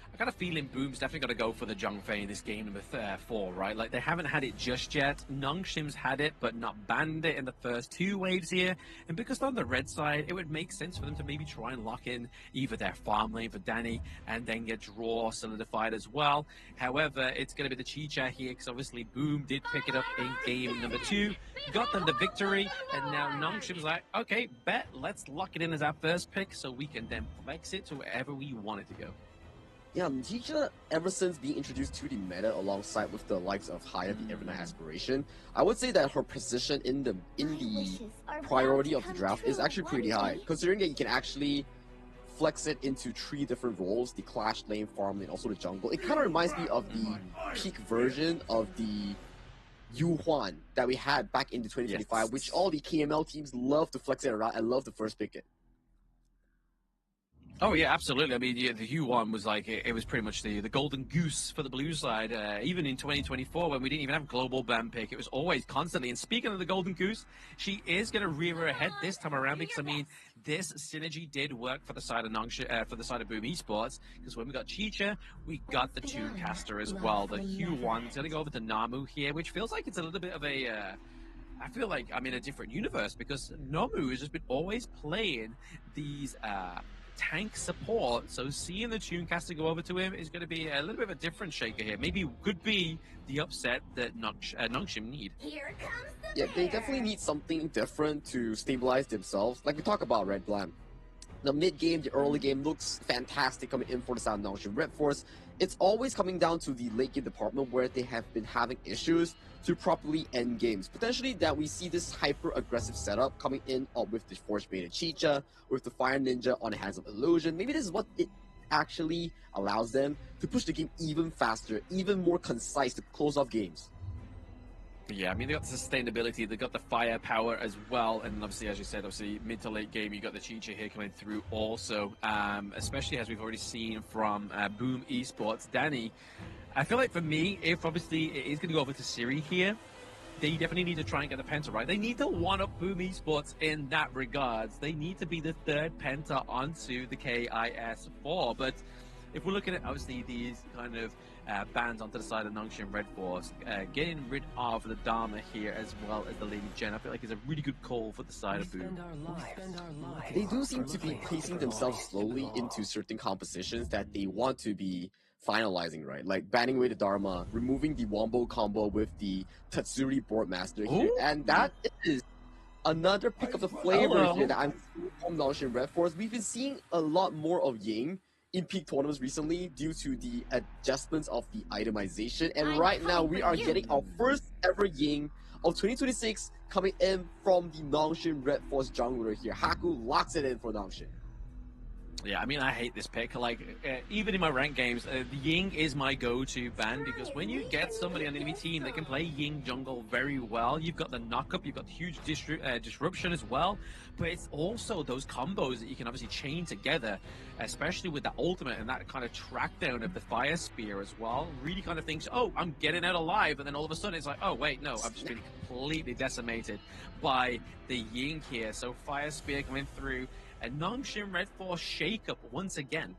I got a feeling Boom's definitely got to go for the Zhongfei in this game number 4, right? Like, they haven't had it just yet. Nongshim's had it, but not banned it in the first 2 waves here. And because they're on the red side, it would make sense for them to maybe try and lock in either their farm lane for Danny and then get draw solidified as well. However, it's going to be the Chicha here, because obviously Boom did pick it up in game number 2, got them the victory, and now Nongshim's like, okay, bet, let's lock it in as our first pick so we can then flex it to wherever we want it to go. Yeah, Chicha, ever since being introduced to the meta alongside with the likes of Haya, the Evernight Aspiration, I would say that her position in the priority of the draft is actually pretty high, considering that you can actually flex it into 3 different roles: the Clash lane, farm lane, also the jungle. It kind of reminds me of the peak version of the Yu Huan that we had back in the 2025, which all the KML teams love to flex it around and love to first pick it. Oh yeah, absolutely. I mean, yeah, the Hue one was like, it was pretty much the golden goose for the blue side. Even in 2024, when we didn't even have global ban pick, it was always constantly. And speaking of the golden goose, she is going to rear her head this time around, because I mean, this synergy did work for the side of for the side of Boom Esports, because when we got Chicha, we got the Tooncaster as well. The Hue one is going to go over to Namu here, which feels like it's a little bit of a. I feel like I'm in a different universe, because Namu has just been always playing these. Tank support, so seeing the Tooncaster go over to him is going to be a little bit of a different shaker here. Maybe could be the upset that Nongshim need. Yeah, they definitely need something different to stabilize themselves. Like we talk about Red Blam. The mid game, the early game looks fantastic coming in for the side of Nongshim Red Force. It's always coming down to the late game department where they have been having issues to properly end games. Potentially that we see this hyper-aggressive setup coming in with the Force Beta Chicha, with the Fire Ninja on the Hands of Illusion. Maybe this is what it actually allows them to push the game even faster, even more concise to close off games. Yeah, I mean, they got the sustainability, they got the firepower as well, and obviously, as you said, obviously, mid to late game, you got the Chicha here coming through also, especially as we've already seen from Boom Esports. Danny, I feel like for me, if obviously it is going to go over to Siri here, they definitely need to try and get the Penta right. They need to one-up Boom Esports in that regards. They need to be the third Penta onto the KIS4, but if we're looking at, obviously, these kind of bans onto the side of Nongshim Red Force, getting rid of the Dharma here as well as the Lady Jen, I feel like is a really good call for the side of Boom. They do seem to be placing themselves slowly into certain compositions that they want to be finalizing, right? Like banning away the Dharma, removing the Wombo combo with the Tatsuri Boardmaster here, and that is another pick of the flavor here that I'm seeing from Nongshim Red Force. We've been seeing a lot more of Ying in peak tournaments recently due to the adjustments of the itemization, and right now we are getting our first ever Ying of 2026 coming in from the Nongshim Red Force jungler here. Haku locks it in for Nongshim. Yeah, I mean, I hate this pick. Like, even in my ranked games, the Ying is my go-to ban, because when you get somebody on the enemy team that can play Ying jungle very well, you've got the knock-up, you've got huge disruption as well, but it's also those combos that you can obviously chain together, especially with the ultimate and that kind of track down of the Fire Spear as well. Really kind of thinks, oh, I'm getting out alive, and then all of a sudden it's like, oh, wait, no, I've just been completely decimated by the Ying here. So Fire Spear coming through, and Nongshim Red Force shake-up once again.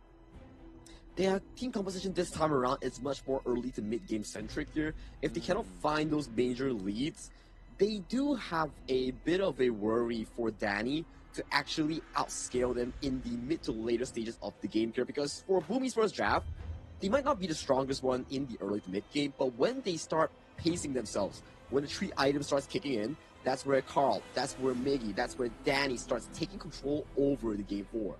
Their team composition this time around is much more early to mid-game centric here. If they cannot find those major leads, they do have a bit of a worry for Danny to actually outscale them in the mid to later stages of the game here, because for Boom Esports draft, they might not be the strongest one in the early to mid game, but when they start pacing themselves, when the 3 items starts kicking in, that's where Carl, that's where Miggy, that's where Danny starts taking control over the game 4.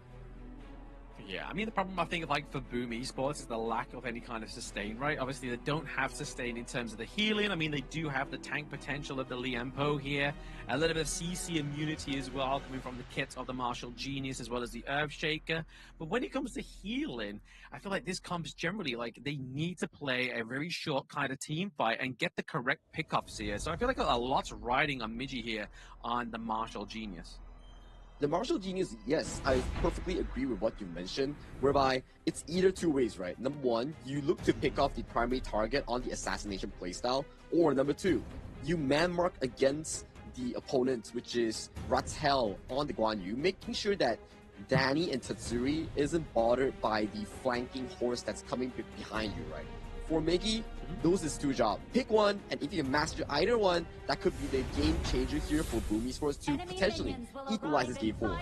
Yeah, I mean, the problem I think like for Boom Esports is the lack of any kind of sustain, right? Obviously, they don't have sustain in terms of the healing. I mean, they do have the tank potential of the Liempo here, a little bit of CC immunity as well, coming from the kit of the Martial Genius as well as the Earthshaker. But when it comes to healing, I feel like this comes generally like they need to play a very short kind of team fight and get the correct pickups here. So I feel like a lot's riding on Migi here on the Martial Genius. The Martial Genius, yes, I perfectly agree with what you mentioned, whereby it's either 2 ways, right? Number 1, you look to pick off the primary target on the assassination playstyle, or number 2, you man mark against the opponent, which is Ratel on the Guan Yu, making sure that Danny and Tatsuri isn't bothered by the flanking horse that's coming behind you, right? For Miggy, those is 2 jobs. Pick one, and if you can master either one, that could be the game changer here for Boom Esports to potentially equalize this game 4.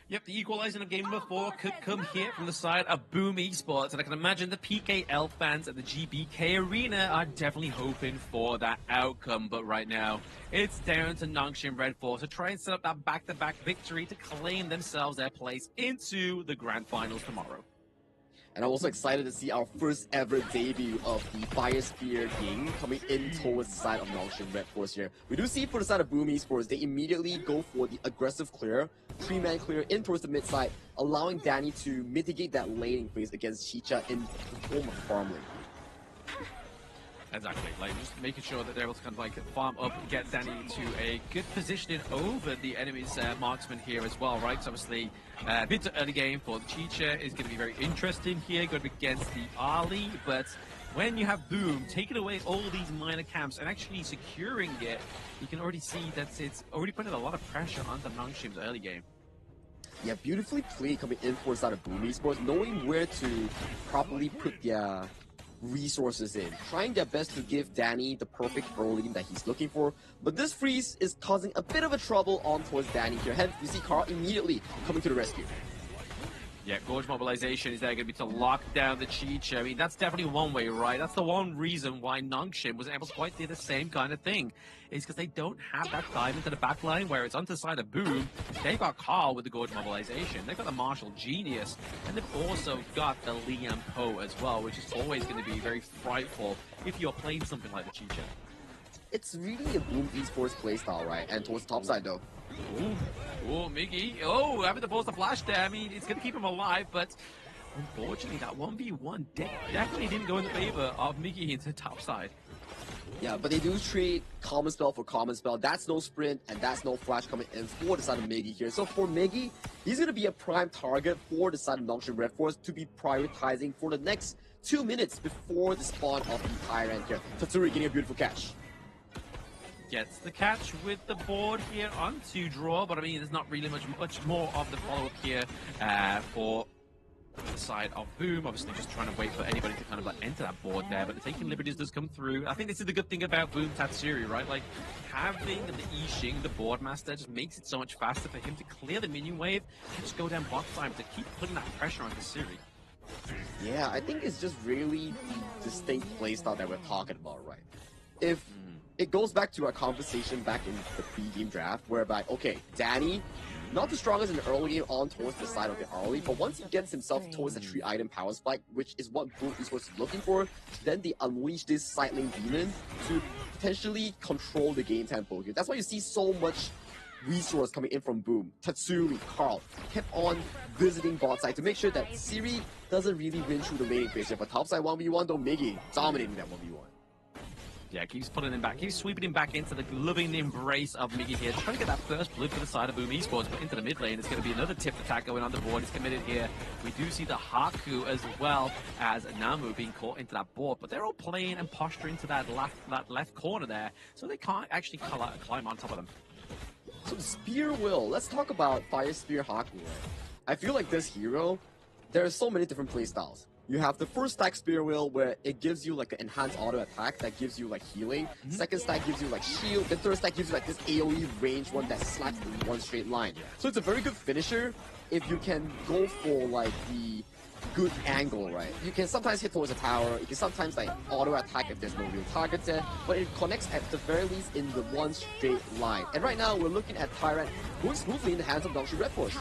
Yep, the equalizing of game number 4 could come here from the side of Boom Esports, and I can imagine the PKL fans at the GBK Arena are definitely hoping for that outcome, but right now, it's down to Nongshim Red Force to try and set up that back-to-back victory to claim themselves their place into the Grand Finals tomorrow. And I'm also excited to see our first ever debut of the Fire Spear Ying coming in towards the side of Nongshim Red Force here. We do see for the side of Boom Esports, they immediately go for the aggressive clear, 3-man clear in towards the mid side, allowing Danny to mitigate that laning phase against Chicha in the form of farm lane. Exactly, like just making sure that they're able to kind of like farm up and get Danny to a good positioning over the enemy's marksman here as well, right? So obviously, a bit early game for the Chicha is going to be very interesting here, going against the Ali, but when you have Boom taking away all these minor camps and actually securing it, you can already see that it's already putting a lot of pressure onto Nongshim's early game. Yeah, beautifully played coming in for the side of Boom Esports, knowing where to properly put their resources in, trying their best to give Danny the perfect early that he's looking for, but this freeze is causing a bit of a trouble on towards Danny here. Hence, you see Carl immediately coming to the rescue. Yeah, Gorge mobilization is there going to be to lock down the Chicha. I mean, that's definitely one way, right? That's the one reason why Nongshim was able to quite do the same kind of thing. Is because they don't have that dive into the back line where it's onto the side of Boom. They've got Carl with the Gorge mobilization. They've got the Martial Genius. And they've also got the Liam Poe as well, which is always going to be very frightful if you're playing something like the Chicha. It's really a Boom Esports playstyle, right? And towards the top side, though. Oh, Miggy. Oh, having to pause the flash there. I mean, it's going to keep him alive, but unfortunately, that 1v1 definitely didn't go in the favor of Miggy into the top side. Yeah, but they do trade common spell for common spell. That's no sprint, and that's no flash coming in for the side of Miggy here. So for Miggy, he's going to be a prime target for the side of Nongshin Red Force to be prioritizing for the next 2 minutes before the spawn of the Tyrant here. Tatsuri getting a beautiful catch. Gets the catch with the board here onto draw, but I mean, there's not really much more of the follow-up here for the side of Boom. Obviously just trying to wait for anybody to kind of like enter that board there, but the taking liberties does come through. I think this is the good thing about Boom Tatsuri, right? Like having the Yixing, the board master, just makes it so much faster for him to clear the minion wave and just go down bot time to keep putting that pressure on Tatsuri. Yeah, I think it's just really the distinct playstyle that we're talking about, right? If it goes back to our conversation back in the pre-game draft, whereby, okay, Danny, not the strongest in the early game on towards the side of the early, but once he gets himself towards the 3-item power spike, which is what Boom Esports is looking for, then they unleash this Sightling Demon to potentially control the game tempo here. That's why you see so much resource coming in from Boom. Tatsuri, Carl, kept on visiting bot side to make sure that Siri doesn't really win through the laning phase here. But top side 1v1 though, Miggy dominating that 1v1. Yeah, keeps putting him back, keeps sweeping him back into the loving embrace of Miggy here, trying to get that first blood for the side of Boom Esports, but into the mid lane. It's going to be another tip attack going on the board. He's committed here. We do see the Haku as well as Namu being caught into that board, but they're all playing and posturing to that left corner there, so they can't actually climb on top of them. So Spear Will, let's talk about Fire Spear Haku. I feel like this hero, there are so many different playstyles. You have the first stack Spear Will where it gives you like an enhanced auto attack that gives you like healing. Second stack gives you like shield. The third stack gives you like this AoE range one that slaps in one straight line. So it's a very good finisher if you can go for like the good angle, right? You can sometimes hit towards a tower, you can sometimes like auto attack if there's no real target there, but it connects at the very least in the one straight line. And right now we're looking at Tyrant going smoothly in the hands of Nongshin Red Force.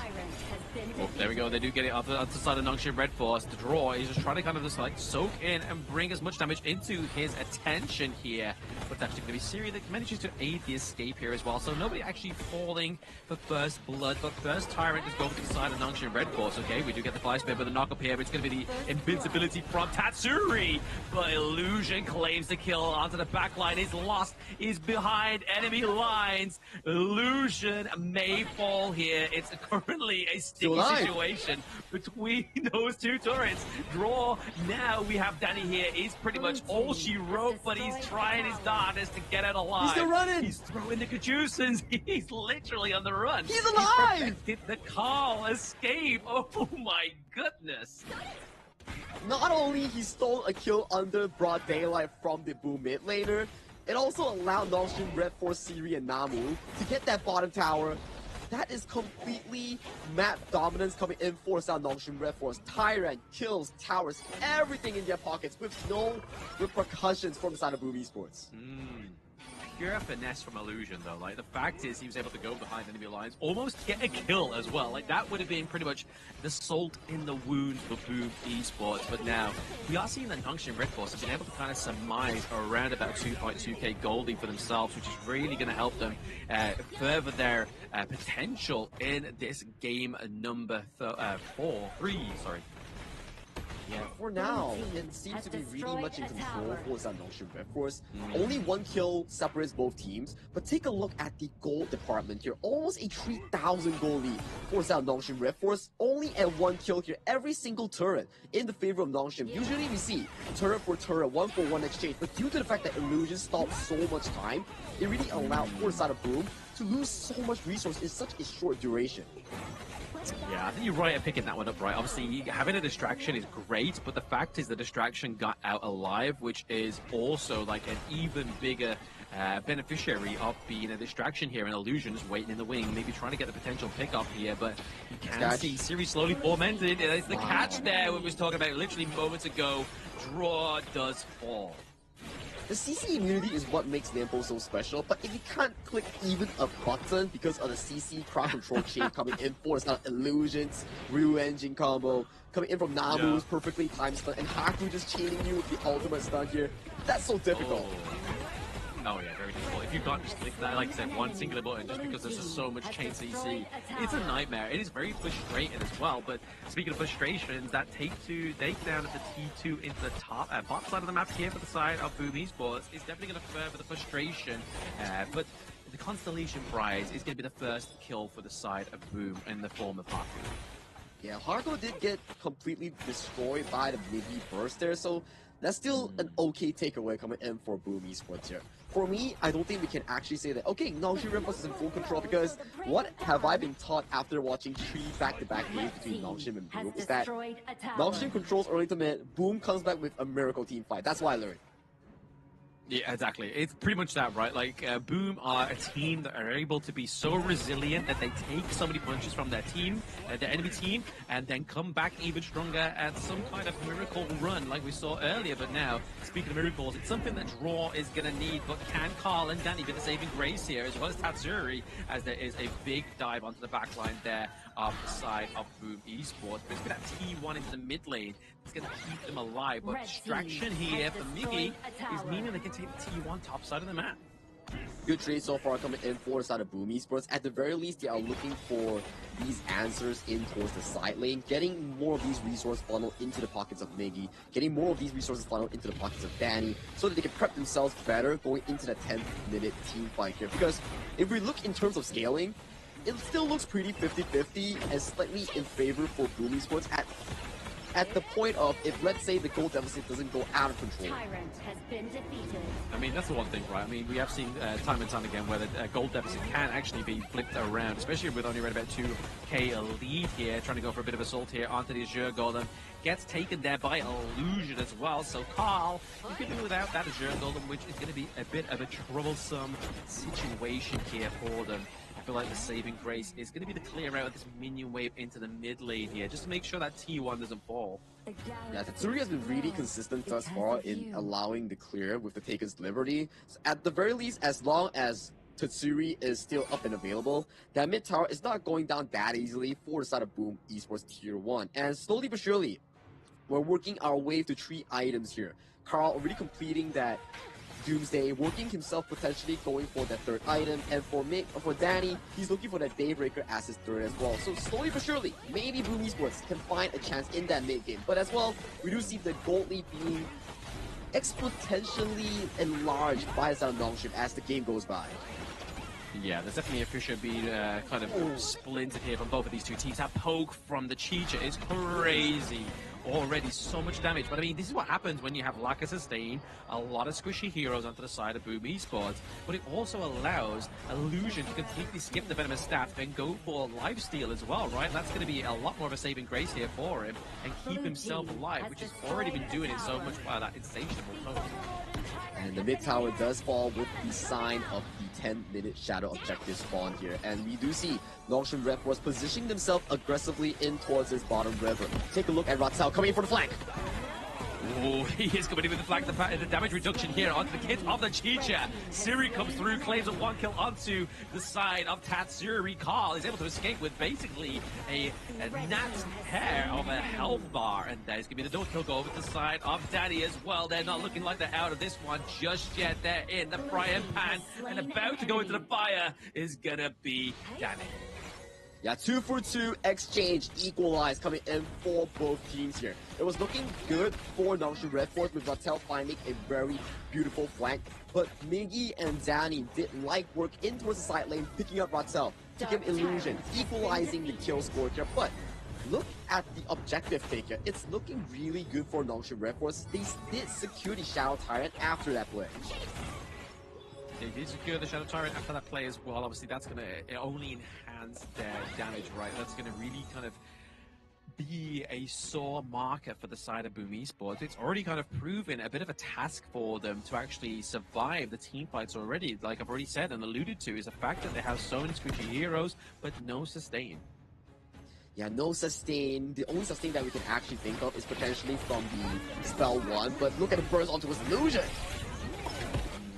Oh, there we go. They do get it off the side of Nongshin Red Force. The draw is just trying to kind of just like soak in and bring as much damage into his attention here. But it's actually going to be Siri that manages to aid the escape here as well. So nobody actually falling for first blood. But first Tyrant is going to the side of Nongshin Red Force. Okay, we do get the fly spin with the knock up here, but it's going to be the invincibility from Tatsuri. But Illusion claims the kill onto the back line. Is lost. Is behind enemy lines. Illusion may fall here. It's currently a sticky situation between those two turrets. Draw. Now we have Danny here. He's pretty much all she wrote, but he's trying his darndest to get out alive. He's still running. He's throwing the Cajucins. He's literally on the run. He's alive. He protected the Carl escape. Oh my goodness. Not only he stole a kill under broad daylight from the Boom mid laner, it also allowed Nongshin Red Force, Siri, and Namu to get that bottom tower. That is completely map dominance coming in for South Nongshin Red Force. Tyrant, kills, towers, everything in their pockets with no repercussions from the side of Boom Esports. Pure finesse from Illusion though. Like the fact is he was able to go behind enemy lines, almost get a kill as well. Like that would have been pretty much the salt in the wound for Boom Esports. But now we are seeing that Nongshin Red Force have been able to kind of surmise around about 2.2k goldie for themselves, which is really going to help them further their potential in this game number 3. Yeah, for now, it seems to be really much in control for South Nongshin Red Force. Only one kill separates both teams, but take a look at the gold department here. Almost a 3,000 gold lead for South Nongshin Red Force. Only at one kill here, every single turret in the favor of Nongshin. Usually we see turret for turret, 1-for-1 exchange, but due to the fact that Illusion stopped so much time, it really allowed for the side of Boom to lose so much resource in such a short duration. Yeah, I think you're right at picking that one up, right? Obviously, having a distraction is great, but the fact is the distraction got out alive, which is also like an even bigger beneficiary of being a distraction here. And Illusion is waiting in the wing, maybe trying to get the potential pickup here, but you can see Siri slowly tormented. It's the catch there we was talking about literally moments ago. Draw does fall. The CC immunity is what makes Nampo so special, but if you can't click even a button because of the CC crowd control chain coming in for it's not Illusions, Ryu Engine combo, coming in from Namu's perfectly timed stun, and Haku just chaining you with the ultimate stun here, that's so difficult. Oh yeah, very difficult. If you can't just click that, like I said, one singular button, just because there's just so much chain CC, it's a nightmare. It is very frustrating as well. But speaking of frustrations, that takedown of the T2 into the bottom side of the map here for the side of Boom Esports is definitely going to further the frustration. But the Constellation Prize is going to be the first kill for the side of Boom in the form of Haku. Yeah, Harko did get completely destroyed by the Miggy burst there, so that's still an okay takeaway coming in for Boom Esports here. For me, I don't think we can actually say that, okay, Nongxin Red Force is in full control, because what have I been taught after watching 3 back-to-back games between Nongxin and Boom is that Nongxin controls early to mid, Boom comes back with a miracle team fight. That's what I learned. Yeah, exactly. It's pretty much that, right? Like, Boom are a team that are able to be so resilient that they take so many punches from their team, their enemy team, and then come back even stronger at some kind of miracle run like we saw earlier. But now, speaking of miracles, it's something that Draw is going to need. But can Carl and Danny be the saving grace here, as well as Tatsuri, as there is a big dive onto the back line there of the side of Boom Esports. Basically, that T1 into the mid lane is going to keep them alive. But distraction here for Miggy is meaning they can take the T1 top side of the map. Good trade so far coming in for the side of Boom Esports. At the very least, they are looking for these answers in towards the side lane, getting more of these resources funneled into the pockets of Miggy, getting more of these resources funneled into the pockets of Danny, so that they can prep themselves better going into the 10th minute team fight here. Because if we look in terms of scaling, it still looks pretty 50-50 and slightly in favor for Boom Esports at the point of, if let's say the goal deficit doesn't go out of control. Tyrant has been defeated. I mean, that's the one thing, right? I mean, we have seen time and time again where the goal deficit can actually be flipped around, especially with only around about 2k lead here, trying to go for a bit of assault here onto the Azure Golem. Gets taken there by Illusion as well, so Carl, you can do without that Azure Golem, which is going to be a bit of a troublesome situation here for them. I feel like the saving grace is going to be the clear out of this minion wave into the mid lane here, just to make sure that T1 doesn't fall. Yeah, Tatsuri has been really consistent thus far in allowing the clear with the Taker's Liberty. So at the very least, as long as Tatsuri is still up and available, that mid tower is not going down that easily for the side of Boom Esports Tier 1. And slowly but surely, we're working our way to 3 items here. Carl already completing that Doomsday, working himself potentially going for that 3rd item, and for Danny, he's looking for that Daybreaker as his 3rd as well. So slowly but surely, maybe Boom Esports can find a chance in that mid game. But as well, we do see the gold lead being exponentially enlarged by the side of Nongxin as the game goes by. Yeah, there's definitely a Fisher being kind of splintered here from both of these two teams. That poke from the Chicha is crazy. Already so much damage, but I mean, this is what happens when you have lack of sustain, a lot of squishy heroes onto the side of Boom Esports, but it also allows Illusion to completely skip the Venomous Staff and go for lifesteal as well, right? That's going to be a lot more of a saving grace here for him and keep himself alive, which has already been doing it so much by that insatiable poke. And the mid tower does fall with the sign of the 10-minute shadow objective spawn here. And we do see Nongxin Red Force positioning themselves aggressively in towards this bottom river. Take a look at Ratel coming in for the flank. Oh, he is coming in with the flag, the damage reduction here onto the kit of the Chicha. Siri comes through, claims a 1 kill onto the side of Tatsuri. Carl is able to escape with basically a gnat's hair of a health bar. And there's going to be the no-kill go over to the side of Danny as well. They're not looking like they're out of this one just yet. They're in the frying pan and about to go into the fire is going to be Danny. Yeah, 2-for-2 exchange equalized coming in for both teams here. It was looking good for Nongxin Red Force with Ratel finding a very beautiful flank, but Miggy and Danny did light work in towards the side lane, picking up Ratel to give Illusion, equalizing the kill score here. But look at the objective take here. It's looking really good for Nongxin Red Force. They did secure the Shadow Tyrant after that play. They did secure the Shadow Tyrant after that play as well. Obviously, that's going to only enhance their damage, right? That's going to really kind of be a sore marker for the side of Boom Esports. It's already kind of proven a bit of a task for them to actually survive the team fights already. Like I've already said and alluded to, is the fact that they have so many squishy heroes, but no sustain. Yeah, no sustain. The only sustain that we can actually think of is potentially from the spell 1, but look at the burst onto his Illusion.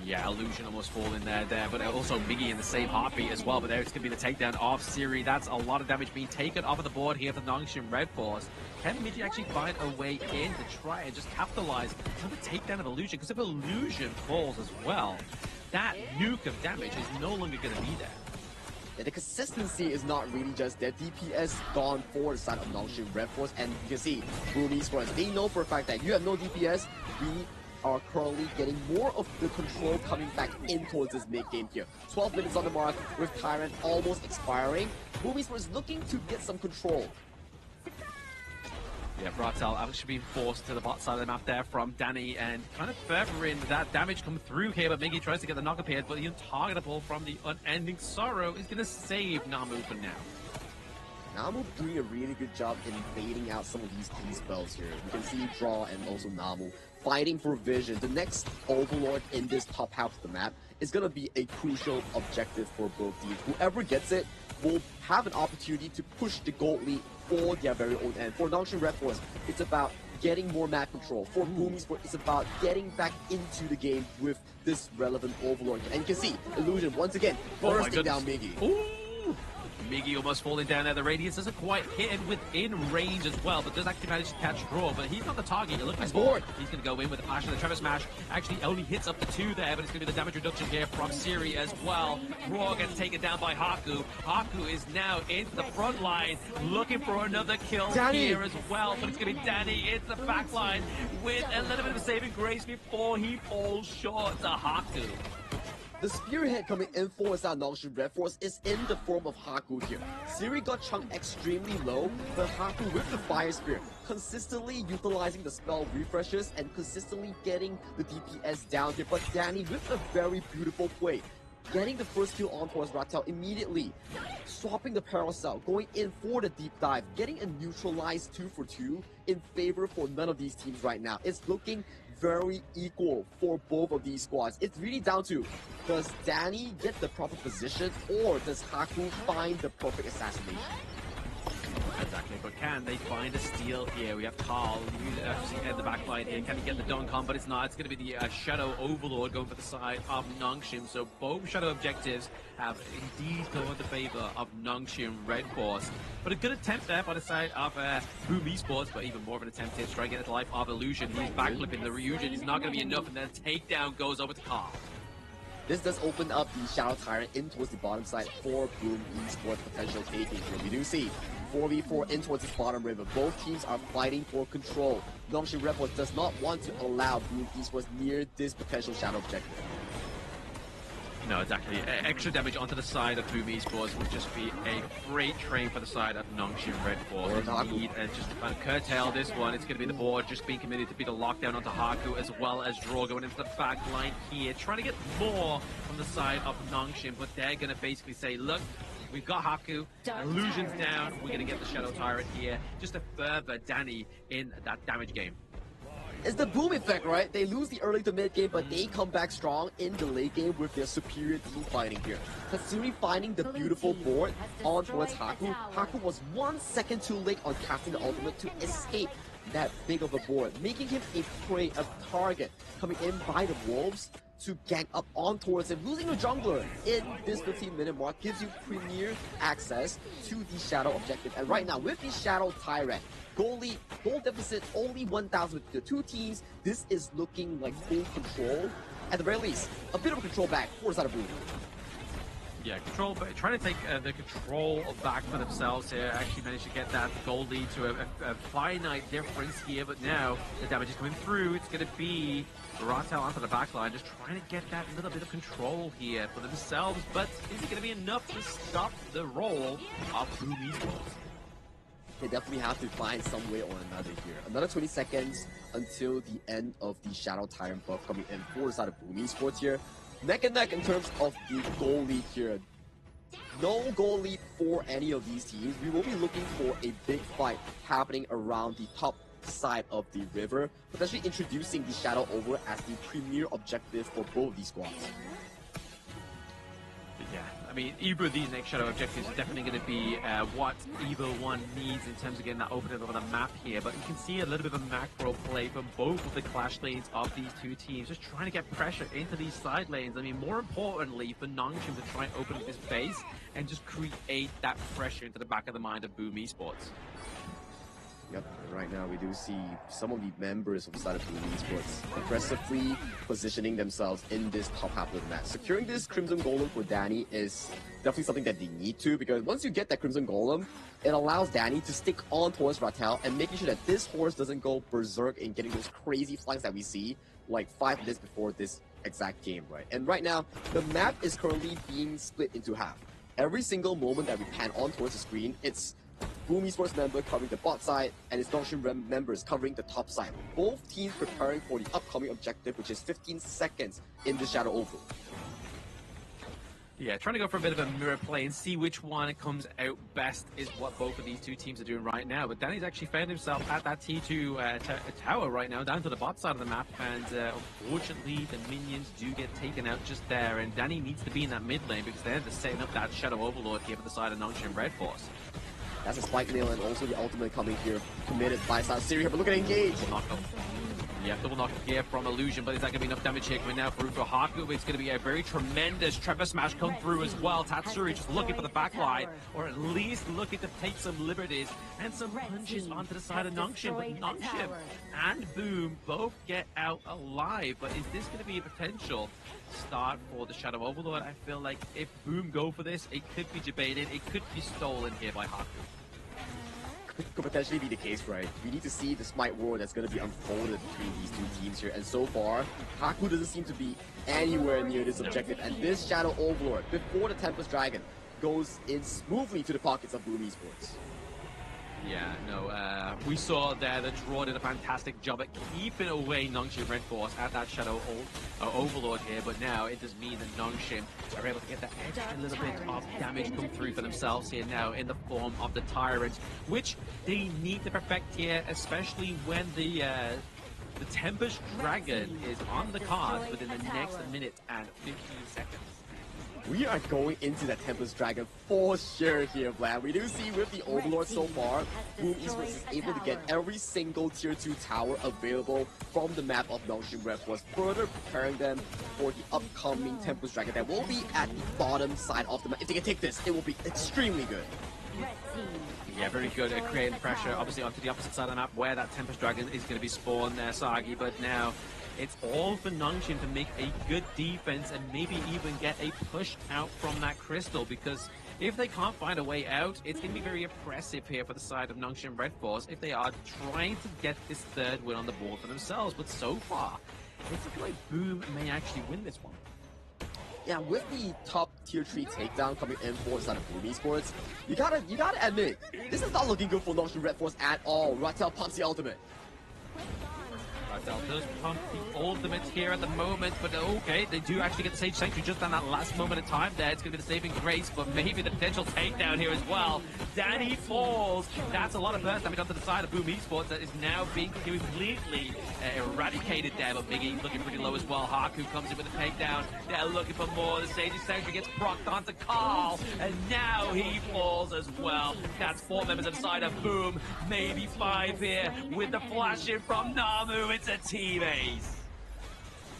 Yeah, Illusion almost falling there, but also Miggy in the same heartbeat as well. But there's going to be the takedown of Siri. That's a lot of damage being taken off of the board here for Nongxin Red Force. Can Miggy actually find a way in to try and just capitalize on the takedown of Illusion? Because if Illusion falls as well, that nuke of damage is no longer going to be there. Yeah, the consistency is not really just there. DPS gone for the side of Nongshim Red Force, and you can see Boom Esports, they know for a fact that you have no DPS, we are currently getting more of the control coming back in towards this mid-game here. 12 minutes on the mark with Tyrant almost expiring. Boom Esports is looking to get some control. Yeah, Bratel actually being forced to the bot side of the map there from Danny, and kind of furthering that damage come through here, but Miggy tries to get the knock up here, but the untargetable from the Unending Sorrow is going to save Namu for now. Namu doing a really good job in baiting out some of these key spells here. You can see Draw and also Namu fighting for vision. The next Overlord in this top half of the map is going to be a crucial objective for both teams. Whoever gets it will have an opportunity to push the gold lead for their very own end. For Nongshim Red Force, it's about getting more map control. For Boom Esports, it's about getting back into the game with this relevant Overlord. And you can see Illusion once again bursting down Miggy. Ooh. Miggy almost falling down there. The radius doesn't quite hit him within range as well, but does actually manage to catch Draw. But he's not the target you're looking for. He's going to go in with the flash and the Trevor Smash. Actually only hits up to 2 there, but it's going to be the damage reduction here from Siri as well. Draw gets taken down by Haku. Haku is now into the front line, looking for another kill here as well. But it's going to be Danny into the back line with a little bit of a saving grace before he falls short to Haku. The spearhead coming in for Nongshim Red Force is in the form of Haku here. Siri got chunked extremely low, but Haku with the Fire Spear, consistently utilizing the spell refreshes and consistently getting the DPS down here. But Danny with a very beautiful play, getting the first kill on towards Ratel immediately, swapping the Paracel, going in for the deep dive, getting a neutralized 2 for 2 in favor for none of these teams right now. It's looking very equal for both of these squads. It's really down to, does Danny get the proper position, or does Haku find the perfect assassination? Exactly, but can they find a steal here? We have Carl at the back line here. Can he get the dunk on? But it's not. It's going to be the Shadow Overlord going for the side of Nongshim. So both Shadow objectives have indeed gone in the favor of Nongshim Red Force. But a good attempt there by the side of Boom Esports, but even more of an attempt here to try and get the life of Illusion. He's backflipping the Ryujin. Is not going to be enough, and then takedown goes over to Carl. This does open up the Shadow Tyrant in towards the bottom side for Boom Esports potential taking here. We do see 4v4 in towards this bottom river. Both teams are fighting for control. Nongshim Red Force does not want to allow Boom Esports near this potential Shadow objective. No, exactly. Extra damage onto the side of Boom Esports would just be a freight train for the side of Nongshim Red Force. Indeed, and just to kind of curtail this one, it's going to be the board just being committed to be the lockdown onto Haku, as well as Draw going into the back line here, trying to get more from the side of Nongshim, but they're going to basically say, look, we've got Haku, Illusion's down, we're going to get the Shadow Tyrant here, just to further Danny in that damage game. It's the Boom effect, right? They lose the early to mid game, but they come back strong in the late game with their superior team fighting here. Tatsumi finding the beautiful board on towards Haku. Haku was 1 second too late on casting the ultimate to escape that big of a board, making him a prey, a target, coming in by the Wolves to gang up on towards him. Losing a jungler in this 15-minute mark gives you premier access to the Shadow objective. And right now, with the Shadow Tyrant, goal deficit only 1,000 with the two teams. This is looking like full control. At the very least, a bit of a control back for the side of Blue. Yeah, control, but trying to take the control back for themselves here. Actually managed to get that goal lead to a finite difference here, but now the damage is coming through. It's going to be Ratel onto the back line, just trying to get that little bit of control here for themselves, but is it going to be enough to stop the roll of Boom Esports? They definitely have to find some way or another here. Another 20 seconds until the end of the Shadow Tyrant buff coming in for the side of Boom Esports here. Neck and neck in terms of the goal lead here. No goal lead for any of these teams. We will be looking for a big fight happening around the top side of the river, potentially introducing the Shadow over as the premier objective for both these squads. Yeah, I mean, either of these next Shadow objectives are definitely going to be what either one needs in terms of getting that opening of the map here, but you can see a little bit of a macro play from both of the clash lanes of these two teams, just trying to get pressure into these side lanes. I mean, more importantly for Nongshim to try and open up this base and just create that pressure into the back of the mind of Boom Esports. Yep, right now we do see some of the members of the side of Boom Esports aggressively positioning themselves in this top half of the match. Securing this Crimson Golem for Danny is definitely something that they need to, because once you get that Crimson Golem, it allows Danny to stick on towards Ratel and making sure that this horse doesn't go berserk in getting those crazy flanks that we see like 5 minutes before this exact game, right? And right now, the map is currently being split into half. Every single moment that we pan on towards the screen, it's Boom Esports member covering the bot side, and it's Nongshin members covering the top side. Both teams preparing for the upcoming objective, which is 15 seconds in the Shadow Oval. Yeah, trying to go for a bit of a mirror play and see which one comes out best is what both of these two teams are doing right now. But Danny's actually found himself at that T2 tower right now, down to the bot side of the map, and unfortunately the minions do get taken out just there, and Danny needs to be in that mid lane because they're setting up that Shadow Overlord here for the side of Nongshin Red Force. That's a spike nail, and also the ultimate coming here, committed by South Syria, but look at Engage! Yeah, double knock here from Illusion, but is that going to be enough damage here coming now through for Haku? It's going to be a very tremendous Trevor Smash come through as well. Tatsuri just looking for the backline, or at least looking to take some liberties and some punches onto the side of Nongshin. But Nongshin and Boom both get out alive. But is this going to be a potential start for the Shadow Overlord? I feel like if Boom go for this, it could be debated. It could be stolen here by Haku. Could potentially be the case, right? We need to see the Smite War that's going to be unfolded between these two teams here. And so far, Haku doesn't seem to be anywhere near this objective. And this Shadow Overlord, before the Tempest Dragon, goes in smoothly to the pockets of Boom Esports. Yeah, no, we saw there that Draw did a fantastic job at keeping away Nongshin Red Force at that Shadow Overlord here, but now it does mean that Nongshin are able to get that extra little bit of damage come through for themselves here now in the form of the Tyrant, which they need to perfect here, especially when the Tempest Dragon is on the cards within the next minute and 15 seconds. We are going into the Tempest Dragon for sure here, Vlad. We do see with the Overlord so far, Boom Esports is able to get every single Tier 2 tower available from the map of Nongshin Red Force, further preparing them for the upcoming Tempest Dragon that will be at the bottom side of the map. If they can take this, it will be extremely good. Yeah, very good at creating pressure, obviously onto the opposite side of the map where that Tempest Dragon is going to be spawned there, Sagi, but now it's all for Nongshin to make a good defense and maybe even get a push out from that crystal, because if they can't find a way out, it's going to be very oppressive here for the side of Nongshin Red Force if they are trying to get this third win on the board for themselves. But so far, it's looking like Boom may actually win this one. Yeah, with the top Tier 3 takedown coming in for the side of Boom Esports, you gotta admit, this is not looking good for Nongshin Red Force at all. Ratel pumps the ultimate. Ratel does pump the ultimate here at the moment, but okay, they do actually get the Sage Sanctuary just on that last moment of time there. It's going to be the saving grace, but maybe the potential takedown here as well. Danny falls. That's a lot of burst damage onto the side of Boom Esports that is now being completely eradicated there, but Miggy looking pretty low as well. Haku comes in with a takedown. They're looking for more. The Sage Sanctuary gets procced onto Carl, and now he falls as well. That's 4 members of the side of Boom, maybe 5 here with the flash in from Namu. It's a team ace.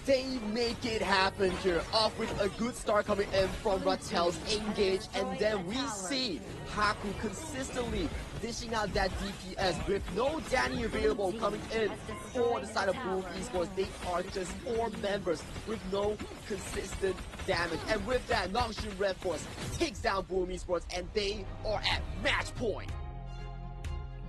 They make it happen here, off with a good start coming in from Ratel's Engage, and then we see Haku consistently dishing out that DPS with no Danny available coming in for the side of Boom Esports. They are just 4 members with no consistent damage, and with that, Nongshin Red Force takes down Boom Esports, and they are at match point.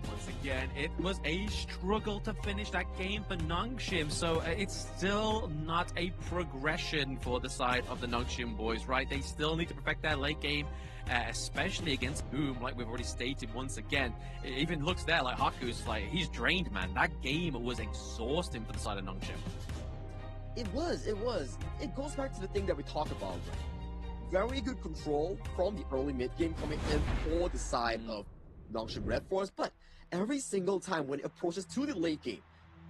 Once again, it was a struggle to finish that game for Nongshin, so it's still not a progression for the side of the Nongshin boys, right? They still need to perfect their late game, especially against Boom, like we've already stated once again. It even looks there like Haku's like, he's drained, man. That game was exhausting for the side of Nongshin. It was. It goes back to the thing that we talked about, right? Very good control from the early mid game coming in for the side of Nongshin Red Force, but every single time when it approaches to the late game,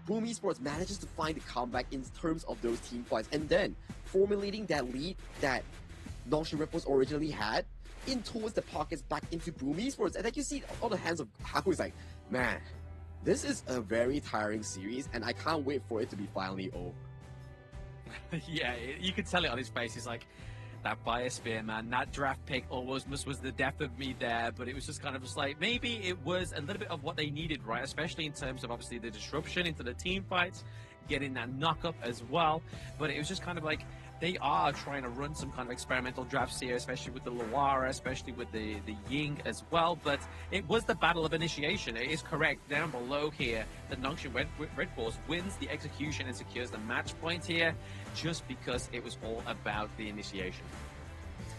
Boom Esports manages to find the comeback in terms of those team fights, and then formulating that lead that Nongshin Red Force originally had in towards the pockets back into Boom Esports. And like you see on the hands of Haku is like, man, this is a very tiring series, and I can't wait for it to be finally over. Yeah, you could tell it on his face. He's like, that biosphere, man. That draft pick almost was the death of me there, but it was just kind of just like, maybe it was a little bit of what they needed, right? Especially in terms of obviously the disruption into the team fights, getting that knock-up as well. But it was just kind of like, they are trying to run some kind of experimental drafts here, especially with the Loara, especially with the Ying as well. But it was the battle of initiation. It is correct. Down below here, the Nongshim Red Force wins the execution and secures the match point here, just because it was all about the initiation.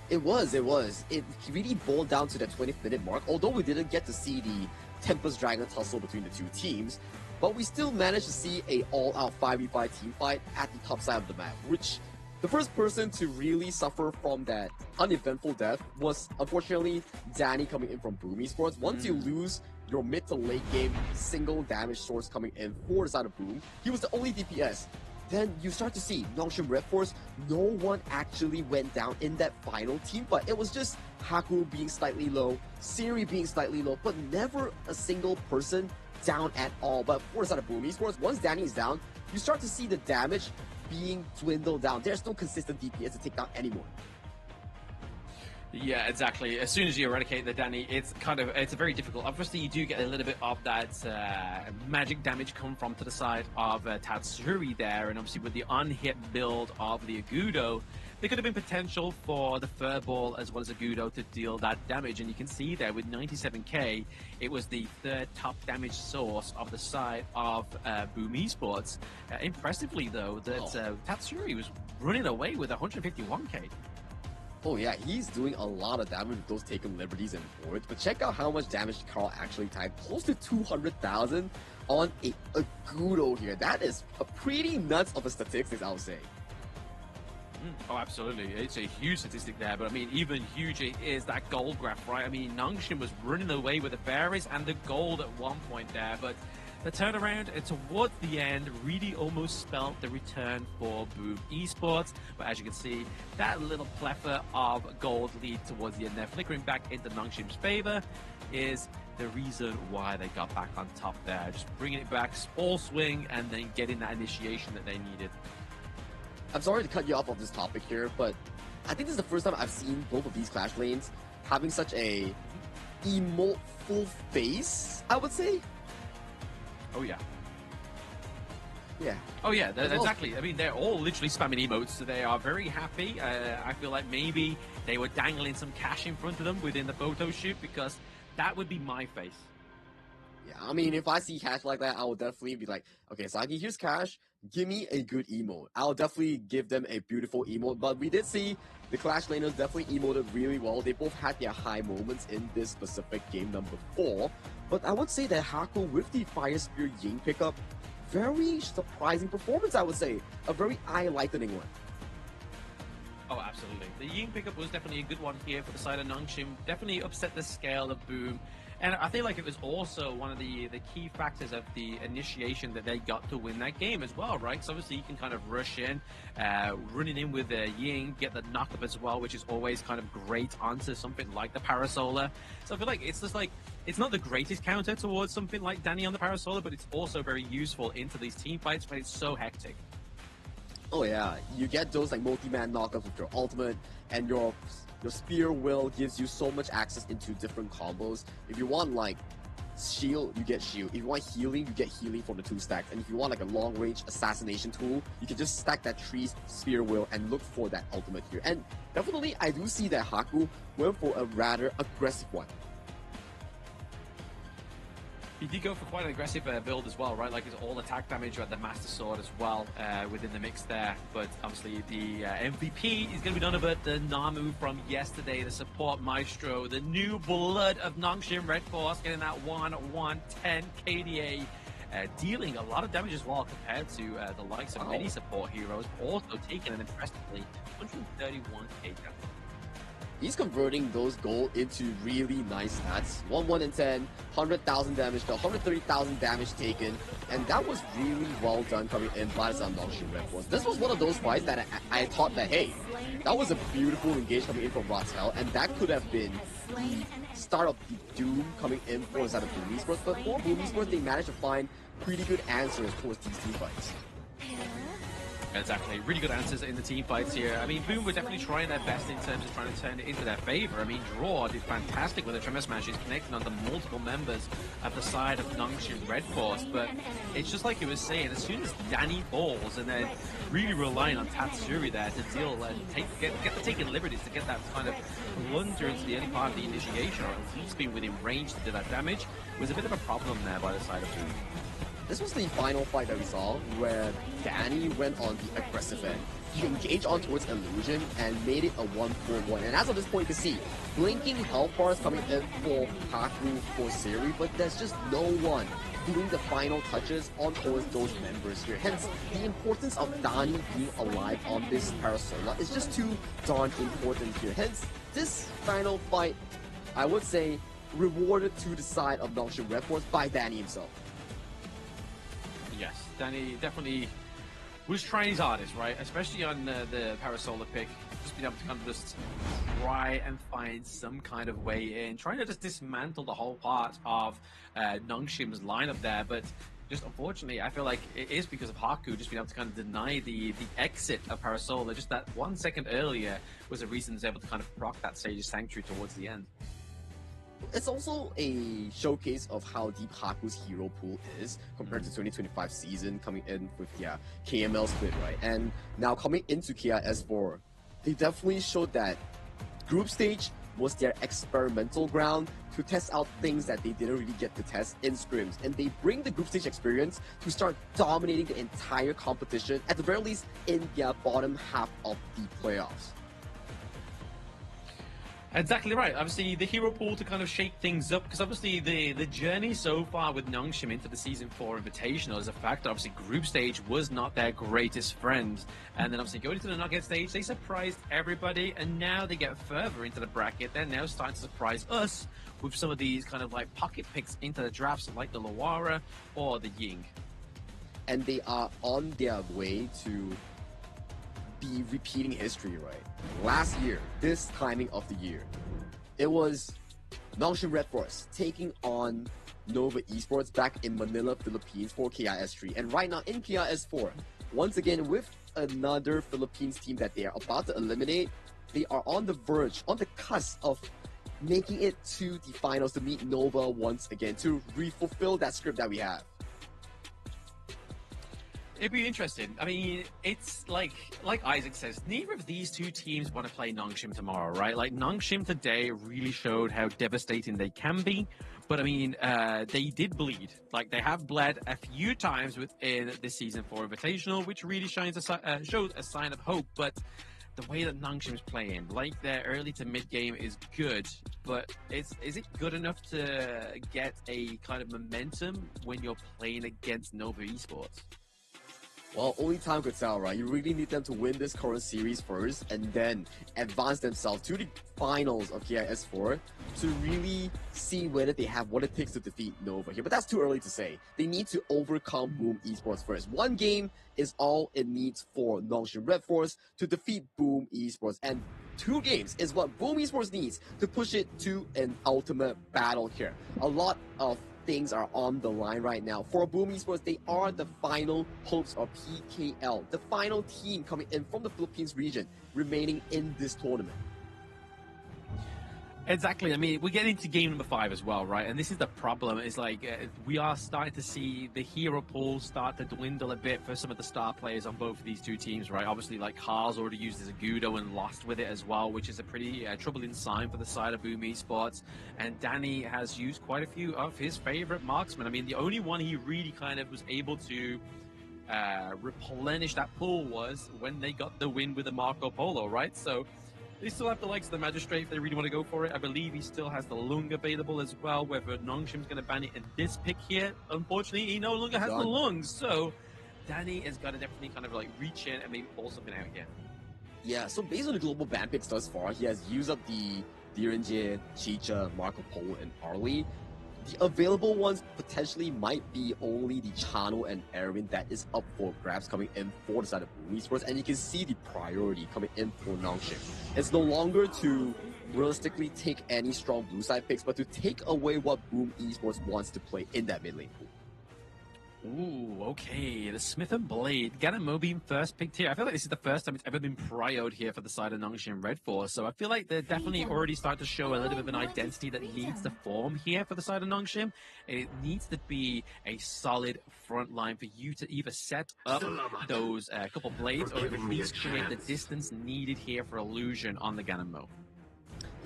It was. It really boiled down to the 20th minute mark, although we didn't get to see the Tempest Dragon tussle between the two teams. But we still managed to see a all-out 5v5 team fight at the top side of the map, which the first person to really suffer from that uneventful death was, unfortunately, Danny coming in from Boom Esports. Once you lose your mid to late game single damage source coming in for the side of Boom, he was the only DPS. Then you start to see Nongshim Red Force, no one actually went down in that final team fight. It was just Haku being slightly low, Siri being slightly low, but never a single person down at all. But for the side of Boom Esports, once Danny is down, you start to see the damage being dwindled down. There's no consistent DPS to take down anymore. Yeah, exactly. As soon as you eradicate the Danny, it's very difficult. Obviously, you do get a little bit of that magic damage come from to the side of Tatsuri there, and obviously with the unhit build of the Agudo, there could have been potential for the Furball as well as Agudo to deal that damage, and you can see there with 97k, it was the third top damage source of the side of Boom Esports. Impressively though, that Tatsuri was running away with 151k. Oh yeah, he's doing a lot of damage with those taken liberties and forwards, but check out how much damage Carl actually typed. Close to 200,000 on a Agudo here. That is a pretty nuts of a statistics, I would say. Oh, absolutely. It's a huge statistic there, but I mean, even huger is that gold graph, right? I mean, Nongshim was running away with the berries and the gold at one point there, but the turnaround towards the end really almost spelled the return for Boom Esports. But as you can see, that little plethora of gold lead towards the end there, flickering back into Nongshim's favor, is the reason why they got back on top there. Just bringing it back, all swing, and then getting that initiation that they needed. I'm sorry to cut you off on this topic here, but I think this is the first time I've seen both of these Clash lanes having such a emote-full face, I would say. Oh yeah. Yeah. Oh yeah, exactly. I mean, they're all literally spamming emotes, so they are very happy. I feel like maybe they were dangling some cash in front of them within the photo shoot, because that would be my face. Yeah, I mean, if I see cash like that, I will definitely be like, okay, Saki, here's cash. Give me a good emote. I'll definitely give them a beautiful emote. But we did see the Clash laners definitely emoted really well. They both had their high moments in this specific game number 4. But I would say that Haku with the Fire Spear Ying pickup, very surprising performance, I would say. A very eye-lightening one. Oh, absolutely. The Ying pickup was definitely a good one here for the side of Nongshim. Definitely upset the scale of Boom. And I feel like it was also one of the key factors of the initiation that they got to win that game as well, right? So obviously you can kind of rush in, running in with the Ying, get the knock-up as well, which is always kind of great onto something like the Parasolar. So I feel like it's just like, it's not the greatest counter towards something like Danny on the Parasolar, but it's also very useful into these team fights when it's so hectic. Oh yeah, you get those like multi-man knockups with your ultimate, and your Spear Will gives you so much access into different combos. If you want like shield, you get shield. If you want healing, you get healing from the 2 stacks. And if you want like a long range assassination tool, you can just stack that 3 Spear Will and look for that ultimate here. And definitely I do see that Haku went for a rather aggressive one. He did go for quite an aggressive build as well, right? Like, it's all attack damage at the Master Sword as well within the mix there. But obviously the MVP is going to be none other than Namu from yesterday, the support maestro, the new blood of Nongshim Red Force, getting that 1-1-10 KDA, dealing a lot of damage as well compared to the likes of many support heroes, also taking an impressively 131k damage. He's converting those gold into really nice stats. 1-1-10, 100,000 damage to 130,000 damage taken, and that was really well done coming in by the Nongshim Red Force. This was one of those fights that I thought that, hey, that was a beautiful engage coming in from Rotel, and that could have been the start of the Doom coming in for the side of Boom Esports, but for Boom Esports, they managed to find pretty good answers towards these team fights. Exactly. Really good answers in the team fights here. I mean, Boom were definitely trying their best in terms of trying to turn it into their favor. I mean, Draw did fantastic with the Tremor Smash. He's connecting onto multiple members at the side of Nongshim Red Force, but it's just like he was saying, as soon as Danny falls and then really relying on Tatsuri there to deal and get the taking liberties to get that kind of blunder into the early part of the initiation, or at least being within range to do that damage, was a bit of a problem there by the side of Boom. This was the final fight that we saw, where Danny went on the aggressive end. He engaged on towards Illusion and made it a 1-4-1. And as of this point, you can see blinking health bars coming in for Haku for Siri, but there's just no one doing the final touches on towards those members here. Hence, the importance of Danny being alive on this Parasola is just too darn important here. Hence, this final fight, I would say, rewarded to the side of Nongshim Red Force by Danny himself. Yes, Danny definitely was trying his hardest, right? Especially on the Parasolar pick, just being able to kind of just try and find some kind of way in, trying to just dismantle the whole part of Nongshim's lineup there. But just unfortunately, I feel like it is because of Haku just being able to kind of deny the exit of Parasolar. Just that 1 second earlier was the reason he was able to kind of proc that Sage's Sanctuary towards the end. It's also a showcase of how deep Haku's hero pool is compared to 2025 season, coming in with KML split, right? And now coming into KIS4, they definitely showed that group stage was their experimental ground to test out things that they didn't really get to test in scrims. And they bring the group stage experience to start dominating the entire competition, at the very least in their bottom half of the playoffs. Exactly right. Obviously, the hero pool to kind of shake things up, because obviously the journey so far with Nongshim into the Season 4 Invitational is a factor. Obviously, group stage was not their greatest friend. And then obviously going to the knockout stage, they surprised everybody, and now they get further into the bracket. They're now starting to surprise us with some of these kind of like pocket picks into the drafts, like the Loara or the Ying. And they are on their way to be repeating history, right? Last year, this timing of the year, it was Nongshim Red Force taking on Nova Esports back in Manila, Philippines for KIS3. And right now in KIS4, once again with another Philippines team that they are about to eliminate, they are on the verge, on the cusp of making it to the finals to meet Nova once again, to fulfill that script that we have. It'd be interesting. I mean, it's like Isaac says, neither of these two teams want to play Nongshim tomorrow, right? Like, Nongshim today really showed how devastating they can be. But, I mean, they did bleed. Like, they have bled a few times within this Season 4 Invitational, which really shows a sign of hope. But the way that Nongshim's playing, like their early to mid game is good, but is it good enough to get a kind of momentum when you're playing against Nova Esports? Well, only time could tell, right? You really need them to win this current series first and then advance themselves to the finals of KIS4 to really see whether they have what it takes to defeat Nova here. But that's too early to say. They need to overcome Boom Esports first. One game is all it needs for Nongshim Red Force to defeat Boom Esports. And 2 games is what Boom Esports needs to push it to an ultimate battle here. A lot of things are on the line right now. For Boom Esports, they are the final hopes of PKL, the final team coming in from the Philippines region, remaining in this tournament. Exactly. I mean, we're getting into game number 5 as well, right? And this is the problem. It's like we are starting to see the hero pool start to dwindle a bit for some of the star players on both of these two teams, right? Obviously, like, Carl's already used his Agudo and lost with it as well, which is a pretty troubling sign for the side of Boom Esports. And Danny has used quite a few of his favorite marksmen. I mean, the only one he really kind of was able to replenish that pool was when they got the win with the Marco Polo, right? So they still have the likes of the Magistrate if they really want to go for it. I believe he still has the Lung available as well. Whether Nongshim's going to ban it in this pick here, unfortunately, he no longer has the Lung. So Danny has got to definitely kind of like reach in and maybe pull something out here. Yeah, so based on the global ban picks thus far, he has used up the Direnje, Chicha, Marco Polo, and Arlie. The available ones potentially might be only the Chano and Erwin that is up for grabs coming in for the side of Boom Esports, and you can see the priority coming in for Nongshim. It's no longer to realistically take any strong blue side picks, but to take away what Boom Esports wants to play in that mid lane pool. Ooh, okay. The Smith and Blade. Ganamo being first picked here. I feel like this is the first time it's ever been prioed here for the side of Nongshim Red Force. So I feel like they're definitely already starting to show a little bit of an identity that needs to form here for the side of Nongshim. It needs to be a solid front line for you to either set up those couple blades or at least create the distance needed here for illusion on the Ganamo.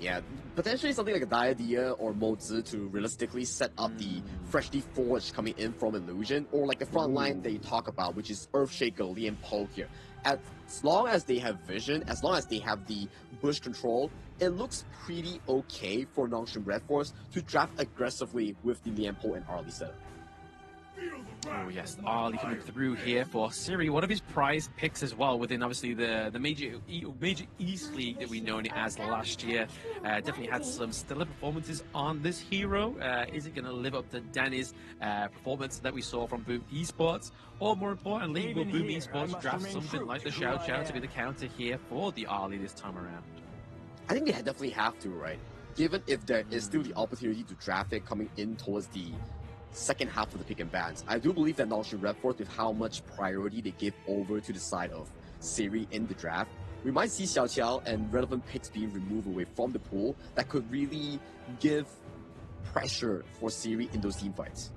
Yeah, potentially something like a Diadia or Mozi to realistically set up the freshly forged coming in from Illusion, or like the front line they talk about, which is Earthshaker, Lian Po here. As long as they have vision, as long as they have the bush control, it looks pretty okay for Nongshim Red Force to draft aggressively with the Lian Po and Arlie setup. Oh yes, Arlie coming through here for Siri, one of his prize picks as well within obviously the major East League that we known it as last year. Definitely had some stellar performances on this hero. Is it going to live up to Danny's performance that we saw from Boom Esports? Or more importantly, will Boom Esports draft something like the Xiao Xiao to be the counter here for the Arlie this time around? I think they definitely have to, right? Given if there is still the opportunity to draft it coming in towards the second half of the pick and bans. I do believe that Nongshim Red Force, with how much priority they give over to the side of Siri in the draft, we might see Xiao Xiao and relevant picks being removed away from the pool that could really give pressure for Siri in those team fights.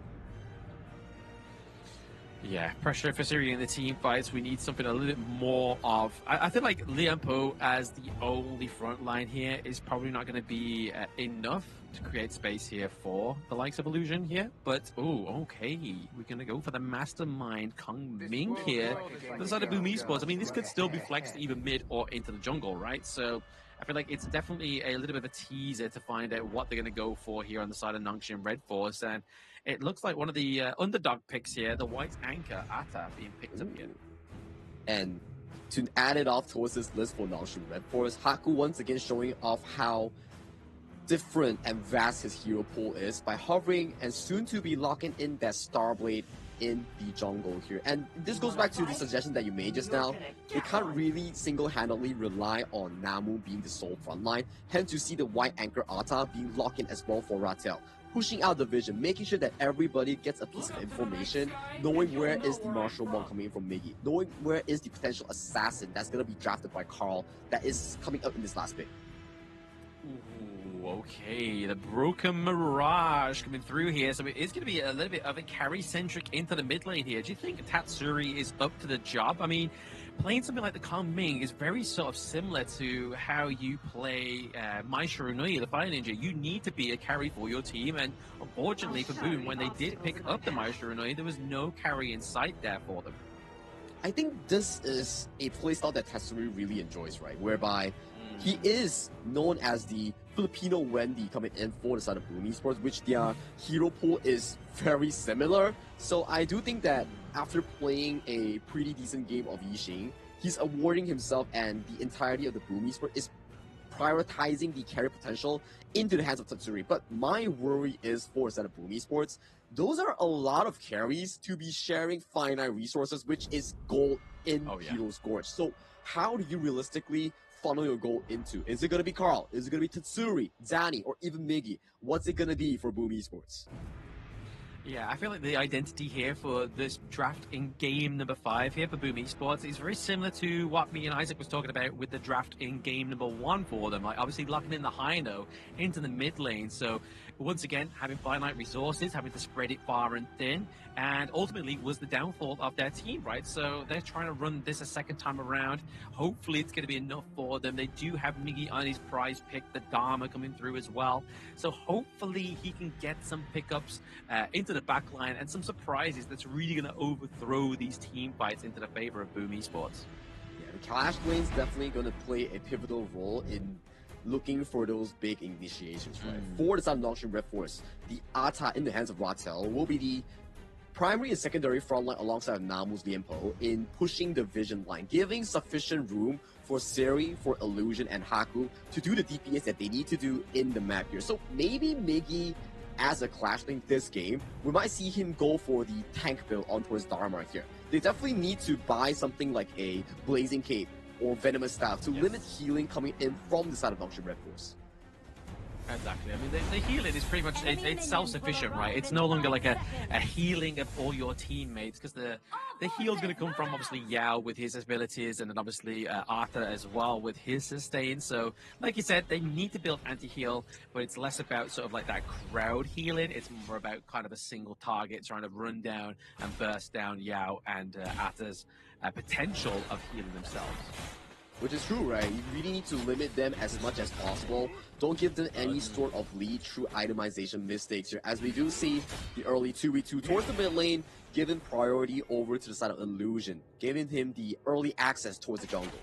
Yeah, pressure for Siri in the team fights. We need something a little bit more of. I feel like Lian Po as the only front line here is probably not going to be enough to create space here for the likes of Illusion here. But, oh, okay. We're going to go for the Mastermind Kong Ming here. For the side of Boom Esports, I mean, this could still be flexed either mid or into the jungle, right? So I feel like it's definitely a little bit of a teaser to find out what they're going to go for here on the side of Nongshim Red Force. And it looks like one of the underdog picks here, the White Anchor, Ata, being picked up here. And to add it off towards this list for Nongshim Red Force, Haku once again showing off how different and vast his hero pool is by hovering and soon to be locking in that Starblade in the jungle here. And this goes back to the suggestion that you made just now. They can't really single-handedly rely on Namu being the sole frontline, hence you see the White Anchor Ata being locked in as well for Ratel, pushing out the vision, making sure that everybody gets a piece of information, knowing where is the Martial Monk coming in from Miggy, knowing where is the potential assassin that's going to be drafted by Carl that is coming up in this last pick. Ooh, okay, the Broken Mirage coming through here, so it is going to be a little bit of a carry-centric into the mid lane here. Do you think Tatsuri is up to the job? I mean, playing something like the Kong Ming is very sort of similar to how you play Mai Shirunui, the Fire Ninja. You need to be a carry for your team, and unfortunately for Boom, when they did pick up the Mai Shirunui, there was no carry in sight there for them. I think this is a playstyle that Tatsuri really enjoys, right? Whereby he is known as the Filipino Wendy coming in for the side of Boom Esports, which their hero pool is very similar. So I do think that after playing a pretty decent game of Yixing, he's awarding himself and the entirety of the Boom Esports is prioritizing the carry potential into the hands of Tatsuri. But my worry is for the side of Boom Esports, those are a lot of carries to be sharing finite resources, which is gold in Hero's Gorge. So how do you realistically funnel your goal into? Is it going to be Carl? Is it going to be Tatsuri, Danny, or even Miggy? What's it going to be for Boom Esports? Yeah, I feel like the identity here for this draft in game number 5 here for Boom Esports is very similar to what me and Isaac was talking about with the draft in game number 1 for them. Like, obviously locking in the Hino into the mid lane. So once again, having finite resources, having to spread it far and thin, and ultimately was the downfall of their team, right? So they're trying to run this a second time around. Hopefully it's going to be enough for them. They do have Miggy on his prize pick, the Dharma coming through as well. So hopefully he can get some pickups into the back line and some surprises that's really going to overthrow these team fights into the favor of Boom Esports. Yeah, the Clash lane's definitely going to play a pivotal role in looking for those big initiations, right? For the side of Nongshim Red Force, the Ata in the hands of Ratel will be the primary and secondary frontline alongside Namu's Lian Po in pushing the vision line, giving sufficient room for Seri, for Illusion, and Haku to do the DPS that they need to do in the map here. So maybe Miggy, as a Clash link this game, we might see him go for the tank build onto his Dharma here. They definitely need to buy something like a Blazing Cape or Venomous Staff to limit healing coming in from the side of Nongshim Red Force. Exactly. I mean, the healing is pretty much it's self-sufficient, right? It's no longer like a healing of all your teammates, because the heal's going to come from obviously Yao with his abilities, and then obviously Arthur as well with his sustain. So, like you said, they need to build anti-heal, but it's less about sort of like that crowd healing. It's more about kind of a single target trying to run down and burst down Yao and Arthur's potential of healing themselves. Which is true, right? You really need to limit them as much as possible. Don't give them any sort of lead through itemization mistakes here, as we do see the early 2v2 towards the mid lane, giving priority over to the side of Illusion, giving him the early access towards the jungle.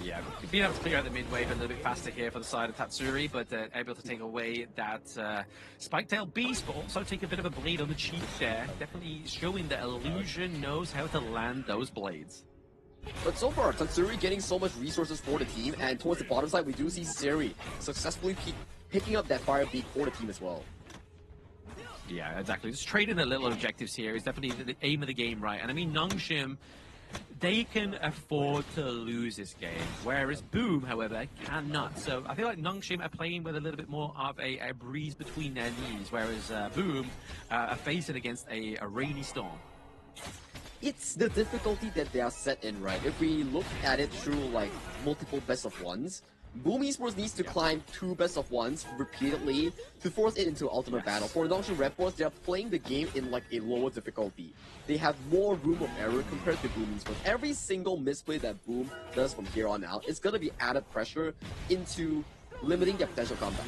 Yeah, being able to clear out the mid wave a little bit faster here for the side of Tatsuri, but able to take away that Spiketail Beast, but also take a bit of a blade on the cheek there. Definitely showing that Illusion knows how to land those blades. But so far, Tatsuri getting so much resources for the team, and towards the bottom side, we do see Seri successfully picking up that fire beat for the team as well. Yeah, exactly. Just trading the little objectives here is definitely the aim of the game, right? And I mean, Nongshim, they can afford to lose this game, whereas Boom, however, cannot. So I feel like Nongshim are playing with a little bit more of a breeze between their knees, whereas Boom are facing against a rainy storm. It's the difficulty that they are set in, right? If we look at it through like multiple best of ones, Boom Esports needs to climb 2 best of ones repeatedly to force it into ultimate battle. For Nongshim Red Force, they are playing the game in like a lower difficulty. They have more room of error compared to Boom Esports. Every single misplay that Boom does from here on out is going to be added pressure into limiting their potential comeback.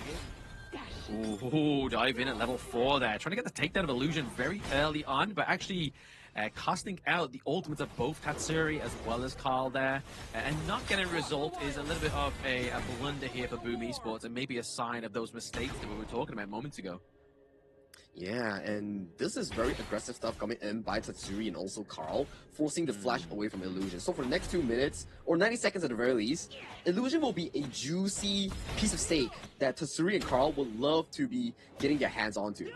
Ooh, dive in at level 4 there. Trying to get the takedown of Illusion very early on, but actually casting out the ultimates of both Tatsuri as well as Carl there, and not getting a result is a little bit of a blunder here for Boom Esports, and maybe a sign of those mistakes that we were talking about moments ago. Yeah, and this is very aggressive stuff coming in by Tatsuri and also Carl, forcing the flash away from Illusion. So for the next 2 minutes, or 90 seconds at the very least, Illusion will be a juicy piece of steak that Tatsuri and Carl would love to be getting their hands onto.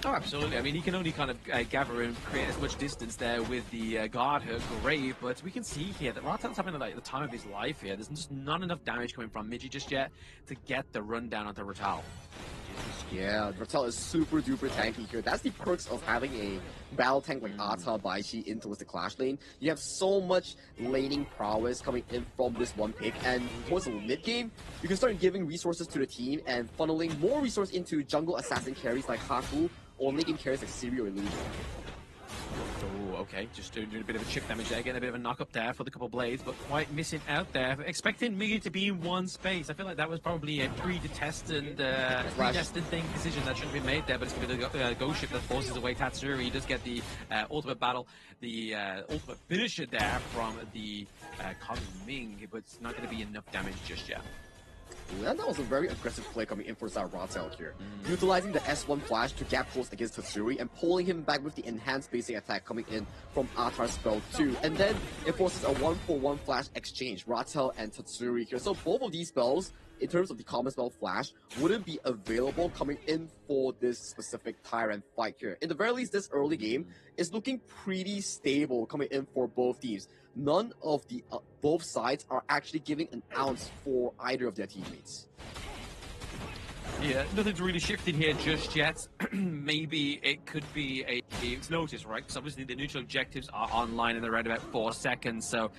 Oh, absolutely. I mean, he can only kind of gather and create as much distance there with the guard, her Grave, but we can see here that Ratel's having like the time of his life here. There's just not enough damage coming from Migi just yet to get the rundown onto Ratel. Yeah, Ratel is super duper tanky here. That's the perks of having a battle tank like Ata Baishi in towards the Clash lane. You have so much laning prowess coming in from this one pick, and towards the mid game, you can start giving resources to the team and funneling more resource into jungle assassin carries like Haku or making carries like Siri or Illusion. Oh, okay. Just doing a bit of a chip damage there, getting a bit of a knock up there for the couple blades, but quite missing out there. Expecting Migi to be in one space. I feel like that was probably a predestined decision that shouldn't be made there, but it's going to be the Ghost Ship that forces away Tatsuri. He does get the ultimate battle, the ultimate finisher there from the Kong Ming, but it's not going to be enough damage just yet. And that was a very aggressive play coming in for Ratel here. Utilizing the S1 flash to gap close against Tatsuri and pulling him back with the enhanced basic attack coming in from Atar's spell too. And then it forces a 1-for-1 flash exchange, Ratel and Tatsuri here. So both of these spells, in terms of the common spell flash, wouldn't be available coming in for this specific Tyrant fight here. In the very least, this early game is looking pretty stable coming in for both teams. None of the both sides are actually giving an ounce for either of their teammates. Yeah, nothing's really shifted here just yet. Maybe it could be a notice, right? Because obviously the neutral objectives are online in around about 4 seconds, so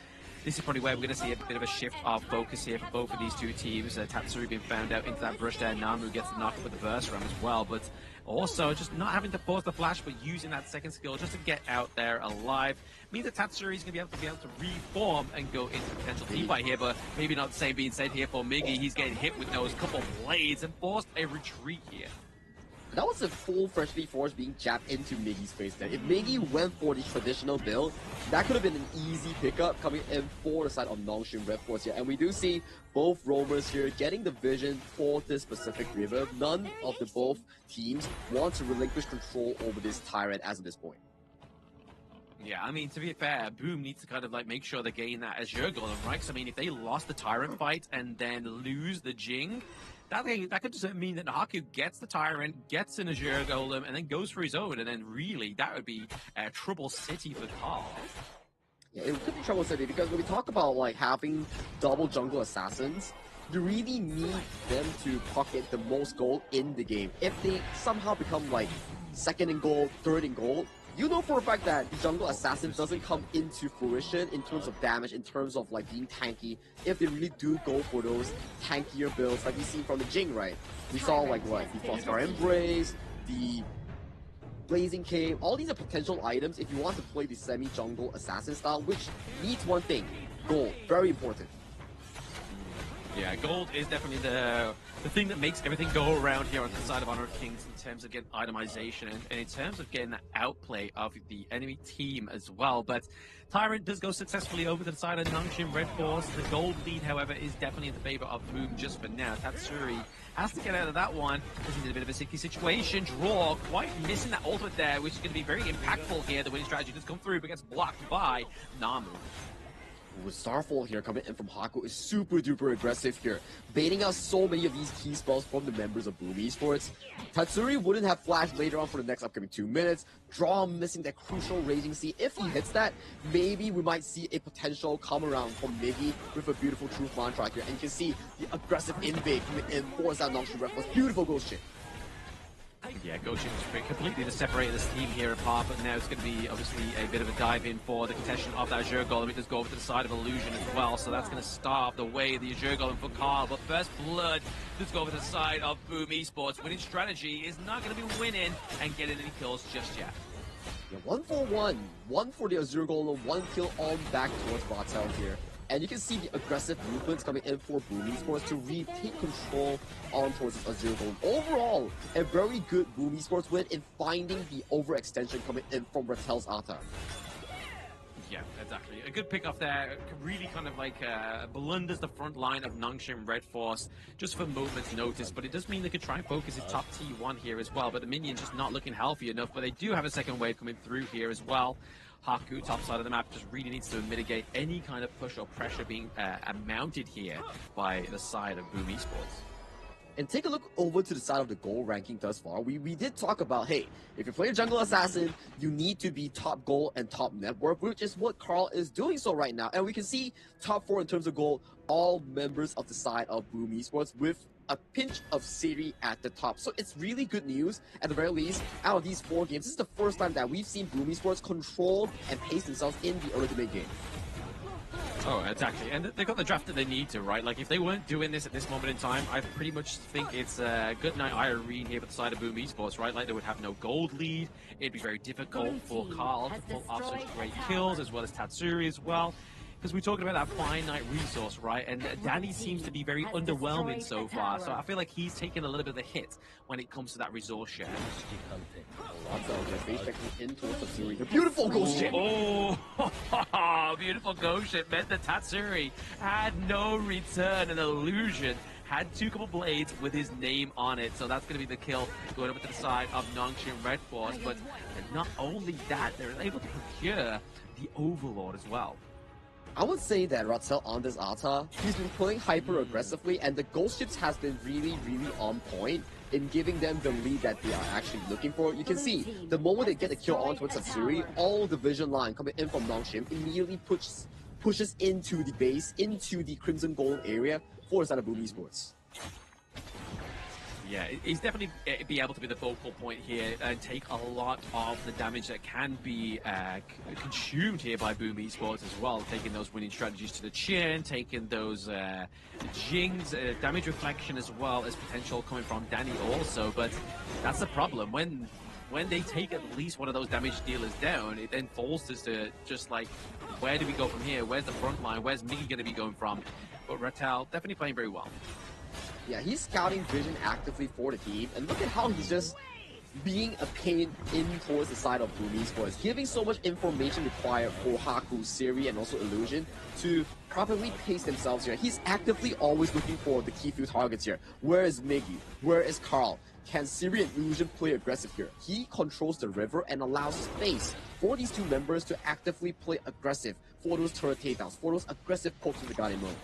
this is probably where we're going to see a bit of a shift of focus here for both of these two teams. Tatsuri being found out into that brush there. Namu gets the knock up with the burst ram as well, but also just not having to pause the flash, but using that second skill just to get out there alive. Means that Tatsuri is going to be able to reform and go into potential team fight here, but maybe not the same being said here for Migi. He's getting hit with those couple blades and forced a retreat here. That was a full freshly forged being jabbed into Migi's face there. If Migi went for the traditional build, that could have been an easy pickup coming in for the side of Nongshim Red Force here. And we do see both roamers here getting the vision for this specific river. None of the both teams want to relinquish control over this Tyrant as of this point. Yeah, I mean, to be fair, Boom needs to kind of like make sure they gain that Azure Golem, right? Because I mean, if they lost the Tyrant fight and then lose the Jing, that could just mean that Haku gets the Tyrant, gets an Azure Golem, and then goes for his own, and then really, that would be a trouble city for Carl. Yeah, it could be trouble city because when we talk about like having double jungle assassins, you really need them to pocket the most gold in the game. If they somehow become like second in gold, third in gold, you know for a fact that the jungle assassin doesn't come into fruition in terms of damage, in terms of like being tanky, if they really do go for those tankier builds like we seen from the Jing, right? We saw like what, the Frostscar Embrace, the Blazing Cave, all these are potential items if you want to play the semi-jungle assassin style, which needs one thing, gold, very important. Yeah, gold is definitely the thing that makes everything go around here on the side of Honor of Kings in terms of getting itemization and in terms of getting that outplay of the enemy team as well. But Tyrant does go successfully over to the side of Nongshim Red Force. The gold lead, however, is definitely in the favor of Boom just for now. Tatsuri has to get out of that one because he's in a bit of a sticky situation. Draw, quite missing that ultimate there, which is going to be very impactful here. The winning strategy does come through, but gets blocked by Namu. With Starfall here coming in from Haku is super duper aggressive here, baiting out so many of these key spells from the members of Boom Esports. Tatsuri wouldn't have flashed later on for the next upcoming 2 minutes. Draw missing that crucial Raging Sea. If he hits that, maybe we might see a potential come around from Miggy with a beautiful Truth Mantra here. And you can see the aggressive invade coming in for that Nongshim Red Force. Beautiful Ghost Ship. Yeah, Goshen was completely to separate this team here apart, but now it's going to be obviously a bit of a dive in for the contention of that Azure Golem. It does go over to the side of Illusion as well, so that's going to starve the way the Azure Golem for Carl. But First Blood does go over to the side of Boom Esports. Winning strategy is not going to be winning and getting any kills just yet. Yeah, 1 for 1. 1 for the Azure Golem, 1 kill on back towards Bartel here. And you can see the aggressive movements coming in for Boom Esports to retake control on towards Azure Golem. Overall, a very good Boom Esports win in finding the overextension coming in from Ratel's Ata. Yeah, exactly. A good pick off there. Really kind of like blunders the front line of Nongshim Red Force just for moment's notice. But it does mean they could try and focus his top T1 here as well. But the minions just not looking healthy enough. But they do have a second wave coming through here as well. Haku, top side of the map, just really needs to mitigate any kind of push or pressure being mounted here by the side of Boom Esports. And take a look over to the side of the gold ranking thus far. We did talk about, hey, if you play a jungle assassin, you need to be top gold and top network, which is what Carl is doing so right now. And we can see top 4 in terms of gold, all members of the side of Boom Esports with a pinch of Siri at the top. So it's really good news, at the very least, out of these 4 games. This is the first time that we've seen Boom Esports control and pace themselves in the early to mid game. Oh, exactly. And they've got the draft that they need to, right? Like, if they weren't doing this at this moment in time, I pretty much think it's good night Irene here at the side of Boom Esports, right? Like, they would have no gold lead. It'd be very difficult for Carl to pull off such great kills, as well as Tatsuri as well. Because we're talking about that finite resource, right? And Danny seems to be very underwhelming so far. So I feel like he's taking a little bit of a hit when it comes to that resource share. Lots of face checking in towards Tatsuri. The beautiful Ghost Ship! Oh, beautiful Ghost Ship meant that Tatsuri had no return. An Illusion had 2 couple blades with his name on it. So that's going to be the kill going over to the side of Nongshim Red Force. But not only that, they're able to procure the Overlord as well. I would say that Ratel on this Ata, he's been playing hyper aggressively, and the Ghost Ships has been really, really on point in giving them the lead that they are actually looking for. You can see, the moment they get the kill onto Tatsuri, all the vision line coming in from Nongshim immediately pushes into the base, into the Crimson Gold area for the side of Boom Esports. Yeah, he's definitely be able to be the focal point here and take a lot of the damage that can be consumed here by Boom Esports as well, taking those winning strategies to the chin, taking those Jings, damage reflection as well as potential coming from Danny also, but that's the problem. When they take at least one of those damage dealers down, it then falls to just like, where do we go from here? Where's the front line? Where's Miggy going to be going from? But Ratel definitely playing very well. Yeah, he's scouting vision actively for the team, and look at how he's just being a pain in towards the side of Boom Esports, giving so much information required for Haku, Siri, and also Illusion to properly pace themselves here. He's actively always looking for the key few targets here. Where is Miggy? Where is Carl? Can Siri and Illusion play aggressive here? He controls the river and allows space for these 2 members to actively play aggressive for those turret takedowns, for those aggressive pokes in the Guardian mode.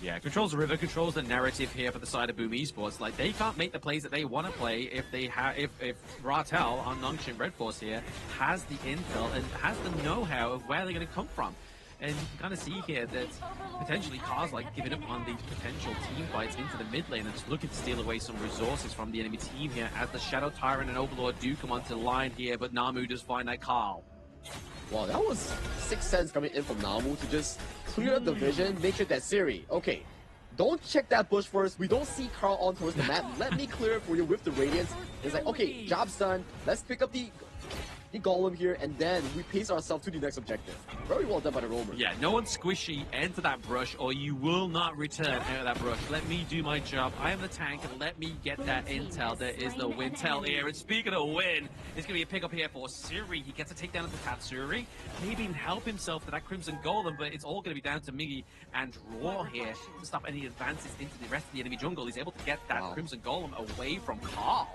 Yeah, controls the river, controls the narrative here for the side of Boom Esports. Like, they can't make the plays that they want to play if they have, if Ratel on Nongshim Red Force here has the intel and has the know-how of where they're going to come from. And you can kind of see here that potentially Car's like giving up on these potential team fights into the mid lane and just looking to steal away some resources from the enemy team here as the Shadow Tyrant and Overlord do come onto the line here, but Namu does find that Carl. Well, that was 6 cents coming in from Namu to just clear the vision, make sure that Siri, okay, don't check that bush first. We don't see Carl on towards the map. Let me clear it for you with the Radiance. It's like, okay, job's done. Let's pick up the Golem here, and then we pace ourselves to the next objective. Very well done by the roamer. Yeah, no one squishy, enter that brush, or you will not return out of that brush. Let me do my job. I am the tank, and let me get that intel. There is the Wintel here, and speaking of win, it's going to be a pickup here for Siri. He gets a takedown of the Tatsuri. Maybe even help himself to that Crimson Golem, but it's all going to be down to Miggy and Draw here to stop any advances into the rest of the enemy jungle. He's able to get that Crimson Golem away from Carl.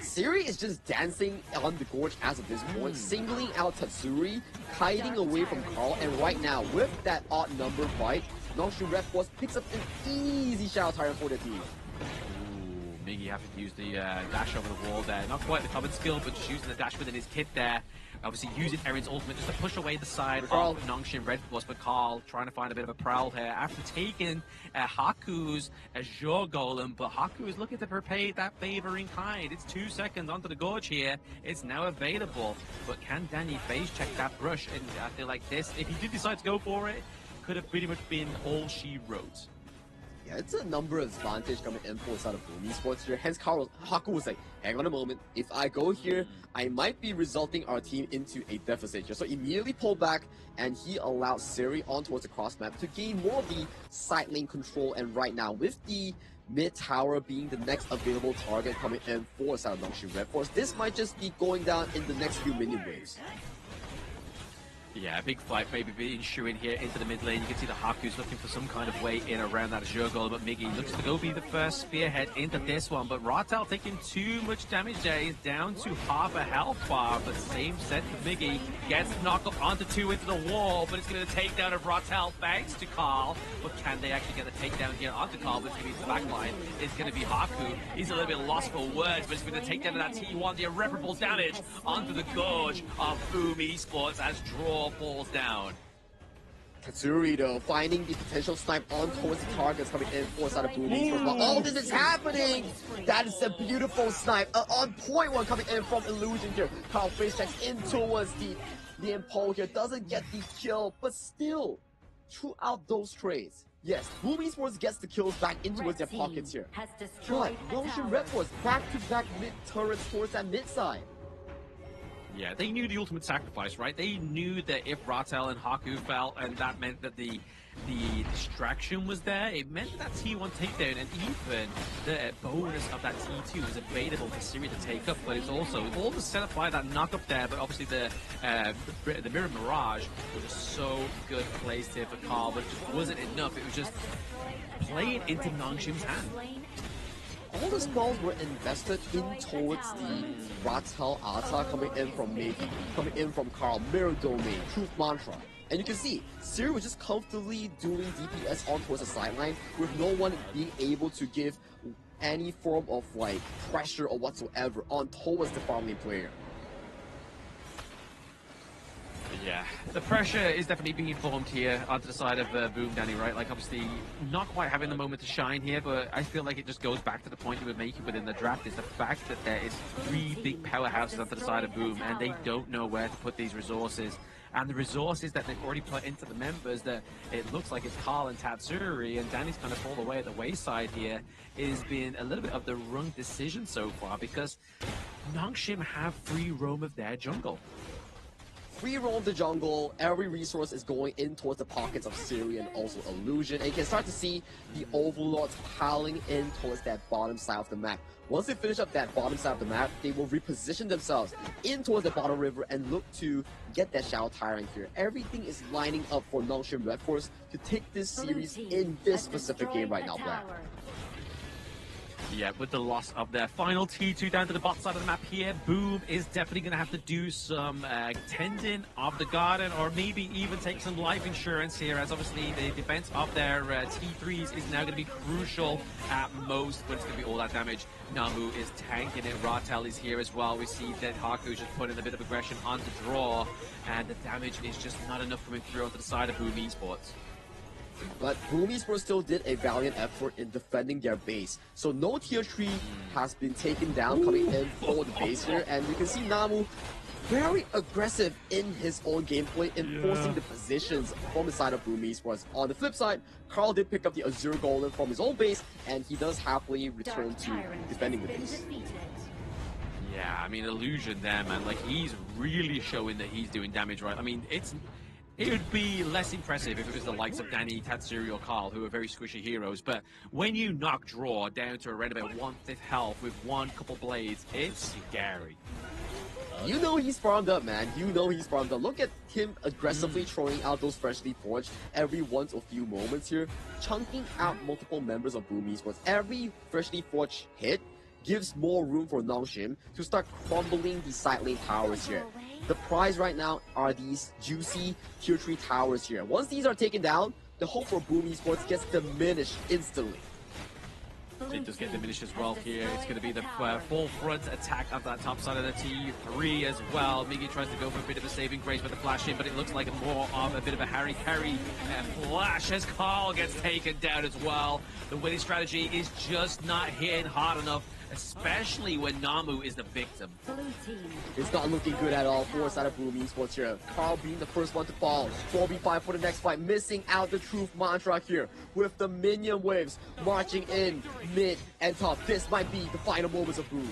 Siri is just dancing on the gorge as of this point, singling out Tatsuri, hiding away from Carl, and right now, with that odd number fight, Nongshim Red Force picks up an easy Shadow Tyrant for the team. Ooh, Miggy having to use the dash over the wall there. Not quite the common skill, but just using the dash within his kit there. Obviously using Erin's ultimate just to push away the side of Nongshim Red Force, but Carl trying to find a bit of a prowl here after taking Haku's Azure Golem, but Haku is looking to repay that favor in kind. It's 2 seconds onto the gorge here. It's now available, but can Danny phase check that brush? And I feel like this, if he did decide to go for it, could have pretty much been all she wrote. Yeah, it's a number advantage coming in for side of Boom Esports here. Hence, Haku was like, hang on a moment. If I go here, I might be resulting our team into a deficit here. So immediately pull back, and he allowed Siri on towards the cross map to gain more of the side lane control. And right now, with the mid tower being the next available target coming in for side of Nongshim Red Force, this might just be going down in the next few minion waves. Yeah, a big fight maybe being ensuing here into the mid lane. You can see the Haku's looking for some kind of way in around that Azure Golem, but Miggy looks to go be the first spearhead into this one. But Ratel taking too much damage there. He's down to half a health bar, but same set for Miggy. Gets knocked up onto 2 into the wall, but it's going to take down of Ratel thanks to Carl. But can they actually get the takedown here onto Carl? But it's going to be the back line. It's going to be Haku. He's a little bit lost for words, but it's going to take down that T1, the irreparable damage onto the gorge of Boom Esports as Draw falls down. Tatsuri though, finding the potential snipe on towards the targets coming in for side of Boom Esports. But all this is happening! That is a beautiful snipe. On point one coming in from Illusion here. Carl face checks in towards the Impole here. Doesn't get the kill, but still, throughout those trades, yes, Boom Esports gets the kills back into their pockets here. But Nongshim Red Force back-to-back mid-turrets towards that mid-side. Yeah, they knew the ultimate sacrifice, right? They knew that if Ratel and Haku fell, and that meant that the distraction was there, it meant that T1 takedown, and even the bonus of that T2 was available for Siri to take up, but it's also all was set up by that knock-up there, but obviously the Mirror Mirage was just so good placed here for Carl, but it just wasn't enough. It was just playing into Nongshim's hand. All the spells were invested in towards the Ratel Ata coming in from Miggy, coming in from Carl, Mirror Domain, Truth Mantra. And you can see, Siri was just comfortably doing DPS on towards the sideline with no one being able to give any form of like pressure or whatsoever on towards the farm lane player. Yeah, the pressure is definitely being formed here onto the side of Boom, Danny, right? Like, obviously, not quite having the moment to shine here, but I feel like it just goes back to the point you were making within the draft, is the fact that there is 3 big powerhouses onto the side of Boom, and they don't know where to put these resources. And the resources that they've already put into the members, that it looks like it's Carl and Tatsuri, and Danny's kind of fall away at the wayside here, is being a little bit of the wrong decision so far, because Nongshim have free roam of their jungle. Free roam the jungle, every resource is going in towards the pockets of Siri and also Illusion, and you can start to see the Overlords piling in towards that bottom side of the map. Once they finish up that bottom side of the map, they will reposition themselves in towards the bottom river and look to get that Shadow Tyrant here. Everything is lining up for Nongshim Red Force to take this series in this specific game right now, Black. Yeah, with the loss of their final T2 down to the bot side of the map here, Boom is definitely going to have to do some tending of the garden, or maybe even take some life insurance here, as obviously the defense of their T3s is now going to be crucial at most, but it's going to be all that damage. Namu is tanking it, Ratel is here as well. We see that Haku just put in a bit of aggression on the draw, and the damage is just not enough coming through onto the side of Boom Esports. But Boom Esports still did a valiant effort in defending their base. So no tier 3 has been taken down coming in for the base here. And you can see Namu very aggressive in his own gameplay, enforcing the positions from the side of Boom Esports. On the flip side, Carl did pick up the Azure Golem from his own base, and he does happily return to defending the base. Yeah, I mean, Illusion there, man. Like, he's really showing that he's doing damage right. I mean, it would be less impressive if it was the likes of Danny, Tatsuri, or Carl, who are very squishy heroes, but when you knock Draw down to around about 1/5 health with one couple blades, it's scary. You know he's farmed up, man. You know he's farmed up. Look at him aggressively throwing out those freshly forged every once or few moments here, chunking out multiple members of Boom Esports. Every freshly forged hit gives more room for Nongshim to start crumbling the side lane towers here. The prize right now are these juicy tier 3 towers here. Once these are taken down, the hope for Boom Esports gets diminished instantly. It does get diminished as well here. It's going to be the full front attack of that top side of the T3 as well. Miggy tries to go for a bit of a saving grace with the flash in, but it looks like more of a bit of a Harry Carry flash as Carl gets taken down as well. The winning strategy is just not hitting hard enough, especially when Namu is the victim. It's not looking good at all for side of Boom Esports here. Carl being the first one to fall. 4v5 for the next fight, missing out the truth mantra here with the minion waves marching in mid and top. This might be the final moments of Boom.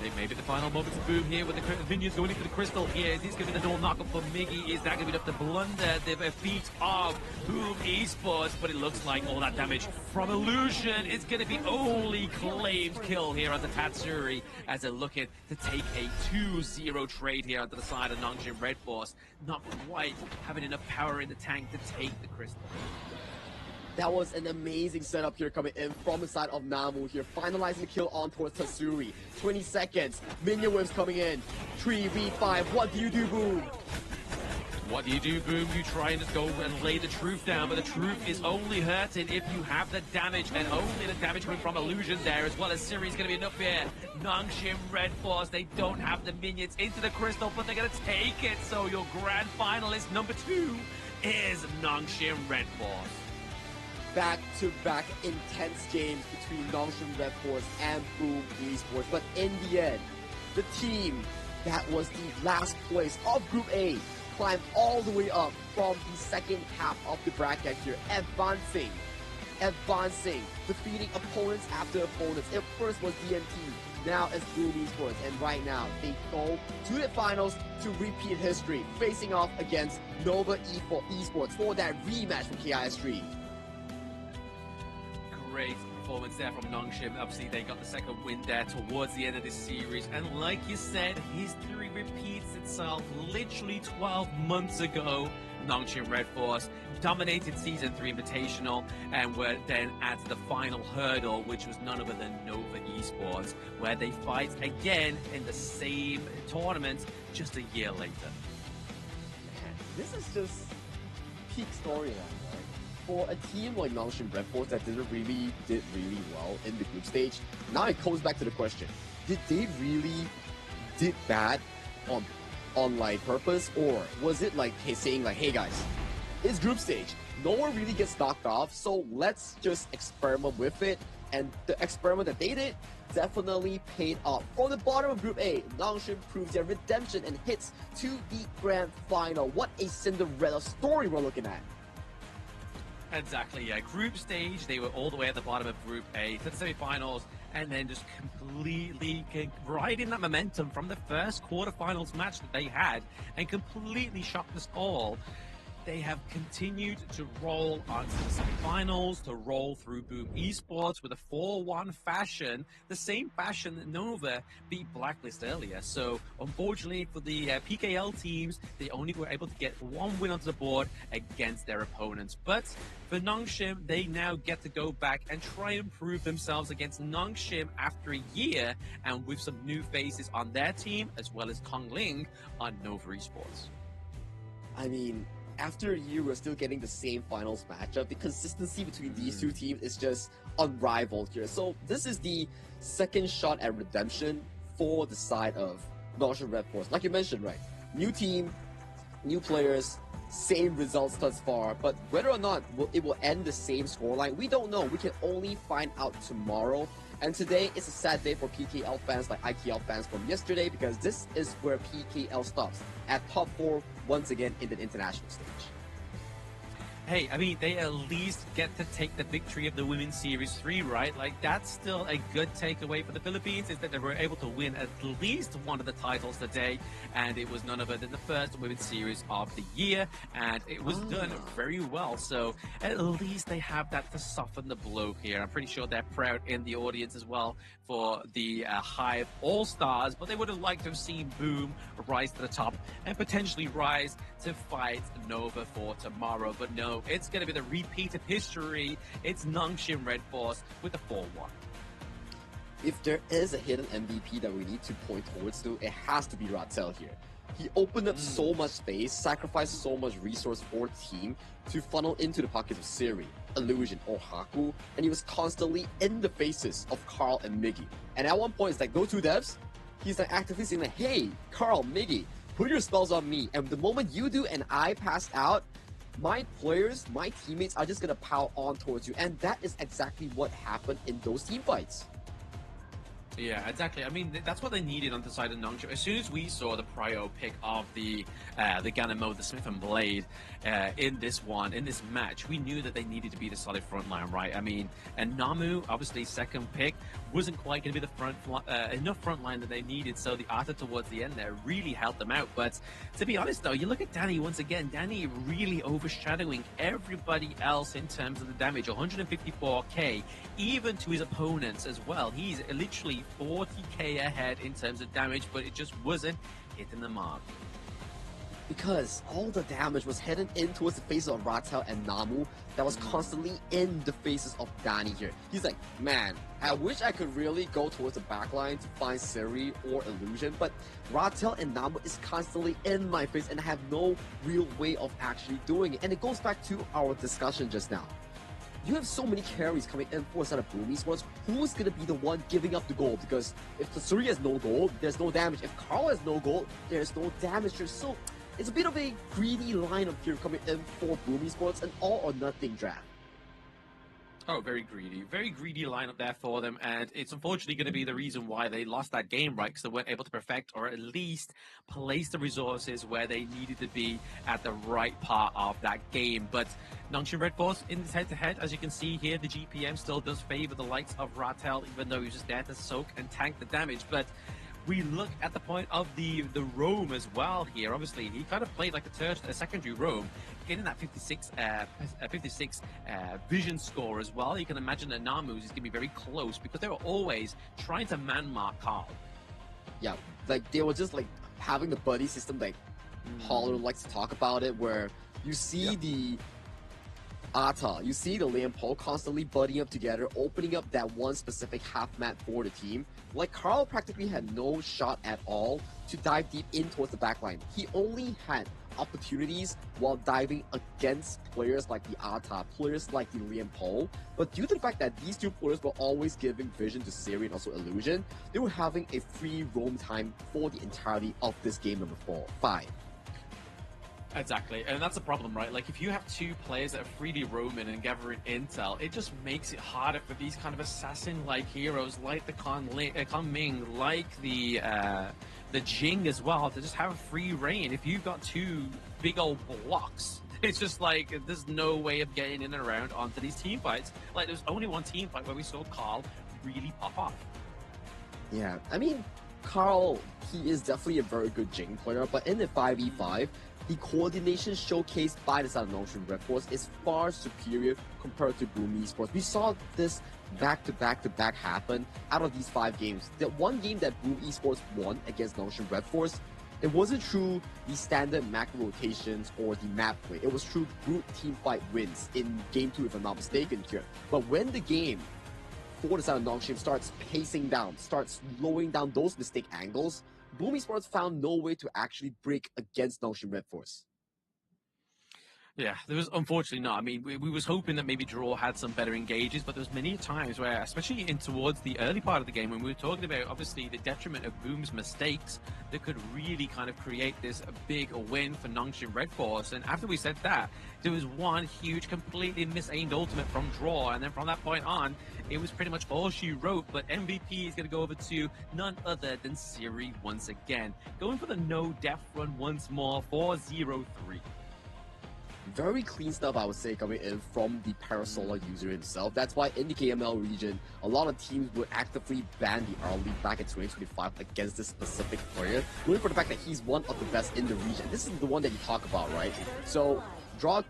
They may be the final moments of Boom here with the Minions going in for the crystal here. Is this going to be the door knockup for Miggy? Is that going to be enough to blunder the feet of Boom Esports? But it looks like all that damage from Illusion is going to be only claimed kill here on the Tatsuri as they're looking to take a 2-0 trade here onto the side of Nongshim Red Force. Not quite having enough power in the tank to take the crystal. That was an amazing setup here coming in from the side of Namu here, finalizing the kill on towards Tatsuri. 20 seconds, minion waves coming in. 3v5, what do you do, Boom? What do you do, Boom? You try and just go and lay the truth down, but the truth is only hurting if you have the damage, and only the damage coming from Illusion there, as well as Siri's going to be enough here. Nongshim Red Force, they don't have the minions into the crystal, but they're going to take it. So your grand finalist number 2 is Nongshim Red Force. Back-to-back intense games between Nongshim Red Force and Boom Esports, but in the end, the team that was the last place of Group A climbed all the way up from the second half of the bracket here, advancing, defeating opponents after opponents. It first was DMT, now it's Boom Esports, and right now they go to the finals to repeat history, facing off against Nova Esports for that rematch from KIS4. Great performance there from Nongshim. Obviously, they got the second win there towards the end of this series. And like you said, history repeats itself. Literally 12 months ago, Nongshim Red Force dominated Season 3 Invitational and were then at the final hurdle, which was none other than Nova Esports, where they fight again in the same tournament just a year later. Man, this is just peak storyline. For a team like Nongshim Red Force that did really well in the group stage, now it comes back to the question: did they really did bad on like purpose, or was it like saying like, hey guys, it's group stage, no one really gets knocked off, so let's just experiment with it? And the experiment that they did definitely paid off. From the bottom of Group A, Nongshim proves their redemption and hits to the grand final. What a Cinderella story we're looking at. Exactly, yeah. Group stage, they were all the way at the bottom of Group A to the semi-finals, and then just completely riding that momentum from the first quarterfinals match that they had, and completely shocked us all. they have continued to roll on to the semifinals, to roll through Boom Esports with a 4-1 fashion, the same fashion that Nova beat Blacklist earlier. So unfortunately for the PKL teams, they only were able to get one win onto the board against their opponents. But for Nongshim, they now get to go back and try and prove themselves against Nongshim after a year, and with some new faces on their team, as well as Kong Ling on Nova Esports. I mean, after a year, we're still getting the same finals matchup. The consistency between these two teams is just unrivaled here. So this is the second shot at redemption for the side of Nongshim Red Force. Like you mentioned, right? New team, new players, same results thus far, but whether or not it will end the same scoreline, we don't know. We can only find out tomorrow. And today is a sad day for PKL fans like IKL fans from yesterday, because this is where PKL stops, at top 4 once again in the international stage. Hey, I mean, they at least get to take the victory of the Women's Series 3, right? Like, that's still a good takeaway for the Philippines, is that they were able to win at least one of the titles today, and it was none other than the first Women's Series of the year, and it was done very well. So at least they have that to soften the blow here. I'm pretty sure they're proud in the audience as well for the Hive All-Stars, but they would have liked to have seen Boom rise to the top and potentially rise to fight Nova for tomorrow. But no, it's going to be the repeat of history. It's Nongshim Red Force with a 4-1. If there is a hidden MVP that we need to point towards to, it has to be Ratel here. He opened up so much space, sacrificed so much resource for the team to funnel into the pockets of Siri, Illusion, or Haku, and he was constantly in the faces of Carl and Miggy. And at one point, it's like, go to devs, he's like actively saying like, hey, Carl, Miggy, put your spells on me, and the moment you do and I pass out, my players, my teammates are just gonna power on towards you, and that is exactly what happened in those team fights. Yeah, exactly. I mean, that's what they needed on the side of Nongshim. As soon as we saw the prio pick of the Ganemo, the Smith and Blade in this match, we knew that they needed to be the solid front line, right? I mean, and Namu, obviously second pick, wasn't quite going to be the enough front line that they needed. So the Arthur towards the end there really helped them out. But to be honest, though, you look at Danny once again. Danny really overshadowing everybody else in terms of the damage. 154k, even to his opponents as well. He's literally 40k ahead in terms of damage, but it just wasn't hitting the mark. Because all the damage was heading in towards the faces of Ratel and Namu that was constantly in the faces of Danny here. He's like, man, I wish I could really go towards the backline to find Siri or Illusion, but Ratel and Namu is constantly in my face and I have no real way of actually doing it. And it goes back to our discussion just now. You have so many carries coming in for a set of Boom Esports. Who's going to be the one giving up the gold? Because if Suri has no gold, there's no damage. If Carl has no gold, there's no damage here. So it's a bit of a greedy lineup here coming in for Boom Esports, an all or nothing draft. Oh, very greedy lineup there for them, and it's unfortunately going to be the reason why they lost that game, right? Because they weren't able to perfect or at least place the resources where they needed to be at the right part of that game. But Nongshim Red Force in this head-to-head, as you can see here, the GPM still does favor the likes of Ratel, even though he's just there to soak and tank the damage. But we look at the point of the roam as well here. Obviously, he kind of played like a secondary roam, getting that 56 vision score as well. You can imagine that Namu's is going to be very close because they were always trying to man-mark Carl. Yeah, like they were just like having the buddy system, like Holler likes to talk about it, where you see the Ata, you see the Liam Poe constantly buddying up together, opening up that one specific half map for the team. Like, Carl practically had no shot at all to dive deep in towards the backline. He only had opportunities while diving against players like the Ata, players like the Liam Poe. But due to the fact that these two players were always giving vision to Siri and also Illusion, they were having a free roam time for the entirety of this game number 5. Exactly, and that's a problem, right? Like, if you have two players that are freely roaming and gathering intel, it just makes it harder for these kind of assassin-like heroes, like the Kong Ming, like the Jing as well, to just have free reign. If you've got two big old blocks, it's just like there's no way of getting in and around onto these team fights. Like, there's only one team fight where we saw Carl really pop off. Yeah, I mean, Carl, he is definitely a very good Jing player, but in the 5v5, the coordination showcased by the side of Nongshim Red Force is far superior compared to Boom Esports. We saw this back-to-back happen out of these 5 games. The one game that Boom Esports won against Nongshim Red Force, it wasn't through the standard macro rotations or the map play. It was through brute team fight wins in game 2, if I'm not mistaken here. But when the game for the side of Nongshim starts pacing down, starts slowing down those mistake angles, Boom Esports found no way to actually break against Nongshim Red Force. Yeah, there was unfortunately not. I mean, we was hoping that maybe Draw had some better engages, but there was many times where, especially in towards the early part of the game, when we were talking about obviously the detriment of Boom's mistakes, that could really kind of create this big win for Nongshim Red Force. And after we said that, there was one huge, completely misaimed ultimate from Draw, and then from that point on, it was pretty much all she wrote. But MVP is going to go over to none other than Siri once again, going for the no death run once more, 4-0-3. Very clean stuff, I would say, coming in from the Parasolar user himself. That's why in the KML region, a lot of teams would actively ban the early back in 2025 against this specific player, knowing for the fact that he's one of the best in the region. This is the one that you talk about, right? So, Draw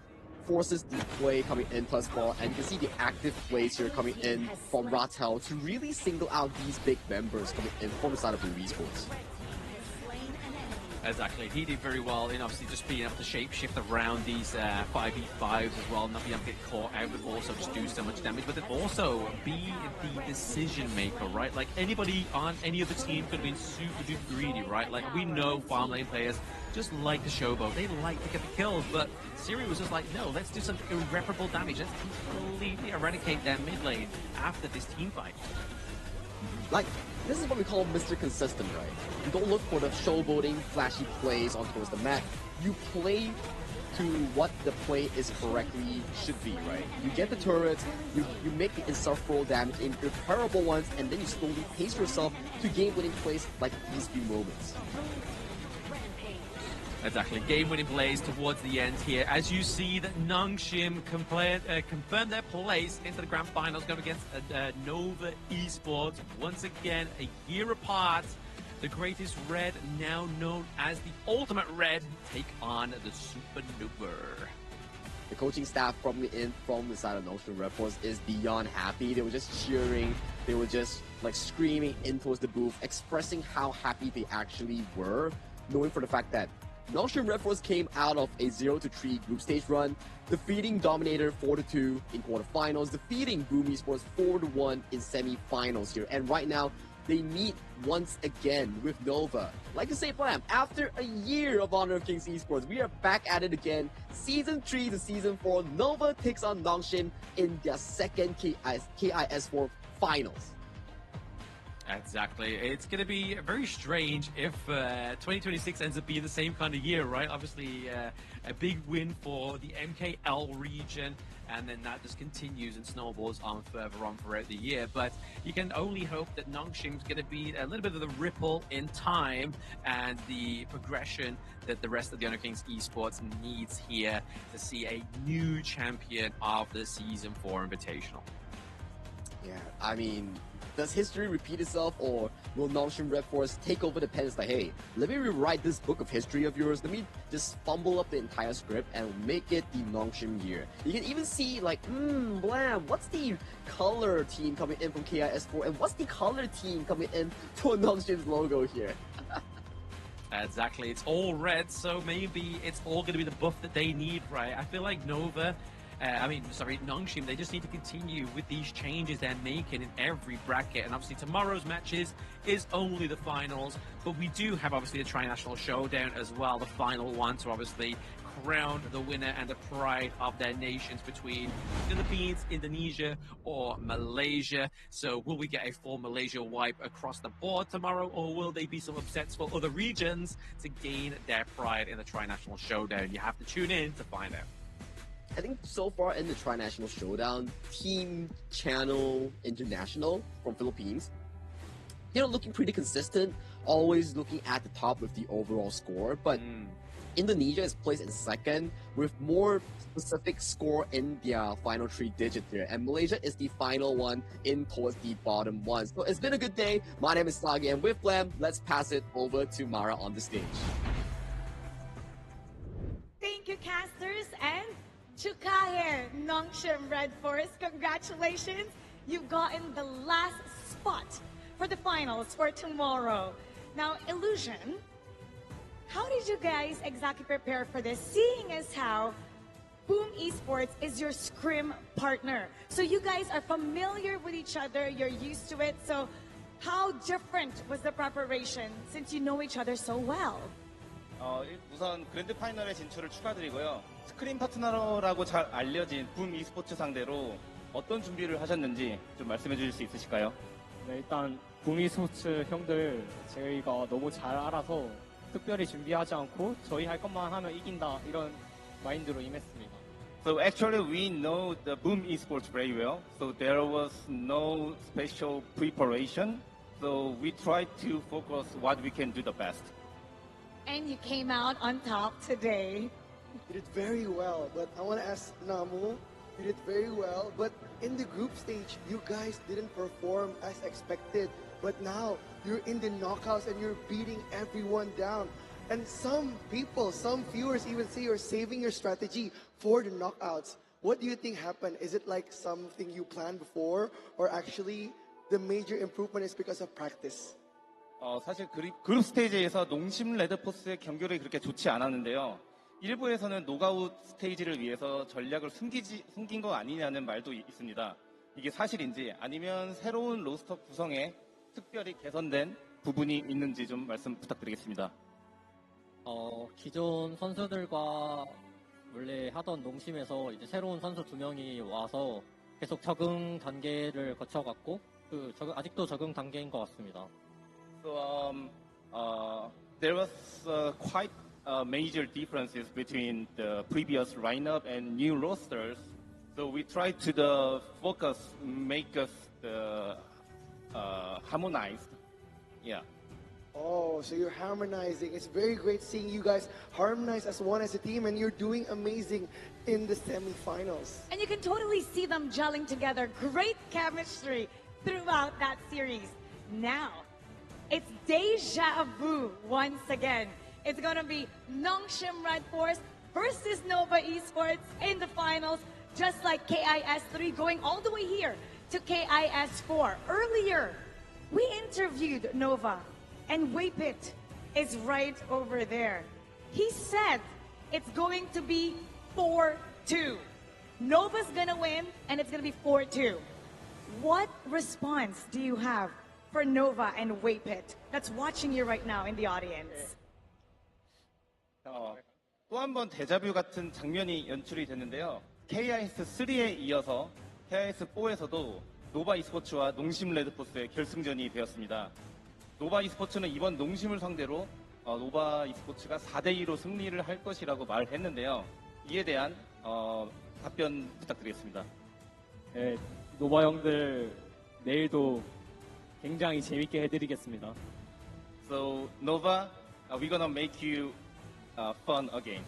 forces the play coming in plus ball, and you can see the active plays here coming in from Ratel to really single out these big members coming in from the side of Blue Esports. Exactly. He did very well in obviously just being able to shape-shift around these 5v5s as well, not being able to get caught out, but also just do so much damage, but then also be the decision maker, right? Like anybody on any other team could have been super duper greedy, right? Like we know farm lane players just like to showboat. They like to get the kills, but Siri was just like, no, let's do some irreparable damage. Let's completely eradicate their mid lane after this team fight. Like, this is what we call Mr. Consistent, right? You don't look for the showboating, flashy plays on towards the map. You play to what the play is correctly should be, right? You get the turrets, you make the insufferable damage in irreparable ones, and then you slowly pace yourself to game-winning plays like these few moments. Exactly. Game-winning plays towards the end here. As you see that Nongshim confirmed their place into the grand finals going against Nova Esports. Once again, a year apart. The greatest Red, now known as the Ultimate Red, take on the Supernova. The coaching staff from the side of Nongshim Red Force is beyond happy. They were just cheering. They were just like screaming in towards the booth, expressing how happy they actually were, knowing for the fact that Nongshim Red Force came out of a 0-3 group stage run, defeating Dominator 4-2 in quarterfinals, defeating Boom Esports 4-1 in semi-finals here. And right now, they meet once again with Nova. Like I say, Blam, after a year of Honor of Kings Esports, we are back at it again. Season 3 to Season 4, Nova takes on Nongshim in their second KIS4 finals. Exactly. It's going to be very strange if 2026 ends up being the same kind of year, right? Obviously, a big win for the MKL region, and then that just continues and snowballs on further on throughout the year. But you can only hope that Nongshim's going to be a little bit of the ripple in time and the progression that the rest of the Honor Kings Esports needs here to see a new champion of the Season 4 Invitational. Yeah, I mean, does history repeat itself, or will Nongshim Red Force take over the pen? It's like, hey, let me rewrite this book of history of yours. Let me just fumble up the entire script and make it the Nongshim year. You can even see, like, Blam, what's the color team coming in from KIS4, and what's the color team coming in for Nongshim's logo here? Exactly, it's all red, so maybe it's all going to be the buff that they need, right? I feel like Nova... Nongshim, they just need to continue with these changes they're making in every bracket. And obviously tomorrow's matches is only the finals, but we do have obviously a tri-national showdown as well, the final one to obviously crown the winner and the pride of their nations between Philippines, Indonesia, or Malaysia. So will we get a full Malaysia wipe across the board tomorrow, or will they be some upsets for other regions to gain their pride in the tri-national showdown? You have to tune in to find out. I think so far in the Tri-National Showdown, Team Channel International from Philippines, they're looking pretty consistent, always looking at the top with the overall score, but Indonesia is placed in second with more specific score in their final 3 digits here, and Malaysia is the final one in towards the bottom one. So it's been a good day. My name is Sagi, and with Blam, let's pass it over to Mara on the stage. 축하해, Nongshim Red Force. Congratulations. You've gotten the last spot for the finals for tomorrow. Now, Illusion, how did you guys exactly prepare for this? Seeing as how Boom Esports is your scrim partner. So you guys are familiar with each other, you're used to it. So how different was the preparation since you know each other so well? 우선 그랜드 파이널에 진출을 축하드리고요. 스크린 파트너라고 잘 알려진 붐 e스포츠 상대로 어떤 준비를 하셨는지 좀 말씀해 주실 수 있으실까요? 네, 일단 붐 e스포츠 형들 저희가 너무 잘 알아서 특별히 준비하지 않고 저희 할 것만 하면 이긴다 이런 마인드로 임했습니다. So actually we know the Boom esports very well. So there was no special preparation. So we tried to focus what we can do the best. And you came out on top today. You did very well, but I want to ask Namu, you did very well, but in the group stage, you guys didn't perform as expected. But now, you're in the knockouts and you're beating everyone down. And some people, some viewers even say you're saving your strategy for the knockouts. What do you think happened? Is it like something you planned before, or actually the major improvement is because of practice? 사실 그룹 스테이지에서 농심 레드포스의 경기력이 그렇게 좋지 않았는데요. 일부에서는 노가웃 스테이지를 위해서 전략을 숨긴 거 아니냐는 말도 있습니다. 이게 사실인지 아니면 새로운 로스터 구성에 특별히 개선된 부분이 있는지 좀 말씀 부탁드리겠습니다. 기존 선수들과 원래 하던 농심에서 이제 새로운 선수 2명이 와서 계속 적응 단계를 거쳐갔고 아직도 적응 단계인 것 같습니다. So there was quite major differences between the previous lineup and new rosters. So we tried to focus, make us harmonized. Yeah. Oh, so you're harmonizing. It's very great seeing you guys harmonize as one as a team, and you're doing amazing in the semifinals. And you can totally see them gelling together. Great chemistry throughout that series. Now, it's deja vu once again. It's going to be Nongshim Red Force versus Nova Esports in the finals, just like KIS3 going all the way here to KIS4. Earlier, we interviewed Nova, and Waypit is right over there. He said it's going to be 4-2. Nova's going to win, and it's going to be 4-2. What response do you have for Nova and Waypit that's watching you right now in the audience? 또 한 번 데자뷰 같은 장면이 연출이 됐는데요. KIS3에 이어서 KIS4에서도 노바 e스포츠와 농심 레드포스의 결승전이 되었습니다. 노바 e스포츠는 이번 농심을 상대로 노바 e스포츠가 4대2로 승리를 할 것이라고 말했는데요. 이에 대한 답변 부탁드리겠습니다. 네, 노바 형들 내일도 굉장히 재밌게 해드리겠습니다. So Nova, we're gonna make you fun again.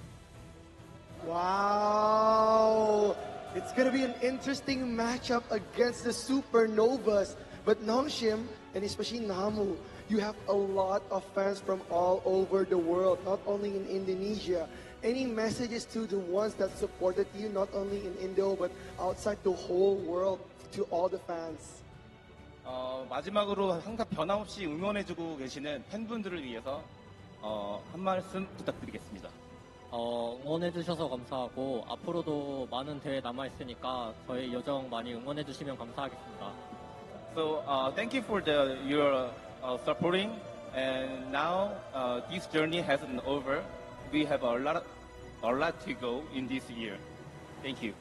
Wow! It's gonna be an interesting matchup against the Supernovas. But Nongshim, and especially Namu, you have a lot of fans from all over the world, not only in Indonesia. Any messages to the ones that supported you, not only in Indo, but outside the whole world, to all the fans? 마지막으로 항상 변함없이 응원해주고 계시는 팬분들을 위해서 한 말씀 부탁드리겠습니다. 응원해주셔서 감사하고 앞으로도 많은 대회 남아있으니까 저희 여정 많이 응원해주시면 감사하겠습니다. So thank you for your supporting, and now this journey hasn't over. We have a lot to go in this year. Thank you.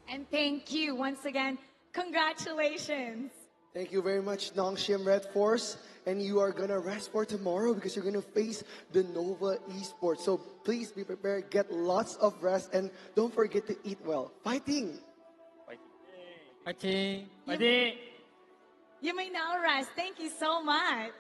And thank you once again. Congratulations. Thank you very much, Nongshim Red Force. And you are going to rest for tomorrow because you're going to face the Nova Esports. So please be prepared, get lots of rest, and don't forget to eat well. Fighting! Fighting! Fighting! You may now rest. Thank you so much.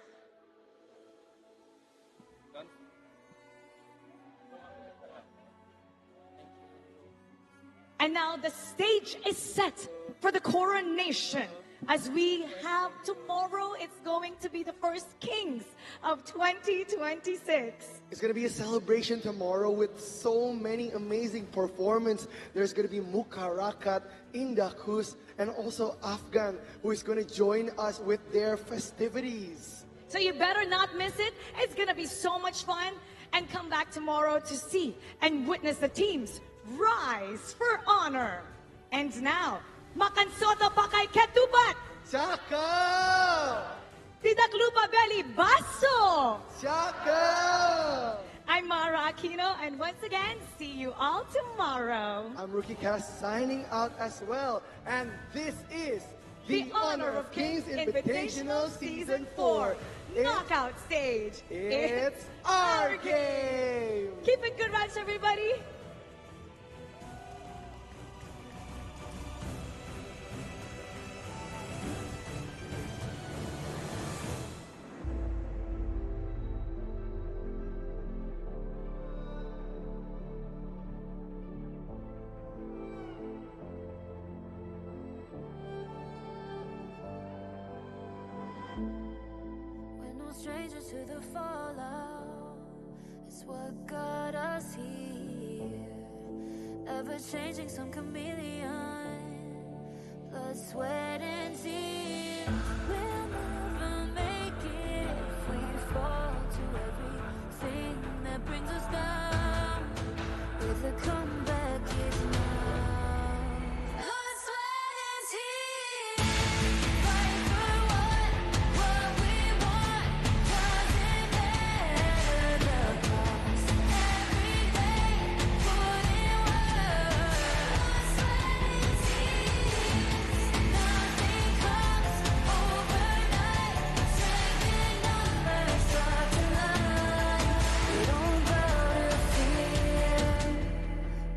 And now the stage is set for the coronation as we have tomorrow, it's going to be the first Kings of 2026. It's going to be a celebration tomorrow with so many amazing performances. There's going to be Mukarakat, Indakus, and also Afghan, who is going to join us with their festivities. So you better not miss it. It's going to be so much fun. And come back tomorrow to see and witness the teams rise for honor. And now, makansota pa kay Ketubat! Chaka! Tidak lupa Belly Basso! Chaka! I'm Mara Aquino, and once again, see you all tomorrow. I'm Rookie Cast signing out as well. And this is the Honor of Kings Invitational Season 4 Knockout Stage. It's our game! Keep it good runs, everybody. Strangers to the fallout, it's what got us here. Ever changing, some chameleon, blood, sweat, and tears. We'll never make it if we fall to everything that brings us down. With a comeback is now. Blood, sweat, and tears. Fight for what we want. Doesn't matter the cost. Every day, put in work. Blood, sweat, and tears. Nothing comes overnight. Strength in numbers, start to line. We don't bow to fear.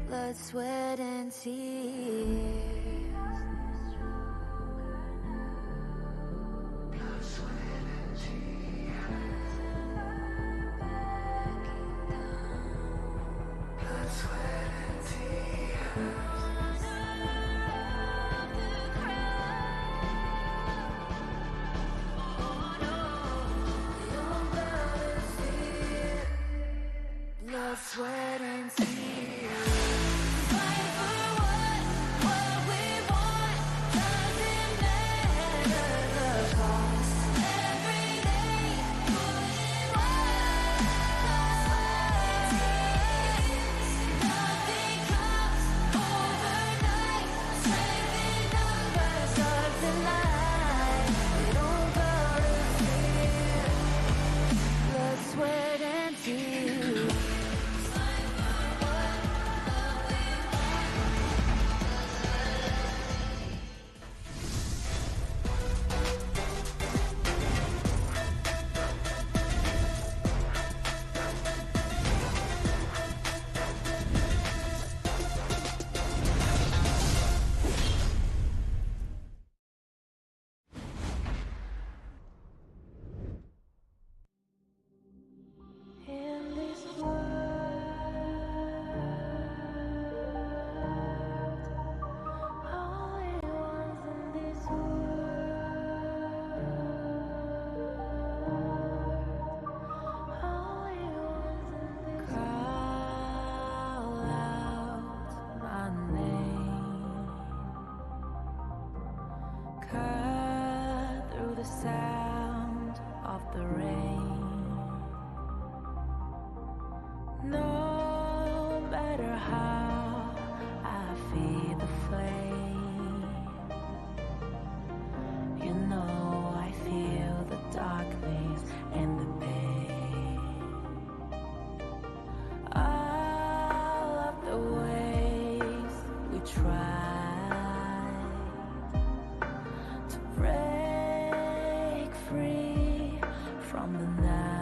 Blood, sweat, and tears. Blood, sweat, and tears. Fight for what we want. Doesn't matter the cost. Every day, put in work. Blood, sweat, and tears. Nothing comes overnight. Strength in numbers, start the line. We don't bow to fear. Blood, sweat, and tears. In this world, only ones in this world, only ones in this call out my name, cut through the sound of the rain. No matter how I feed the flame, you know I feel the darkness and the pain. All of the ways we try to break free from the night.